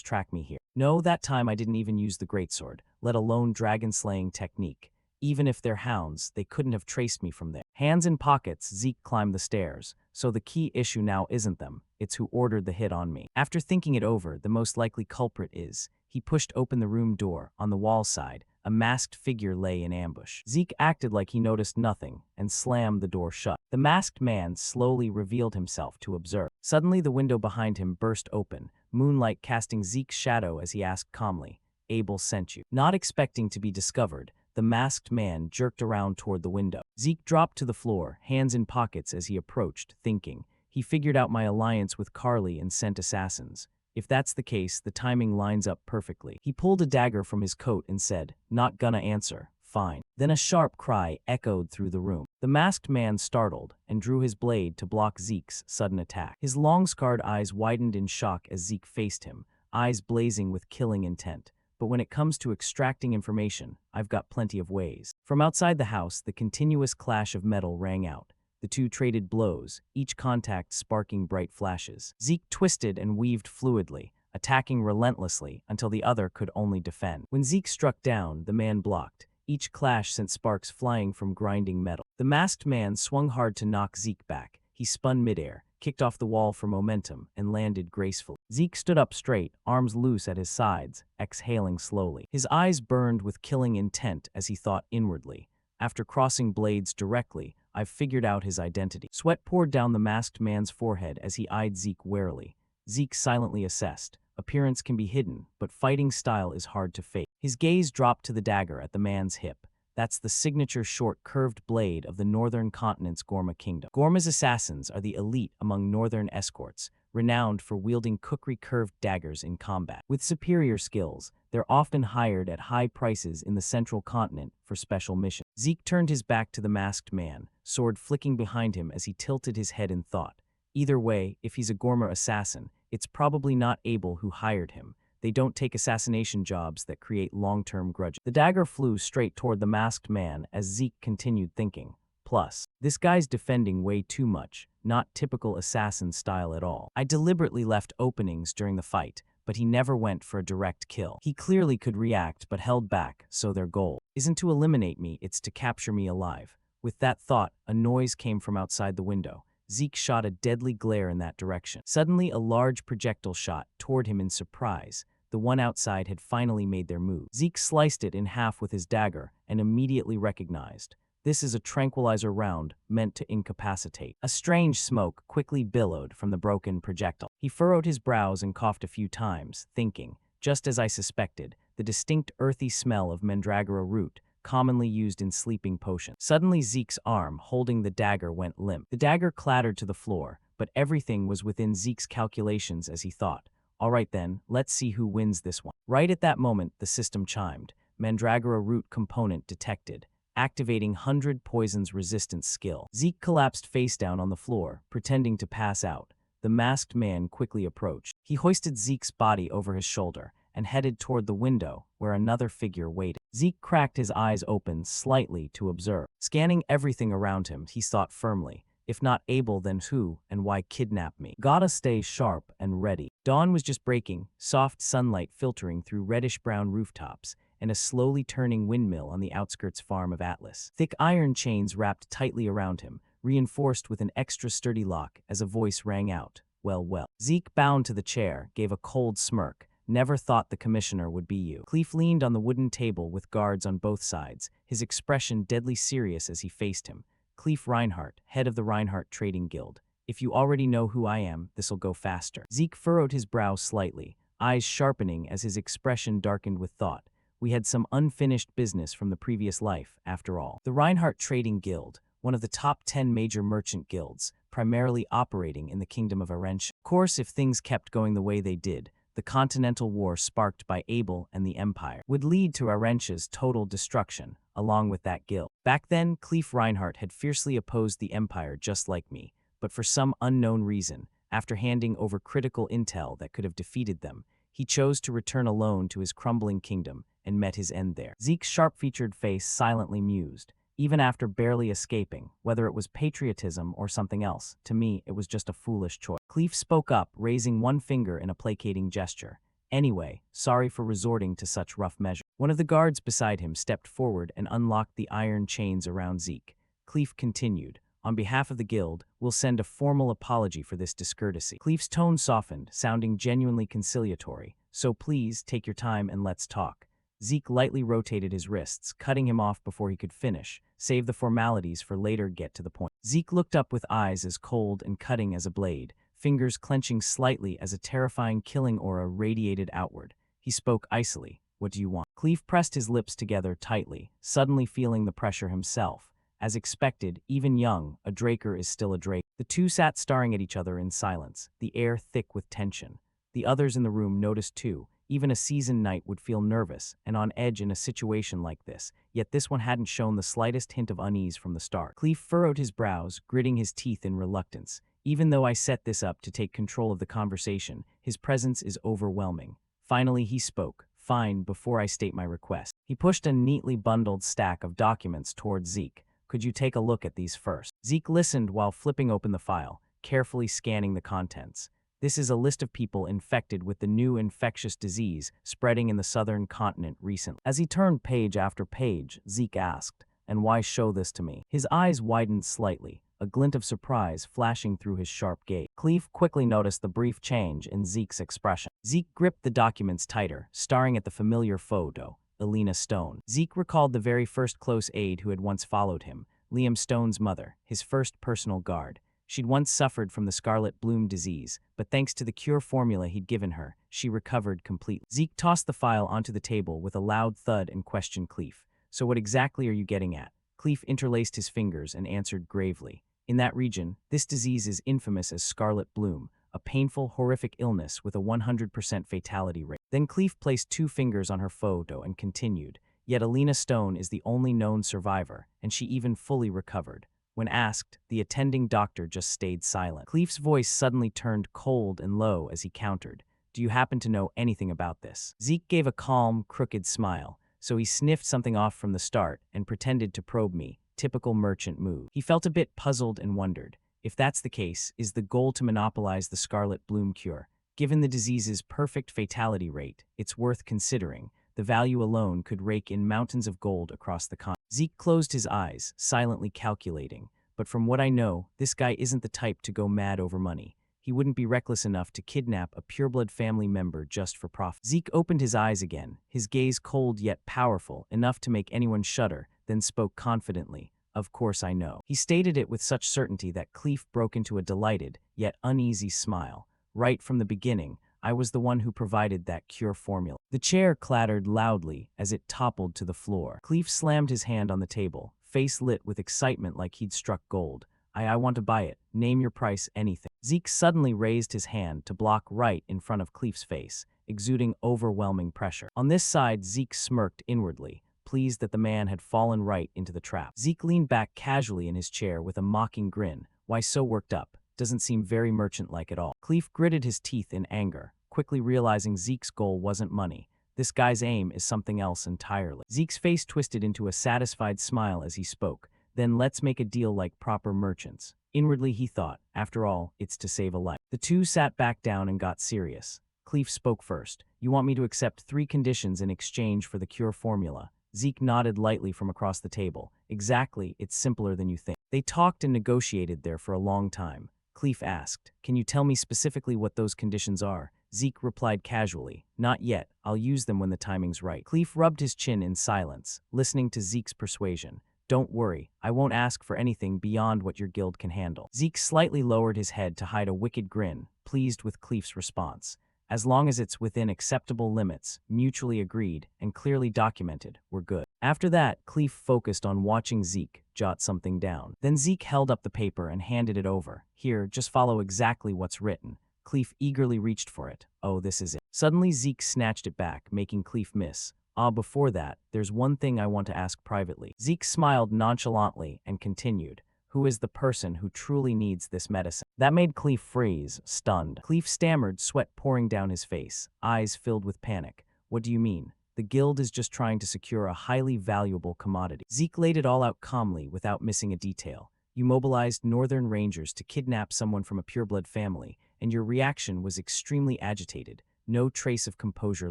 track me here? No, that time I didn't even use the greatsword, let alone dragon-slaying technique. Even if they're hounds, they couldn't have traced me from there. Hands in pockets, Zeke climbed the stairs. So the key issue now isn't them, it's who ordered the hit on me. After thinking it over, the most likely culprit is, he pushed open the room door on the wall side. a masked figure lay in ambush. Zeke acted like he noticed nothing and slammed the door shut. The masked man slowly revealed himself to observe. Suddenly, the window behind him burst open, moonlight casting Zeke's shadow as he asked calmly, "Abel sent you." Not expecting to be discovered, the masked man jerked around toward the window. Zeke dropped to the floor, hands in pockets as he approached, thinking, "He figured out my alliance with Carly and sent assassins. If that's the case, the timing lines up perfectly." He pulled a dagger from his coat and said, "Not gonna answer. Fine." Then a sharp cry echoed through the room. The masked man startled and drew his blade to block Zeke's sudden attack. His long-scarred eyes widened in shock as Zeke faced him, eyes blazing with killing intent. "But when it comes to extracting information, I've got plenty of ways." From outside the house, the continuous clash of metal rang out. The two traded blows, each contact sparking bright flashes. Zeke twisted and weaved fluidly, attacking relentlessly until the other could only defend. When Zeke struck down, the man blocked. Each clash sent sparks flying from grinding metal. The masked man swung hard to knock Zeke back. He spun midair, kicked off the wall for momentum, and landed gracefully. Zeke stood up straight, arms loose at his sides, exhaling slowly. His eyes burned with killing intent as he thought inwardly. After crossing blades directly, I've figured out his identity. Sweat poured down the masked man's forehead as he eyed Zeke warily. Zeke silently assessed. Appearance can be hidden, but fighting style is hard to fake. His gaze dropped to the dagger at the man's hip. That's the signature short curved blade of the northern continent's Gorma kingdom. Gorma's assassins are the elite among northern escorts, renowned for wielding kukri curved daggers in combat. With superior skills, they're often hired at high prices in the central continent for special missions. Zeke turned his back to the masked man, sword flicking behind him as he tilted his head in thought. Either way, if he's a Gorma assassin, it's probably not Abel who hired him. They don't take assassination jobs that create long-term grudges. The dagger flew straight toward the masked man as Zeke continued thinking. Plus, this guy's defending way too much, not typical assassin style at all. I deliberately left openings during the fight, but he never went for a direct kill. He clearly could react but held back, so their goal isn't to eliminate me, it's to capture me alive. With that thought, a noise came from outside the window. Zeke shot a deadly glare in that direction. Suddenly, a large projectile shot toward him in surprise. The one outside had finally made their move. Zeke sliced it in half with his dagger and immediately recognized. This is a tranquilizer round meant to incapacitate. A strange smoke quickly billowed from the broken projectile. He furrowed his brows and coughed a few times, thinking, just as I suspected, the distinct earthy smell of mandragora root, commonly used in sleeping potions. Suddenly, Zeke's arm holding the dagger went limp. The dagger clattered to the floor, but everything was within Zeke's calculations as he thought. All right then, let's see who wins this one. Right at that moment, the system chimed. Mandragora root component detected, activating 100 poisons resistance skill. Zeke collapsed face down on the floor, pretending to pass out. The masked man quickly approached. He hoisted Zeke's body over his shoulder and headed toward the window where another figure waited. Zeke cracked his eyes open slightly to observe. Scanning everything around him, he thought firmly, if not Abel, then who and why kidnap me? Gotta stay sharp and ready. Dawn was just breaking, soft sunlight filtering through reddish-brown rooftops, and a slowly turning windmill on the outskirts farm of Atlas. Thick iron chains wrapped tightly around him, reinforced with an extra sturdy lock as a voice rang out, "Well, well." Zeke, bound to the chair, gave a cold smirk. "Never thought the commissioner would be you." Cleef leaned on the wooden table with guards on both sides, his expression deadly serious as he faced him. Cleef Reinhardt, head of the Reinhardt Trading Guild. "If you already know who I am, this'll go faster." Zeke furrowed his brow slightly, eyes sharpening as his expression darkened with thought. We had some unfinished business from the previous life, after all. The Reinhardt Trading Guild, one of the top 10 major merchant guilds, primarily operating in the Kingdom of Arentia. Of course, if things kept going the way they did, the continental war sparked by Abel and the Empire would lead to Arentia's total destruction, along with that guild. Back then, Cleef Reinhardt had fiercely opposed the Empire just like me, but for some unknown reason, after handing over critical intel that could have defeated them, he chose to return alone to his crumbling kingdom and met his end there. Zeke's sharp-featured face silently mused. Even after barely escaping, whether it was patriotism or something else, to me it was just a foolish choice. Cleef spoke up, raising one finger in a placating gesture. "Anyway, sorry for resorting to such rough measures." One of the guards beside him stepped forward and unlocked the iron chains around Zeke. Cleef continued, "On behalf of the guild, we'll send a formal apology for this discourtesy." Cleef's tone softened, sounding genuinely conciliatory. "So please, take your time and let's talk." Zeke lightly rotated his wrists, cutting him off before he could finish, save the formalities for later get to the point. Zeke looked up with eyes as cold and cutting as a blade, fingers clenching slightly as a terrifying killing aura radiated outward. He spoke icily. What do you want? Cleve pressed his lips together tightly, suddenly feeling the pressure himself. As expected, even young, a Draker is still a Drake. The two sat staring at each other in silence, the air thick with tension. The others in the room noticed too. Even a seasoned knight would feel nervous and on edge in a situation like this, yet this one hadn't shown the slightest hint of unease from the start. Cleve furrowed his brows, gritting his teeth in reluctance. Even though I set this up to take control of the conversation, his presence is overwhelming. Finally, he spoke. Fine, before I state my request. He pushed a neatly bundled stack of documents towards Zeke. Could you take a look at these first? Zeke listened while flipping open the file, carefully scanning the contents. This is a list of people infected with the new infectious disease spreading in the southern continent recently. As he turned page after page, Zeke asked, "And why show this to me?" His eyes widened slightly, a glint of surprise flashing through his sharp gaze. Cleve quickly noticed the brief change in Zeke's expression. Zeke gripped the documents tighter, staring at the familiar photo, Elena Stone. Zeke recalled the very first close aide who had once followed him, Liam Stone's mother, his first personal guard. She'd once suffered from the scarlet bloom disease, but thanks to the cure formula he'd given her, she recovered completely. Zeke tossed the file onto the table with a loud thud and questioned Cleve. So what exactly are you getting at? Cleve interlaced his fingers and answered gravely. In that region, this disease is infamous as scarlet bloom, a painful, horrific illness with a 100% fatality rate. Then Cleve placed two fingers on her photo and continued. Yet Elena Stone is the only known survivor, and she even fully recovered. When asked, the attending doctor just stayed silent. Cleve's voice suddenly turned cold and low as he countered. Do you happen to know anything about this? Zeke gave a calm, crooked smile, so he sniffed something off from the start and pretended to probe me, typical merchant move. He felt a bit puzzled and wondered, if that's the case, is the goal to monopolize the scarlet bloom cure? Given the disease's perfect fatality rate, it's worth considering. The value alone could rake in mountains of gold across the continent. Zeke closed his eyes, silently calculating. But from what I know, this guy isn't the type to go mad over money. He wouldn't be reckless enough to kidnap a pureblood family member just for profit. Zeke opened his eyes again, his gaze cold yet powerful, enough to make anyone shudder, then spoke confidently. Of course I know. He stated it with such certainty that Cleve broke into a delighted, yet uneasy smile. Right from the beginning, I was the one who provided that cure formula. The chair clattered loudly as it toppled to the floor. Cleve slammed his hand on the table, face lit with excitement like he'd struck gold. I want to buy it. Name your price, anything. Zeke suddenly raised his hand to block right in front of Cleve's face, exuding overwhelming pressure. On this side, Zeke smirked inwardly, pleased that the man had fallen right into the trap. Zeke leaned back casually in his chair with a mocking grin. Why so worked up? Doesn't seem very merchant-like at all. Cleve gritted his teeth in anger, quickly realizing Zeke's goal wasn't money. This guy's aim is something else entirely. Zeke's face twisted into a satisfied smile as he spoke. Then let's make a deal like proper merchants. Inwardly he thought, after all, it's to save a life. The two sat back down and got serious. Cleve spoke first. You want me to accept 3 conditions in exchange for the cure formula? Zeke nodded lightly from across the table. Exactly, it's simpler than you think. They talked and negotiated there for a long time. Cleve asked, can you tell me specifically what those conditions are? Zeke replied casually, not yet, I'll use them when the timing's right. Cleve rubbed his chin in silence, listening to Zeke's persuasion. Don't worry, I won't ask for anything beyond what your guild can handle. Zeke slightly lowered his head to hide a wicked grin, pleased with Cleve's response. As long as it's within acceptable limits, mutually agreed, and clearly documented, we're good. After that, Cleve focused on watching Zeke jot something down. Then Zeke held up the paper and handed it over. Here, just follow exactly what's written. Cleve eagerly reached for it. Oh, this is it. Suddenly Zeke snatched it back, making Cleve miss. Before that, there's one thing I want to ask privately. Zeke smiled nonchalantly and continued. Who is the person who truly needs this medicine? That made Cleve freeze, stunned. Cleve stammered, sweat pouring down his face, eyes filled with panic. What do you mean? The guild is just trying to secure a highly valuable commodity. Zeke laid it all out calmly without missing a detail. You mobilized Northern Rangers to kidnap someone from a pureblood family, and your reaction was extremely agitated. No trace of composure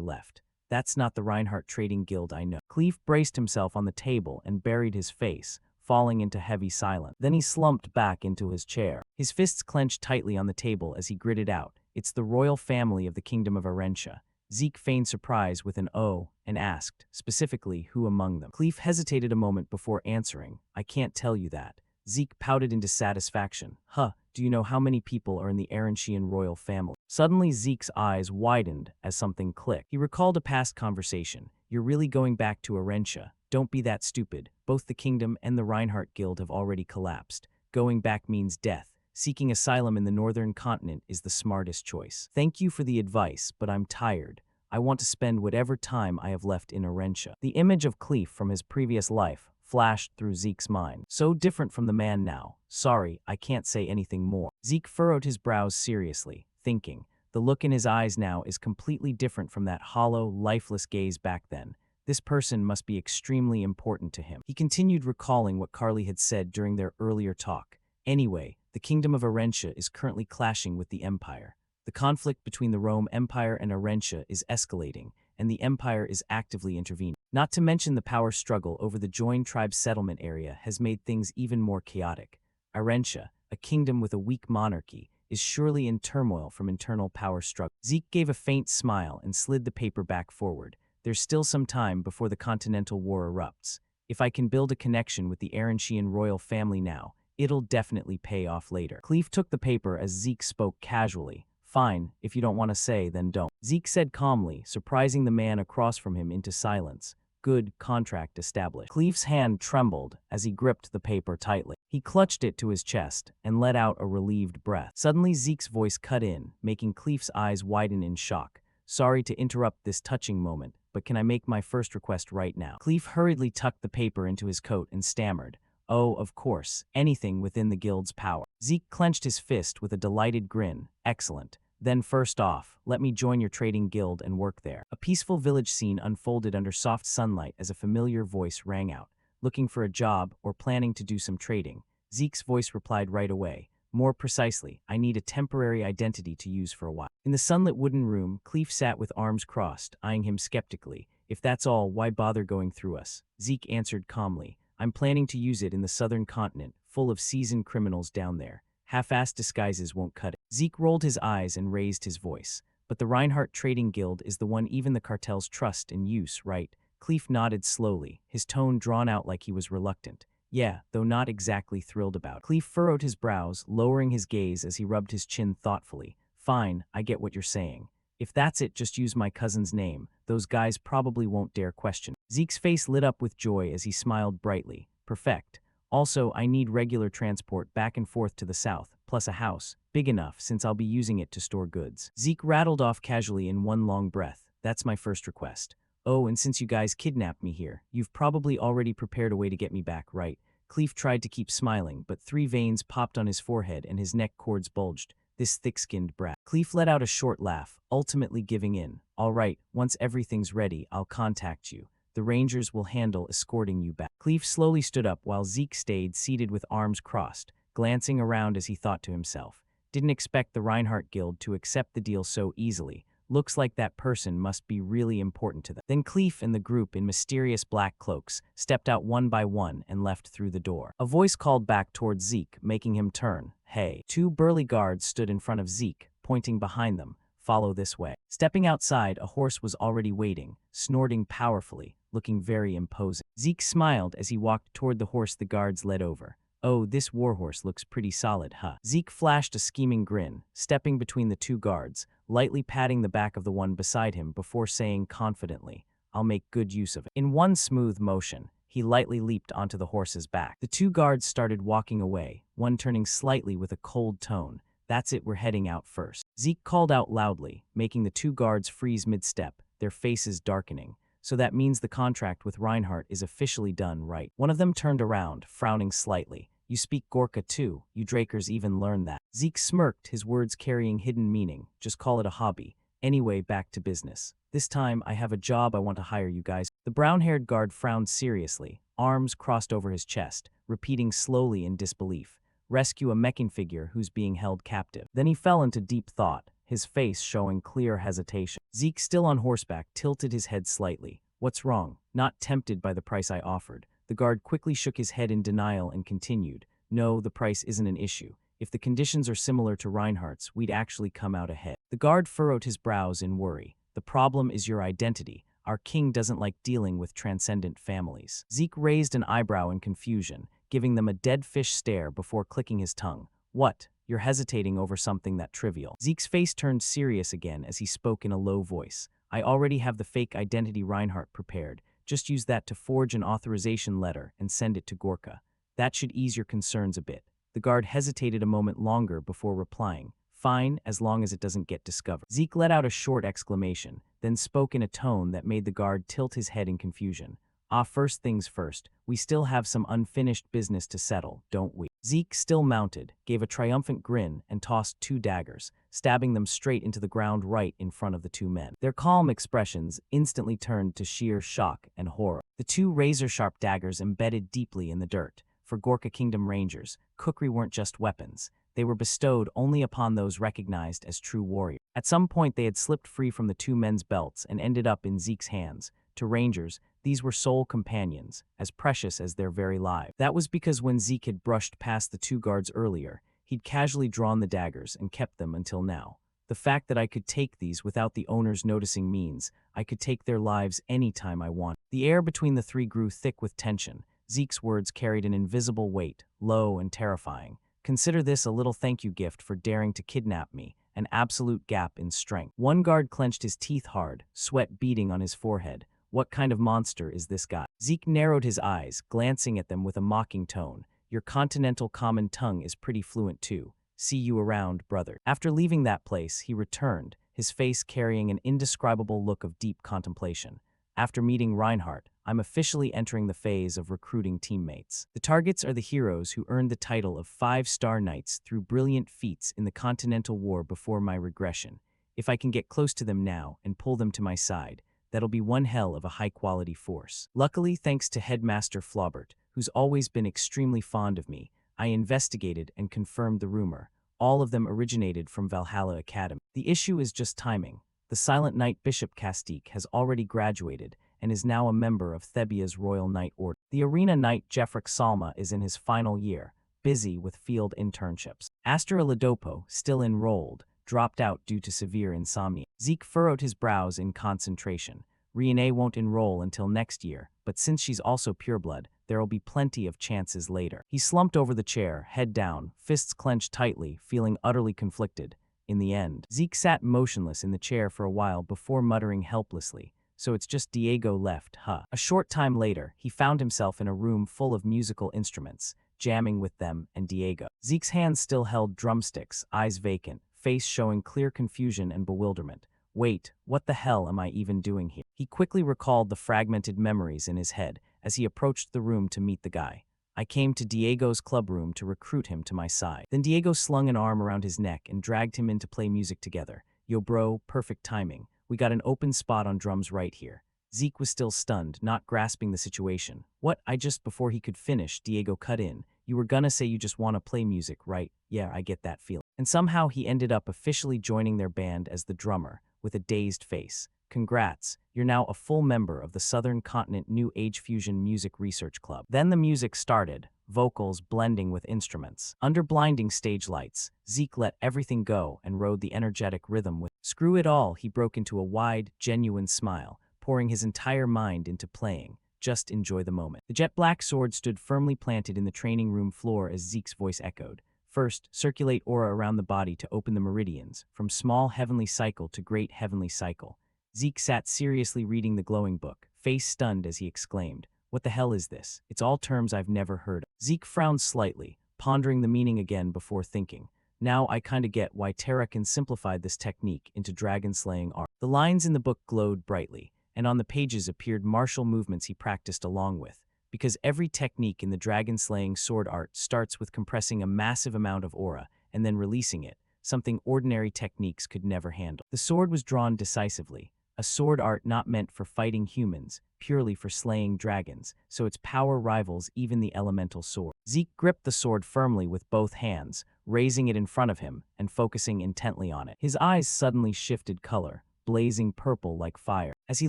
left. That's not the Reinhardt Trading Guild I know. Cleve braced himself on the table and buried his face, falling into heavy silence. Then he slumped back into his chair. His fists clenched tightly on the table as he gritted out, it's the royal family of the Kingdom of Arentia. Zeke feigned surprise with an "oh" and asked, specifically, who among them. Clef hesitated a moment before answering, "I can't tell you that." Zeke pouted in dissatisfaction. "Huh, do you know how many people are in the Aranshian royal family?" Suddenly Zeke's eyes widened as something clicked. He recalled a past conversation. "You're really going back to Arentia. Don't be that stupid. Both the kingdom and the Reinhardt Guild have already collapsed. Going back means death. Seeking asylum in the northern continent is the smartest choice. Thank you for the advice, but I'm tired. I want to spend whatever time I have left in Arentia." The image of Clef from his previous life flashed through Zeke's mind. So different from the man now. "Sorry, I can't say anything more." Zeke furrowed his brows seriously, thinking, the look in his eyes now is completely different from that hollow, lifeless gaze back then. This person must be extremely important to him. He continued recalling what Carly had said during their earlier talk. Anyway, the kingdom of Arentia is currently clashing with the Empire. The conflict between the Rome Empire and Arentia is escalating, and the Empire is actively intervening. Not to mention the power struggle over the joined tribe settlement area has made things even more chaotic. Arentia, a kingdom with a weak monarchy, is surely in turmoil from internal power struggle. Zeke gave a faint smile and slid the paper back forward. There's still some time before the Continental War erupts. If I can build a connection with the Aranshian royal family now, it'll definitely pay off later. Clef took the paper as Zeke spoke casually. "Fine, if you don't want to say, then don't." Zeke said calmly, surprising the man across from him into silence. "Good, contract established." Clef's hand trembled as he gripped the paper tightly. He clutched it to his chest and let out a relieved breath. Suddenly Zeke's voice cut in, making Clef's eyes widen in shock. "Sorry to interrupt this touching moment, but can I make my first request right now?" Clef hurriedly tucked the paper into his coat and stammered, "Oh, of course, anything within the guild's power." Zeke clenched his fist with a delighted grin. "Excellent. Then first off, let me join your trading guild and work there." A peaceful village scene unfolded under soft sunlight as a familiar voice rang out. "Looking for a job or planning to do some trading?" Zeke's voice replied right away. "More precisely, I need a temporary identity to use for a while." In the sunlit wooden room, Clef sat with arms crossed, eyeing him skeptically. "If that's all, why bother going through us?" Zeke answered calmly. "I'm planning to use it in the southern continent, full of seasoned criminals down there. Half-assed disguises won't cut it." Zeke rolled his eyes and raised his voice. "But the Reinhardt Trading Guild is the one even the cartels trust and use, right?" Clef nodded slowly, his tone drawn out like he was reluctant. "Yeah, though not exactly thrilled about." Clef furrowed his brows, lowering his gaze as he rubbed his chin thoughtfully. "Fine, I get what you're saying. If that's it, just use my cousin's name. Those guys probably won't dare question." Zeke's face lit up with joy as he smiled brightly. "Perfect. Also, I need regular transport back and forth to the south, plus a house, big enough since I'll be using it to store goods." Zeke rattled off casually in one long breath. "That's my first request. Oh, and since you guys kidnapped me here, you've probably already prepared a way to get me back, right?" Clef tried to keep smiling, but 3 veins popped on his forehead and his neck cords bulged. This thick-skinned brat. Clef let out a short laugh, ultimately giving in. "All right, once everything's ready, I'll contact you. The Rangers will handle escorting you back." Clef slowly stood up while Zeke stayed seated with arms crossed, glancing around as he thought to himself. Didn't expect the Reinhardt Guild to accept the deal so easily. Looks like that person must be really important to them. Then Clef and the group in mysterious black cloaks stepped out one by one and left through the door. A voice called back towards Zeke, making him turn. "Hey." 2 burly guards stood in front of Zeke, pointing behind them. "Follow this way." Stepping outside, a horse was already waiting, snorting powerfully, looking very imposing. Zeke smiled as he walked toward the horse the guards led over. "Oh, this warhorse looks pretty solid, huh?" Zeke flashed a scheming grin, stepping between the 2 guards, lightly patting the back of the one beside him before saying confidently, "I'll make good use of it." In one smooth motion, he lightly leaped onto the horse's back. The 2 guards started walking away, one turning slightly with a cold tone. "That's it, we're heading out first." Zeke called out loudly, making the 2 guards freeze mid-step, their faces darkening. "So that means the contract with Reinhardt is officially done, right?" One of them turned around, frowning slightly. "You speak Gorka too, you Drakers even learned that." Zeke smirked, his words carrying hidden meaning. "Just call it a hobby. Anyway, back to business. This time, I have a job I want to hire you guys." The brown-haired guard frowned seriously, arms crossed over his chest, repeating slowly in disbelief. "Rescue a meching figure who's being held captive." Then he fell into deep thought, his face showing clear hesitation. Zeke, still on horseback, tilted his head slightly. "What's wrong?" "Not tempted by the price I offered." The guard quickly shook his head in denial and continued. "No, the price isn't an issue. If the conditions are similar to Reinhardt's, we'd actually come out ahead." The guard furrowed his brows in worry. The problem is your identity. Our king doesn't like dealing with transcendent families. Zeke raised an eyebrow in confusion, giving them a dead fish stare before clicking his tongue. What? You're hesitating over something that trivial. Zeke's face turned serious again as he spoke in a low voice. I already have the fake identity Reinhardt prepared. Just use that to forge an authorization letter and send it to Gorka. That should ease your concerns a bit. The guard hesitated a moment longer before replying. Fine, as long as it doesn't get discovered. Zeke let out a short exclamation, then spoke in a tone that made the guard tilt his head in confusion. First things first, we still have some unfinished business to settle, don't we? Zeke, still mounted, gave a triumphant grin and tossed 2 daggers, stabbing them straight into the ground right in front of the 2 men. Their calm expressions instantly turned to sheer shock and horror. The 2 razor-sharp daggers embedded deeply in the dirt. For Gorka Kingdom Rangers, kukri weren't just weapons. They were bestowed only upon those recognized as true warriors. At some point, they had slipped free from the 2 men's belts and ended up in Zeke's hands. To Rangers, these were soul companions, as precious as their very lives. That was because when Zeke had brushed past the 2 guards earlier, he'd casually drawn the daggers and kept them until now. The fact that I could take these without the owners noticing means I could take their lives anytime I want. The air between the 3 grew thick with tension. Zeke's words carried an invisible weight, low and terrifying. Consider this a little thank you gift for daring to kidnap me, an absolute gap in strength. One guard clenched his teeth hard, sweat beading on his forehead. What kind of monster is this guy? Zeke narrowed his eyes, glancing at them with a mocking tone. Your continental common tongue is pretty fluent too. See you around, brother. After leaving that place, he returned, his face carrying an indescribable look of deep contemplation. After meeting Reinhardt, I'm officially entering the phase of recruiting teammates. The targets are the heroes who earned the title of 5-star knights through brilliant feats in the Continental War before my regression. If I can get close to them now and pull them to my side, that'll be one hell of a high-quality force. Luckily, thanks to Headmaster Flaubert, who's always been extremely fond of me, I investigated and confirmed the rumor. All of them originated from Valhalla Academy. The issue is just timing. The Silent Knight Bishop Castique has already graduated and is now a member of Thebia's Royal Knight Order. The Arena Knight Jeffrick Salma is in his final year, busy with field internships. Astra Ladopo, still enrolled, dropped out due to severe insomnia. Zeke furrowed his brows in concentration. Riene won't enroll until next year, but since she's also pureblood, there'll be plenty of chances later. He slumped over the chair, head down, fists clenched tightly, feeling utterly conflicted. In the end, Zeke sat motionless in the chair for a while before muttering helplessly, so it's just Diego left, huh? A short time later, he found himself in a room full of musical instruments, jamming with them and Diego. Zeke's hands still held drumsticks, eyes vacant, face showing clear confusion and bewilderment. Wait, what the hell am I even doing here? He quickly recalled the fragmented memories in his head as he approached the room to meet the guy. I came to Diego's club room to recruit him to my side. Then Diego slung an arm around his neck and dragged him in to play music together. Yo bro, perfect timing. We got an open spot on drums right here. Zeke was still stunned, not grasping the situation. What? Before he could finish, Diego cut in. You were gonna say you just want to play music, right? Yeah, I get that feeling. And somehow he ended up officially joining their band as the drummer, with a dazed face. Congrats, you're now a full member of the Southern Continent New Age Fusion Music Research Club. Then the music started, vocals blending with instruments. Under blinding stage lights, Zeke let everything go and rode the energetic rhythm with. Screw it all, he broke into a wide, genuine smile, pouring his entire mind into playing. Just enjoy the moment. The jet black sword stood firmly planted in the training room floor as Zeke's voice echoed. First, circulate aura around the body to open the meridians, from small heavenly cycle to great heavenly cycle. Zeke sat seriously reading the glowing book, face stunned as he exclaimed, "What the hell is this? It's all terms I've never heard of." Zeke frowned slightly, pondering the meaning again before thinking. Now I kinda get why Terrakin simplified this technique into dragon-slaying art. The lines in the book glowed brightly, and on the pages appeared martial movements he practiced along with, because every technique in the dragon-slaying sword art starts with compressing a massive amount of aura and then releasing it, something ordinary techniques could never handle. The sword was drawn decisively, a sword art not meant for fighting humans, purely for slaying dragons, so its power rivals even the elemental sword. Zeke gripped the sword firmly with both hands, raising it in front of him and focusing intently on it. His eyes suddenly shifted color, blazing purple like fire. As he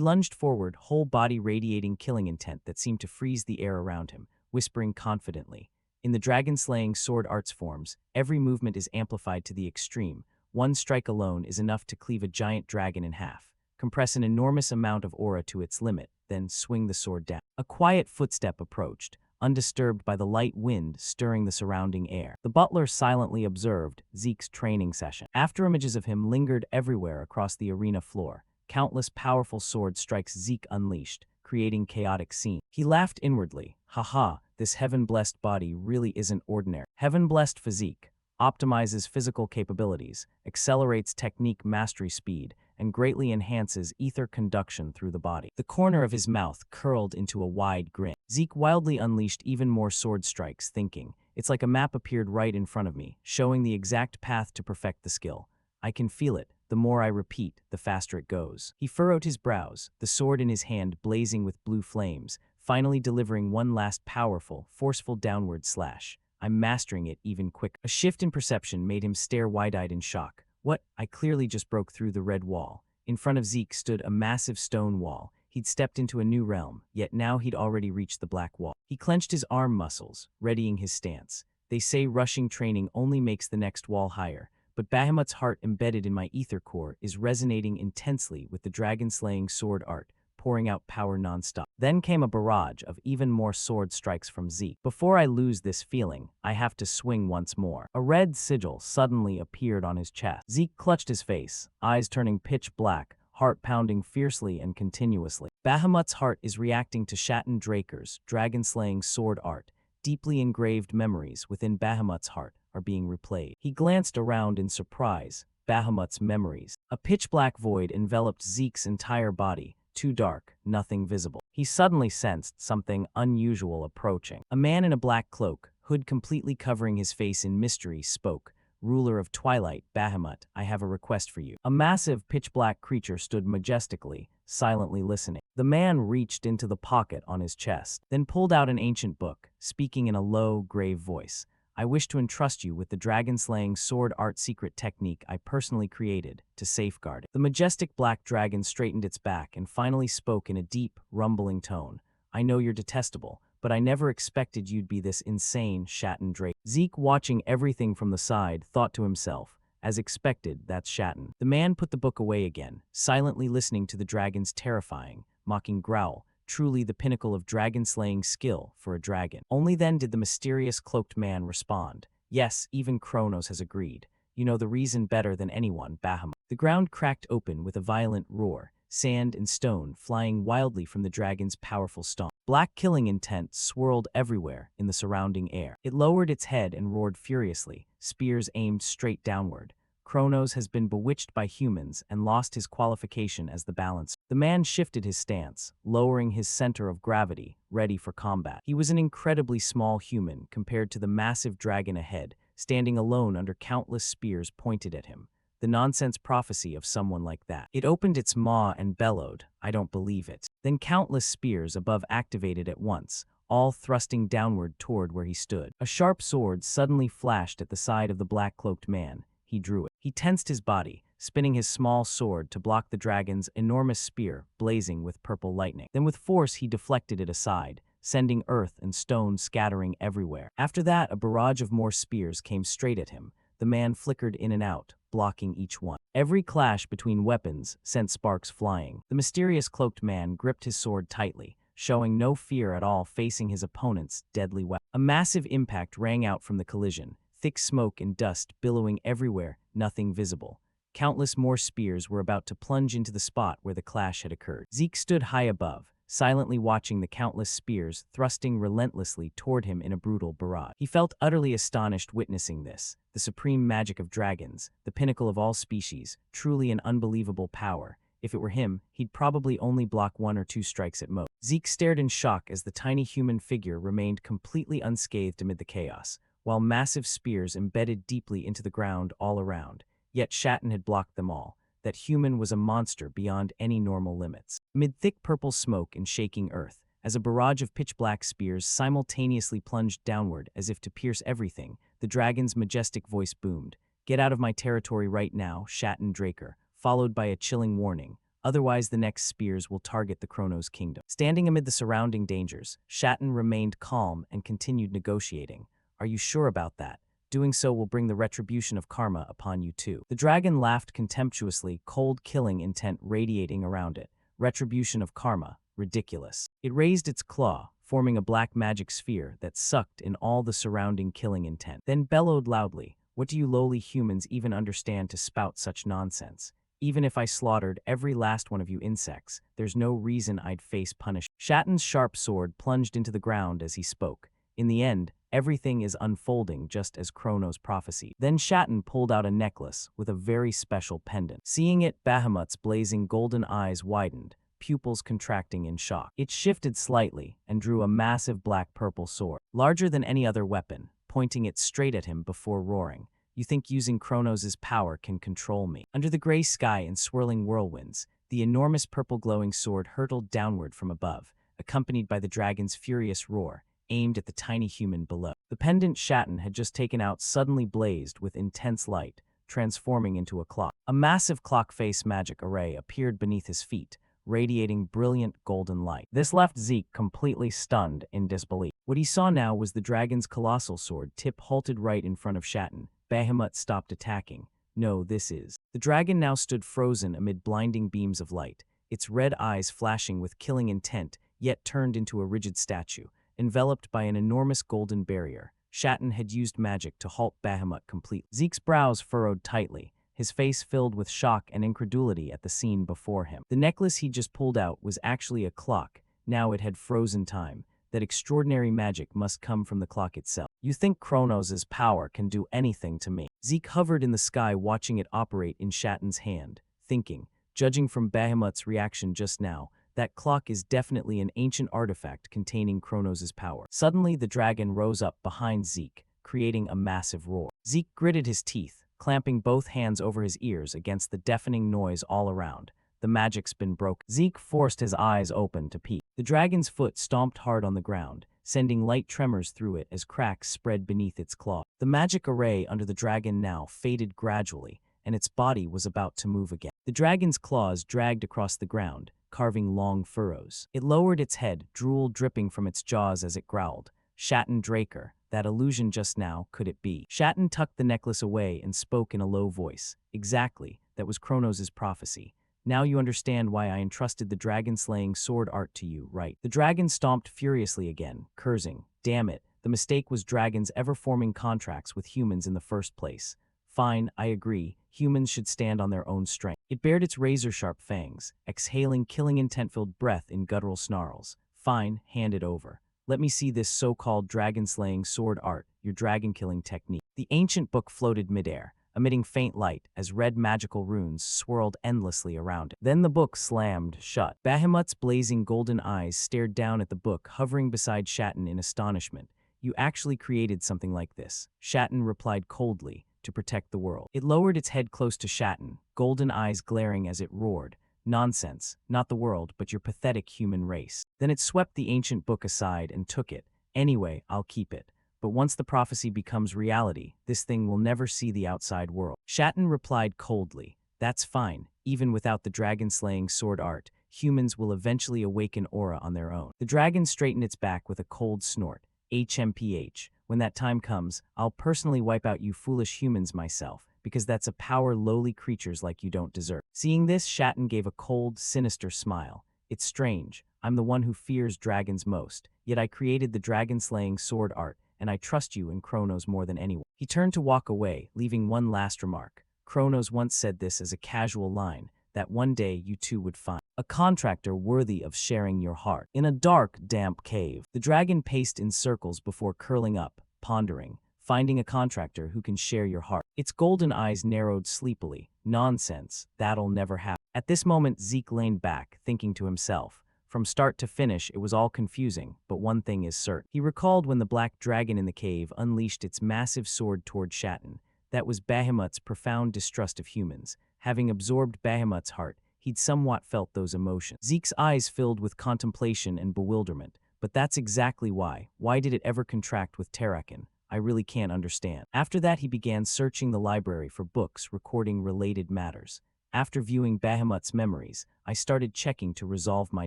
lunged forward, whole body radiating killing intent that seemed to freeze the air around him, whispering confidently. In the dragon-slaying sword arts forms, every movement is amplified to the extreme. One strike alone is enough to cleave a giant dragon in half. compress an enormous amount of aura to its limit, then swing the sword down. A quiet footstep approached, undisturbed by the light wind stirring the surrounding air. The butler silently observed Zeke's training session. After images of him lingered everywhere across the arena floor, countless powerful sword strikes Zeke unleashed, creating chaotic scenes. He laughed inwardly. Haha, this heaven-blessed body really isn't ordinary. Heaven-blessed physique optimizes physical capabilities, accelerates technique mastery speed, and greatly enhances ether conduction through the body. The corner of his mouth curled into a wide grin. Zeke wildly unleashed even more sword strikes, thinking, "It's like a map appeared right in front of me, showing the exact path to perfect the skill. I can feel it. The more I repeat, the faster it goes." He furrowed his brows, the sword in his hand blazing with blue flames, finally delivering one last powerful, forceful downward slash. "I'm mastering it even quicker." A shift in perception made him stare wide-eyed in shock. What? I clearly just broke through the red wall. In front of Zeke stood a massive stone wall. He'd stepped into a new realm, yet now he'd already reached the black wall. He clenched his arm muscles, readying his stance. They say rushing training only makes the next wall higher, but Bahamut's heart embedded in my ether core is resonating intensely with the dragon-slaying sword art, pouring out power nonstop. Then came a barrage of even more sword strikes from Zeke. Before I lose this feeling, I have to swing once more. A red sigil suddenly appeared on his chest. Zeke clutched his face, eyes turning pitch black, heart pounding fiercely and continuously. Bahamut's heart is reacting to Shatten Draker's dragon-slaying sword art. Deeply engraved memories within Bahamut's heart are being replayed. He glanced around in surprise. Bahamut's memories. A pitch-black void enveloped Zeke's entire body. Too dark, nothing visible. He suddenly sensed something unusual approaching. A man in a black cloak, hood completely covering his face in mystery, spoke. "Ruler of Twilight, Bahamut, I have a request for you." A massive, pitch-black creature stood majestically, silently listening. The man reached into the pocket on his chest, then pulled out an ancient book, speaking in a low, grave voice. "I wish to entrust you with the dragon-slaying sword art secret technique I personally created to safeguard it." The majestic black dragon straightened its back and finally spoke in a deep, rumbling tone. "I know you're detestable, but I never expected you'd be this insane, Shatten Drake." Zeke, watching everything from the side, thought to himself, "As expected, that's Shatten." The man put the book away again, silently listening to the dragon's terrifying, mocking growl. Truly the pinnacle of dragon-slaying skill for a dragon. Only then did the mysterious cloaked man respond. "Yes, even Kronos has agreed. You know the reason better than anyone, Bahamut." The ground cracked open with a violent roar, sand and stone flying wildly from the dragon's powerful stomp. Black killing intent swirled everywhere in the surrounding air. It lowered its head and roared furiously, spears aimed straight downward. Kronos has been bewitched by humans and lost his qualification as the balancer. The man shifted his stance, lowering his center of gravity, ready for combat. He was an incredibly small human compared to the massive dragon ahead, standing alone under countless spears pointed at him. The nonsense prophecy of someone like that. It opened its maw and bellowed, "I don't believe it." Then countless spears above activated at once, all thrusting downward toward where he stood. A sharp sword suddenly flashed at the side of the black-cloaked man. He drew it. He tensed his body, spinning his small sword to block the dragon's enormous spear, blazing with purple lightning. Then with force he deflected it aside, sending earth and stone scattering everywhere. After that, a barrage of more spears came straight at him. The man flickered in and out, blocking each one. Every clash between weapons sent sparks flying. The mysterious cloaked man gripped his sword tightly, showing no fear at all facing his opponent's deadly weapon. A massive impact rang out from the collision. Thick smoke and dust billowing everywhere, nothing visible. Countless more spears were about to plunge into the spot where the clash had occurred. Zeke stood high above, silently watching the countless spears thrusting relentlessly toward him in a brutal barrage. He felt utterly astonished witnessing this. The supreme magic of dragons, the pinnacle of all species, truly an unbelievable power. If it were him, he'd probably only block one or two strikes at most. Zeke stared in shock as the tiny human figure remained completely unscathed amid the chaos, while massive spears embedded deeply into the ground all around. Yet Shatten had blocked them all. That human was a monster beyond any normal limits. Amid thick purple smoke and shaking earth, as a barrage of pitch-black spears simultaneously plunged downward as if to pierce everything, the dragon's majestic voice boomed. "Get out of my territory right now, Shatten Draker," followed by a chilling warning. "Otherwise the next spears will target the Kronos kingdom." Standing amid the surrounding dangers, Shatten remained calm and continued negotiating. "Are you sure about that? Doing so will bring the retribution of karma upon you too. The dragon laughed contemptuously, cold killing intent radiating around it. Retribution of karma. Ridiculous. It raised its claw, forming a black magic sphere that sucked in all the surrounding killing intent, then bellowed loudly, "What do you lowly humans even understand to spout such nonsense? Even if I slaughtered every last one of you insects, there's no reason I'd face punishment." Shatten's sharp sword plunged into the ground as he spoke. In the end, everything is unfolding just as Kronos prophesied. Then Shatten pulled out a necklace with a very special pendant. Seeing it, Bahamut's blazing golden eyes widened, pupils contracting in shock. It shifted slightly and drew a massive black-purple sword, larger than any other weapon, pointing it straight at him before roaring, "You think using Kronos' power can control me?" Under the gray sky and swirling whirlwinds, the enormous purple glowing sword hurtled downward from above, accompanied by the dragon's furious roar, aimed at the tiny human below. The pendant Shatten had just taken out suddenly blazed with intense light, transforming into a clock. A massive clock face magic array appeared beneath his feet, radiating brilliant golden light. This left Zeke completely stunned in disbelief. What he saw now was the dragon's colossal sword tip halted right in front of Shatten. Bahamut stopped attacking. No, this is. The dragon now stood frozen amid blinding beams of light, its red eyes flashing with killing intent, yet turned into a rigid statue, enveloped by an enormous golden barrier. Shatten had used magic to halt Bahamut completely. Zeke's brows furrowed tightly, his face filled with shock and incredulity at the scene before him. The necklace he just pulled out was actually a clock. Now it had frozen time. That extraordinary magic must come from the clock itself. "You think Kronos' power can do anything to me?" Zeke hovered in the sky watching it operate in Shatten's hand, thinking, judging from Bahamut's reaction just now, that clock is definitely an ancient artifact containing Kronos' power. Suddenly, the dragon rose up behind Zeke, creating a massive roar. Zeke gritted his teeth, clamping both hands over his ears against the deafening noise all around. The magic's been broken. Zeke forced his eyes open to peek. The dragon's foot stomped hard on the ground, sending light tremors through it as cracks spread beneath its claw. The magic array under the dragon now faded gradually, and its body was about to move again. The dragon's claws dragged across the ground, carving long furrows. It lowered its head, drool dripping from its jaws as it growled. "Shatten Draker, that illusion just now, could it be?" Shatten tucked the necklace away and spoke in a low voice. "Exactly, that was Kronos' prophecy. Now you understand why I entrusted the dragon-slaying sword art to you, right?" The dragon stomped furiously again, cursing. Damn it, the mistake was dragons ever forming contracts with humans in the first place. Fine, I agree, humans should stand on their own strength. It bared its razor-sharp fangs, exhaling killing intent-filled breath in guttural snarls. Fine, hand it over. Let me see this so-called dragon-slaying sword art, your dragon-killing technique. The ancient book floated midair, emitting faint light as red magical runes swirled endlessly around it. Then the book slammed shut. Bahamut's blazing golden eyes stared down at the book hovering beside Shatten in astonishment. "You actually created something like this," Shatten replied coldly, "to protect the world." It lowered its head close to Shatten, golden eyes glaring as it roared. "Nonsense, not the world, but your pathetic human race." Then it swept the ancient book aside and took it. "Anyway, I'll keep it. But once the prophecy becomes reality, this thing will never see the outside world." Shatten replied coldly, "That's fine. Even without the dragon-slaying sword art, humans will eventually awaken aura on their own." The dragon straightened its back with a cold snort. "HMPH. When that time comes, I'll personally wipe out you foolish humans myself, because that's a power lowly creatures like you don't deserve." Seeing this, Shatten gave a cold, sinister smile. "It's strange. I'm the one who fears dragons most, yet I created the dragon-slaying sword art, and I trust you and Kronos more than anyone." He turned to walk away, leaving one last remark. "Kronos once said this as a casual line, that one day you two would find a contractor worthy of sharing your heart." In a dark, damp cave, the dragon paced in circles before curling up, pondering, finding a contractor who can share your heart. Its golden eyes narrowed sleepily. "Nonsense, that'll never happen." At this moment, Zeke leaned back, thinking to himself, from start to finish, it was all confusing, but one thing is certain. He recalled when the black dragon in the cave unleashed its massive sword toward Shatten. That was Bahamut's profound distrust of humans. Having absorbed Bahamut's heart, he'd somewhat felt those emotions. Zeke's eyes filled with contemplation and bewilderment. But that's exactly why. Why did it ever contract with Terrakin? I really can't understand. After that, he began searching the library for books recording related matters. After viewing Bahamut's memories, I started checking to resolve my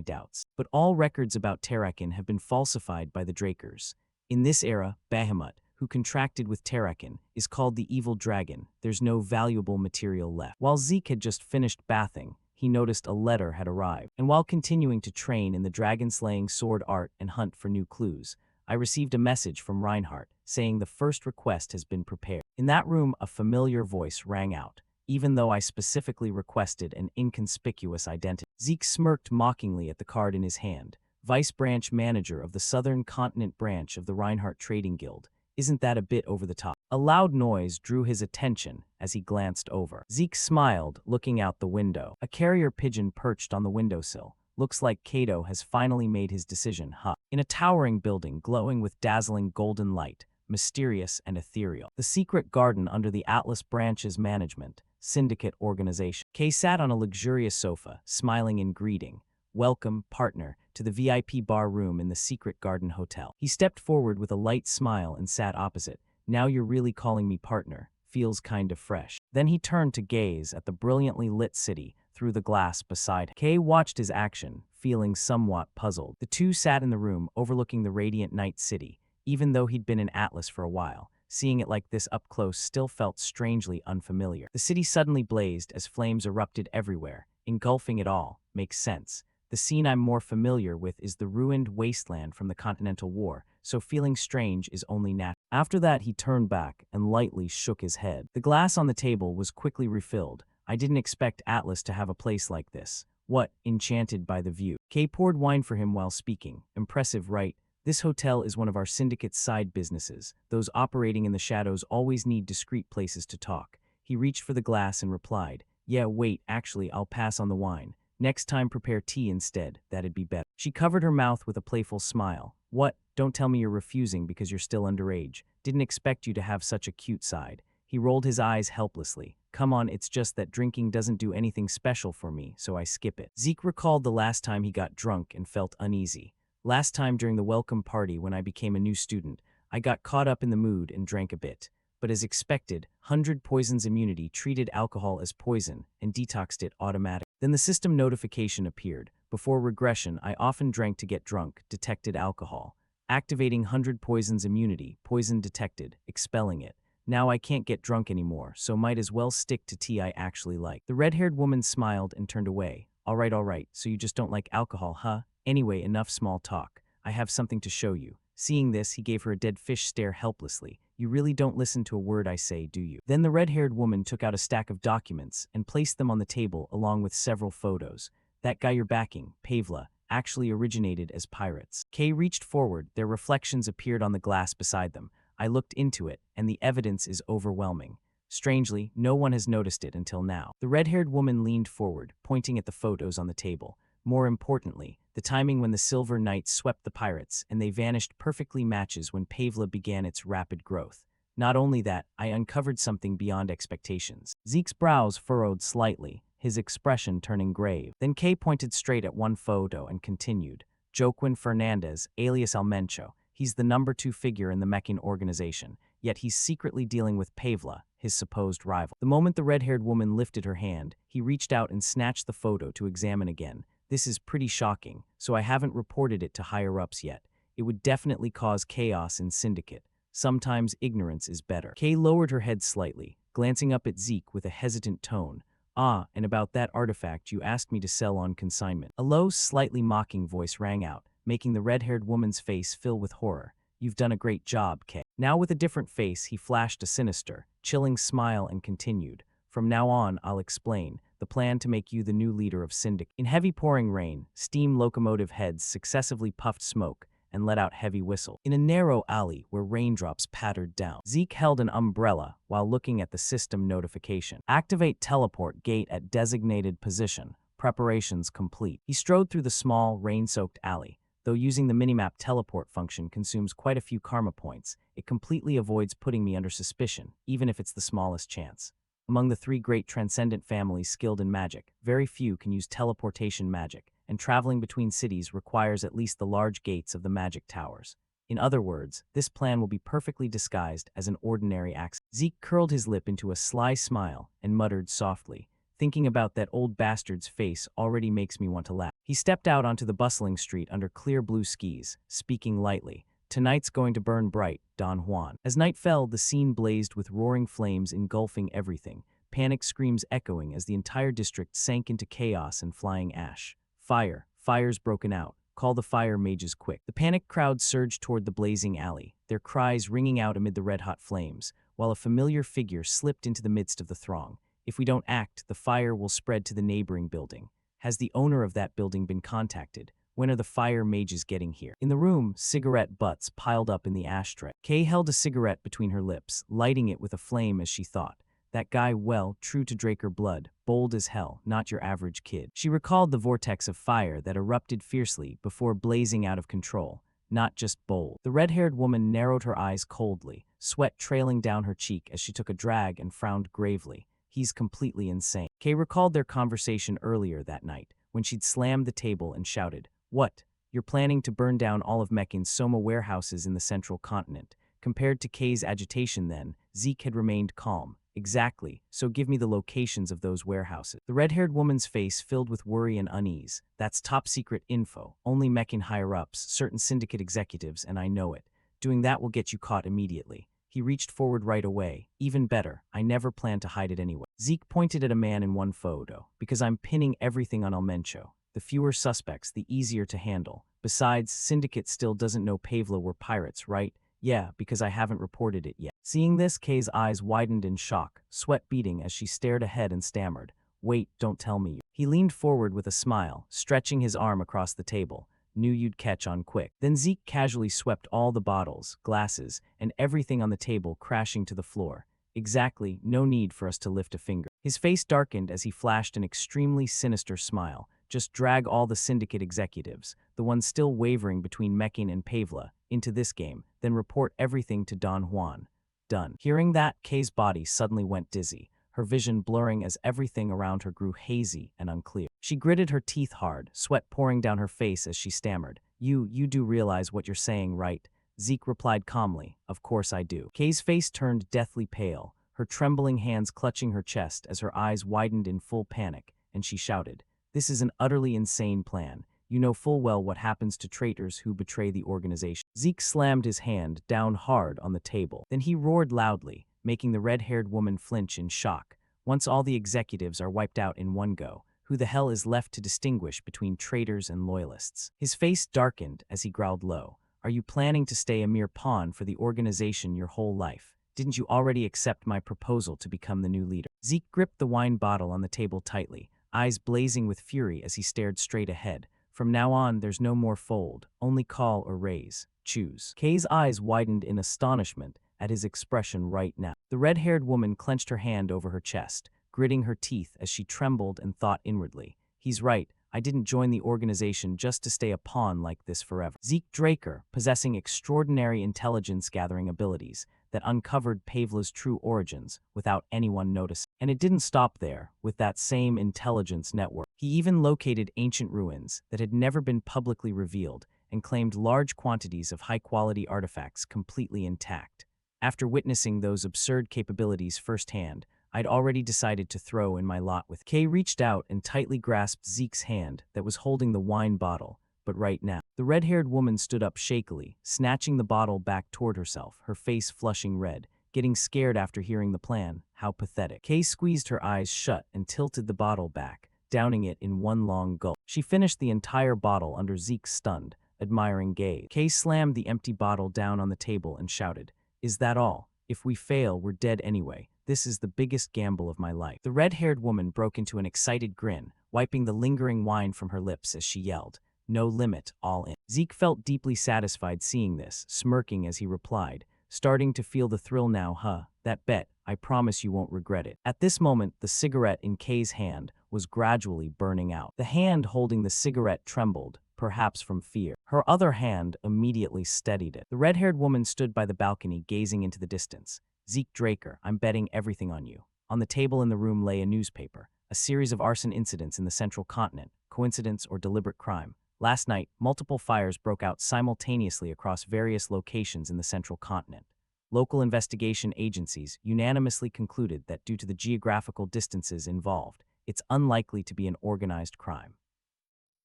doubts. But all records about Terrakin have been falsified by the Drakers. In this era, Bahamut, who contracted with Terrakin, is called the Evil Dragon. There's no valuable material left. While Zeke had just finished bathing, he noticed a letter had arrived. And while continuing to train in the dragon-slaying sword art and hunt for new clues, I received a message from Reinhardt saying the first request has been prepared. In that room, a familiar voice rang out, even though I specifically requested an inconspicuous identity. Zeke smirked mockingly at the card in his hand. Vice Branch Manager of the Southern Continent branch of the Reinhardt Trading Guild. Isn't that a bit over the top? A loud noise drew his attention as he glanced over. Zeke smiled, looking out the window. A carrier pigeon perched on the windowsill. Looks like Kato has finally made his decision, huh? In a towering building glowing with dazzling golden light, mysterious and ethereal. The secret garden under the Atlas Branch's management, syndicate organization. Kay sat on a luxurious sofa, smiling in greeting. Welcome, partner, to the VIP bar room in the Secret Garden Hotel. He stepped forward with a light smile and sat opposite. Now you're really calling me partner. Feels kind of fresh. Then he turned to gaze at the brilliantly lit city through the glass beside him. Kay watched his action, feeling somewhat puzzled. The two sat in the room overlooking the radiant night city. Even though he'd been in Atlas for a while, seeing it like this up close still felt strangely unfamiliar. The city suddenly blazed as flames erupted everywhere, engulfing it all. Makes sense. The scene I'm more familiar with is the ruined wasteland from the Continental War, so feeling strange is only natural. After that, he turned back and lightly shook his head. The glass on the table was quickly refilled. I didn't expect Atlas to have a place like this. What, enchanted by the view. Kay poured wine for him while speaking. Impressive, right? This hotel is one of our syndicate's side businesses. Those operating in the shadows always need discreet places to talk. He reached for the glass and replied, yeah, wait, actually, I'll pass on the wine. Next time prepare tea instead, that'd be better. She covered her mouth with a playful smile. What? Don't tell me you're refusing because you're still underage. Didn't expect you to have such a cute side. He rolled his eyes helplessly. Come on, it's just that drinking doesn't do anything special for me, so I skip it. Zeke recalled the last time he got drunk and felt uneasy. Last time during the welcome party when I became a new student, I got caught up in the mood and drank a bit. But as expected, 100 Poisons Immunity treated alcohol as poison and detoxed it automatically. Then the system notification appeared. Before regression, I often drank to get drunk, detected alcohol. Activating 100 Poisons Immunity, poison detected, expelling it. Now I can't get drunk anymore, so might as well stick to tea I actually like. The red-haired woman smiled and turned away. All right, so you just don't like alcohol, huh? Anyway, enough small talk. I have something to show you. Seeing this, he gave her a dead fish stare helplessly. You really don't listen to a word I say, do you? Then the red-haired woman took out a stack of documents and placed them on the table along with several photos. That guy you're backing, Pavla, actually originated as pirates. Kay reached forward, their reflections appeared on the glass beside them. I looked into it, and the evidence is overwhelming. Strangely, no one has noticed it until now. The red-haired woman leaned forward, pointing at the photos on the table. More importantly, the timing when the Silver Knight swept the pirates and they vanished perfectly matches when Pavla began its rapid growth. Not only that, I uncovered something beyond expectations. Zeke's brows furrowed slightly, his expression turning grave. Then Kay pointed straight at one photo and continued. Joaquin Fernandez, alias Almencho. He's the number 2 figure in the Meccan organization, yet he's secretly dealing with Pavla, his supposed rival. The moment the red-haired woman lifted her hand, he reached out and snatched the photo to examine again. This is pretty shocking, so I haven't reported it to higher-ups yet. It would definitely cause chaos in Syndicate. Sometimes ignorance is better. Kay lowered her head slightly, glancing up at Zeke with a hesitant tone. Ah, and about that artifact you asked me to sell on consignment. A low, slightly mocking voice rang out, making the red-haired woman's face fill with horror. You've done a great job, Kay. Now with a different face, he flashed a sinister, chilling smile and continued. From now on, I'll explain. The plan to make you the new leader of Syndicate. In heavy pouring rain, steam locomotive heads successively puffed smoke and let out heavy whistle. In a narrow alley where raindrops pattered down, Zeke held an umbrella while looking at the system notification. Activate teleport gate at designated position. Preparations complete. He strode through the small, rain-soaked alley. Though using the minimap teleport function consumes quite a few karma points, it completely avoids putting me under suspicion, even if it's the smallest chance. Among the 3 great transcendent families skilled in magic, very few can use teleportation magic, and traveling between cities requires at least the large gates of the magic towers. In other words, this plan will be perfectly disguised as an ordinary accident. Zeke curled his lip into a sly smile and muttered softly, thinking about that old bastard's face already makes me want to laugh. He stepped out onto the bustling street under clear blue skies, speaking lightly. Tonight's going to burn bright, Don Juan. As night fell, the scene blazed with roaring flames engulfing everything, panic screams echoing as the entire district sank into chaos and flying ash. Fire! Fire's broken out. Call the fire mages quick. The panicked crowd surged toward the blazing alley, their cries ringing out amid the red-hot flames, while a familiar figure slipped into the midst of the throng. If we don't act, the fire will spread to the neighboring building. Has the owner of that building been contacted? When are the fire mages getting here? In the room, cigarette butts piled up in the ashtray. Kay held a cigarette between her lips, lighting it with a flame as she thought. That guy, well, true to Draker blood, bold as hell, not your average kid. She recalled the vortex of fire that erupted fiercely before blazing out of control. Not just bold. The red-haired woman narrowed her eyes coldly, sweat trailing down her cheek as she took a drag and frowned gravely. He's completely insane. Kay recalled their conversation earlier that night, when she'd slammed the table and shouted, "What? You're planning to burn down all of Meccan's Soma warehouses in the central continent." Compared to Kay's agitation then, Zeke had remained calm. Exactly, so give me the locations of those warehouses. The red-haired woman's face filled with worry and unease. That's top-secret info. Only Meccan higher-ups, certain syndicate executives, and I know it. Doing that will get you caught immediately. He reached forward right away. Even better, I never planned to hide it anyway. Zeke pointed at a man in one photo. Because I'm pinning everything on Almencho. The fewer suspects, the easier to handle. Besides, Syndicate still doesn't know Pavla were pirates, right? Yeah, because I haven't reported it yet. Seeing this, Kay's eyes widened in shock, sweat beading as she stared ahead and stammered. Wait, don't tell me. He leaned forward with a smile, stretching his arm across the table. Knew you'd catch on quick. Then Zeke casually swept all the bottles, glasses, and everything on the table crashing to the floor. Exactly, no need for us to lift a finger. His face darkened as he flashed an extremely sinister smile. Just drag all the syndicate executives, the ones still wavering between Meccan and Pavla, into this game, then report everything to Don Juan. Done. Hearing that, Kay's body suddenly went dizzy, her vision blurring as everything around her grew hazy and unclear. She gritted her teeth hard, sweat pouring down her face as she stammered. You do realize what you're saying, right? Zeke replied calmly, of course I do. Kay's face turned deathly pale, her trembling hands clutching her chest as her eyes widened in full panic, and she shouted, "This is an utterly insane plan. You know full well what happens to traitors who betray the organization." Zeke slammed his hand down hard on the table. Then he roared loudly, making the red-haired woman flinch in shock. Once all the executives are wiped out in one go, who the hell is left to distinguish between traitors and loyalists? His face darkened as he growled low. Are you planning to stay a mere pawn for the organization your whole life? Didn't you already accept my proposal to become the new leader? Zeke gripped the wine bottle on the table tightly, eyes blazing with fury as he stared straight ahead. From now on, there's no more fold, only call or raise. Choose. Kay's eyes widened in astonishment at his expression right now. The red-haired woman clenched her hand over her chest, gritting her teeth as she trembled and thought inwardly. He's right, I didn't join the organization just to stay a pawn like this forever. Zeke Draker, possessing extraordinary intelligence-gathering abilities that uncovered Pavla's true origins without anyone noticing. And it didn't stop there. With that same intelligence network, he even located ancient ruins that had never been publicly revealed and claimed large quantities of high-quality artifacts completely intact. After witnessing those absurd capabilities firsthand, I'd already decided to throw in my lot with. Kay reached out and tightly grasped Zeke's hand that was holding the wine bottle. But right now, the red-haired woman stood up shakily, snatching the bottle back toward herself, her face flushing red, getting scared after hearing the plan. How pathetic. Kay squeezed her eyes shut and tilted the bottle back, downing it in one long gulp. She finished the entire bottle under Zeke's stunned, admiring gaze. Kay slammed the empty bottle down on the table and shouted, "Is that all? If we fail, we're dead anyway. This is the biggest gamble of my life." The red-haired woman broke into an excited grin, wiping the lingering wine from her lips as she yelled, "No limit, all in." Zeke felt deeply satisfied seeing this, smirking as he replied, starting to feel the thrill now, that bet, I promise you won't regret it. At this moment, the cigarette in Kay's hand was gradually burning out. The hand holding the cigarette trembled, perhaps from fear. Her other hand immediately steadied it. The red-haired woman stood by the balcony gazing into the distance. Zeke Draker, I'm betting everything on you. On the table in the room lay a newspaper, a series of arson incidents in the central continent, coincidence or deliberate crime. Last night, multiple fires broke out simultaneously across various locations in the central continent. Local investigation agencies unanimously concluded that due to the geographical distances involved, it's unlikely to be an organized crime.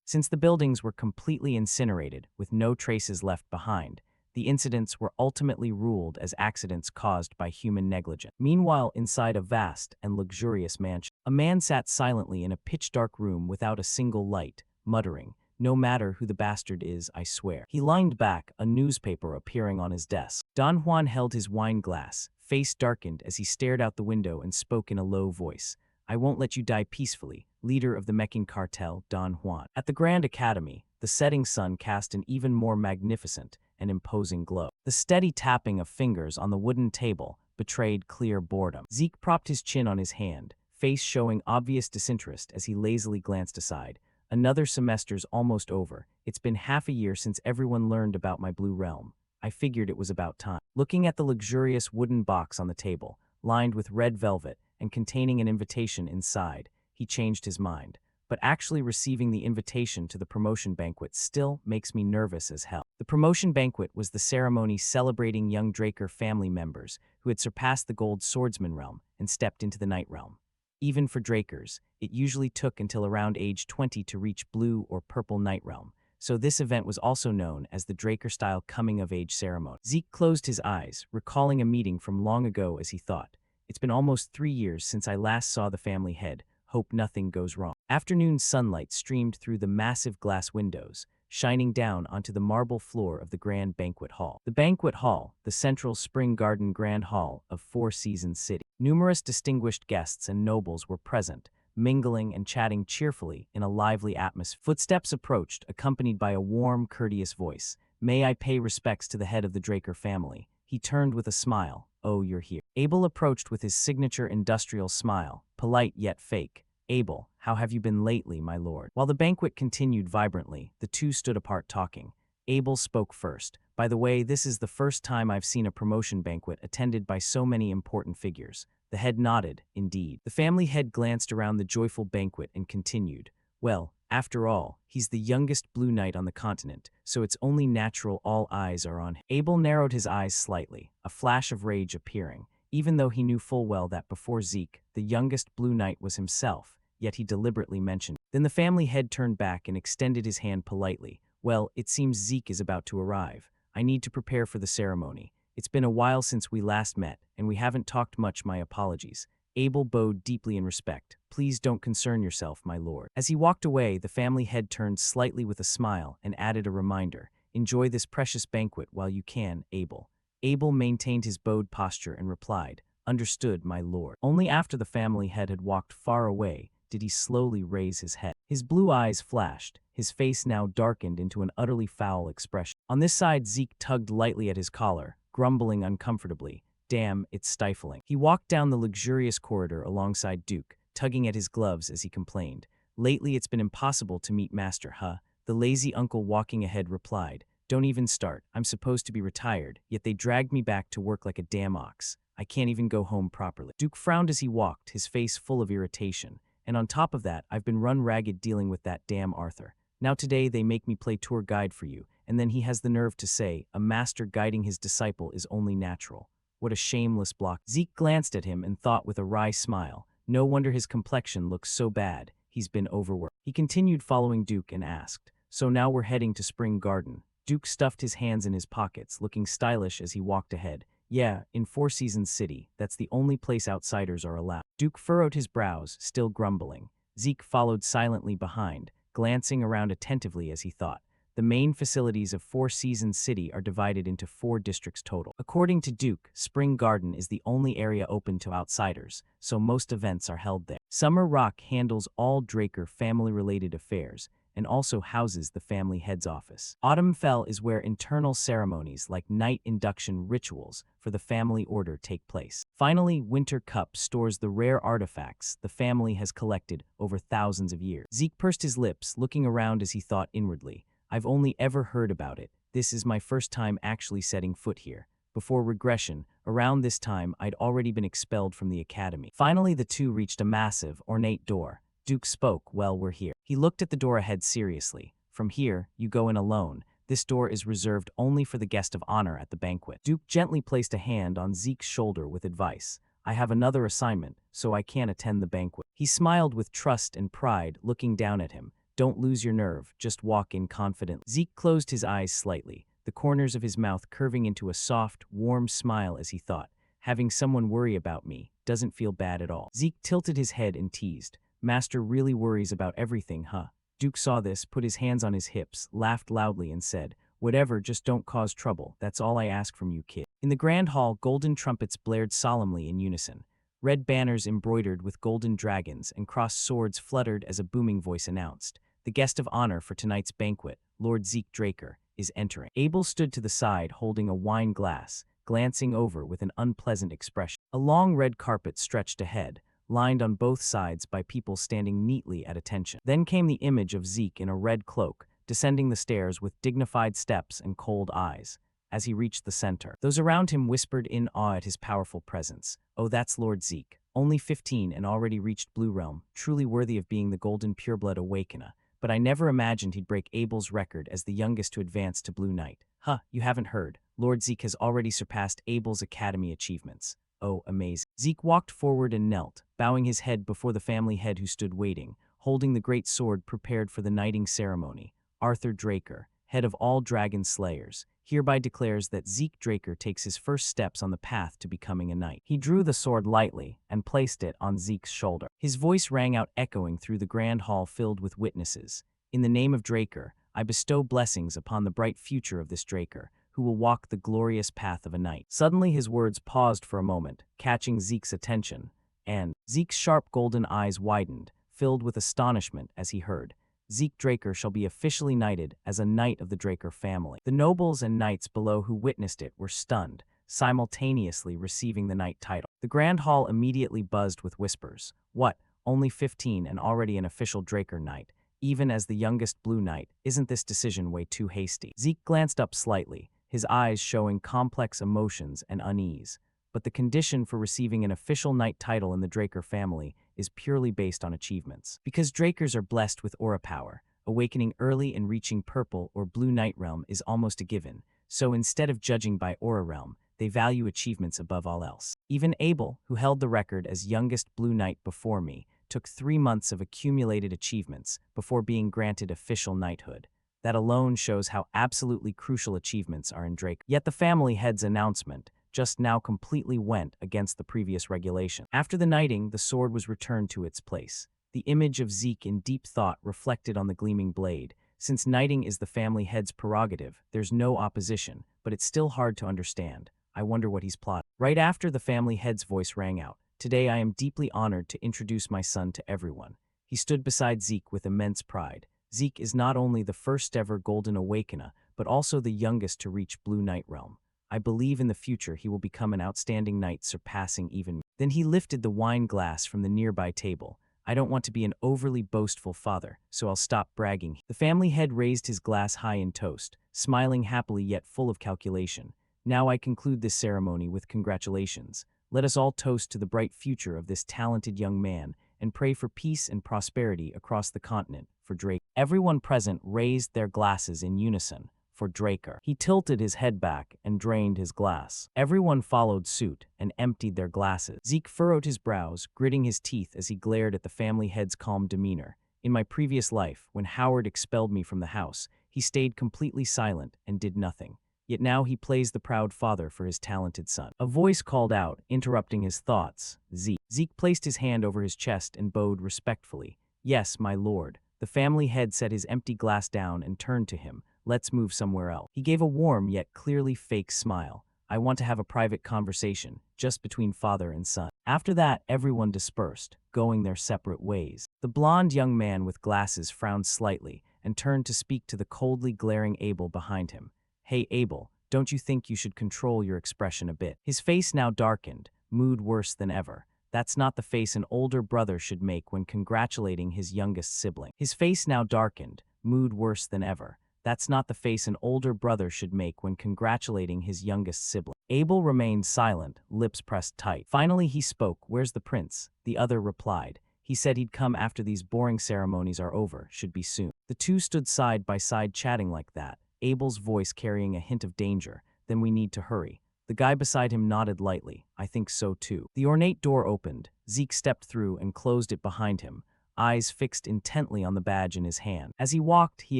Since the buildings were completely incinerated with no traces left behind, The incidents were ultimately ruled as accidents caused by human negligence. Meanwhile, inside a vast and luxurious mansion, a man sat silently in a pitch-dark room without a single light, muttering, "No matter who the bastard is, I swear." He leaned back, a newspaper appearing on his desk. Don Juan held his wine glass, face darkened as he stared out the window and spoke in a low voice. "I won't let you die peacefully, leader of the Meccan cartel, Don Juan." At the Grand Academy, the setting sun cast an even more magnificent and imposing glow. The steady tapping of fingers on the wooden table betrayed clear boredom. Zeke propped his chin on his hand, face showing obvious disinterest as he lazily glanced aside. "Another semester's almost over. It's been half a year since everyone learned about my blue realm. I figured it was about time." Looking at the luxurious wooden box on the table, lined with red velvet and containing an invitation inside, he changed his mind. But actually receiving the invitation to the promotion banquet still makes me nervous as hell. The promotion banquet was the ceremony celebrating young Draker family members who had surpassed the gold swordsman realm and stepped into the knight realm. Even for Drakers, it usually took until around age 20 to reach blue or purple knight realm, so this event was also known as the Draker-style coming-of-age ceremony. Zeke closed his eyes, recalling a meeting from long ago as he thought, "It's been almost 3 years since I last saw the family head. Hope nothing goes wrong." Afternoon sunlight streamed through the massive glass windows, shining down onto the marble floor of the grand banquet hall. The banquet hall, the central Spring Garden Grand Hall of Four Seasons City. Numerous distinguished guests and nobles were present, mingling and chatting cheerfully in a lively atmosphere. Footsteps approached, accompanied by a warm, courteous voice. "May I pay respects to the head of the Draker family?" He turned with a smile. "Oh, you're here." Abel approached with his signature industrial smile, polite yet fake. "Abel, how have you been lately, my lord?" While the banquet continued vibrantly, the two stood apart talking. Abel spoke first. "By the way, this is the first time I've seen a promotion banquet attended by so many important figures." The head nodded, indeed. The family head glanced around the joyful banquet and continued, "Well, after all, he's the youngest Blue Knight on the continent, so it's only natural all eyes are on him." Abel narrowed his eyes slightly, a flash of rage appearing, even though he knew full well that before Zeke, the youngest Blue Knight was himself, yet he deliberately mentioned. Then the family head turned back and extended his hand politely. "Well, it seems Zeke is about to arrive. I need to prepare for the ceremony. It's been a while since we last met, and we haven't talked much. My apologies." Abel bowed deeply in respect. "Please don't concern yourself, my lord." As he walked away, the family head turned slightly with a smile and added a reminder. "Enjoy this precious banquet while you can, Abel." Abel maintained his bowed posture and replied, "Understood, my lord." Only after the family head had walked far away did he slowly raise his head. His blue eyes flashed, his face now darkened into an utterly foul expression. On this side, Zeke tugged lightly at his collar, grumbling uncomfortably. "Damn, it's stifling." He walked down the luxurious corridor alongside Duke, tugging at his gloves as he complained. "Lately it's been impossible to meet Master, huh?" The lazy uncle walking ahead replied, "Don't even start. I'm supposed to be retired, yet they dragged me back to work like a damn ox. I can't even go home properly." Duke frowned as he walked, his face full of irritation. "And on top of that, I've been run ragged dealing with that damn Arthur. Now today they make me play tour guide for you, and then he has the nerve to say, a master guiding his disciple is only natural. What a shameless block." Zeke glanced at him and thought with a wry smile, no wonder his complexion looks so bad, he's been overworked. He continued following Duke and asked, "So now we're heading to Spring Garden?" Duke stuffed his hands in his pockets, looking stylish as he walked ahead. "Yeah, in Four Seasons City, that's the only place outsiders are allowed." Duke furrowed his brows, still grumbling. Zeke followed silently behind, glancing around attentively as he thought. The main facilities of Four Seasons City are divided into 4 districts total. According to Duke, Spring Garden is the only area open to outsiders, so most events are held there. Summer Rock handles all Draker family-related affairs, and also houses the family head's office. Autumnfell is where internal ceremonies like knight induction rituals for the family order take place. Finally, Winter Cup stores the rare artifacts the family has collected over thousands of years. Zeke pursed his lips, looking around as he thought inwardly. "I've only ever heard about it. This is my first time actually setting foot here." Before regression, around this time I'd already been expelled from the academy. Finally, the two reached a massive, ornate door. Duke spoke, "Well, we're here." He looked at the door ahead seriously. "From here, you go in alone. This door is reserved only for the guest of honor at the banquet." Duke gently placed a hand on Zeke's shoulder with advice. "I have another assignment, so I can't attend the banquet." He smiled with trust and pride, looking down at him. "Don't lose your nerve, just walk in confidently." Zeke closed his eyes slightly, the corners of his mouth curving into a soft, warm smile as he thought, having someone worry about me doesn't feel bad at all. Zeke tilted his head and teased, Master really worries about everything, huh? Duke saw this, put his hands on his hips, laughed loudly and said, whatever, just don't cause trouble, that's all I ask from you, kid. In the grand hall, golden trumpets blared solemnly in unison. Red banners embroidered with golden dragons and crossed swords fluttered as a booming voice announced, the guest of honor for tonight's banquet, Lord Zeke Draker, is entering. Abel stood to the side holding a wine glass, glancing over with an unpleasant expression. A long red carpet stretched ahead, lined on both sides by people standing neatly at attention. Then came the image of Zeke in a red cloak, descending the stairs with dignified steps and cold eyes. As he reached the center, those around him whispered in awe at his powerful presence. Oh, that's Lord Zeke, only 15 and already reached Blue Realm, truly worthy of being the Golden Pureblood Awakener. But I never imagined he'd break Abel's record as the youngest to advance to Blue Knight. Huh, you haven't heard. Lord Zeke has already surpassed Abel's academy achievements. Oh, amazing. Zeke walked forward and knelt, bowing his head before the family head who stood waiting, holding the great sword prepared for the knighting ceremony. Arthur Draker, head of all dragon slayers, hereby declares that Zeke Draker takes his first steps on the path to becoming a knight. He drew the sword lightly and placed it on Zeke's shoulder. His voice rang out echoing through the grand hall filled with witnesses. In the name of Draker, I bestow blessings upon the bright future of this Draker, who will walk the glorious path of a knight. Suddenly his words paused for a moment, catching Zeke's attention, and Zeke's sharp golden eyes widened, filled with astonishment as he heard, Zeke Draker shall be officially knighted as a knight of the Draker family. The nobles and knights below who witnessed it were stunned, simultaneously receiving the knight title. The grand hall immediately buzzed with whispers. What, only 15 and already an official Draker knight? Even as the youngest Blue Knight, isn't this decision way too hasty? Zeke glanced up slightly, his eyes showing complex emotions and unease. But the condition for receiving an official knight title in the Draker family is purely based on achievements. Because Drakers are blessed with aura power, awakening early and reaching purple or blue knight realm is almost a given, so instead of judging by aura realm, they value achievements above all else. Even Abel, who held the record as youngest Blue Knight before me, took 3 months of accumulated achievements before being granted official knighthood. That alone shows how absolutely crucial achievements are in Drake. Yet the family head's announcement just now completely went against the previous regulation. After the knighting, the sword was returned to its place. The image of Zeke in deep thought reflected on the gleaming blade. Since knighting is the family head's prerogative, there's no opposition, but it's still hard to understand. I wonder what he's plotting. Right after the family head's voice rang out, today I am deeply honored to introduce my son to everyone. He stood beside Zeke with immense pride. Zeke is not only the first ever Golden Awakener, but also the youngest to reach Blue Knight realm. I believe in the future he will become an outstanding knight surpassing even me. Then he lifted the wine glass from the nearby table. I don't want to be an overly boastful father, so I'll stop bragging. The family head raised his glass high in toast, smiling happily yet full of calculation. Now I conclude this ceremony with congratulations. Let us all toast to the bright future of this talented young man and pray for peace and prosperity across the continent for Drake. Everyone present raised their glasses in unison for Draker. He tilted his head back and drained his glass. Everyone followed suit and emptied their glasses. Zeke furrowed his brows, gritting his teeth as he glared at the family head's calm demeanor. In my previous life, when Howard expelled me from the house, he stayed completely silent and did nothing. Yet now he plays the proud father for his talented son. A voice called out, interrupting his thoughts. Zeke. Zeke placed his hand over his chest and bowed respectfully. Yes, my lord. The family head set his empty glass down and turned to him. Let's move somewhere else. He gave a warm yet clearly fake smile. I want to have a private conversation, just between father and son. After that, everyone dispersed, going their separate ways. The blond young man with glasses frowned slightly and turned to speak to the coldly glaring Abel behind him. Hey Abel, don't you think you should control your expression a bit? His face now darkened, mood worse than ever. That's not the face an older brother should make when congratulating his youngest sibling. His face now darkened, mood worse than ever. That's not the face an older brother should make when congratulating his youngest sibling. Abel remained silent, lips pressed tight. Finally he spoke. Where's the prince? The other replied. He said he'd come after these boring ceremonies are over, should be soon. The two stood side by side chatting like that, Abel's voice carrying a hint of danger. Then we need to hurry. The guy beside him nodded lightly. I think so too. The ornate door opened. Zeke stepped through and closed it behind him, eyes fixed intently on the badge in his hand. As he walked, he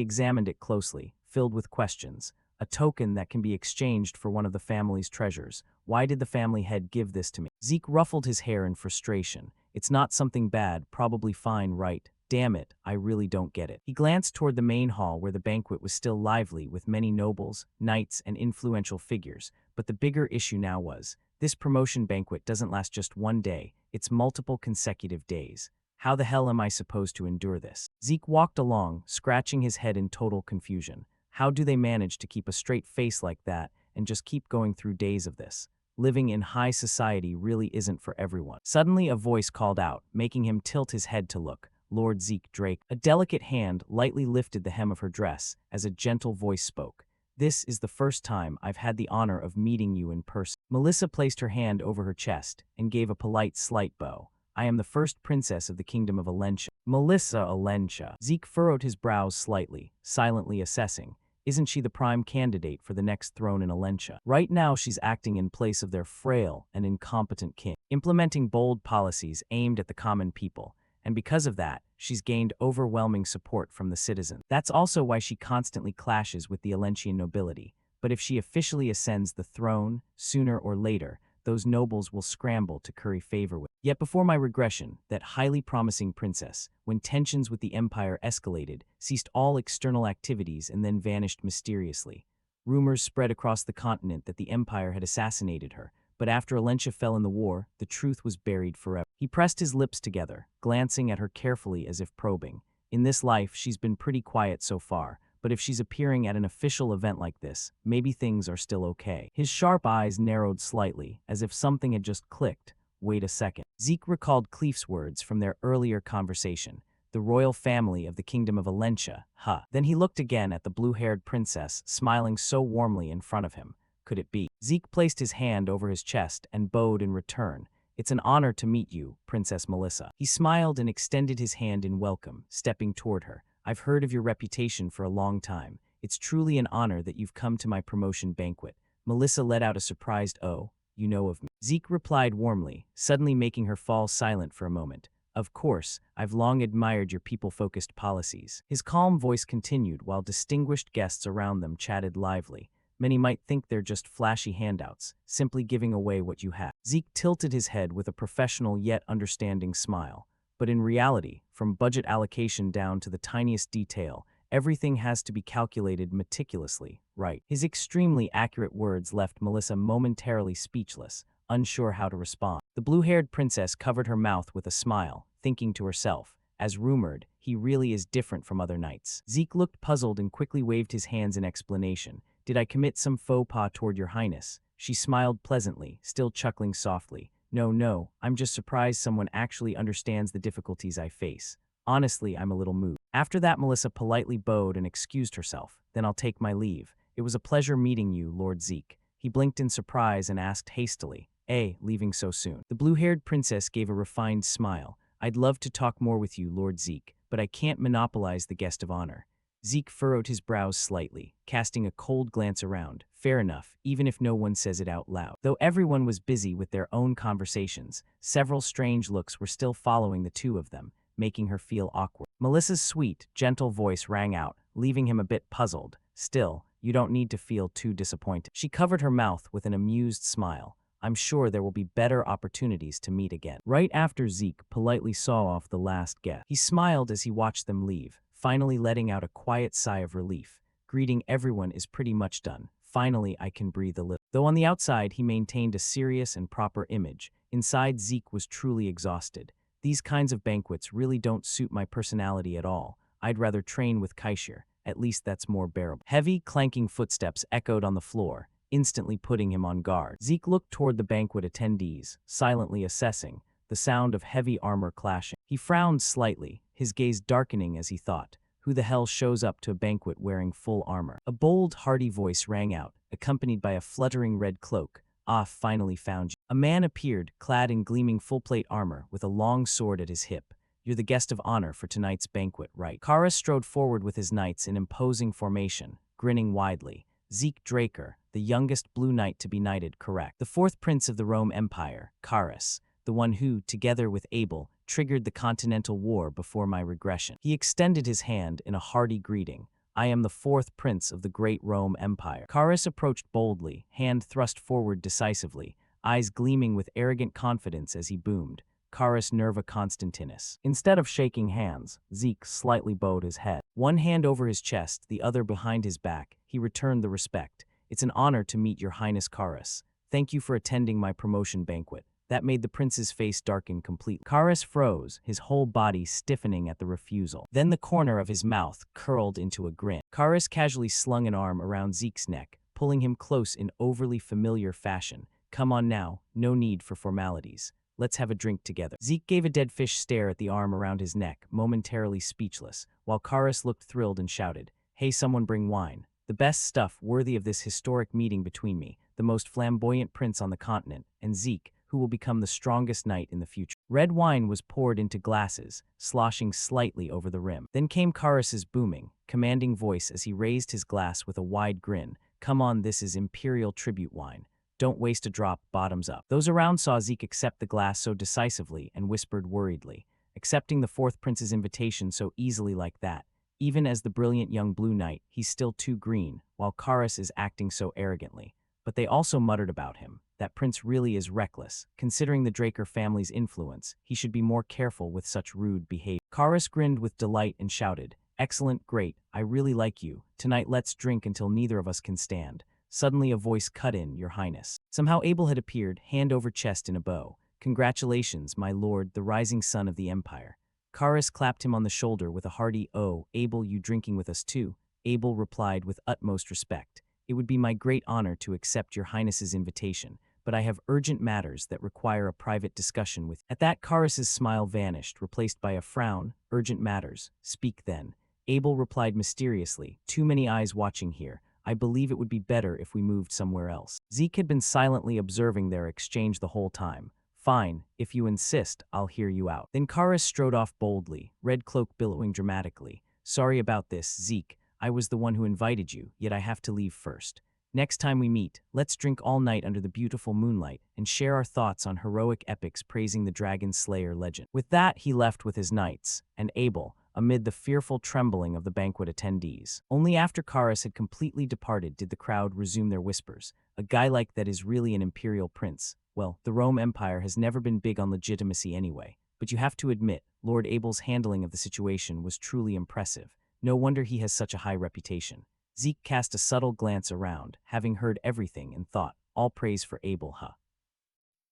examined it closely, filled with questions. a token that can be exchanged for one of the family's treasures. Why did the family head give this to me? Zeke ruffled his hair in frustration. It's not something bad, probably fine, right? Damn it, I really don't get it. He glanced toward the main hall where the banquet was still lively with many nobles, knights, and influential figures, but the bigger issue now was, this promotion banquet doesn't last just one day, it's multiple consecutive days. How the hell am I supposed to endure this? Zeke walked along, scratching his head in total confusion. How do they manage to keep a straight face like that and just keep going through days of this? Living in high society really isn't for everyone. Suddenly a voice called out, making him tilt his head to look. Lord Zeke Drake. A delicate hand lightly lifted the hem of her dress as a gentle voice spoke. This is the first time I've had the honor of meeting you in person. Melissa placed her hand over her chest and gave a polite slight bow. I am the first princess of the kingdom of Alentia. Melissa Alentia. Zeke furrowed his brows slightly, silently assessing. Isn't she the prime candidate for the next throne in Alentia? Right now she's acting in place of their frail and incompetent king, implementing bold policies aimed at the common people. And because of that, she's gained overwhelming support from the citizens. That's also why she constantly clashes with the Alentian nobility. But if she officially ascends the throne, sooner or later, those nobles will scramble to curry favor with. Yet before my regression, that highly promising princess, when tensions with the empire escalated, ceased all external activities and then vanished mysteriously. Rumors spread across the continent that the empire had assassinated her, but after Alentia fell in the war, the truth was buried forever. He pressed his lips together, glancing at her carefully as if probing. In this life, she's been pretty quiet so far, but if she's appearing at an official event like this, maybe things are still okay. His sharp eyes narrowed slightly, as if something had just clicked. Wait a second. Zeke recalled Cleef's words from their earlier conversation. The royal family of the kingdom of Alentia, huh? Then he looked again at the blue-haired princess, smiling so warmly in front of him. Could it be? Zeke placed his hand over his chest and bowed in return. It's an honor to meet you, Princess Melissa. He smiled and extended his hand in welcome, stepping toward her. I've heard of your reputation for a long time. It's truly an honor that you've come to my promotion banquet. Melissa let out a surprised, "Oh, you know of me." Zeke replied warmly, suddenly making her fall silent for a moment. Of course, I've long admired your people-focused policies. His calm voice continued while distinguished guests around them chatted lively. Many might think they're just flashy handouts, simply giving away what you have. Zeke tilted his head with a professional yet understanding smile. But in reality, from budget allocation down to the tiniest detail, everything has to be calculated meticulously, right? His extremely accurate words left Melissa momentarily speechless, unsure how to respond. The blue-haired princess covered her mouth with a smile, thinking to herself, as rumored, he really is different from other knights. Zeke looked puzzled and quickly waved his hands in explanation. Did I commit some faux pas toward your highness? She smiled pleasantly, still chuckling softly. No, I'm just surprised someone actually understands the difficulties I face. Honestly, I'm a little moved. After that, Melissa politely bowed and excused herself. Then I'll take my leave. It was a pleasure meeting you, Lord Zeke. He blinked in surprise and asked hastily, leaving so soon? The blue-haired princess gave a refined smile. I'd love to talk more with you, Lord Zeke, but I can't monopolize the guest of honor. Zeke furrowed his brows slightly, casting a cold glance around. Fair enough, even if no one says it out loud. Though everyone was busy with their own conversations, several strange looks were still following the two of them, making her feel awkward. Melissa's sweet, gentle voice rang out, leaving him a bit puzzled. Still, you don't need to feel too disappointed. She covered her mouth with an amused smile. I'm sure there will be better opportunities to meet again. Right after Zeke politely saw off the last guest, he smiled as he watched them leave, finally letting out a quiet sigh of relief. Greeting everyone is pretty much done. Finally, I can breathe a little. Though on the outside he maintained a serious and proper image, inside Zeke was truly exhausted. These kinds of banquets really don't suit my personality at all. I'd rather train with Kaishir. At least that's more bearable. Heavy, clanking footsteps echoed on the floor, instantly putting him on guard. Zeke looked toward the banquet attendees, silently assessing the sound of heavy armor clashing. He frowned slightly, his gaze darkening as he thought, who the hell shows up to a banquet wearing full armor? A bold, hearty voice rang out, accompanied by a fluttering red cloak. Ah, finally found you. A man appeared, clad in gleaming full-plate armor, with a long sword at his hip. You're the guest of honor for tonight's banquet, right? Kara strode forward with his knights in imposing formation, grinning widely. Zeke Draker, the youngest blue knight to be knighted, correct. The fourth prince of the Rome Empire, Karas, the one who, together with Abel, triggered the Continental War before my regression. He extended his hand in a hearty greeting. I am the fourth prince of the great Rome Empire. Carus approached boldly, hand thrust forward decisively, eyes gleaming with arrogant confidence as he boomed, Carus Nerva Constantinus. Instead of shaking hands, Zeke slightly bowed his head. One hand over his chest, the other behind his back, he returned the respect. It's an honor to meet your highness Carus. Thank you for attending my promotion banquet. That made the prince's face darken completely. Carus froze, his whole body stiffening at the refusal. Then the corner of his mouth curled into a grin. Carus casually slung an arm around Zeke's neck, pulling him close in overly familiar fashion. Come on now, no need for formalities. Let's have a drink together. Zeke gave a dead fish stare at the arm around his neck, momentarily speechless, while Carus looked thrilled and shouted, Hey, someone bring wine. The best stuff worthy of this historic meeting between me, the most flamboyant prince on the continent, and Zeke, who will become the strongest knight in the future. Red wine was poured into glasses, sloshing slightly over the rim. Then came Carus's booming, commanding voice as he raised his glass with a wide grin. Come on, this is imperial tribute wine. Don't waste a drop, bottoms up. Those around saw Zeke accept the glass so decisively and whispered worriedly, accepting the fourth prince's invitation so easily like that. Even as the brilliant young blue knight, he's still too green, while Carus is acting so arrogantly. But they also muttered about him. That prince really is reckless. Considering the Draker family's influence, he should be more careful with such rude behavior. Carus grinned with delight and shouted, Excellent, great, I really like you. Tonight let's drink until neither of us can stand. Suddenly a voice cut in, Your Highness. Somehow Abel had appeared, hand over chest in a bow. Congratulations, my lord, the rising sun of the empire. Carus clapped him on the shoulder with a hearty, Oh, Abel, you drinking with us too? Abel replied with utmost respect. It would be my great honor to accept your highness's invitation, but I have urgent matters that require a private discussion with. At that, Carus's smile vanished, replaced by a frown. Urgent matters. Speak then. Abel replied mysteriously, Too many eyes watching here. I believe it would be better if we moved somewhere else. Zeke had been silently observing their exchange the whole time. Fine, if you insist, I'll hear you out. Then Carus strode off boldly, red cloak billowing dramatically. Sorry about this, Zeke. I was the one who invited you, yet I have to leave first. Next time we meet, let's drink all night under the beautiful moonlight and share our thoughts on heroic epics praising the Dragon Slayer legend. With that, he left with his knights, and Abel, amid the fearful trembling of the banquet attendees. Only after Carus had completely departed did the crowd resume their whispers. A guy like that is really an imperial prince. Well, the Rome Empire has never been big on legitimacy anyway, but you have to admit, Lord Abel's handling of the situation was truly impressive. No wonder he has such a high reputation. Zeke cast a subtle glance around, having heard everything, and thought, all praise for Abel, huh?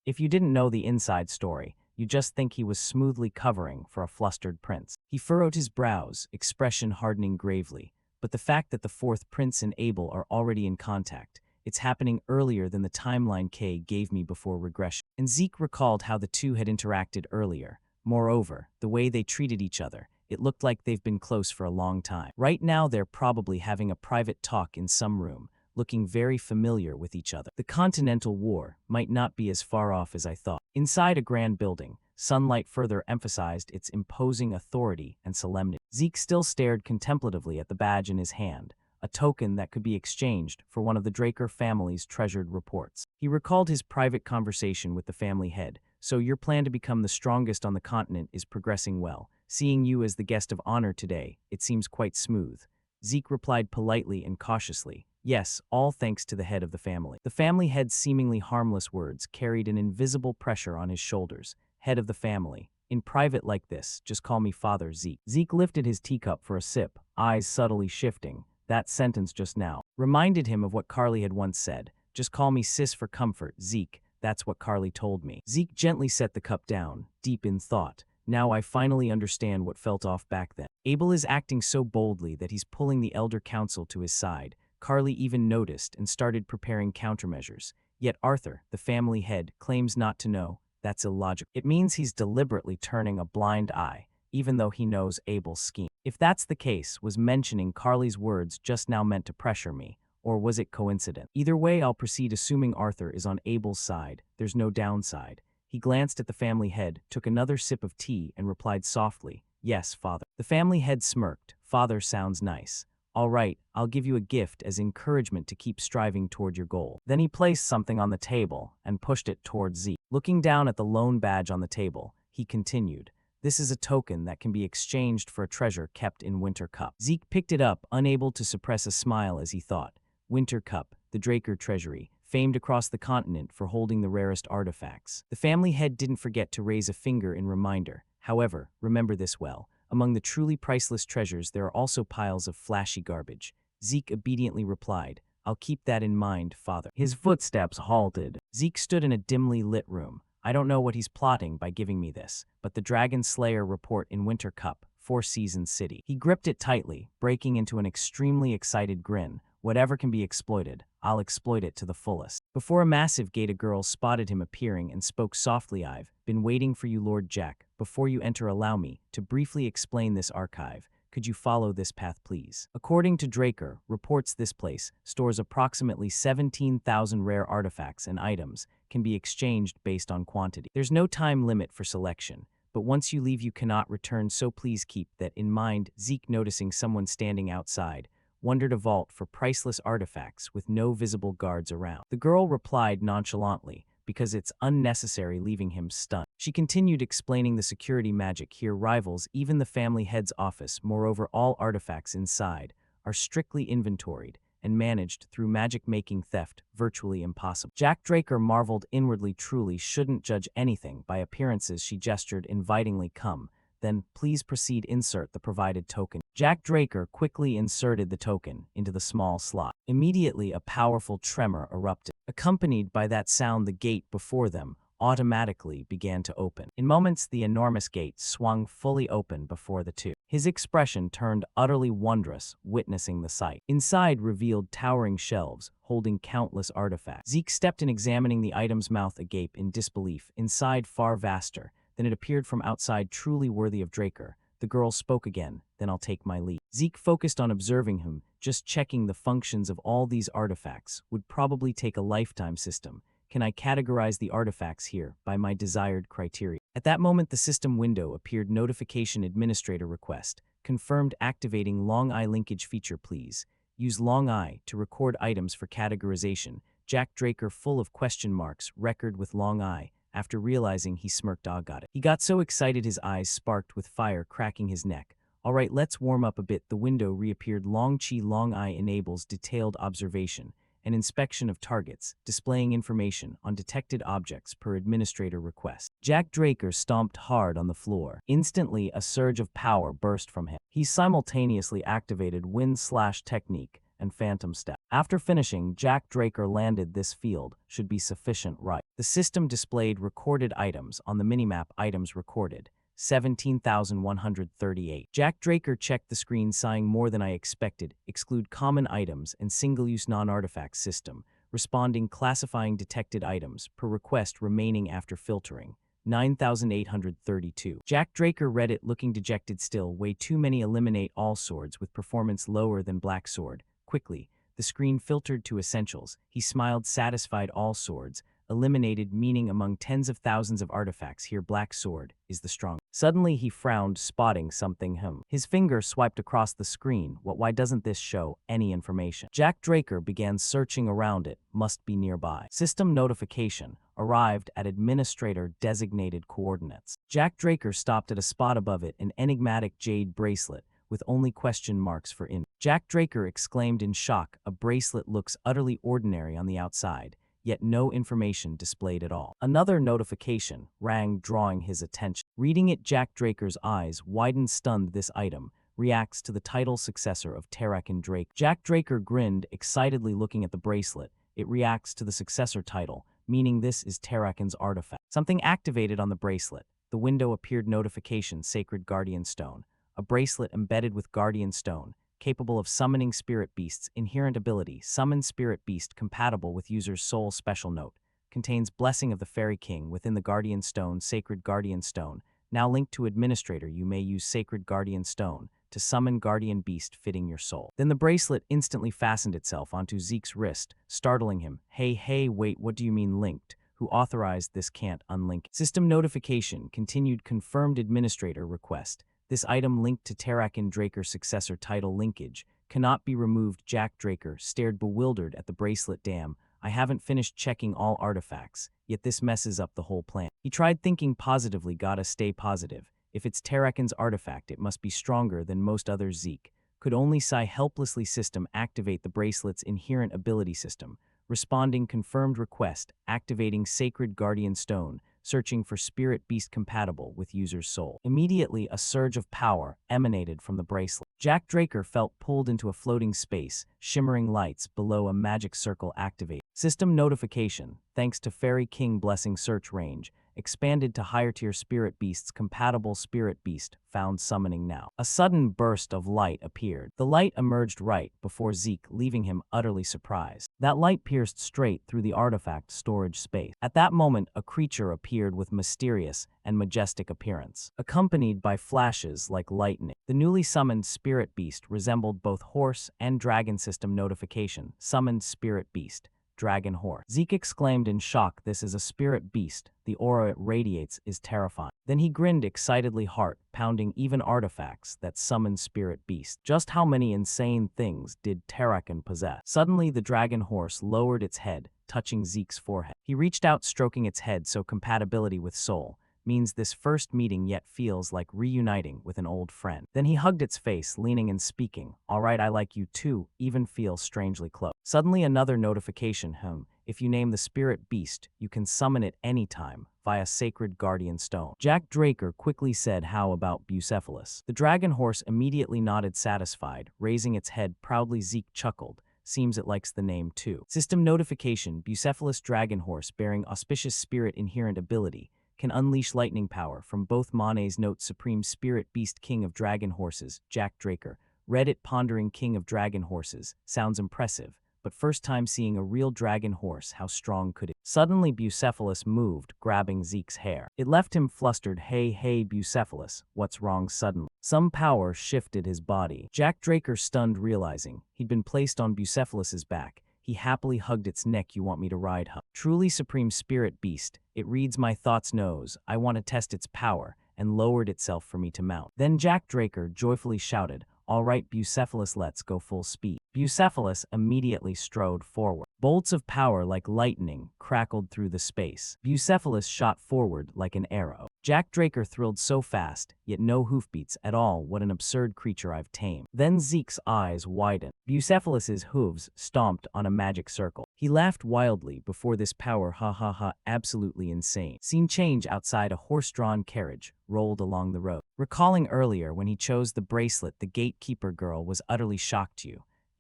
If you didn't know the inside story, you just think he was smoothly covering for a flustered prince. He furrowed his brows, expression hardening gravely. But the fact that the fourth prince and Abel are already in contact, it's happening earlier than the timeline K gave me before regression. And Zeke recalled how the two had interacted earlier. Moreover, the way they treated each other, it looked like they've been close for a long time. Right now, they're probably having a private talk in some room, looking very familiar with each other. The Continental War might not be as far off as I thought. Inside a grand building, sunlight further emphasized its imposing authority and solemnity. Zeke still stared contemplatively at the badge in his hand, a token that could be exchanged for one of the Draker family's treasured reports. He recalled his private conversation with the family head. So your plan to become the strongest on the continent is progressing well. Seeing you as the guest of honor today, it seems quite smooth. Zeke replied politely and cautiously, Yes, all thanks to the head of the family. The family head's seemingly harmless words carried an invisible pressure on his shoulders. Head of the family. In private like this, just call me Father Zeke. Zeke lifted his teacup for a sip, eyes subtly shifting. That sentence just now reminded him of what Carly had once said. Just call me sis for comfort, Zeke. That's what Carly told me. Zeke gently set the cup down, deep in thought. Now I finally understand what felt off back then. Abel is acting so boldly that he's pulling the elder council to his side. Carly even noticed and started preparing countermeasures. Yet Arthur, the family head, claims not to know. That's illogical. It means he's deliberately turning a blind eye, even though he knows Abel's scheme. If that's the case, was mentioning Carly's words just now meant to pressure me? Or was it coincident? Either way, I'll proceed assuming Arthur is on Abel's side. There's no downside. He glanced at the family head, took another sip of tea, and replied softly, Yes, Father. The family head smirked. Father sounds nice. All right, I'll give you a gift as encouragement to keep striving toward your goal. Then he placed something on the table and pushed it towards Zeke. Looking down at the lone badge on the table, he continued, This is a token that can be exchanged for a treasure kept in Winter Cup. Zeke picked it up, unable to suppress a smile as he thought. Winter Cup, the Draker treasury, famed across the continent for holding the rarest artifacts. The family head didn't forget to raise a finger in reminder. However, remember this well. Among the truly priceless treasures, there are also piles of flashy garbage. Zeke obediently replied, I'll keep that in mind, father. His footsteps halted. Zeke stood in a dimly lit room. I don't know what he's plotting by giving me this, but the Dragon Slayer report in Winter Cup, Four Seasons City. He gripped it tightly, breaking into an extremely excited grin. Whatever can be exploited, I'll exploit it to the fullest. Before a massive gate, a girl spotted him appearing and spoke softly. I've been waiting for you, Lord Jack. Before you enter, allow me to briefly explain this archive. Could you follow this path, please? According to Draker, reports this place stores approximately 17,000 rare artifacts and items can be exchanged based on quantity. There's no time limit for selection, but once you leave you cannot return, so please keep that in mind. Zeke, noticing someone standing outside, wondered a vault for priceless artifacts with no visible guards around. The girl replied nonchalantly, because it's unnecessary, leaving him stunned. She continued explaining the security magic here rivals even the family head's office. Moreover, all artifacts inside are strictly inventoried and managed through magic, making theft virtually impossible. Jack Draker marveled inwardly. Truly shouldn't judge anything by appearances. She gestured invitingly. Come, then please proceed. Insert the provided token. Jack Draker quickly inserted the token into the small slot. Immediately, a powerful tremor erupted. Accompanied by that sound, the gate before them automatically began to open. In moments, the enormous gate swung fully open before the two. His expression turned utterly wondrous, witnessing the sight. Inside revealed towering shelves holding countless artifacts. Zeke stepped in, examining the items, mouth agape in disbelief. Inside, far vaster than it appeared from outside, truly worthy of Draker. The girl spoke again, then I'll take my leave. Zeke focused on observing him. Just checking the functions of all these artifacts would probably take a lifetime system. Can I categorize the artifacts here by my desired criteria? At that moment, the system window appeared. Notification: administrator request. Confirmed. Activating long eye linkage feature, please. Use long eye to record items for categorization. Jack Draker, full of question marks, record with long eye. After realizing, he smirked. Ah, got it. He got so excited his eyes sparked with fire, cracking his neck. All right, let's warm up a bit. The window reappeared. Long Chi long eye enables detailed observation and inspection of targets, displaying information on detected objects per administrator request. Jack Draker stomped hard on the floor. Instantly, a surge of power burst from him. He simultaneously activated wind/technique and phantom step. After finishing, Jack Draker landed. This field should be sufficient, right? The system displayed recorded items on the minimap. Items recorded 17,138. Jack Draker checked the screen, sighing. More than I expected. Exclude common items and single-use non-artifact system. Responding, classifying detected items per request, remaining after filtering 9,832. Jack Draker read it, looking dejected. Still, way too many. Eliminate all swords with performance lower than black sword. Quickly, the screen filtered to essentials. He smiled, satisfied. All swords eliminated, meaning among tens of thousands of artifacts here, black sword is the strongest. Suddenly he frowned, spotting something. His finger swiped across the screen. Why doesn't this show any information? Jack Draker began searching around. It must be nearby. System notification arrived at administrator designated coordinates. Jack Draker stopped at a spot above it, an enigmatic jade bracelet with only question marks for in. Jack Draker exclaimed in shock. A bracelet looks utterly ordinary on the outside, yet no information displayed at all. Another notification rang, drawing his attention. Reading it, Jack Draker's eyes widened, stunned. This item reacts to the title successor of Terrakin Drake. Jack Draker grinned excitedly, looking at the bracelet. It reacts to the successor title, meaning this is Terrakin's artifact. Something activated on the bracelet. The window appeared. Notification: Sacred Guardian Stone. A bracelet embedded with Guardian Stone, capable of summoning spirit beasts. Inherent ability: summon spirit beast compatible with user's soul. Special note: contains Blessing of the Fairy King within the Guardian Stone. Sacred Guardian Stone. Now linked to administrator, you may use Sacred Guardian Stone to summon Guardian Beast fitting your soul. Then the bracelet instantly fastened itself onto Zeke's wrist, startling him. Hey, wait, what do you mean linked? Who authorized this? Can't unlink it. System notification continued. Confirmed administrator request. This item linked to Terrakin Draker successor title. Linkage cannot be removed. Jack Draker stared bewildered at the bracelet. Damn, I haven't finished checking all artifacts, yet this messes up the whole plan. He tried thinking positively. Gotta stay positive. If it's Terakin's artifact, it must be stronger than most others. Zeke could only sigh helplessly. System activate the bracelet's inherent ability system. Responding confirmed request, activating Sacred Guardian Stone, searching for spirit beast compatible with user's soul. Immediately, a surge of power emanated from the bracelet. Jack Draker felt pulled into a floating space, shimmering lights below a magic circle activate. System notification, thanks to Fairy King Blessing search range, expanded to higher tier spirit beasts compatible. Spirit beast found summoning now. A sudden burst of light appeared. The light emerged right before Zeke, leaving him utterly surprised. That light pierced straight through the artifact storage space. At that moment, a creature appeared with mysterious and majestic appearance, accompanied by flashes like lightning. The newly summoned spirit beast resembled both horse and dragon. System notification, summoned spirit beast, dragon horse. Zeke exclaimed in shock, this is a spirit beast. The aura it radiates is terrifying. Then he grinned excitedly, heart pounding. Even artifacts that summon spirit beast. Just how many insane things did Terakin possess? Suddenly, the dragon horse lowered its head, touching Zeke's forehead. He reached out, stroking its head, so compatibility with soul means this first meeting yet feels like reuniting with an old friend. Then he hugged its face, leaning and speaking, all right, I like you too, even feel strangely close. Suddenly another notification, if you name the spirit beast, you can summon it anytime via Sacred Guardian Stone. Jack Draker quickly said, how about Bucephalus? The dragon horse immediately nodded satisfied, raising its head proudly. Zeke chuckled. Seems it likes the name too. System notification, Bucephalus dragon horse bearing auspicious spirit inherent ability, can unleash lightning power from both Monet's note. Supreme Spirit Beast King of Dragon Horses, Jack Draker. Read it, pondering. King of Dragon Horses. Sounds impressive, but first time seeing a real dragon horse, how strong could it? Suddenly Bucephalus moved, grabbing Zeke's hair. It left him flustered. Hey Bucephalus, what's wrong? Suddenly, some power shifted his body. Jack Draker stunned, realizing he'd been placed on Bucephalus's back. He happily hugged its neck. You want me to ride, huh? Truly Supreme Spirit Beast, it reads my thoughts, knows I want to test its power, and lowered itself for me to mount. Then Jack Draker joyfully shouted, all right Bucephalus, let's go full speed. Bucephalus immediately strode forward. Bolts of power like lightning crackled through the space. Bucephalus shot forward like an arrow. Jack Draker thrilled so fast, yet no hoofbeats at all. What an absurd creature I've tamed. Then Zeke's eyes widened. Bucephalus's hooves stomped on a magic circle. He laughed wildly before this power. Ha ha ha, absolutely insane. Scene change outside. A horse-drawn carriage rolled along the road. Recalling earlier when he chose the bracelet, the gatekeeper girl was utterly shocked.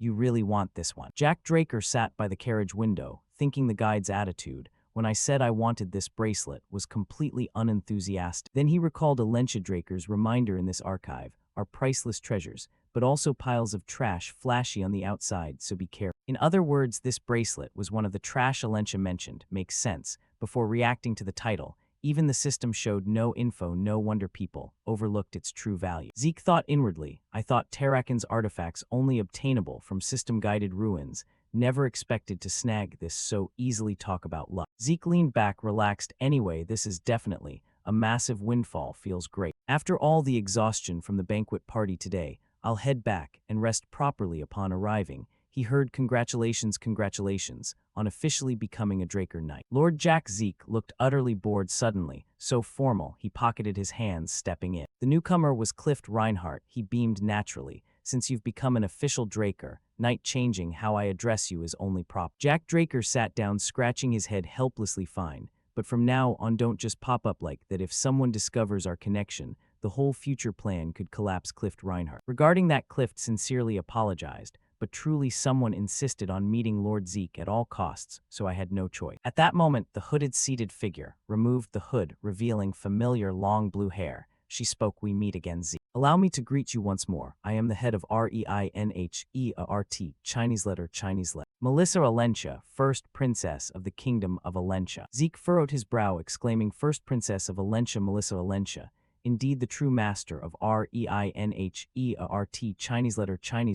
You really want this one? Jack Draker sat by the carriage window, thinking the guide's attitude when I said I wanted this bracelet was completely unenthusiastic. Then he recalled Alencia Draker's reminder in this archive, our priceless treasures, but also piles of trash, flashy on the outside, so be careful. In other words, this bracelet was one of the trash Alencia mentioned. Makes sense. Before reacting to the title, even the system showed no info. No wonder people overlooked its true value. Zeke thought inwardly, I thought Terakin's artifacts only obtainable from system-guided ruins. Never expected to snag this so easily. Talk about luck. Zeke leaned back, relaxed. Anyway, this is definitely a massive windfall. Feels great. After all the exhaustion from the banquet party today, I'll head back and rest properly. Upon arriving, he heard congratulations on officially becoming a Draker Knight. Lord Jack. Zeke looked utterly bored suddenly, so formal he pocketed his hands, stepping in. The newcomer was Clift Reinhardt. He beamed naturally. Since you've become an official Draker Knight, changing how I address you is only prop. Jack Draker sat down, scratching his head helplessly. Fine, but from now on don't just pop up like that. If someone discovers our connection, the whole future plan could collapse. Clift Reinhardt. Regarding that, Clift sincerely apologized, but truly someone insisted on meeting Lord Zeke at all costs, so I had no choice. At that moment, the hooded seated figure removed the hood, revealing familiar long blue hair. She spoke. We meet again, Zeke. Allow me to greet you once more. I am the head of Reinheart, Chinese letter. Melissa Alencia, first princess of the kingdom of Alencia. Zeke furrowed his brow, exclaiming, first princess of Alencia, Melissa Alencia. Indeed, the true master of Reinheart, Chinese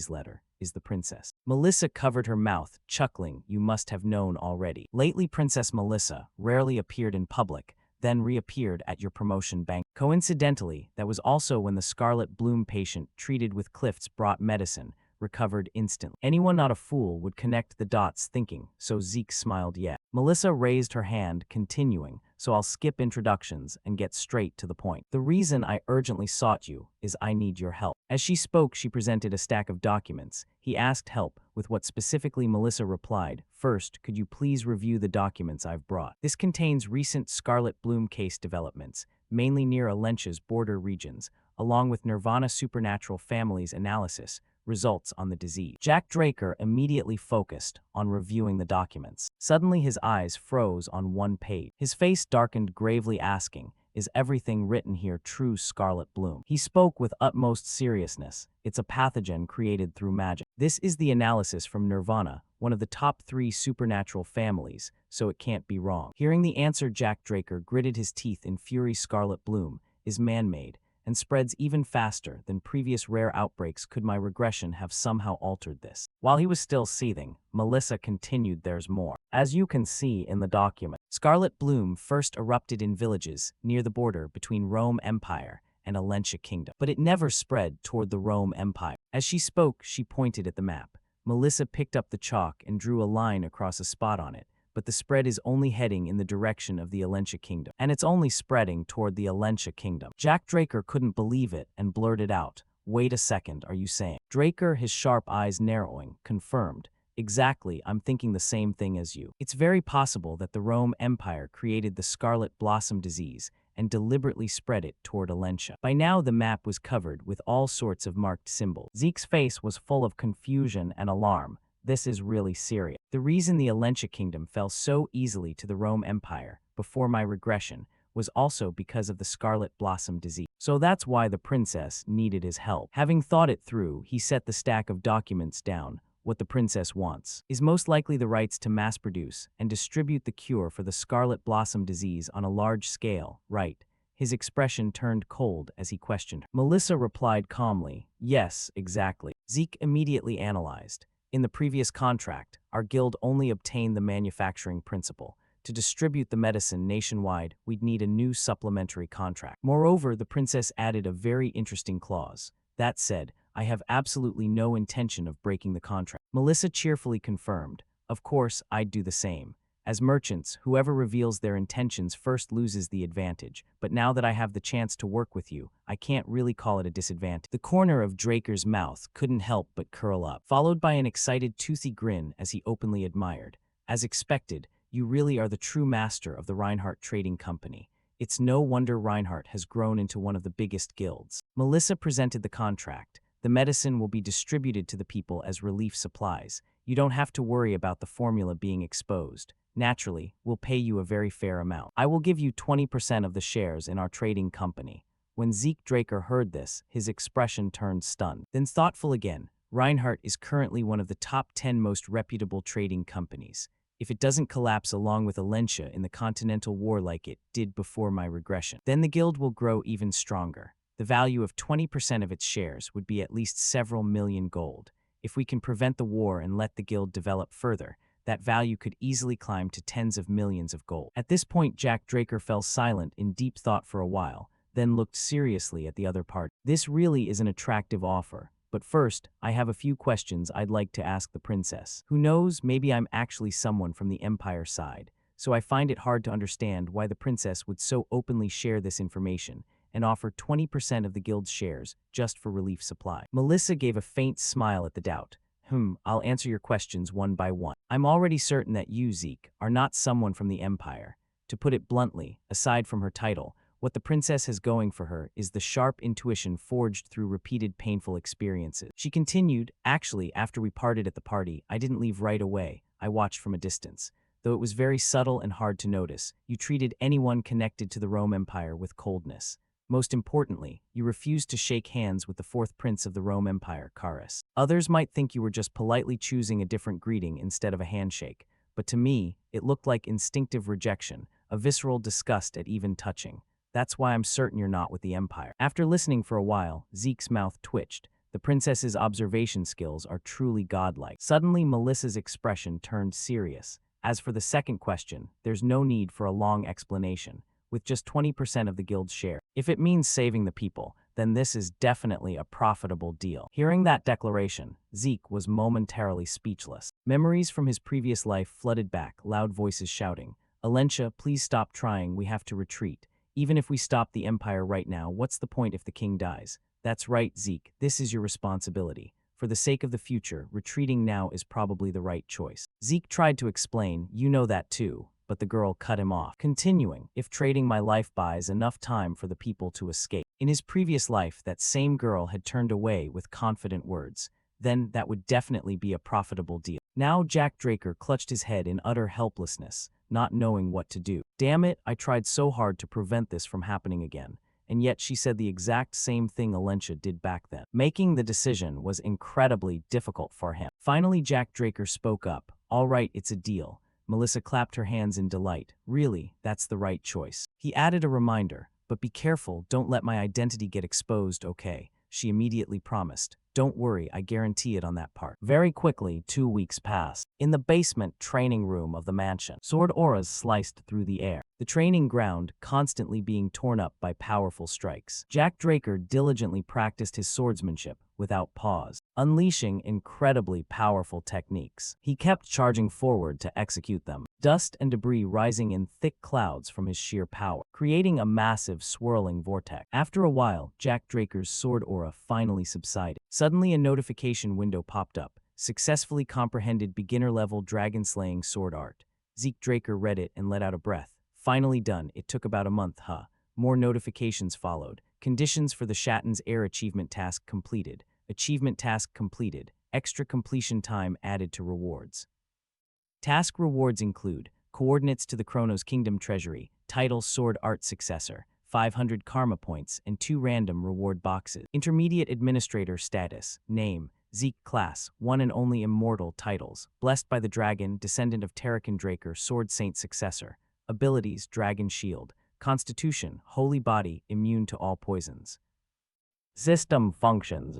letter, is the princess. Melissa covered her mouth, chuckling. You must have known already. Lately, Princess Melissa rarely appeared in public, then reappeared at your promotion bank. Coincidentally, that was also when the scarlet bloom patient treated with Clift's brought medicine recovered instantly. Anyone not a fool would connect the dots, thinking, so Zeke smiled yet. Melissa raised her hand, continuing, so I'll skip introductions and get straight to the point. The reason I urgently sought you is I need your help. As she spoke, she presented a stack of documents. He asked help, with what specifically Melissa replied, "First, could you please review the documents I've brought? This contains recent Scarlet Bloom case developments, mainly near Alentia's border regions, along with Nirvana supernatural families analysis, results on the disease." Jack Draker immediately focused on reviewing the documents. Suddenly his eyes froze on one page. His face darkened, gravely asking, "Is everything written here true, Scarlet Bloom?" He spoke with utmost seriousness. "It's a pathogen created through magic. This is the analysis from Nirvana, one of the top 3 supernatural families, so it can't be wrong." Hearing the answer, Jack Draker gritted his teeth in fury. "Scarlet Bloom is man-made and spreads even faster than previous rare outbreaks. Could my regression have somehow altered this?" While he was still seething, Melissa continued, "There's more. As you can see in the document, Scarlet Bloom first erupted in villages near the border between Rome Empire and Alentia Kingdom, but it never spread toward the Rome Empire." As she spoke, she pointed at the map. Melissa picked up the chalk and drew a line across a spot on it. "But the spread is only heading in the direction of the Alentia Kingdom. And it's only spreading toward the Alentia Kingdom." Jack Draker couldn't believe it and blurted out, "Wait a second, are you saying?" Draker, his sharp eyes narrowing, confirmed, "Exactly, I'm thinking the same thing as you. It's very possible that the Rome Empire created the Scarlet Blossom disease and deliberately spread it toward Alentia." By now the map was covered with all sorts of marked symbols. Zeke's face was full of confusion and alarm. "This is really serious. The reason the Alentia Kingdom fell so easily to the Rome Empire before my regression was also because of the Scarlet Blossom disease. So that's why the princess needed his help." Having thought it through, he set the stack of documents down. "What the princess wants is most likely the rights to mass produce and distribute the cure for the Scarlet Blossom disease on a large scale, right?" His expression turned cold as he questioned her. Melissa replied calmly, "Yes, exactly." Zeke immediately analyzed. "In the previous contract, our guild only obtained the manufacturing principle. To distribute the medicine nationwide, we'd need a new supplementary contract. Moreover, the princess added a very interesting clause. That said, I have absolutely no intention of breaking the contract." Melissa cheerfully confirmed, "Of course, I'd do the same. As merchants, whoever reveals their intentions first loses the advantage, but now that I have the chance to work with you, I can't really call it a disadvantage." The corner of Draker's mouth couldn't help but curl up, followed by an excited, toothy grin as he openly admired, "As expected, you really are the true master of the Reinhardt Trading Company. It's no wonder Reinhardt has grown into one of the biggest guilds." Melissa presented the contract. "The medicine will be distributed to the people as relief supplies. You don't have to worry about the formula being exposed. Naturally, we'll pay you a very fair amount. I will give you 20% of the shares in our trading company." When Zeke Draker heard this, his expression turned stunned. Then thoughtful again, "Reinhardt is currently one of the top 10 most reputable trading companies. If it doesn't collapse along with Alentia in the Continental War like it did before my regression, then the guild will grow even stronger. The value of 20% of its shares would be at least several million gold. If we can prevent the war and let the guild develop further, that value could easily climb to tens of millions of gold." At this point, Jack Draker fell silent in deep thought for a while, then looked seriously at the other party. "This really is an attractive offer, but first, I have a few questions I'd like to ask the princess. Who knows, maybe I'm actually someone from the Empire side, so I find it hard to understand why the princess would so openly share this information and offer 20% of the guild's shares just for relief supply." Melissa gave a faint smile at the doubt. I'll answer your questions one by one. I'm already certain that you, Zeke, are not someone from the Empire. To put it bluntly, aside from her title, what the princess has going for her is the sharp intuition forged through repeated painful experiences." She continued, "Actually, after we parted at the party, I didn't leave right away. I watched from a distance. Though it was very subtle and hard to notice, you treated anyone connected to the Rome Empire with coldness. Most importantly, you refused to shake hands with the fourth prince of the Rome Empire, Carus. Others might think you were just politely choosing a different greeting instead of a handshake, but to me, it looked like instinctive rejection, a visceral disgust at even touching. That's why I'm certain you're not with the Empire." After listening for a while, Zeke's mouth twitched. The princess's observation skills are truly godlike. Suddenly, Melissa's expression turned serious. "As for the second question, there's no need for a long explanation. With just 20% of the guild's share, if it means saving the people, then this is definitely a profitable deal." Hearing that declaration, Zeke was momentarily speechless. Memories from his previous life flooded back, loud voices shouting, Alentia, please stop trying, we have to retreat. Even if we stop the Empire right now, what's the point if the king dies? That's right, Zeke, this is your responsibility. For the sake of the future, retreating now is probably the right choice. Zeke tried to explain, you know that too, but the girl cut him off, continuing, if trading my life buys enough time for the people to escape. In his previous life, that same girl had turned away with confident words. Then that would definitely be a profitable deal. Now Jack Draker clutched his head in utter helplessness, not knowing what to do. Damn it, I tried so hard to prevent this from happening again. And yet she said the exact same thing Alentia did back then. Making the decision was incredibly difficult for him. Finally, Jack Draker spoke up. All right, it's a deal. Melissa clapped her hands in delight. Really, that's the right choice. He added a reminder, but be careful, don't let my identity get exposed, okay? She immediately promised. Don't worry, I guarantee it on that part. Very quickly, 2 weeks passed. In the basement training room of the mansion, sword auras sliced through the air. The training ground constantly being torn up by powerful strikes. Jack Draker diligently practiced his swordsmanship without pause, unleashing incredibly powerful techniques. He kept charging forward to execute them, dust and debris rising in thick clouds from his sheer power, creating a massive swirling vortex. After a while, Jack Draker's sword aura finally subsided. Suddenly, a notification window popped up. Successfully comprehended beginner-level dragon-slaying sword art. Zeke Draker read it and let out a breath. Finally done. It took about a month, huh? More notifications followed. Conditions for the Shatten's Heir achievement task completed. Achievement task completed. Extra completion time added to rewards. Task rewards include coordinates to the Chronos Kingdom Treasury, title Sword Art Successor, 500 karma points, and 2 random reward boxes. Intermediate Administrator status, name, Zeke class, one and only immortal titles, Blessed by the Dragon, Descendant of Terrakin Draker, Sword Saint Successor. Abilities, Dragon Shield. Constitution, Holy Body, immune to all poisons. System functions.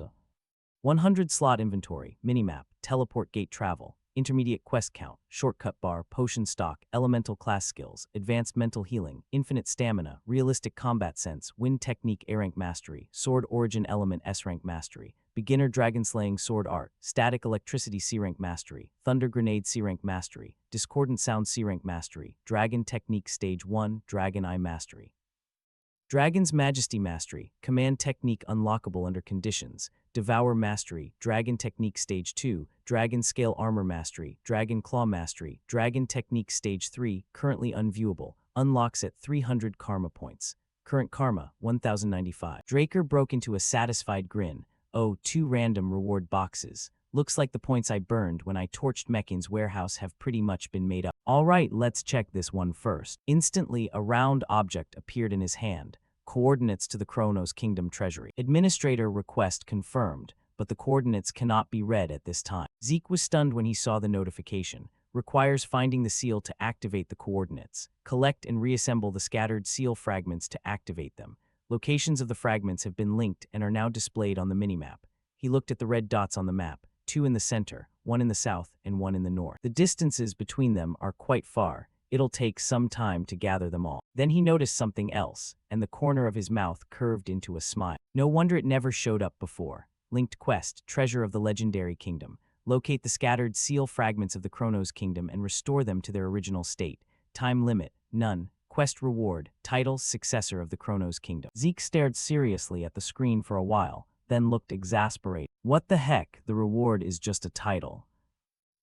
100 slot inventory, minimap, teleport gate travel, intermediate quest count, shortcut bar, potion stock, elemental class skills, advanced mental healing, infinite stamina, realistic combat sense, wind technique A-rank mastery, sword origin element S-rank mastery, beginner dragon slaying sword art, static electricity C-rank mastery, thunder grenade C-rank mastery, discordant sound C-rank mastery, dragon technique stage 1, dragon eye mastery. Dragon's Majesty Mastery, Command Technique unlockable under conditions, Devour Mastery, Dragon Technique Stage 2, Dragon Scale Armor Mastery, Dragon Claw Mastery, Dragon Technique Stage 3, currently unviewable, unlocks at 300 karma points. Current karma, 1095. Draker broke into a satisfied grin. Oh, 2 random reward boxes. Looks like the points I burned when I torched Meckin's warehouse have pretty much been made up. Alright, let's check this one first. Instantly, a round object appeared in his hand. Coordinates to the Chronos Kingdom Treasury. Administrator request confirmed, but the coordinates cannot be read at this time. Zeke was stunned when he saw the notification. Requires finding the seal to activate the coordinates. Collect and reassemble the scattered seal fragments to activate them. Locations of the fragments have been linked and are now displayed on the minimap. He looked at the red dots on the map. 2 in the center, 1 in the south, and 1 in the north. The distances between them are quite far. It'll take some time to gather them all. Then he noticed something else, and the corner of his mouth curved into a smile. No wonder it never showed up before. Linked quest, Treasure of the Legendary Kingdom. Locate the scattered seal fragments of the Chronos Kingdom and restore them to their original state. Time limit, none. Quest reward, title, Successor of the Chronos Kingdom. Zeke stared seriously at the screen for a while, then looked exasperated. What the heck, the reward is just a title.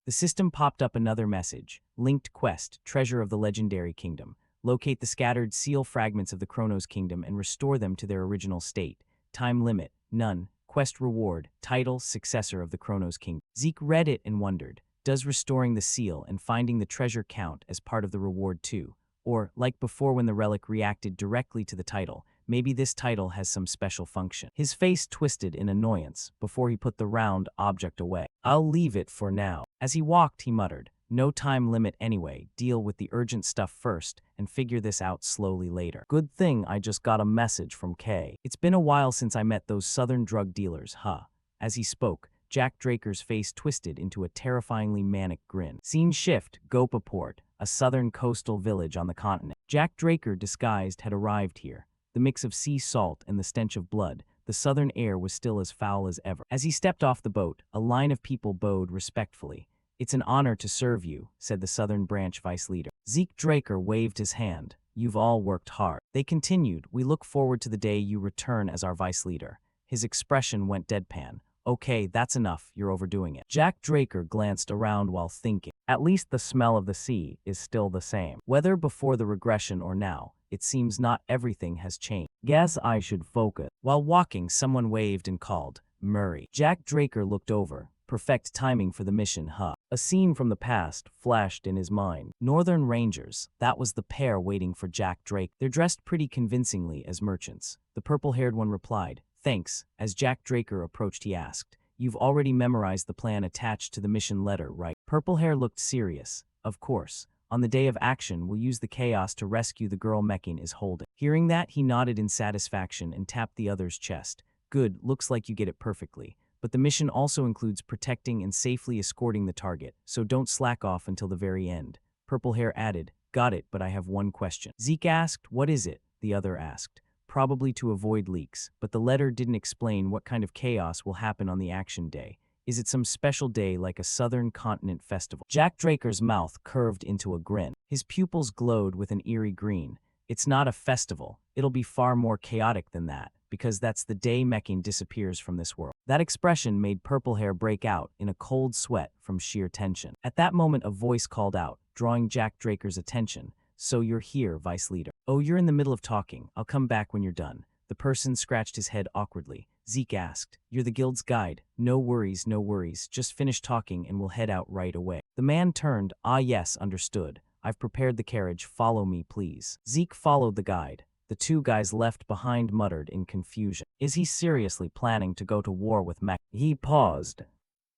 The system popped up another message. Linked quest, Treasure of the Legendary Kingdom. Locate the scattered seal fragments of the Chronos Kingdom and restore them to their original state. Time limit, none. Quest reward, title, Successor of the Chronos Kingdom. Zeke read it and wondered, does restoring the seal and finding the treasure count as part of the reward too? Or, like before when the relic reacted directly to the title, maybe this title has some special function. His face twisted in annoyance before he put the round object away. I'll leave it for now. As he walked, he muttered, no time limit anyway, deal with the urgent stuff first and figure this out slowly later. Good thing I just got a message from Kay. It's been a while since I met those southern drug dealers, huh? As he spoke, Jack Draker's face twisted into a terrifyingly manic grin. Scene shift, Gopaport, a southern coastal village on the continent. Jack Draker, disguised, had arrived here. The mix of sea salt and the stench of blood, the southern air was still as foul as ever. As he stepped off the boat, a line of people bowed respectfully. It's an honor to serve you, said the southern branch vice leader. Zeke Draker waved his hand. You've all worked hard. They continued, we look forward to the day you return as our vice leader. His expression went deadpan. Okay, that's enough, you're overdoing it. Jack Draker glanced around while thinking. At least the smell of the sea is still the same. Whether before the regression or now, it seems not everything has changed. Guess I should focus. While walking, someone waved and called, Murray. Jack Draker looked over. Perfect timing for the mission, huh? A scene from the past flashed in his mind. Northern Rangers, that was the pair waiting for Jack Drake. They're dressed pretty convincingly as merchants. The purple-haired one replied, thanks. As Jack Draker approached, he asked, you've already memorized the plan attached to the mission letter, right? Purple Hair looked serious. Of course. On the day of action, we'll use the chaos to rescue the girl Mekin is holding. Hearing that, he nodded in satisfaction and tapped the other's chest. Good, looks like you get it perfectly. But the mission also includes protecting and safely escorting the target, so don't slack off until the very end. Purple Hair added, got it, but I have one question. Zeke asked, what is it? The other asked. Probably to avoid leaks, but the letter didn't explain what kind of chaos will happen on the action day. Is it some special day like a Southern Continent festival? Jack Draker's mouth curved into a grin. His pupils glowed with an eerie green. It's not a festival. It'll be far more chaotic than that, because that's the day Mekin disappears from this world. That expression made Purple Hair break out in a cold sweat from sheer tension. At that moment, a voice called out, drawing Jack Draker's attention. So you're here, Vice Leader. Oh, you're in the middle of talking. I'll come back when you're done. The person scratched his head awkwardly. Zeke asked, you're the guild's guide. No worries, no worries. Just finish talking and we'll head out right away. The man turned, ah yes, understood. I've prepared the carriage. Follow me, please. Zeke followed the guide. The two guys left behind muttered in confusion. Is he seriously planning to go to war with Mech? He paused,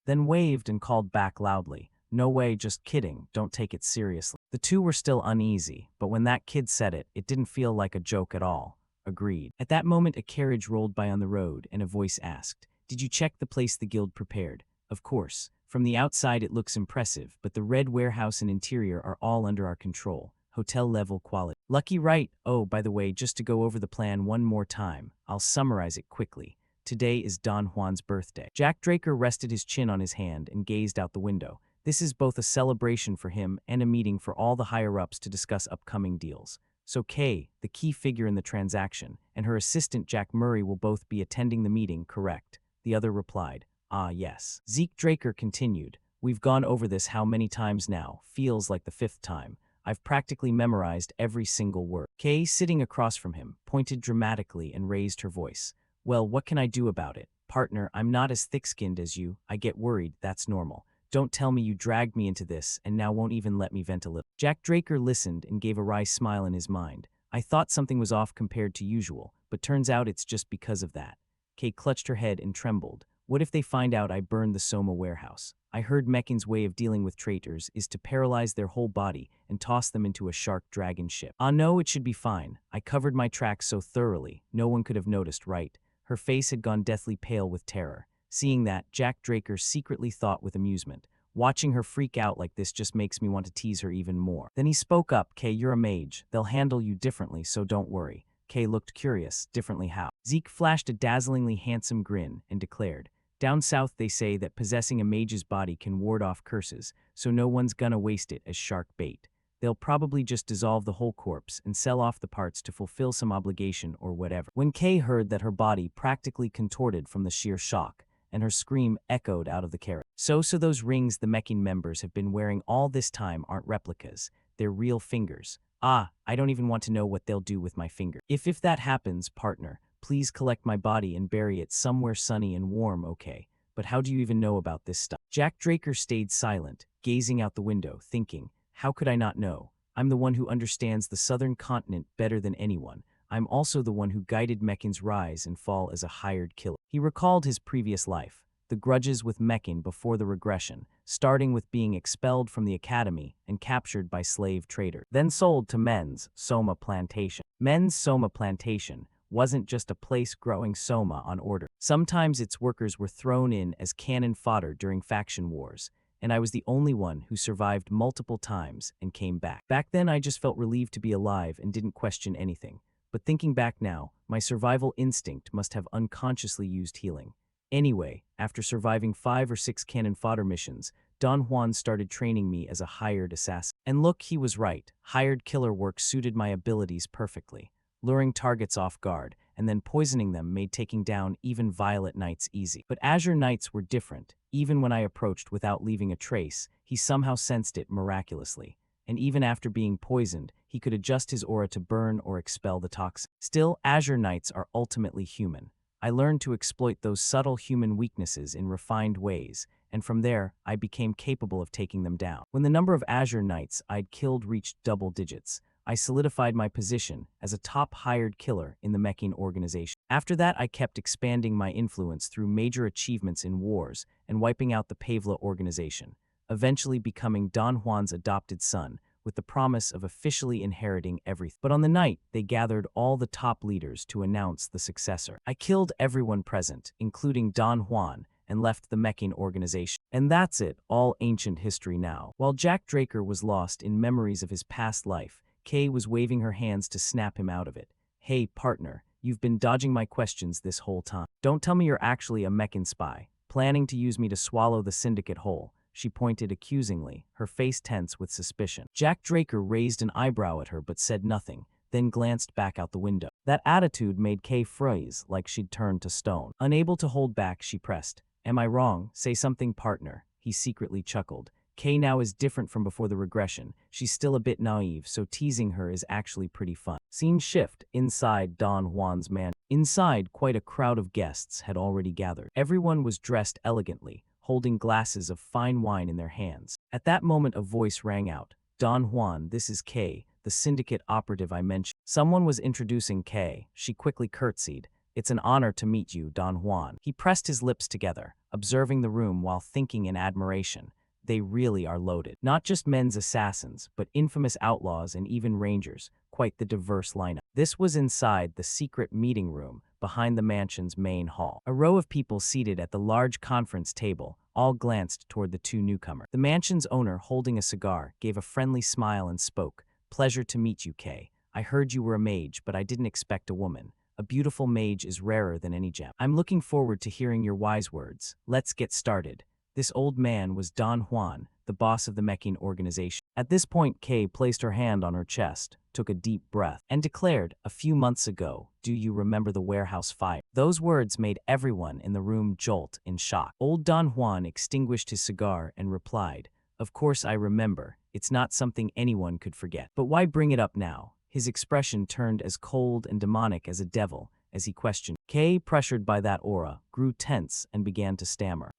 then waved and called back loudly. No way, just kidding, don't take it seriously. The two were still uneasy, but when that kid said it, it didn't feel like a joke at all. Agreed. At that moment, a carriage rolled by on the road, and a voice asked, did you check the place the guild prepared? Of course. From the outside it looks impressive, but the red warehouse and interior are all under our control. Hotel-level quality. Lucky right. Oh, by the way, just to go over the plan one more time, I'll summarize it quickly. Today is Don Juan's birthday. Jack Draker rested his chin on his hand and gazed out the window. This is both a celebration for him and a meeting for all the higher-ups to discuss upcoming deals. So Kay, the key figure in the transaction, and her assistant Jack Murray will both be attending the meeting, correct? The other replied, ah yes. Zeke Draker continued, we've gone over this how many times now, feels like the 5th time. I've practically memorized every single word. Kay, sitting across from him, pointed dramatically and raised her voice. Well, what can I do about it? Partner, I'm not as thick-skinned as you. I get worried, that's normal. Don't tell me you dragged me into this and now won't even let me vent a little. Jack Draker listened and gave a wry smile in his mind. I thought something was off compared to usual, but turns out it's just because of that. Kay clutched her head and trembled. What if they find out I burned the Soma warehouse? I heard Mekin's way of dealing with traitors is to paralyze their whole body and toss them into a shark dragon ship. Ah no, it should be fine. I covered my tracks so thoroughly, no one could have noticed, right? Her face had gone deathly pale with terror. Seeing that, Jack Draker secretly thought with amusement. Watching her freak out like this just makes me want to tease her even more. Then he spoke up, Kay, you're a mage. They'll handle you differently, so don't worry. Kay looked curious. Differently how? Zeke flashed a dazzlingly handsome grin and declared, down south they say that possessing a mage's body can ward off curses, so no one's gonna waste it as shark bait. They'll probably just dissolve the whole corpse and sell off the parts to fulfill some obligation or whatever. When Kay heard that, her body practically contorted from the sheer shock, and her scream echoed out of the carriage. So those rings the Mekin members have been wearing all this time aren't replicas. They're real fingers. Ah, I don't even want to know what they'll do with my finger. If that happens, partner, please collect my body and bury it somewhere sunny and warm, okay? But how do you even know about this stuff? Jack Draker stayed silent, gazing out the window, thinking, how could I not know? I'm the one who understands the Southern Continent better than anyone. I'm also the one who guided Mekin's rise and fall as a hired killer. He recalled his previous life, the grudges with Mekin before the regression, starting with being expelled from the academy and captured by slave traders, then sold to Men's Soma Plantation. Men's Soma Plantation wasn't just a place growing soma on order. Sometimes its workers were thrown in as cannon fodder during faction wars, and I was the only one who survived multiple times and came back. Back then I just felt relieved to be alive and didn't question anything. But thinking back now, my survival instinct must have unconsciously used healing. Anyway, after surviving 5 or 6 cannon fodder missions, Don Juan started training me as a hired assassin. And look, he was right. Hired killer work suited my abilities perfectly. Luring targets off guard, and then poisoning them made taking down even Violet Knights easy. But Azure Knights were different. Even when I approached without leaving a trace, he somehow sensed it miraculously. And even after being poisoned, he could adjust his aura to burn or expel the toxin. Still, Azure Knights are ultimately human. I learned to exploit those subtle human weaknesses in refined ways, and from there, I became capable of taking them down. When the number of Azure Knights I'd killed reached double digits, I solidified my position as a top hired killer in the Mechin organization. After that, I kept expanding my influence through major achievements in wars and wiping out the Pavla organization, eventually becoming Don Juan's adopted son, with the promise of officially inheriting everything. But on the night, they gathered all the top leaders to announce the successor. I killed everyone present, including Don Juan, and left the Mechin organization. And that's it, all ancient history now. While Jack Draker was lost in memories of his past life, Kay was waving her hands to snap him out of it. Hey, partner, you've been dodging my questions this whole time. Don't tell me you're actually a Mechin spy, planning to use me to swallow the syndicate whole. She pointed accusingly, her face tense with suspicion. Jack Draker raised an eyebrow at her but said nothing, then glanced back out the window. That attitude made Kay freeze like she'd turned to stone. Unable to hold back, she pressed. Am I wrong? Say something, partner. He secretly chuckled. Kay now is different from before the regression. She's still a bit naive, so teasing her is actually pretty fun. Scene shift inside Don Juan's mansion. Inside, quite a crowd of guests had already gathered. Everyone was dressed elegantly, holding glasses of fine wine in their hands. At that moment, a voice rang out. Don Juan, this is Kay, the syndicate operative I mentioned. Someone was introducing Kay. She quickly curtsied. It's an honor to meet you, Don Juan. He pressed his lips together, observing the room while thinking in admiration. They really are loaded. Not just men's assassins, but infamous outlaws and even rangers. Quite the diverse lineup. This was inside the secret meeting room behind the mansion's main hall. A row of people seated at the large conference table all glanced toward the two newcomers. The mansion's owner, holding a cigar, gave a friendly smile and spoke. Pleasure to meet you, Kay. I heard you were a mage, but I didn't expect a woman. A beautiful mage is rarer than any gem. I'm looking forward to hearing your wise words. Let's get started. This old man was Don Juan, the boss of the Mechin organization. At this point, Kay placed her hand on her chest, took a deep breath, and declared, a few months ago, do you remember the warehouse fire? Those words made everyone in the room jolt in shock. Old Don Juan extinguished his cigar and replied, of course I remember. It's not something anyone could forget. But why bring it up now? His expression turned as cold and demonic as a devil as he questioned. Kay, pressured by that aura, grew tense and began to stammer.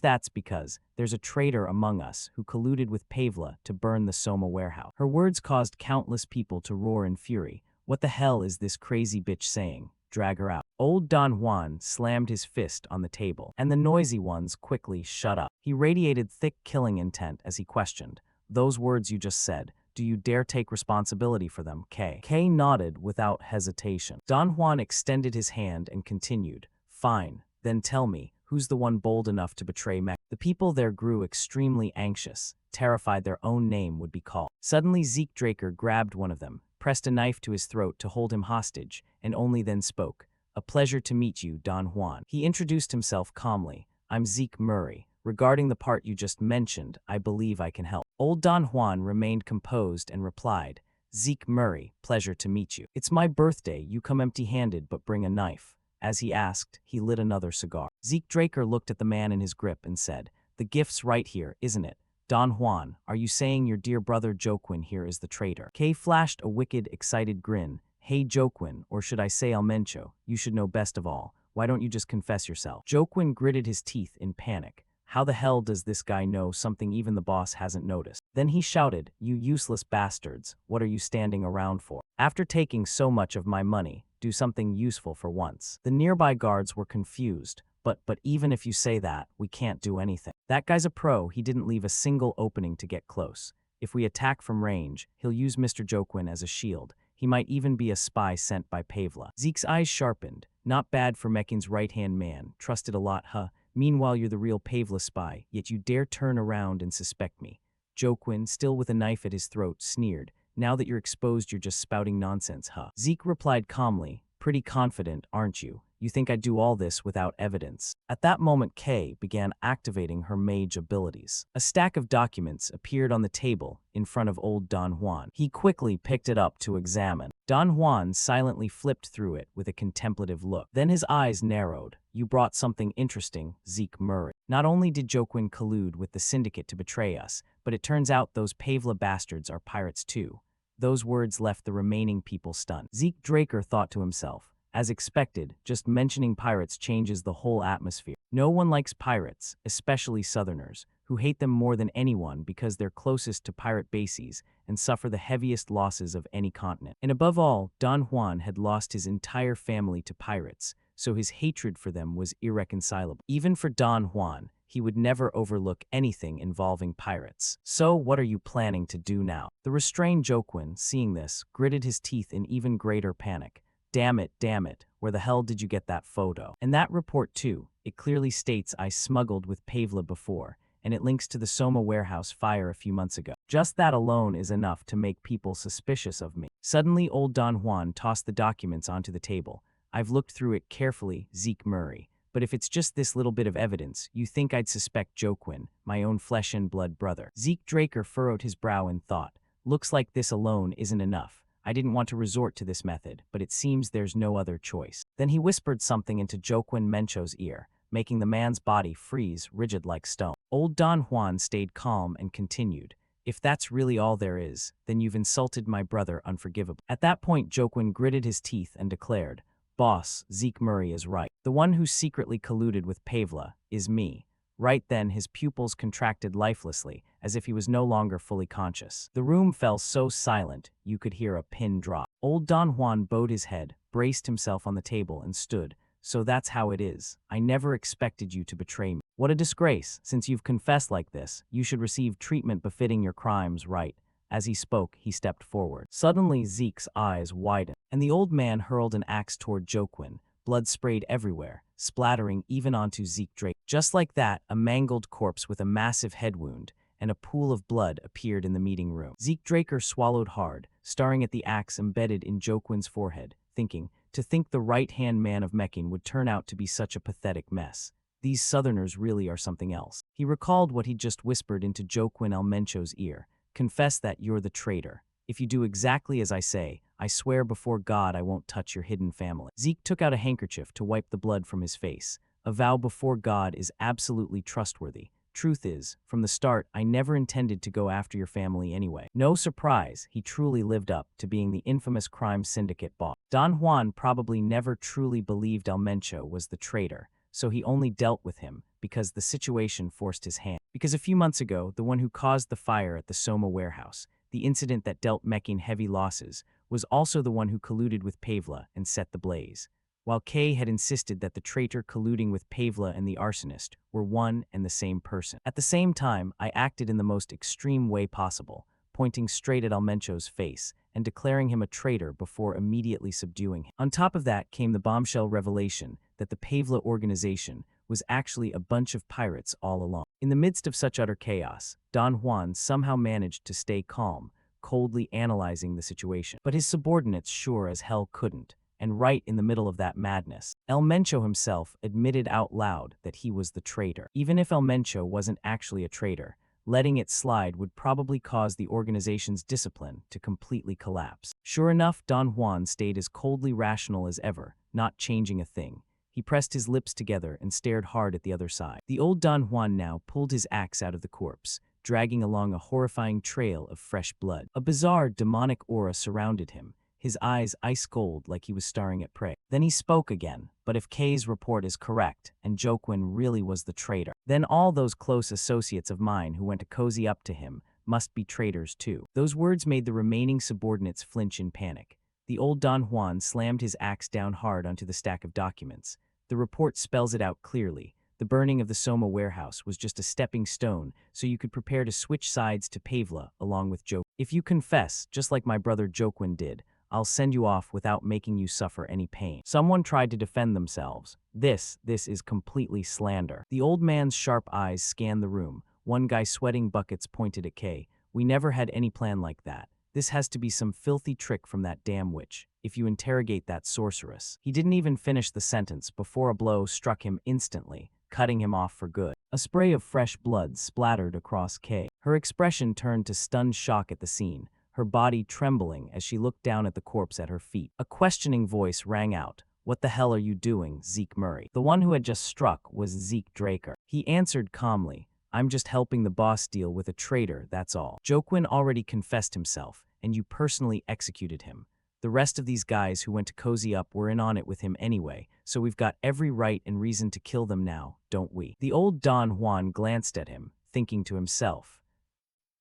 That's because there's a traitor among us who colluded with Pavla to burn the Soma warehouse. Her words caused countless people to roar in fury. What the hell is this crazy bitch saying? Drag her out. Old Don Juan slammed his fist on the table, and the noisy ones quickly shut up. He radiated thick killing intent as he questioned. Those words you just said, do you dare take responsibility for them, Kay? Kay nodded without hesitation. Don Juan extended his hand and continued. Fine, then tell me, who's the one bold enough to betray Mechin? The people there grew extremely anxious, terrified their own name would be called. Suddenly Zeke Draker grabbed one of them, pressed a knife to his throat to hold him hostage, and only then spoke. A pleasure to meet you, Don Juan. He introduced himself calmly. I'm Zeke Murray. Regarding the part you just mentioned, I believe I can help. Old Don Juan remained composed and replied, Zeke Murray, pleasure to meet you. It's my birthday, you come empty-handed but bring a knife. As he asked, he lit another cigar. Zeke Draker looked at the man in his grip and said, the gift's right here, isn't it? Don Juan, are you saying your dear brother Joaquin here is the traitor? Kay flashed a wicked, excited grin. Hey Joaquin, or should I say Almencho, you should know best of all. Why don't you just confess yourself? Joaquin gritted his teeth in panic. How the hell does this guy know something even the boss hasn't noticed? Then he shouted, you useless bastards, what are you standing around for? After taking so much of my money, do something useful for once. The nearby guards were confused. But even if you say that, we can't do anything. That guy's a pro, he didn't leave a single opening to get close. If we attack from range, he'll use Mr. Joaquin as a shield. He might even be a spy sent by Pavla. Zeke's eyes sharpened. Not bad for Mechin's right-hand man. Trusted a lot, huh? Meanwhile, you're the real Pavla spy, yet you dare turn around and suspect me. Joaquin, still with a knife at his throat, sneered. Now that you're exposed, you're just spouting nonsense, huh? Zeke replied calmly. Pretty confident, aren't you? You think I'd do all this without evidence?" At that moment, Kay began activating her mage abilities. A stack of documents appeared on the table in front of old Don Juan. He quickly picked it up to examine. Don Juan silently flipped through it with a contemplative look. Then his eyes narrowed. "You brought something interesting, Zeke Murray. Not only did Joaquin collude with the syndicate to betray us, but it turns out those Pavla bastards are pirates too." Those words left the remaining people stunned. Zeke Draker thought to himself, as expected, just mentioning pirates changes the whole atmosphere. No one likes pirates, especially Southerners, who hate them more than anyone because they're closest to pirate bases and suffer the heaviest losses of any continent. And above all, Don Juan had lost his entire family to pirates, so his hatred for them was irreconcilable. Even for Don Juan, he would never overlook anything involving pirates. "So, what are you planning to do now?" The restrained Joaquin, seeing this, gritted his teeth in even greater panic. Damn it, where the hell did you get that photo? And that report too, it clearly states I smuggled with Pavla before, and it links to the Soma warehouse fire a few months ago. Just that alone is enough to make people suspicious of me." Suddenly, old Don Juan tossed the documents onto the table. "I've looked through it carefully, Zeke Murray. But if it's just this little bit of evidence, you think I'd suspect Joaquin, my own flesh and blood brother." Zeke Draker furrowed his brow in thought. "Looks like this alone isn't enough. I didn't want to resort to this method, but it seems there's no other choice." Then he whispered something into Joaquin Mencho's ear, making the man's body freeze rigid like stone. Old Don Juan stayed calm and continued, "If that's really all there is, then you've insulted my brother unforgivably." At that point, Joaquin gritted his teeth and declared, "Boss, Zeke Murray is right. The one who secretly colluded with Pavla is me." Right then, his pupils contracted lifelessly, as if he was no longer fully conscious. The room fell so silent, you could hear a pin drop. Old Don Juan bowed his head, braced himself on the table, and stood. "So that's how it is. I never expected you to betray me. What a disgrace. Since you've confessed like this, you should receive treatment befitting your crimes, right?" As he spoke, he stepped forward. Suddenly, Zeke's eyes widened, and the old man hurled an axe toward Joaquin. Blood sprayed everywhere, splattering even onto Zeke Drake. Just like that, a mangled corpse with a massive head wound and a pool of blood appeared in the meeting room. Zeke Draker swallowed hard, staring at the axe embedded in Joaquin's forehead, thinking, to think the right-hand man of Mecking would turn out to be such a pathetic mess. These Southerners really are something else. He recalled what he'd just whispered into Joaquin Mencho's ear. "Confess that you're the traitor. If you do exactly as I say, I swear before God I won't touch your hidden family." Zeke took out a handkerchief to wipe the blood from his face. "A vow before God is absolutely trustworthy. Truth is, from the start, I never intended to go after your family anyway." No surprise, he truly lived up to being the infamous crime syndicate boss. Don Juan probably never truly believed Mencho was the traitor, so he only dealt with him because the situation forced his hand. Because a few months ago, the one who caused the fire at the Soma warehouse, the incident that dealt Mecking heavy losses, was also the one who colluded with Pavla and set the blaze. While Kay had insisted that the traitor colluding with Pavla and the arsonist were one and the same person. At the same time, I acted in the most extreme way possible, pointing straight at Mencho's face and declaring him a traitor before immediately subduing him. On top of that came the bombshell revelation that the Pavla organization was actually a bunch of pirates all along. In the midst of such utter chaos, Don Juan somehow managed to stay calm, coldly analyzing the situation. But his subordinates sure as hell couldn't. And right in the middle of that madness, Mencho himself admitted out loud that he was the traitor. Even if Mencho wasn't actually a traitor, letting it slide would probably cause the organization's discipline to completely collapse. Sure enough, Don Juan stayed as coldly rational as ever, not changing a thing. He pressed his lips together and stared hard at the other side. The old Don Juan now pulled his axe out of the corpse, dragging along a horrifying trail of fresh blood. A bizarre, demonic aura surrounded him, his eyes ice-cold like he was staring at prey. Then he spoke again, "But if Kay's report is correct, and Joaquin really was the traitor, then all those close associates of mine who went to cozy up to him must be traitors too." Those words made the remaining subordinates flinch in panic. The old Don Juan slammed his axe down hard onto the stack of documents. "The report spells it out clearly. The burning of the Soma warehouse was just a stepping stone, so you could prepare to switch sides to Pavla along with Joaquin. If you confess, just like my brother Joaquin did, I'll send you off without making you suffer any pain." Someone tried to defend themselves. This is completely slander." The old man's sharp eyes scanned the room. One guy sweating buckets pointed at Kay. "We never had any plan like that. This has to be some filthy trick from that damn witch, if you interrogate that sorceress. He didn't even finish the sentence before a blow struck him instantly, cutting him off for good. A spray of fresh blood splattered across Kay. Her expression turned to stunned shock at the scene, her body trembling as she looked down at the corpse at her feet. A questioning voice rang out. "What the hell are you doing, Zeke Murray?" The one who had just struck was Zeke Draker. He answered calmly, "I'm just helping the boss deal with a traitor, that's all. Joaquin already confessed himself, and you personally executed him. The rest of these guys who went to cozy up were in on it with him anyway, so we've got every right and reason to kill them now, don't we?" The old Don Juan glanced at him, thinking to himself,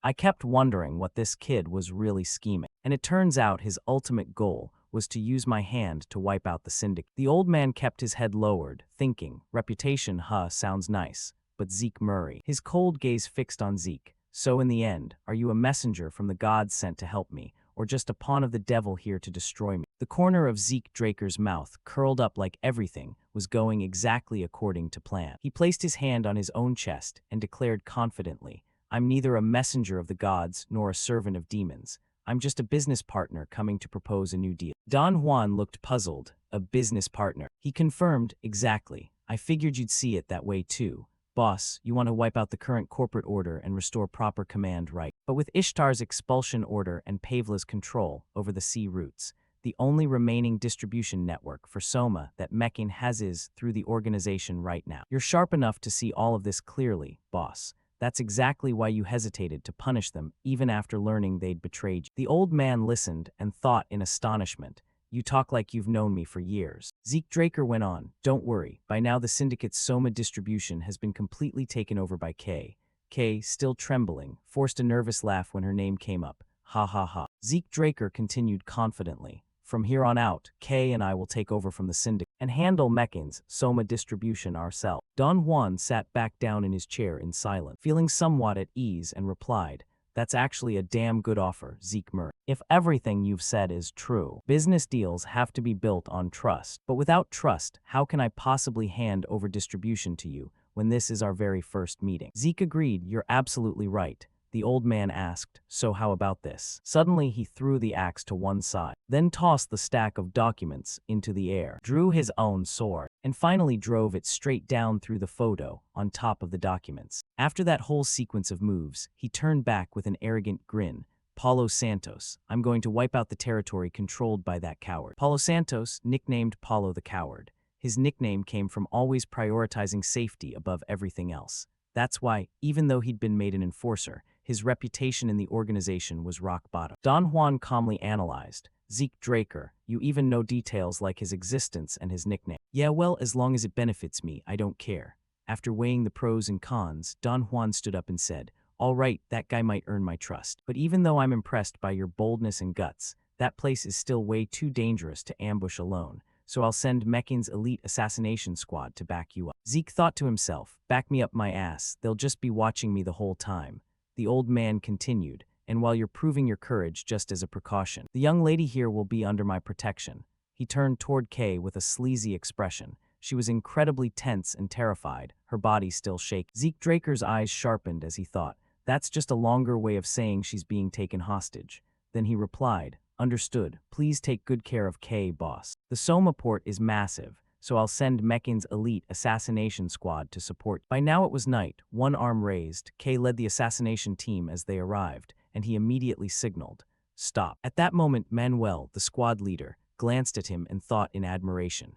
I kept wondering what this kid was really scheming, and it turns out his ultimate goal was to use my hand to wipe out the syndicate. The old man kept his head lowered, thinking, reputation, sounds nice, but Zeke Murray. His cold gaze fixed on Zeke. So in the end, are you a messenger from the gods sent to help me, or just a pawn of the devil here to destroy me? The corner of Zeke Draker's mouth curled up like everything was going exactly according to plan. He placed his hand on his own chest and declared confidently, I'm neither a messenger of the gods nor a servant of demons. I'm just a business partner coming to propose a new deal. Don Juan looked puzzled. A business partner. He confirmed, exactly. I figured you'd see it that way too. Boss, you want to wipe out the current corporate order and restore proper command, right? But with Ishtar's expulsion order and Pavla's control over the sea routes, the only remaining distribution network for Soma that Meccan has is through the organization right now. You're sharp enough to see all of this clearly, boss. That's exactly why you hesitated to punish them even after learning they'd betrayed you. The old man listened and thought in astonishment. You talk like you've known me for years. Zeke Draker went on, don't worry, by now the syndicate's Soma distribution has been completely taken over by Kay. Kay, still trembling, forced a nervous laugh when her name came up. Ha ha ha. Zeke Draker continued confidently. From here on out, Kay and I will take over from the syndicate and handle Meccan's Soma distribution ourselves. Don Juan sat back down in his chair in silence, feeling somewhat at ease, and replied, That's actually a damn good offer, Zeke Murray. If everything you've said is true, business deals have to be built on trust. But without trust, how can I possibly hand over distribution to you when this is our very first meeting? Zeke agreed, you're absolutely right. The old man asked, so how about this? Suddenly he threw the axe to one side, then tossed the stack of documents into the air, drew his own sword, and finally drove it straight down through the photo on top of the documents. After that whole sequence of moves, he turned back with an arrogant grin. Paulo Santos, I'm going to wipe out the territory controlled by that coward. Paulo Santos, nicknamed Paulo the Coward. His nickname came from always prioritizing safety above everything else. That's why, even though he'd been made an enforcer, his reputation in the organization was rock bottom. Don Juan calmly analyzed, Zeke Draker, you even know details like his existence and his nickname. Yeah, well, as long as it benefits me, I don't care. After weighing the pros and cons, Don Juan stood up and said, all right, that guy might earn my trust. But even though I'm impressed by your boldness and guts, that place is still way too dangerous to ambush alone. So I'll send Meccan's elite assassination squad to back you up. Zeke thought to himself, back me up my ass, they'll just be watching me the whole time. The old man continued, and while you're proving your courage just as a precaution, the young lady here will be under my protection. He turned toward Kay with a sleazy expression. She was incredibly tense and terrified, her body still shaking. Zeke Draker's eyes sharpened as he thought, that's just a longer way of saying she's being taken hostage. Then he replied, understood, please take good care of Kay, boss. The Soma port is massive, so I'll send Meccan's elite assassination squad to support. By now it was night, one arm raised. Kay led the assassination team as they arrived, and he immediately signaled, stop. At that moment, Manuel, the squad leader, glanced at him and thought in admiration.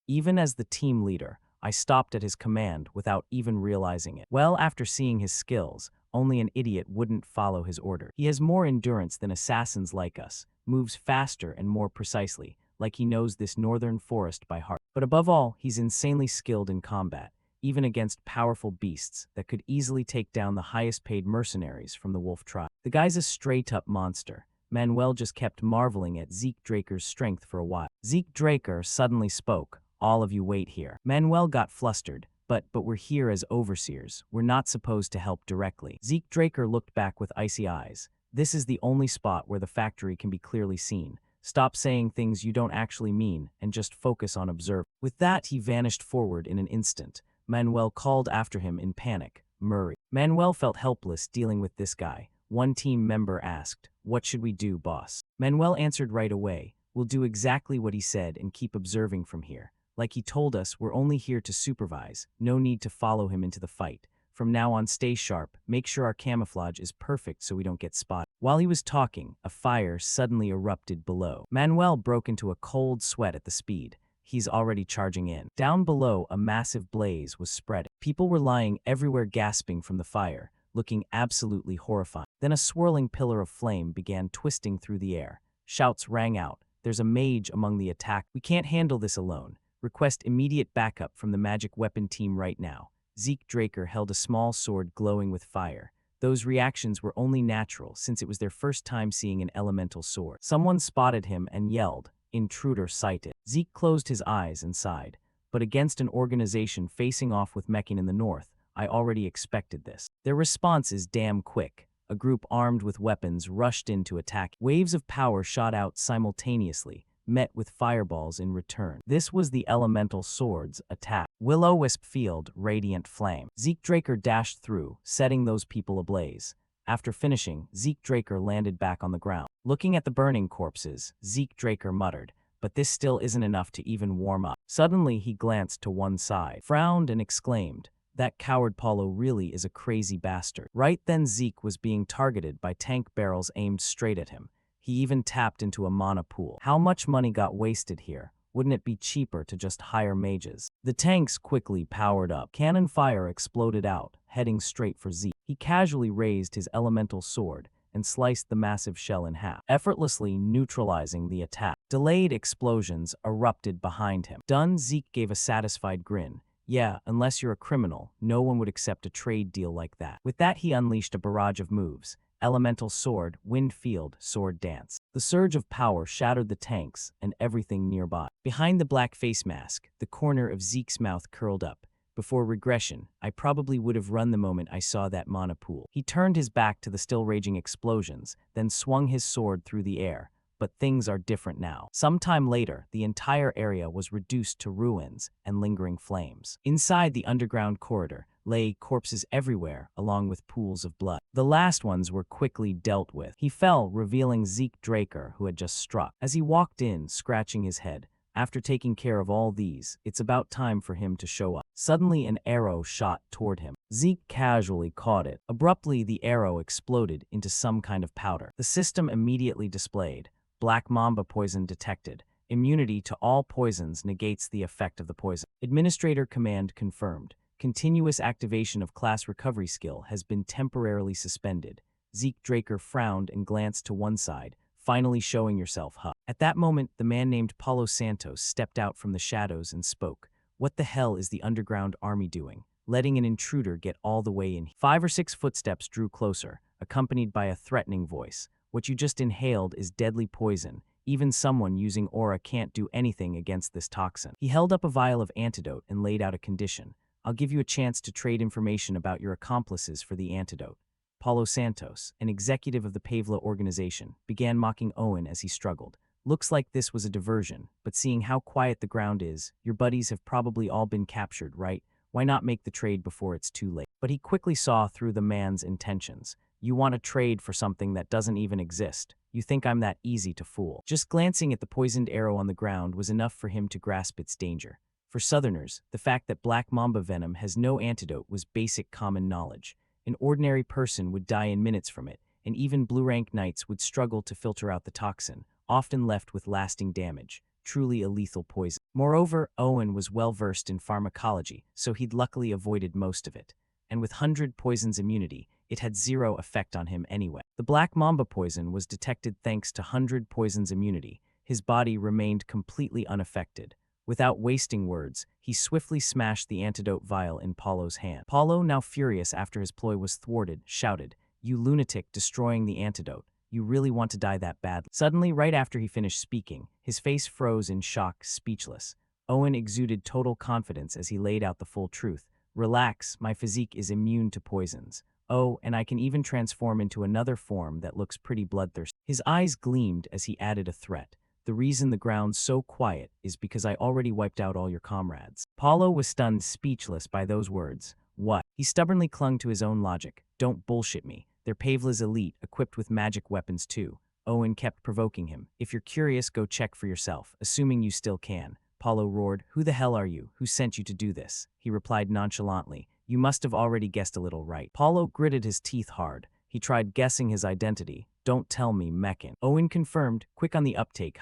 Even as the team leader, I stopped at his command without even realizing it. Well, after seeing his skills, only an idiot wouldn't follow his order. He has more endurance than assassins like us, moves faster and more precisely, like he knows this northern forest by heart. But above all, he's insanely skilled in combat, even against powerful beasts that could easily take down the highest-paid mercenaries from the wolf tribe. The guy's a straight-up monster. Manuel just kept marveling at Zeke Draker's strength for a while. Zeke Draker suddenly spoke, all of you wait here. Manuel got flustered. But we're here as overseers. We're not supposed to help directly. Zeke Draker looked back with icy eyes. This is the only spot where the factory can be clearly seen. Stop saying things you don't actually mean and just focus on observing. With that, he vanished forward in an instant. Manuel called after him in panic, Murray. Manuel felt helpless dealing with this guy. One team member asked, "What should we do, boss?" Manuel answered right away, "We'll do exactly what he said and keep observing from here. Like he told us, we're only here to supervise, no need to follow him into the fight. From now on, stay sharp, make sure our camouflage is perfect so we don't get spotted." While he was talking, a fire suddenly erupted below. Manuel broke into a cold sweat at the speed. He's already charging in. Down below, a massive blaze was spreading. People were lying everywhere gasping from the fire, looking absolutely horrifying. Then a swirling pillar of flame began twisting through the air. Shouts rang out, "There's a mage among the attack. We can't handle this alone. Request immediate backup from the magic weapon team right now." Zeke Draker held a small sword glowing with fire. Those reactions were only natural since it was their first time seeing an elemental sword. Someone spotted him and yelled, "Intruder sighted." Zeke closed his eyes and sighed. But against an organization facing off with Meccan in the north, I already expected this. Their response is damn quick. A group armed with weapons rushed in to attack. Waves of power shot out simultaneously, met with fireballs in return. This was the elemental sword's attack. Will-O-Wisp field, radiant flame. Zeke Draker dashed through, setting those people ablaze. After finishing, Zeke Draker landed back on the ground. Looking at the burning corpses, Zeke Draker muttered, "But this still isn't enough to even warm up." Suddenly, he glanced to one side, frowned, and exclaimed, "That coward Paulo really is a crazy bastard." Right then, Zeke was being targeted by tank barrels aimed straight at him. He even tapped into a mana pool. How much money got wasted here? Wouldn't it be cheaper to just hire mages? The tanks quickly powered up. Cannon fire exploded out, heading straight for Zeke. He casually raised his elemental sword and sliced the massive shell in half, effortlessly neutralizing the attack. Delayed explosions erupted behind him. Done, Zeke gave a satisfied grin. "Yeah, unless you're a criminal, no one would accept a trade deal like that." With that, he unleashed a barrage of moves. Elemental sword, wind field, sword dance. The surge of power shattered the tanks and everything nearby. Behind the black face mask, the corner of Zeke's mouth curled up. Before regression, I probably would have run the moment I saw that mana pool. He turned his back to the still raging explosions, then swung his sword through the air. But things are different now. Sometime later, the entire area was reduced to ruins and lingering flames. Inside the underground corridor lay corpses everywhere, along with pools of blood. The last ones were quickly dealt with. He fell, revealing Zeke Draker, who had just struck. As he walked in, scratching his head, "After taking care of all these, it's about time for him to show up." Suddenly, an arrow shot toward him. Zeke casually caught it. Abruptly, the arrow exploded into some kind of powder. The system immediately displayed, "Black Mamba poison detected. Immunity to all poisons negates the effect of the poison." Administrator command confirmed. Continuous activation of class recovery skill has been temporarily suspended. Zeke Draker frowned and glanced to one side, "Finally showing yourself, huh?" At that moment, the man named Paulo Santos stepped out from the shadows and spoke. "What the hell is the underground army doing? Letting an intruder get all the way in?" 5 or 6 footsteps drew closer, accompanied by a threatening voice. "What you just inhaled is deadly poison. Even someone using aura can't do anything against this toxin." He held up a vial of antidote and laid out a condition. "I'll give you a chance to trade information about your accomplices for the antidote." Paulo Santos, an executive of the Pavla organization, began mocking Owen as he struggled. "Looks like this was a diversion, but seeing how quiet the ground is, your buddies have probably all been captured, right? Why not make the trade before it's too late?" But he quickly saw through the man's intentions. "You want to trade for something that doesn't even exist. You think I'm that easy to fool?" Just glancing at the poisoned arrow on the ground was enough for him to grasp its danger. For Southerners, the fact that black mamba venom has no antidote was basic common knowledge. An ordinary person would die in minutes from it, and even blue-rank knights would struggle to filter out the toxin, often left with lasting damage. Truly a lethal poison. Moreover, Owen was well-versed in pharmacology, so he'd luckily avoided most of it. And with 100 poisons immunity, it had 0 effect on him anyway. The black mamba poison was detected thanks to 100 poisons immunity. His body remained completely unaffected. Without wasting words, he swiftly smashed the antidote vial in Paulo's hand. Paulo, now furious after his ploy was thwarted, shouted, "You lunatic, destroying the antidote. You really want to die that badly?" Suddenly, right after he finished speaking, his face froze in shock, speechless. Owen exuded total confidence as he laid out the full truth. "Relax, my physique is immune to poisons. Oh, and I can even transform into another form that looks pretty bloodthirsty." His eyes gleamed as he added a threat. "The reason the ground's so quiet is because I already wiped out all your comrades." Paulo was stunned speechless by those words. What? He stubbornly clung to his own logic. "Don't bullshit me. They're Pavla's elite, equipped with magic weapons too. Owen kept provoking him. If you're curious, go check for yourself, assuming you still can. Paulo roared, "Who the hell are you? Who sent you to do this?" He replied nonchalantly, "You must have already guessed a little right." Paulo gritted his teeth hard. He tried guessing his identity. "Don't tell me, Meccan." Owen confirmed, quick on the uptake,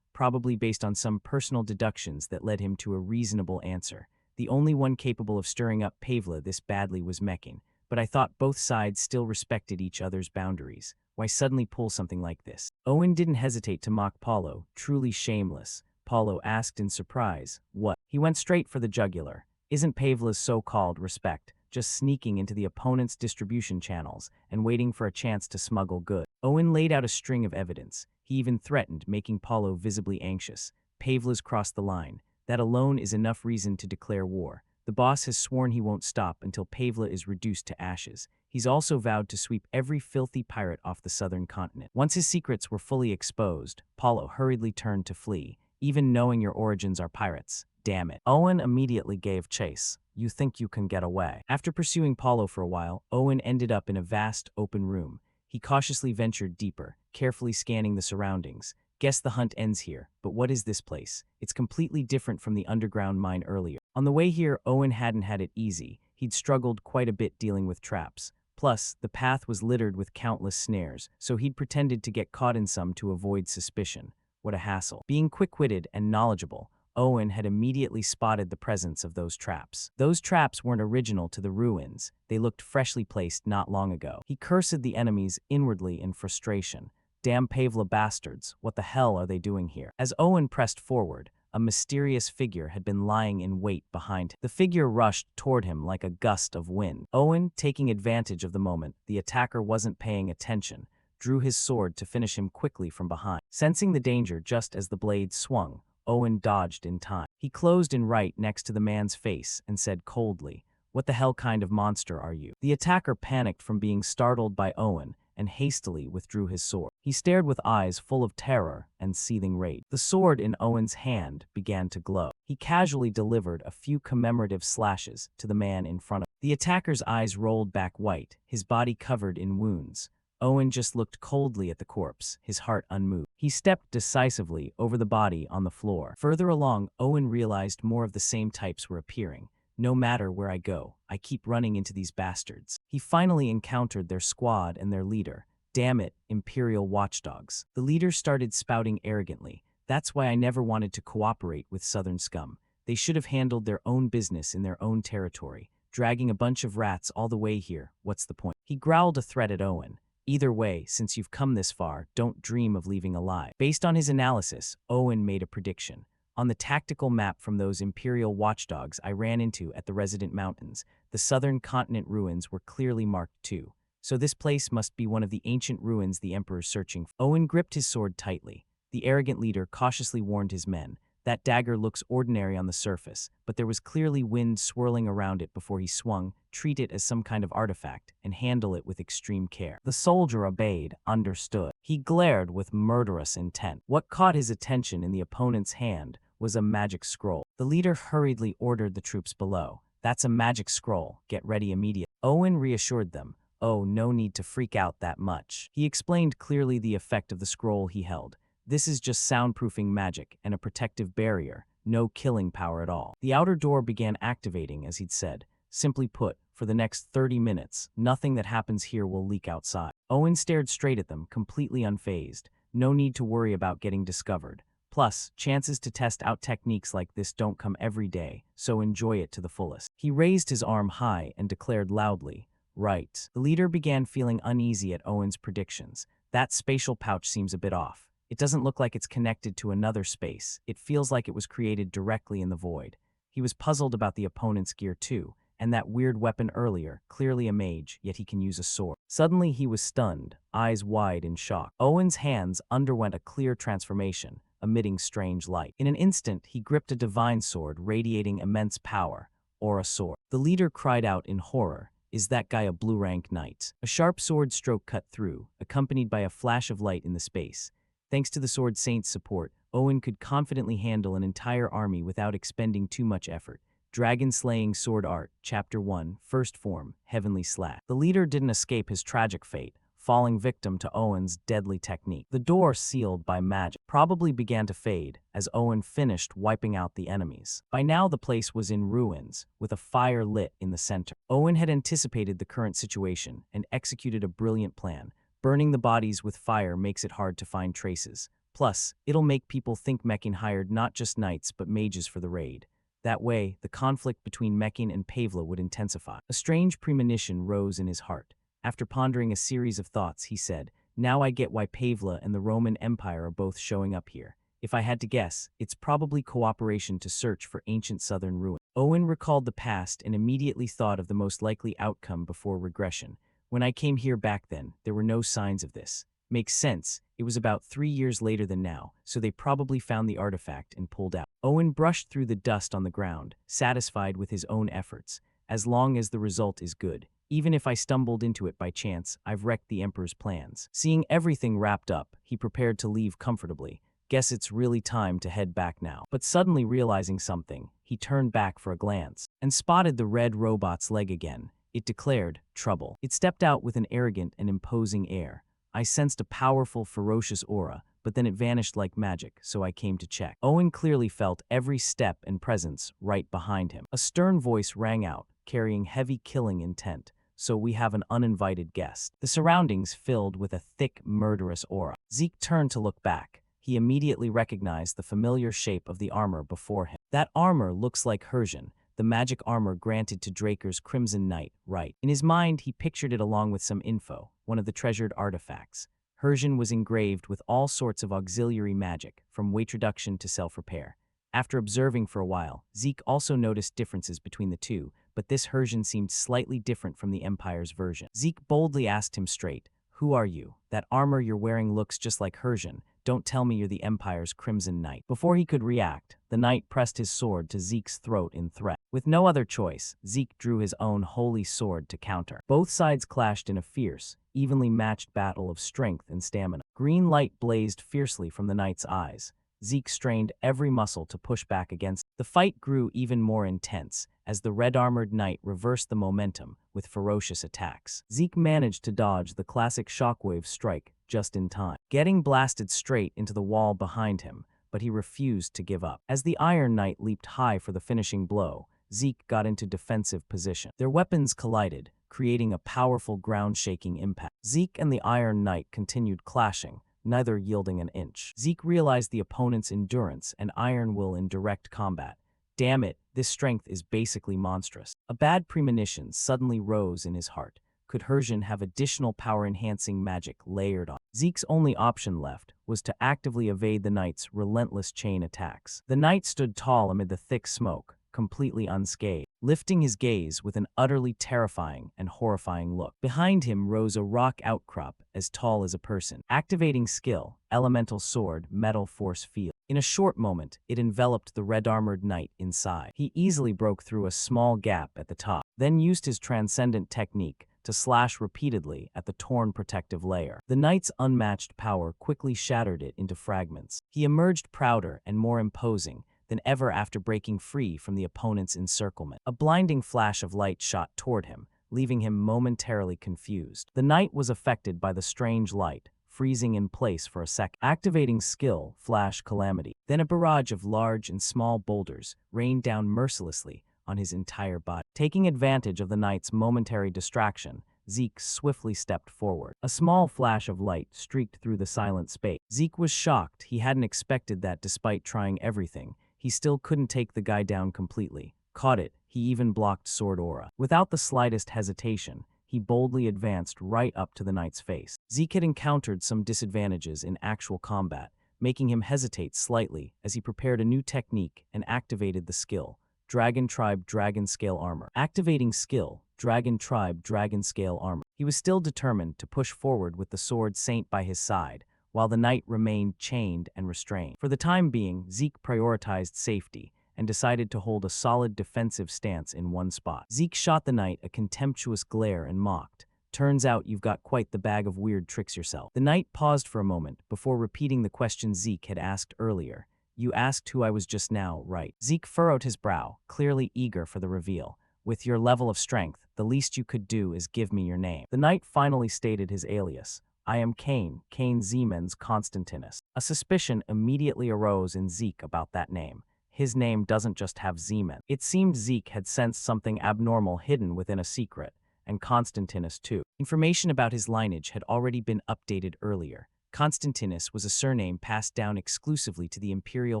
probably based on some personal deductions that led him to a reasonable answer. The only one capable of stirring up Pavla this badly was Meccan, but I thought both sides still respected each other's boundaries. Why suddenly pull something like this? Owen didn't hesitate to mock Paulo, truly shameless. Paulo asked in surprise, "What?" He went straight for the jugular. Isn't Pavla's so-called respect just sneaking into the opponent's distribution channels and waiting for a chance to smuggle goods? Owen laid out a string of evidence. He even threatened, making Paulo visibly anxious. Pavla's crossed the line. That alone is enough reason to declare war. The boss has sworn he won't stop until Pavla is reduced to ashes. He's also vowed to sweep every filthy pirate off the southern continent. Once his secrets were fully exposed, Paulo hurriedly turned to flee, even knowing your origins are pirates. Damn it. Owen immediately gave chase. You think you can get away. After pursuing Paulo for a while, Owen ended up in a vast, open room. He cautiously ventured deeper, carefully scanning the surroundings. Guess the hunt ends here, but what is this place? It's completely different from the underground mine earlier. On the way here, Owen hadn't had it easy. He'd struggled quite a bit dealing with traps. Plus, the path was littered with countless snares, so he'd pretended to get caught in some to avoid suspicion. What a hassle. Being quick-witted and knowledgeable, Owen had immediately spotted the presence of those traps. Those traps weren't original to the ruins. They looked freshly placed not long ago. He cursed the enemies inwardly in frustration. Damn Pavla bastards, what the hell are they doing here? As Owen pressed forward, a mysterious figure had been lying in wait behind him. The figure rushed toward him like a gust of wind. Owen, taking advantage of the moment the attacker wasn't paying attention, drew his sword to finish him quickly from behind. Sensing the danger just as the blade swung, Owen dodged in time. He closed in right next to the man's face and said coldly, "What the hell kind of monster are you?" The attacker panicked from being startled by Owen and hastily withdrew his sword. He stared with eyes full of terror and seething rage. The sword in Owen's hand began to glow. He casually delivered a few commemorative slashes to the man in front of him. The attacker's eyes rolled back white, his body covered in wounds. Owen just looked coldly at the corpse, his heart unmoved. He stepped decisively over the body on the floor. Further along, Owen realized more of the same types were appearing. No matter where I go, I keep running into these bastards. He finally encountered their squad and their leader. Damn it, Imperial watchdogs. The leader started spouting arrogantly. That's why I never wanted to cooperate with Southern scum. They should have handled their own business in their own territory. Dragging a bunch of rats all the way here, what's the point? He growled a threat at Owen. Either way, since you've come this far, don't dream of leaving alive. Based on his analysis, Owen made a prediction. On the tactical map from those Imperial watchdogs I ran into at the Resident Mountains, the southern continent ruins were clearly marked too. So this place must be one of the ancient ruins the Emperor's searching for. Owen gripped his sword tightly. The arrogant leader cautiously warned his men. That dagger looks ordinary on the surface, but there was clearly wind swirling around it before he swung. Treat it as some kind of artifact and handle it with extreme care. The soldier obeyed, understood. He glared with murderous intent. What caught his attention in the opponent's hand was a magic scroll. The leader hurriedly ordered the troops below. That's a magic scroll. Get ready immediately. Owen reassured them. Oh, no need to freak out that much. He explained clearly the effect of the scroll he held. This is just soundproofing magic and a protective barrier, no killing power at all. The outer door began activating as he'd said. Simply put, for the next 30 minutes, nothing that happens here will leak outside. Owen stared straight at them, completely unfazed. No need to worry about getting discovered. Plus, chances to test out techniques like this don't come every day, so enjoy it to the fullest. He raised his arm high and declared loudly, "Right." The leader began feeling uneasy at Owen's predictions. That spatial pouch seems a bit off. It doesn't look like it's connected to another space. It feels like it was created directly in the void. He was puzzled about the opponent's gear too, and that weird weapon earlier, clearly a mage, yet he can use a sword. Suddenly he was stunned, eyes wide in shock. Owen's hands underwent a clear transformation, emitting strange light. In an instant, he gripped a divine sword radiating immense power, or a sword. The leader cried out in horror. Is that guy a blue-rank knight? A sharp sword stroke cut through, accompanied by a flash of light in the space. Thanks to the Sword Saint's support, Owen could confidently handle an entire army without expending too much effort. Dragon Slaying Sword Art, Chapter 1, First Form, Heavenly Slash. The leader didn't escape his tragic fate, falling victim to Owen's deadly technique. The door, sealed by magic, probably began to fade as Owen finished wiping out the enemies. By now the place was in ruins, with a fire lit in the center. Owen had anticipated the current situation and executed a brilliant plan. Burning the bodies with fire makes it hard to find traces. Plus, it'll make people think Mechin hired not just knights but mages for the raid. That way, the conflict between Mechin and Pavla would intensify. A strange premonition rose in his heart. After pondering a series of thoughts, he said, "Now I get why Pavla and the Roman Empire are both showing up here. If I had to guess, it's probably cooperation to search for ancient southern ruins." Owen recalled the past and immediately thought of the most likely outcome before regression. "When I came here back then, there were no signs of this. Makes sense. It was about 3 years later than now, so they probably found the artifact and pulled out." Owen brushed through the dust on the ground, satisfied with his own efforts. "As long as the result is good. Even if I stumbled into it by chance, I've wrecked the Emperor's plans." Seeing everything wrapped up, he prepared to leave comfortably. Guess it's really time to head back now. But suddenly realizing something, he turned back for a glance and spotted the red robot's leg again. It declared, "Trouble." It stepped out with an arrogant and imposing air. "I sensed a powerful, ferocious aura, but then it vanished like magic, so I came to check." Owen clearly felt every step and presence right behind him. A stern voice rang out, carrying heavy killing intent. "So we have an uninvited guest." The surroundings filled with a thick, murderous aura. Zeke turned to look back. He immediately recognized the familiar shape of the armor before him. That armor looks like Hersian, the magic armor granted to Draker's Crimson Knight, right? In his mind, he pictured it along with some info, one of the treasured artifacts. Hersian was engraved with all sorts of auxiliary magic, from weight reduction to self-repair. After observing for a while, Zeke also noticed differences between the two, but this Hersian seemed slightly different from the Empire's version. Zeke boldly asked him straight, "Who are you? That armor you're wearing looks just like Hersian. Don't tell me you're the Empire's Crimson Knight." Before he could react, the knight pressed his sword to Zeke's throat in threat. With no other choice, Zeke drew his own holy sword to counter. Both sides clashed in a fierce, evenly matched battle of strength and stamina. Green light blazed fiercely from the knight's eyes. Zeke strained every muscle to push back against. The fight grew even more intense as the red-armored knight reversed the momentum with ferocious attacks. Zeke managed to dodge the classic shockwave strike just in time, getting blasted straight into the wall behind him, but he refused to give up. As the Iron Knight leaped high for the finishing blow, Zeke got into defensive position. Their weapons collided, creating a powerful ground-shaking impact. Zeke and the Iron Knight continued clashing, neither yielding an inch. Zeke realized the opponent's endurance and iron will in direct combat. Damn it, this strength is basically monstrous. A bad premonition suddenly rose in his heart. Could Hersian have additional power-enhancing magic layered on? Zeke's only option left was to actively evade the knight's relentless chain attacks. The knight stood tall amid the thick smoke, completely unscathed, lifting his gaze with an utterly terrifying and horrifying look. Behind him rose a rock outcrop as tall as a person. Activating skill, Elemental Sword, Metal Force Field. In a short moment, it enveloped the red-armored knight inside. He easily broke through a small gap at the top, then used his transcendent technique to slash repeatedly at the torn protective layer. The knight's unmatched power quickly shattered it into fragments. He emerged prouder and more imposing than ever after breaking free from the opponent's encirclement. A blinding flash of light shot toward him, leaving him momentarily confused. The knight was affected by the strange light, freezing in place for a second. Activating skill, Flash Calamity. Then a barrage of large and small boulders rained down mercilessly on his entire body. Taking advantage of the knight's momentary distraction, Zeke swiftly stepped forward. A small flash of light streaked through the silent space. Zeke was shocked. He hadn't expected that despite trying everything. He still couldn't take the guy down completely. Caught it, he even blocked sword aura. Without the slightest hesitation, he boldly advanced right up to the knight's face. Zeke had encountered some disadvantages in actual combat, making him hesitate slightly as he prepared a new technique and activated the skill, Dragon Tribe Dragon Scale Armor. Activating skill, Dragon Tribe Dragon Scale Armor. He was still determined to push forward with the sword Saint by his side, while the knight remained chained and restrained. For the time being, Zeke prioritized safety and decided to hold a solid defensive stance in one spot. Zeke shot the knight a contemptuous glare and mocked, "Turns out you've got quite the bag of weird tricks yourself." The knight paused for a moment before repeating the question Zeke had asked earlier. You asked who I was just now, right? Zeke furrowed his brow, clearly eager for the reveal. With your level of strength, the least you could do is give me your name. The knight finally stated his alias. I am Cain, Cain Siemens Constantinus. A suspicion immediately arose in Zeke about that name. His name doesn't just have Zeman. It seemed Zeke had sensed something abnormal hidden within a secret, and Constantinus too. Information about his lineage had already been updated earlier. Constantinus was a surname passed down exclusively to the imperial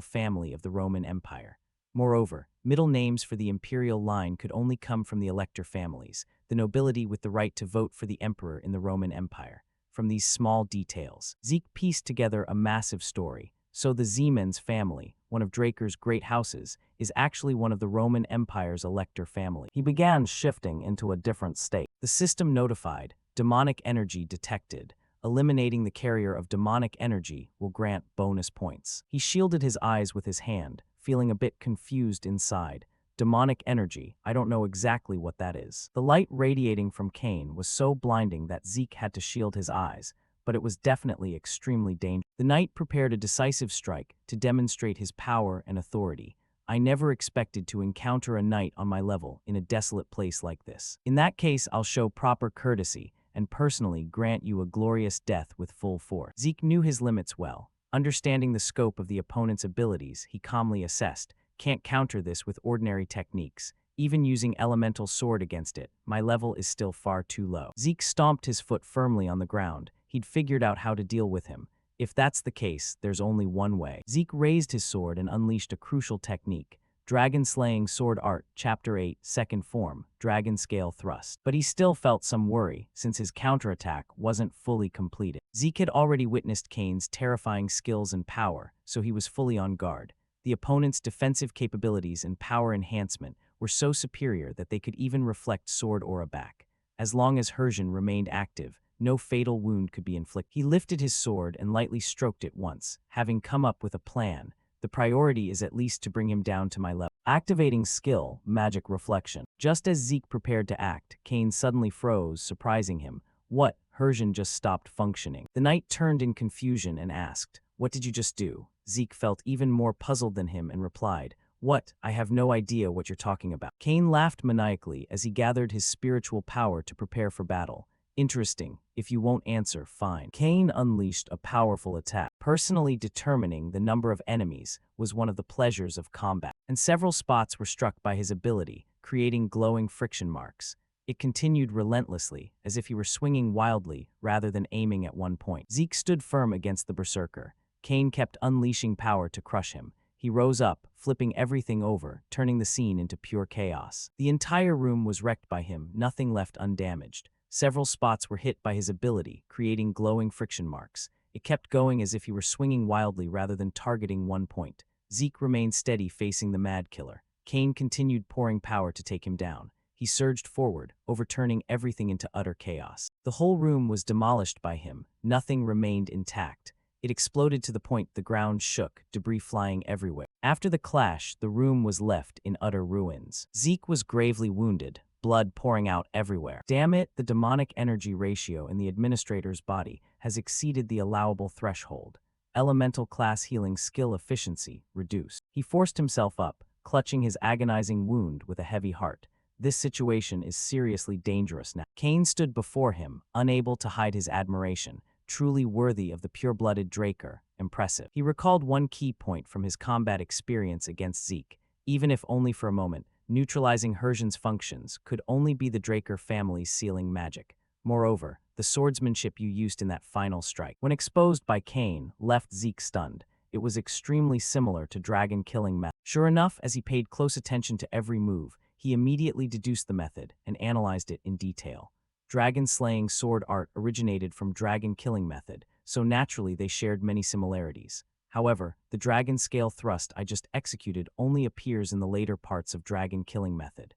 family of the Roman Empire. Moreover, middle names for the imperial line could only come from the elector families, the nobility with the right to vote for the emperor in the Roman Empire. From these small details, Zeke pieced together a massive story. So the Siemens family, one of Draker's great houses, is actually one of the Roman Empire's elector family. He began shifting into a different state. The system notified, demonic energy detected. Eliminating the carrier of demonic energy will grant bonus points. He shielded his eyes with his hand, feeling a bit confused inside. Demonic energy, I don't know exactly what that is. The light radiating from Cain was so blinding that Zeke had to shield his eyes, but it was definitely extremely dangerous. The knight prepared a decisive strike to demonstrate his power and authority. I never expected to encounter a knight on my level in a desolate place like this. In that case, I'll show proper courtesy and personally grant you a glorious death with full force. Zeke knew his limits well. Understanding the scope of the opponent's abilities, he calmly assessed, can't counter this with ordinary techniques. Even using elemental sword against it, my level is still far too low. Zeke stomped his foot firmly on the ground. He'd figured out how to deal with him. If that's the case, there's only one way. Zeke raised his sword and unleashed a crucial technique. Dragon-slaying sword art, Chapter 8, Second Form, Dragon Scale Thrust. But he still felt some worry, since his counterattack wasn't fully completed. Zeke had already witnessed Cain's terrifying skills and power, so he was fully on guard. The opponent's defensive capabilities and power enhancement were so superior that they could even reflect sword aura back. As long as Hersian remained active, no fatal wound could be inflicted. He lifted his sword and lightly stroked it once, having come up with a plan. The priority is at least to bring him down to my level. Activating skill, magic reflection. Just as Zeke prepared to act, Cain suddenly froze, surprising him. What? Hersian just stopped functioning. The knight turned in confusion and asked, "What did you just do?" Zeke felt even more puzzled than him and replied, "What? I have no idea what you're talking about." Cain laughed maniacally as he gathered his spiritual power to prepare for battle. Interesting. If you won't answer, fine. Cain unleashed a powerful attack. Personally determining the number of enemies was one of the pleasures of combat, and several spots were struck by his ability, creating glowing friction marks. It continued relentlessly, as if he were swinging wildly rather than aiming at one point. Zeke stood firm against the berserker. Cain kept unleashing power to crush him. He rose up, flipping everything over, turning the scene into pure chaos. The entire room was wrecked by him, nothing left undamaged. Several spots were hit by his ability, creating glowing friction marks. It kept going as if he were swinging wildly rather than targeting one point. Zeke remained steady facing the mad killer. Cain continued pouring power to take him down. He surged forward, overturning everything into utter chaos. The whole room was demolished by him. Nothing remained intact. It exploded to the point the ground shook, debris flying everywhere. After the clash, the room was left in utter ruins. Zeke was gravely wounded, blood pouring out everywhere. Damn it, the demonic energy ratio in the administrator's body has exceeded the allowable threshold. Elemental class healing skill efficiency reduced. He forced himself up, clutching his agonizing wound with a heavy heart. This situation is seriously dangerous now. Cain stood before him, unable to hide his admiration. Truly worthy of the pure-blooded Draker. Impressive. He recalled one key point from his combat experience against Zeke. Even if only for a moment, neutralizing Hersian's functions could only be the Draker family's sealing magic. Moreover, the swordsmanship you used in that final strike, when exposed by Cain, left Zeke stunned. It was extremely similar to dragon-killing method. Sure enough, as he paid close attention to every move, he immediately deduced the method and analyzed it in detail. Dragon-slaying sword art originated from dragon-killing method, so naturally they shared many similarities. However, the dragon scale thrust I just executed only appears in the later parts of dragon-killing method.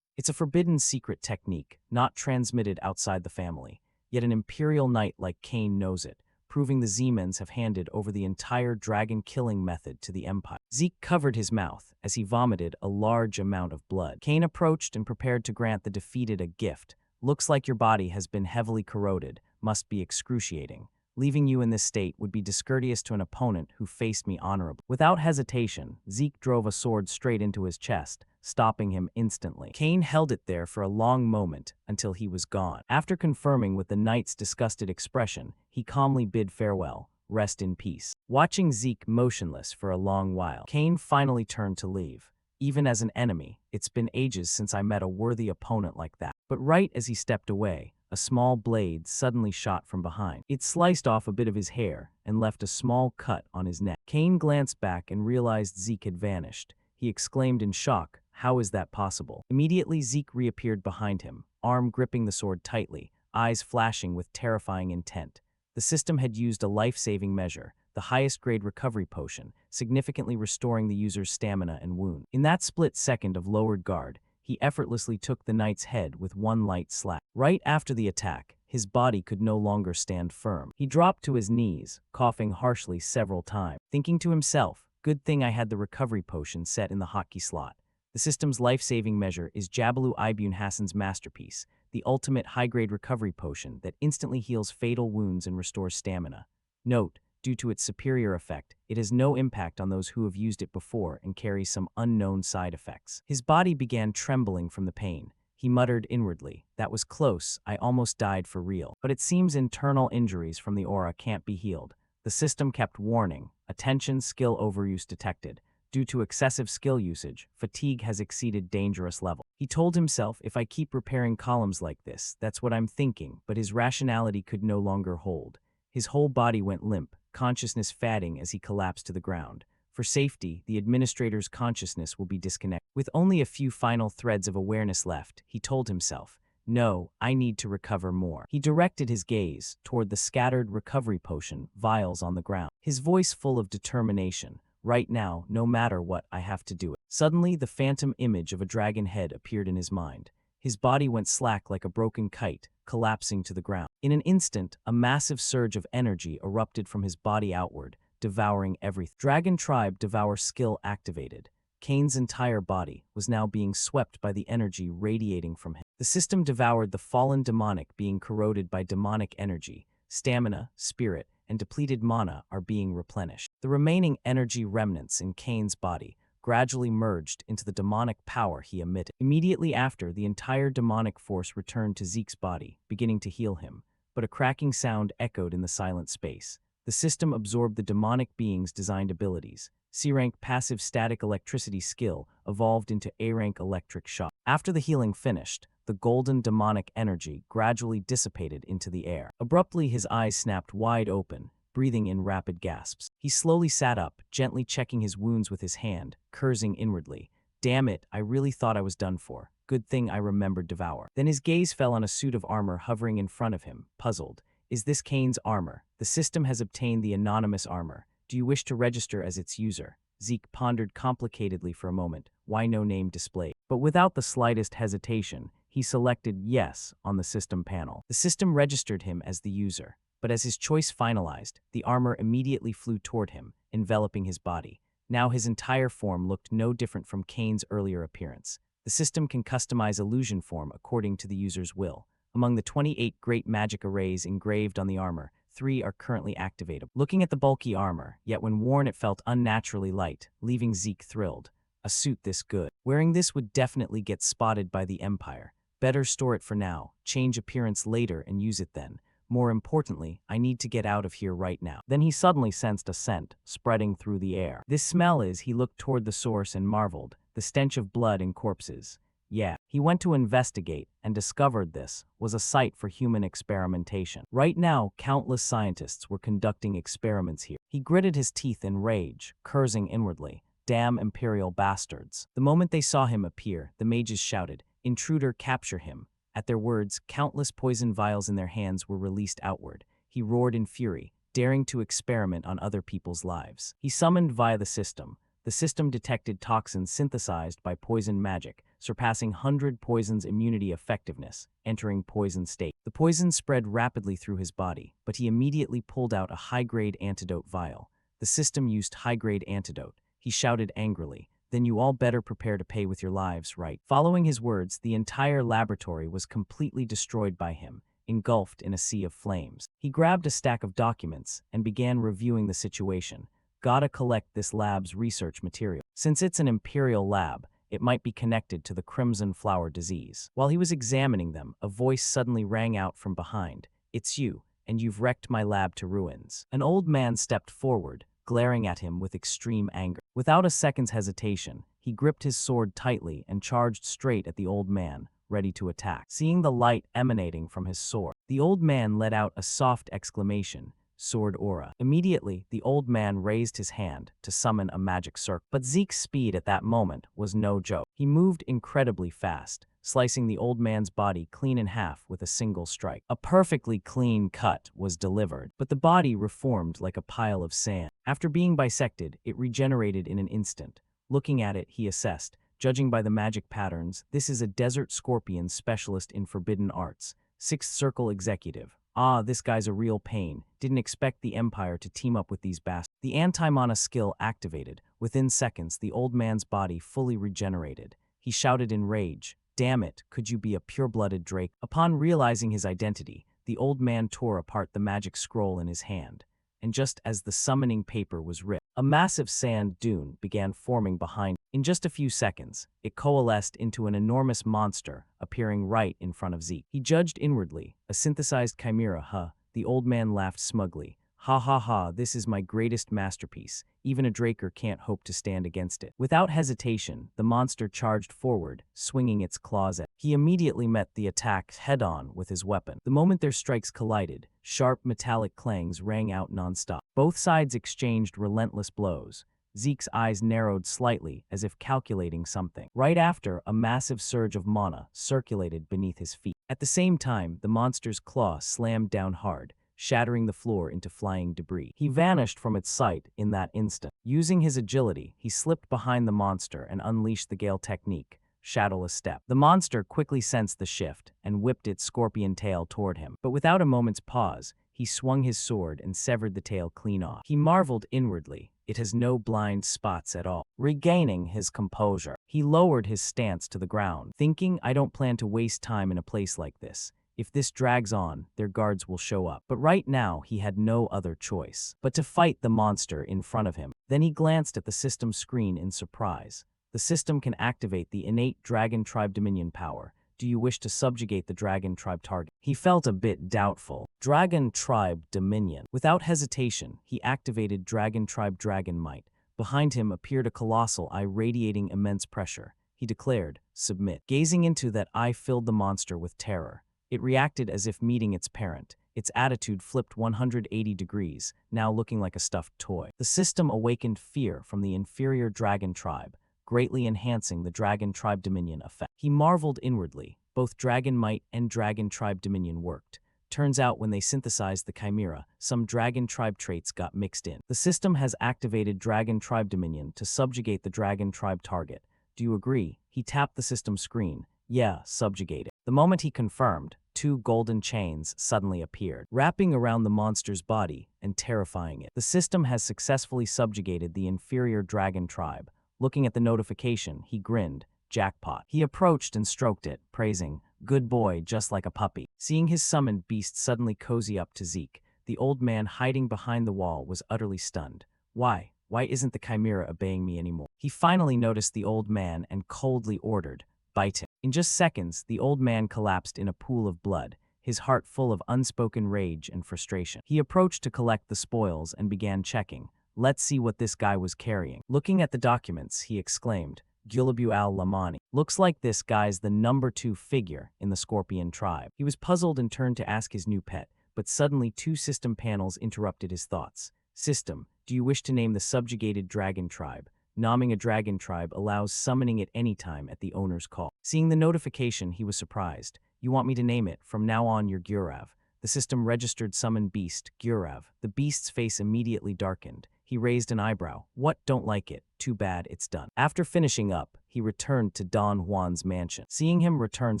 It's a forbidden secret technique, not transmitted outside the family, yet an imperial knight like Cain knows it, proving the Siemens have handed over the entire dragon-killing method to the Empire. Zeke covered his mouth as he vomited a large amount of blood. Cain approached and prepared to grant the defeated a gift. "Looks like your body has been heavily corroded, must be excruciating." Leaving you in this state would be discourteous to an opponent who faced me honorably. Without hesitation, Zeke drove a sword straight into his chest, stopping him instantly. Cain held it there for a long moment until he was gone. After confirming with the knight's disgusted expression, he calmly bid farewell. Rest in peace. Watching Zeke motionless for a long while, Cain finally turned to leave. Even as an enemy, it's been ages since I met a worthy opponent like that. But right as he stepped away, a small blade suddenly shot from behind. It sliced off a bit of his hair and left a small cut on his neck. Cain glanced back and realized Zeke had vanished. He exclaimed in shock, "How is that possible?" Immediately, Zeke reappeared behind him, arm gripping the sword tightly, eyes flashing with terrifying intent. The system had used a life-saving measure, the highest-grade recovery potion, significantly restoring the user's stamina and wound. In that split second of lowered guard, he effortlessly took the knight's head with one light slap. Right after the attack, his body could no longer stand firm. He dropped to his knees, coughing harshly several times, thinking to himself, "Good thing I had the recovery potion set in the hotkey slot." The system's life-saving measure is Jabalu Ibn Hassan's masterpiece, the ultimate high-grade recovery potion that instantly heals fatal wounds and restores stamina. Note, due to its superior effect, it has no impact on those who have used it before and carries some unknown side effects. His body began trembling from the pain. He muttered inwardly, "That was close, I almost died for real." But it seems internal injuries from the aura can't be healed. The system kept warning, "Attention, skill overuse detected. Due to excessive skill usage, fatigue has exceeded dangerous level." He told himself, "If I keep repairing columns like this, that's what I'm thinking," but his rationality could no longer hold. His whole body went limp, consciousness fading as he collapsed to the ground. For safety, the administrator's consciousness will be disconnected. With only a few final threads of awareness left, he told himself, "No, I need to recover more." He directed his gaze toward the scattered recovery potion vials on the ground, his voice full of determination. "Right now, no matter what, I have to do it." Suddenly, the phantom image of a dragon head appeared in his mind. His body went slack like a broken kite, collapsing to the ground. In an instant, a massive surge of energy erupted from his body outward, devouring everything. Dragon Tribe Devour skill activated. Cain's entire body was now being swept by the energy radiating from him. The system devoured the fallen demonic being corroded by demonic energy. Stamina, spirit, and depleted mana are being replenished. The remaining energy remnants in Cain's body gradually merged into the demonic power he emitted. Immediately after, the entire demonic force returned to Zeke's body, beginning to heal him, but a cracking sound echoed in the silent space. The system absorbed the demonic being's designed abilities. C-rank passive static electricity skill evolved into A-rank electric shock. After the healing finished, the golden demonic energy gradually dissipated into the air. Abruptly, his eyes snapped wide open, breathing in rapid gasps. He slowly sat up, gently checking his wounds with his hand, cursing inwardly. "Damn it, I really thought I was done for. Good thing I remembered Devour." Then his gaze fell on a suit of armor hovering in front of him, puzzled. "Is this Cain's armor? The system has obtained the anonymous armor. Do you wish to register as its user?" Zeke pondered complicatedly for a moment. Why no name displayed? But without the slightest hesitation, he selected yes on the system panel. The system registered him as the user. But as his choice finalized, the armor immediately flew toward him, enveloping his body. Now his entire form looked no different from Cain's earlier appearance. The system can customize illusion form according to the user's will. Among the 28 great magic arrays engraved on the armor, 3 are currently activatable. Looking at the bulky armor, yet when worn it felt unnaturally light, leaving Zeke thrilled. A suit this good. Wearing this would definitely get spotted by the Empire. Better store it for now, change appearance later and use it then. More importantly, I need to get out of here right now. Then he suddenly sensed a scent spreading through the air. This smell is, he looked toward the source and marveled, the stench of blood and corpses. Yeah, he went to investigate and discovered this was a site for human experimentation. Right now, countless scientists were conducting experiments here. He gritted his teeth in rage, cursing inwardly. Damn imperial bastards. The moment they saw him appear, the mages shouted, "Intruder, capture him." At their words, countless poison vials in their hands were released outward. He roared in fury, daring to experiment on other people's lives. He summoned via the system. The system detected toxins synthesized by poison magic, surpassing 100 poison's immunity effectiveness, entering poison state. The poison spread rapidly through his body, but he immediately pulled out a high-grade antidote vial. The system used high-grade antidote. He shouted angrily, "Then you all better prepare to pay with your lives, right?" Following his words, the entire laboratory was completely destroyed by him. engulfed in a sea of flames. He grabbed a stack of documents and began reviewing the situation. Gotta collect this lab's research material. Since it's an imperial lab, it might be connected to the crimson flower disease. While he was examining them, a voice suddenly rang out from behind. It's you, and you've wrecked my lab to ruins. An old man stepped forward, glaring at him with extreme anger. Without a second's hesitation, he gripped his sword tightly and charged straight at the old man, ready to attack. Seeing the light emanating from his sword, the old man let out a soft exclamation. Sword aura. Immediately, the old man raised his hand to summon a magic circle. But Zeke's speed at that moment was no joke. He moved incredibly fast, slicing the old man's body clean in half with a single strike. A perfectly clean cut was delivered, but the body reformed like a pile of sand. After being bisected, it regenerated in an instant. Looking at it, he assessed. Judging by the magic patterns, this is a desert scorpion specialist in forbidden arts. Sixth Circle Executive. Ah, this guy's a real pain. Didn't expect the Empire to team up with these bastards. The anti-mana skill activated. Within seconds, the old man's body fully regenerated. He shouted in rage, "Damn it, could you be a pure-blooded Drake?" Upon realizing his identity, the old man tore apart the magic scroll in his hand. And just as the summoning paper was ripped, a massive sand dune began forming behind. In just a few seconds, it coalesced into an enormous monster, appearing right in front of Zeke. He judged inwardly, a synthesized chimera, huh? The old man laughed smugly. Ha ha ha, this is my greatest masterpiece. Even a Draker can't hope to stand against it. Without hesitation, the monster charged forward, swinging its claws at him. He immediately met the attack head-on with his weapon. The moment their strikes collided, sharp metallic clangs rang out nonstop. Both sides exchanged relentless blows. Zeke's eyes narrowed slightly, as if calculating something. Right after, a massive surge of mana circulated beneath his feet. At the same time, the monster's claw slammed down hard, shattering the floor into flying debris. He vanished from its sight in that instant. Using his agility, he slipped behind the monster and unleashed the Gale technique, Shadowless Step. The monster quickly sensed the shift and whipped its scorpion tail toward him. But without a moment's pause, he swung his sword and severed the tail clean off. He marveled inwardly. It has no blind spots at all. Regaining his composure, he lowered his stance to the ground, thinking, I don't plan to waste time in a place like this. If this drags on, their guards will show up. But right now, he had no other choice but to fight the monster in front of him. Then he glanced at the system screen in surprise. The system can activate the innate Dragon Tribe Dominion power. Do you wish to subjugate the Dragon Tribe target? He felt a bit doubtful. Dragon Tribe Dominion. Without hesitation, he activated Dragon Tribe Dragon Might. Behind him appeared a colossal eye radiating immense pressure. He declared, submit. Gazing into that eye filled the monster with terror. It reacted as if meeting its parent. Its attitude flipped 180 degrees, now looking like a stuffed toy. The system awakened fear from the inferior Dragon Tribe, greatly enhancing the Dragon Tribe Dominion effect. He marveled inwardly. Both Dragon Might and Dragon Tribe Dominion worked. Turns out when they synthesized the Chimera, some Dragon Tribe traits got mixed in. The system has activated Dragon Tribe Dominion to subjugate the Dragon Tribe target. Do you agree? He tapped the system screen. Yeah, subjugate it. The moment he confirmed, 2 golden chains suddenly appeared, wrapping around the monster's body and terrifying it. The system has successfully subjugated the inferior Dragon Tribe. Looking at the notification, he grinned. Jackpot. He approached and stroked it, praising, good boy, just like a puppy. Seeing his summoned beast suddenly cozy up to Zeke, the old man hiding behind the wall was utterly stunned. Why? Why isn't the Chimera obeying me anymore? He finally noticed the old man and coldly ordered, bite him. In just seconds, the old man collapsed in a pool of blood, his heart full of unspoken rage and frustration. He approached to collect the spoils and began checking. Let's see what this guy was carrying. Looking at the documents, he exclaimed, Gulabu al-Lamani. Looks like this guy's the number 2 figure in the Scorpion tribe. He was puzzled and turned to ask his new pet, but suddenly 2 system panels interrupted his thoughts. System, do you wish to name the subjugated dragon tribe? Naming a dragon tribe allows summoning it anytime at the owner's call. Seeing the notification, he was surprised. You want me to name it? From now on, you're Gurav. The system registered summon beast, Gurav. The beast's face immediately darkened. He raised an eyebrow. What? Don't like it. Too bad, it's done. After finishing up, he returned to Don Juan's mansion. Seeing him return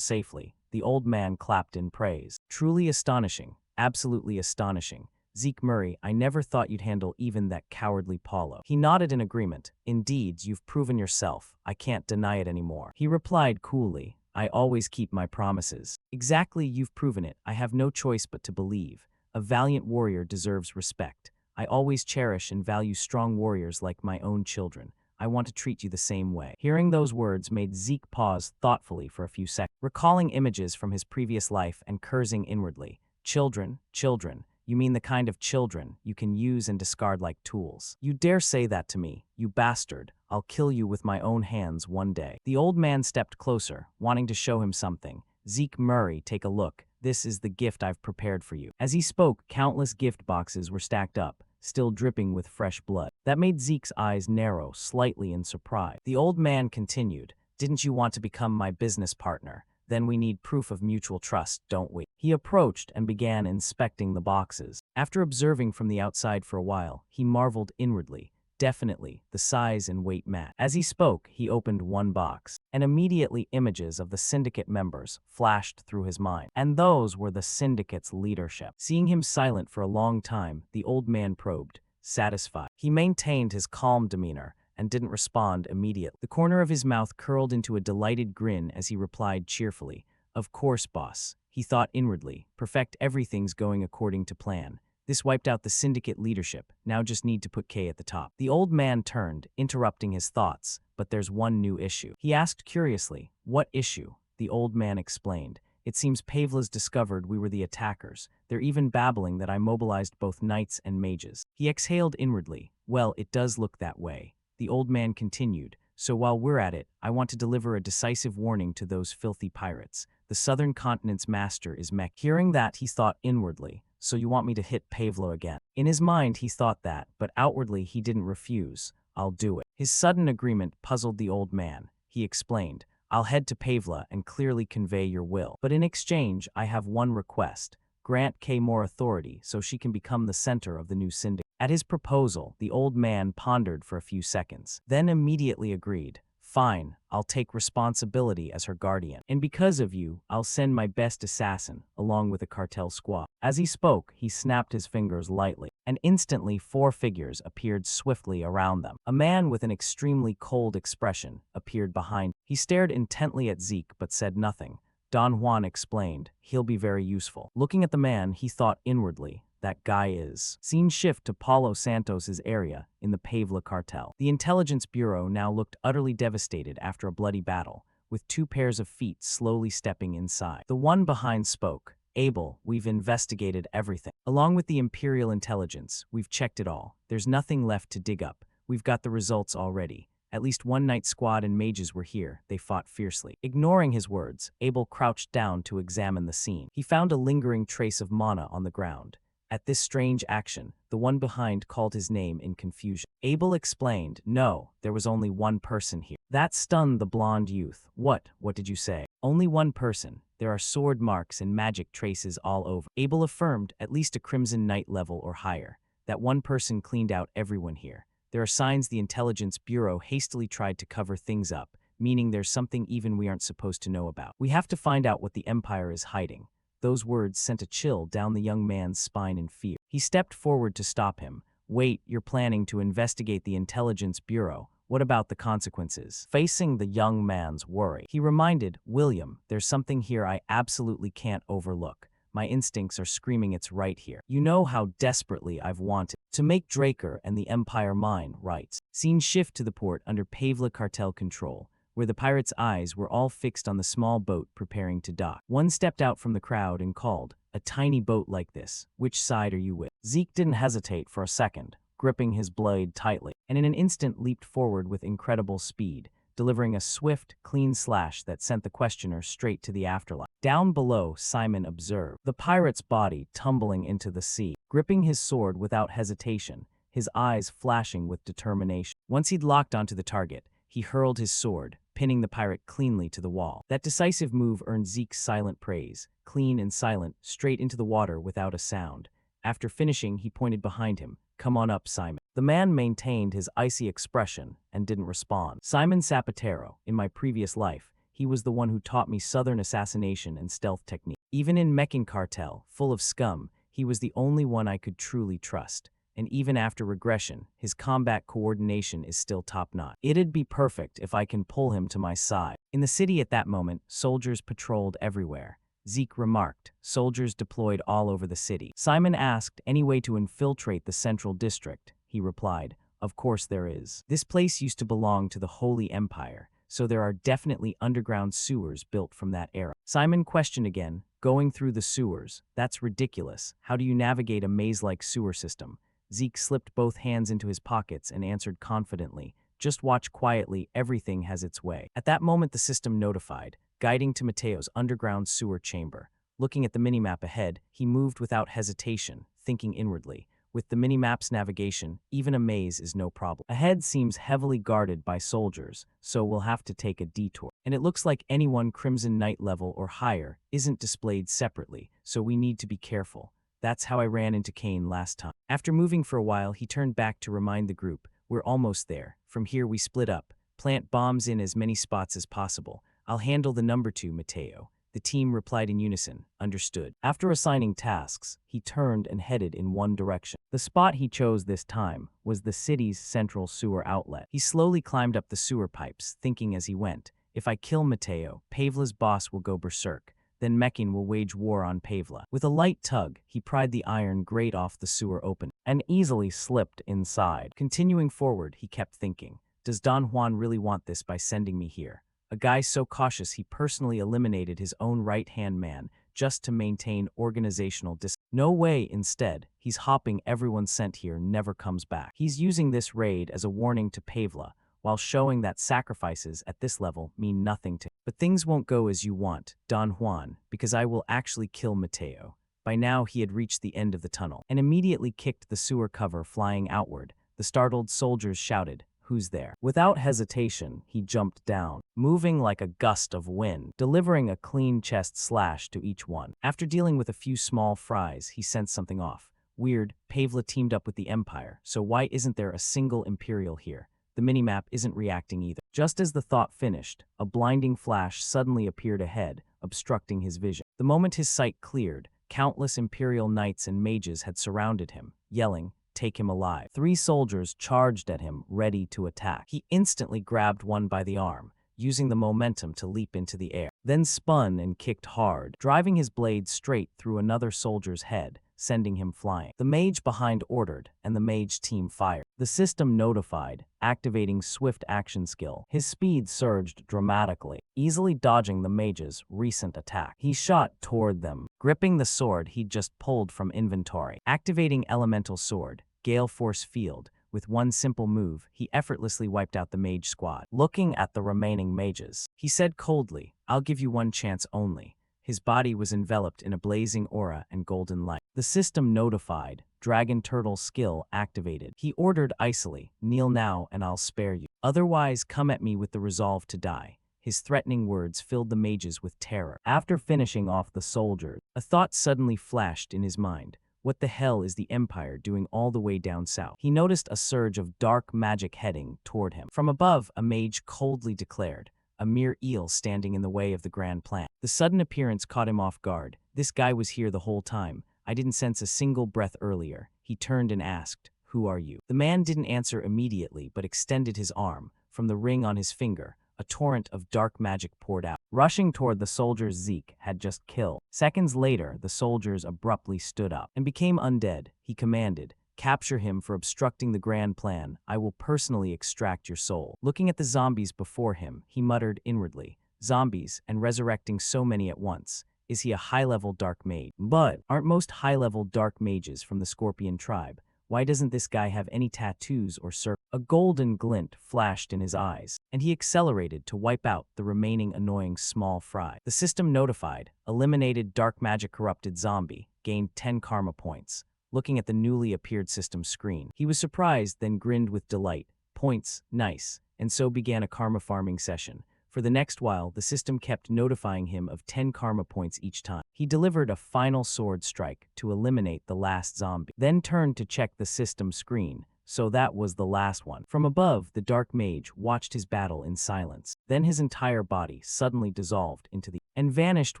safely, the old man clapped in praise. Truly astonishing. Absolutely astonishing. Zeke Murray, I never thought you'd handle even that cowardly Paulo. He nodded in agreement. Indeed, you've proven yourself. I can't deny it anymore. He replied coolly, I always keep my promises. Exactly, you've proven it. I have no choice but to believe. A valiant warrior deserves respect. I always cherish and value strong warriors like my own children. I want to treat you the same way. Hearing those words made Zeke pause thoughtfully for a few seconds, recalling images from his previous life and cursing inwardly. Children, children. You mean the kind of children you can use and discard like tools. You dare say that to me, you bastard. I'll kill you with my own hands one day. The old man stepped closer, wanting to show him something. Zeke Murray, take a look. This is the gift I've prepared for you. As he spoke, countless gift boxes were stacked up, still dripping with fresh blood. That made Zeke's eyes narrow slightly in surprise. The old man continued, "Didn't you want to become my business partner? Then we need proof of mutual trust, don't we?" He approached and began inspecting the boxes. After observing from the outside for a while, he marveled inwardly. Definitely, the size and weight match. As he spoke, he opened one box, and immediately images of the syndicate members flashed through his mind. And those were the syndicate's leadership. Seeing him silent for a long time, the old man probed, satisfied. He maintained his calm demeanor and didn't respond immediately. The corner of his mouth curled into a delighted grin as he replied cheerfully, "Of course, boss." He thought inwardly, "Perfect, everything's going according to plan. This wiped out the syndicate leadership, now just need to put K at the top." The old man turned, interrupting his thoughts, "But there's one new issue." He asked curiously, "What issue?" The old man explained, "It seems Pavla's discovered we were the attackers. They're even babbling that I mobilized both knights and mages." He exhaled inwardly, "Well, it does look that way." The old man continued, "So while we're at it, I want to deliver a decisive warning to those filthy pirates. The southern continent's master is Mech." Hearing that, he thought inwardly, "So you want me to hit Pavlo again?" In his mind, he thought that, but outwardly he didn't refuse. "I'll do it." His sudden agreement puzzled the old man. He explained, "I'll head to Pavla and clearly convey your will. But in exchange, I have one request. Grant Kay more authority so she can become the center of the new syndicate." At his proposal, the old man pondered for a few seconds, then immediately agreed. "Fine, I'll take responsibility as her guardian. And because of you, I'll send my best assassin, along with a cartel squad." As he spoke, he snapped his fingers lightly, and instantly 4 figures appeared swiftly around them. A man with an extremely cold expression appeared behind. He stared intently at Zeke but said nothing. Don Juan explained, "He'll be very useful." Looking at the man, he thought inwardly, "That guy is." Scene shift to Paulo Santos's area in the Pavla cartel. The intelligence bureau now looked utterly devastated after a bloody battle, with 2 pairs of feet slowly stepping inside. The one behind spoke, "Abel, we've investigated everything. Along with the Imperial intelligence, we've checked it all. There's nothing left to dig up. We've got the results already. At least 1 night squad and mages were here. They fought fiercely." Ignoring his words, Abel crouched down to examine the scene. He found a lingering trace of mana on the ground. At this strange action, the one behind called his name in confusion. Abel explained, "No, there was only 1 person here." That stunned the blonde youth. What did you say?" "Only 1 person. There are sword marks and magic traces all over." Abel affirmed, "At least a Crimson Knight level or higher. That 1 person cleaned out everyone here. There are signs the Intelligence Bureau hastily tried to cover things up, meaning there's something even we aren't supposed to know about. We have to find out what the Empire is hiding." Those words sent a chill down the young man's spine in fear. He stepped forward to stop him. "Wait, you're planning to investigate the Intelligence Bureau. What about the consequences?" Facing the young man's worry, he reminded, "William, there's something here I absolutely can't overlook. My instincts are screaming it's right here. You know how desperately I've wanted to make Draker and the Empire mine, right?" Scene shift to the port under Pavla cartel control, where the pirates' eyes were all fixed on the small boat preparing to dock. One stepped out from the crowd and called, "A tiny boat like this, which side are you with?" Zeke didn't hesitate for a second, gripping his blade tightly, and in an instant leaped forward with incredible speed, delivering a swift, clean slash that sent the questioner straight to the afterlife. Down below, Simon observed the pirate's body tumbling into the sea, gripping his sword without hesitation, his eyes flashing with determination. Once he'd locked onto the target, he hurled his sword, pinning the pirate cleanly to the wall. That decisive move earned Zeke's silent praise, clean and silent, straight into the water without a sound. After finishing, he pointed behind him, "Come on up, Simon." The man maintained his icy expression and didn't respond. "Simon Zapatero, in my previous life, he was the one who taught me southern assassination and stealth technique. Even in Meccan cartel, full of scum, he was the only one I could truly trust. And even after regression, his combat coordination is still top-notch. It'd be perfect if I can pull him to my side." In the city at that moment, soldiers patrolled everywhere. Zeke remarked, soldiers deployed all over the city. Simon asked, any way to infiltrate the central district? He replied, of course there is. This place used to belong to the Holy Empire, so there are definitely underground sewers built from that era. Simon questioned again, going through the sewers? That's ridiculous. How do you navigate a maze-like sewer system? Zeke slipped both hands into his pockets and answered confidently, just watch quietly, everything has its way. At that moment the system notified, guiding to Mateo's underground sewer chamber. Looking at the minimap ahead, he moved without hesitation, thinking inwardly. With the minimap's navigation, even a maze is no problem. Ahead seems heavily guarded by soldiers, so we'll have to take a detour. And it looks like anyone Crimson Knight level or higher isn't displayed separately, so we need to be careful. That's how I ran into Kane last time. After moving for a while, he turned back to remind the group, we're almost there. From here we split up. Plant bombs in as many spots as possible. I'll handle the number 2, Mateo. The team replied in unison, understood. After assigning tasks, he turned and headed in one direction. The spot he chose this time was the city's central sewer outlet. He slowly climbed up the sewer pipes, thinking as he went, if I kill Mateo, Pavla's boss will go berserk. Then Mekin will wage war on Pavla. With a light tug, he pried the iron grate off the sewer opening and easily slipped inside. Continuing forward, he kept thinking, does Don Juan really want this by sending me here? A guy so cautious he personally eliminated his own right-hand man just to maintain organizational discipline. No way, instead, he's hopping everyone sent here never comes back. He's using this raid as a warning to Pavla, while showing that sacrifices at this level mean nothing to him. But things won't go as you want, Don Juan, because I will actually kill Mateo. By now he had reached the end of the tunnel, and immediately kicked the sewer cover flying outward. The startled soldiers shouted, who's there? Without hesitation, he jumped down, moving like a gust of wind, delivering a clean chest slash to each one. After dealing with a few small fries, he sensed something off. Weird, Pavla teamed up with the Empire, so why isn't there a single Imperial here? The minimap isn't reacting either. Just as the thought finished, a blinding flash suddenly appeared ahead, obstructing his vision. The moment his sight cleared, countless Imperial knights and mages had surrounded him, yelling, take him alive. 3 soldiers charged at him, ready to attack. He instantly grabbed one by the arm, using the momentum to leap into the air, then spun and kicked hard, driving his blade straight through another soldier's head, sending him flying. The mage behind ordered, and the mage team fired. The system notified, activating swift action skill. His speed surged dramatically, easily dodging the mage's recent attack. He shot toward them, gripping the sword he'd just pulled from inventory. Activating elemental sword, Gale Force Field, with one simple move, he effortlessly wiped out the mage squad. Looking at the remaining mages, he said coldly, I'll give you one chance only. His body was enveloped in a blazing aura and golden light. The system notified, Dragon Turtle skill activated. He ordered icily, kneel now and I'll spare you. Otherwise come at me with the resolve to die. His threatening words filled the mages with terror. After finishing off the soldiers, a thought suddenly flashed in his mind. What the hell is the Empire doing all the way down south? He noticed a surge of dark magic heading toward him. From above, a mage coldly declared, a mere eel standing in the way of the grand plan. The sudden appearance caught him off guard. This guy was here the whole time. I didn't sense a single breath earlier. He turned and asked, who are you? The man didn't answer immediately, but extended his arm. From the ring on his finger, a torrent of dark magic poured out, rushing toward the soldiers Zeke had just killed. Seconds later, the soldiers abruptly stood up and became undead. He commanded, capture him for obstructing the grand plan. I will personally extract your soul. Looking at the zombies before him, he muttered inwardly, zombies and resurrecting so many at once. Is he a high-level dark mage? But aren't most high-level dark mages from the Scorpion tribe? Why doesn't this guy have any tattoos or circles? A golden glint flashed in his eyes, and he accelerated to wipe out the remaining annoying small fry. The system notified, eliminated dark magic corrupted zombie, gained 10 karma points. Looking at the newly appeared system screen, he was surprised, then grinned with delight. Points, nice, and so began a karma farming session. For the next while, the system kept notifying him of 10 karma points each time. He delivered a final sword strike to eliminate the last zombie, then turned to check the system screen. So that was the last one. From above, the dark mage watched his battle in silence. Then his entire body suddenly dissolved into the and vanished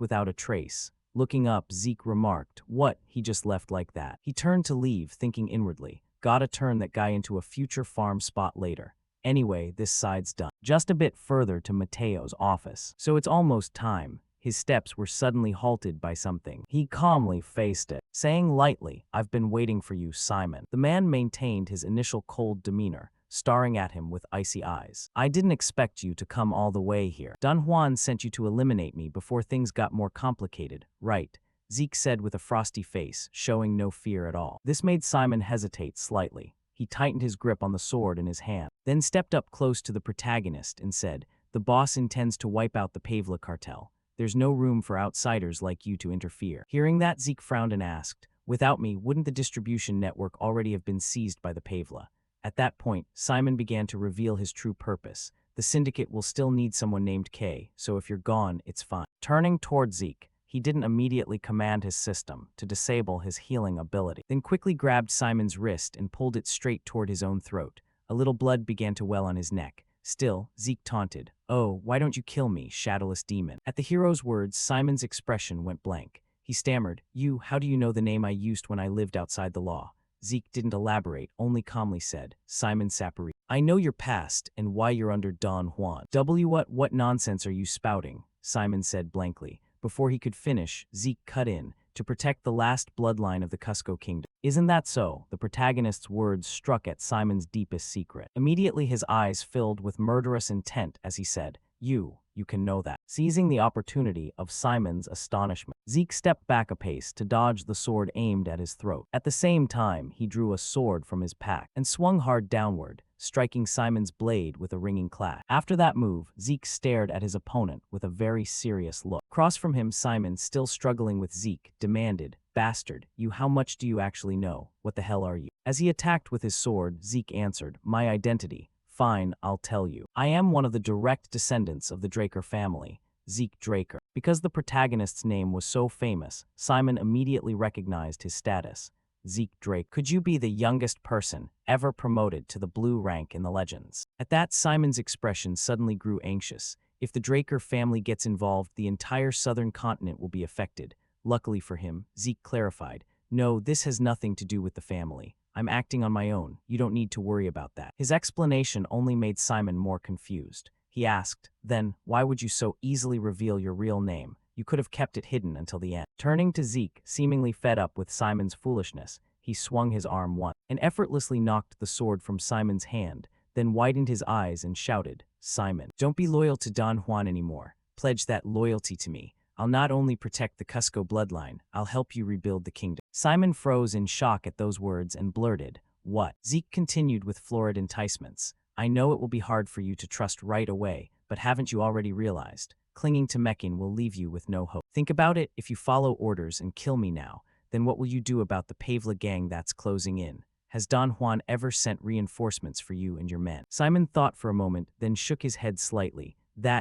without a trace. Looking up, Zeke remarked, what, he just left like that. He turned to leave, thinking inwardly, gotta turn that guy into a future farm spot later. Anyway, this side's done. Just a bit further to Mateo's office. So it's almost time. his steps were suddenly halted by something. He calmly faced it, saying lightly, "I've been waiting for you, Simon." The man maintained his initial cold demeanor, staring at him with icy eyes. "I didn't expect you to come all the way here. Don Juan sent you to eliminate me before things got more complicated, right?" Zeke said with a frosty face, showing no fear at all. This made Simon hesitate slightly. He tightened his grip on the sword in his hand, then stepped up close to the protagonist and said, "The boss intends to wipe out the Pavla cartel. There's no room for outsiders like you to interfere." Hearing that, Zeke frowned and asked, "Without me, wouldn't the distribution network already have been seized by the Pavla?" At that point, Simon began to reveal his true purpose. "The syndicate will still need someone named K, so if you're gone, it's fine." Turning toward Zeke, he didn't immediately command his system to disable his healing ability, then quickly grabbed Simon's wrist and pulled it straight toward his own throat. A little blood began to well on his neck. Still, Zeke taunted, "Oh, why don't you kill me, shadowless demon?" At the hero's words, Simon's expression went blank. He stammered, How do you know the name I used when I lived outside the law?" Zeke didn't elaborate, only calmly said, "Simon Sapari. I know your past and why you're under Don Juan." What nonsense are you spouting?" Simon said blankly. Before he could finish, Zeke cut in, to protect the last bloodline of the Cusco kingdom. "Isn't that so?" The protagonist's words struck at Simon's deepest secret. Immediately his eyes filled with murderous intent as he said, You can know that." Seizing the opportunity of Simon's astonishment, Zeke stepped back a pace to dodge the sword aimed at his throat. At the same time, he drew a sword from his pack and swung hard downward, striking Simon's blade with a ringing clash. After that move, Zeke stared at his opponent with a very serious look. Across from him, Simon, still struggling with Zeke, demanded, "Bastard, how much do you actually know? What the hell are you?" As he attacked with his sword, Zeke answered, "My identity. Fine, I'll tell you. I am one of the direct descendants of the Draker family, Zeke Draker." Because the protagonist's name was so famous, Simon immediately recognized his status. Zeke Drake. "Could you be the youngest person ever promoted to the blue rank in the legends?" At that, Simon's expression suddenly grew anxious. If the Draker family gets involved, the entire southern continent will be affected. Luckily for him, Zeke clarified, "No, this has nothing to do with the family. I'm acting on my own. You don't need to worry about that." His explanation only made Simon more confused. He asked, "Then, why would you so easily reveal your real name? You could have kept it hidden until the end." Turning to Zeke, seemingly fed up with Simon's foolishness, he swung his arm once and effortlessly knocked the sword from Simon's hand, then widened his eyes and shouted, "Simon, don't be loyal to Don Juan anymore. Pledge that loyalty to me. I'll not only protect the Cusco bloodline, I'll help you rebuild the kingdom." Simon froze in shock at those words and blurted, "What?" Zeke continued with florid enticements, "I know it will be hard for you to trust right away, but haven't you already realized? Clinging to Mekin will leave you with no hope. Think about it. If you follow orders and kill me now, then what will you do about the Pavla gang that's closing in? Has Don Juan ever sent reinforcements for you and your men?" Simon thought for a moment, then shook his head slightly.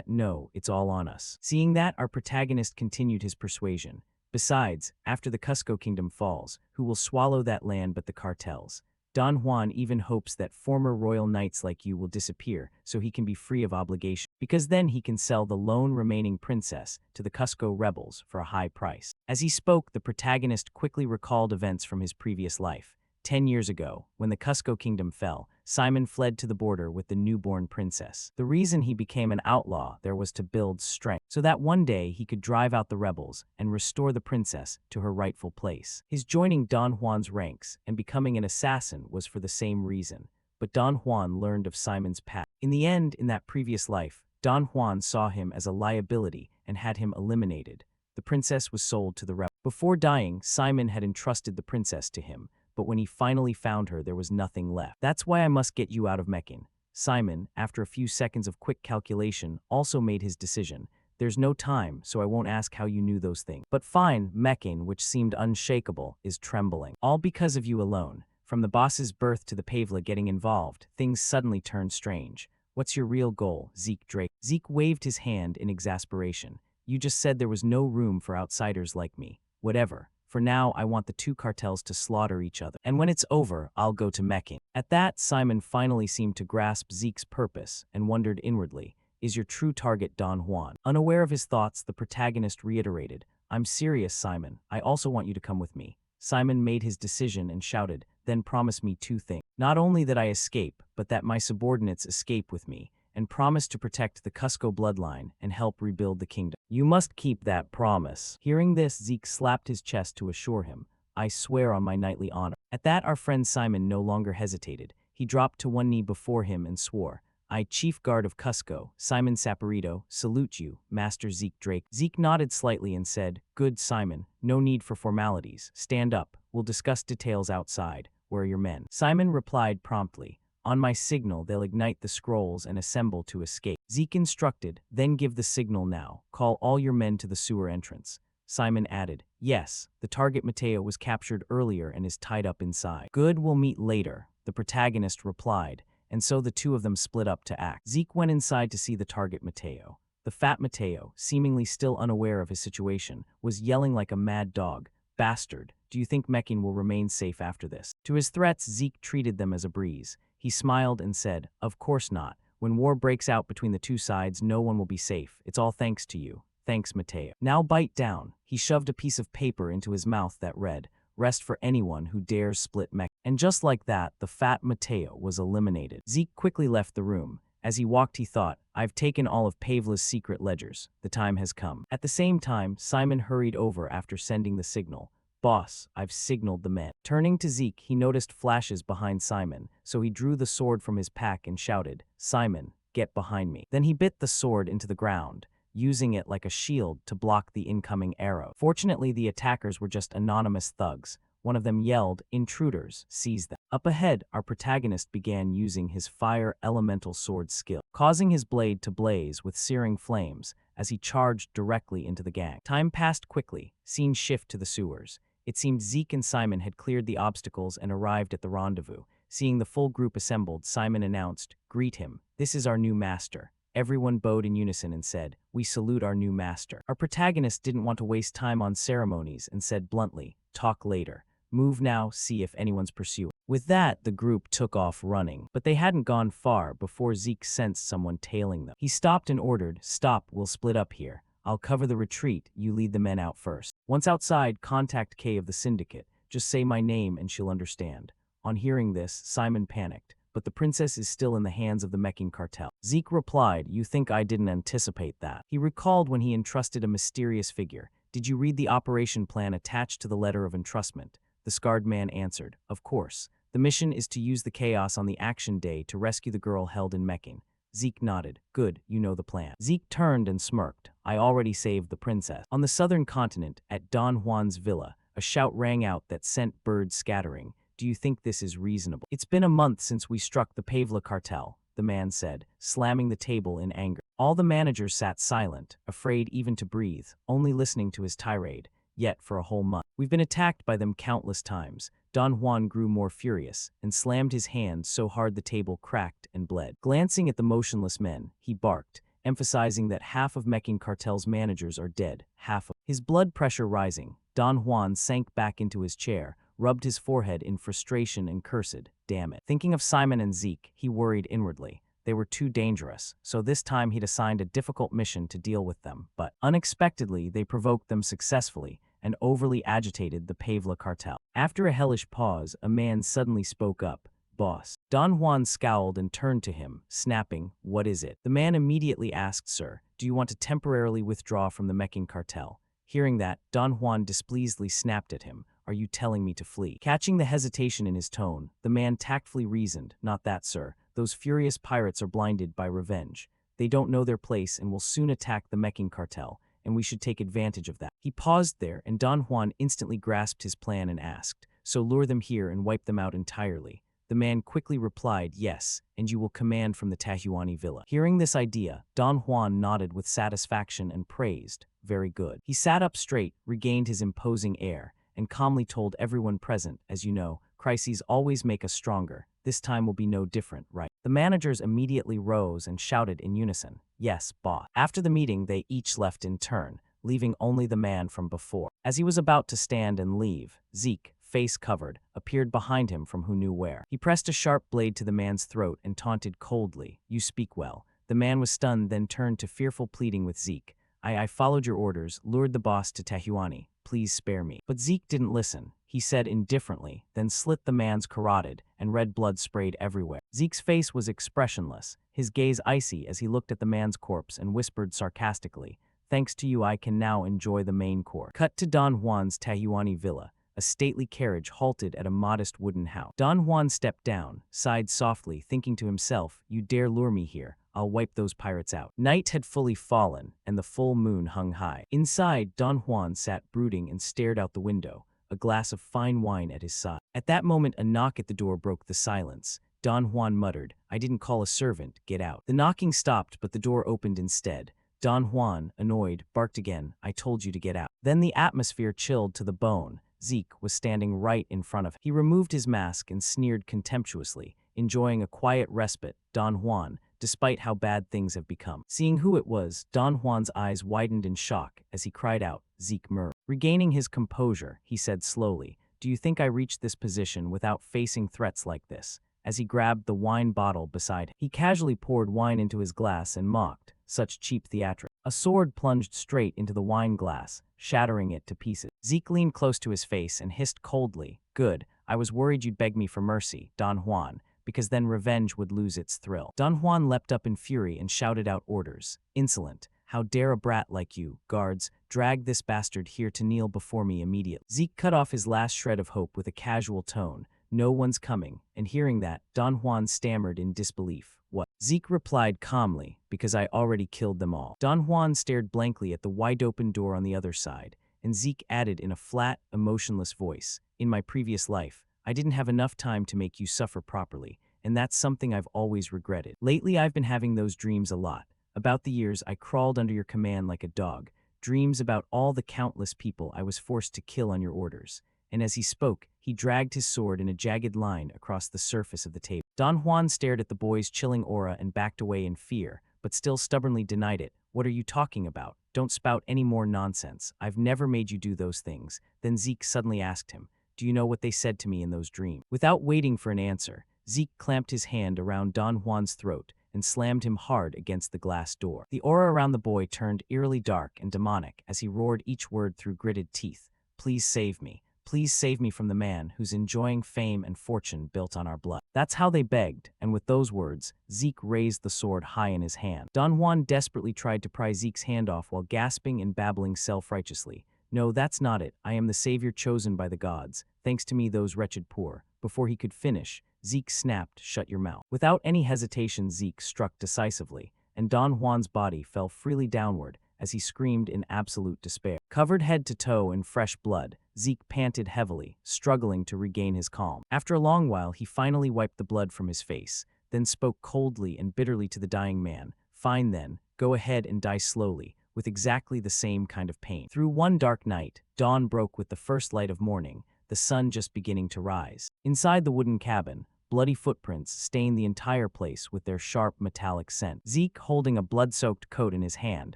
No, it's all on us." Seeing that, our protagonist continued his persuasion. "Besides, after the Cusco kingdom falls, who will swallow that land but the cartels? Don Juan even hopes that former royal knights like you will disappear so he can be free of obligation, because then he can sell the lone remaining princess to the Cusco rebels for a high price." As he spoke, the protagonist quickly recalled events from his previous life. 10 years ago, when the Cusco kingdom fell, Simon fled to the border with the newborn princess. The reason he became an outlaw there was to build strength, so that one day he could drive out the rebels and restore the princess to her rightful place. His joining Don Juan's ranks and becoming an assassin was for the same reason, but Don Juan learned of Simon's past. In the end, in that previous life, Don Juan saw him as a liability and had him eliminated. The princess was sold to the rebels. Before dying, Simon had entrusted the princess to him, but when he finally found her, there was nothing left. "That's why I must get you out of Mekin." Simon, after a few seconds of quick calculation, also made his decision. "There's no time, so I won't ask how you knew those things. But fine, Mekin, which seemed unshakable, is trembling. All because of you alone. From the boss's birth to the Pavla getting involved, things suddenly turned strange. What's your real goal, Zeke Drake?" Zeke waved his hand in exasperation. "You just said there was no room for outsiders like me. Whatever. For now, I want the two cartels to slaughter each other. And when it's over, I'll go to Mekin." At that, Simon finally seemed to grasp Zeke's purpose and wondered inwardly, "Is your true target Don Juan?" Unaware of his thoughts, the protagonist reiterated, "I'm serious, Simon. I also want you to come with me." Simon made his decision and shouted, "Then promise me two things. Not only that I escape, but that my subordinates escape with me, and promised to protect the Cusco bloodline and help rebuild the kingdom. You must keep that promise. Hearing this, Zeke slapped his chest to assure him, I swear on my knightly honor. At that, our friend Simon no longer hesitated. He dropped to one knee before him and swore, I, Chief Guard of Cusco, Simon Saporito, salute you, Master Zeke Drake. Zeke nodded slightly and said, Good Simon, no need for formalities. Stand up, we'll discuss details outside. Where are your men? Simon replied promptly, On my signal they'll ignite the scrolls and assemble to escape. Zeke instructed, Then give the signal now. Call all your men to the sewer entrance. Simon added, Yes, the target Mateo was captured earlier and is tied up inside. Good, we'll meet later, the protagonist replied, and so the two of them split up to act. Zeke went inside to see the target Mateo. The fat Mateo, seemingly still unaware of his situation, was yelling like a mad dog, Bastard, do you think Mekin will remain safe after this? To his threats, Zeke treated them as a breeze. He smiled and said, Of course not. When war breaks out between the two sides, no one will be safe. It's all thanks to you. Thanks, Mateo. Now bite down. He shoved a piece of paper into his mouth that read, Rest for anyone who dares split Mekin. And just like that, the fat Mateo was eliminated. Zeke quickly left the room. As he walked, he thought, I've taken all of Pavla's secret ledgers. The time has come. At the same time, Simon hurried over after sending the signal. Boss, I've signaled the men. Turning to Zeke, he noticed flashes behind Simon, so he drew the sword from his pack and shouted, Simon, get behind me. Then he bit the sword into the ground, using it like a shield to block the incoming arrow. Fortunately, the attackers were just anonymous thugs. One of them yelled, Intruders, seize them. Up ahead, our protagonist began using his fire elemental sword skill, causing his blade to blaze with searing flames as he charged directly into the gang. Time passed quickly, scene shift to the sewers. It seemed Zeke and Simon had cleared the obstacles and arrived at the rendezvous. Seeing the full group assembled, Simon announced, Greet him. This is our new master. Everyone bowed in unison and said, We salute our new master. Our protagonist didn't want to waste time on ceremonies and said bluntly, Talk later. Move now, see if anyone's pursuing. With that, the group took off running, but they hadn't gone far before Zeke sensed someone tailing them. He stopped and ordered, Stop, we'll split up here. I'll cover the retreat, you lead the men out first. Once outside, contact Kay of the syndicate. Just say my name and she'll understand. On hearing this, Simon panicked, but the princess is still in the hands of the Mekin cartel. Zeke replied, You think I didn't anticipate that? He recalled when he entrusted a mysterious figure. Did you read the operation plan attached to the letter of entrustment? The scarred man answered, Of course. The mission is to use the chaos on the action day to rescue the girl held in Mekin. Zeke nodded. Good, you know the plan. Zeke turned and smirked. I already saved the princess. On the southern continent, at Don Juan's villa, a shout rang out that sent birds scattering. Do you think this is reasonable? It's been a month since we struck the Pavla cartel, the man said, slamming the table in anger. All the managers sat silent, afraid even to breathe, only listening to his tirade. Yet for a whole month, we've been attacked by them countless times. Don Juan grew more furious and slammed his hand so hard the table cracked and bled. Glancing at the motionless men, he barked, emphasizing that half of Mekin cartel's managers are dead, half of his blood pressure rising. Don Juan sank back into his chair, rubbed his forehead in frustration and cursed, Damn it. Thinking of Simon and Zeke, he worried inwardly. They were too dangerous, so this time he'd assigned a difficult mission to deal with them. But unexpectedly, they provoked them successfully and overly agitated the Pavla cartel. After a hellish pause, a man suddenly spoke up, Boss. Don Juan scowled and turned to him, snapping, What is it? The man immediately asked, Sir, do you want to temporarily withdraw from the Mekin cartel? Hearing that, Don Juan displeasedly snapped at him, Are you telling me to flee? Catching the hesitation in his tone, the man tactfully reasoned, Not that, sir. Those furious pirates are blinded by revenge. They don't know their place and will soon attack the Mekin cartel, and we should take advantage of that. He paused there, and Don Juan instantly grasped his plan and asked, So lure them here and wipe them out entirely. The man quickly replied, Yes, and you will command from the Tahuani villa. Hearing this idea, Don Juan nodded with satisfaction and praised, Very good. He sat up straight, regained his imposing air, and calmly told everyone present, As you know, crises always make us stronger. This time will be no different, right? The managers immediately rose and shouted in unison, Yes, boss. After the meeting, they each left in turn, leaving only the man from before. As he was about to stand and leave, Zeke, face covered, appeared behind him from who knew where. He pressed a sharp blade to the man's throat and taunted coldly, You speak well. The man was stunned, then turned to fearful pleading with Zeke. I followed your orders, lured the boss to Tahuani. Please spare me. But Zeke didn't listen. He said indifferently, then slit the man's carotid, and red blood sprayed everywhere. Zeke's face was expressionless, his gaze icy as he looked at the man's corpse and whispered sarcastically, "Thanks to you I can now enjoy the main course." Cut to Don Juan's Tahuani villa. A stately carriage halted at a modest wooden house. Don Juan stepped down, sighed softly, thinking to himself, "You dare lure me here, I'll wipe those pirates out." Night had fully fallen, and the full moon hung high. Inside, Don Juan sat brooding and stared out the window, a glass of fine wine at his side. At that moment, a knock at the door broke the silence. Don Juan muttered, "I didn't call a servant, get out." The knocking stopped, but the door opened instead. Don Juan, annoyed, barked again, "I told you to get out." Then the atmosphere chilled to the bone. Zeke was standing right in front of him. He removed his mask and sneered contemptuously, enjoying a quiet respite. Don Juan, despite how bad things have become. Seeing who it was, Don Juan's eyes widened in shock as he cried out, "Zeke Murray." Regaining his composure, he said slowly, "Do you think I reached this position without facing threats like this?" As he grabbed the wine bottle beside him, he casually poured wine into his glass and mocked, "Such cheap theatrics." A sword plunged straight into the wine glass, shattering it to pieces. Zeke leaned close to his face and hissed coldly, "Good, I was worried you'd beg me for mercy, Don Juan, because then revenge would lose its thrill." Don Juan leapt up in fury and shouted out orders. "Insolent! How dare a brat like you, guards, drag this bastard here to kneel before me immediately." Zeke cut off his last shred of hope with a casual tone, "No one's coming," and hearing that, Don Juan stammered in disbelief. "What?" Zeke replied calmly, "Because I already killed them all." Don Juan stared blankly at the wide-open door on the other side, and Zeke added in a flat, emotionless voice, "In my previous life, I didn't have enough time to make you suffer properly, and that's something I've always regretted. Lately I've been having those dreams a lot, about the years I crawled under your command like a dog, dreams about all the countless people I was forced to kill on your orders." And as he spoke, he dragged his sword in a jagged line across the surface of the table. Don Juan stared at the boy's chilling aura and backed away in fear, but still stubbornly denied it. "What are you talking about? Don't spout any more nonsense. I've never made you do those things." Then Zeke suddenly asked him, "Do you know what they said to me in those dreams?" Without waiting for an answer, Zeke clamped his hand around Don Juan's throat and slammed him hard against the glass door. The aura around the boy turned eerily dark and demonic as he roared each word through gritted teeth. "Please save me. Please save me from the man who's enjoying fame and fortune built on our blood." That's how they begged, and with those words, Zeke raised the sword high in his hand. Don Juan desperately tried to pry Zeke's hand off while gasping and babbling self-righteously. "No, that's not it. I am the savior chosen by the gods. Thanks to me, those wretched poor." Before he could finish, Zeke snapped, "Shut your mouth." Without any hesitation, Zeke struck decisively, and Don Juan's body fell freely downward as he screamed in absolute despair. Covered head to toe in fresh blood, Zeke panted heavily, struggling to regain his calm. After a long while, he finally wiped the blood from his face, then spoke coldly and bitterly to the dying man. "Fine then, go ahead and die slowly, with exactly the same kind of pain." Through one dark night, dawn broke with the first light of morning, the sun just beginning to rise. Inside the wooden cabin, bloody footprints stained the entire place with their sharp metallic scent. Zeke, holding a blood-soaked coat in his hand,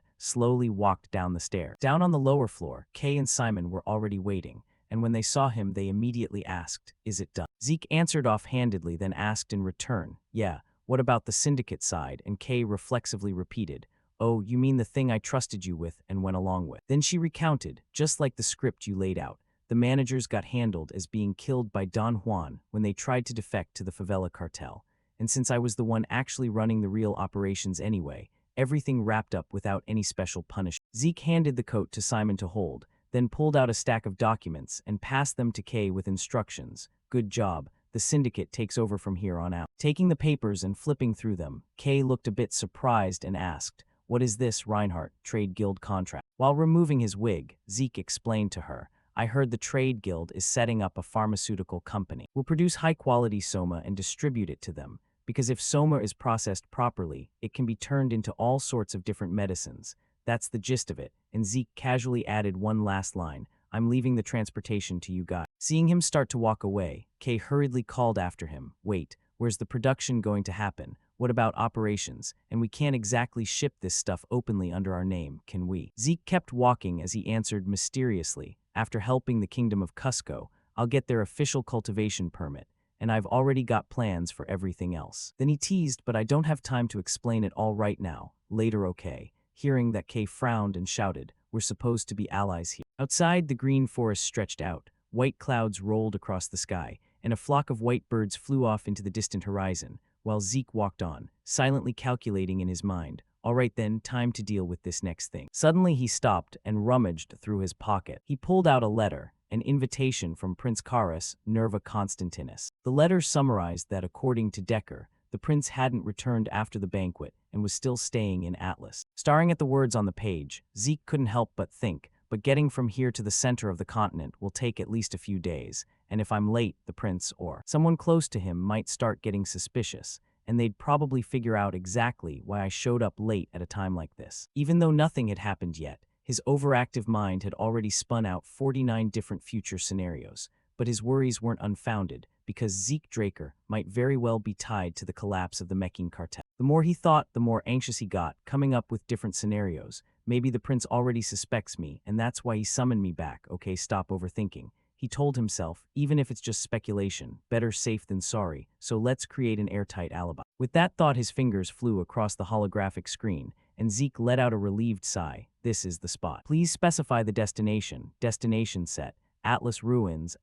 slowly walked down the stairs. Down on the lower floor, Kay and Simon were already waiting, and when they saw him, they immediately asked, "Is it done?" Zeke answered offhandedly, then asked in return, "Yeah, what about the syndicate side?" And Kay reflexively repeated, "Oh, you mean the thing I trusted you with and went along with." Then she recounted, "Just like the script you laid out. The managers got handled as being killed by Don Juan when they tried to defect to the favela cartel. And since I was the one actually running the real operations anyway, everything wrapped up without any special punishment." Zeke handed the coat to Simon to hold, then pulled out a stack of documents and passed them to Kay with instructions. "Good job. The syndicate takes over from here on out." Taking the papers and flipping through them, Kay looked a bit surprised and asked, "What is this, Reinhardt, Trade Guild contract?" While removing his wig, Zeke explained to her, "I heard the Trade Guild is setting up a pharmaceutical company. We'll produce high-quality soma and distribute it to them. Because if soma is processed properly, it can be turned into all sorts of different medicines. That's the gist of it." And Zeke casually added one last line, "I'm leaving the transportation to you guys." Seeing him start to walk away, Kay hurriedly called after him, "Wait, where's the production going to happen? What about operations? And we can't exactly ship this stuff openly under our name, can we?" Zeke kept walking as he answered mysteriously, "After helping the Kingdom of Cusco, I'll get their official cultivation permit, and I've already got plans for everything else." Then he teased, "But I don't have time to explain it all right now. Later, okay?" Hearing that, Kay frowned and shouted, "We're supposed to be allies here." Outside, the green forest stretched out, white clouds rolled across the sky, and a flock of white birds flew off into the distant horizon. while Zeke walked on, silently calculating in his mind. All right then, time to deal with this next thing. Suddenly he stopped and rummaged through his pocket. He pulled out a letter, an invitation from Prince Karas Nerva Constantinus. The letter summarized that according to Decker, the prince hadn't returned after the banquet and was still staying in Atlas. Staring at the words on the page, Zeke couldn't help but think, but getting from here to the center of the continent will take at least a few days, and if I'm late, the prince or someone close to him might start getting suspicious, and they'd probably figure out exactly why I showed up late at a time like this. Even though nothing had happened yet, his overactive mind had already spun out 49 different future scenarios, but his worries weren't unfounded, because Zeke Draker might very well be tied to the collapse of the Mecking cartel. The more he thought, the more anxious he got, coming up with different scenarios. Maybe the prince already suspects me, and that's why he summoned me back. Okay, stop overthinking. He told himself, even if it's just speculation, better safe than sorry, so let's create an airtight alibi. With that thought, his fingers flew across the holographic screen, and Zeke let out a relieved sigh. This is the spot. Please specify the destination. Destination set. Atlas Ruins,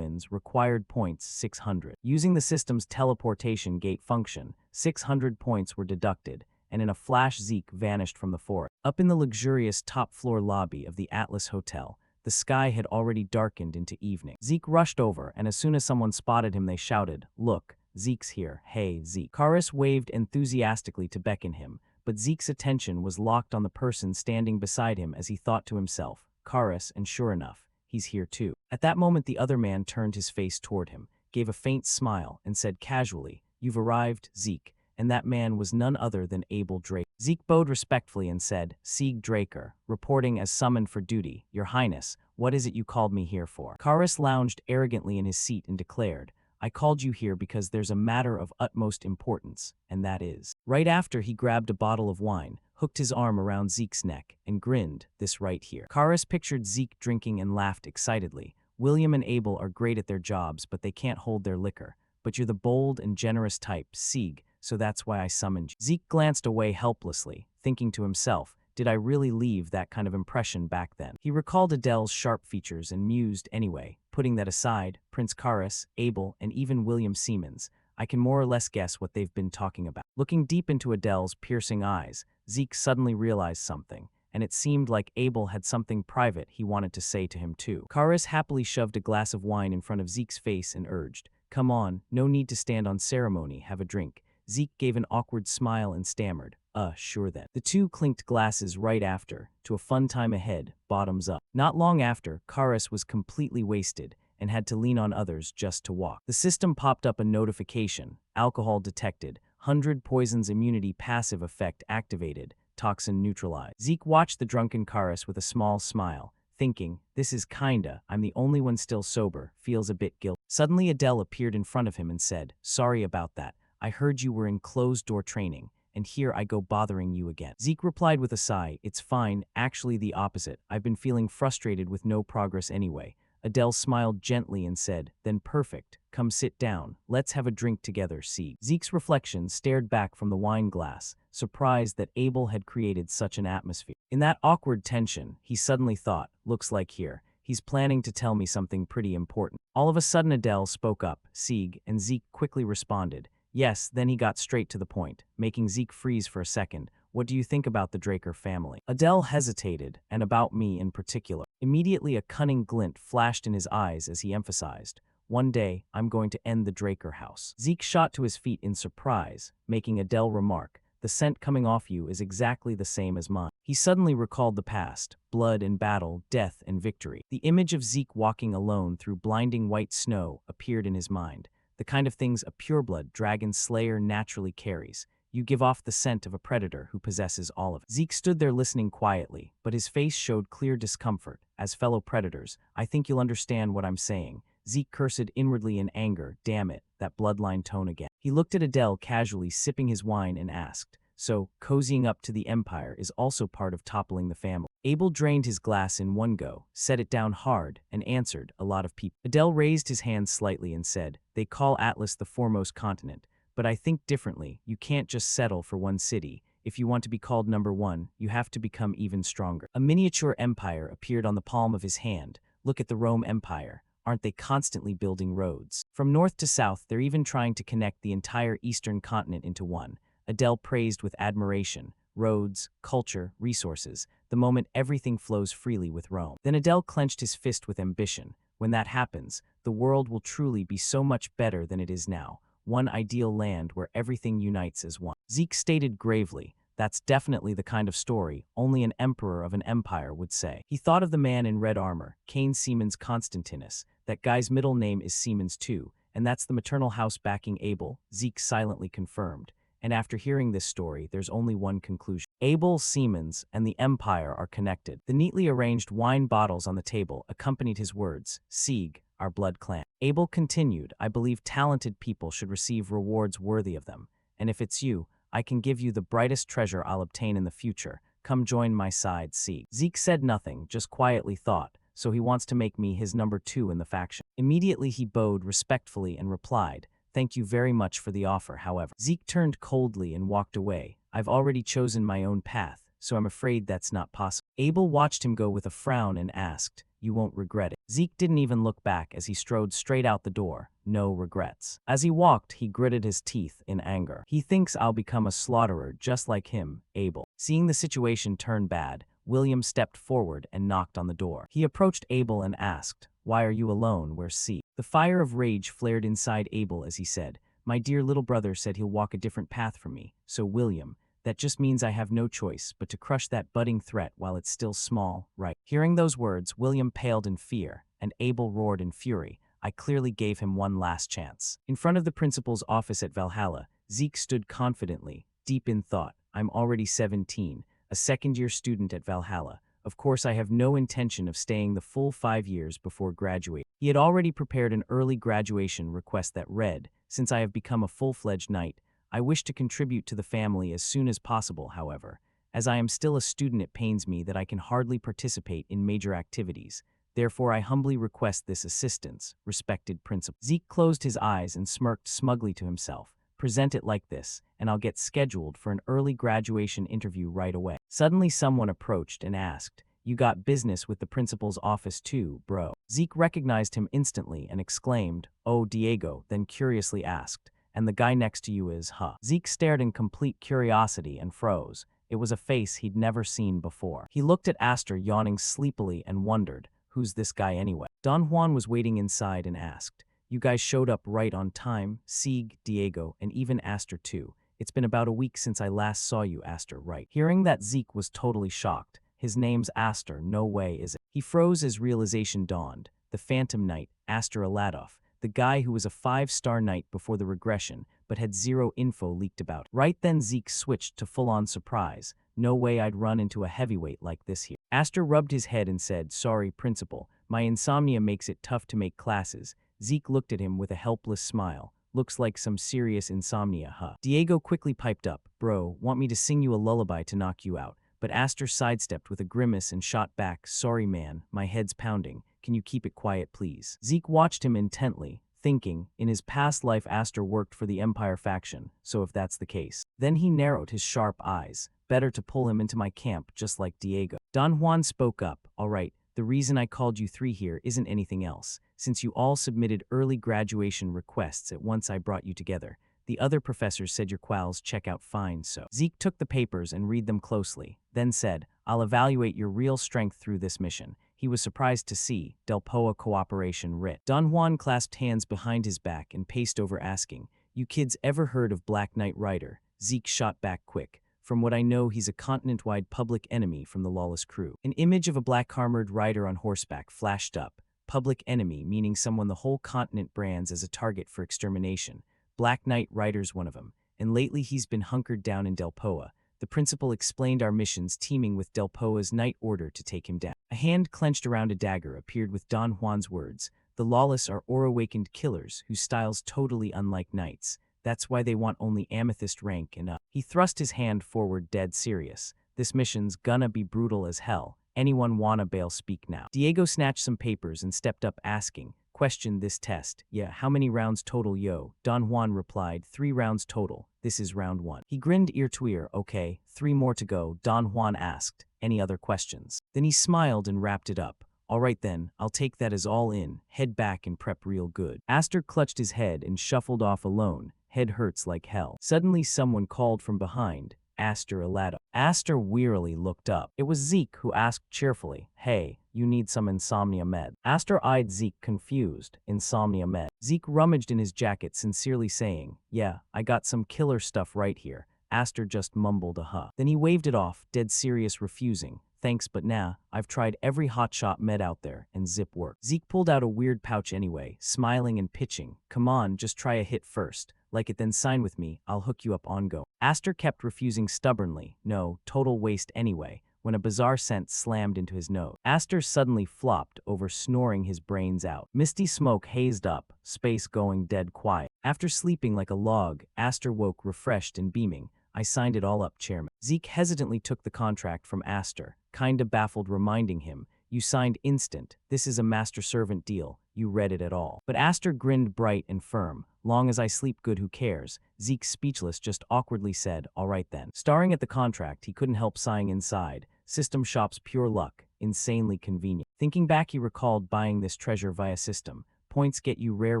required points 600. Using the system's teleportation gate function, 600 points were deducted, and in a flash Zeke vanished from the forest. Up in the luxurious top-floor lobby of the Atlas Hotel, the sky had already darkened into evening. Zeke rushed over, and as soon as someone spotted him they shouted, "Look, Zeke's here, hey Zeke." Karas waved enthusiastically to beckon him, but Zeke's attention was locked on the person standing beside him as he thought to himself, Karas, and sure enough, he's here too. At that moment the other man turned his face toward him, gave a faint smile, and said casually, "You've arrived, Zeke," and that man was none other than Abel Draker. Zeke bowed respectfully and said, "Sieg Draker, reporting as summoned for duty. Your Highness, what is it you called me here for?" Karas lounged arrogantly in his seat and declared, "I called you here because there's a matter of utmost importance, and that is." Right after, he grabbed a bottle of wine, hooked his arm around Zeke's neck, and grinned, "This right here." Karas pictured Zeke drinking and laughed excitedly. "William and Abel are great at their jobs, but they can't hold their liquor. But you're the bold and generous type, Sieg, so that's why I summoned you." Zeke glanced away helplessly, thinking to himself, did I really leave that kind of impression back then? He recalled Adele's sharp features and mused, anyway, putting that aside, Prince Karas, Abel, and even William Siemens, I can more or less guess what they've been talking about. Looking deep into Adele's piercing eyes, Zeke suddenly realized something, and it seemed like Abel had something private he wanted to say to him too. Karas happily shoved a glass of wine in front of Zeke's face and urged, "Come on, no need to stand on ceremony, have a drink." Zeke gave an awkward smile and stammered, sure then." The two clinked glasses right after, to a fun time ahead, bottoms up. Not long after, Karas was completely wasted and had to lean on others just to walk. The system popped up a notification, alcohol detected, 100 poisons immunity passive effect activated, toxin neutralized. Zeke watched the drunken Karas with a small smile, thinking, this is kinda, I'm the only one still sober, feels a bit guilty. Suddenly Adele appeared in front of him and said, "Sorry about that. I heard you were in closed-door training, and here I go bothering you again." Zeke replied with a sigh, "It's fine, actually the opposite. I've been feeling frustrated with no progress anyway." Adele smiled gently and said, "Then perfect. Come sit down. Let's have a drink together, see." Zeke's reflection stared back from the wine glass, surprised that Abel had created such an atmosphere. In that awkward tension, he suddenly thought, looks like here, he's planning to tell me something pretty important. All of a sudden Adele spoke up, Sieg, and Zeke quickly responded, "Yes." Then he got straight to the point, making Zeke freeze for a second. "What do you think about the Draker family?" Adele hesitated, and about me in particular. Immediately a cunning glint flashed in his eyes as he emphasized, "One day, I'm going to end the Draker house." Zeke shot to his feet in surprise, making Adele remark, "The scent coming off you is exactly the same as mine." He suddenly recalled the past, blood and battle, death and victory. The image of Zeke walking alone through blinding white snow appeared in his mind. The kind of things a pureblood dragon slayer naturally carries. You give off the scent of a predator who possesses all of it. Zeke stood there listening quietly, but his face showed clear discomfort. "As fellow predators, I think you'll understand what I'm saying." Zeke cursed inwardly in anger. Damn it, that bloodline tone again. He looked at Adele casually sipping his wine and asked, "So, cozying up to the Empire is also part of toppling the family?" Abel drained his glass in one go, set it down hard, and answered, "A lot of people." Adele raised his hand slightly and said, "They call Atlas the foremost continent, but I think differently. You can't just settle for one city. If you want to be called number one, you have to become even stronger." A miniature empire appeared on the palm of his hand. "Look at the Rome Empire. Aren't they constantly building roads? From north to south, they're even trying to connect the entire eastern continent into one. Adele praised with admiration. Roads, culture, resources. The moment everything flows freely with Rome. Then Adele clenched his fist with ambition. When that happens, the world will truly be so much better than it is now. One ideal land where everything unites as one. Zeke stated gravely, that's definitely the kind of story only an emperor of an empire would say. He thought of the man in red armor, Cain Siemens Constantinus. That guy's middle name is Siemens too, and that's the maternal house backing Abel, Zeke silently confirmed. And after hearing this story, there's only one conclusion. Abel, Siemens, and the Empire are connected. The neatly arranged wine bottles on the table accompanied his words, Sieg, our blood clan. Abel continued, I believe talented people should receive rewards worthy of them. And if it's you, I can give you the brightest treasure I'll obtain in the future. Come join my side, Sieg. Zeke said nothing, just quietly thought, so he wants to make me his number 2 in the faction. Immediately he bowed respectfully and replied, thank you very much for the offer, however. Zeke turned coldly and walked away. I've already chosen my own path, so I'm afraid that's not possible. Abel watched him go with a frown and asked, you won't regret it. Zeke didn't even look back as he strode straight out the door. No regrets. As he walked, he gritted his teeth in anger. He thinks I'll become a slaughterer just like him, Abel. Seeing the situation turn bad, William stepped forward and knocked on the door. He approached Abel and asked, why are you alone? Where's Sieg? The fire of rage flared inside Abel as he said, my dear little brother said he'll walk a different path from me. So William, that just means I have no choice but to crush that budding threat while it's still small, right? Hearing those words, William paled in fear, and Abel roared in fury. I clearly gave him one last chance. In front of the principal's office at Valhalla, Zeke stood confidently, deep in thought. I'm already 17, a second-year student at Valhalla. Of course, I have no intention of staying the full 5 years before graduating. He had already prepared an early graduation request that read, since I have become a full-fledged knight, I wish to contribute to the family as soon as possible, however. As I am still a student, it pains me that I can hardly participate in major activities. Therefore, I humbly request this assistance, respected principal. Zeke closed his eyes and smirked smugly to himself. Present it like this, and I'll get scheduled for an early graduation interview right away. Suddenly, someone approached and asked, you got business with the principal's office too, bro? Zeke recognized him instantly and exclaimed, oh, Diego, then curiously asked, and the guy next to you is, huh? Zeke stared in complete curiosity and froze. It was a face he'd never seen before. He looked at Astor yawning sleepily and wondered, who's this guy anyway? Don Juan was waiting inside and asked, you guys showed up right on time, Sieg, Diego, and even Astor too. It's been about a week since I last saw you, Astor, right? Hearing that, Zeke was totally shocked. His name's Astor, no way is it. He froze as realization dawned. The Phantom Knight, Astor Aladov, the guy who was a 5-star knight before the regression, but had zero info leaked about. Right then, Zeke switched to full-on surprise. No way I'd run into a heavyweight like this here. Astor rubbed his head and said, sorry, principal, my insomnia makes it tough to make classes. Zeke looked at him with a helpless smile. Looks like some serious insomnia, huh? Diego quickly piped up, bro, want me to sing you a lullaby to knock you out? But Astor sidestepped with a grimace and shot back, sorry man, my head's pounding. Can you keep it quiet, please? Zeke watched him intently, thinking, in his past life Astor worked for the Empire faction, so if that's the case. Then he narrowed his sharp eyes. Better to pull him into my camp just like Diego. Don Juan spoke up, all right, the reason I called you three here isn't anything else. Since you all submitted early graduation requests at once I brought you together. The other professors said your quals check out fine, so. Zeke took the papers and read them closely, then said, I'll evaluate your real strength through this mission. He was surprised to see Delpoa cooperation writ. Don Juan clasped hands behind his back and paced over asking, you kids ever heard of Black Knight Rider? Zeke shot back quick. From what I know, he's a continent-wide public enemy from the lawless crew. An image of a black-armored rider on horseback flashed up. Public enemy, meaning someone the whole continent brands as a target for extermination. Black Knight Rider's one of them, and lately he's been hunkered down in Delpoa. The principal explained our missions teeming with Delpoa's night order to take him down. A hand clenched around a dagger appeared with Don Juan's words. The lawless are awakened killers whose styles totally unlike knights. That's why they want only amethyst rank and up. He thrust his hand forward dead serious. This mission's gonna be brutal as hell. Anyone wanna bail speak now. Diego snatched some papers and stepped up asking, question this test. Yeah, how many rounds total, yo? Don Juan replied, 3 rounds total. This is round 1. He grinned ear to ear. Okay, 3 more to go. Don Juan asked, any other questions? Then he smiled and wrapped it up. Alright then, I'll take that as all in, head back and prep real good. Aster clutched his head and shuffled off alone, head hurts like hell. Suddenly someone called from behind, Aster Alato. Aster wearily looked up. It was Zeke who asked cheerfully, hey, you need some insomnia med. Aster eyed Zeke confused, insomnia med. Zeke rummaged in his jacket sincerely saying, yeah, I got some killer stuff right here. Aster just mumbled a huh. Then he waved it off, dead serious refusing. Thanks but nah, I've tried every hotshot med out there, and zip work. Zeke pulled out a weird pouch anyway, smiling and pitching. Come on, just try a hit first. Like it then sign with me, I'll hook you up on go. Aster kept refusing stubbornly, no, total waste anyway, when a bizarre scent slammed into his nose. Aster suddenly flopped over, snoring his brains out. Misty smoke hazed up, space going dead quiet. After sleeping like a log, Aster woke refreshed and beaming. I signed it all up, Chairman. Zeke hesitantly took the contract from Aster, kinda baffled, reminding him, you signed instant, this is a master-servant deal, you read it at all. But Aster grinned bright and firm, long as I sleep good who cares. Zeke, speechless, just awkwardly said, alright then. Staring at the contract, he couldn't help sighing inside. System shop's pure luck, insanely convenient. Thinking back, he recalled buying this treasure via system. Points get you rare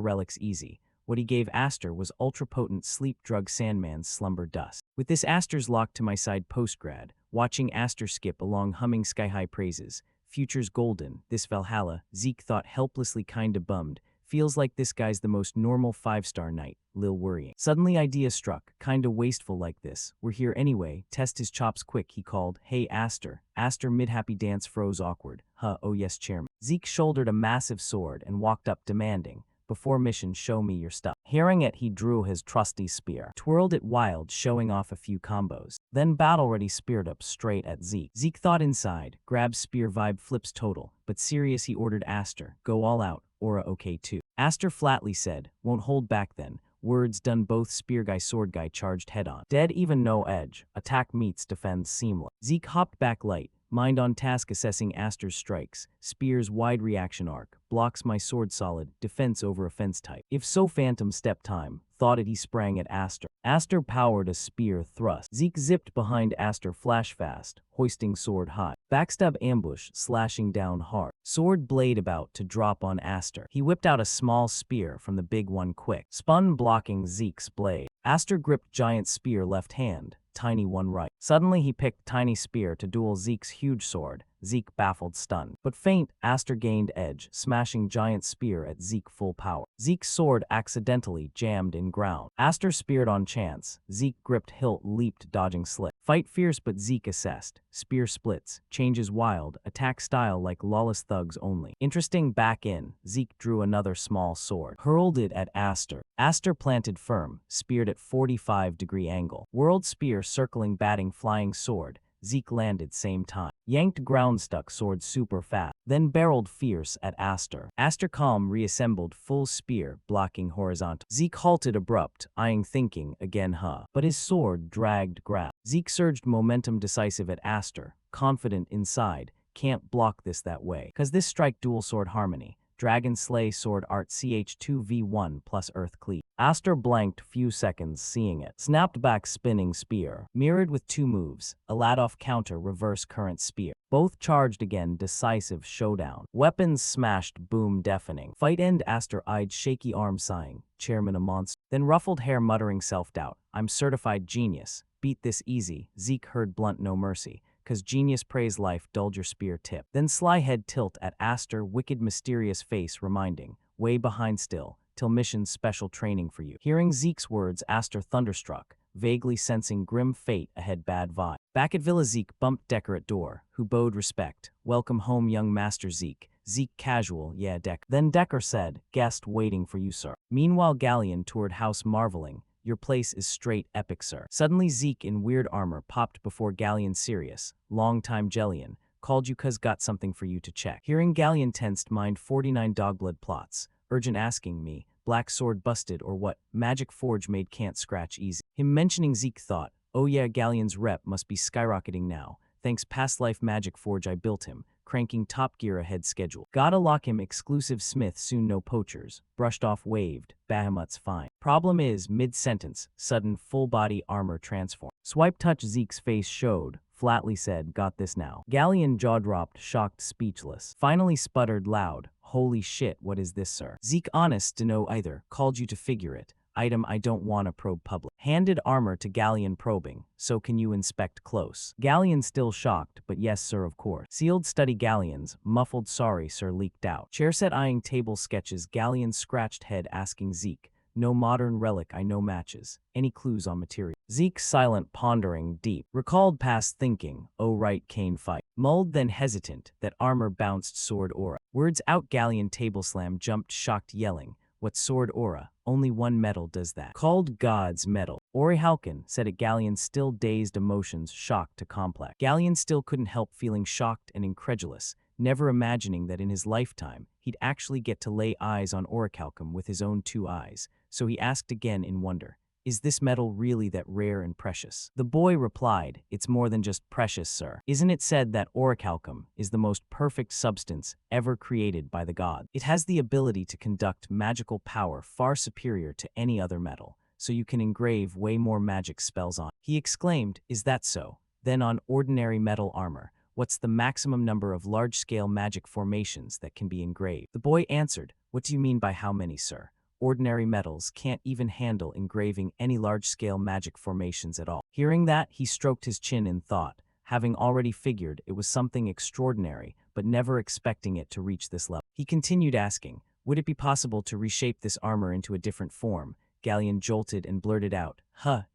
relics easy. What he gave Aster was ultra-potent sleep drug Sandman's slumber dust. With this, Aster's locked to my side postgrad, watching Aster skip along humming sky-high praises. Future's golden, this Valhalla, Zeke thought helplessly kinda bummed. Feels like this guy's the most normal 5-star knight, lil worrying. Suddenly idea struck, kinda wasteful like this. We're here anyway, test his chops quick, he called. Hey Aster. Aster mid-happy dance froze awkward. Huh, oh yes, Chairman. Zeke shouldered a massive sword and walked up demanding. Before mission, show me your stuff. Hearing it, he drew his trusty spear, twirled it wild, showing off a few combos. Then battle-ready speared up straight at Zeke. Zeke thought inside, grab spear vibe flips total, but serious he ordered Aster, go all out, aura okay too. Aster flatly said, won't hold back then. Words done, both spear guy sword guy charged head on. Dead even no edge, attack meets defense seamless. Zeke hopped back light, mind on task assessing Aster's strikes. Spear's wide reaction arc, blocks my sword solid, defense over offense type. If so phantom step time, thought it he sprang at Aster. Aster powered a spear thrust. Zeke zipped behind Aster flash fast, hoisting sword high. Backstab ambush, slashing down hard. Sword blade about to drop on Aster. He whipped out a small spear from the big one quick. Spun blocking Zeke's blade. Aster gripped giant spear left hand, tiny one right. Suddenly he picked tiny spear to duel Zeke's huge sword. Zeke baffled, stunned. But feint, Aster gained edge, smashing giant spear at Zeke full power. Zeke's sword accidentally jammed in ground. Aster speared on chance. Zeke gripped hilt, leaped, dodging slip. Fight fierce but Zeke assessed. Spear splits, changes wild, attack style like lawless thugs only. Interesting back in, Zeke drew another small sword. Hurled it at Aster. Aster planted firm, speared at 45-degree angle. Whirled spear circling batting flying sword. Zeke landed same time. Yanked ground stuck sword super fast. Then barreled fierce at Aster. Aster calm reassembled full spear, blocking horizontal. Zeke halted abrupt, eyeing thinking, again huh. But his sword dragged grab. Zeke surged momentum decisive at Aster, confident inside. Can't block this that way. Cause this strike dual sword harmony. Dragon Slay Sword Art ch2v1 plus Earth Cleave. Aster blanked few seconds seeing it. Snapped back spinning spear. Mirrored with 2 moves. Aladoff counter reverse current spear. Both charged again, decisive showdown. Weapons smashed, boom deafening. Fight end, Aster eyed shaky arm sighing. Chairman a monster. Then ruffled hair muttering self-doubt. I'm certified genius. Beat this easy. Zeke heard blunt no mercy. Cause genius praise life, dulled your spear tip. Then sly head tilt at Aster, wicked mysterious face reminding, way behind still, till mission's special training for you. Hearing Zeke's words, Aster thunderstruck, vaguely sensing grim fate ahead, bad vibe. Back at Villa, Zeke bumped Decker at door, who bowed respect. Welcome home, young master Zeke. Zeke casual, yeah Decker. Then Decker said, guest waiting for you sir. Meanwhile Galleon toured house marveling, your place is straight epic, sir. Suddenly Zeke in weird armor popped before Galleon serious. Long time Jellion. Called you cause got something for you to check. Hearing Galleon tensed mind 49 dogblood plots. Urgent asking me, black sword busted or what? Magic forge made can't scratch easy. Him mentioning Zeke thought, oh yeah Galleon's rep must be skyrocketing now. Thanks past life magic forge I built him. Cranking top gear ahead schedule. Gotta lock him exclusive Smith soon no poachers. Brushed off waved, Bahamut's fine. Problem is, mid-sentence, sudden full-body armor transform. Swipe touch Zeke's face showed, flatly said, "Got this now." Galleon jaw-dropped, shocked, speechless. Finally sputtered loud, "Holy shit, what is this, sir?" Zeke, honest to know either, called you to figure it. Item, I don't want to probe public. Handed armor to Galleon, probing. So can you inspect close? Galleon still shocked, but yes sir, of course. Sealed study Galleon's, muffled sorry sir leaked out. Chairset eyeing table sketches, Galleon's scratched head asking Zeke. No modern relic I know matches. Any clues on material? Zeke silent, pondering, deep. Recalled past thinking, oh right, Kane fight. Mulled, then hesitant, that armor bounced sword aura. Words out, Galleon table slam, jumped, shocked, yelling. What sword aura? Only one metal does that. Called God's metal. Orihalkin said it. Galleon still dazed, emotions shocked to complex. Galleon still couldn't help feeling shocked and incredulous, never imagining that in his lifetime he'd actually get to lay eyes on orichalcum with his own two eyes. So he asked again in wonder, is this metal really that rare and precious? The boy replied, it's more than just precious, sir. Isn't it said that orichalcum is the most perfect substance ever created by the gods? It has the ability to conduct magical power far superior to any other metal, so you can engrave way more magic spells on. He exclaimed, is that so? Then on ordinary metal armor, what's the maximum number of large-scale magic formations that can be engraved? The boy answered, what do you mean by how many, sir? Ordinary metals can't even handle engraving any large-scale magic formations at all. Hearing that, he stroked his chin in thought, having already figured it was something extraordinary, but never expecting it to reach this level. He continued asking, would it be possible to reshape this armor into a different form? Galleon jolted and blurted out,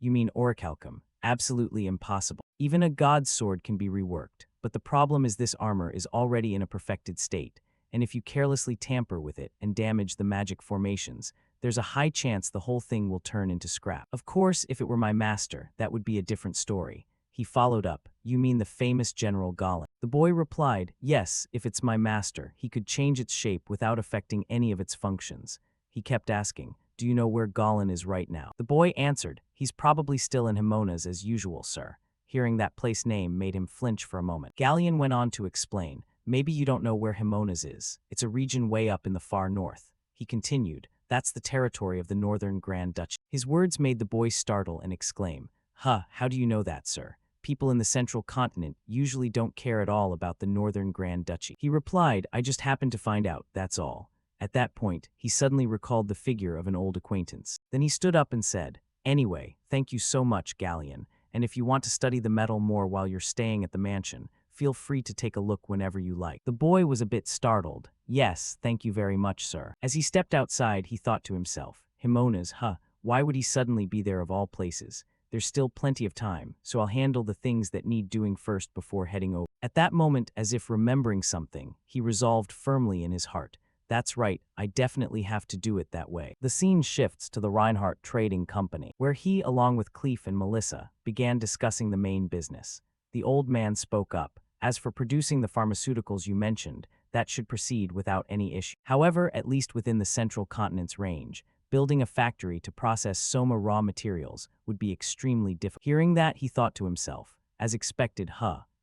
you mean orichalcum? Absolutely impossible. Even a god's sword can be reworked, but the problem is this armor is already in a perfected state, and if you carelessly tamper with it and damage the magic formations, there's a high chance the whole thing will turn into scrap. Of course, if it were my master, that would be a different story. He followed up, you mean the famous General Gollum? The boy replied, yes, if it's my master, he could change its shape without affecting any of its functions. He kept asking, do you know where Gollum is right now? The boy answered, he's probably still in Himonas as usual, sir. Hearing that place name made him flinch for a moment. Galleon went on to explain, maybe you don't know where Himonas is. It's a region way up in the far north. He continued, that's the territory of the Northern Grand Duchy. His words made the boy startle and exclaim, how do you know that, sir? People in the central continent usually don't care at all about the Northern Grand Duchy. He replied, I just happened to find out, that's all. At that point, he suddenly recalled the figure of an old acquaintance. Then he stood up and said, anyway, thank you so much, Galleon, and if you want to study the metal more while you're staying at the mansion, feel free to take a look whenever you like. The boy was a bit startled. Yes, thank you very much, sir. As he stepped outside, he thought to himself, Himonas, why would he suddenly be there of all places? There's still plenty of time, so I'll handle the things that need doing first before heading over. At that moment, as if remembering something, he resolved firmly in his heart, that's right, I definitely have to do it that way. The scene shifts to the Reinhardt Trading Company, where he, along with Cleef and Melissa, began discussing the main business. The old man spoke up. As for producing the pharmaceuticals you mentioned, that should proceed without any issue. However, at least within the central continent's range, building a factory to process soma raw materials would be extremely difficult. Hearing that, he thought to himself, as expected,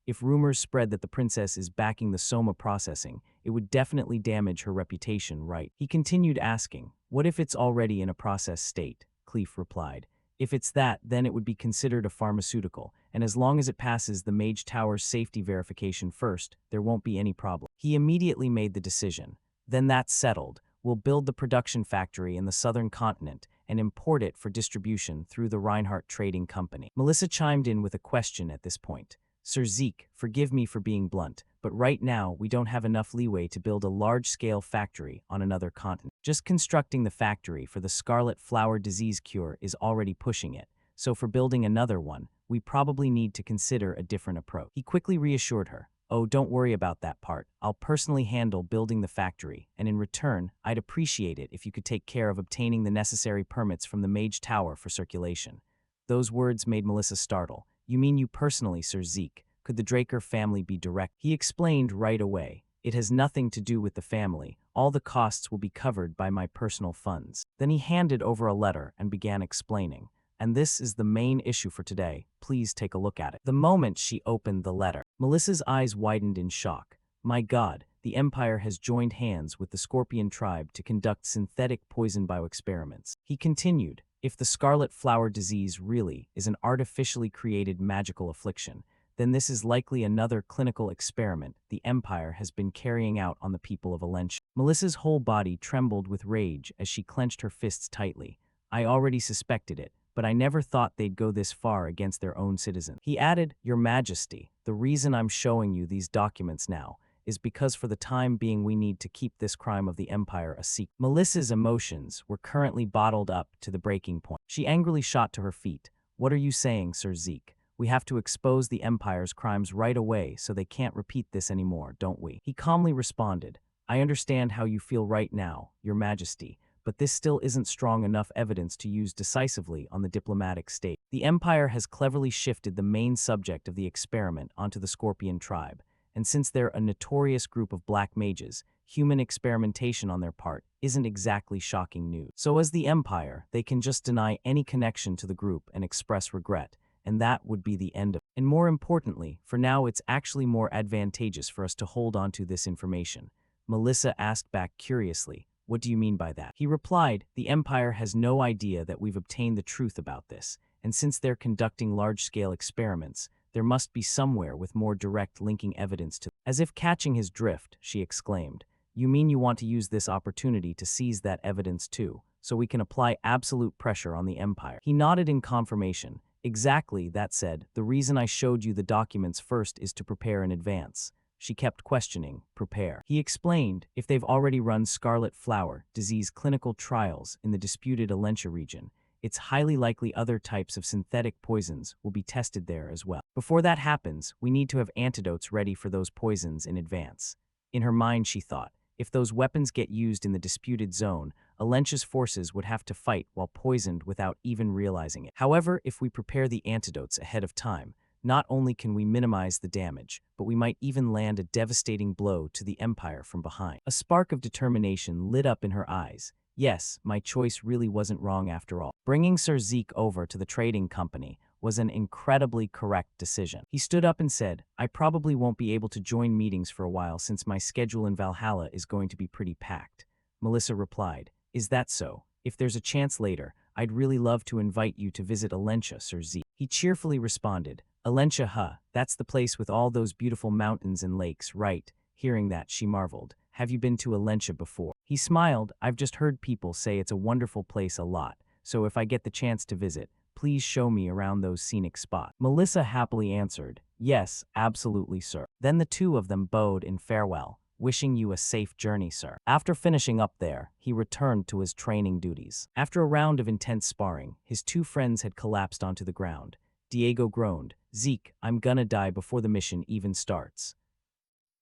if rumors spread that the princess is backing the soma processing, it would definitely damage her reputation, right? He continued asking, what if it's already in a process state? Cleef replied, if it's that, then it would be considered a pharmaceutical, and as long as it passes the Mage Tower's safety verification first, there won't be any problem. He immediately made the decision. Then that's settled. We'll build the production factory in the southern continent and import it for distribution through the Reinhardt Trading Company. Melissa chimed in with a question at this point. Sir Zeke, forgive me for being blunt, but right now we don't have enough leeway to build a large-scale factory on another continent. Just constructing the factory for the scarlet flower disease cure is already pushing it, so for building another one, we probably need to consider a different approach. He quickly reassured her, oh, don't worry about that part. I'll personally handle building the factory, and in return, I'd appreciate it if you could take care of obtaining the necessary permits from the Mage Tower for circulation. Those words made Melissa startle. You mean you personally, Sir Zeke? Could the Draker family be direct? He explained right away. It has nothing to do with the family. All the costs will be covered by my personal funds. Then he handed over a letter and began explaining. And this is the main issue for today. Please take a look at it. The moment she opened the letter, Melissa's eyes widened in shock. My God, the Empire has joined hands with the Scorpion tribe to conduct synthetic poison bioexperiments. He continued, if the scarlet flower disease really is an artificially created magical affliction, then this is likely another clinical experiment the Empire has been carrying out on the people of Valencia. Melissa's whole body trembled with rage as she clenched her fists tightly. I already suspected it, but I never thought they'd go this far against their own citizens. He added, Your Majesty, the reason I'm showing you these documents now is because for the time being we need to keep this crime of the Empire a secret. Melissa's emotions were currently bottled up to the breaking point. She angrily shot to her feet. What are you saying, Sir Zeke? We have to expose the Empire's crimes right away so they can't repeat this anymore, don't we? He calmly responded, I understand how you feel right now, Your Majesty, but this still isn't strong enough evidence to use decisively on the diplomatic stage. The Empire has cleverly shifted the main subject of the experiment onto the Scorpion tribe, and since they're a notorious group of black mages, human experimentation on their part isn't exactly shocking news. So as the Empire, they can just deny any connection to the group and express regret, and that would be the end of it. And more importantly, for now it's actually more advantageous for us to hold on to this information. Melissa asked back curiously, what do you mean by that? He replied, the Empire has no idea that we've obtained the truth about this, and since they're conducting large-scale experiments, there must be somewhere with more direct linking evidence to. As if catching his drift, she exclaimed, you mean you want to use this opportunity to seize that evidence too, so we can apply absolute pressure on the Empire? He nodded in confirmation. Exactly, that said, the reason I showed you the documents first is to prepare in advance. She kept questioning, prepare. He explained, if they've already run scarlet flower disease clinical trials in the disputed Alencia region, it's highly likely other types of synthetic poisons will be tested there as well. Before that happens, we need to have antidotes ready for those poisons in advance. In her mind, she thought, if those weapons get used in the disputed zone, Alencia's forces would have to fight while poisoned without even realizing it. However, if we prepare the antidotes ahead of time, not only can we minimize the damage, but we might even land a devastating blow to the Empire from behind. A spark of determination lit up in her eyes. Yes, my choice really wasn't wrong after all. Bringing Sir Zeke over to the trading company was an incredibly correct decision. He stood up and said, I probably won't be able to join meetings for a while since my schedule in Valhalla is going to be pretty packed. Melissa replied, is that so? If there's a chance later, I'd really love to invite you to visit Alencia, Sir Zeke. He cheerfully responded, Alencia, huh, that's the place with all those beautiful mountains and lakes, right? Hearing that, she marveled. Have you been to Alencia before? He smiled. I've just heard people say it's a wonderful place a lot, so if I get the chance to visit, please show me around those scenic spots. Melissa happily answered, yes, absolutely, sir. Then the two of them bowed in farewell, wishing you a safe journey, sir. After finishing up there, he returned to his training duties. After a round of intense sparring, his two friends had collapsed onto the ground. Diego groaned, Zeke, I'm gonna die before the mission even starts.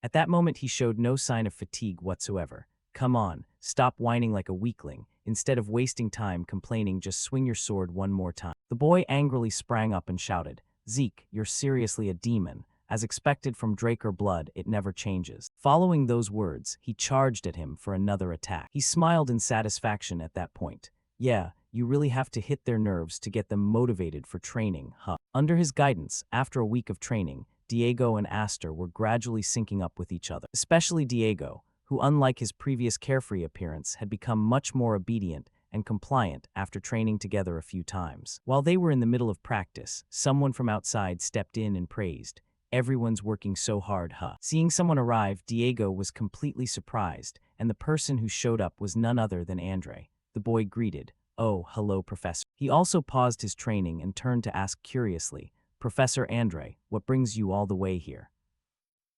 At that moment, he showed no sign of fatigue whatsoever. Come on, stop whining like a weakling. Instead of wasting time complaining, just swing your sword one more time. The boy angrily sprang up and shouted, Zeke, you're seriously a demon. As expected from Draker blood, it never changes. Following those words, he charged at him for another attack. He smiled in satisfaction at that point. Yeah, you really have to hit their nerves to get them motivated for training, huh? Under his guidance, after a week of training, Diego and Aster were gradually syncing up with each other. Especially Diego, who unlike his previous carefree appearance had become much more obedient and compliant after training together a few times. While they were in the middle of practice, someone from outside stepped in and praised, everyone's working so hard, huh? Seeing someone arrive, Diego was completely surprised, and the person who showed up was none other than Andre. The boy greeted, oh, hello, Professor. He also paused his training and turned to ask curiously, Professor Andre, what brings you all the way here?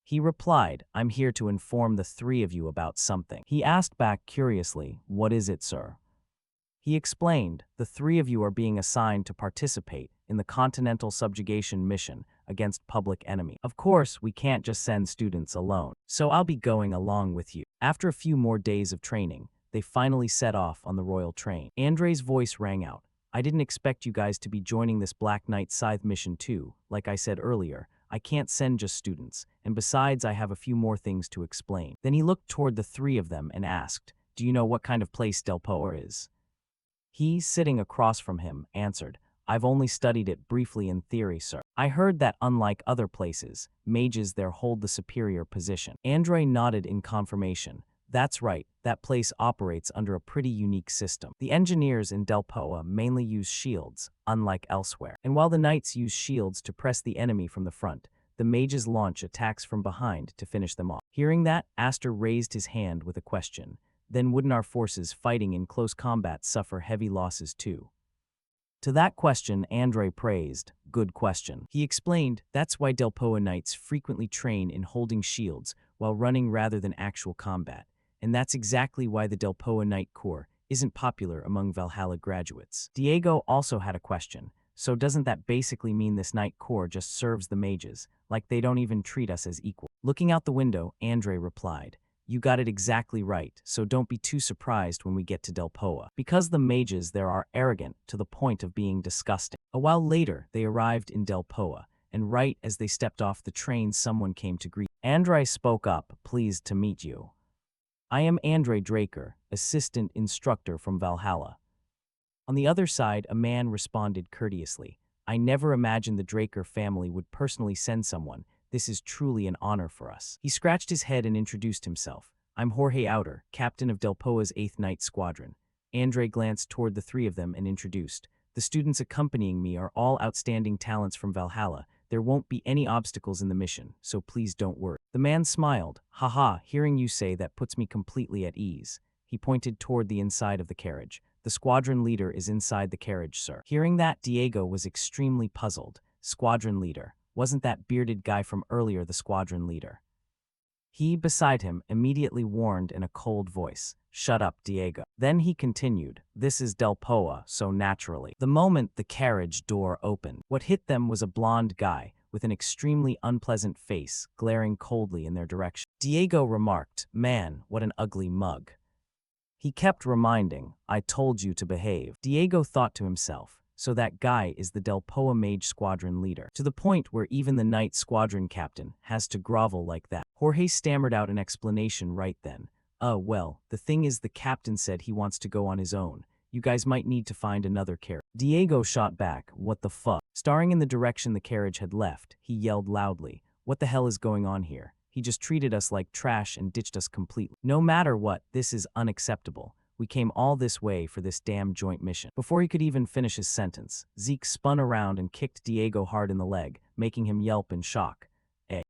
He replied, I'm here to inform the three of you about something. He asked back curiously, what is it, sir? He explained, the three of you are being assigned to participate in the Continental Subjugation mission against Public Enemy. Of course, we can't just send students alone, so I'll be going along with you. After a few more days of training, they finally set off on the royal train. Andre's voice rang out. I didn't expect you guys to be joining this Black Knight Scythe mission too. Like I said earlier, I can't send just students, and besides I have a few more things to explain. Then he looked toward the three of them and asked, do you know what kind of place Del Poer is? He, sitting across from him, answered, I've only studied it briefly in theory, sir. I heard that unlike other places, mages there hold the superior position. Andre nodded in confirmation. That's right, that place operates under a pretty unique system. The engineers in Delpoa mainly use shields, unlike elsewhere. And while the knights use shields to press the enemy from the front, the mages launch attacks from behind to finish them off. Hearing that, Aster raised his hand with a question. Then wouldn't our forces fighting in close combat suffer heavy losses too? To that question, Andre praised, "Good question." He explained, that's why Delpoa knights frequently train in holding shields while running rather than actual combat. And that's exactly why the Delpoa Knight Corps isn't popular among Valhalla graduates. Diego also had a question. So doesn't that basically mean this Knight Corps just serves the mages, like they don't even treat us as equal? Looking out the window, Andre replied, "You got it exactly right, so don't be too surprised when we get to Delpoa. Because the mages there are arrogant to the point of being disgusting." A while later, they arrived in Delpoa, and right as they stepped off the train, someone came to greet. Andre spoke up, "Pleased to meet you. I am Andre Draker, assistant instructor from Valhalla." On the other side, a man responded courteously, "I never imagined the Draker family would personally send someone. This is truly an honor for us." He scratched his head and introduced himself. "I'm Jorge Outer, captain of Delpoa's 8th Night Squadron." Andre glanced toward the three of them and introduced, "The students accompanying me are all outstanding talents from Valhalla. There won't be any obstacles in the mission, so please don't worry." The man smiled. "Haha, hearing you say that puts me completely at ease." He pointed toward the inside of the carriage. "The squadron leader is inside the carriage, sir." Hearing that, Diego was extremely puzzled. Squadron leader? Wasn't that bearded guy from earlier the squadron leader? He, beside him, immediately warned in a cold voice, "Shut up, Diego." Then he continued, "This is Delpoa, so naturally." The moment the carriage door opened, what hit them was a blonde guy with an extremely unpleasant face glaring coldly in their direction. Diego remarked, "Man, what an ugly mug." He kept reminding, "I told you to behave." Diego thought to himself, so that guy is the Delpoa Mage Squadron leader, to the point where even the Knight Squadron captain has to grovel like that. Jorge stammered out an explanation right then. Well, the thing is the captain said he wants to go on his own. You guys might need to find another carriage." Diego shot back, "What the fuck?" Staring in the direction the carriage had left, he yelled loudly, "What the hell is going on here? He just treated us like trash and ditched us completely. No matter what, this is unacceptable. We came all this way for this damn joint mission." Before he could even finish his sentence, Zeke spun around and kicked Diego hard in the leg, making him yelp in shock.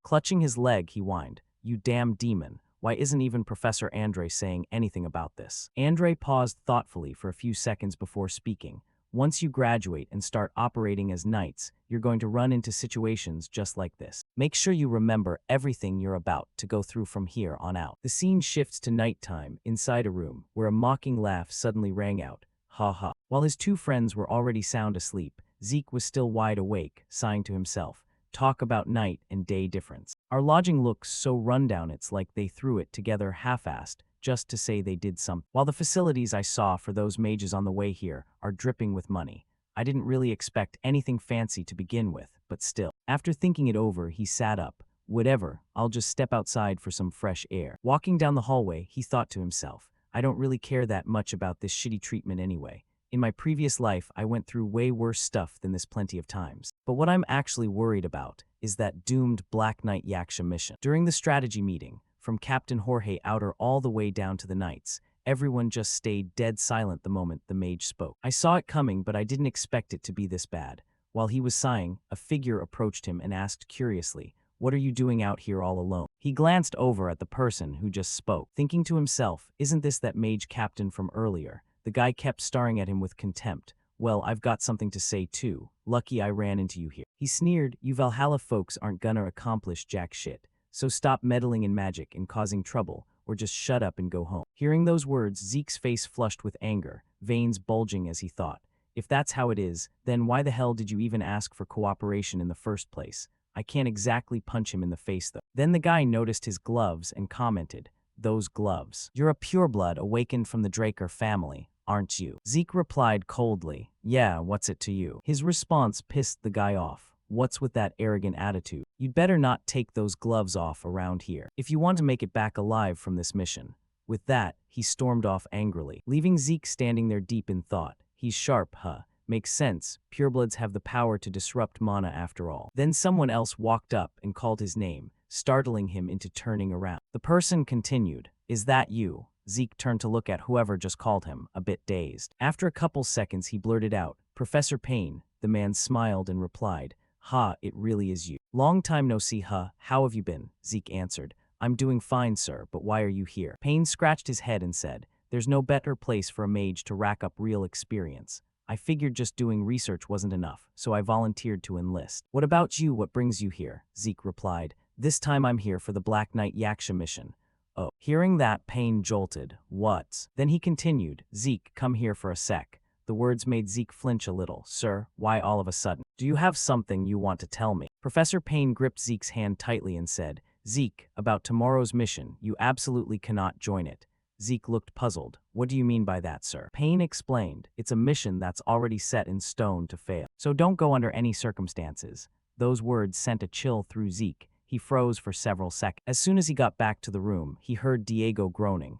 Clutching his leg, he whined, "You damn demon. Why isn't even Professor Andre saying anything about this?" Andre paused thoughtfully for a few seconds before speaking. "Once you graduate and start operating as knights, you're going to run into situations just like this. Make sure you remember everything you're about to go through from here on out." The scene shifts to nighttime inside a room where a mocking laugh suddenly rang out. Ha ha. While his two friends were already sound asleep, Zeke was still wide awake, sighing to himself, "Talk about night and day difference. Our lodging looks so rundown it's like they threw it together half-assed just to say they did something. While the facilities I saw for those mages on the way here are dripping with money. I didn't really expect anything fancy to begin with, but still." After thinking it over, he sat up. "Whatever, I'll just step outside for some fresh air." Walking down the hallway, he thought to himself, "I don't really care that much about this shitty treatment anyway. In my previous life, I went through way worse stuff than this plenty of times. But what I'm actually worried about is that doomed Black Knight Yaksha mission." During the strategy meeting, from Captain Jorge Outer all the way down to the knights, everyone just stayed dead silent the moment the mage spoke. "I saw it coming, but I didn't expect it to be this bad." While he was sighing, a figure approached him and asked curiously, "What are you doing out here all alone?" He glanced over at the person who just spoke, thinking to himself, "Isn't this that mage captain from earlier?" The guy kept staring at him with contempt. "Well, I've got something to say too. Lucky I ran into you here." He sneered, "You Valhalla folks aren't gonna accomplish jack shit. So stop meddling in magic and causing trouble, or just shut up and go home." Hearing those words, Zeke's face flushed with anger, veins bulging as he thought, "If that's how it is, then why the hell did you even ask for cooperation in the first place?" I can't exactly punch him in the face though. Then the guy noticed his gloves and commented, "Those gloves. You're a pureblood awakened from the Draker family, aren't you?" Zeke replied coldly, "Yeah, what's it to you?" His response pissed the guy off. "What's with that arrogant attitude? You'd better not take those gloves off around here if you want to make it back alive from this mission." With that, he stormed off angrily, leaving Zeke standing there deep in thought. He's sharp, huh? Makes sense. Purebloods have the power to disrupt mana after all. Then someone else walked up and called his name, startling him into turning around. The person continued, "Is that you?" Zeke turned to look at whoever just called him, a bit dazed. After a couple seconds, he blurted out, "Professor Payne." The man smiled and replied, "Ha, it really is you. Long time no see, huh? How have you been?" Zeke answered. "I'm doing fine, sir, but why are you here?" Payne scratched his head and said, "There's no better place for a mage to rack up real experience. I figured just doing research wasn't enough, so I volunteered to enlist." "What about you? What brings you here?" Zeke replied. "This time I'm here for the Black Knight Yaksha mission." Oh. Hearing that, Payne jolted. "What?" Then he continued, "Zeke, come here for a sec." The words made Zeke flinch a little. "Sir, why all of a sudden? Do you have something you want to tell me?" Professor Payne gripped Zeke's hand tightly and said, "Zeke, about tomorrow's mission, you absolutely cannot join it." Zeke looked puzzled. "What do you mean by that, sir?" Payne explained, "It's a mission that's already set in stone to fail. So don't go under any circumstances." Those words sent a chill through Zeke. He froze for several seconds. As soon as he got back to the room, he heard Diego groaning.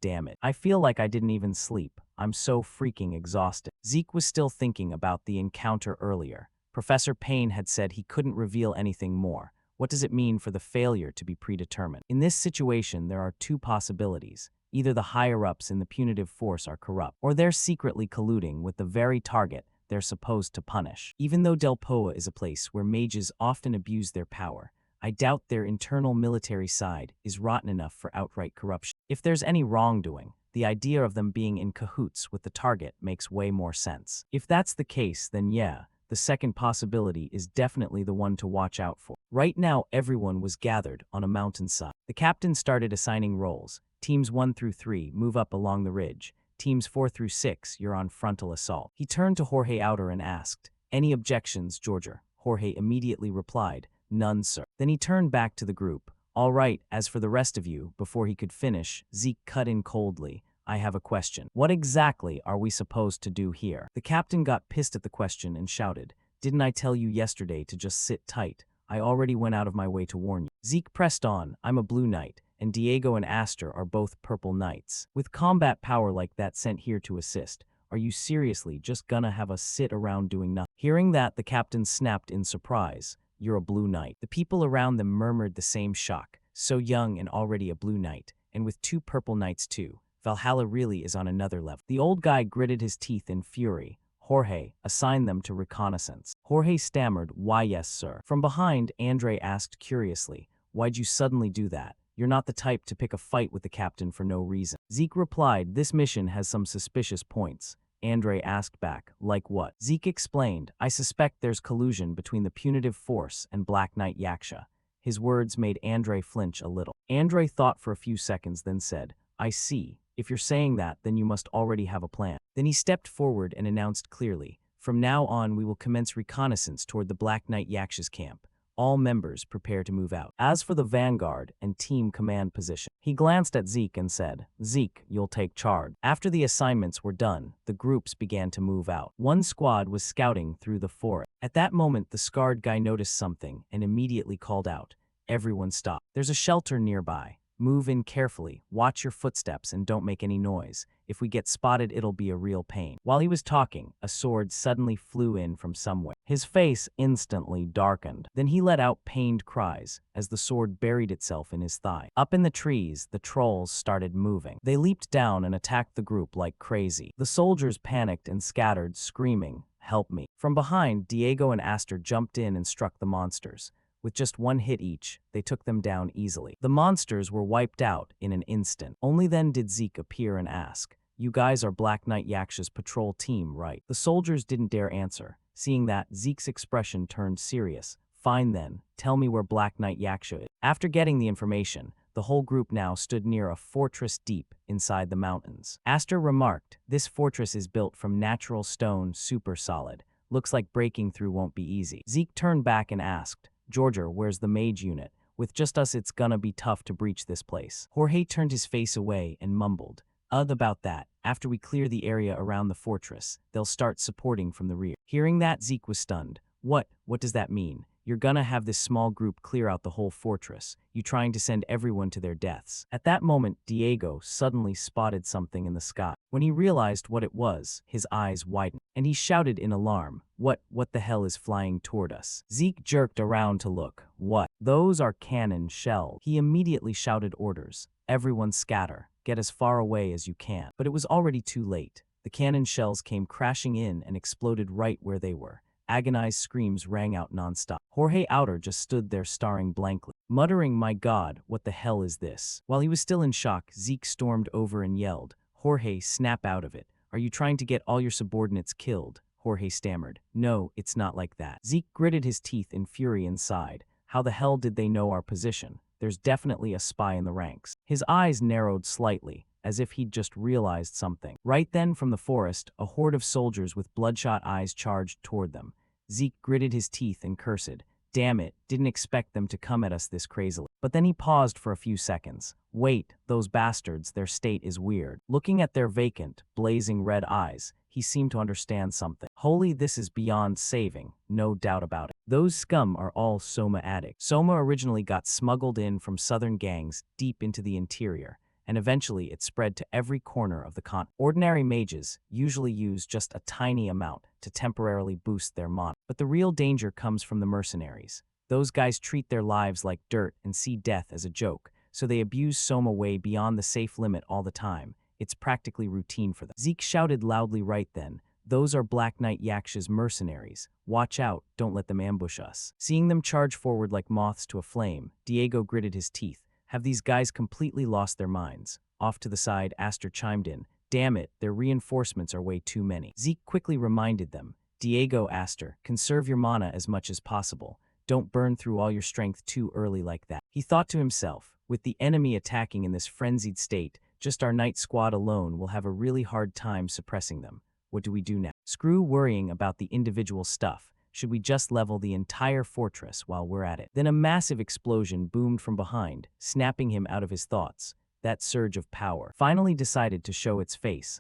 Damn it. I feel like I didn't even sleep. I'm so freaking exhausted." Zeke was still thinking about the encounter earlier. Professor Payne had said he couldn't reveal anything more. What does it mean for the failure to be predetermined? In this situation, there are two possibilities. Either the higher-ups in the punitive force are corrupt, or they're secretly colluding with the very target they're supposed to punish. Even though Delpoa is a place where mages often abuse their power, I doubt their internal military side is rotten enough for outright corruption. If there's any wrongdoing, the idea of them being in cahoots with the target makes way more sense. If that's the case, then yeah, the second possibility is definitely the one to watch out for. Right now, everyone was gathered on a mountainside. The captain started assigning roles. Teams 1 through 3 move up along the ridge. Teams 4 through 6, you're on frontal assault. He turned to Jorge Outer and asked, "Any objections, Georgia?" Jorge immediately replied, "None, sir." Then he turned back to the group. "All right, as for the rest of you," before he could finish, Zeke cut in coldly. "I have a question. What exactly are we supposed to do here?" The captain got pissed at the question and shouted, "Didn't I tell you yesterday to just sit tight? I already went out of my way to warn you." Zeke pressed on. "I'm a blue knight, and Diego and Aster are both purple knights. With combat power like that sent here to assist, are you seriously just gonna have us sit around doing nothing?" Hearing that, the captain snapped in surprise. "You're a blue knight." The people around them murmured the same shock. So young and already a blue knight, and with 2 purple knights too. Valhalla really is on another level. The old guy gritted his teeth in fury. "Jorge, assign them to reconnaissance." Jorge stammered, "Why yes, sir." From behind, Andre asked curiously, "Why'd you suddenly do that? You're not the type to pick a fight with the captain for no reason." Zeke replied, "This mission has some suspicious points." Andre asked back, "Like what?" Zeke explained, "I suspect there's collusion between the punitive force and Black Knight Yaksha." His words made Andre flinch a little. Andre thought for a few seconds, then said, "I see. If you're saying that, then you must already have a plan." Then he stepped forward and announced clearly, "From now on we will commence reconnaissance toward the Black Knight Yaksha's camp. All members prepare to move out. As for the vanguard and team command position." He glanced at Zeke and said, "Zeke, you'll take charge." After the assignments were done, the groups began to move out. One squad was scouting through the forest. At that moment, the scarred guy noticed something and immediately called out, "Everyone stop. There's a shelter nearby. Move in carefully, watch your footsteps, and don't make any noise. If we get spotted, it'll be a real pain." While he was talking, a sword suddenly flew in from somewhere. His face instantly darkened. Then he let out pained cries as the sword buried itself in his thigh. Up in the trees, the trolls started moving. They leaped down and attacked the group like crazy. The soldiers panicked and scattered, screaming, "Help me." From behind, Diego and Aster jumped in and struck the monsters. With just one hit each, they took them down easily. The monsters were wiped out in an instant. Only then did Zeke appear and ask, "You guys are Black Knight Yaksha's patrol team, right?" The soldiers didn't dare answer. Seeing that, Zeke's expression turned serious. "Fine then, tell me where Black Knight Yaksha is." After getting the information, the whole group now stood near a fortress deep inside the mountains. Aster remarked, "This fortress is built from natural stone, super solid. Looks like breaking through won't be easy." Zeke turned back and asked, "Georgia, where's the mage unit? With just us, it's gonna be tough to breach this place." Jorge turned his face away and mumbled, About that. After we clear the area around the fortress, they'll start supporting from the rear." Hearing that, Zeke was stunned. What does that mean? You're gonna have this small group clear out the whole fortress. You trying to send everyone to their deaths." At that moment, Diego suddenly spotted something in the sky. When he realized what it was, his eyes widened, and he shouted in alarm, What the hell is flying toward us?" Zeke jerked around to look. "What? Those are cannon shells." He immediately shouted orders. "Everyone scatter. Get as far away as you can." But it was already too late. The cannon shells came crashing in and exploded right where they were. Agonized screams rang out nonstop. Jorge Outer just stood there staring blankly, muttering, "My God, what the hell is this?" While he was still in shock, Zeke stormed over and yelled, "Jorge, snap out of it. Are you trying to get all your subordinates killed?" Jorge stammered, "No, it's not like that." Zeke gritted his teeth in fury and sighed. "How the hell did they know our position? There's definitely a spy in the ranks." His eyes narrowed slightly, as if he'd just realized something. Right then, from the forest, a horde of soldiers with bloodshot eyes charged toward them. Zeke gritted his teeth and cursed. "Damn it, didn't expect them to come at us this crazily." But then he paused for a few seconds. "Wait, those bastards, their state is weird." Looking at their vacant, blazing red eyes, he seemed to understand something. "Holy, this is beyond saving, no doubt about it. Those scum are all Soma addicts." Soma originally got smuggled in from southern gangs deep into the interior, and eventually it spread to every corner of the continent. Ordinary mages usually use just a tiny amount to temporarily boost their mana. But the real danger comes from the mercenaries. Those guys treat their lives like dirt and see death as a joke, so they abuse Soma way beyond the safe limit all the time. It's practically routine for them. Zeke shouted loudly right then, "Those are Black Knight Yaksha's mercenaries. Watch out, don't let them ambush us." Seeing them charge forward like moths to a flame, Diego gritted his teeth. "Have these guys completely lost their minds?" Off to the side, Aster chimed in, "Damn it, their reinforcements are way too many." Zeke quickly reminded them, "Diego, Aster, conserve your mana as much as possible. Don't burn through all your strength too early like that." He thought to himself, with the enemy attacking in this frenzied state, just our night squad alone will have a really hard time suppressing them. What do we do now? Screw worrying about the individual stuff. Should we just level the entire fortress while we're at it? Then a massive explosion boomed from behind, snapping him out of his thoughts. That surge of power finally decided to show its face.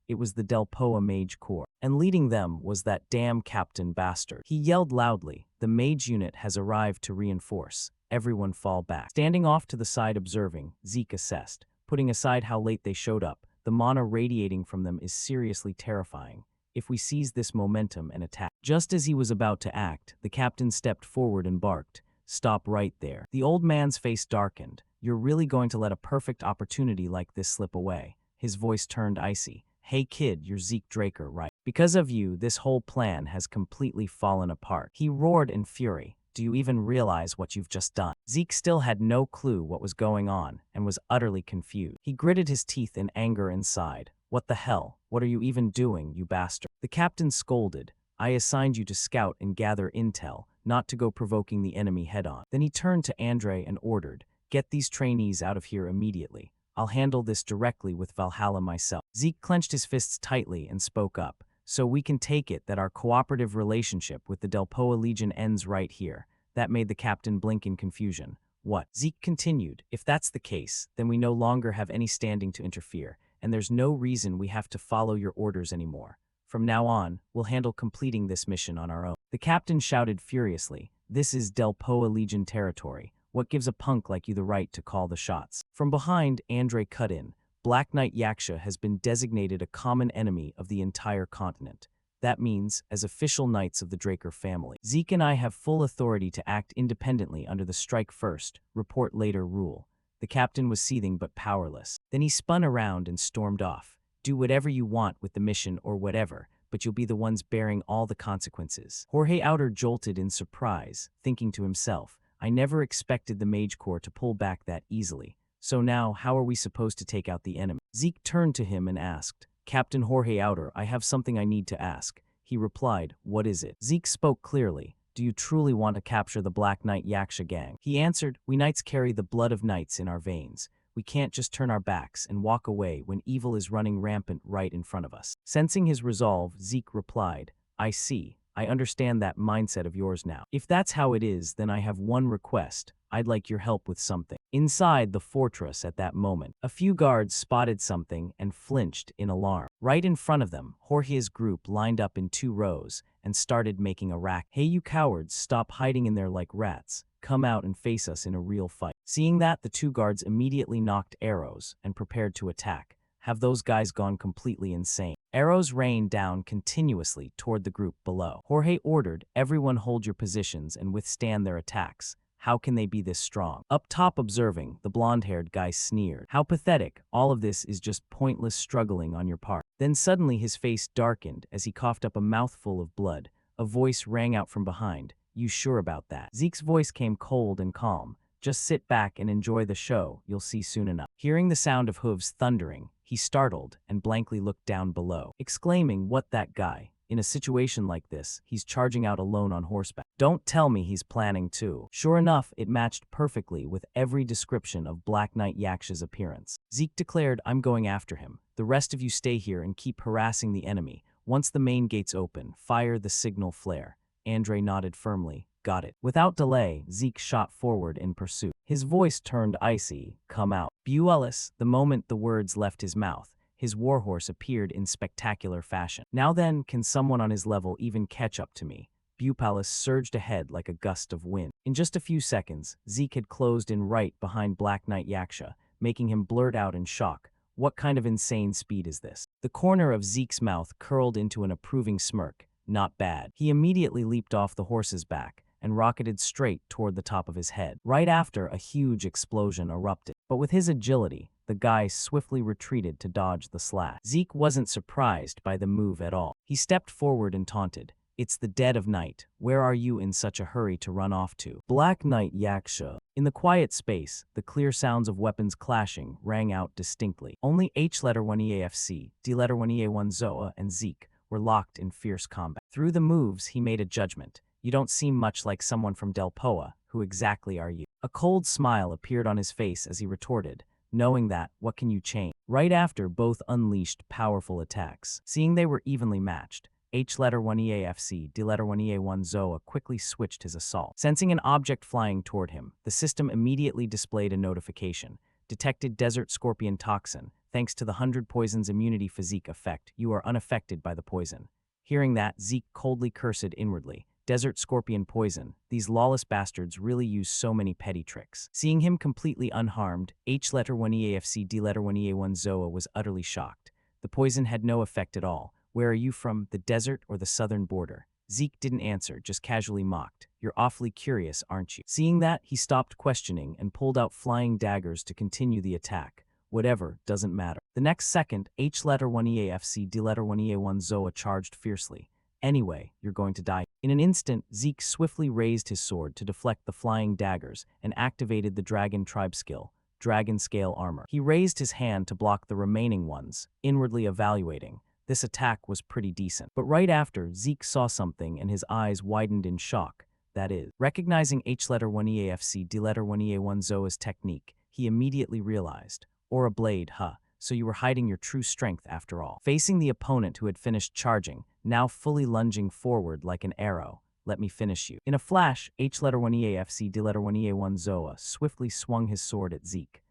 It was the Delpoa Mage Corps. And leading them was that damn Captain Bastard. He yelled loudly, "The mage unit has arrived to reinforce. Everyone fall back." Standing off to the side observing, Zeke assessed. Putting aside how late they showed up, the mana radiating from them is seriously terrifying. If we seize this momentum and attack. Just as he was about to act, the captain stepped forward and barked, "Stop right there." The old man's face darkened. "You're really going to let a perfect opportunity like this slip away?" His voice turned icy. "Hey kid, you're Zeke Draker, right? Because of you, this whole plan has completely fallen apart." He roared in fury. "Do you even realize what you've just done?" Zeke still had no clue what was going on and was utterly confused. He gritted his teeth in anger and sighed. "What the hell? What are you even doing, you bastard?" The captain scolded. "I assigned you to scout and gather intel, not to go provoking the enemy head-on." Then he turned to Andre and ordered, "Get these trainees out of here immediately. I'll handle this directly with Valhalla myself." Zeke clenched his fists tightly and spoke up. "So we can take it that our cooperative relationship with the Delpoa Legion ends right here." That made the captain blink in confusion. "What?" Zeke continued, "If that's the case, then we no longer have any standing to interfere, and there's no reason we have to follow your orders anymore. From now on, we'll handle completing this mission on our own." The captain shouted furiously, "This is Delpoa Legion territory. What gives a punk like you the right to call the shots?" From behind, Andre cut in. "Black Knight Yaksha has been designated a common enemy of the entire continent. That means, as official knights of the Draker family, Zeke and I have full authority to act independently under the strike first, report later rule." The captain was seething but powerless. Then he spun around and stormed off. "Do whatever you want with the mission or whatever, but you'll be the ones bearing all the consequences." Jorge Outer jolted in surprise, thinking to himself, "I never expected the Mage Corps to pull back that easily. So now, how are we supposed to take out the enemy?" Zeke turned to him and asked, "Captain Jorge Outer, I have something I need to ask." He replied, "What is it?" Zeke spoke clearly. "Do you truly want to capture the Black Knight Yaksha gang?" He answered, "We knights carry the blood of knights in our veins. We can't just turn our backs and walk away when evil is running rampant right in front of us." Sensing his resolve, Zeke replied, "I see. I understand that mindset of yours now. If that's how it is, then I have one request. I'd like your help with something." Inside the fortress at that moment, a few guards spotted something and flinched in alarm. Right in front of them, Jorge's group lined up in 2 rows and started making a racket. "Hey you cowards, stop hiding in there like rats. Come out and face us in a real fight." Seeing that, the 2 guards immediately knocked arrows and prepared to attack. Have those guys gone completely insane? Arrows rained down continuously toward the group below. Jorge ordered, "Everyone hold your positions and withstand their attacks. How can they be this strong?" Up top observing, the blonde-haired guy sneered. "How pathetic. All of this is just pointless struggling on your part." Then suddenly his face darkened as he coughed up a mouthful of blood. A voice rang out from behind. You sure about that? Zeke's voice came cold and calm. Just sit back and enjoy the show, you'll see soon enough. Hearing the sound of hooves thundering, he startled and blankly looked down below, exclaiming, what that guy? In a situation like this, he's charging out alone on horseback. Don't tell me he's planning to. Sure enough, it matched perfectly with every description of Black Knight Yaksha's appearance. Zeke declared, I'm going after him. The rest of you stay here and keep harassing the enemy. Once the main gates open, fire the signal flare. Andre nodded firmly. Got it. Without delay, Zeke shot forward in pursuit. His voice turned icy. Come out. Buellis, the moment the words left his mouth, his warhorse appeared in spectacular fashion. Now then, can someone on his level even catch up to me? Bupalis surged ahead like a gust of wind. In just a few seconds, Zeke had closed in right behind Black Knight Yaksha, making him blurt out in shock. What kind of insane speed is this? The corner of Zeke's mouth curled into an approving smirk. Not bad. He immediately leaped off the horse's back and rocketed straight toward the top of his head. Right after, a huge explosion erupted. But with his agility, the guy swiftly retreated to dodge the slash. Zeke wasn't surprised by the move at all. He stepped forward and taunted. It's the dead of night. Where are you in such a hurry to run off to? Black Knight Yaksha. In the quiet space, the clear sounds of weapons clashing rang out distinctly. Only H-1EAFC, D-1EA1 Zoa, and Zeke were locked in fierce combat. Through the moves, he made a judgment. You don't seem much like someone from Del Poa. Who exactly are you? A cold smile appeared on his face as he retorted, knowing that, what can you change? Right after, both unleashed powerful attacks. Seeing they were evenly matched, H-1EAFC, D-1EA1 Zoa quickly switched his assault. Sensing an object flying toward him, the system immediately displayed a notification. Detected Desert Scorpion Toxin. Thanks to the 100 Poisons Immunity Physique effect, you are unaffected by the poison. Hearing that, Zeke coldly cursed inwardly. Desert Scorpion Poison. These lawless bastards really use so many petty tricks. Seeing him completely unharmed, H-1EAFC, D-1EA1 Zoa was utterly shocked. The poison had no effect at all. Where are you from, the desert or the southern border? Zeke didn't answer, just casually mocked. You're awfully curious, aren't you? Seeing that, he stopped questioning and pulled out flying daggers to continue the attack. Whatever, doesn't matter. The next second, H-1EAFC, D-1EA1 Zoa charged fiercely. Anyway, you're going to die. In an instant, Zeke swiftly raised his sword to deflect the flying daggers and activated the Dragon Tribe skill, Dragon Scale Armor. He raised his hand to block the remaining ones, inwardly evaluating. This attack was pretty decent. But right after, Zeke saw something and his eyes widened in shock. That is, recognizing H-1EAFC, D-1EA1 Zoa's technique, he immediately realized, or a blade, huh? So you were hiding your true strength after all. Facing the opponent who had finished charging, now fully lunging forward like an arrow. Let me finish you. In a flash, H-1EAFC, D-1EA1 Zoa swiftly swung his sword at Zeke.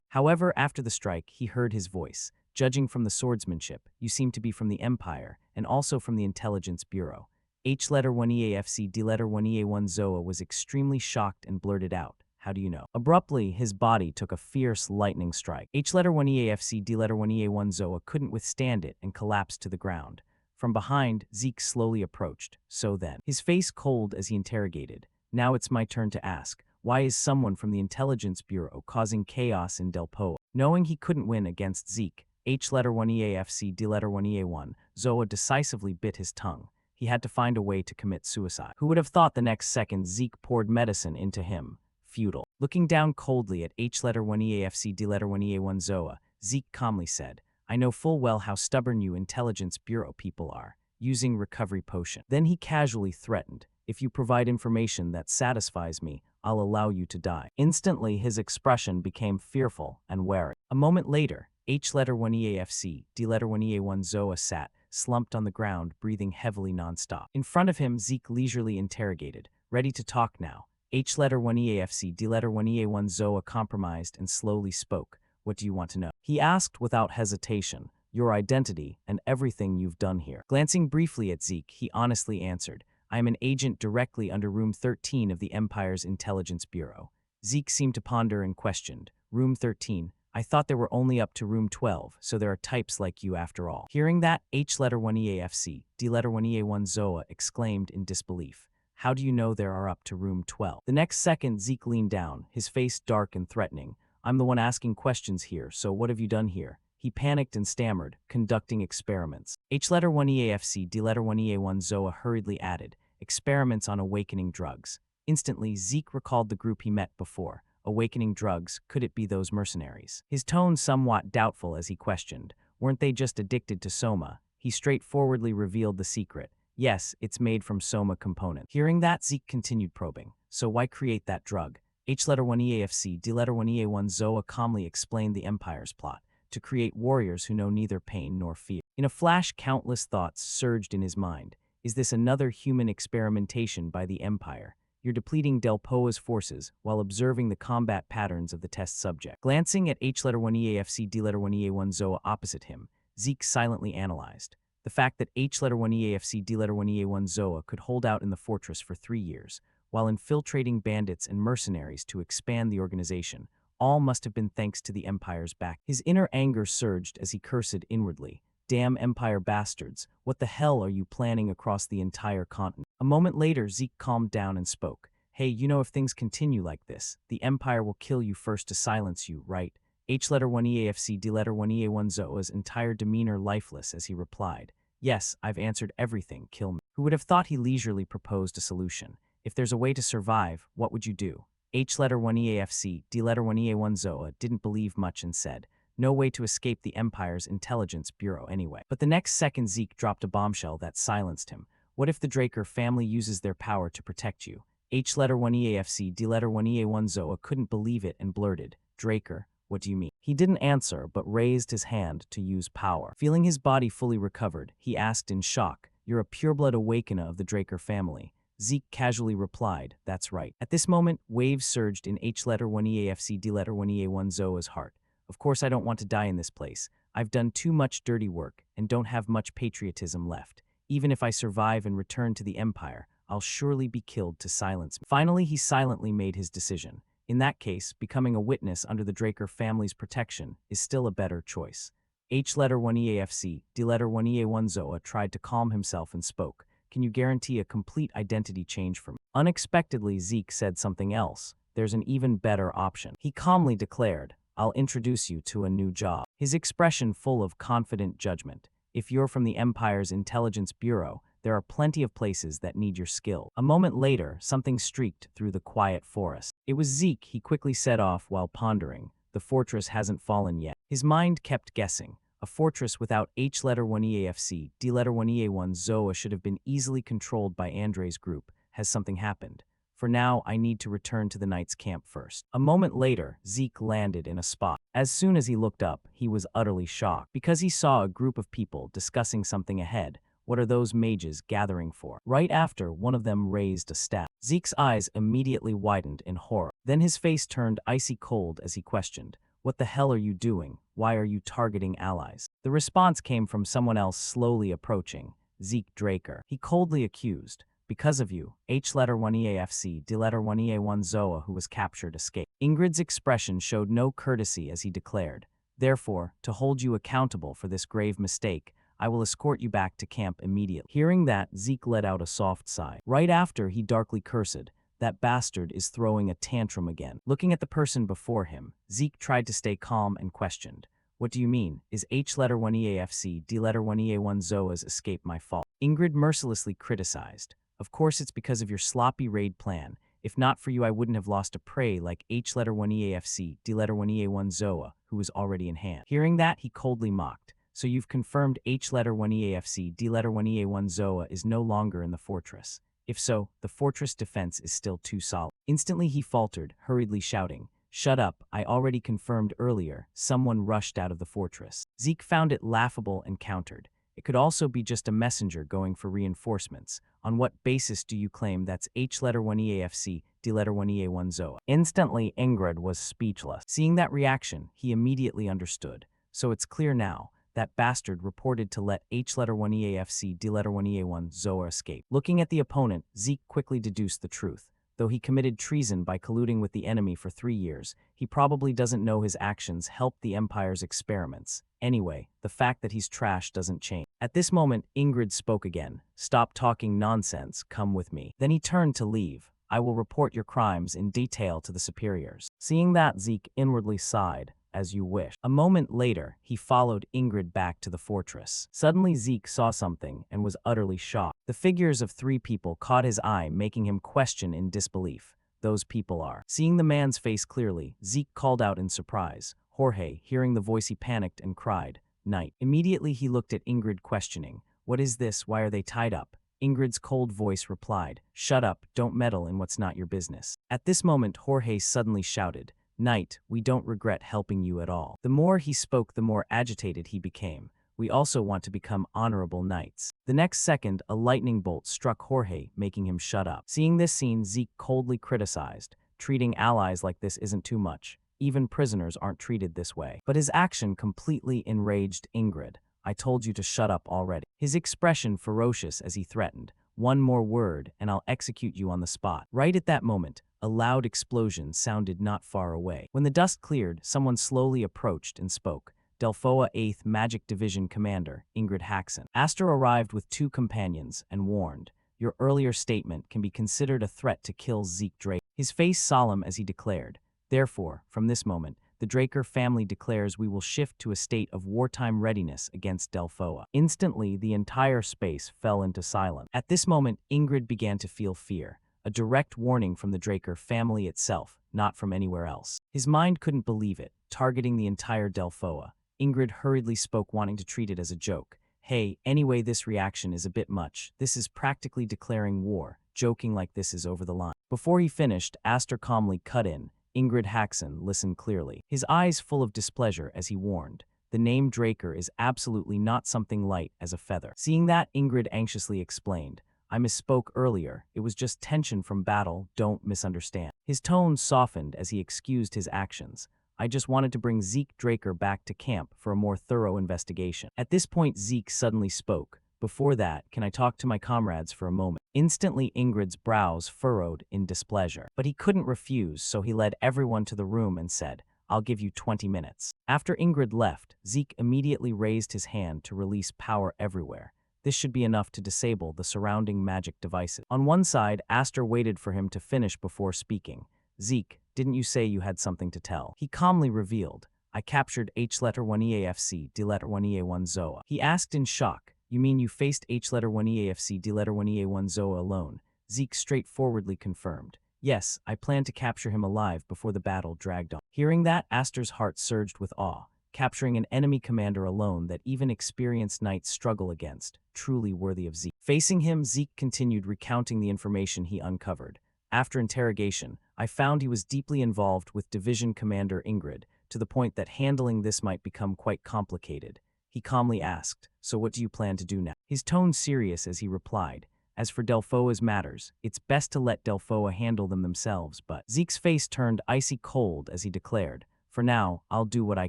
However, after the strike, he heard his voice. Judging from the swordsmanship, you seem to be from the Empire, and also from the Intelligence Bureau. H-1EAFC, D-1EA1 Zoa was extremely shocked and blurted out. How do you know? Abruptly, his body took a fierce lightning strike. H-1EAFC, D-1EA1 Zoa couldn't withstand it and collapsed to the ground. From behind, Zeke slowly approached. So then, his face cold as he interrogated. Now it's my turn to ask. Why is someone from the Intelligence Bureau causing chaos in Del Poa? Knowing he couldn't win against Zeke, H-1EAFC, D-1EA1 Zoa decisively bit his tongue. He had to find a way to commit suicide. Who would have thought the next second Zeke poured medicine into him? Futile. Looking down coldly at H-1EAFC, D-1EA1 Zoa, Zeke calmly said, I know full well how stubborn you Intelligence Bureau people are, using recovery potion. Then he casually threatened, if you provide information that satisfies me, I'll allow you to die. Instantly, his expression became fearful and wary. A moment later, H-1EAFC, D-1EA1 Zoa sat, slumped on the ground, breathing heavily nonstop. In front of him, Zeke leisurely interrogated, ready to talk now. H-1EAFC, D-1EA1 Zoa compromised and slowly spoke. What do you want to know? He asked without hesitation, your identity and everything you've done here. Glancing briefly at Zeke, he honestly answered, I am an agent directly under Room 13 of the Empire's Intelligence Bureau. Zeke seemed to ponder and questioned, Room 13? I thought they were only up to Room 12, so there are types like you after all. Hearing that, H-1EAFC, D-1EA1 Zoa exclaimed in disbelief. How do you know there are up to Room 12? The next second, Zeke leaned down, his face dark and threatening. I'm the one asking questions here, so what have you done here? He panicked and stammered, conducting experiments. H letter 1 EAFC, D letter 1 EA1 Zoa hurriedly added, experiments on awakening drugs. Instantly, Zeke recalled the group he met before. Awakening drugs, could it be those mercenaries? His tone somewhat doubtful as he questioned, weren't they just addicted to soma? He straightforwardly revealed the secret. Yes, it's made from soma component. Hearing that, Zeke continued probing. So why create that drug? H letter 1 EAFC, D letter 1 EA1 Zoa calmly explained the Empire's plot, to create warriors who know neither pain nor fear. In a flash, countless thoughts surged in his mind. Is this another human experimentation by the Empire? You're depleting Del Poa's forces while observing the combat patterns of the test subject. Glancing at H letter 1 EAFC, D letter 1 EA1 Zoa opposite him, Zeke silently analyzed. The fact that H letter 1 EAFC, D letter 1 EA1 Zoa could hold out in the fortress for 3 years, while infiltrating bandits and mercenaries to expand the organization, all must have been thanks to the Empire's back. His inner anger surged as he cursed inwardly. Damn Empire bastards, what the hell are you planning across the entire continent? A moment later, Zeke calmed down and spoke. Hey, you know if things continue like this, the Empire will kill you first to silence you, right? H letter 1 EAFC, D letter 1 EA1 Zoa's entire demeanor lifeless as he replied. Yes, I've answered everything, kill me. Who would have thought he leisurely proposed a solution? If there's a way to survive, what would you do? H letter 1 EAFC, D letter 1 EA1 Zoa didn't believe much and said, no way to escape the Empire's intelligence bureau anyway. But the next second Zeke dropped a bombshell that silenced him. What if the Draker family uses their power to protect you? H letter 1 EAFC, D letter 1 EA1 Zoa couldn't believe it and blurted, Draker, what do you mean? He didn't answer but raised his hand to use power. Feeling his body fully recovered, he asked in shock, you're a pureblood awakener of the Draker family. Zeke casually replied, that's right. At this moment, waves surged in H letter 1 EAFC, D letter 1 EA1 Zoa's heart. Of course I don't want to die in this place. I've done too much dirty work and don't have much patriotism left. Even if I survive and return to the Empire, I'll surely be killed to silence me. Finally, he silently made his decision. In that case, becoming a witness under the Draker family's protection is still a better choice. H letter 1 EAFC, D letter 1 EA1 Zoa tried to calm himself and spoke. Can you guarantee a complete identity change for me? Unexpectedly, Zeke said something else. There's an even better option. He calmly declared, I'll introduce you to a new job. His expression full of confident judgment. If you're from the Empire's Intelligence Bureau, there are plenty of places that need your skill. A moment later, something streaked through the quiet forest. It was Zeke, he quickly set off while pondering. The fortress hasn't fallen yet. His mind kept guessing. A fortress without H letter 1 EAFC, D letter 1 EA1 Zoa should have been easily controlled by Andre's group. Has something happened? For now, I need to return to the knight's camp first. A moment later, Zeke landed in a spot. As soon as he looked up, he was utterly shocked because he saw a group of people discussing something ahead. What are those mages gathering for? Right after, one of them raised a staff. Zeke's eyes immediately widened in horror. Then his face turned icy cold as he questioned, what the hell are you doing? Why are you targeting allies? The response came from someone else slowly approaching, Zeke Draker. He coldly accused, because of you, H letter 1 EAFC, D letter 1 EA1 Zoa who was captured escaped. Ingrid's expression showed no courtesy as he declared, therefore, to hold you accountable for this grave mistake, I will escort you back to camp immediately. Hearing that, Zeke let out a soft sigh. Right after, he darkly cursed, that bastard is throwing a tantrum again. Looking at the person before him, Zeke tried to stay calm and questioned, what do you mean? Is H letter 1 EAFC, D letter 1 EA1 Zoa's escape my fault? Ingrid mercilessly criticized, of course it's because of your sloppy raid plan. If not for you I wouldn't have lost a prey like H letter 1 EAFC, D letter 1 EA1 Zoa, who was already in hand. Hearing that, he coldly mocked. So you've confirmed H letter 1 EAFC, D letter 1 EA1 Zoa is no longer in the fortress. If so, the fortress defense is still too solid. Instantly he faltered, hurriedly shouting, shut up, I already confirmed earlier, someone rushed out of the fortress. Zeke found it laughable and countered. It could also be just a messenger going for reinforcements. On what basis do you claim that's H letter 1 EAFC, D letter 1 EA1 Zoa? Instantly, Ingrid was speechless. Seeing that reaction, he immediately understood. So it's clear now. That bastard reported to let H letter 1 EAFC, D letter 1 EA1 Zoa escape. Looking at the opponent, Zeke quickly deduced the truth. Though he committed treason by colluding with the enemy for 3 years, he probably doesn't know his actions helped the Empire's experiments. Anyway, the fact that he's trash doesn't change. At this moment, Ingrid spoke again. Stop talking nonsense, come with me. Then he turned to leave. I will report your crimes in detail to the superiors. Seeing that, Zeke inwardly sighed. as you wish. A moment later, he followed Ingrid back to the fortress. Suddenly Zeke saw something and was utterly shocked. The figures of three people caught his eye, making him question in disbelief. Those people are. Seeing the man's face clearly, Zeke called out in surprise. Jorge, hearing the voice, he panicked and cried, "Knight." Immediately he looked at Ingrid, questioning, "What is this? Why are they tied up?" Ingrid's cold voice replied, "Shut up, don't meddle in what's not your business." At this moment, Jorge suddenly shouted, "Knight, we don't regret helping you at all." The more he spoke, the more agitated he became. "We also want to become honorable knights." The next second, a lightning bolt struck Jorge, making him shut up. Seeing this scene, Zeke coldly criticized, "Treating allies like this isn't too much. Even prisoners aren't treated this way." But his action completely enraged Ingrid. "I told you to shut up already." His expression ferocious as he threatened, "One more word and I'll execute you on the spot." Right at that moment, a loud explosion sounded not far away. When the dust cleared, someone slowly approached and spoke. Delphoa 8th Magic Division Commander, Ingrid Haxon. Aster arrived with 2 companions and warned, "Your earlier statement can be considered a threat to kill Zeke Drake." His face solemn as he declared, "Therefore, from this moment, the Draker family declares we will shift to a state of wartime readiness against Delphoa." Instantly, the entire space fell into silence. At this moment, Ingrid began to feel fear, a direct warning from the Draker family itself, not from anywhere else. His mind couldn't believe it, targeting the entire Delphoa. Ingrid hurriedly spoke, wanting to treat it as a joke. "Hey, anyway, this reaction is a bit much. This is practically declaring war. Joking like this is over the line." Before he finished, Aster calmly cut in. Ingrid Haxon listened clearly, his eyes full of displeasure as he warned, "The name Draker is absolutely not something light as a feather." Seeing that, Ingrid anxiously explained, "I misspoke earlier. It was just tension from battle, don't misunderstand." His tone softened as he excused his actions. "I just wanted to bring Zeke Draker back to camp for a more thorough investigation." At this point, Zeke suddenly spoke. "Before that, can I talk to my comrades for a moment?" Instantly, Ingrid's brows furrowed in displeasure. But he couldn't refuse, so he led everyone to the room and said, "I'll give you 20 minutes. After Ingrid left, Zeke immediately raised his hand to release power everywhere. This should be enough to disable the surrounding magic devices. On one side, Aster waited for him to finish before speaking. "Zeke, didn't you say you had something to tell?" He calmly revealed, "I captured H-1EAFC D-1EA1 Zoa." He asked in shock, "You mean you faced H-1EAFC D-1EA1 Zoa alone?" Zeke straightforwardly confirmed, "Yes, I planned to capture him alive before the battle dragged on." Hearing that, Aster's heart surged with awe. Capturing an enemy commander alone that even experienced knights struggle against, truly worthy of Zeke. Facing him, Zeke continued recounting the information he uncovered. After interrogation, I found he was deeply involved with Division Commander Ingrid, to the point that handling this might become quite complicated. He calmly asked, "So what do you plan to do now?" His tone serious as he replied, "As for Delphoa's matters, it's best to let Delphoa handle them themselves," but Zeke's face turned icy cold as he declared, "For now, I'll do what I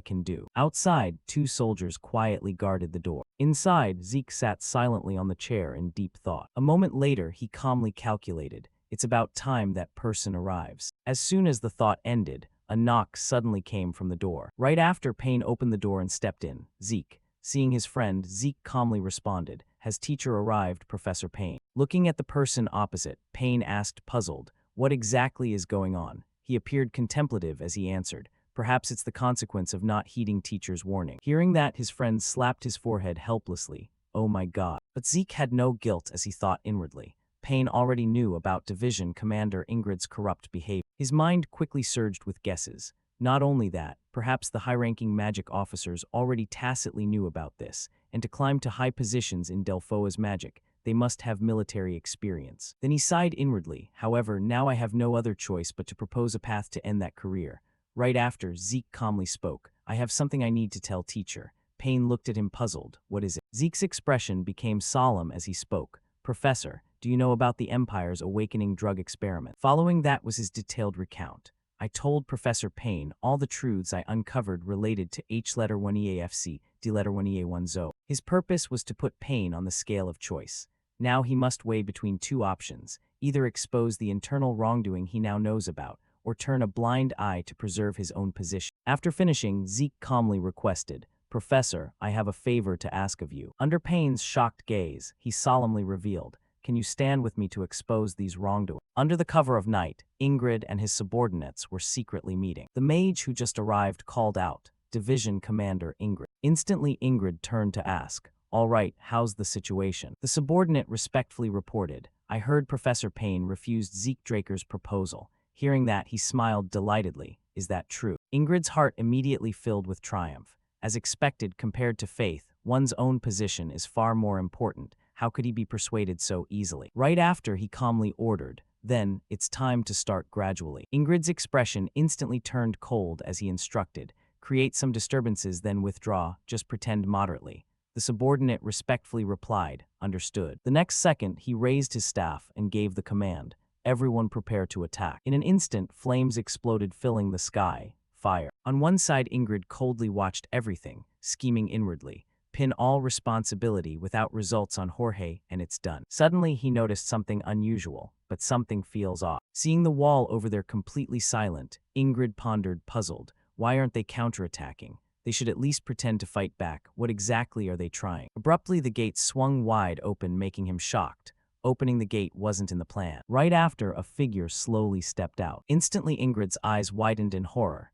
can do." Outside, 2 soldiers quietly guarded the door. Inside, Zeke sat silently on the chair in deep thought. A moment later, he calmly calculated, "It's about time that person arrives." As soon as the thought ended, a knock suddenly came from the door. Right after, Payne opened the door and stepped in. Zeke. Seeing his friend, Zeke calmly responded, "Has teacher arrived, Professor Payne?" Looking at the person opposite, Payne asked, puzzled, "What exactly is going on?" He appeared contemplative as he answered, "Perhaps it's the consequence of not heeding teacher's warning." Hearing that, his friend slapped his forehead helplessly. "Oh my God." But Zeke had no guilt as he thought inwardly. Payne already knew about Division Commander Ingrid's corrupt behavior. His mind quickly surged with guesses. Not only that, perhaps the high-ranking magic officers already tacitly knew about this, and to climb to high positions in Delphoa's magic, they must have military experience. Then he sighed inwardly, "However, now I have no other choice but to propose a path to end that career." Right after, Zeke calmly spoke, "I have something I need to tell teacher." Payne looked at him puzzled. "What is it?" Zeke's expression became solemn as he spoke. "Professor, do you know about the Empire's awakening drug experiment?" Following that was his detailed recount. "I told Professor Payne all the truths I uncovered related to H-1EAFC D-1EA1 Zo. His purpose was to put Payne on the scale of choice. Now he must weigh between 2 options, either expose the internal wrongdoing he now knows about, or turn a blind eye to preserve his own position. After finishing, Zeke calmly requested, "Professor, I have a favor to ask of you." Under Payne's shocked gaze, he solemnly revealed, "Can you stand with me to expose these wrongdoings?" Under the cover of night, Ingrid and his subordinates were secretly meeting. The mage who just arrived called out, Division Commander Ingrid. Instantly, Ingrid turned to ask, "All right, how's the situation?" The subordinate respectfully reported, "I heard Professor Payne refused Zeke Draker's proposal." Hearing that, he smiled delightedly. "Is that true?" Ingrid's heart immediately filled with triumph. As expected, compared to faith, one's own position is far more important. How could he be persuaded so easily? Right after, he calmly ordered, "Then, it's time to start gradually." Ingrid's expression instantly turned cold as he instructed, "Create some disturbances, then withdraw, just pretend moderately." The subordinate respectfully replied, "Understood." The next second, he raised his staff and gave the command, "Everyone prepare to attack." In an instant, flames exploded, filling the sky. Fire. On one side, Ingrid coldly watched everything, scheming inwardly. Pin all responsibility without results on Jorge, and it's done. Suddenly, he noticed something unusual, but something feels off. Seeing the wall over there completely silent, Ingrid pondered, puzzled. Why aren't they counterattacking? They should at least pretend to fight back. What exactly are they trying? Abruptly, the gate swung wide open, making him shocked. Opening the gate wasn't in the plan. Right after, a figure slowly stepped out. Instantly, Ingrid's eyes widened in horror.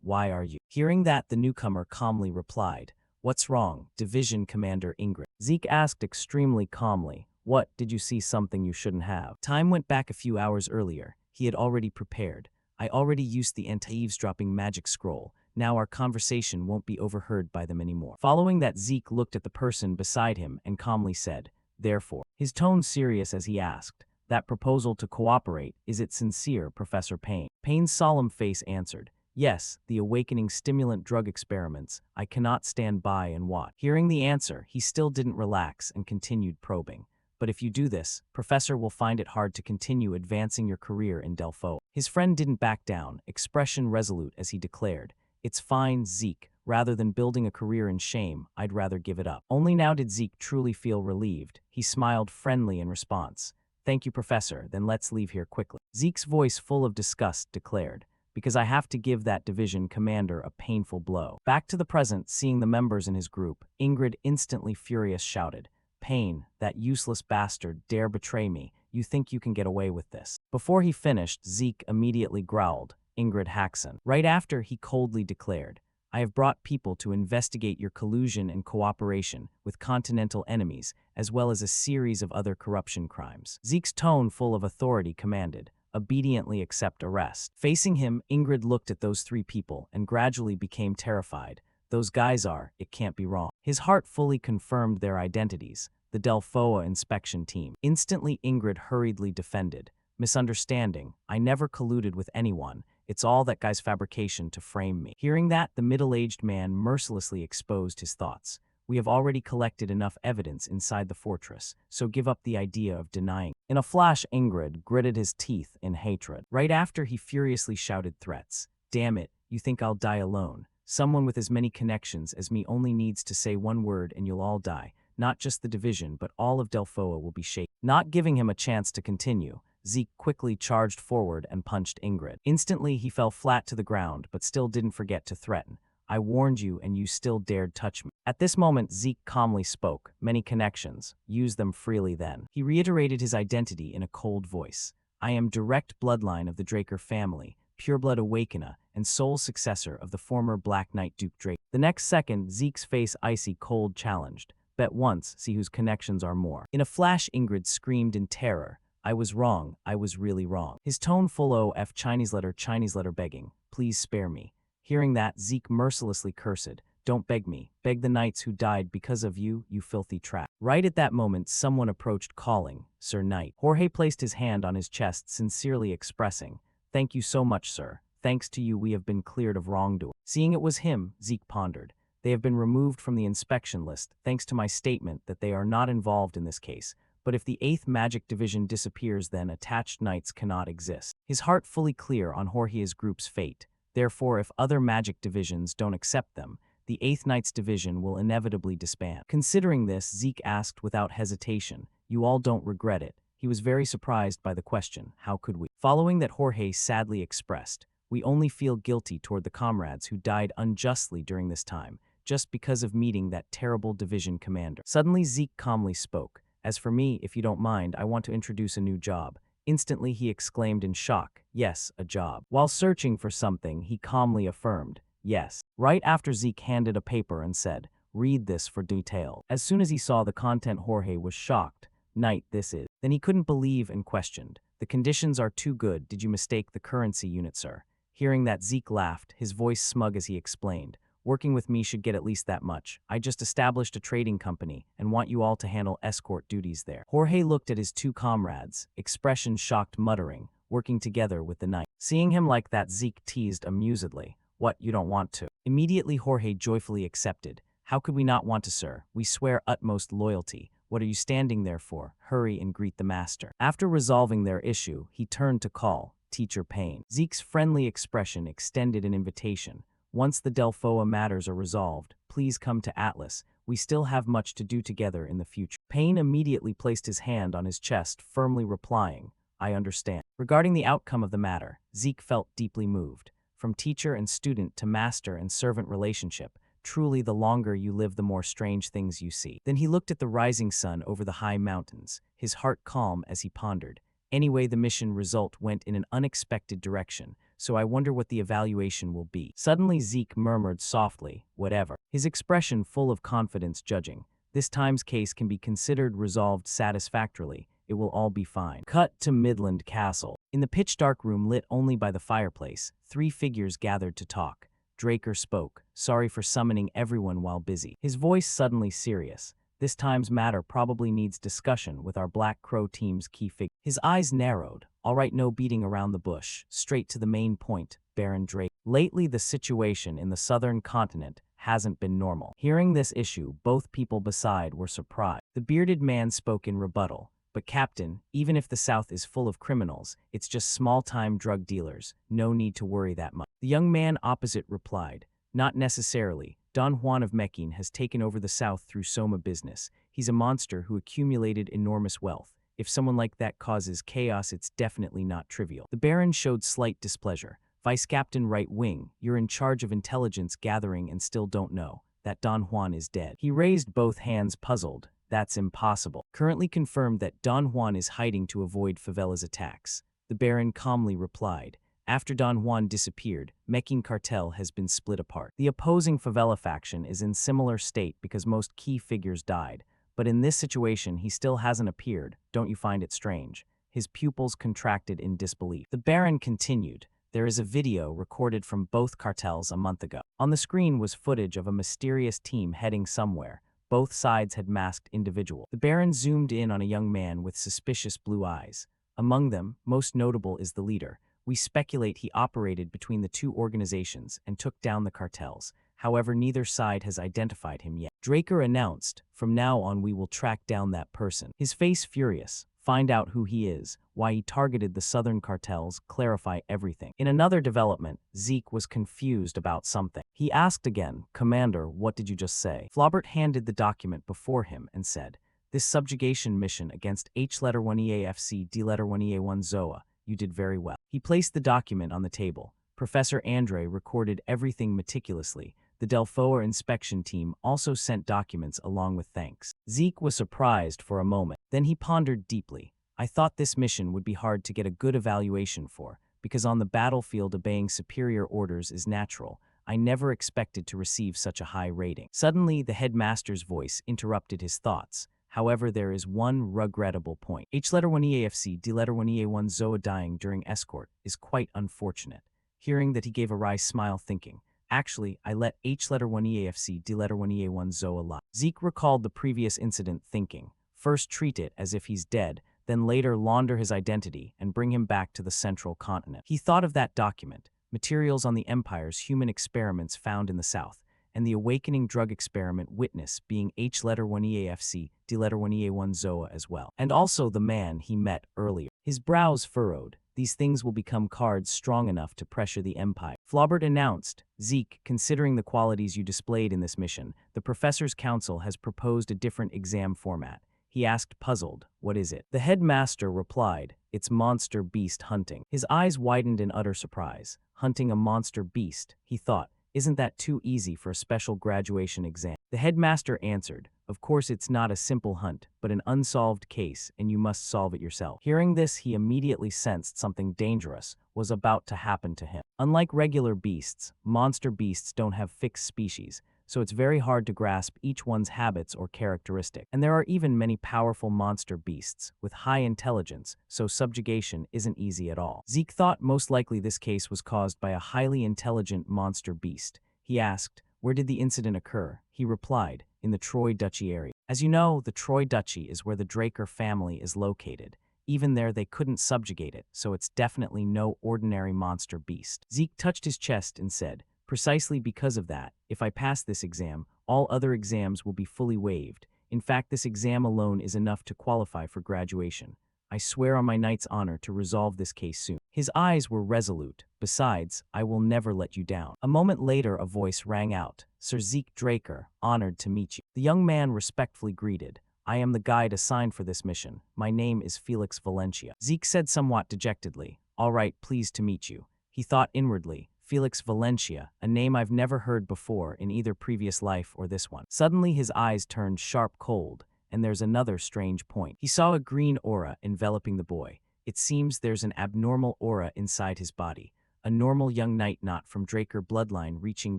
Why are you?" Hearing that, the newcomer calmly replied, "What's wrong, Division Commander Ingrid?" Zeke asked extremely calmly, "What, did you see something you shouldn't have?" Time went back a few hours earlier. He had already prepared. "I already used the anti-eavesdropping magic scroll. Now our conversation won't be overheard by them anymore." Following that, Zeke looked at the person beside him and calmly said, "Therefore," his tone serious as he asked, "That proposal to cooperate, is it sincere, Professor Payne?" Payne's solemn face answered, "Yes, the awakening stimulant drug experiments. I cannot stand by and watch." Hearing the answer, he still didn't relax and continued probing. "But if you do this, Professor will find it hard to continue advancing your career in Delpho." His friend didn't back down, expression resolute as he declared, "It's fine, Zeke. Rather than building a career in shame, I'd rather give it up." Only now did Zeke truly feel relieved. He smiled friendly in response. "Thank you, Professor, then let's leave here quickly." Zeke's voice, full of disgust, declared, "Because I have to give that division commander a painful blow." Back to the present, seeing the members in his group, Ingrid, instantly furious, shouted, "Payne, that useless bastard, dare betray me. You think you can get away with this?" Before he finished, Zeke immediately growled, "Ingrid Haxon." Right after, he coldly declared, "I have brought people to investigate your collusion and cooperation with continental enemies, as well as a series of other corruption crimes." Zeke's tone, full of authority, commanded, "Obediently accept arrest." Facing him, Ingrid looked at those three people and gradually became terrified. Those guys are, it can't be wrong. His heart fully confirmed their identities, the Delphoa inspection team. Instantly, Ingrid hurriedly defended, "Misunderstanding. I never colluded with anyone. It's all that guy's fabrication to frame me." Hearing that, the middle-aged man mercilessly exposed his thoughts. "We have already collected enough evidence inside the fortress, so give up the idea of denying." In a flash, Ingrid gritted his teeth in hatred. Right after, he furiously shouted threats. "Damn it, you think I'll die alone? Someone with as many connections as me only needs to say one word and you'll all die. Not just the division, but all of Delphoa will be shaken." Not giving him a chance to continue, Zeke quickly charged forward and punched Ingrid. Instantly, he fell flat to the ground, but still didn't forget to threaten, "I warned you and you still dared touch me." At this moment, Zeke calmly spoke, "Many connections. Use them freely then." He reiterated his identity in a cold voice. "I am direct bloodline of the Draker family, pureblood awakener, and sole successor of the former Black Knight Duke Drake." The next second, Zeke's face icy cold challenged, "Bet once, see whose connections are more." In a flash, Ingrid screamed in terror, "I was wrong, I was really wrong." His tone full of Chinese letter begging, "Please spare me." Hearing that, Zeke mercilessly cursed, "Don't beg me, beg the knights who died because of you, you filthy trap." Right at that moment, someone approached calling, "Sir Knight." Jorge placed his hand on his chest, sincerely expressing, "Thank you so much, sir. Thanks to you, we have been cleared of wrongdoing." Seeing it was him, Zeke pondered, "They have been removed from the inspection list, thanks to my statement that they are not involved in this case. But if the 8th Magic Division disappears, then attached knights cannot exist." His heart fully clear on Jorge's group's fate. Therefore, if other magic divisions don't accept them, the 8th Knights Division will inevitably disband. Considering this, Zeke asked without hesitation, "You all don't regret it?" He was very surprised by the question, "How could we?" Following that, Jorge sadly expressed, "We only feel guilty toward the comrades who died unjustly during this time, just because of meeting that terrible division commander." Suddenly, Zeke calmly spoke, "As for me, if you don't mind, I want to introduce a new job." Instantly, he exclaimed in shock, "Yes, a job." While searching for something, he calmly affirmed, Yes. Right after Zeke handed a paper and said, "Read this for detail." As soon as he saw the content, Jorge was shocked. "Knight, this is." Then he couldn't believe and questioned. "The conditions are too good. Did you mistake the currency unit, sir?" Hearing that, Zeke laughed, his voice smug as he explained, "Working with me should get at least that much. I just established a trading company and want you all to handle escort duties there." Jorge looked at his two comrades, expression shocked, muttering, "Working together with the knight." Seeing him like that, Zeke teased amusedly, "What, you don't want to?" Immediately Jorge joyfully accepted. "How could we not want to, sir? We swear utmost loyalty. What are you standing there for? Hurry and greet the master." After resolving their issue, he turned to call Teacher Payne. Zeke's friendly expression extended an invitation. "Once the Delphoa matters are resolved, please come to Atlas. We still have much to do together in the future." Payne immediately placed his hand on his chest, firmly replying, "I understand." Regarding the outcome of the matter, Zeke felt deeply moved. From teacher and student to master and servant relationship, truly the longer you live, the more strange things you see. Then he looked at the rising sun over the high mountains, his heart calm as he pondered. Anyway, the mission result went in an unexpected direction, so I wonder what the evaluation will be. Suddenly Zeke murmured softly, "Whatever." His expression full of confidence, judging. This time's case can be considered resolved satisfactorily. It will all be fine. Cut to Midland Castle. In the pitch-dark room lit only by the fireplace, three figures gathered to talk. Draker spoke, "Sorry for summoning everyone while busy." His voice suddenly serious. "This time's matter probably needs discussion with our Black Crow team's key figure." His eyes narrowed. "All right, no beating around the bush. Straight to the main point, Baron Drake. Lately, the situation in the southern continent hasn't been normal." Hearing this issue, both people beside were surprised. The bearded man spoke in rebuttal. "But Captain, even if the South is full of criminals, it's just small-time drug dealers. No need to worry that much." The young man opposite replied, "Not necessarily. Don Juan of Mequin has taken over the South through Soma business. He's a monster who accumulated enormous wealth. If someone like that causes chaos, it's definitely not trivial." The Baron showed slight displeasure. "Vice Captain Right Wing, you're in charge of intelligence gathering and still don't know that Don Juan is dead." He raised both hands, puzzled. "That's impossible. Currently confirmed that Don Juan is hiding to avoid Favela's attacks." The Baron calmly replied, "After Don Juan disappeared, Mequin cartel has been split apart. The opposing Favela faction is in similar state because most key figures died. But in this situation, he still hasn't appeared. Don't you find it strange?" His pupils contracted in disbelief. The Baron continued, "There is a video recorded from both cartels a month ago. On the screen was footage of a mysterious team heading somewhere. Both sides had masked individuals." The Baron zoomed in on a young man with suspicious blue eyes. "Among them, most notable is the leader. We speculate he operated between the two organizations and took down the cartels. However, neither side has identified him yet." Draker announced, "From now on we will track down that person." His face furious. "Find out who he is, why he targeted the southern cartels, clarify everything." In another development, Zeke was confused about something. He asked again, "Commander, what did you just say?" Flaubert handed the document before him and said, "This subjugation mission against H-1EAFC D-1EA1 ZOA, you did very well." He placed the document on the table. Professor Andre recorded everything meticulously. The Delphoa inspection team also sent documents along with thanks. Zeke was surprised for a moment. Then he pondered deeply. "I thought this mission would be hard to get a good evaluation for, because on the battlefield obeying superior orders is natural. I never expected to receive such a high rating." Suddenly, the headmaster's voice interrupted his thoughts. "However, there is one regrettable point. H-1EAFC D-1EA1 ZOA dying during escort is quite unfortunate." Hearing that, he gave a wry smile, thinking, "Actually, I let H-1EAFC D-1EA1 ZOA lie." Zeke recalled the previous incident, thinking, "First treat it as if he's dead, then later launder his identity and bring him back to the central continent." He thought of that document, materials on the Empire's human experiments found in the South, and the awakening drug experiment witness being H-1EAFC D-1EA1 ZOA as well. And also the man he met earlier. His brows furrowed. These things will become cards strong enough to pressure the Empire. Flaubert announced, "Zeke, considering the qualities you displayed in this mission, the Professor's Council has proposed a different exam format." He asked, puzzled, "What is it?" The headmaster replied, "It's monster beast hunting." His eyes widened in utter surprise. Hunting a monster beast, he thought. Isn't that too easy for a special graduation exam? The headmaster answered, Of course, it's not a simple hunt, but an unsolved case, and you must solve it yourself. Hearing this, he immediately sensed something dangerous was about to happen to him. Unlike regular beasts, monster beasts don't have fixed species, so it's very hard to grasp each one's habits or characteristics. And there are even many powerful monster beasts with high intelligence, so subjugation isn't easy at all. Zeke thought most likely this case was caused by a highly intelligent monster beast. He asked, "Where did the incident occur?" He replied, "In the Troy Duchy area." As you know, the Troy Duchy is where the Draker family is located. Even there, they couldn't subjugate it, so it's definitely no ordinary monster beast. Zeke touched his chest and said, "Precisely because of that, if I pass this exam, all other exams will be fully waived. In fact, this exam alone is enough to qualify for graduation. I swear on my knight's honor to resolve this case soon." His eyes were resolute. "Besides, I will never let you down." A moment later, a voice rang out, "Sir Zeke Draker, honored to meet you." The young man respectfully greeted, "I am the guide assigned for this mission. My name is Felix Valencia." Zeke said somewhat dejectedly, "All right, pleased to meet you." He thought inwardly, Felix Valencia, a name I've never heard before in either previous life or this one. Suddenly his eyes turned sharp cold, and there's another strange point. He saw a green aura enveloping the boy. It seems there's an abnormal aura inside his body. A normal young knight not from Draker bloodline reaching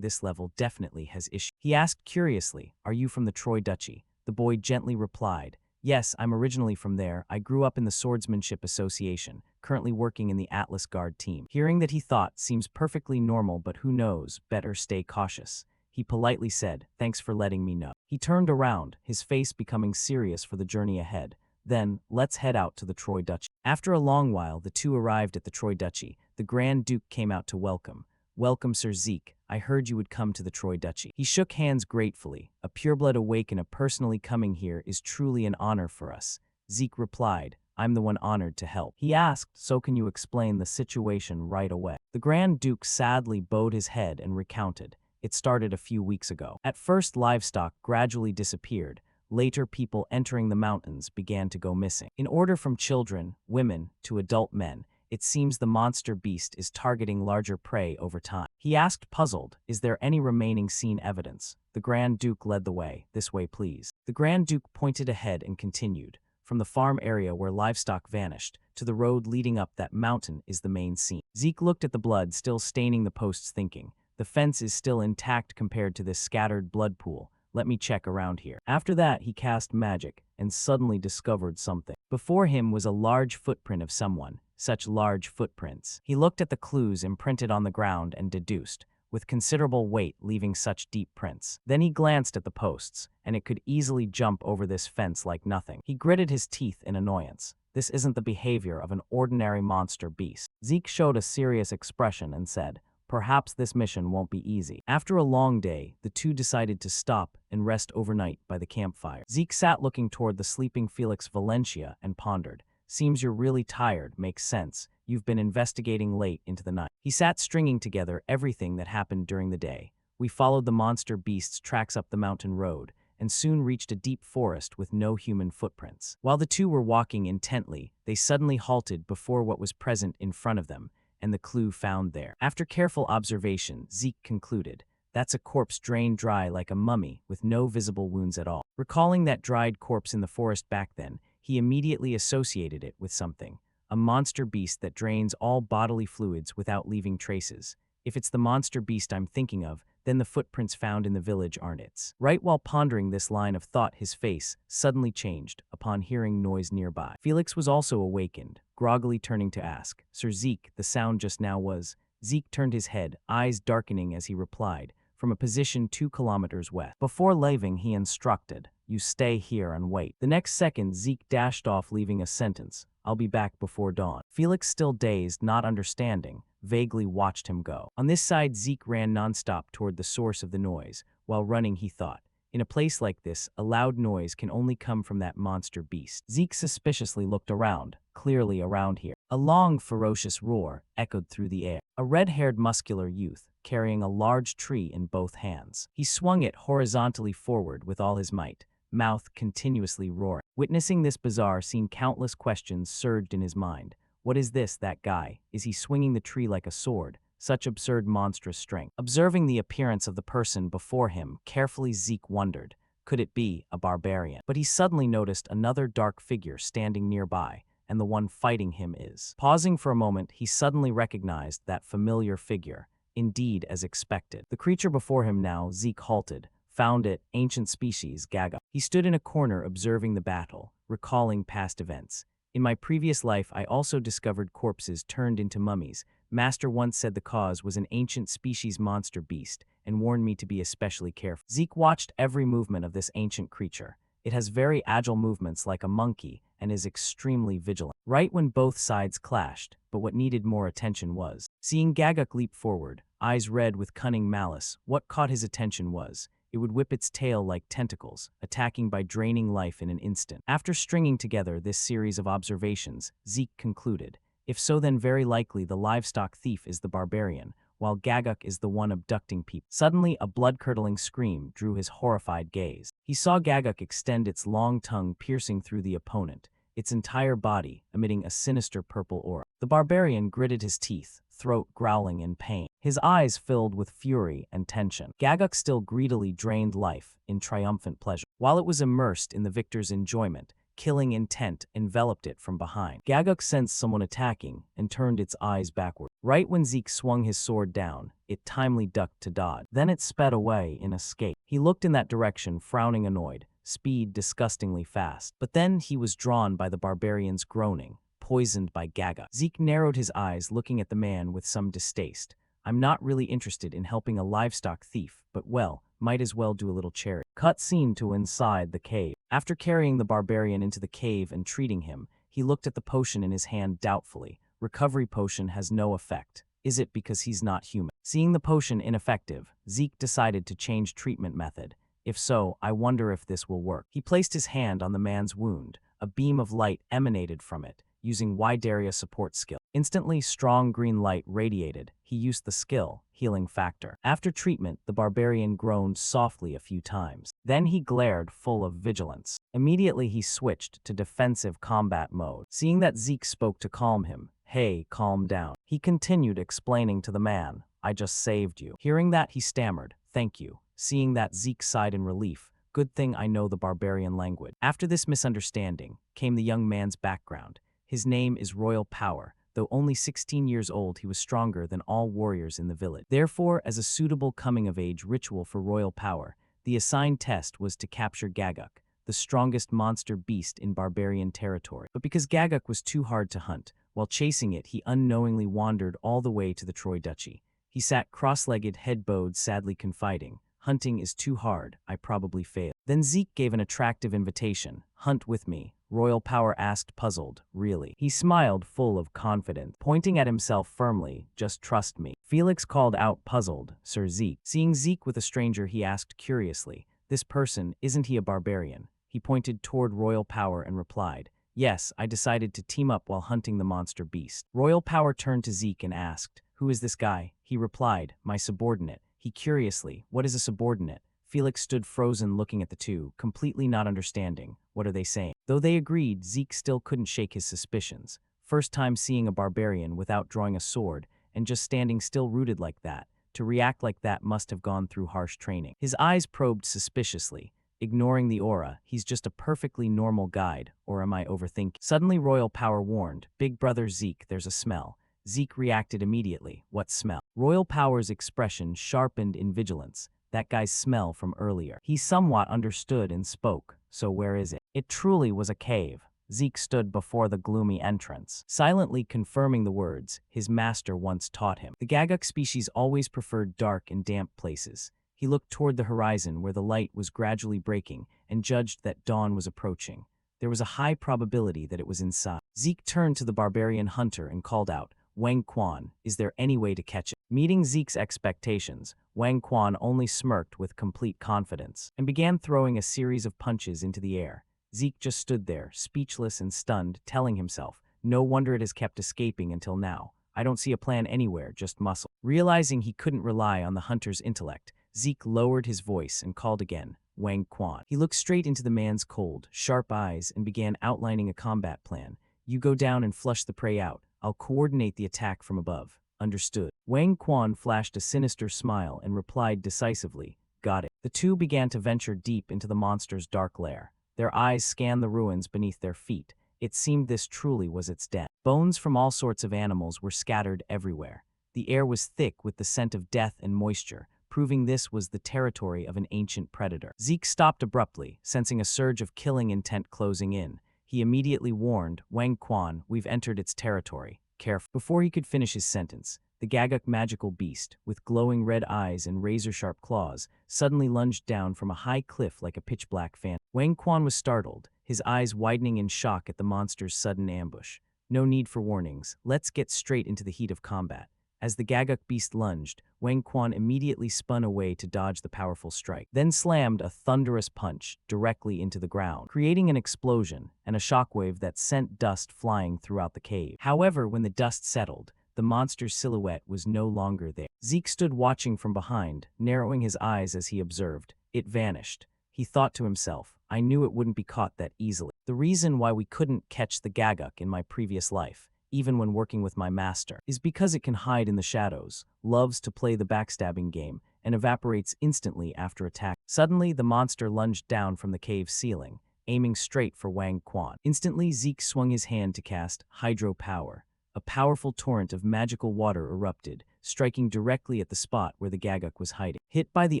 this level definitely has issues. He asked curiously, "Are you from the Troy Duchy?" The boy gently replied, "Yes, I'm originally from there. I grew up in the Swordsmanship Association, currently working in the Atlas Guard team." Hearing that he thought seems perfectly normal, but who knows, better stay cautious. He politely said, "Thanks for letting me know." He turned around, his face becoming serious for the journey ahead. "Then, let's head out to the Troy Duchy." After a long while, the two arrived at the Troy Duchy. The Grand Duke came out to welcome. "Welcome, Sir Zeke. I heard you would come to the Troy Duchy." He shook hands gratefully. "A pureblood awakener personally coming here is truly an honor for us." Zeke replied, "I'm the one honored to help." He asked, "So can you explain the situation right away?" The Grand Duke sadly bowed his head and recounted. It started a few weeks ago. At first, livestock gradually disappeared. Later, people entering the mountains began to go missing. In order from children, women, to adult men, it seems the monster beast is targeting larger prey over time. He asked, puzzled, "Is there any remaining scene evidence?" The Grand Duke led the way. "This way, please." The Grand Duke pointed ahead and continued, "From the farm area where livestock vanished, to the road leading up that mountain is the main scene." Zeke looked at the blood still staining the posts, thinking, "The fence is still intact compared to this scattered blood pool. Let me check around here." After that, he cast magic and suddenly discovered something. Before him was a large footprint of someone. Such large footprints. He looked at the clues imprinted on the ground and deduced, with considerable weight leaving such deep prints. Then he glanced at the posts, and it could easily jump over this fence like nothing. He gritted his teeth in annoyance. This isn't the behavior of an ordinary monster beast. Zeke showed a serious expression and said, "Perhaps this mission won't be easy." After a long day, the two decided to stop and rest overnight by the campfire. Zeke sat looking toward the sleeping Felix Valencia and pondered. "Seems you're really tired. Makes sense. You've been investigating late into the night." He sat stringing together everything that happened during the day. "We followed the monster beast's tracks up the mountain road, and soon reached a deep forest with no human footprints. While the two were walking intently, they suddenly halted before what was present in front of them, and the clue found there. After careful observation, Zeke concluded, "That's a corpse drained dry like a mummy, with no visible wounds at all." Recalling that dried corpse in the forest back then, he immediately associated it with something. A monster beast that drains all bodily fluids without leaving traces. If it's the monster beast I'm thinking of, then the footprints found in the village aren't its. Right while pondering this line of thought, his face suddenly changed upon hearing noise nearby. Felix was also awakened, groggily turning to ask, "Sir Zeke, the sound just now was..." Zeke turned his head, eyes darkening as he replied, from a position 2 kilometers west. Before leaving, he instructed, "You stay here and wait." The next second, Zeke dashed off, leaving a sentence, "I'll be back before dawn." Felix, still dazed, not understanding, vaguely watched him go. On this side, Zeke ran nonstop toward the source of the noise. While running, he thought, in a place like this, a loud noise can only come from that monster beast. Zeke suspiciously looked around, clearly around here. A long, ferocious roar echoed through the air. A red-haired muscular youth, carrying a large tree in both hands. He swung it horizontally forward with all his might, mouth continuously roaring. Witnessing this bizarre scene, countless questions surged in his mind. What is this, that guy? Is he swinging the tree like a sword? Such absurd, monstrous strength. Observing the appearance of the person before him, carefully Zeke wondered, Could it be a barbarian? But he suddenly noticed another dark figure standing nearby, and the one fighting him is. Pausing for a moment, he suddenly recognized that familiar figure, indeed as expected. The creature before him now, Zeke halted, found it ancient species, Gaga. He stood in a corner observing the battle, recalling past events. In my previous life, I also discovered corpses turned into mummies. Master once said the cause was an ancient species monster beast and warned me to be especially careful. Zeke watched every movement of this ancient creature. It has very agile movements like a monkey and is extremely vigilant. Right when both sides clashed, but what needed more attention was seeing Gagak leap forward, eyes red with cunning malice. What caught his attention was it would whip its tail like tentacles, attacking by draining life in an instant. After stringing together this series of observations, Zeke concluded, if so, then very likely the livestock thief is the barbarian, while Gagak is the one abducting people. Suddenly, a blood-curdling scream drew his horrified gaze. He saw Gagak extend its long tongue, piercing through the opponent, its entire body emitting a sinister purple aura. The barbarian gritted his teeth, throat growling in pain. His eyes filled with fury and tension. Gagak still greedily drained life in triumphant pleasure. While it was immersed in the victor's enjoyment, killing intent enveloped it from behind. Gagak sensed someone attacking and turned its eyes backward. Right when Zeke swung his sword down, it timely ducked to dodge. Then it sped away in escape. He looked in that direction, frowning annoyed, speed disgustingly fast. But then he was drawn by the barbarian's groaning, poisoned by Gagak. Zeke narrowed his eyes, looking at the man with some distaste. I'm not really interested in helping a livestock thief, but well, might as well do a little charity. Cut scene to inside the cave. After carrying the barbarian into the cave and treating him, he looked at the potion in his hand doubtfully. Recovery potion has no effect. Is it because he's not human? Seeing the potion ineffective, Zeke decided to change treatment method. If so, I wonder if this will work. He placed his hand on the man's wound. A beam of light emanated from it, using wide area support skill. Instantly, strong green light radiated. He used the skill, healing factor. After treatment, the barbarian groaned softly a few times. Then he glared, full of vigilance. Immediately, he switched to defensive combat mode. Seeing that Zeke spoke to calm him, "Hey, calm down," he continued explaining to the man, "I just saved you." Hearing that, he stammered, "Thank you." Seeing that, Zeke sighed in relief. Good thing I know the barbarian language. After this misunderstanding came the young man's background. His name is Royal Power. Though only 16 years old, he was stronger than all warriors in the village. Therefore, as a suitable coming-of-age ritual for Royal Power, the assigned test was to capture Gagak, the strongest monster beast in barbarian territory. But because Gagak was too hard to hunt, while chasing it, he unknowingly wandered all the way to the Troy Duchy. He sat cross-legged, head bowed, sadly confiding, "Hunting is too hard, I probably fail." Then Zeke gave an attractive invitation, "Hunt with me." Royal Power asked, puzzled, "Really?" He smiled, full of confidence, pointing at himself firmly, "Just trust me." Felix called out, puzzled, "Sir Zeke." Seeing Zeke with a stranger, he asked curiously, "This person, isn't he a barbarian?" He pointed toward Royal Power and replied, "Yes, I decided to team up while hunting the monster beast." Royal Power turned to Zeke and asked, "Who is this guy?" He replied, "My subordinate." He curiously, "What is a subordinate?" Felix stood frozen looking at the two, completely not understanding. What are they saying? Though they agreed, Zeke still couldn't shake his suspicions. First time seeing a barbarian without drawing a sword, and just standing still rooted like that. To react like that must have gone through harsh training. His eyes probed suspiciously. Ignoring the aura, he's just a perfectly normal guide, or am I overthinking? Suddenly Royal Power warned, "Big brother Zeke, there's a smell." Zeke reacted immediately. What smell? Royal Power's expression sharpened in vigilance. That guy's smell from earlier. He somewhat understood and spoke. "So where is it?" It truly was a cave. Zeke stood before the gloomy entrance, silently confirming the words his master once taught him. The Gagak species always preferred dark and damp places. He looked toward the horizon where the light was gradually breaking and judged that dawn was approaching. There was a high probability that it was inside. Zeke turned to the barbarian hunter and called out, "Wang Quan, is there any way to catch it?" Meeting Zeke's expectations, Wang Quan only smirked with complete confidence and began throwing a series of punches into the air. Zeke just stood there, speechless and stunned, telling himself, "No wonder it has kept escaping until now. I don't see a plan anywhere, just muscle." Realizing he couldn't rely on the hunter's intellect, Zeke lowered his voice and called again, "Wang Quan." He looked straight into the man's cold, sharp eyes and began outlining a combat plan. "You go down and flush the prey out. I'll coordinate the attack from above." "Understood." Wang Quan flashed a sinister smile and replied decisively, "Got it." The two began to venture deep into the monster's dark lair. Their eyes scanned the ruins beneath their feet. It seemed this truly was its den. Bones from all sorts of animals were scattered everywhere. The air was thick with the scent of death and moisture, proving this was the territory of an ancient predator. Zeke stopped abruptly, sensing a surge of killing intent closing in. He immediately warned, "Wang Quan, we've entered its territory. Careful." Before he could finish his sentence, the Gagak magical beast, with glowing red eyes and razor-sharp claws, suddenly lunged down from a high cliff like a pitch-black phantom. Wang Quan was startled, his eyes widening in shock at the monster's sudden ambush. No need for warnings. Let's get straight into the heat of combat. As the Gagak beast lunged, Wang Quan immediately spun away to dodge the powerful strike, then slammed a thunderous punch directly into the ground, creating an explosion and a shockwave that sent dust flying throughout the cave. However, when the dust settled, the monster's silhouette was no longer there. Zeke stood watching from behind, narrowing his eyes as he observed. It vanished. He thought to himself, I knew it wouldn't be caught that easily. The reason why we couldn't catch the Gagak in my previous life, even when working with my master, is because it can hide in the shadows, loves to play the backstabbing game, and evaporates instantly after attack. Suddenly, the monster lunged down from the cave ceiling, aiming straight for Wang Quan. Instantly, Zeke swung his hand to cast Hydro Power. A powerful torrent of magical water erupted, striking directly at the spot where the Gagak was hiding. Hit by the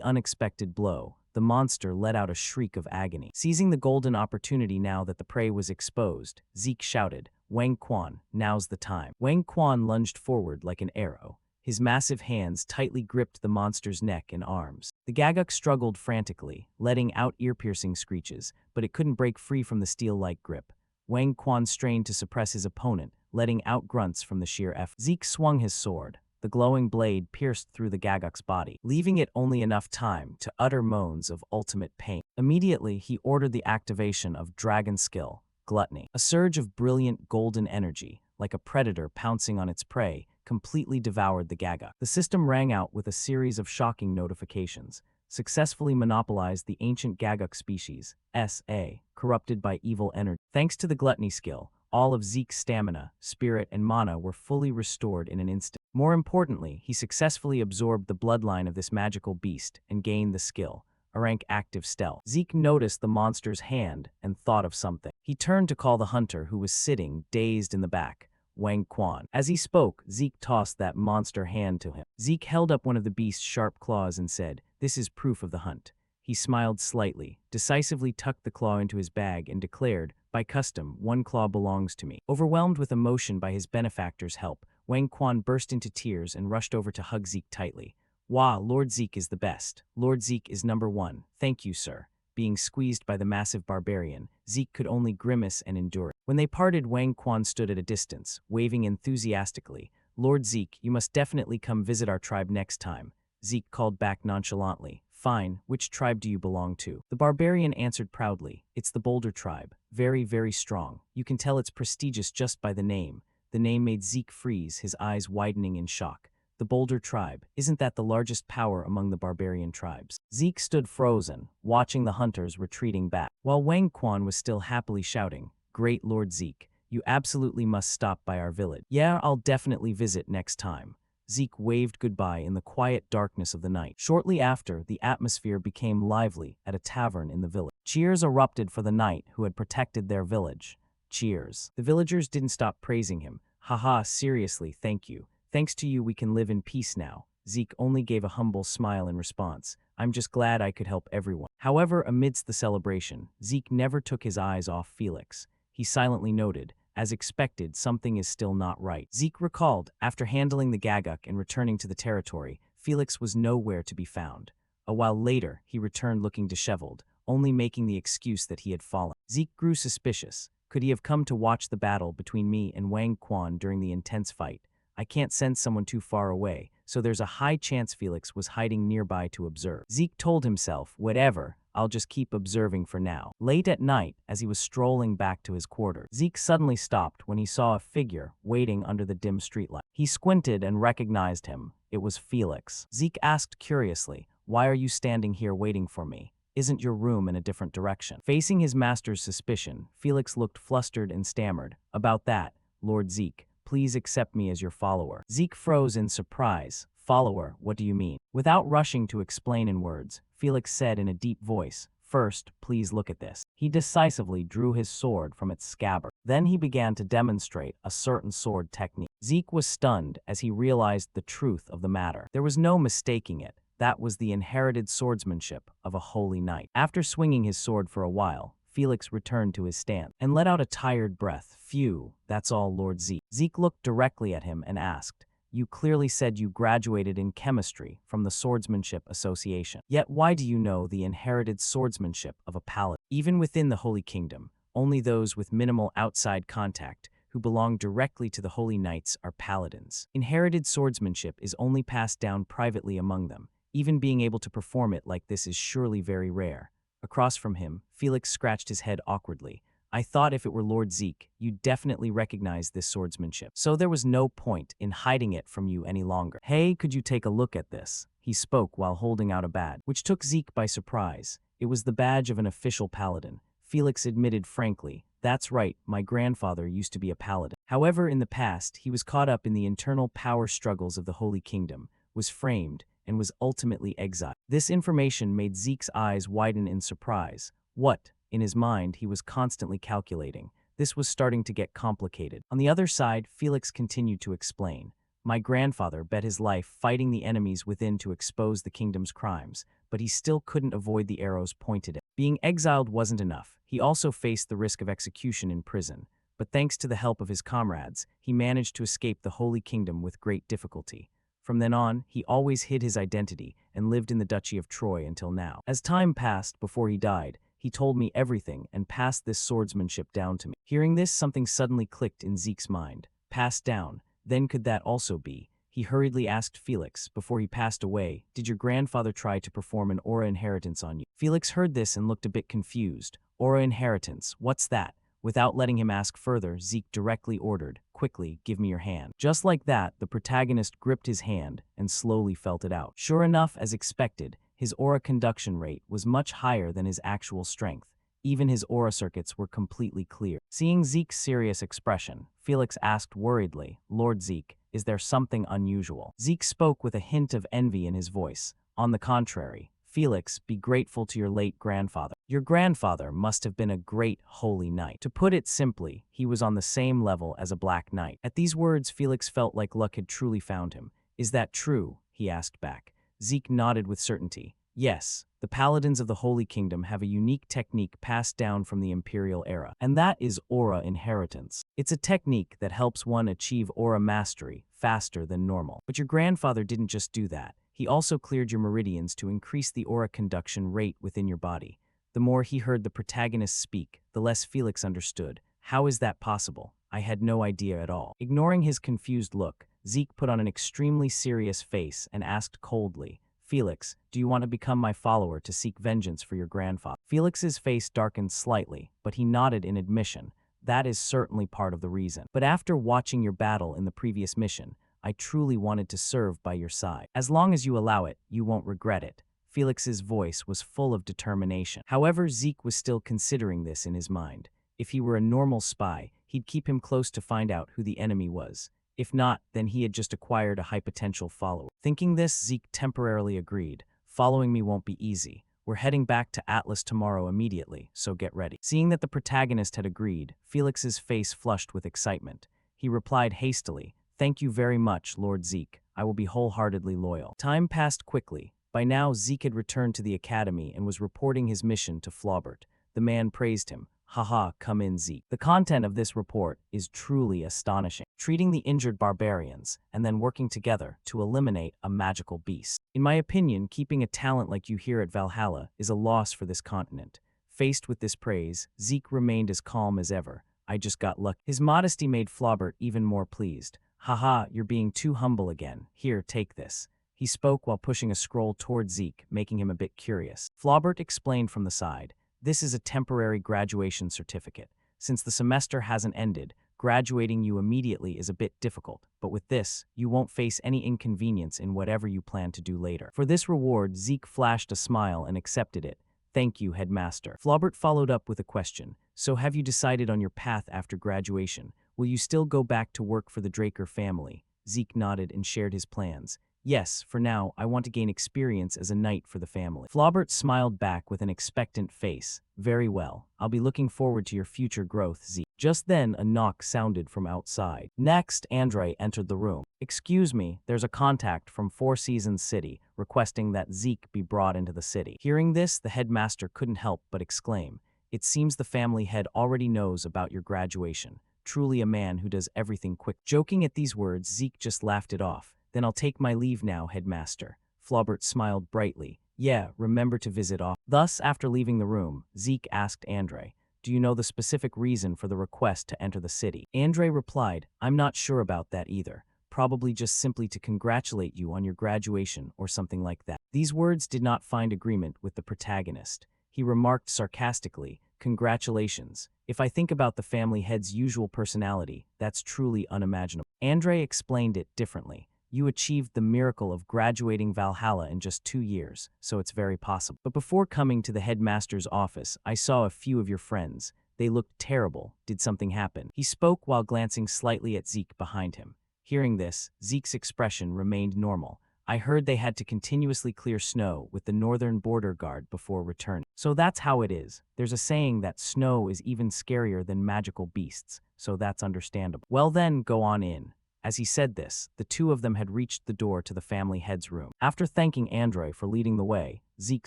unexpected blow, the monster let out a shriek of agony. Seizing the golden opportunity now that the prey was exposed, Zeke shouted, Wang Quan, now's the time. Wang Quan lunged forward like an arrow. His massive hands tightly gripped the monster's neck and arms. The Gagak struggled frantically, letting out ear-piercing screeches, but it couldn't break free from the steel-like grip. Wang Quan strained to suppress his opponent, letting out grunts from the sheer effort. Zeke swung his sword. The glowing blade pierced through the Gagak's body, leaving it only enough time to utter moans of ultimate pain. Immediately, he ordered the activation of Dragon Skill, Gluttony. A surge of brilliant golden energy, like a predator pouncing on its prey, completely devoured the Gagak. The system rang out with a series of shocking notifications. Successfully monopolized the ancient Gagak species, S.A., corrupted by evil energy. Thanks to the Gluttony skill, all of Zeke's stamina, spirit, and mana were fully restored in an instant. More importantly, he successfully absorbed the bloodline of this magical beast and gained the skill, a rank active stealth. Zeke noticed the monster's hand and thought of something. He turned to call the hunter who was sitting, dazed in the back, Wang Quan. As he spoke, Zeke tossed that monster hand to him. Zeke held up one of the beast's sharp claws and said, "This is proof of the hunt." He smiled slightly, decisively tucked the claw into his bag, and declared, "By custom, one claw belongs to me." Overwhelmed with emotion by his benefactor's help, Wang Quan burst into tears and rushed over to hug Zeke tightly. "Wah, Lord Zeke is the best. Lord Zeke is #1. Thank you, sir." Being squeezed by the massive barbarian, Zeke could only grimace and endure it. When they parted, Wang Quan stood at a distance, waving enthusiastically. "Lord Zeke, you must definitely come visit our tribe next time." Zeke called back nonchalantly, "Fine, which tribe do you belong to?" The barbarian answered proudly, "It's the Boulder tribe. Very, very strong. You can tell it's prestigious just by the name." The name made Zeke freeze, his eyes widening in shock. The Boulder tribe, isn't that the largest power among the barbarian tribes? Zeke stood frozen, watching the hunters retreating back, while Wang Quan was still happily shouting, "Great Lord Zeke, you absolutely must stop by our village." "Yeah, I'll definitely visit next time." Zeke waved goodbye in the quiet darkness of the night. Shortly after, the atmosphere became lively at a tavern in the village. Cheers erupted for the knight who had protected their village. Cheers. The villagers didn't stop praising him. "Haha, seriously, thank you. Thanks to you we can live in peace now." Zeke only gave a humble smile in response. "I'm just glad I could help everyone." However, amidst the celebration, Zeke never took his eyes off Felix. He silently noted, as expected, something is still not right. Zeke recalled, after handling the Gagak and returning to the territory, Felix was nowhere to be found. A while later, he returned looking disheveled, only making the excuse that he had fallen. Zeke grew suspicious. Could he have come to watch the battle between me and Wang Quan during the intense fight? I can't send someone too far away, so there's a high chance Felix was hiding nearby to observe. Zeke told himself, whatever, I'll just keep observing for now. Late at night, as he was strolling back to his quarters, Zeke suddenly stopped when he saw a figure waiting under the dim streetlight. He squinted and recognized him. It was Felix. Zeke asked curiously, "Why are you standing here waiting for me? Isn't your room in a different direction?" Facing his master's suspicion, Felix looked flustered and stammered, "About that, Lord Zeke. Please accept me as your follower." Zeke froze in surprise. Follower, what do you mean? Without rushing to explain in words, Felix said in a deep voice, first, please look at this. He decisively drew his sword from its scabbard. Then he began to demonstrate a certain sword technique. Zeke was stunned as he realized the truth of the matter. There was no mistaking it. That was the inherited swordsmanship of a holy knight. After swinging his sword for a while, Felix returned to his stand and let out a tired breath. Phew, that's all, Lord Zeke. Zeke looked directly at him and asked, you clearly said you graduated in chemistry from the Swordsmanship Association. Yet why do you know the inherited swordsmanship of a paladin? Even within the Holy Kingdom, only those with minimal outside contact who belong directly to the Holy Knights are paladins. Inherited swordsmanship is only passed down privately among them. Even being able to perform it like this is surely very rare. Across from him, Felix scratched his head awkwardly. I thought if it were Lord Zeke, you'd definitely recognize this swordsmanship. So there was no point in hiding it from you any longer. Hey, could you take a look at this? He spoke while holding out a badge, which took Zeke by surprise. It was the badge of an official paladin. Felix admitted frankly, that's right, my grandfather used to be a paladin. However, in the past, he was caught up in the internal power struggles of the Holy Kingdom, was framed, and was ultimately exiled. This information made Zeke's eyes widen in surprise. What? In his mind, he was constantly calculating. This was starting to get complicated. On the other side, Felix continued to explain. My grandfather bet his life fighting the enemies within to expose the kingdom's crimes, but he still couldn't avoid the arrows pointed at him. Being exiled wasn't enough. He also faced the risk of execution in prison. But thanks to the help of his comrades, he managed to escape the Holy Kingdom with great difficulty. From then on, he always hid his identity and lived in the Duchy of Troy until now. As time passed before he died, he told me everything and passed this swordsmanship down to me. Hearing this, something suddenly clicked in Zeke's mind. Passed down, then could that also be? He hurriedly asked Felix, before he passed away, did your grandfather try to perform an aura inheritance on you? Felix heard this and looked a bit confused. Aura inheritance, what's that? Without letting him ask further, Zeke directly ordered, quickly, give me your hand. Just like that, the protagonist gripped his hand and slowly felt it out. Sure enough, as expected, his aura conduction rate was much higher than his actual strength. Even his aura circuits were completely clear. Seeing Zeke's serious expression, Felix asked worriedly, Lord Zeke, is there something unusual? Zeke spoke with a hint of envy in his voice. On the contrary, Felix, be grateful to your late grandfather. Your grandfather must have been a great holy knight. To put it simply, he was on the same level as a black knight. At these words, Felix felt like luck had truly found him. Is that true? He asked back. Zeke nodded with certainty. Yes, the paladins of the Holy Kingdom have a unique technique passed down from the Imperial era, and that is aura inheritance. It's a technique that helps one achieve aura mastery faster than normal. But your grandfather didn't just do that. He also cleared your meridians to increase the aura conduction rate within your body. The more he heard the protagonist speak, the less Felix understood. How is that possible? I had no idea at all. Ignoring his confused look, Zeke put on an extremely serious face and asked coldly, Felix, do you want to become my follower to seek vengeance for your grandfather? Felix's face darkened slightly, but he nodded in admission. That is certainly part of the reason. But after watching your battle in the previous mission, I truly wanted to serve by your side. As long as you allow it, you won't regret it. Felix's voice was full of determination. However, Zeke was still considering this in his mind. If he were a normal spy, he'd keep him close to find out who the enemy was. If not, then he had just acquired a high potential follower. Thinking this, Zeke temporarily agreed. Following me won't be easy. We're heading back to Atlas tomorrow immediately, so get ready. Seeing that the protagonist had agreed, Felix's face flushed with excitement. He replied hastily, Thank you very much, Lord Zeke. I will be wholeheartedly loyal. Time passed quickly. By now, Zeke had returned to the academy and was reporting his mission to Flaubert. The man praised him. Haha, come in, Zeke. The content of this report is truly astonishing. Treating the injured barbarians and then working together to eliminate a magical beast. In my opinion, keeping a talent like you here at Valhalla is a loss for this continent. Faced with this praise, Zeke remained as calm as ever. I just got lucky. His modesty made Flaubert even more pleased. Haha, you're being too humble again. Here, take this. He spoke while pushing a scroll toward Zeke, making him a bit curious. Flaubert explained from the side. This is a temporary graduation certificate. Since the semester hasn't ended, graduating you immediately is a bit difficult, but with this, you won't face any inconvenience in whatever you plan to do later. For this reward, Zeke flashed a smile and accepted it. Thank you, headmaster. Flaubert followed up with a question. So have you decided on your path after graduation? Will you still go back to work for the Draker family? Zeke nodded and shared his plans. Yes, for now, I want to gain experience as a knight for the family. Flaubert smiled back with an expectant face. Very well. I'll be looking forward to your future growth, Zeke. Just then, a knock sounded from outside. Next, Andre entered the room. Excuse me, there's a contact from Four Seasons City requesting that Zeke be brought into the city. Hearing this, the headmaster couldn't help but exclaim, "It seems the family head already knows about your graduation. Truly a man who does everything quick." Joking at these words, Zeke just laughed it off. "Then I'll take my leave now, headmaster." Flaubert smiled brightly. "Yeah, remember to visit off." Thus, after leaving the room, Zeke asked Andre, "Do you know the specific reason for the request to enter the city?" Andre replied, "I'm not sure about that either. Probably just simply to congratulate you on your graduation or something like that." These words did not find agreement with the protagonist. He remarked sarcastically, "Congratulations. If I think about the family head's usual personality, that's truly unimaginable." Andre explained it differently. "You achieved the miracle of graduating Valhalla in just 2 years, so it's very possible. But before coming to the headmaster's office, I saw a few of your friends. They looked terrible. Did something happen?" He spoke while glancing slightly at Zeke behind him. Hearing this, Zeke's expression remained normal. "I heard they had to continuously clear snow with the northern border guard before returning. So that's how it is. There's a saying that snow is even scarier than magical beasts, so that's understandable." "Well then, go on in." As he said this, the two of them had reached the door to the family head's room. After thanking Andre for leading the way, Zeke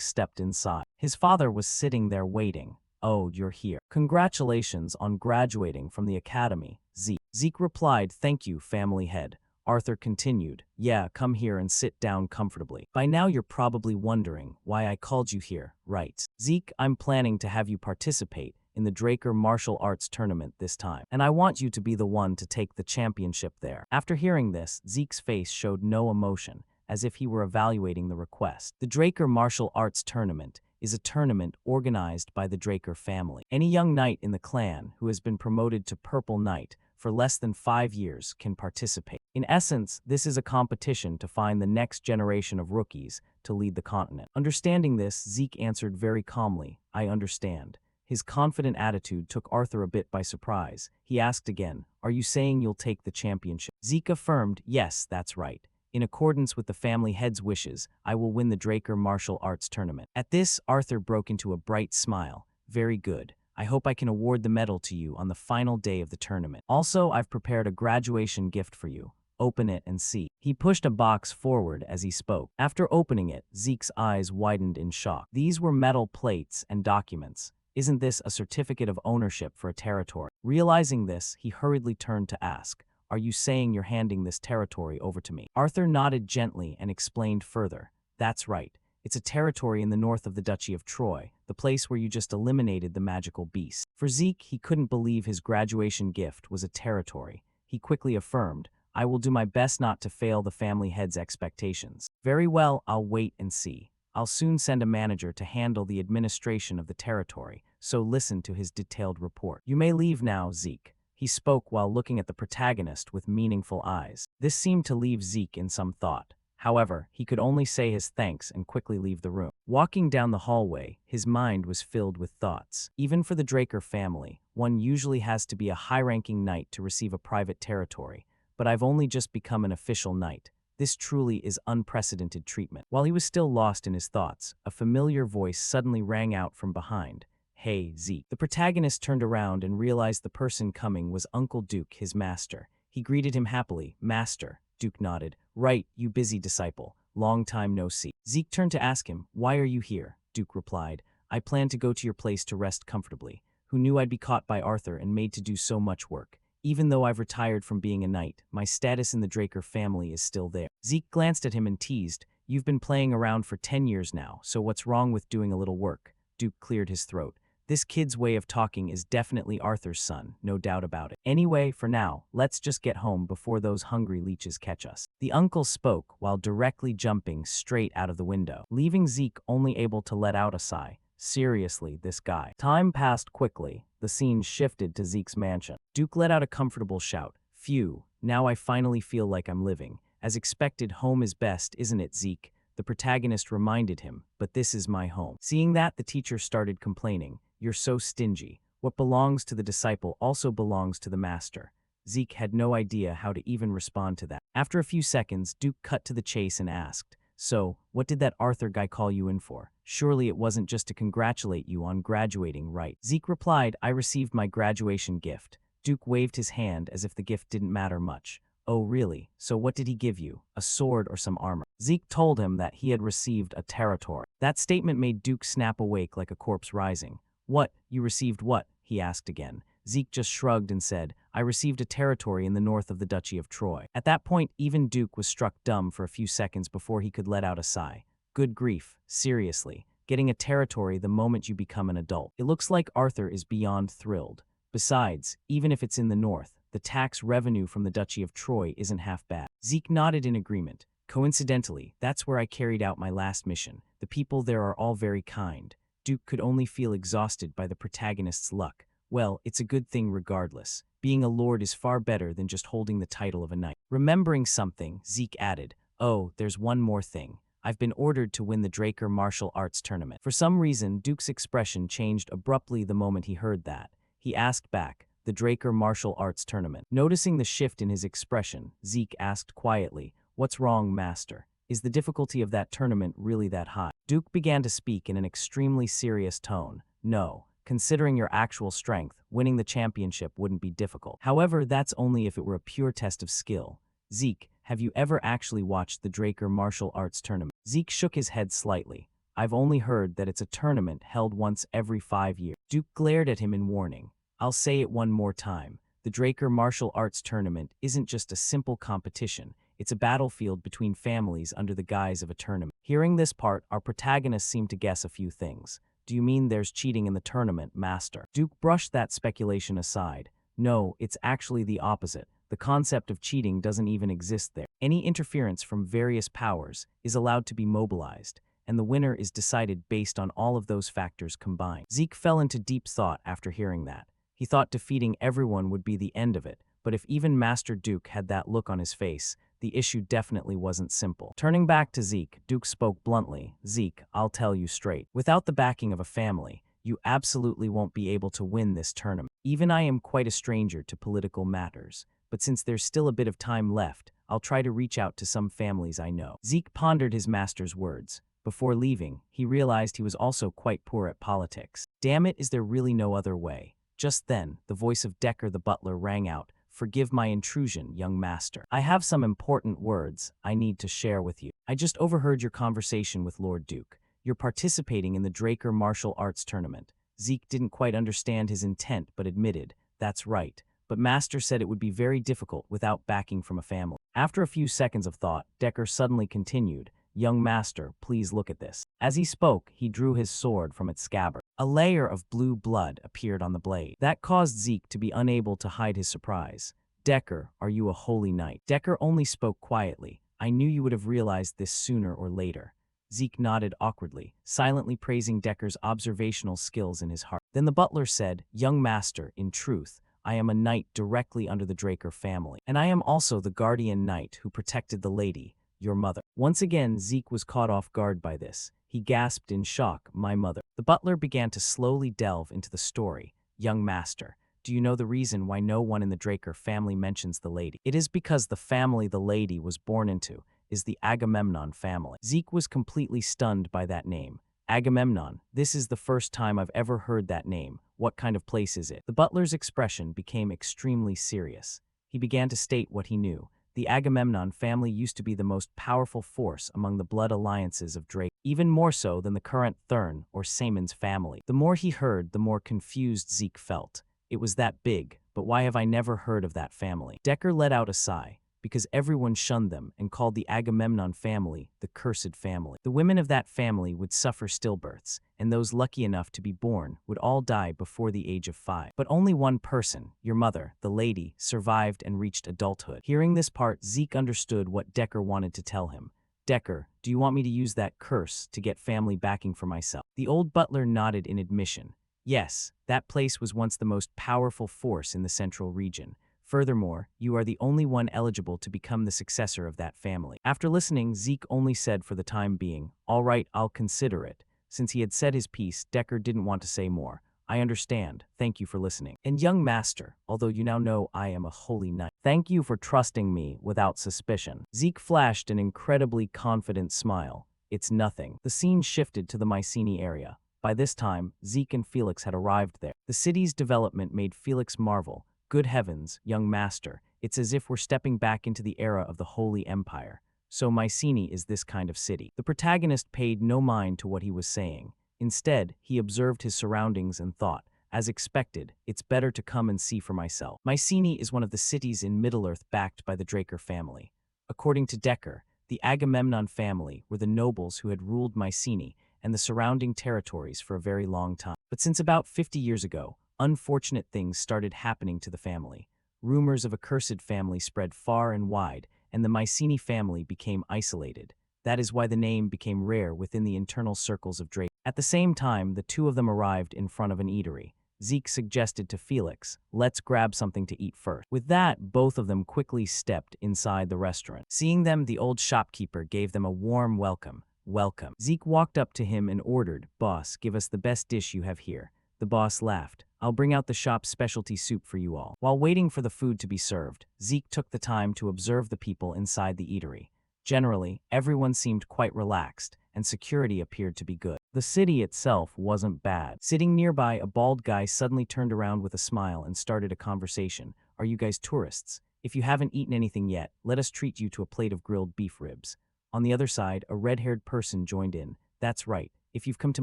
stepped inside. His father was sitting there waiting. "Oh, you're here. Congratulations on graduating from the academy, Zeke." Zeke replied, "Thank you, family head." Arthur continued, "Yeah, come here and sit down comfortably. By now you're probably wondering why I called you here, right? Zeke, I'm planning to have you participate in the Draker Martial Arts Tournament this time, and I want you to be the one to take the championship there." After hearing this, Zeke's face showed no emotion, as if he were evaluating the request. The Draker Martial Arts Tournament is a tournament organized by the Draker family. Any young knight in the clan who has been promoted to Purple Knight for less than 5 years can participate. In essence, this is a competition to find the next generation of rookies to lead the continent. Understanding this, Zeke answered very calmly, "I understand." His confident attitude took Arthur a bit by surprise. He asked again, "Are you saying you'll take the championship?" Zeke affirmed, "Yes, that's right. In accordance with the family head's wishes, I will win the Draker Martial Arts Tournament." At this, Arthur broke into a bright smile. "Very good. I hope I can award the medal to you on the final day of the tournament. Also, I've prepared a graduation gift for you. Open it and see." He pushed a box forward as he spoke. After opening it, Zeke's eyes widened in shock. These were metal plates and documents. Isn't this a certificate of ownership for a territory? Realizing this, he hurriedly turned to ask, "Are you saying you're handing this territory over to me?" Arthur nodded gently and explained further, "That's right. It's a territory in the north of the Duchy of Troy, the place where you just eliminated the magical beast." For Zeke, he couldn't believe his graduation gift was a territory. He quickly affirmed, "I will do my best not to fail the family head's expectations." "Very well, I'll wait and see. I'll soon send a manager to handle the administration of the territory, so listen to his detailed report. You may leave now, Zeke." He spoke while looking at the protagonist with meaningful eyes. This seemed to leave Zeke in some thought. However, he could only say his thanks and quickly leave the room. Walking down the hallway, his mind was filled with thoughts. Even for the Draker family, one usually has to be a high-ranking knight to receive a private territory, but I've only just become an official knight. This truly is unprecedented treatment. While he was still lost in his thoughts, a familiar voice suddenly rang out from behind. "Hey, Zeke." The protagonist turned around and realized the person coming was Uncle Duke, his master. He greeted him happily. "Master." Duke nodded. "Right, you busy disciple. Long time no see." Zeke turned to ask him, "Why are you here?" Duke replied, "I plan to go to your place to rest comfortably. Who knew I'd be caught by Arthur and made to do so much work? Even though I've retired from being a knight, my status in the Draker family is still there." Zeke glanced at him and teased, "You've been playing around for 10 years now, so what's wrong with doing a little work?" Duke cleared his throat. "This kid's way of talking is definitely Arthur's son, no doubt about it. Anyway, for now, let's just get home before those hungry leeches catch us." The uncle spoke while directly jumping straight out of the window, leaving Zeke only able to let out a sigh. Seriously, this guy. Time passed quickly. The scene shifted to Zeke's mansion. Duke let out a comfortable shout. "Phew, now I finally feel like I'm living. As expected, home is best, isn't it, Zeke?" The protagonist reminded him, "But this is my home." Seeing that, the teacher started complaining. "You're so stingy. What belongs to the disciple also belongs to the master." Zeke had no idea how to even respond to that. After a few seconds, Duke cut to the chase and asked, "So, what did that Arthur guy call you in for? Surely it wasn't just to congratulate you on graduating, right?" Zeke replied, "I received my graduation gift." Duke waved his hand as if the gift didn't matter much. "Oh, really? So what did he give you? A sword or some armor?" Zeke told him that he had received a territory. That statement made Duke snap awake like a corpse rising. "What? You received what?" he asked again. Zeke just shrugged and said, "I received a territory in the north of the Duchy of Troy." At that point, even Duke was struck dumb for a few seconds before he could let out a sigh. Good grief, seriously. Getting a territory the moment you become an adult. It looks like Arthur is beyond thrilled. Besides, even if it's in the north, the tax revenue from the Duchy of Troy isn't half bad. Zeke nodded in agreement. "Coincidentally, that's where I carried out my last mission. The people there are all very kind." Duke could only feel exhausted by the protagonist's luck. Well, it's a good thing regardless. Being a lord is far better than just holding the title of a knight. Remembering something, Zeke added, "Oh, there's one more thing. I've been ordered to win the Draker Martial Arts Tournament." For some reason, Duke's expression changed abruptly the moment he heard that. He asked back, "The Draker Martial Arts Tournament?" Noticing the shift in his expression, Zeke asked quietly, "What's wrong, Master? Is the difficulty of that tournament really that high?" Duke began to speak in an extremely serious tone. "No. Considering your actual strength, winning the championship wouldn't be difficult. However, that's only if it were a pure test of skill. Zeke, have you ever actually watched the Draker Martial Arts Tournament?" Zeke shook his head slightly. "I've only heard that it's a tournament held once every 5 years." Duke glared at him in warning. "I'll say it one more time. The Draker Martial Arts Tournament isn't just a simple competition. It's a battlefield between families under the guise of a tournament." Hearing this part, our protagonist seemed to guess a few things. "Do you mean there's cheating in the tournament, Master?" Duke brushed that speculation aside. "No, it's actually the opposite. The concept of cheating doesn't even exist there. Any interference from various powers is allowed to be mobilized, and the winner is decided based on all of those factors combined." Zeke fell into deep thought after hearing that. He thought defeating everyone would be the end of it, but if even Master Duke had that look on his face, the issue definitely wasn't simple. Turning back to Zeke, Duke spoke bluntly. "Zeke, I'll tell you straight. Without the backing of a family, you absolutely won't be able to win this tournament. Even I am quite a stranger to political matters, but since there's still a bit of time left, I'll try to reach out to some families I know." Zeke pondered his master's words. Before leaving, he realized he was also quite poor at politics. Damn it, is there really no other way? Just then, the voice of Decker the butler rang out. "Forgive my intrusion, young master. I have some important words I need to share with you. I just overheard your conversation with Lord Duke. You're participating in the Draker Martial Arts Tournament." Zeke didn't quite understand his intent but admitted, "That's right. But Master said it would be very difficult without backing from a family." After a few seconds of thought, Decker suddenly continued, "Young Master, please look at this." As he spoke, he drew his sword from its scabbard. A layer of blue blood appeared on the blade. That caused Zeke to be unable to hide his surprise. "Decker, are you a holy knight?" Decker only spoke quietly. "I knew you would have realized this sooner or later." Zeke nodded awkwardly, silently praising Decker's observational skills in his heart. Then the butler said, "Young Master, in truth, I am a knight directly under the Draker family, and I am also the guardian knight who protected the lady, your mother." Once again, Zeke was caught off guard by this. He gasped in shock, "My mother." The butler began to slowly delve into the story. "Young Master, do you know the reason why no one in the Draker family mentions the lady? It is because the family the lady was born into is the Agamemnon family." Zeke was completely stunned by that name. "Agamemnon, this is the first time I've ever heard that name. What kind of place is it?" The butler's expression became extremely serious. He began to state what he knew. The Agamemnon family used to be the most powerful force among the blood alliances of Drake, even more so than the current Thurn or Saemon's family. The more he heard, the more confused Zeke felt. It was that big, but why have I never heard of that family? Decker let out a sigh. Because everyone shunned them and called the Agamemnon family the cursed family. The women of that family would suffer stillbirths, and those lucky enough to be born would all die before the age of 5. But only one person, your mother, the lady, survived and reached adulthood. Hearing this part, Zeke understood what Decker wanted to tell him. "Decker, do you want me to use that curse to get family backing for myself?" The old butler nodded in admission. "Yes, that place was once the most powerful force in the central region. Furthermore, you are the only one eligible to become the successor of that family." After listening, Zeke only said for the time being, "All right, I'll consider it." Since he had said his piece, Decker didn't want to say more. I understand. Thank you for listening. And young master, although you now know I am a holy knight, thank you for trusting me without suspicion. Zeke flashed an incredibly confident smile. It's nothing. The scene shifted to the Mycenae area. By this time, Zeke and Felix had arrived there. The city's development made Felix marvel. Good heavens, young master, it's as if we're stepping back into the era of the Holy Empire. So Mycenae is this kind of city. The protagonist paid no mind to what he was saying. Instead, he observed his surroundings and thought, as expected, it's better to come and see for myself. Mycenae is one of the cities in Middle-earth backed by the Draker family. According to Decker, the Agamemnon family were the nobles who had ruled Mycenae and the surrounding territories for a very long time. But since about 50 years ago, unfortunate things started happening to the family. Rumors of a cursed family spread far and wide, and the Mycenae family became isolated. That is why the name became rare within the internal circles of Drake. At the same time, the two of them arrived in front of an eatery. Zeke suggested to Felix, let's grab something to eat first. With that, both of them quickly stepped inside the restaurant. Seeing them, the old shopkeeper gave them a warm welcome. Welcome. Zeke walked up to him and ordered, "Boss, give us the best dish you have here." The boss laughed. "I'll bring out the shop's specialty soup for you all." While waiting for the food to be served, Zeke took the time to observe the people inside the eatery. Generally, everyone seemed quite relaxed, and security appeared to be good. The city itself wasn't bad. Sitting nearby, a bald guy suddenly turned around with a smile and started a conversation. "Are you guys tourists? If you haven't eaten anything yet, let us treat you to a plate of grilled beef ribs." On the other side, a red-haired person joined in. "That's right. If you've come to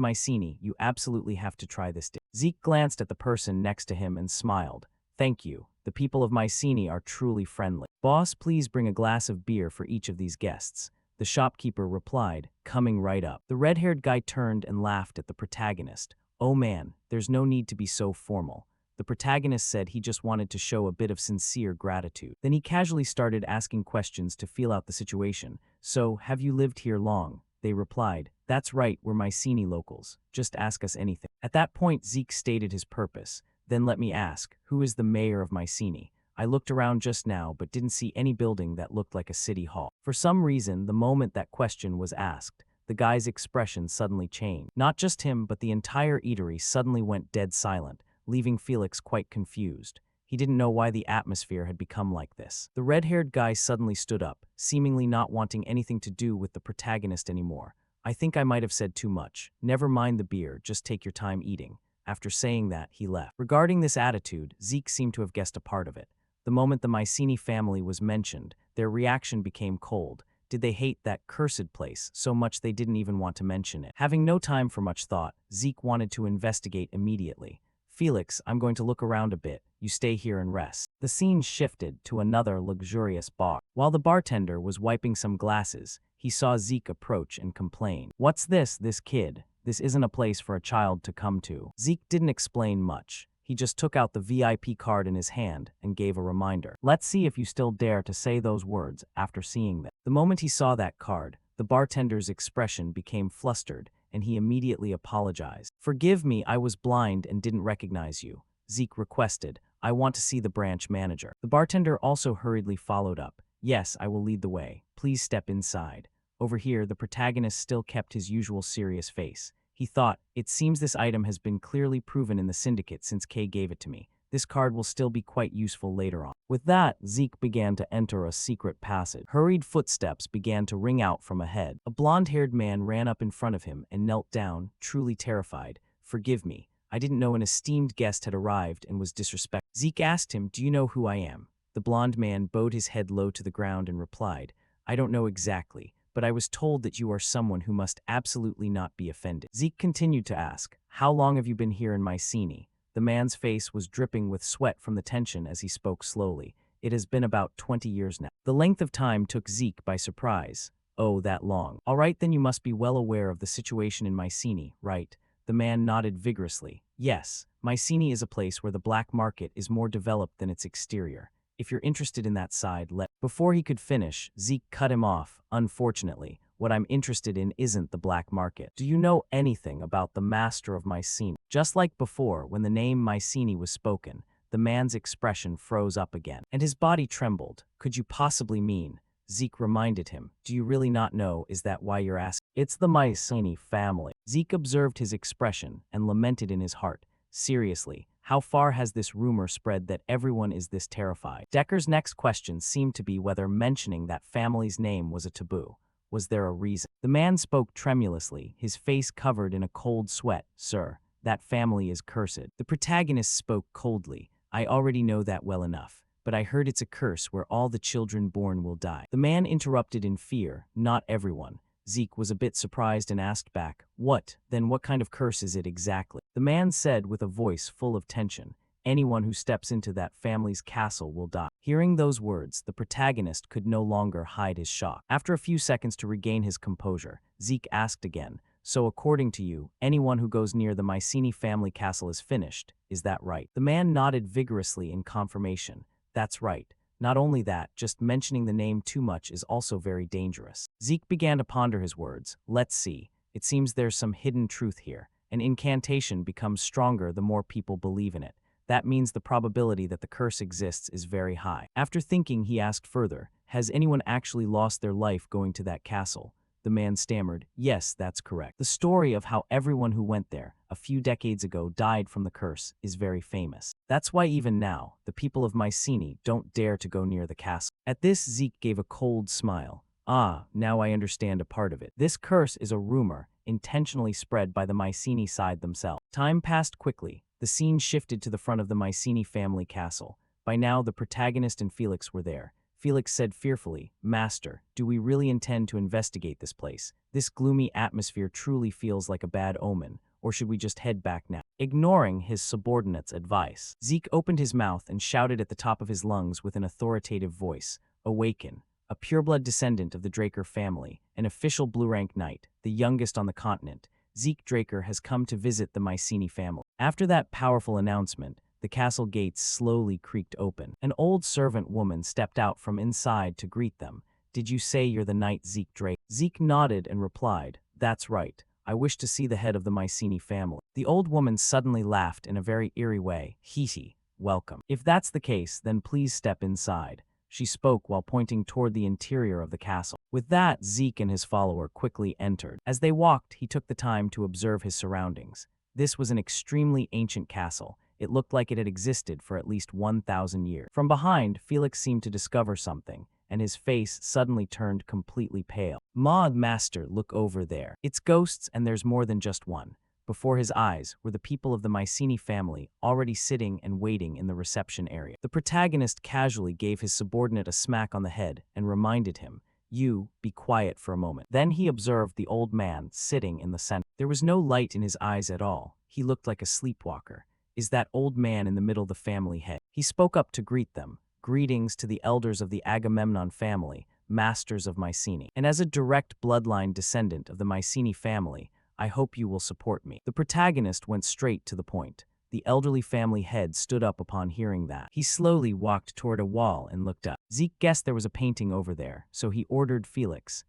Mycenae, you absolutely have to try this dish." Zeke glanced at the person next to him and smiled. "Thank you. The people of Mycenae are truly friendly. Boss, please bring a glass of beer for each of these guests." The shopkeeper replied, "Coming right up." The red-haired guy turned and laughed at the protagonist. "Oh man, there's no need to be so formal." The protagonist said he just wanted to show a bit of sincere gratitude. Then he casually started asking questions to feel out the situation. "So, have you lived here long?" They replied, "That's right, we're Mycenae locals. Just ask us anything." At that point, Zeke stated his purpose. "Then let me ask, who is the mayor of Mycenae? I looked around just now but didn't see any building that looked like a city hall." For some reason, the moment that question was asked, the guy's expression suddenly changed. Not just him, but the entire eatery suddenly went dead silent, leaving Felix quite confused. He didn't know why the atmosphere had become like this. The red-haired guy suddenly stood up, seemingly not wanting anything to do with the protagonist anymore. "I think I might have said too much. Never mind the beer, just take your time eating." After saying that, he left. Regarding this attitude, Zeke seemed to have guessed a part of it. The moment the Mycenae family was mentioned, their reaction became cold. Did they hate that cursed place so much they didn't even want to mention it? Having no time for much thought, Zeke wanted to investigate immediately. "Felix, I'm going to look around a bit. You stay here and rest." The scene shifted to another luxurious bar. While the bartender was wiping some glasses, he saw Zeke approach and complain. "What's this kid? This isn't a place for a child to come to." Zeke didn't explain much. He just took out the VIP card in his hand and gave a reminder. "Let's see if you still dare to say those words after seeing them." The moment he saw that card, the bartender's expression became flustered, and he immediately apologized. "Forgive me, I was blind and didn't recognize you." Zeke requested, "I want to see the branch manager." The bartender also hurriedly followed up. "Yes, I will lead the way. Please step inside." Over here, the protagonist still kept his usual serious face. He thought, "It seems this item has been clearly proven in the syndicate since Kay gave it to me. This card will still be quite useful later on." With that, Zeke began to enter a secret passage. Hurried footsteps began to ring out from ahead. A blonde-haired man ran up in front of him and knelt down, truly terrified. "Forgive me. I didn't know an esteemed guest had arrived and was disrespectful." Zeke asked him, "Do you know who I am?" The blonde man bowed his head low to the ground and replied, "I don't know exactly, but I was told that you are someone who must absolutely not be offended." Zeke continued to ask, "How long have you been here in Mycenae?" The man's face was dripping with sweat from the tension as he spoke slowly. "It has been about 20 years now." The length of time took Zeke by surprise. "Oh, that long. All right, then you must be well aware of the situation in Mycenae, right?" The man nodded vigorously. "Yes, Mycenae is a place where the black market is more developed than its exterior. If you're interested in that side, let..." Before he could finish, Zeke cut him off. "Unfortunately, what I'm interested in isn't the black market. Do you know anything about the master of Mycenae?" Just like before, when the name Mycenae was spoken, the man's expression froze up again, and his body trembled. "Could you possibly mean..." Zeke reminded him, "Do you really not know? Is that why you're asking?" "It's the Mycenae family." Zeke observed his expression and lamented in his heart. Seriously, how far has this rumor spread that everyone is this terrified? Decker's next question seemed to be whether mentioning that family's name was a taboo. Was there a reason? The man spoke tremulously, his face covered in a cold sweat. Sir, that family is cursed. The protagonist spoke coldly. I already know that well enough, but I heard it's a curse where all the children born will die. The man interrupted in fear. Not everyone. Zeke was a bit surprised and asked back, what? Then what kind of curse is it exactly? The man said with a voice full of tension, anyone who steps into that family's castle will die. Hearing those words, the protagonist could no longer hide his shock. After a few seconds to regain his composure, Zeke asked again, so according to you, anyone who goes near the Mycenae family castle is finished, is that right? The man nodded vigorously in confirmation. That's right. Not only that, just mentioning the name too much is also very dangerous. Zeke began to ponder his words. Let's see. It seems there's some hidden truth here. An incantation becomes stronger the more people believe in it. That means the probability that the curse exists is very high. After thinking, he asked further, has anyone actually lost their life going to that castle? The man stammered, yes, that's correct. The story of how everyone who went there, a few decades ago, died from the curse is very famous. That's why even now, the people of Mycenae don't dare to go near the castle. At this, Zeke gave a cold smile. Ah, now I understand a part of it. This curse is a rumor, intentionally spread by the Mycenae side themselves. Time passed quickly. The scene shifted to the front of the Mycenae family castle. By now, the protagonist and Felix were there. Felix said fearfully, Master, do we really intend to investigate this place? This gloomy atmosphere truly feels like a bad omen, or should we just head back now? Ignoring his subordinate's advice, Zeke opened his mouth and shouted at the top of his lungs with an authoritative voice, Awaken, a pureblood descendant of the Draker family, an official blue-rank knight, the youngest on the continent. Zeke Draker has come to visit the Mycenae family. After that powerful announcement, the castle gates slowly creaked open. An old servant woman stepped out from inside to greet them. Did you say you're the knight Zeke Drake? Zeke nodded and replied, that's right. I wish to see the head of the Mycenae family. The old woman suddenly laughed in a very eerie way. Hee, welcome. If that's the case, then please step inside. She spoke while pointing toward the interior of the castle. With that, Zeke and his follower quickly entered. As they walked, he took the time to observe his surroundings. This was an extremely ancient castle. It looked like it had existed for at least 1,000 years. From behind, Felix seemed to discover something, and his face suddenly turned completely pale. Master, look over there. It's ghosts, and there's more than just one. Before his eyes were the people of the Mycenae family already sitting and waiting in the reception area. The protagonist casually gave his subordinate a smack on the head and reminded him, you, be quiet for a moment. Then he observed the old man sitting in the center. There was no light in his eyes at all. He looked like a sleepwalker. Is that old man in the middle the family head? He spoke up to greet them. Greetings to the elders of the Agamemnon family, masters of Mycenae. And as a direct bloodline descendant of the Mycenae family, I hope you will support me. The protagonist went straight to the point. The elderly family head stood up upon hearing that. He slowly walked toward a wall and looked up. Zeke guessed there was a painting over there, so he ordered Felix,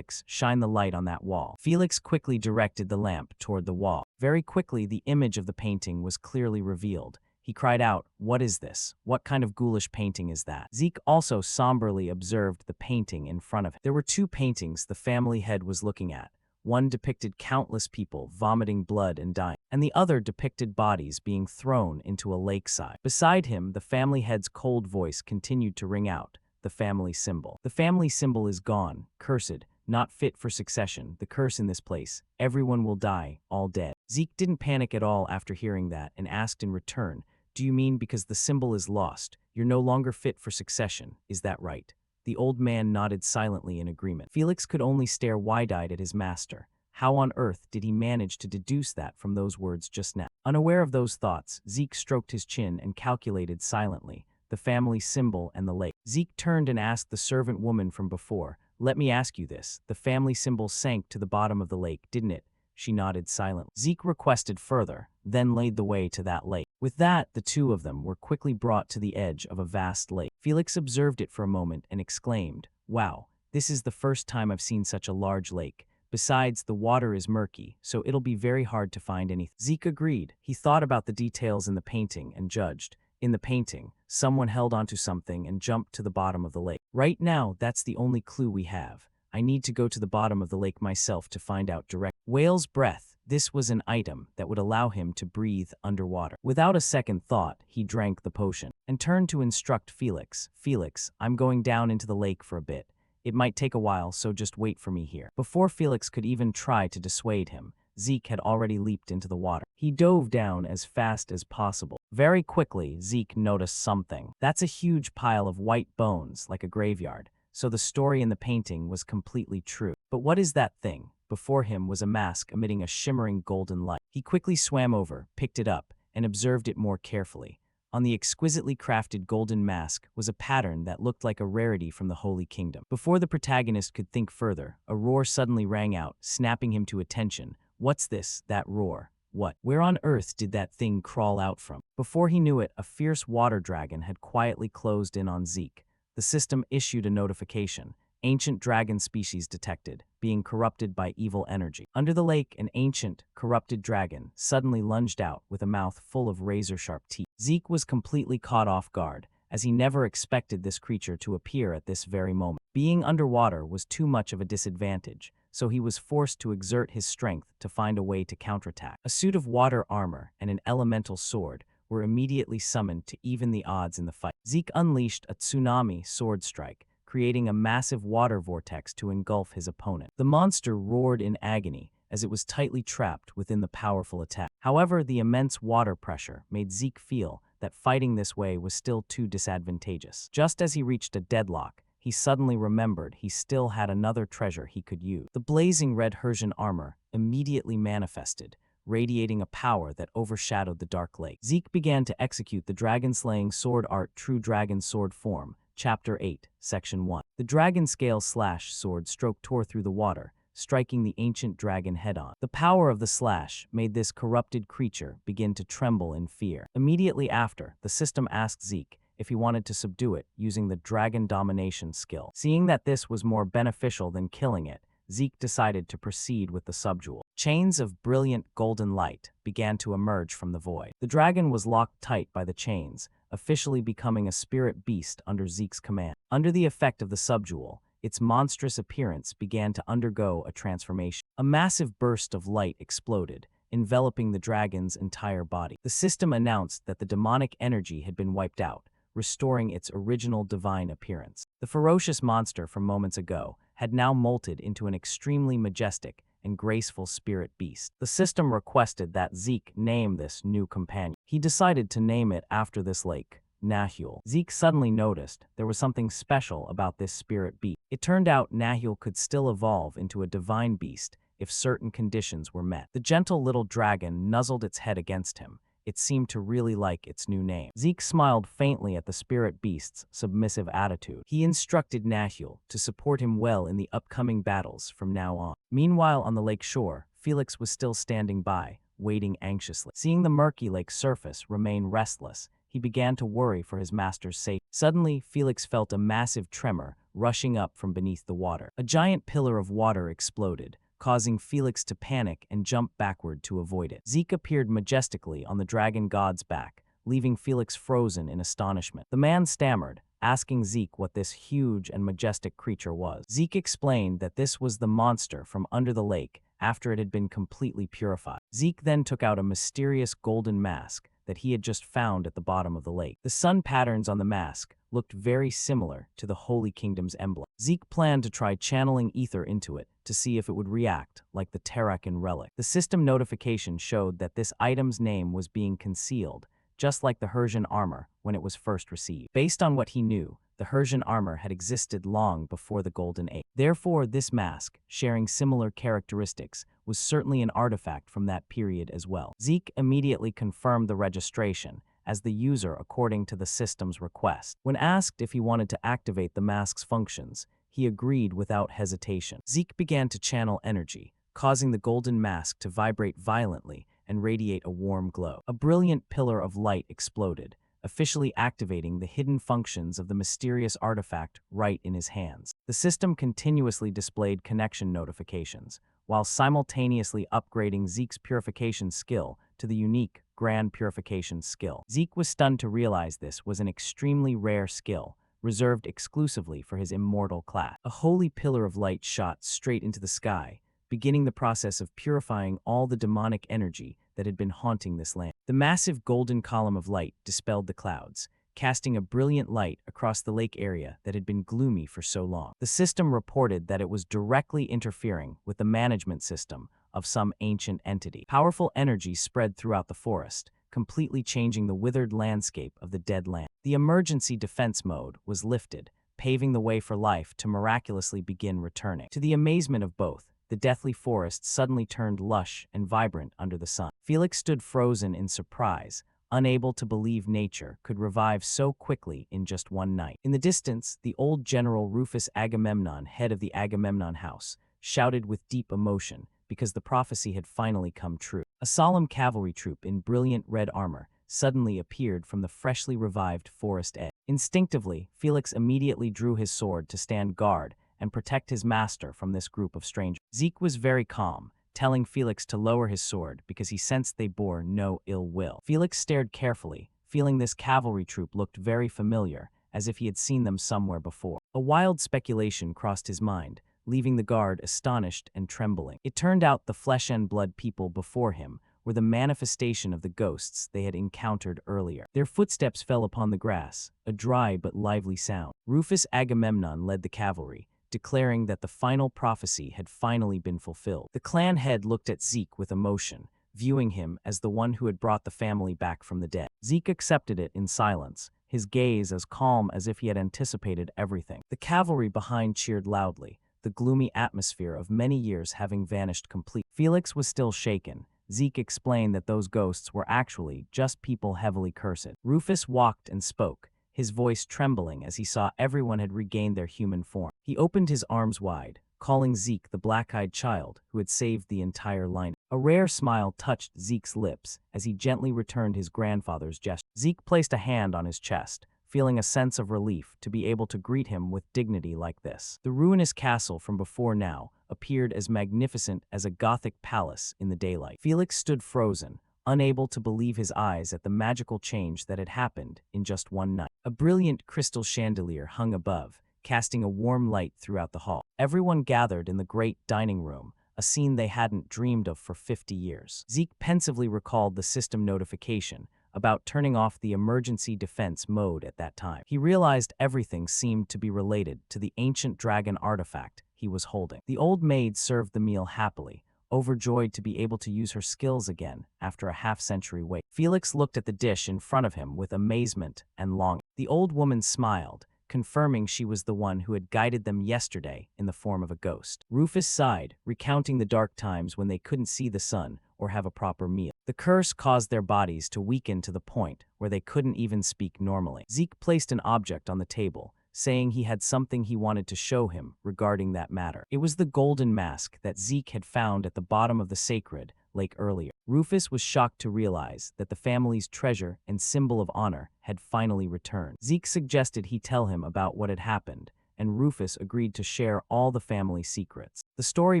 shine the light on that wall. Felix quickly directed the lamp toward the wall. Very quickly, the image of the painting was clearly revealed. He cried out, what is this? What kind of ghoulish painting is that? Zeke also somberly observed the painting in front of him. There were two paintings the family head was looking at. One depicted countless people vomiting blood and dying, and the other depicted bodies being thrown into a lakeside. Beside him, the family head's cold voice continued to ring out, the family symbol. The family symbol is gone, cursed, not fit for succession, the curse in this place. Everyone will die, all dead. Zeke didn't panic at all after hearing that and asked in return, do you mean because the symbol is lost, you're no longer fit for succession, is that right? The old man nodded silently in agreement. Felix could only stare wide-eyed at his master. How on earth did he manage to deduce that from those words just now? Unaware of those thoughts, Zeke stroked his chin and calculated silently, the family symbol and the lake. Zeke turned and asked the servant woman from before, let me ask you this, the family symbol sank to the bottom of the lake, didn't it? She nodded silently. Zeke requested further, then laid the way to that lake. With that, the two of them were quickly brought to the edge of a vast lake. Felix observed it for a moment and exclaimed, wow, this is the first time I've seen such a large lake. Besides, the water is murky, so it'll be very hard to find anything. Zeke agreed. He thought about the details in the painting and judged. In the painting, someone held onto something and jumped to the bottom of the lake. Right now, that's the only clue we have. I need to go to the bottom of the lake myself to find out direct. Whale's breath. This was an item that would allow him to breathe underwater. Without a second thought, he drank the potion and turned to instruct Felix. Felix, I'm going down into the lake for a bit. It might take a while, so just wait for me here. Before Felix could even try to dissuade him, Zeke had already leaped into the water. He dove down as fast as possible. Very quickly, Zeke noticed something. That's a huge pile of white bones, like a graveyard. So the story in the painting was completely true. But what is that thing? Before him was a mask emitting a shimmering golden light. He quickly swam over, picked it up, and observed it more carefully. On the exquisitely crafted golden mask was a pattern that looked like a rarity from the Holy Kingdom. Before the protagonist could think further, a roar suddenly rang out, snapping him to attention. What's this? That roar? What? Where on earth did that thing crawl out from? Before he knew it, a fierce water dragon had quietly closed in on Zeke. The system issued a notification. Ancient dragon species detected, being corrupted by evil energy. Under the lake, an ancient, corrupted dragon suddenly lunged out with a mouth full of razor-sharp teeth. Zeke was completely caught off guard, as he never expected this creature to appear at this very moment. Being underwater was too much of a disadvantage, so he was forced to exert his strength to find a way to counterattack. A suit of water armor and an elemental sword were immediately summoned to even the odds in the fight. Zeke unleashed a tsunami sword strike, creating a massive water vortex to engulf his opponent. The monster roared in agony as it was tightly trapped within the powerful attack. However, the immense water pressure made Zeke feel that fighting this way was still too disadvantageous. Just as he reached a deadlock, he suddenly remembered he still had another treasure he could use. The blazing red Hersian armor immediately manifested, radiating a power that overshadowed the dark lake. Zeke began to execute the dragon-slaying sword art True Dragon Sword Form, Chapter 8, Section 1. The dragon scale slash sword stroke tore through the water, striking the ancient dragon head-on. The power of the slash made this corrupted creature begin to tremble in fear. Immediately after, the system asked Zeke if he wanted to subdue it using the dragon domination skill. Seeing that this was more beneficial than killing it, Zeke decided to proceed with the subdual. Chains of brilliant golden light began to emerge from the void. The dragon was locked tight by the chains, officially becoming a spirit beast under Zeke's command. Under the effect of the subdual, its monstrous appearance began to undergo a transformation. A massive burst of light exploded, enveloping the dragon's entire body. The system announced that the demonic energy had been wiped out, restoring its original divine appearance. The ferocious monster from moments ago had now molted into an extremely majestic and graceful spirit beast. The system requested that Zeke name this new companion. He decided to name it after this lake, Nahul. Zeke suddenly noticed there was something special about this spirit beast. It turned out Nahul could still evolve into a divine beast if certain conditions were met. The gentle little dragon nuzzled its head against him. It seemed to really like its new name. Zeke smiled faintly at the spirit beast's submissive attitude. He instructed Nahul to support him well in the upcoming battles from now on. Meanwhile, on the lake shore, Felix was still standing by, waiting anxiously. Seeing the murky lake surface remain restless, he began to worry for his master's safety. Suddenly, Felix felt a massive tremor rushing up from beneath the water. A giant pillar of water exploded, causing Felix to panic and jump backward to avoid it. Zeke appeared majestically on the dragon god's back, leaving Felix frozen in astonishment. The man stammered, asking Zeke what this huge and majestic creature was. Zeke explained that this was the monster from under the lake after it had been completely purified. Zeke then took out a mysterious golden mask that he had just found at the bottom of the lake. The sun patterns on the mask looked very similar to the Holy Kingdom's emblem. Zeke planned to try channeling ether into it to see if it would react like the Terrakin relic. The system notification showed that this item's name was being concealed, just like the Hersian armor when it was first received. Based on what he knew, the Hersian armor had existed long before the Golden Age. Therefore, this mask, sharing similar characteristics, was certainly an artifact from that period as well. Zeke immediately confirmed the registration as the user according to the system's request. When asked if he wanted to activate the mask's functions, he agreed without hesitation. Zeke began to channel energy, causing the golden mask to vibrate violently and radiate a warm glow. A brilliant pillar of light exploded, officially activating the hidden functions of the mysterious artifact right in his hands. The system continuously displayed connection notifications, while simultaneously upgrading Zeke's purification skill to the unique Grand Purification skill. Zeke was stunned to realize this was an extremely rare skill, reserved exclusively for his immortal class. A holy pillar of light shot straight into the sky, beginning the process of purifying all the demonic energy that had been haunting this land. The massive golden column of light dispelled the clouds, casting a brilliant light across the lake area that had been gloomy for so long. The system reported that it was directly interfering with the management system of some ancient entity. Powerful energy spread throughout the forest, completely changing the withered landscape of the dead land. The emergency defense mode was lifted, paving the way for life to miraculously begin returning. To the amazement of both, the deathly forest suddenly turned lush and vibrant under the sun. Felix stood frozen in surprise, unable to believe nature could revive so quickly in just one night. In the distance, the old General Rufus Agamemnon, head of the Agamemnon house, shouted with deep emotion because the prophecy had finally come true. A solemn cavalry troop in brilliant red armor suddenly appeared from the freshly revived forest edge. Instinctively, Felix immediately drew his sword to stand guard and protect his master from this group of strangers. Zeke was very calm, telling Felix to lower his sword because he sensed they bore no ill will. Felix stared carefully, feeling this cavalry troop looked very familiar, as if he had seen them somewhere before. A wild speculation crossed his mind, leaving the guard astonished and trembling. It turned out the flesh and blood people before him were the manifestation of the ghosts they had encountered earlier. Their footsteps fell upon the grass, a dry but lively sound. Rufus Agamemnon led the cavalry, declaring that the final prophecy had finally been fulfilled. The clan head looked at Zeke with emotion, viewing him as the one who had brought the family back from the dead. Zeke accepted it in silence, his gaze as calm as if he had anticipated everything. The cavalry behind cheered loudly, the gloomy atmosphere of many years having vanished completely. Felix was still shaken. Zeke explained that those ghosts were actually just people heavily cursed. Rufus walked and spoke, his voice trembling as he saw everyone had regained their human form. He opened his arms wide, calling Zeke the black-eyed child who had saved the entire line. A rare smile touched Zeke's lips as he gently returned his grandfather's gesture. Zeke placed a hand on his chest, feeling a sense of relief to be able to greet him with dignity like this. The ruinous castle from before now appeared as magnificent as a Gothic palace in the daylight. Felix stood frozen, unable to believe his eyes at the magical change that had happened in just one night. A brilliant crystal chandelier hung above, casting a warm light throughout the hall. Everyone gathered in the great dining room, a scene they hadn't dreamed of for 50 years. Zeke pensively recalled the system notification about turning off the emergency defense mode at that time. He realized everything seemed to be related to the ancient dragon artifact he was holding. The old maid served the meal happily, overjoyed to be able to use her skills again after a half-century wait. Felix looked at the dish in front of him with amazement and longing. The old woman smiled, confirming she was the one who had guided them yesterday in the form of a ghost. Rufus sighed, recounting the dark times when they couldn't see the sun or have a proper meal. The curse caused their bodies to weaken to the point where they couldn't even speak normally. Zeke placed an object on the table, saying he had something he wanted to show him regarding that matter. It was the golden mask that Zeke had found at the bottom of the sacred lake earlier. Rufus was shocked to realize that the family's treasure and symbol of honor had finally returned. Zeke suggested he tell him about what had happened, and Rufus agreed to share all the family secrets. The story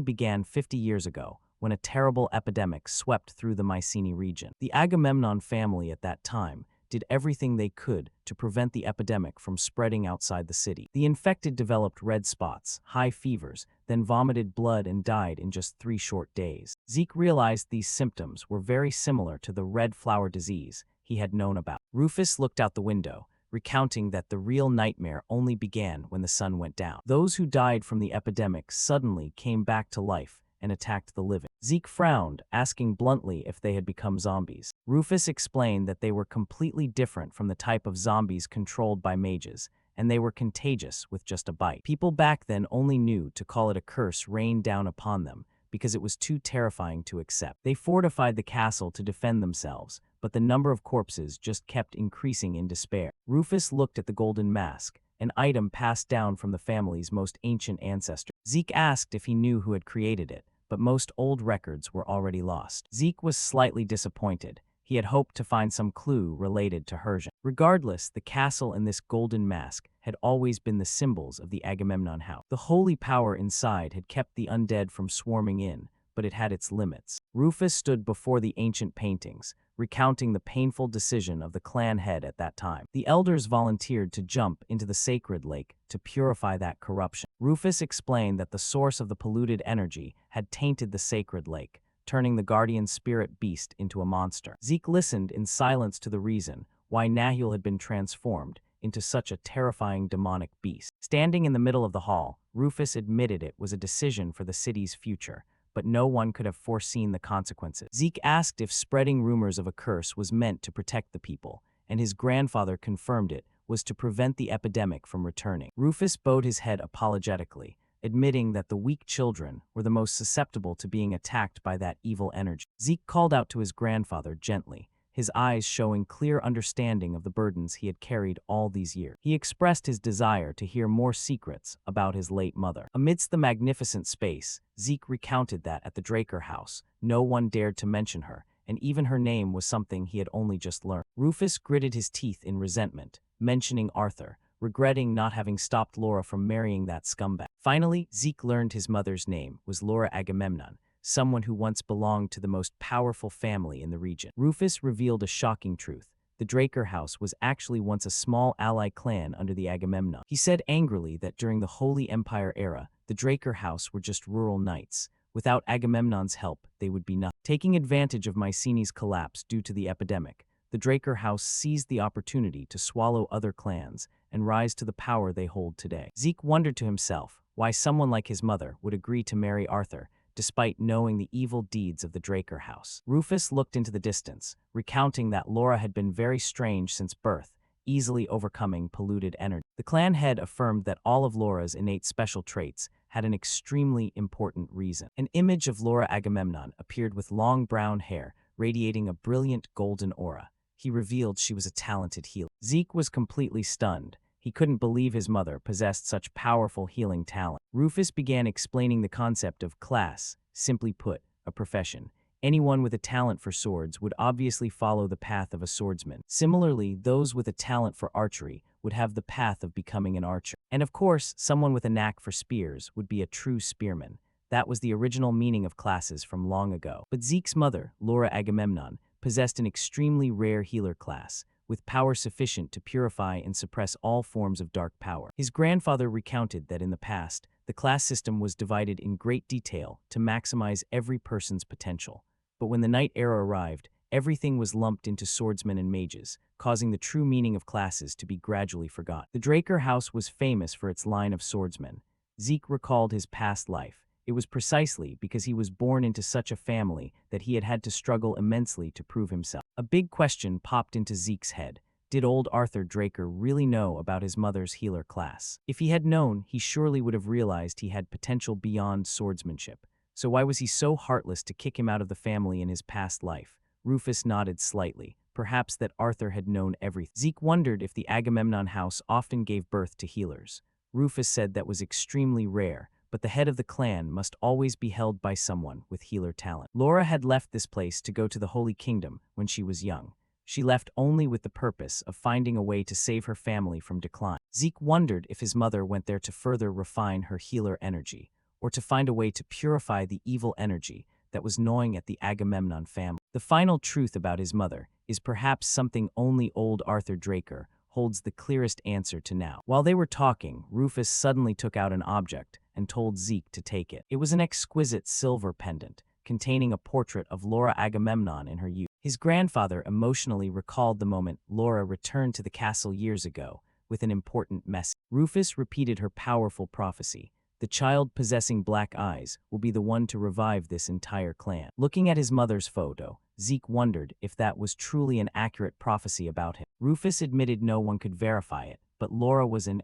began 50 years ago, when a terrible epidemic swept through the Mycenae region. The Agamemnon family at that time did everything they could to prevent the epidemic from spreading outside the city. The infected developed red spots, high fevers, then vomited blood and died in just 3 short days. Zeke realized these symptoms were very similar to the red flower disease he had known about. Rufus looked out the window, recounting that the real nightmare only began when the sun went down. Those who died from the epidemic suddenly came back to life and attacked the living. Zeke frowned, asking bluntly if they had become zombies. Rufus explained that they were completely different from the type of zombies controlled by mages, and they were contagious with just a bite. People back then only knew to call it a curse rained down upon them because it was too terrifying to accept. They fortified the castle to defend themselves, but the number of corpses just kept increasing in despair. Rufus looked at the golden mask, an item passed down from the family's most ancient ancestor. Zeke asked if he knew who had created it, but most old records were already lost. Zeke was slightly disappointed. He had hoped to find some clue related to Hersion. Regardless, the castle and this golden mask had always been the symbols of the Agamemnon house. The holy power inside had kept the undead from swarming in, but it had its limits. Rufus stood before the ancient paintings, recounting the painful decision of the clan head at that time. The elders volunteered to jump into the sacred lake to purify that corruption. Rufus explained that the source of the polluted energy had tainted the sacred lake, turning the guardian spirit beast into a monster. Zeke listened in silence to the reason why Nahul had been transformed into such a terrifying demonic beast. Standing in the middle of the hall, Rufus admitted it was a decision for the city's future, but no one could have foreseen the consequences. Zeke asked if spreading rumors of a curse was meant to protect the people, and his grandfather confirmed it was to prevent the epidemic from returning. Rufus bowed his head apologetically, admitting that the weak children were the most susceptible to being attacked by that evil energy. Zeke called out to his grandfather gently, his eyes showing clear understanding of the burdens he had carried all these years. He expressed his desire to hear more secrets about his late mother. Amidst the magnificent space, Zeke recounted that at the Draker house, no one dared to mention her, and even her name was something he had only just learned. Rufus gritted his teeth in resentment, mentioning Arthur, regretting not having stopped Laura from marrying that scumbag. Finally, Zeke learned his mother's name was Laura Agamemnon, someone who once belonged to the most powerful family in the region. Rufus revealed a shocking truth. The Draker house was actually once a small ally clan under the Agamemnon. He said angrily that during the Holy Empire era, the Draker house were just rural knights. Without Agamemnon's help, they would be nothing. Taking advantage of Mycenae's collapse due to the epidemic, the Draker house seized the opportunity to swallow other clans and rise to the power they hold today. Zeke wondered to himself why someone like his mother would agree to marry Arthur, despite knowing the evil deeds of the Draker house. Rufus looked into the distance, recounting that Laura had been very strange since birth, easily overcoming polluted energy. The clan head affirmed that all of Laura's innate special traits had an extremely important reason. An image of Laura Agamemnon appeared with long brown hair, radiating a brilliant golden aura. He revealed she was a talented healer. Zeke was completely stunned. He couldn't believe his mother possessed such powerful healing talent. Rufus began explaining the concept of class, simply put, a profession. Anyone with a talent for swords would obviously follow the path of a swordsman. Similarly, those with a talent for archery would have the path of becoming an archer. And of course, someone with a knack for spears would be a true spearman. That was the original meaning of classes from long ago. But Zeke's mother, Laura Agamemnon, possessed an extremely rare healer class, with power sufficient to purify and suppress all forms of dark power. His grandfather recounted that in the past, the class system was divided in great detail to maximize every person's potential. But when the Night Era arrived, everything was lumped into swordsmen and mages, causing the true meaning of classes to be gradually forgotten. The Draker house was famous for its line of swordsmen. Zeke recalled his past life. It was precisely because he was born into such a family that he had had to struggle immensely to prove himself. A big question popped into Zeke's head. Did old Arthur Draker really know about his mother's healer class? If he had known, he surely would have realized he had potential beyond swordsmanship. So why was he so heartless to kick him out of the family in his past life? Rufus nodded slightly. Perhaps that Arthur had known everything. Zeke wondered if the Agamemnon house often gave birth to healers. Rufus said that was extremely rare, but the head of the clan must always be held by someone with healer talent. Laura had left this place to go to the Holy Kingdom when she was young. She left only with the purpose of finding a way to save her family from decline. Zeke wondered if his mother went there to further refine her healer energy, or to find a way to purify the evil energy that was gnawing at the Agamemnon family. The final truth about his mother is perhaps something only old Arthur Draker holds the clearest answer to now. While they were talking, Rufus suddenly took out an object and told Zeke to take it. It was an exquisite silver pendant containing a portrait of Laura Agamemnon in her youth. His grandfather emotionally recalled the moment Laura returned to the castle years ago with an important message. Rufus repeated her powerful prophecy. The child possessing black eyes will be the one to revive this entire clan. Looking at his mother's photo, Zeke wondered if that was truly an accurate prophecy about him. Rufus admitted no one could verify it, but Laura was an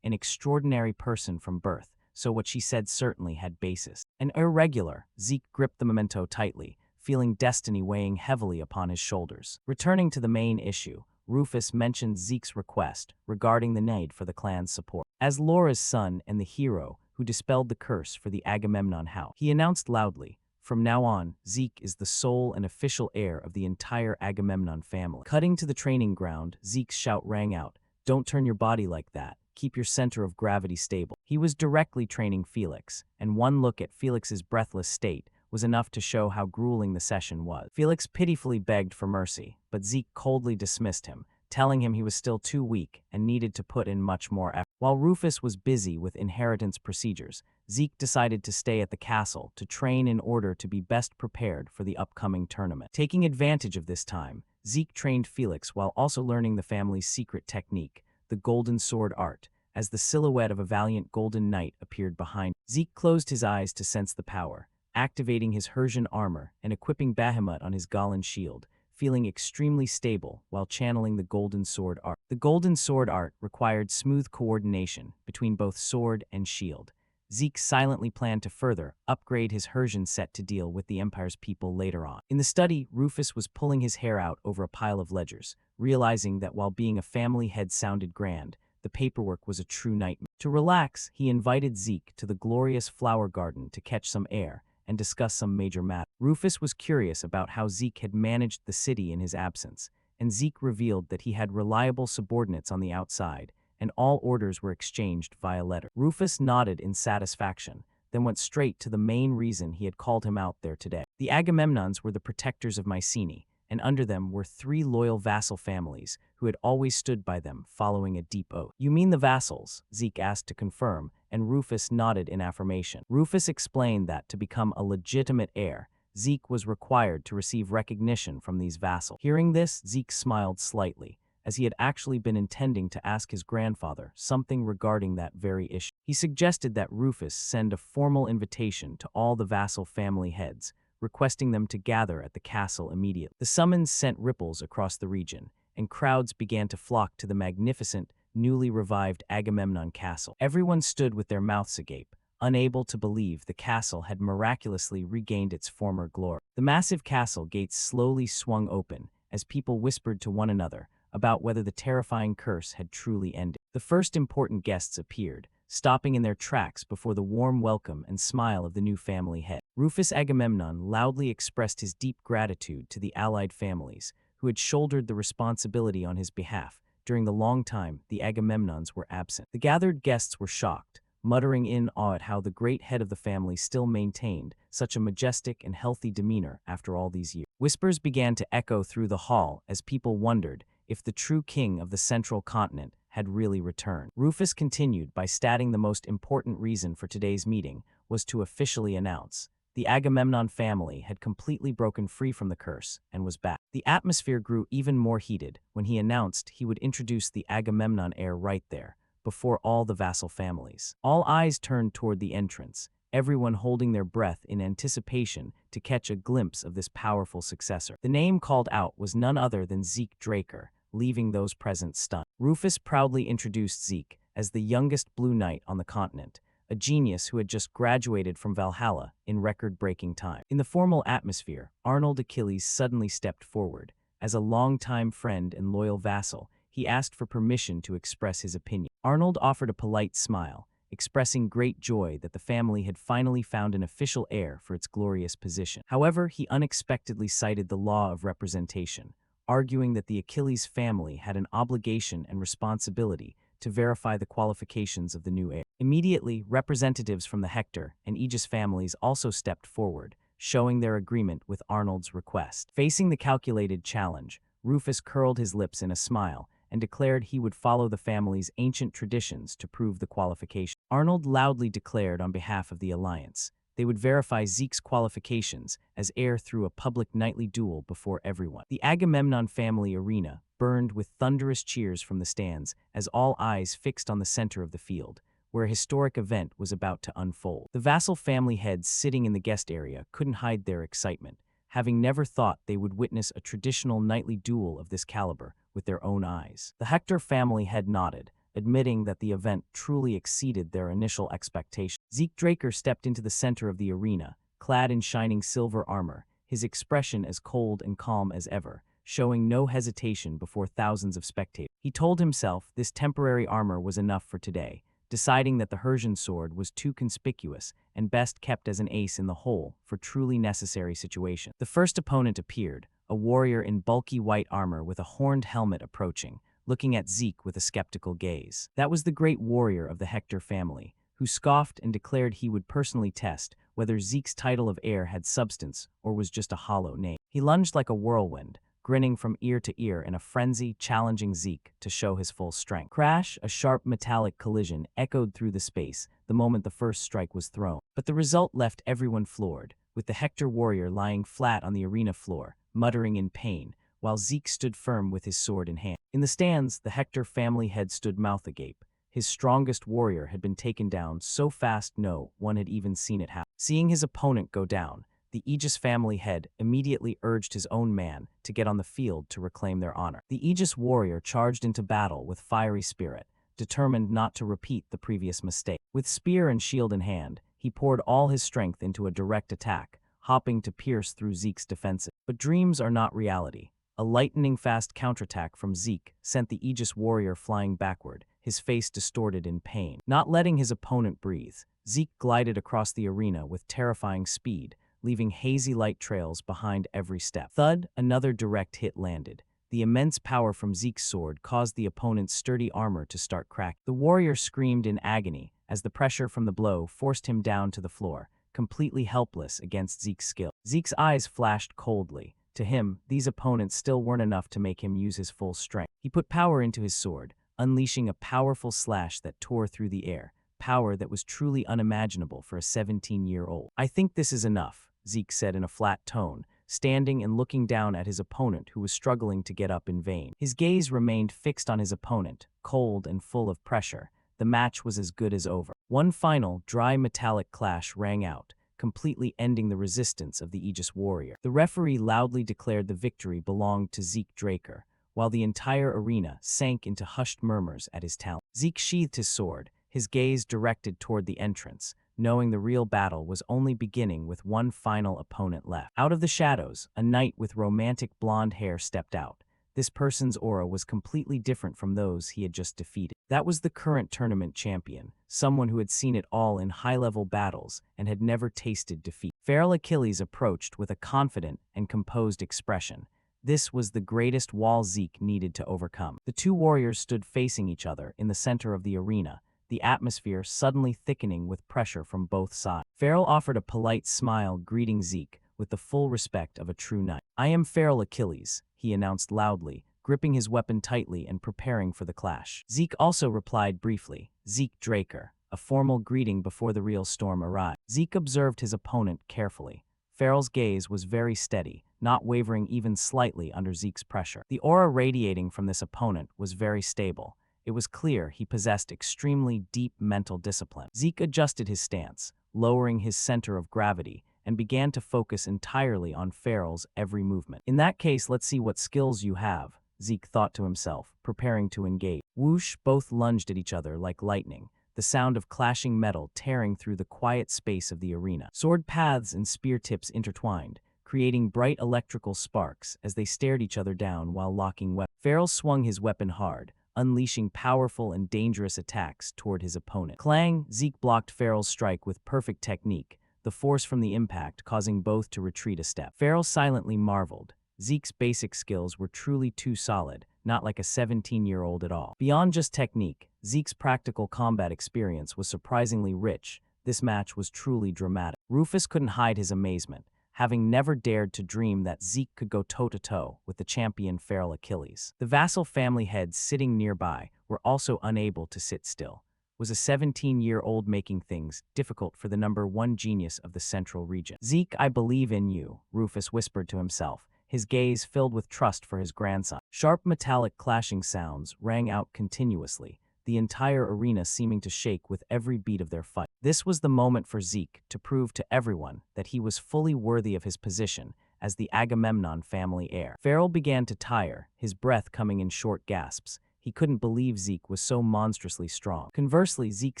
extraordinary person from birth, so what she said certainly had basis. An irregular, Zeke gripped the memento tightly, feeling destiny weighing heavily upon his shoulders. Returning to the main issue, Rufus mentioned Zeke's request regarding the need for the clan's support. As Laura's son and the hero who dispelled the curse for the Agamemnon house, he announced loudly, "From now on, Zeke is the sole and official heir of the entire Agamemnon family." Cutting to the training ground, Zeke's shout rang out, "Don't turn your body like that. Keep your center of gravity stable." He was directly training Felix, and one look at Felix's breathless state was enough to show how grueling the session was. Felix pitifully begged for mercy, but Zeke coldly dismissed him, telling him he was still too weak and needed to put in much more effort. While Rufus was busy with inheritance procedures, Zeke decided to stay at the castle to train in order to be best prepared for the upcoming tournament. Taking advantage of this time, Zeke trained Felix while also learning the family's secret technique, the golden sword art, as the silhouette of a valiant golden knight appeared behind. Zeke closed his eyes to sense the power, activating his Hersian armor and equipping Bahamut on his Galan shield, feeling extremely stable while channeling the golden sword art. The golden sword art required smooth coordination between both sword and shield. Zeke silently planned to further upgrade his Hersian set to deal with the Empire's people later on. In the study, Rufus was pulling his hair out over a pile of ledgers, realizing that while being a family head sounded grand, the paperwork was a true nightmare. To relax, he invited Zeke to the glorious flower garden to catch some air and discuss some major matter. Rufus was curious about how Zeke had managed the city in his absence, and Zeke revealed that he had reliable subordinates on the outside, and all orders were exchanged via letter. Rufus nodded in satisfaction, then went straight to the main reason he had called him out there today. The Agamemnons were the protectors of Mycenae, and under them were 3 loyal vassal families who had always stood by them following a deep oath. "You mean the vassals?" Zeke asked to confirm, and Rufus nodded in affirmation. Rufus explained that to become a legitimate heir, Zeke was required to receive recognition from these vassals. Hearing this, Zeke smiled slightly, as he had actually been intending to ask his grandfather something regarding that very issue. He suggested that Rufus send a formal invitation to all the vassal family heads, requesting them to gather at the castle immediately. The summons sent ripples across the region, and crowds began to flock to the magnificent, newly revived Agamemnon castle. Everyone stood with their mouths agape, unable to believe the castle had miraculously regained its former glory. The massive castle gates slowly swung open as people whispered to one another about whether the terrifying curse had truly ended. The first important guests appeared, stopping in their tracks before the warm welcome and smile of the new family head. Rufus Agamemnon loudly expressed his deep gratitude to the allied families, who had shouldered the responsibility on his behalf during the long time the Agamemnons were absent. The gathered guests were shocked, muttering in awe at how the great head of the family still maintained such a majestic and healthy demeanor after all these years. Whispers began to echo through the hall as people wondered if the true king of the central continent had really returned. Rufus continued by stating the most important reason for today's meeting was to officially announce the Agamemnon family had completely broken free from the curse and was back. The atmosphere grew even more heated when he announced he would introduce the Agamemnon heir right there, before all the vassal families. All eyes turned toward the entrance, everyone holding their breath in anticipation to catch a glimpse of this powerful successor. The name called out was none other than Zeke Draker, leaving those present stunned. Rufus proudly introduced Zeke as the youngest Blue Knight on the continent, a genius who had just graduated from Valhalla in record-breaking time. In the formal atmosphere, Arnold Achilles suddenly stepped forward. As a longtime friend and loyal vassal, he asked for permission to express his opinion. Arnold offered a polite smile, expressing great joy that the family had finally found an official heir for its glorious position. However, he unexpectedly cited the law of representation, arguing that the Achilles family had an obligation and responsibility to verify the qualifications of the new heir. Immediately, representatives from the Hector and Aegis families also stepped forward, showing their agreement with Arnold's request. Facing the calculated challenge, Rufus curled his lips in a smile and declared he would follow the family's ancient traditions to prove the qualification. Arnold loudly declared on behalf of the alliance they would verify Zeke's qualifications as heir through a public nightly duel before everyone. The Agamemnon family arena burned with thunderous cheers from the stands as all eyes fixed on the center of the field, where a historic event was about to unfold. The vassal family heads sitting in the guest area couldn't hide their excitement, having never thought they would witness a traditional nightly duel of this caliber with their own eyes. The Hector family head nodded, admitting that the event truly exceeded their initial expectations. Zeke Draker stepped into the center of the arena, clad in shining silver armor, his expression as cold and calm as ever, showing no hesitation before thousands of spectators. He told himself this temporary armor was enough for today, deciding that the Hersian sword was too conspicuous and best kept as an ace in the hole for truly necessary situations. The first opponent appeared, a warrior in bulky white armor with a horned helmet approaching, looking at Zeke with a skeptical gaze. That was the great warrior of the Hector family, who scoffed and declared he would personally test whether Zeke's title of heir had substance or was just a hollow name. He lunged like a whirlwind, grinning from ear to ear in a frenzy, challenging Zeke to show his full strength. Crash, a sharp metallic collision echoed through the space the moment the first strike was thrown. But the result left everyone floored, with the Hector warrior lying flat on the arena floor, muttering in pain, while Zeke stood firm with his sword in hand. In the stands, the Hector family head stood mouth agape. His strongest warrior had been taken down so fast no one had even seen it happen. Seeing his opponent go down, the Aegis family head immediately urged his own man to get on the field to reclaim their honor. The Aegis warrior charged into battle with fiery spirit, determined not to repeat the previous mistake. With spear and shield in hand, he poured all his strength into a direct attack, hopping to pierce through Zeke's defenses. But dreams are not reality. A lightning-fast counterattack from Zeke sent the Aegis warrior flying backward, his face distorted in pain. Not letting his opponent breathe, Zeke glided across the arena with terrifying speed, leaving hazy light trails behind every step. Thud, another direct hit landed. The immense power from Zeke's sword caused the opponent's sturdy armor to start cracking. The warrior screamed in agony as the pressure from the blow forced him down to the floor, completely helpless against Zeke's skill. Zeke's eyes flashed coldly. To him, these opponents still weren't enough to make him use his full strength. He put power into his sword, unleashing a powerful slash that tore through the air, power that was truly unimaginable for a 17-year-old. "I think this is enough," Zeke said in a flat tone, standing and looking down at his opponent who was struggling to get up in vain. His gaze remained fixed on his opponent, cold and full of pressure. The match was as good as over. One final, dry metallic clash rang out, completely ending the resistance of the Aegis warrior. The referee loudly declared the victory belonged to Zeke Draker, while the entire arena sank into hushed murmurs at his talent. Zeke sheathed his sword, his gaze directed toward the entrance, knowing the real battle was only beginning with one final opponent left. Out of the shadows, a knight with romantic blonde hair stepped out. This person's aura was completely different from those he had just defeated. That was the current tournament champion, someone who had seen it all in high-level battles and had never tasted defeat. Feral Achilles approached with a confident and composed expression. This was the greatest wall Zeke needed to overcome. The two warriors stood facing each other in the center of the arena, the atmosphere suddenly thickening with pressure from both sides. Feral offered a polite smile greeting Zeke with the full respect of a true knight. "I am Feral Achilles," he announced loudly, gripping his weapon tightly and preparing for the clash. Zeke also replied briefly, "Zeke Draker," a formal greeting before the real storm arrived. Zeke observed his opponent carefully. Feral's gaze was very steady, not wavering even slightly under Zeke's pressure. The aura radiating from this opponent was very stable. It was clear he possessed extremely deep mental discipline. Zeke adjusted his stance, lowering his center of gravity, and began to focus entirely on Feral's every movement. "In that case, let's see what skills you have," Zeke thought to himself, preparing to engage. Whoosh, both lunged at each other like lightning, the sound of clashing metal tearing through the quiet space of the arena. Sword paths and spear tips intertwined, creating bright electrical sparks as they stared each other down while locking weapons. Feral swung his weapon hard, unleashing powerful and dangerous attacks toward his opponent. Clang! Zeke blocked Feral's strike with perfect technique, the force from the impact causing both to retreat a step. Feral silently marveled. Zeke's basic skills were truly too solid, not like a 17-year-old at all. Beyond just technique, Zeke's practical combat experience was surprisingly rich. This match was truly dramatic. Rufus couldn't hide his amazement, having never dared to dream that Zeke could go toe-to-toe with the champion Feral Achilles. The vassal family heads sitting nearby were also unable to sit still. Was a 17-year-old making things difficult for the #1 genius of the central region? "Zeke, I believe in you," Rufus whispered to himself, his gaze filled with trust for his grandson. Sharp metallic clashing sounds rang out continuously, the entire arena seeming to shake with every beat of their fight. This was the moment for Zeke to prove to everyone that he was fully worthy of his position as the Agamemnon family heir. Feral began to tire, his breath coming in short gasps. He couldn't believe Zeke was so monstrously strong. Conversely, Zeke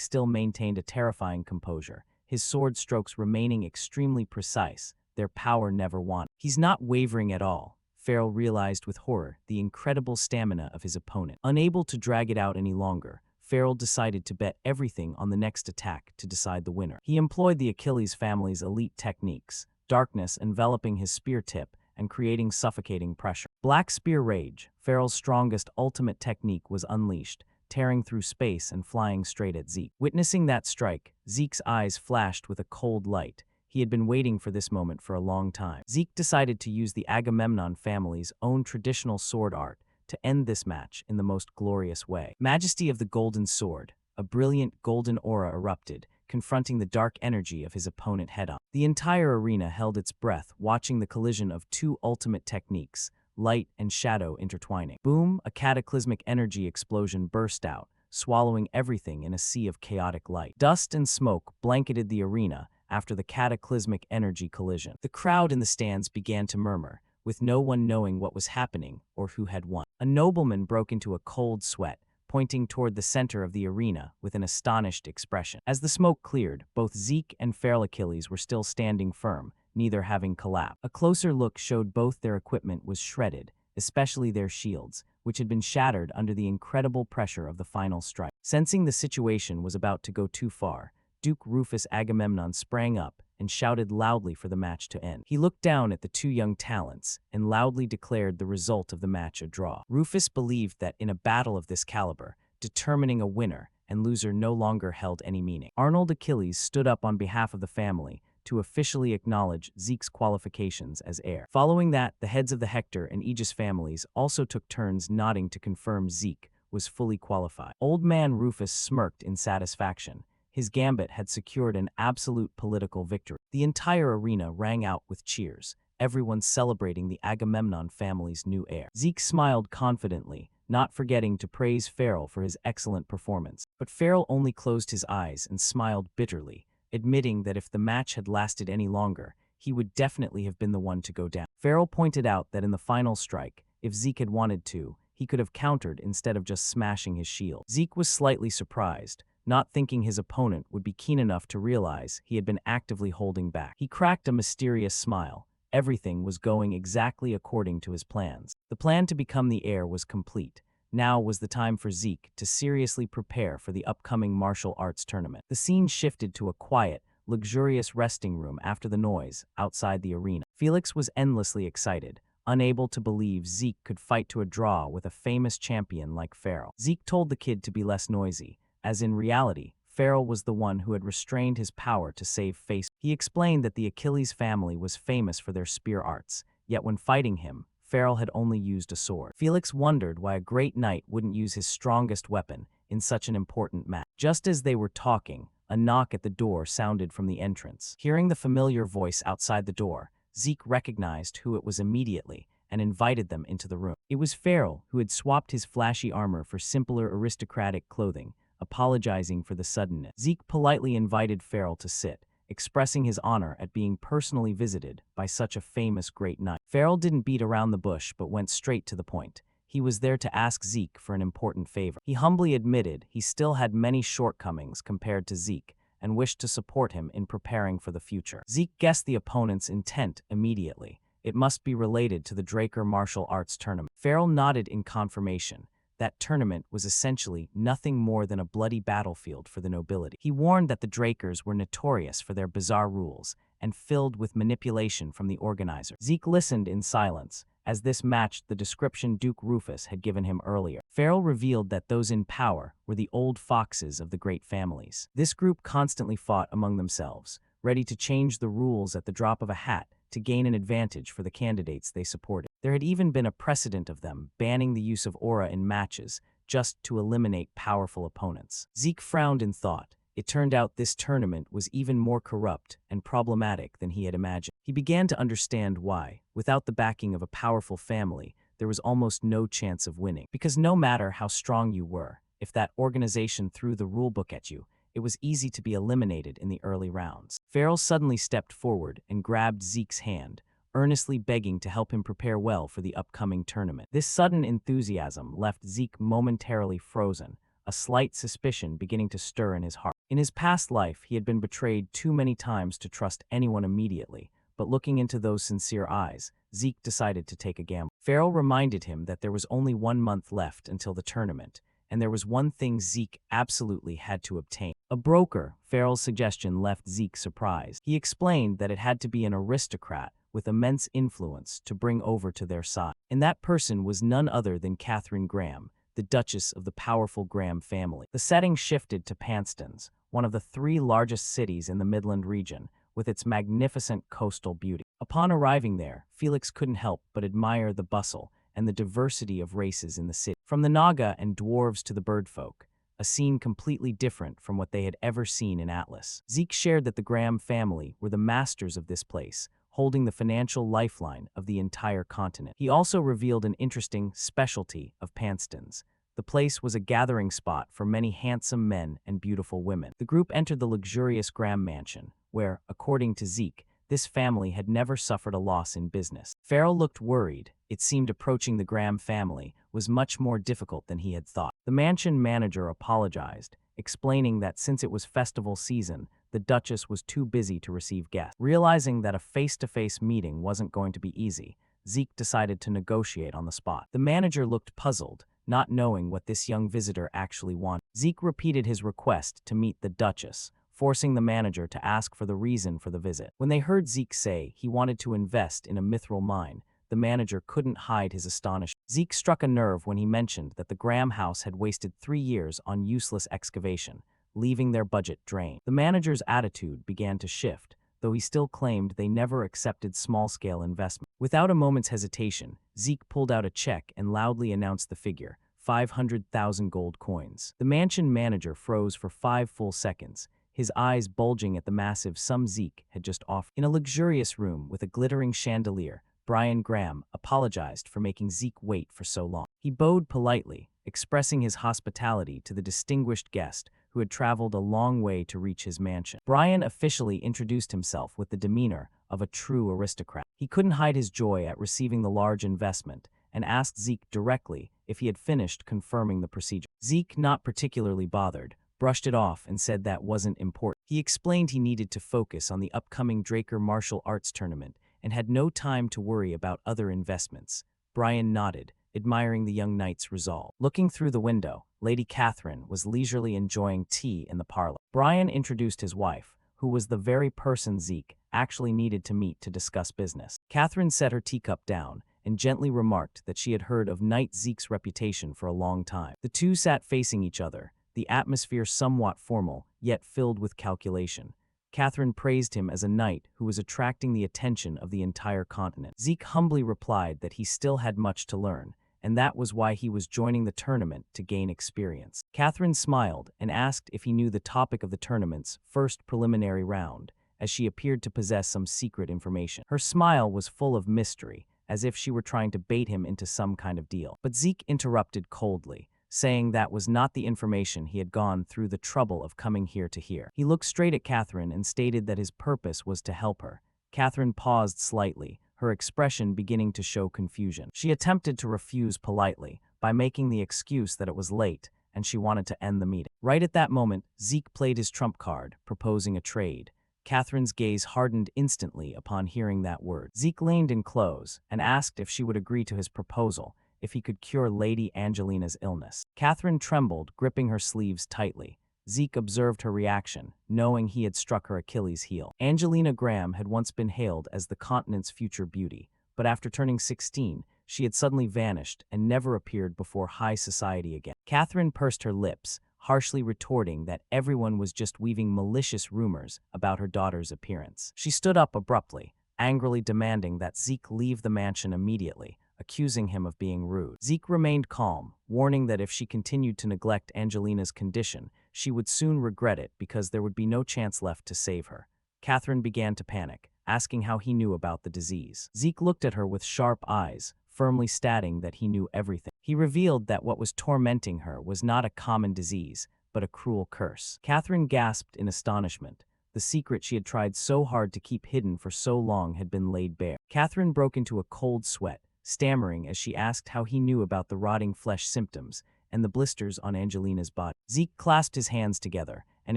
still maintained a terrifying composure, his sword strokes remaining extremely precise, their power never waned. "He's not wavering at all," Feral realized with horror the incredible stamina of his opponent. Unable to drag it out any longer, Feral decided to bet everything on the next attack to decide the winner. He employed the Achilles family's elite techniques, darkness enveloping his spear tip and creating suffocating pressure. Black Spear Rage, Feral's strongest ultimate technique, was unleashed, tearing through space and flying straight at Zeke. Witnessing that strike, Zeke's eyes flashed with a cold light. He had been waiting for this moment for a long time. Zeke decided to use the Agamemnon family's own traditional sword art to end this match in the most glorious way. Majesty of the Golden Sword, a brilliant golden aura erupted, confronting the dark energy of his opponent head-on. The entire arena held its breath, watching the collision of two ultimate techniques, light and shadow intertwining. Boom, a cataclysmic energy explosion burst out, swallowing everything in a sea of chaotic light. Dust and smoke blanketed the arena after the cataclysmic energy collision. The crowd in the stands began to murmur, with no one knowing what was happening or who had won. A nobleman broke into a cold sweat, pointing toward the center of the arena with an astonished expression. As the smoke cleared, both Zeke and feral Achilles were still standing firm, neither having collapsed. A closer look showed both their equipment was shredded, especially their shields, which had been shattered under the incredible pressure of the final strike. Sensing the situation was about to go too far, Duke Rufus Agamemnon sprang up and shouted loudly for the match to end. He looked down at the two young talents and loudly declared the result of the match a draw. Rufus believed that in a battle of this caliber, determining a winner and loser no longer held any meaning. Arnold Achilles stood up on behalf of the family to officially acknowledge Zeke's qualifications as heir. Following that, the heads of the Hector and Aegis families also took turns nodding to confirm Zeke was fully qualified. Old man Rufus smirked in satisfaction. His gambit had secured an absolute political victory. The entire arena rang out with cheers, everyone celebrating the Agamemnon family's new heir. Zeke smiled confidently, not forgetting to praise Farrell for his excellent performance. But Farrell only closed his eyes and smiled bitterly, admitting that if the match had lasted any longer, he would definitely have been the one to go down. Farrell pointed out that in the final strike, if Zeke had wanted to, he could have countered instead of just smashing his shield. Zeke was slightly surprised, not thinking his opponent would be keen enough to realize he had been actively holding back. He cracked a mysterious smile. Everything was going exactly according to his plans. The plan to become the heir was complete. Now was the time for Zeke to seriously prepare for the upcoming martial arts tournament. The scene shifted to a quiet, luxurious resting room after the noise outside the arena. Felix was endlessly excited, unable to believe Zeke could fight to a draw with a famous champion like Farrell. Zeke told the kid to be less noisy, as in reality, Farrell was the one who had restrained his power to save face. He explained that the Achilles family was famous for their spear arts, yet when fighting him, Farrell had only used a sword. Felix wondered why a great knight wouldn't use his strongest weapon in such an important match. Just as they were talking, a knock at the door sounded from the entrance. Hearing the familiar voice outside the door, Zeke recognized who it was immediately and invited them into the room. It was Farrell, who had swapped his flashy armor for simpler aristocratic clothing, apologizing for the suddenness. Zeke politely invited Farrell to sit, expressing his honor at being personally visited by such a famous great knight. Farrell didn't beat around the bush but went straight to the point. He was there to ask Zeke for an important favor. He humbly admitted he still had many shortcomings compared to Zeke and wished to support him in preparing for the future. Zeke guessed the opponent's intent immediately. It must be related to the Draker martial arts tournament. Farrell nodded in confirmation. That tournament was essentially nothing more than a bloody battlefield for the nobility. He warned that the Drakers were notorious for their bizarre rules and filled with manipulation from the organizer. Zeke listened in silence, as this matched the description Duke Rufus had given him earlier. Farrell revealed that those in power were the old foxes of the great families. This group constantly fought among themselves, ready to change the rules at the drop of a hat to gain an advantage for the candidates they supported. There had even been a precedent of them banning the use of aura in matches just to eliminate powerful opponents. Zeke frowned in thought. It turned out this tournament was even more corrupt and problematic than he had imagined. He began to understand why, without the backing of a powerful family, there was almost no chance of winning. Because no matter how strong you were, if that organization threw the rulebook at you, it was easy to be eliminated in the early rounds. Farrell suddenly stepped forward and grabbed Zeke's hand, earnestly begging to help him prepare well for the upcoming tournament. This sudden enthusiasm left Zeke momentarily frozen, a slight suspicion beginning to stir in his heart. In his past life, he had been betrayed too many times to trust anyone immediately, but looking into those sincere eyes, Zeke decided to take a gamble. Farrell reminded him that there was only 1 month left until the tournament, and there was one thing Zeke absolutely had to obtain. A broker. Farrell's suggestion left Zeke surprised. He explained that it had to be an aristocrat with immense influence to bring over to their side. And that person was none other than Catherine Graham, the Duchess of the powerful Graham family. The setting shifted to Panston's, one of the 3 largest cities in the Midland region, with its magnificent coastal beauty. Upon arriving there, Felix couldn't help but admire the bustle and the diversity of races in the city. From the Naga and dwarves to the birdfolk, a scene completely different from what they had ever seen in Atlas. Zeke shared that the Graham family were the masters of this place, holding the financial lifeline of the entire continent. He also revealed an interesting specialty of Panston's. The place was a gathering spot for many handsome men and beautiful women. The group entered the luxurious Graham mansion, where, according to Zeke, this family had never suffered a loss in business. Farrell looked worried. It seemed approaching the Graham family was much more difficult than he had thought. The mansion manager apologized, explaining that since it was festival season, the Duchess was too busy to receive guests. Realizing that a face-to-face meeting wasn't going to be easy, Zeke decided to negotiate on the spot. The manager looked puzzled, not knowing what this young visitor actually wanted. Zeke repeated his request to meet the Duchess, forcing the manager to ask for the reason for the visit. When they heard Zeke say he wanted to invest in a mithril mine, the manager couldn't hide his astonishment. Zeke struck a nerve when he mentioned that the Graham house had wasted 3 years on useless excavation, leaving their budget drained. The manager's attitude began to shift, though he still claimed they never accepted small-scale investment. Without a moment's hesitation, Zeke pulled out a check and loudly announced the figure, 500,000 gold coins. The mansion manager froze for 5 full seconds, his eyes bulging at the massive sum Zeke had just offered. In a luxurious room with a glittering chandelier, Brian Graham apologized for making Zeke wait for so long. He bowed politely, expressing his hospitality to the distinguished guest who had traveled a long way to reach his mansion. Brian officially introduced himself with the demeanor of a true aristocrat. He couldn't hide his joy at receiving the large investment and asked Zeke directly if he had finished confirming the procedure. Zeke, not particularly bothered, brushed it off and said that wasn't important. He explained he needed to focus on the upcoming Draker martial arts tournament and had no time to worry about other investments. Brian nodded, admiring the young knight's resolve. Looking through the window, Lady Catherine was leisurely enjoying tea in the parlor. Brian introduced his wife, who was the very person Zeke actually needed to meet to discuss business. Catherine set her teacup down and gently remarked that she had heard of Knight Zeke's reputation for a long time. The two sat facing each other, the atmosphere somewhat formal, yet filled with calculation. Catherine praised him as a knight who was attracting the attention of the entire continent. Zeke humbly replied that he still had much to learn, and that was why he was joining the tournament to gain experience. Catherine smiled and asked if he knew the topic of the tournament's first preliminary round, as she appeared to possess some secret information. Her smile was full of mystery, as if she were trying to bait him into some kind of deal. But Zeke interrupted coldly, saying that was not the information he had gone through the trouble of coming here to hear. He looked straight at Catherine and stated that his purpose was to help her. Catherine paused slightly, her expression beginning to show confusion. She attempted to refuse politely, by making the excuse that it was late, and she wanted to end the meeting. Right at that moment, Zeke played his trump card, proposing a trade. Catherine's gaze hardened instantly upon hearing that word. Zeke leaned in close and asked if she would agree to his proposal, if he could cure Lady Angelina's illness. Catherine trembled, gripping her sleeves tightly. Zeke observed her reaction, knowing he had struck her Achilles' heel. Angelina Graham had once been hailed as the continent's future beauty, but after turning 16, she had suddenly vanished and never appeared before high society again. Catherine pursed her lips, harshly retorting that everyone was just weaving malicious rumors about her daughter's appearance. She stood up abruptly, angrily demanding that Zeke leave the mansion immediately, accusing him of being rude. Zeke remained calm, warning that if she continued to neglect Angelina's condition, she would soon regret it because there would be no chance left to save her. Catherine began to panic, asking how he knew about the disease. Zeke looked at her with sharp eyes, firmly stating that he knew everything. He revealed that what was tormenting her was not a common disease, but a cruel curse. Catherine gasped in astonishment. The secret she had tried so hard to keep hidden for so long had been laid bare. Catherine broke into a cold sweat, stammering as she asked how he knew about the rotting flesh symptoms and the blisters on Angelina's body. Zeke clasped his hands together and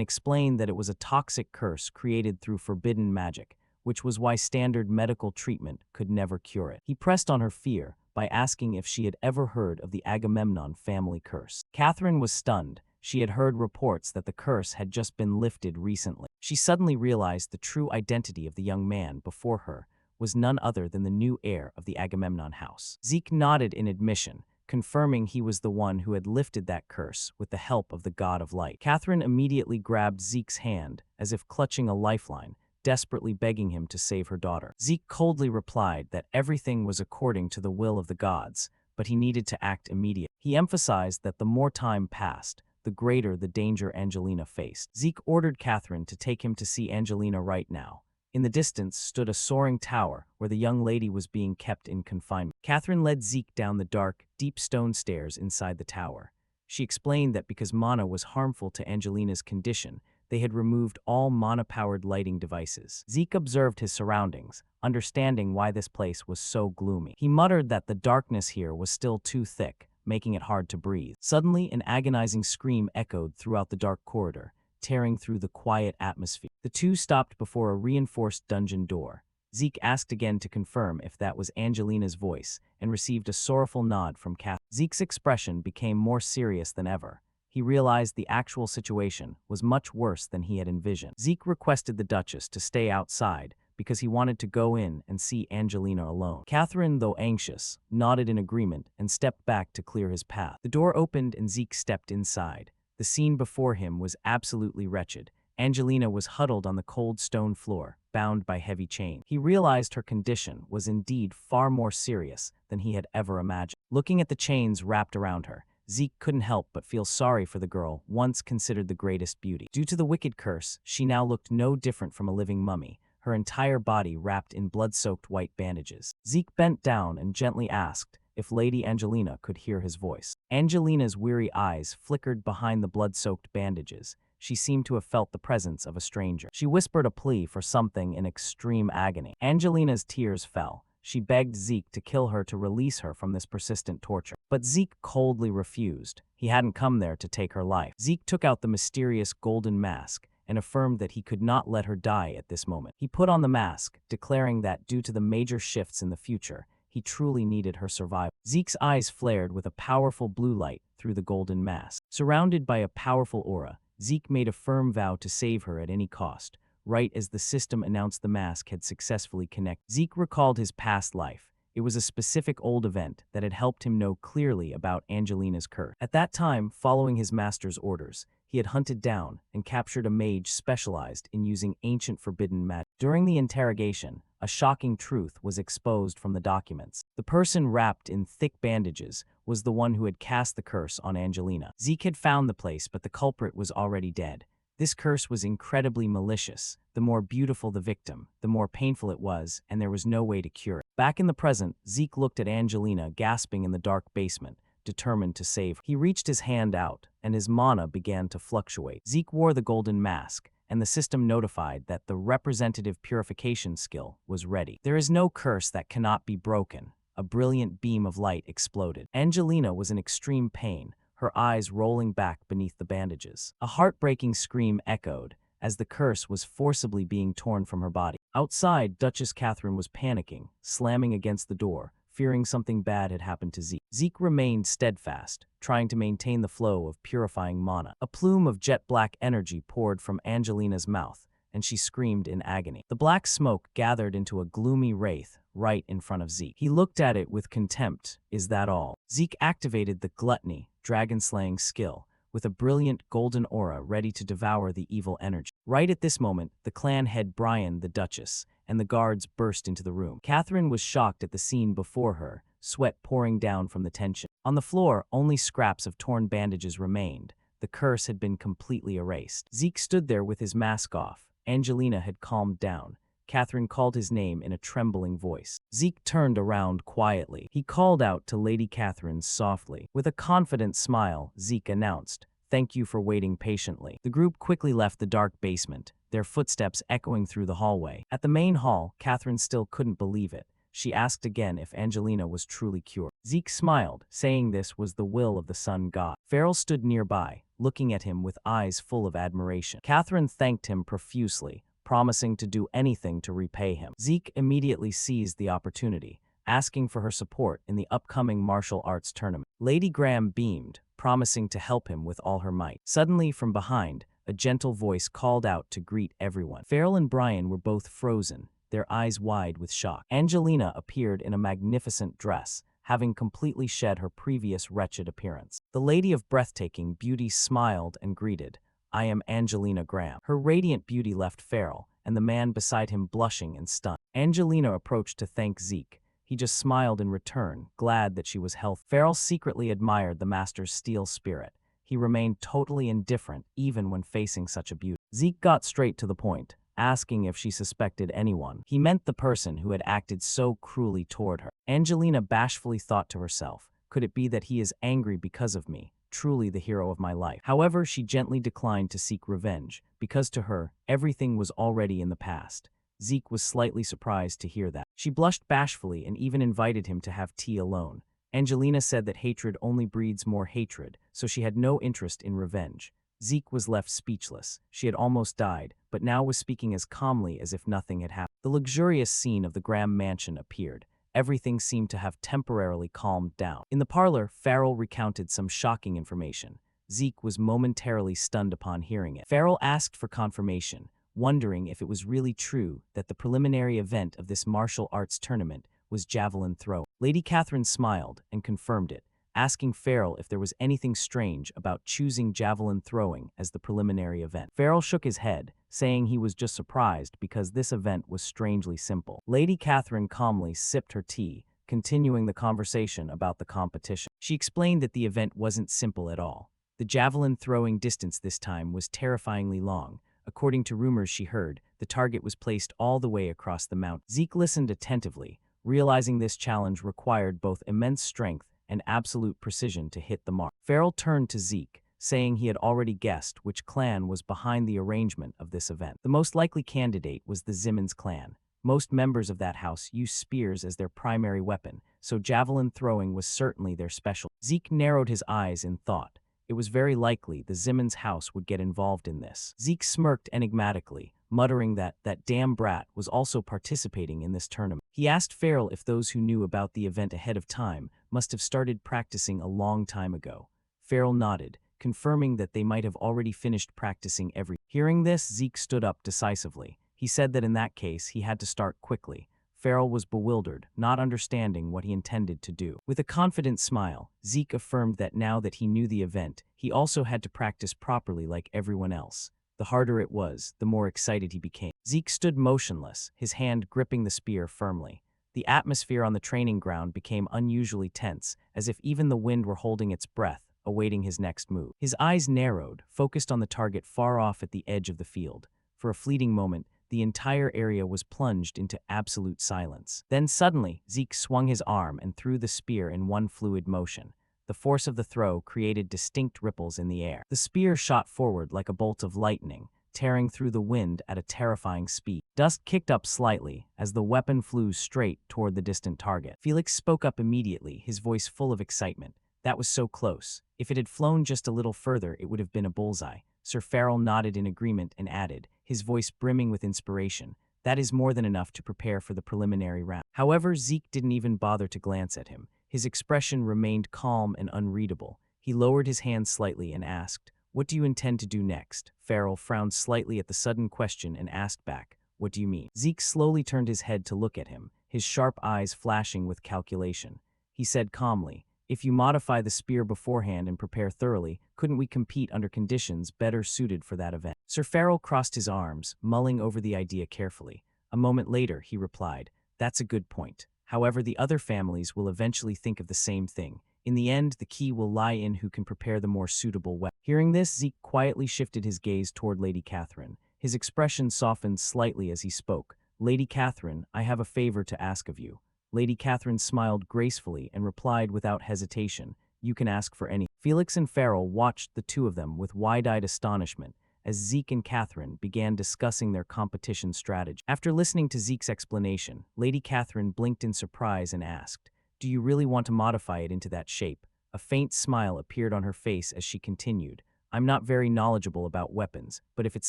explained that it was a toxic curse created through forbidden magic, which was why standard medical treatment could never cure it. He pressed on her fear by asking if she had ever heard of the Agamemnon family curse. Catherine was stunned. She had heard reports that the curse had just been lifted recently. She suddenly realized the true identity of the young man before her was none other than the new heir of the Agamemnon house. Zeke nodded in admission, confirming he was the one who had lifted that curse with the help of the god of light. Catherine immediately grabbed Zeke's hand, as if clutching a lifeline, desperately begging him to save her daughter. Zeke coldly replied that everything was according to the will of the gods, but he needed to act immediately. He emphasized that the more time passed, the greater the danger Angelina faced. Zeke ordered Catherine to take him to see Angelina right now. In the distance stood a soaring tower where the young lady was being kept in confinement. Catherine led Zeke down the dark, deep stone stairs inside the tower. She explained that because mana was harmful to Angelina's condition, they had removed all mana-powered lighting devices. Zeke observed his surroundings, understanding why this place was so gloomy. He muttered that the darkness here was still too thick, making it hard to breathe. Suddenly, an agonizing scream echoed throughout the dark corridor, tearing through the quiet atmosphere. The two stopped before a reinforced dungeon door. Zeke asked again to confirm if that was Angelina's voice, and received a sorrowful nod from Catherine. Zeke's expression became more serious than ever. He realized the actual situation was much worse than he had envisioned. Zeke requested the Duchess to stay outside because he wanted to go in and see Angelina alone. Catherine, though anxious, nodded in agreement and stepped back to clear his path. The door opened and Zeke stepped inside. The scene before him was absolutely wretched. Angelina was huddled on the cold stone floor, bound by heavy chains. He realized her condition was indeed far more serious than he had ever imagined. Looking at the chains wrapped around her, Zeke couldn't help but feel sorry for the girl once considered the greatest beauty. Due to the wicked curse, she now looked no different from a living mummy, her entire body wrapped in blood-soaked white bandages. Zeke bent down and gently asked if Lady Angelina could hear his voice. Angelina's weary eyes flickered behind the blood-soaked bandages. She seemed to have felt the presence of a stranger. She whispered a plea for something in extreme agony. Angelina's tears fell. She begged Zeke to kill her to release her from this persistent torture. But Zeke coldly refused. He hadn't come there to take her life. Zeke took out the mysterious golden mask and affirmed that he could not let her die at this moment. He put on the mask, declaring that due to the major shifts in the future, he truly needed her survival. Zeke's eyes flared with a powerful blue light through the golden mask. Surrounded by a powerful aura, Zeke made a firm vow to save her at any cost. Right as the system announced the mask had successfully connected, Zeke recalled his past life. It was a specific old event that had helped him know clearly about Angelina's curse. At that time, following his master's orders, he had hunted down and captured a mage specialized in using ancient forbidden magic. During the interrogation, a shocking truth was exposed from the documents. The person wrapped in thick bandages was the one who had cast the curse on Angelina. Zeke had found the place, but the culprit was already dead. This curse was incredibly malicious. The more beautiful the victim, the more painful it was, and there was no way to cure it. Back in the present, Zeke looked at Angelina gasping in the dark basement, determined to save her. He reached his hand out, and his mana began to fluctuate. Zeke wore the golden mask, and the system notified that the representative purification skill was ready. There is no curse that cannot be broken. A brilliant beam of light exploded. Angelina was in extreme pain, her eyes rolling back beneath the bandages. A heartbreaking scream echoed as the curse was forcibly being torn from her body. Outside, Duchess Catherine was panicking, slamming against the door, fearing something bad had happened to Zeke. Zeke remained steadfast, trying to maintain the flow of purifying mana. A plume of jet-black energy poured from Angelina's mouth, and she screamed in agony. The black smoke gathered into a gloomy wraith right in front of Zeke. He looked at it with contempt. Is that all? Zeke activated the gluttony, dragon-slaying skill, with a brilliant golden aura ready to devour the evil energy. Right at this moment, the clan head Brian, the Duchess, and the guards burst into the room. Catherine was shocked at the scene before her, sweat pouring down from the tension. On the floor, only scraps of torn bandages remained. The curse had been completely erased. Zeke stood there with his mask off. Angelina had calmed down. Catherine called his name in a trembling voice. Zeke turned around quietly. He called out to Lady Catherine softly. With a confident smile, Zeke announced, "Thank you for waiting patiently." The group quickly left the dark basement, their footsteps echoing through the hallway. At the main hall, Catherine still couldn't believe it. She asked again if Angelina was truly cured. Zeke smiled, saying this was the will of the sun god. Farrell stood nearby, looking at him with eyes full of admiration. Catherine thanked him profusely, promising to do anything to repay him. Zeke immediately seized the opportunity, asking for her support in the upcoming martial arts tournament. Lady Graham beamed, promising to help him with all her might. Suddenly, from behind, a gentle voice called out to greet everyone. Farrell and Brian were both frozen, their eyes wide with shock. Angelina appeared in a magnificent dress, having completely shed her previous wretched appearance. The lady of breathtaking beauty smiled and greeted, "I am Angelina Graham." Her radiant beauty left Farrell, and the man beside him blushing and stunned. Angelina approached to thank Zeke. He just smiled in return, glad that she was healthy. Farrell secretly admired the master's steel spirit. He remained totally indifferent even when facing such a beauty. Zeke got straight to the point, asking if she suspected anyone. He meant the person who had acted so cruelly toward her. Angelina bashfully thought to herself, could it be that he is angry because of me, truly the hero of my life? However, she gently declined to seek revenge, because to her, everything was already in the past. Zeke was slightly surprised to hear that. She blushed bashfully and even invited him to have tea alone. Angelina said that hatred only breeds more hatred, so she had no interest in revenge. Zeke was left speechless. She had almost died, but now was speaking as calmly as if nothing had happened. The luxurious scene of the Graham mansion appeared. Everything seemed to have temporarily calmed down. In the parlor, Farrell recounted some shocking information. Zeke was momentarily stunned upon hearing it. Farrell asked for confirmation, wondering if it was really true that the preliminary event of this martial arts tournament was javelin throw. Lady Catherine smiled and confirmed it, asking Farrell if there was anything strange about choosing javelin throwing as the preliminary event. Farrell shook his head, saying he was just surprised because this event was strangely simple. Lady Catherine calmly sipped her tea, continuing the conversation about the competition. She explained that the event wasn't simple at all. The javelin throwing distance this time was terrifyingly long. According to rumors she heard, the target was placed all the way across the mountain. Zeke listened attentively, realizing this challenge required both immense strength and absolute precision to hit the mark. Farrell turned to Zeke, saying he had already guessed which clan was behind the arrangement of this event. The most likely candidate was the Zimmons clan. Most members of that house use spears as their primary weapon, so javelin throwing was certainly their specialty. Zeke narrowed his eyes in thought. It was very likely the Zimmons house would get involved in this. Zeke smirked enigmatically, muttering that damn brat was also participating in this tournament. He asked Farrell if those who knew about the event ahead of time must have started practicing a long time ago. Farrell nodded, confirming that they might have already finished practicing every. Hearing this, Zeke stood up decisively. He said that in that case, he had to start quickly. Farrell was bewildered, not understanding what he intended to do. With a confident smile, Zeke affirmed that now that he knew the event, he also had to practice properly like everyone else. The harder it was, the more excited he became. Zeke stood motionless, his hand gripping the spear firmly. The atmosphere on the training ground became unusually tense, as if even the wind were holding its breath, awaiting his next move. His eyes narrowed, focused on the target far off at the edge of the field. For a fleeting moment, the entire area was plunged into absolute silence. Then suddenly, Zeke swung his arm and threw the spear in one fluid motion. The force of the throw created distinct ripples in the air. The spear shot forward like a bolt of lightning, tearing through the wind at a terrifying speed. Dust kicked up slightly as the weapon flew straight toward the distant target. Felix spoke up immediately, his voice full of excitement. That was so close. If it had flown just a little further, it would have been a bullseye. Sir Farrell nodded in agreement and added, his voice brimming with inspiration, that is more than enough to prepare for the preliminary round. However, Zeke didn't even bother to glance at him. His expression remained calm and unreadable. He lowered his hand slightly and asked, what do you intend to do next? Farrell frowned slightly at the sudden question and asked back, what do you mean? Zeke slowly turned his head to look at him, his sharp eyes flashing with calculation. He said calmly, if you modify the spear beforehand and prepare thoroughly, couldn't we compete under conditions better suited for that event? Sir Farrell crossed his arms, mulling over the idea carefully. A moment later, he replied, that's a good point. However, the other families will eventually think of the same thing. In the end, the key will lie in who can prepare the more suitable weapon. Hearing this, Zeke quietly shifted his gaze toward Lady Catherine. His expression softened slightly as he spoke. Lady Catherine, I have a favor to ask of you. Lady Catherine smiled gracefully and replied without hesitation, you can ask for any. Felix and Farrell watched the two of them with wide-eyed astonishment as Zeke and Catherine began discussing their competition strategy. After listening to Zeke's explanation, Lady Catherine blinked in surprise and asked, do you really want to modify it into that shape? A faint smile appeared on her face as she continued, I'm not very knowledgeable about weapons, but if it's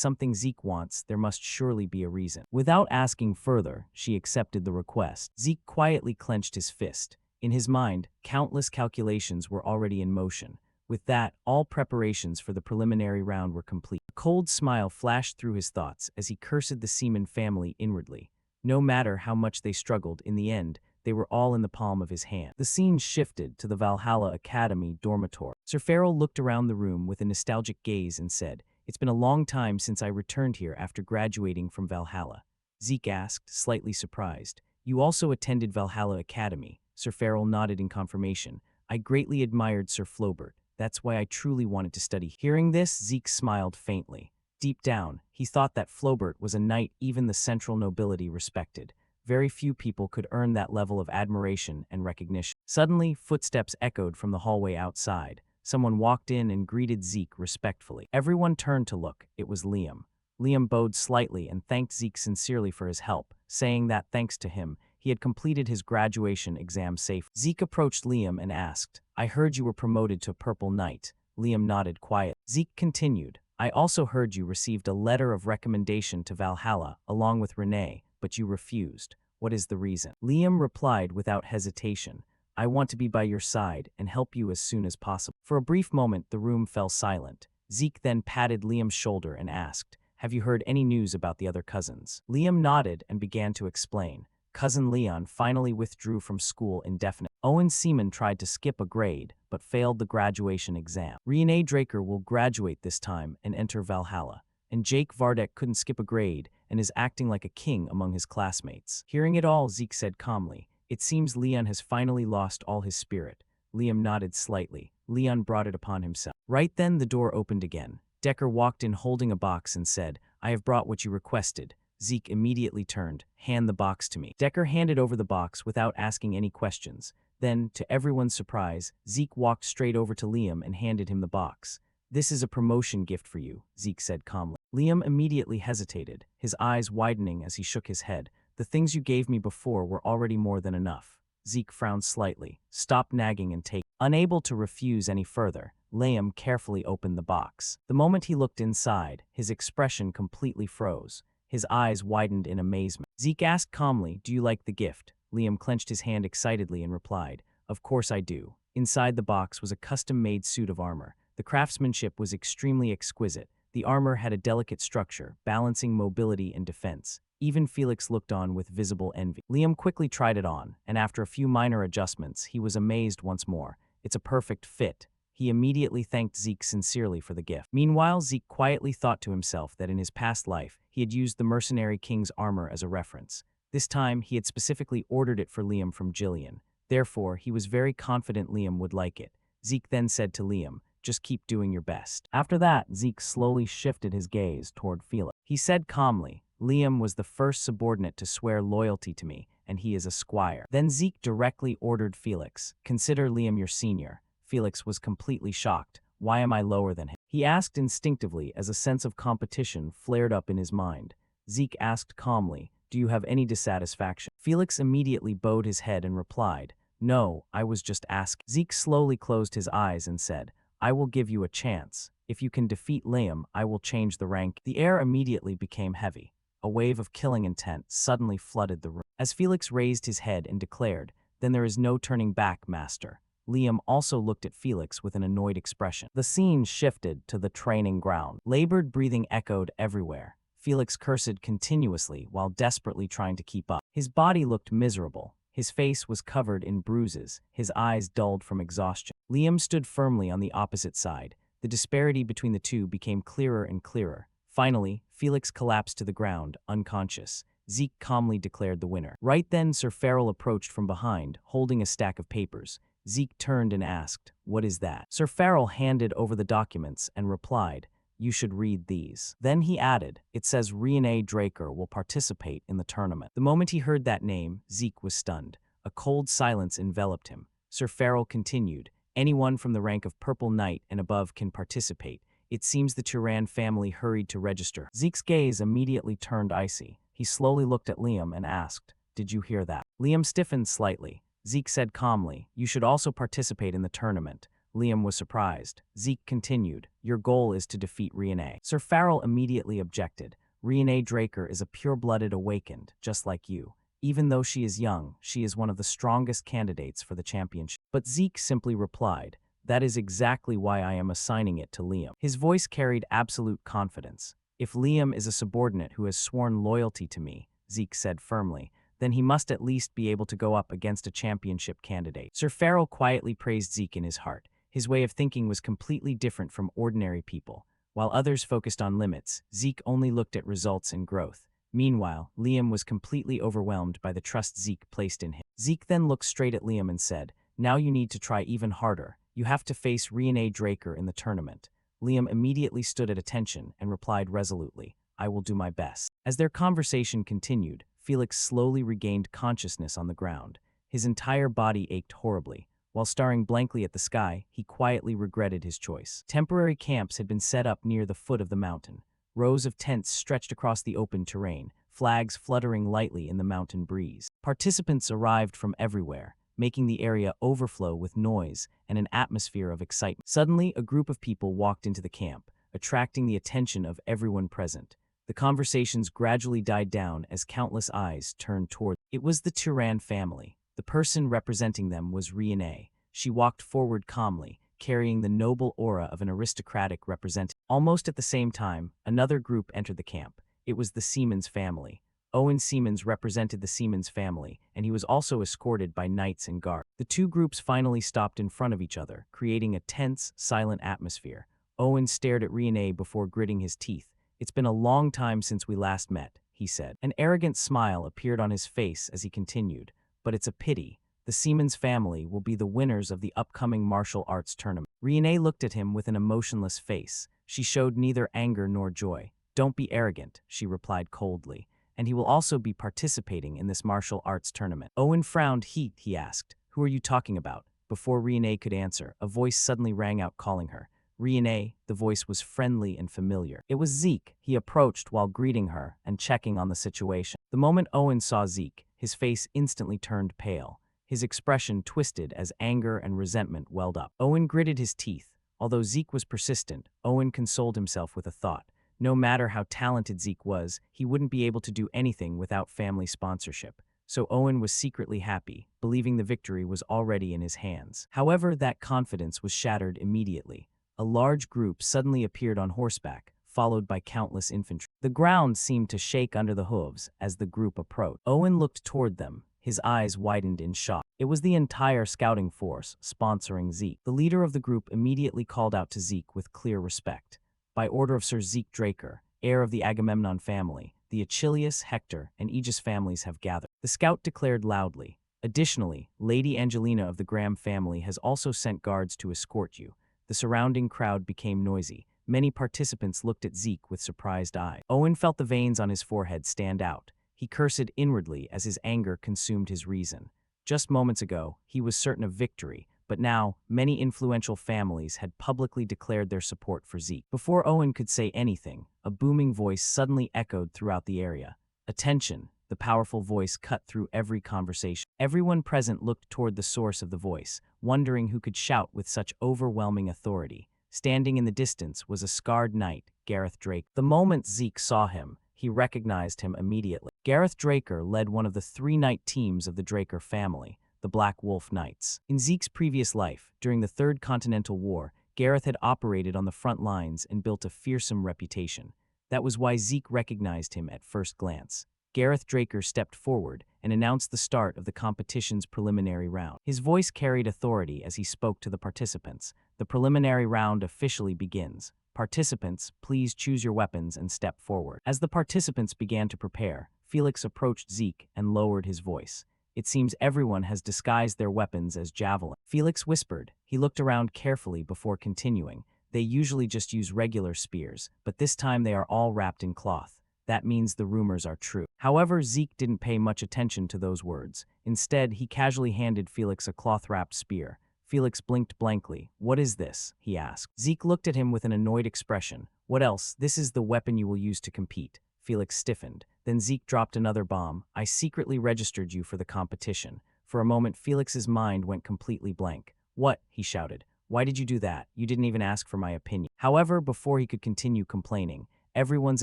something Zeke wants, there must surely be a reason. Without asking further, she accepted the request. Zeke quietly clenched his fist. In his mind, countless calculations were already in motion. With that, all preparations for the preliminary round were complete. A cold smile flashed through his thoughts as he cursed the Seaman family inwardly. No matter how much they struggled, in the end, they were all in the palm of his hand. The scene shifted to the Valhalla Academy dormitory. Sir Farrell looked around the room with a nostalgic gaze and said, It's been a long time since I returned here after graduating from Valhalla. Zeke asked, slightly surprised. You also attended Valhalla Academy. Sir Farrell nodded in confirmation. I greatly admired Sir Flaubert. That's why I truly wanted to study. Hearing this, Zeke smiled faintly. Deep down, he thought that Flaubert was a knight even the central nobility respected. Very few people could earn that level of admiration and recognition. Suddenly, footsteps echoed from the hallway outside. Someone walked in and greeted Zeke respectfully. Everyone turned to look. It was Liam. Liam bowed slightly and thanked Zeke sincerely for his help, saying that thanks to him, he had completed his graduation exam safely. Zeke approached Liam and asked, I heard you were promoted to Purple Knight. Liam nodded quietly. Zeke continued, I also heard you received a letter of recommendation to Valhalla, along with Renee, but you refused. What is the reason? Liam replied without hesitation, I want to be by your side and help you as soon as possible. For a brief moment, the room fell silent. Zeke then patted Liam's shoulder and asked, Have you heard any news about the other cousins? Liam nodded and began to explain. Cousin Leon finally withdrew from school indefinitely. Owen Seaman tried to skip a grade, but failed the graduation exam. Renee Draker will graduate this time and enter Valhalla. And Jake Vardek couldn't skip a grade and is acting like a king among his classmates. Hearing it all, Zeke said calmly, It seems Leon has finally lost all his spirit. Liam nodded slightly. Leon brought it upon himself. Right then, the door opened again. Decker walked in holding a box and said, I have brought what you requested. Zeke immediately turned, Hand the box to me. Decker handed over the box without asking any questions. Then, to everyone's surprise, Zeke walked straight over to Liam and handed him the box. This is a promotion gift for you, Zeke said calmly. Liam immediately hesitated, his eyes widening as he shook his head. The things you gave me before were already more than enough. Zeke frowned slightly. Stop nagging and take. Unable to refuse any further, Liam carefully opened the box. The moment he looked inside, his expression completely froze. His eyes widened in amazement. Zeke asked calmly, Do you like the gift? Liam clenched his hand excitedly and replied, Of course I do. Inside the box was a custom-made suit of armor. The craftsmanship was extremely exquisite. The armor had a delicate structure, balancing mobility and defense. Even Felix looked on with visible envy. Liam quickly tried it on, and after a few minor adjustments, he was amazed once more. It's a perfect fit. He immediately thanked Zeke sincerely for the gift. Meanwhile, Zeke quietly thought to himself that in his past life, he had used the mercenary king's armor as a reference. This time, he had specifically ordered it for Liam from Jillian. Therefore, he was very confident Liam would like it. Zeke then said to Liam, Just keep doing your best. After that, Zeke slowly shifted his gaze toward Felix. He said calmly, Liam was the first subordinate to swear loyalty to me, and he is a squire. Then Zeke directly ordered Felix, Consider Liam your senior. Felix was completely shocked. Why am I lower than him? He asked instinctively as a sense of competition flared up in his mind. Zeke asked calmly, Do you have any dissatisfaction? Felix immediately bowed his head and replied, No, I was just asking. Zeke slowly closed his eyes and said, I will give you a chance. If you can defeat Liam, I will change the rank. The air immediately became heavy. A wave of killing intent suddenly flooded the room. As Felix raised his head and declared, Then there is no turning back, master. Liam also looked at Felix with an annoyed expression. The scene shifted to the training ground. Labored breathing echoed everywhere. Felix cursed continuously while desperately trying to keep up. His body looked miserable. His face was covered in bruises, his eyes dulled from exhaustion. Liam stood firmly on the opposite side. The disparity between the two became clearer and clearer. Finally, Felix collapsed to the ground, unconscious. Zeke calmly declared the winner. Right then, Sir Farrell approached from behind, holding a stack of papers. Zeke turned and asked, What is that? Sir Farrell handed over the documents and replied, You should read these. Then he added, It says Renee Draker will participate in the tournament. The moment he heard that name, Zeke was stunned. A cold silence enveloped him. Sir Farrell continued, Anyone from the rank of Purple Knight and above can participate. It seems the Turan family hurried to register. Zeke's gaze immediately turned icy. He slowly looked at Liam and asked, Did you hear that? Liam stiffened slightly. Zeke said calmly, You should also participate in the tournament. Liam was surprised. Zeke continued, Your goal is to defeat Renee. Sir Farrell immediately objected. Renee Draker is a pure-blooded awakened, just like you. Even though she is young, she is one of the strongest candidates for the championship. But Zeke simply replied, That is exactly why I am assigning it to Liam. His voice carried absolute confidence. If Liam is a subordinate who has sworn loyalty to me, Zeke said firmly, then he must at least be able to go up against a championship candidate. Sir Farrell quietly praised Zeke in his heart. His way of thinking was completely different from ordinary people. While others focused on limits, Zeke only looked at results and growth. Meanwhile, Liam was completely overwhelmed by the trust Zeke placed in him. Zeke then looked straight at Liam and said, "Now you need to try even harder. You have to face Renee Draker in the tournament." Liam immediately stood at attention and replied resolutely, "I will do my best." As their conversation continued, Felix slowly regained consciousness on the ground. His entire body ached horribly. While staring blankly at the sky, he quietly regretted his choice. Temporary camps had been set up near the foot of the mountain. Rows of tents stretched across the open terrain, flags fluttering lightly in the mountain breeze. Participants arrived from everywhere, making the area overflow with noise and an atmosphere of excitement. Suddenly, a group of people walked into the camp, attracting the attention of everyone present. The conversations gradually died down as countless eyes turned toward them. It was the Turan family. The person representing them was Renee. She walked forward calmly, carrying the noble aura of an aristocratic representative. Almost at the same time, another group entered the camp. It was the Siemens family. Owen Siemens represented the Siemens family, and he was also escorted by knights and guards. The two groups finally stopped in front of each other, creating a tense, silent atmosphere. Owen stared at Renee before gritting his teeth. "It's been a long time since we last met," he said. An arrogant smile appeared on his face as he continued. "But it's a pity. The Siemens family will be the winners of the upcoming martial arts tournament." Renee looked at him with an emotionless face. She showed neither anger nor joy. "Don't be arrogant," she replied coldly. "And he will also be participating in this martial arts tournament." Owen frowned. He asked, "Who are you talking about?" Before Renee could answer, a voice suddenly rang out calling her. "Renee," the voice was friendly and familiar. It was Zeke. He approached while greeting her and checking on the situation. The moment Owen saw Zeke, his face instantly turned pale. His expression twisted as anger and resentment welled up. Owen gritted his teeth. Although Zeke was persistent, Owen consoled himself with a thought. No matter how talented Zeke was, he wouldn't be able to do anything without family sponsorship. So Owen was secretly happy, believing the victory was already in his hands. However, that confidence was shattered immediately. A large group suddenly appeared on horseback, followed by countless infantry. The ground seemed to shake under the hooves as the group approached. Owen looked toward them. His eyes widened in shock. It was the entire scouting force sponsoring Zeke. The leader of the group immediately called out to Zeke with clear respect. "By order of Sir Zeke Draker, heir of the Agamemnon family, the Achilles, Hector, and Aegis families have gathered." The scout declared loudly. "Additionally, Lady Angelina of the Graham family has also sent guards to escort you." The surrounding crowd became noisy. Many participants looked at Zeke with surprised eyes. Owen felt the veins on his forehead stand out. He cursed inwardly as his anger consumed his reason. Just moments ago, he was certain of victory, but now, many influential families had publicly declared their support for Zeke. Before Owen could say anything, a booming voice suddenly echoed throughout the area. "Attention!" The powerful voice cut through every conversation. Everyone present looked toward the source of the voice, wondering who could shout with such overwhelming authority. Standing in the distance was a scarred knight, Gareth Drake. The moment Zeke saw him, he recognized him immediately. Gareth Draker led one of the 3-knight teams of the Draker family, the Black Wolf Knights. In Zeke's previous life, during the Third Continental War, Gareth had operated on the front lines and built a fearsome reputation. That was why Zeke recognized him at first glance. Gareth Draker stepped forward and announced the start of the competition's preliminary round. His voice carried authority as he spoke to the participants. "The preliminary round officially begins. Participants, please choose your weapons and step forward." As the participants began to prepare, Felix approached Zeke and lowered his voice. "It seems everyone has disguised their weapons as javelin." Felix whispered. He looked around carefully before continuing. "They usually just use regular spears, but this time they are all wrapped in cloth. That means the rumors are true." However, Zeke didn't pay much attention to those words. Instead, he casually handed Felix a cloth-wrapped spear. Felix blinked blankly. "What is this?" he asked. Zeke looked at him with an annoyed expression. "What else? This is the weapon you will use to compete." Felix stiffened. Then Zeke dropped another bomb. "I secretly registered you for the competition." For a moment, Felix's mind went completely blank. "What?" he shouted. "Why did you do that? You didn't even ask for my opinion." However, before he could continue complaining, everyone's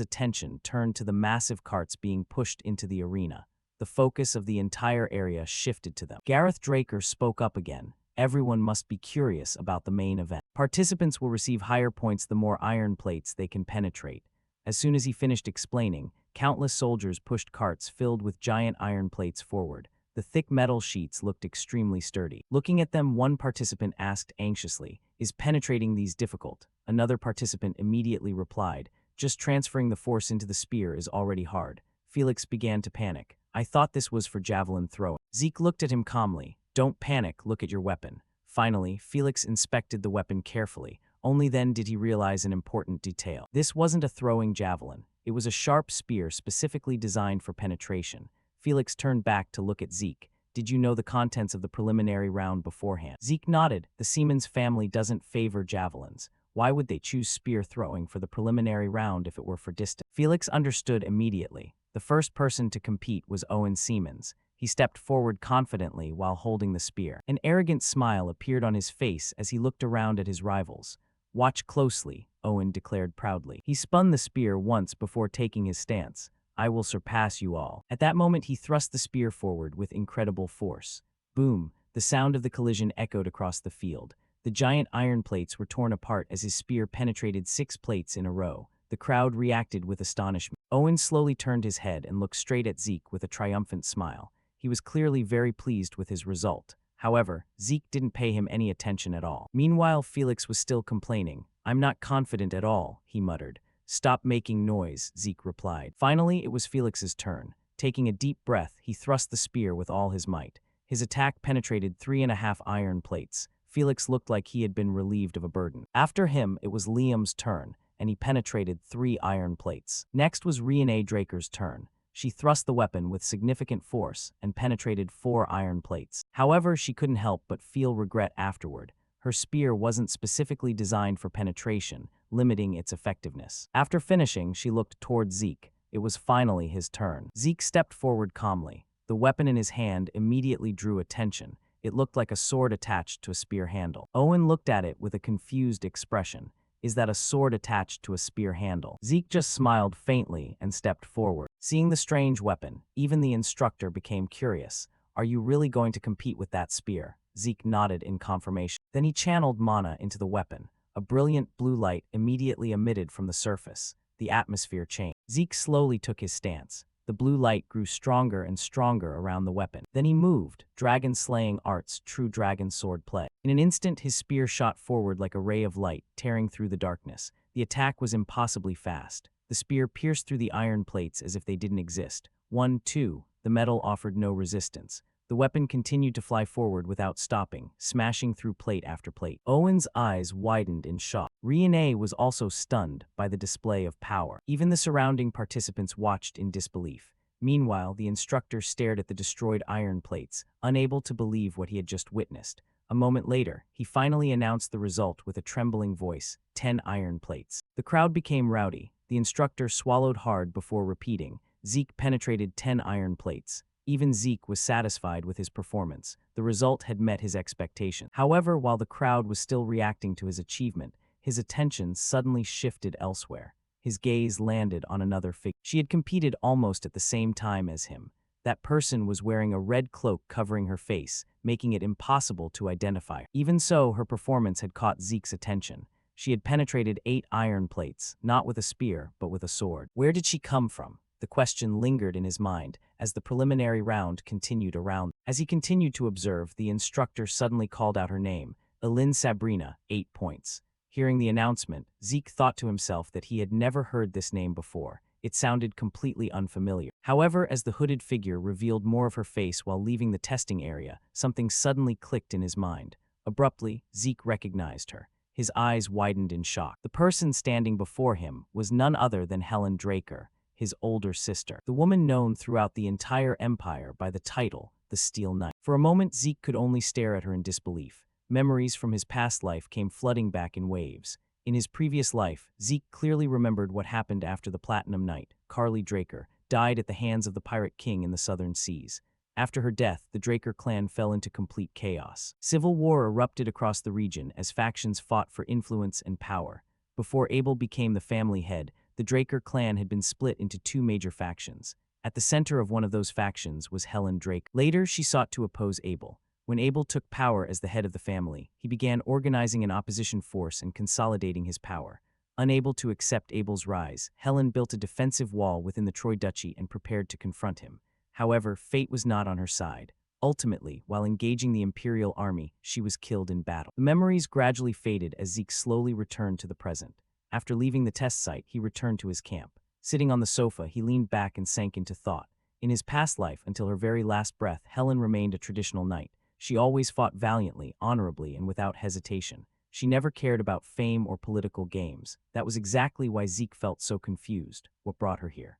attention turned to the massive carts being pushed into the arena. The focus of the entire area shifted to them. Gareth Draker spoke up again. "Everyone must be curious about the main event. Participants will receive higher points the more iron plates they can penetrate." As soon as he finished explaining, countless soldiers pushed carts filled with giant iron plates forward. The thick metal sheets looked extremely sturdy. Looking at them, one participant asked anxiously, "Is penetrating these difficult?" Another participant immediately replied, "Just transferring the force into the spear is already hard." Felix began to panic. "I thought this was for javelin throwing." Zeke looked at him calmly. "Don't panic, look at your weapon." Finally, Felix inspected the weapon carefully. Only then did he realize an important detail. This wasn't a throwing javelin. It was a sharp spear specifically designed for penetration. Felix turned back to look at Zeke. "Did you know the contents of the preliminary round beforehand?" Zeke nodded. "The Siemens family doesn't favor javelins. Why would they choose spear throwing for the preliminary round if it were for distance?" Felix understood immediately. The first person to compete was Owen Siemens. He stepped forward confidently while holding the spear. An arrogant smile appeared on his face as he looked around at his rivals. "Watch closely," Owen declared proudly. He spun the spear once before taking his stance. "I will surpass you all." At that moment, he thrust the spear forward with incredible force. Boom! The sound of the collision echoed across the field. The giant iron plates were torn apart as his spear penetrated 6 plates in a row. The crowd reacted with astonishment. Owen slowly turned his head and looked straight at Zeke with a triumphant smile. He was clearly very pleased with his result. However, Zeke didn't pay him any attention at all. Meanwhile, Felix was still complaining. "I'm not confident at all," he muttered. "Stop making noise," Zeke replied. Finally, it was Felix's turn. Taking a deep breath, he thrust the spear with all his might. His attack penetrated 3.5 iron plates. Felix looked like he had been relieved of a burden. After him, it was Liam's turn, and he penetrated 3 iron plates. Next was Renee Draker's turn. She thrust the weapon with significant force and penetrated 4 iron plates. However, she couldn't help but feel regret afterward. Her spear wasn't specifically designed for penetration, limiting its effectiveness. After finishing, she looked toward Zeke. It was finally his turn. Zeke stepped forward calmly. The weapon in his hand immediately drew attention. It looked like a sword attached to a spear handle. Owen looked at it with a confused expression. "Is that a sword attached to a spear handle?" Zeke just smiled faintly and stepped forward. Seeing the strange weapon, even the instructor became curious. "Are you really going to compete with that spear?" Zeke nodded in confirmation. Then he channeled mana into the weapon. A brilliant blue light immediately emitted from the surface. The atmosphere changed. Zeke slowly took his stance. The blue light grew stronger and stronger around the weapon. Then he moved, dragon-slaying arts, true dragon sword play. In an instant, his spear shot forward like a ray of light, tearing through the darkness. The attack was impossibly fast. The spear pierced through the iron plates as if they didn't exist. 1, 2, the metal offered no resistance. The weapon continued to fly forward without stopping, smashing through plate after plate. Owen's eyes widened in shock. Renee was also stunned by the display of power. Even the surrounding participants watched in disbelief. Meanwhile, the instructor stared at the destroyed iron plates, unable to believe what he had just witnessed. A moment later, he finally announced the result with a trembling voice: 10 iron plates. The crowd became rowdy. The instructor swallowed hard before repeating, "Zeke penetrated 10 iron plates." Even Zeke was satisfied with his performance. The result had met his expectations. However, while the crowd was still reacting to his achievement, his attention suddenly shifted elsewhere. His gaze landed on another figure. She had competed almost at the same time as him. That person was wearing a red cloak covering her face, making it impossible to identify her. Even so, her performance had caught Zeke's attention. She had penetrated 8 iron plates, not with a spear, but with a sword. Where did she come from? The question lingered in his mind as the preliminary round continued around. As he continued to observe, the instructor suddenly called out her name: Elin Sabrina, 8 points. Hearing the announcement, Zeke thought to himself that he had never heard this name before. It sounded completely unfamiliar. However, as the hooded figure revealed more of her face while leaving the testing area, something suddenly clicked in his mind. Abruptly, Zeke recognized her. His eyes widened in shock. The person standing before him was none other than Helen Draker, his older sister, the woman known throughout the entire empire by the title, the Steel Knight. For a moment, Zeke could only stare at her in disbelief. Memories from his past life came flooding back in waves. In his previous life, Zeke clearly remembered what happened after the Platinum Knight, Carly Draker, died at the hands of the Pirate King in the Southern Seas. After her death, the Draker clan fell into complete chaos. Civil war erupted across the region as factions fought for influence and power. Before Abel became the family head, the Draker clan had been split into 2 major factions. At the center of one of those factions was Helen Drake. Later, she sought to oppose Abel. When Abel took power as the head of the family, he began organizing an opposition force and consolidating his power. Unable to accept Abel's rise, Helen built a defensive wall within the Troy Duchy and prepared to confront him. However, fate was not on her side. Ultimately, while engaging the Imperial army, she was killed in battle. The memories gradually faded as Zeke slowly returned to the present. After leaving the test site, he returned to his camp. Sitting on the sofa, he leaned back and sank into thought. In his past life, until her very last breath, Helen remained a traditional knight. She always fought valiantly, honorably, and without hesitation. She never cared about fame or political games. That was exactly why Zeke felt so confused. What brought her here?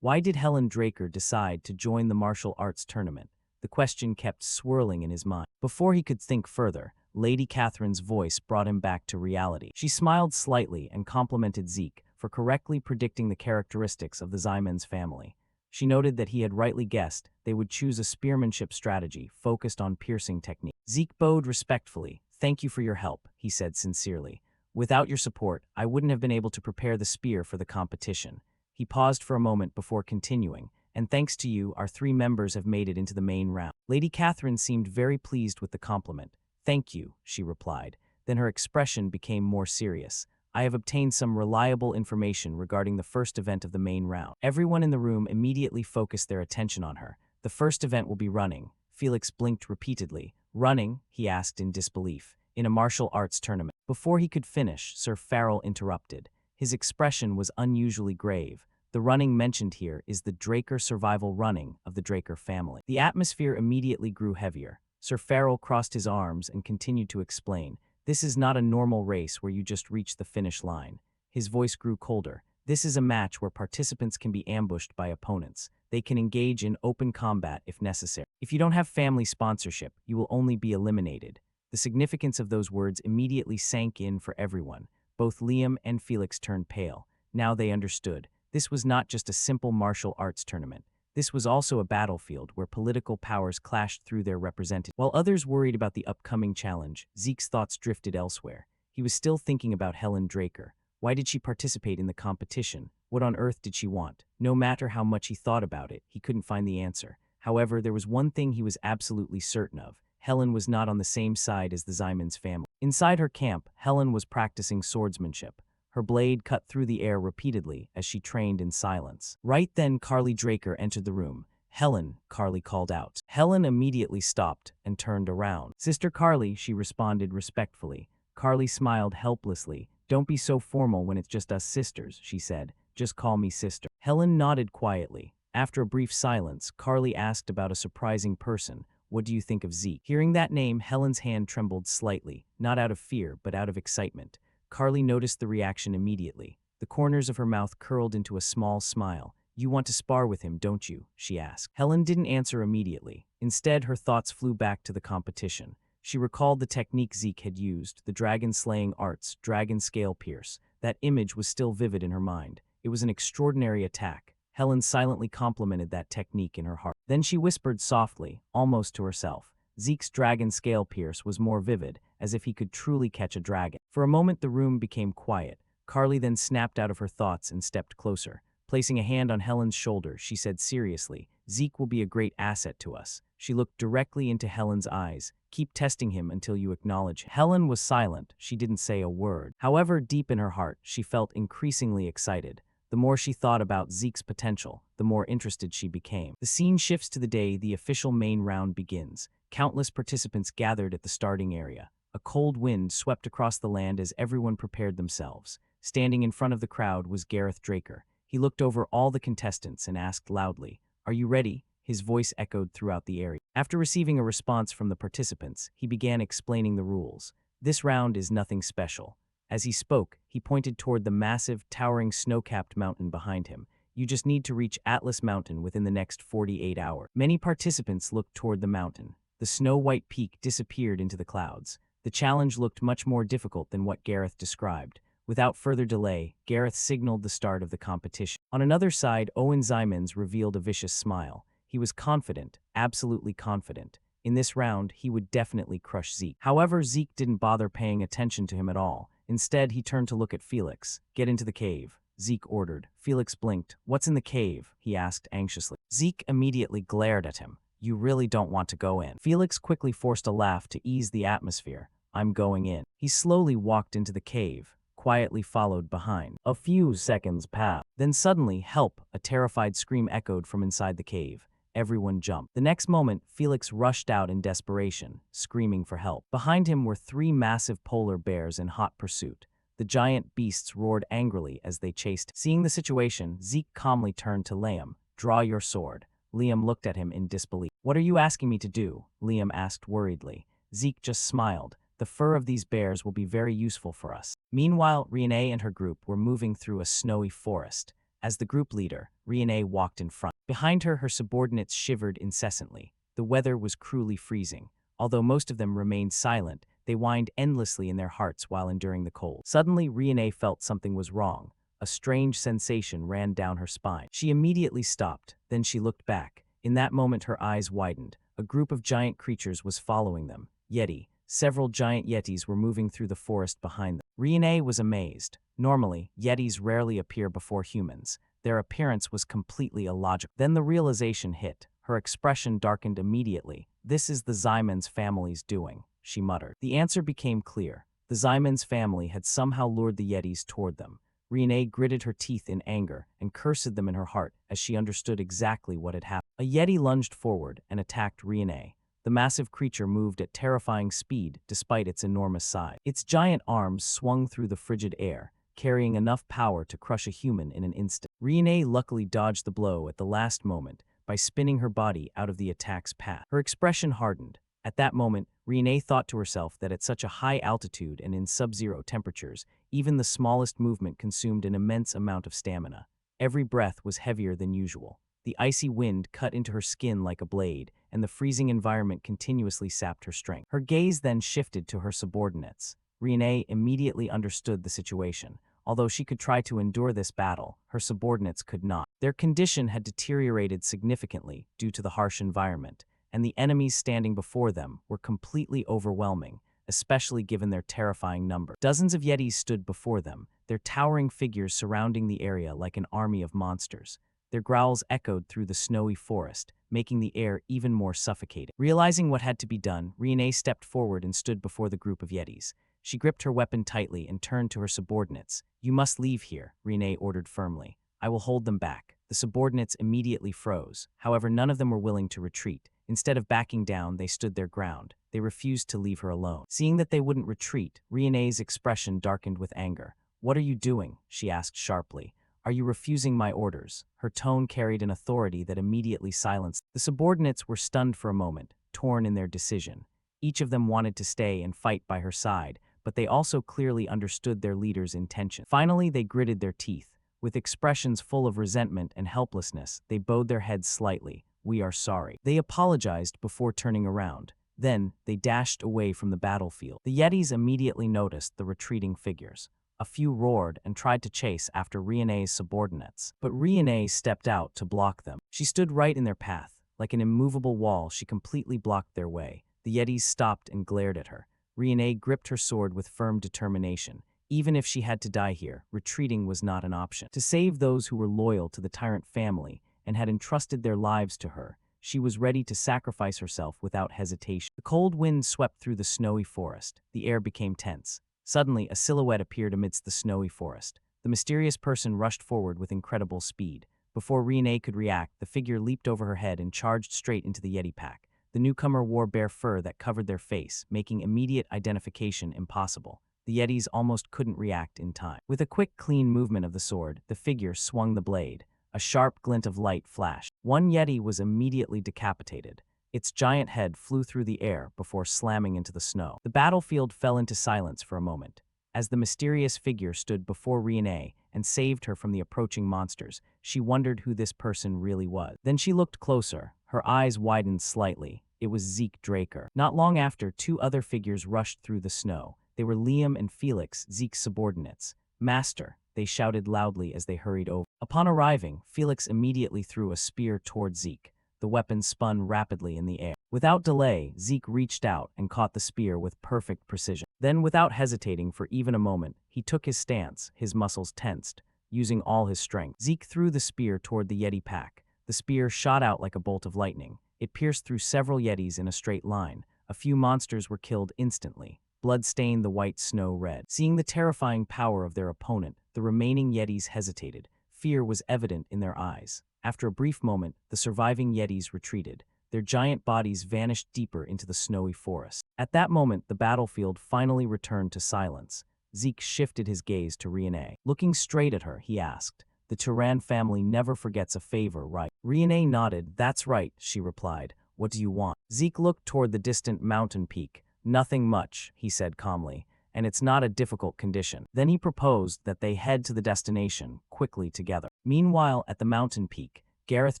Why did Helen Draker decide to join the martial arts tournament? The question kept swirling in his mind. Before he could think further, Lady Catherine's voice brought him back to reality. She smiled slightly and complimented Zeke for correctly predicting the characteristics of the Zyman's family. She noted that he had rightly guessed they would choose a spearmanship strategy focused on piercing technique. Zeke bowed respectfully. "Thank you for your help," he said sincerely. "Without your support, I wouldn't have been able to prepare the spear for the competition." He paused for a moment before continuing. "And thanks to you, our 3 members have made it into the main round." Lady Catherine seemed very pleased with the compliment. "Thank you," she replied. Then her expression became more serious. "I have obtained some reliable information regarding the first event of the main round." Everyone in the room immediately focused their attention on her. "The first event will be running." Felix blinked repeatedly. "Running?" he asked in disbelief. "In a martial arts tournament." Before he could finish, Sir Farrell interrupted. His expression was unusually grave. "The running mentioned here is the Draker survival running of the Draker family." The atmosphere immediately grew heavier. Sir Farrell crossed his arms and continued to explain. "This is not a normal race where you just reach the finish line." His voice grew colder. "This is a match where participants can be ambushed by opponents. They can engage in open combat if necessary. If you don't have family sponsorship, you will only be eliminated." The significance of those words immediately sank in for everyone. Both Liam and Felix turned pale. Now they understood. This was not just a simple martial arts tournament. This was also a battlefield where political powers clashed through their representatives. While others worried about the upcoming challenge, Zeke's thoughts drifted elsewhere. He was still thinking about Helen Draker. Why did she participate in the competition? What on earth did she want? No matter how much he thought about it, he couldn't find the answer. However, there was one thing he was absolutely certain of. Helen was not on the same side as the Zyman's family. Inside her camp, Helen was practicing swordsmanship. Her blade cut through the air repeatedly as she trained in silence. Right then, Carly Draker entered the room. "Helen," Carly called out. Helen immediately stopped and turned around. "Sister Carly," she responded respectfully. Carly smiled helplessly. "Don't be so formal when it's just us sisters," she said. "Just call me sister." Helen nodded quietly. After a brief silence, Carly asked about a surprising person. "What do you think of Zeke?" Hearing that name, Helen's hand trembled slightly, not out of fear, but out of excitement. Carly noticed the reaction immediately. The corners of her mouth curled into a small smile. "You want to spar with him, don't you?" she asked. Helen didn't answer immediately. Instead, her thoughts flew back to the competition. She recalled the technique Zeke had used, the dragon-slaying arts, dragon scale pierce. That image was still vivid in her mind. It was an extraordinary attack. Helen silently complimented that technique in her heart. Then she whispered softly, almost to herself. Zeke's dragon scale pierce was more vivid, as if he could truly catch a dragon. For a moment the room became quiet. Carly then snapped out of her thoughts and stepped closer. Placing a hand on Helen's shoulder, she said seriously, "Zeke will be a great asset to us." She looked directly into Helen's eyes. "Keep testing him until you acknowledge him." Helen was silent. She didn't say a word. However, deep in her heart, she felt increasingly excited. The more she thought about Zeke's potential, the more interested she became. The scene shifts to the day the official main round begins. Countless participants gathered at the starting area. A cold wind swept across the land as everyone prepared themselves. Standing in front of the crowd was Gareth Draker. He looked over all the contestants and asked loudly, "Are you ready?" His voice echoed throughout the area. After receiving a response from the participants, he began explaining the rules. "This round is nothing special." As he spoke, he pointed toward the massive, towering snow-capped mountain behind him. "You just need to reach Atlas Mountain within the next 48 hours." Many participants looked toward the mountain. The snow-white peak disappeared into the clouds. The challenge looked much more difficult than what Gareth described. Without further delay, Gareth signaled the start of the competition. On another side, Owen Zymans revealed a vicious smile. He was confident, absolutely confident. In this round, he would definitely crush Zeke. However, Zeke didn't bother paying attention to him at all. Instead, he turned to look at Felix. "Get into the cave," Zeke ordered. Felix blinked. "What's in the cave?" he asked anxiously. Zeke immediately glared at him. "You really don't want to go in." Felix quickly forced a laugh to ease the atmosphere. "I'm going in." He slowly walked into the cave, quietly followed behind. A few seconds passed. Then suddenly, "Help!" a terrified scream echoed from inside the cave. everyone jumped. The next moment, Felix rushed out in desperation, screaming for help. Behind him were three massive polar bears in hot pursuit. The giant beasts roared angrily as they chased. Seeing the situation, Zeke calmly turned to Liam. "Draw your sword." Liam looked at him in disbelief. "What are you asking me to do?" Liam asked worriedly. Zeke just smiled. "The fur of these bears will be very useful for us." Meanwhile, Renee and her group were moving through a snowy forest. As the group leader, Renee walked in front. Behind her, her subordinates shivered incessantly. The weather was cruelly freezing. Although most of them remained silent, they whined endlessly in their hearts while enduring the cold. Suddenly, Renee felt something was wrong. A strange sensation ran down her spine. She immediately stopped, then she looked back. In that moment, her eyes widened. A group of giant creatures was following them. Yeti. Several giant yetis were moving through the forest behind them. Renee was amazed. Normally, yetis rarely appear before humans. Their appearance was completely illogical. Then the realization hit. Her expression darkened immediately. "This is the Zyman's family's doing," she muttered. The answer became clear. The Zyman's family had somehow lured the yetis toward them. Renee gritted her teeth in anger and cursed them in her heart as she understood exactly what had happened. A yeti lunged forward and attacked Renee. The massive creature moved at terrifying speed despite its enormous size. Its giant arms swung through the frigid air, carrying enough power to crush a human in an instant. Renee luckily dodged the blow at the last moment by spinning her body out of the attack's path. Her expression hardened. At that moment, Renee thought to herself that at such a high altitude and in sub-zero temperatures, even the smallest movement consumed an immense amount of stamina. Every breath was heavier than usual. The icy wind cut into her skin like a blade, and the freezing environment continuously sapped her strength. Her gaze then shifted to her subordinates. Renee immediately understood the situation. Although she could try to endure this battle, her subordinates could not. Their condition had deteriorated significantly due to the harsh environment, and the enemies standing before them were completely overwhelming, especially given their terrifying number. Dozens of yetis stood before them, their towering figures surrounding the area like an army of monsters. Their growls echoed through the snowy forest, making the air even more suffocating. Realizing what had to be done, Renee stepped forward and stood before the group of yetis. She gripped her weapon tightly and turned to her subordinates. "You must leave here," Renee ordered firmly. "I will hold them back." The subordinates immediately froze. However, none of them were willing to retreat. Instead of backing down, they stood their ground. They refused to leave her alone. Seeing that they wouldn't retreat, Renee's expression darkened with anger. "What are you doing?" she asked sharply. "Are you refusing my orders?" Her tone carried an authority that immediately silenced. The subordinates were stunned for a moment, torn in their decision. Each of them wanted to stay and fight by her side, but they also clearly understood their leader's intention. Finally, they gritted their teeth. With expressions full of resentment and helplessness, they bowed their heads slightly. "We are sorry." They apologized before turning around. Then, they dashed away from the battlefield. The yetis immediately noticed the retreating figures. A few roared and tried to chase after Renee's subordinates, but Renee stepped out to block them. She stood right in their path. Like an immovable wall, she completely blocked their way. The yetis stopped and glared at her. Renee gripped her sword with firm determination. Even if she had to die here, retreating was not an option. To save those who were loyal to the tyrant family and had entrusted their lives to her, she was ready to sacrifice herself without hesitation. The cold wind swept through the snowy forest. The air became tense. Suddenly, a silhouette appeared amidst the snowy forest. The mysterious person rushed forward with incredible speed. Before Renee could react, the figure leaped over her head and charged straight into the yeti pack. The newcomer wore bare fur that covered their face, making immediate identification impossible. The yetis almost couldn't react in time. With a quick, clean movement of the sword, the figure swung the blade. A sharp glint of light flashed. One yeti was immediately decapitated. Its giant head flew through the air before slamming into the snow. The battlefield fell into silence for a moment. As the mysterious figure stood before Renee and saved her from the approaching monsters, she wondered who this person really was. Then she looked closer. Her eyes widened slightly. It was Zeke Draker. Not long after, two other figures rushed through the snow. They were Liam and Felix, Zeke's subordinates. "Master," they shouted loudly as they hurried over. Upon arriving, Felix immediately threw a spear toward Zeke. The weapon spun rapidly in the air. Without delay, Zeke reached out and caught the spear with perfect precision. Then, without hesitating for even a moment, he took his stance, his muscles tensed. Using all his strength, Zeke threw the spear toward the yeti pack. The spear shot out like a bolt of lightning. It pierced through several yetis in a straight line. A few monsters were killed instantly. Blood stained the white snow red. Seeing the terrifying power of their opponent, the remaining yetis hesitated. Fear was evident in their eyes. After a brief moment, the surviving Yetis retreated. Their giant bodies vanished deeper into the snowy forest. At that moment, the battlefield finally returned to silence. Zeke shifted his gaze to Riene. Looking straight at her, he asked, "The Turan family never forgets a favor, right?" Riene nodded. "That's right," she replied. "What do you want?" Zeke looked toward the distant mountain peak. "Nothing much," he said calmly, "and it's not a difficult condition." Then he proposed that they head to the destination quickly together. Meanwhile, at the mountain peak, Gareth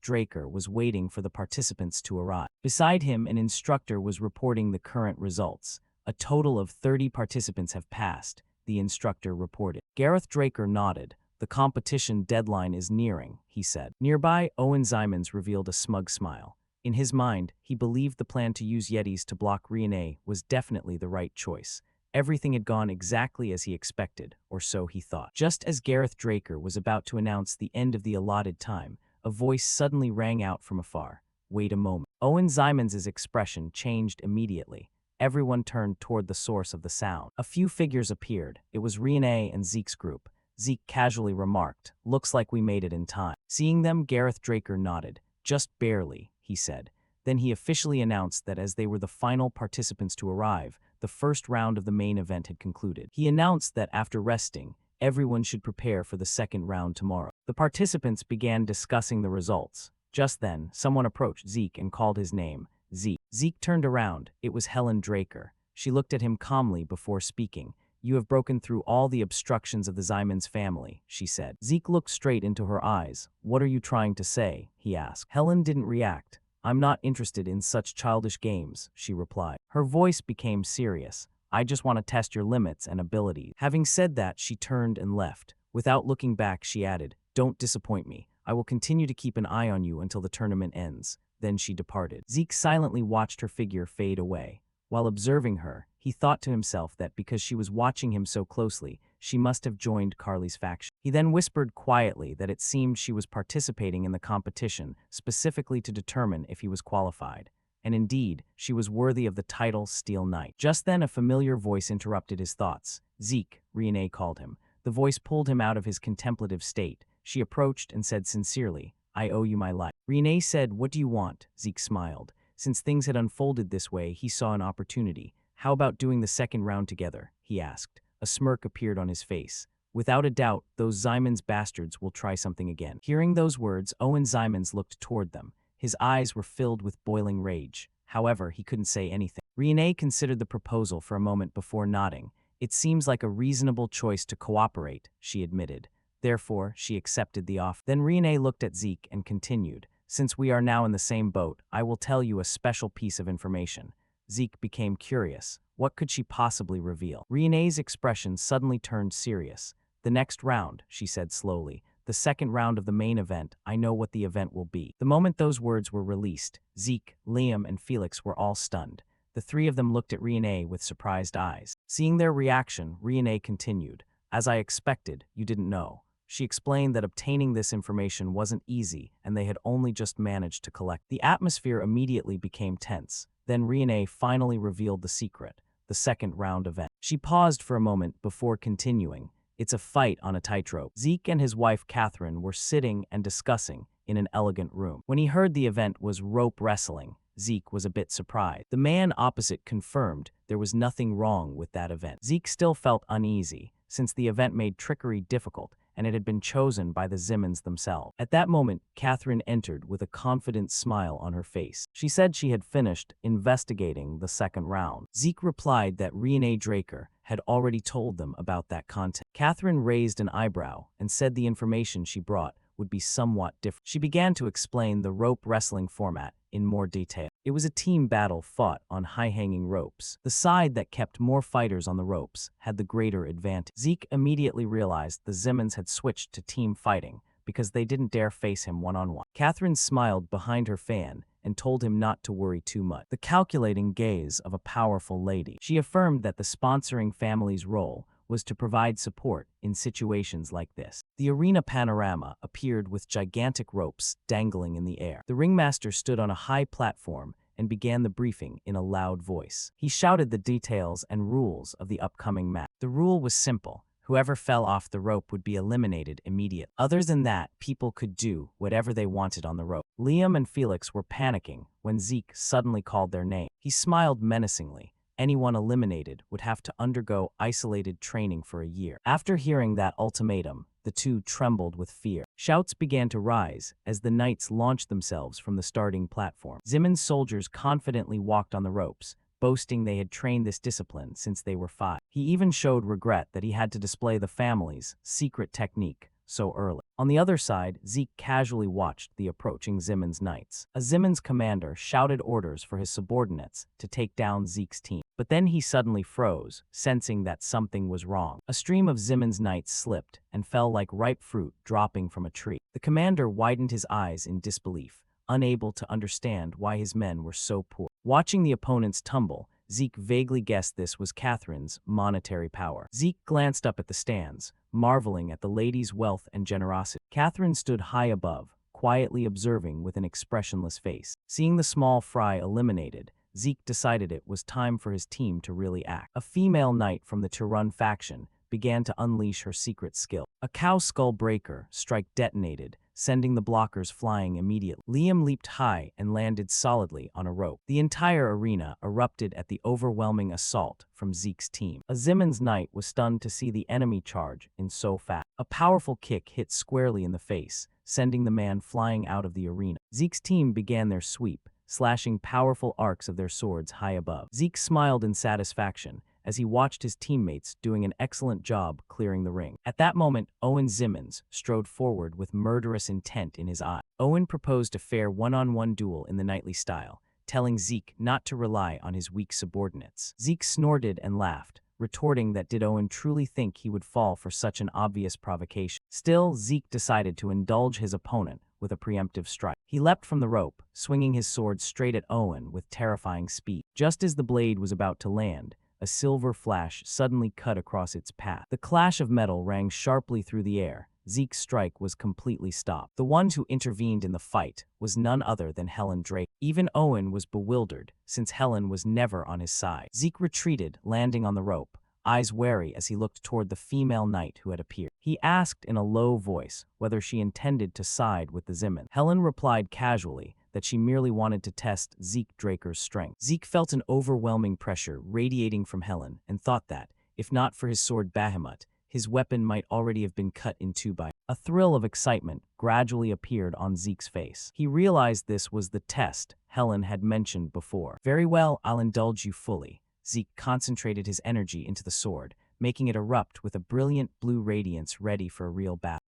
Draker was waiting for the participants to arrive. Beside him, an instructor was reporting the current results. "A total of 30 participants have passed," the instructor reported. Gareth Draker nodded. "The competition deadline is nearing," he said. Nearby, Owen Zymans revealed a smug smile. In his mind, he believed the plan to use Yetis to block Riene was definitely the right choice. Everything had gone exactly as he expected, or so he thought. Just as Gareth Draker was about to announce the end of the allotted time, a voice suddenly rang out from afar. "Wait a moment." Owen Zymans' expression changed immediately. Everyone turned toward the source of the sound. A few figures appeared. It was Riene and Zeke's group. Zeke casually remarked, "Looks like we made it in time." Seeing them, Gareth Draker nodded. "Just barely," he said. Then he officially announced that as they were the final participants to arrive, the first round of the main event had concluded. He announced that after resting, everyone should prepare for the second round tomorrow. The participants began discussing the results. Just then, someone approached Zeke and called his name, Zeke. Zeke turned around. It was Helen Draker. She looked at him calmly before speaking. "You have broken through all the obstructions of the Zymans family," she said. Zeke looked straight into her eyes. "What are you trying to say?" he asked. Helen didn't react. "I'm not interested in such childish games," she replied. Her voice became serious. "I just want to test your limits and abilities." Having said that, she turned and left. Without looking back, she added, "Don't disappoint me. I will continue to keep an eye on you until the tournament ends." Then she departed. Zeke silently watched her figure fade away. While observing her, he thought to himself that because she was watching him so closely, she must have joined Carly's faction. He then whispered quietly that it seemed she was participating in the competition specifically to determine if he was qualified. And indeed, she was worthy of the title Steel Knight. Just then, a familiar voice interrupted his thoughts. "Zeke," Riene called him. The voice pulled him out of his contemplative state. She approached and said sincerely, "I owe you my life." Riene said, "What do you want?" Zeke smiled. Since things had unfolded this way, he saw an opportunity. "How about doing the second round together?" he asked. A smirk appeared on his face. "Without a doubt, those Zymans bastards will try something again." Hearing those words, Owen Zymans looked toward them. His eyes were filled with boiling rage. However, he couldn't say anything. Riene considered the proposal for a moment before nodding. "It seems like a reasonable choice to cooperate," she admitted. Therefore, she accepted the offer. Then Riene looked at Zeke and continued, "Since we are now in the same boat, I will tell you a special piece of information." Zeke became curious. What could she possibly reveal? Riene's expression suddenly turned serious. "The next round," she said slowly. "The second round of the main event, I know what the event will be." The moment those words were released, Zeke, Liam, and Felix were all stunned. The three of them looked at Riene with surprised eyes. Seeing their reaction, Riene continued, "As I expected, you didn't know." She explained that obtaining this information wasn't easy and they had only just managed to collect. The atmosphere immediately became tense. Then Riene finally revealed the secret, the second round event. She paused for a moment before continuing. "It's a fight on a tightrope." Zeke and his wife Catherine were sitting and discussing in an elegant room. When he heard the event was rope wrestling, Zeke was a bit surprised. The man opposite confirmed there was nothing wrong with that event. Zeke still felt uneasy, since the event made trickery difficult, and it had been chosen by the Zymans themselves. At that moment, Catherine entered with a confident smile on her face. She said she had finished investigating the second round. Zeke replied that Riene Draker had already told them about that content. Catherine raised an eyebrow and said the information she brought would be somewhat different. She began to explain the rope wrestling format in more detail. It was a team battle fought on high-hanging ropes. The side that kept more fighters on the ropes had the greater advantage. Zeke immediately realized the Zymans had switched to team fighting because they didn't dare face him one-on-one. Catherine smiled behind her fan and told him not to worry too much. The calculating gaze of a powerful lady. She affirmed that the sponsoring family's role was to provide support in situations like this. The arena panorama appeared with gigantic ropes dangling in the air. The ringmaster stood on a high platform and began the briefing in a loud voice. He shouted the details and rules of the upcoming match. The rule was simple. Whoever fell off the rope would be eliminated immediately. Other than that, people could do whatever they wanted on the rope. Liam and Felix were panicking when Zeke suddenly called their name. He smiled menacingly. Anyone eliminated would have to undergo isolated training for a year. After hearing that ultimatum, the two trembled with fear. Shouts began to rise as the knights launched themselves from the starting platform. Zimon's soldiers confidently walked on the ropes, boasting they had trained this discipline since they were 5. He even showed regret that he had to display the family's secret technique so early. On the other side, Zeke casually watched the approaching Zimon's knights. A Zimon's commander shouted orders for his subordinates to take down Zeke's team. But then he suddenly froze, sensing that something was wrong. A stream of Zimon's knights slipped and fell like ripe fruit dropping from a tree. The commander widened his eyes in disbelief, unable to understand why his men were so poor. Watching the opponents tumble, Zeke vaguely guessed this was Catherine's monetary power. Zeke glanced up at the stands, marveling at the lady's wealth and generosity. Catherine stood high above, quietly observing with an expressionless face. Seeing the small fry eliminated, Zeke decided it was time for his team to really act. A female knight from the Tirun faction began to unleash her secret skill. A cow skull breaker strike detonated, sending the blockers flying immediately. Liam leaped high and landed solidly on a rope. The entire arena erupted at the overwhelming assault from Zeke's team. A Zimon's knight was stunned to see the enemy charge in so fast. A powerful kick hit squarely in the face, sending the man flying out of the arena. Zeke's team began their sweep, slashing powerful arcs of their swords high above. Zeke smiled in satisfaction as he watched his teammates doing an excellent job clearing the ring. At that moment, Owen Zimmons strode forward with murderous intent in his eye. Owen proposed a fair one-on-one duel in the knightly style, telling Zeke not to rely on his weak subordinates. Zeke snorted and laughed, retorting that did Owen truly think he would fall for such an obvious provocation. Still, Zeke decided to indulge his opponent with a preemptive strike. He leapt from the rope, swinging his sword straight at Owen with terrifying speed. Just as the blade was about to land, a silver flash suddenly cut across its path. The clash of metal rang sharply through the air. Zeke's strike was completely stopped. The one who intervened in the fight was none other than Helen Drake. Even Owen was bewildered, since Helen was never on his side. Zeke retreated, landing on the rope, eyes wary as he looked toward the female knight who had appeared. He asked in a low voice whether she intended to side with the Zimmons. Helen replied casually that she merely wanted to test Zeke Draker's strength. Zeke felt an overwhelming pressure radiating from Helen and thought that, if not for his sword Bahamut, his weapon might already have been cut in two by. A thrill of excitement gradually appeared on Zeke's face. He realized this was the test Helen had mentioned before. Very well, I'll indulge you fully. Zeke concentrated his energy into the sword, making it erupt with a brilliant blue radiance ready for a real battle.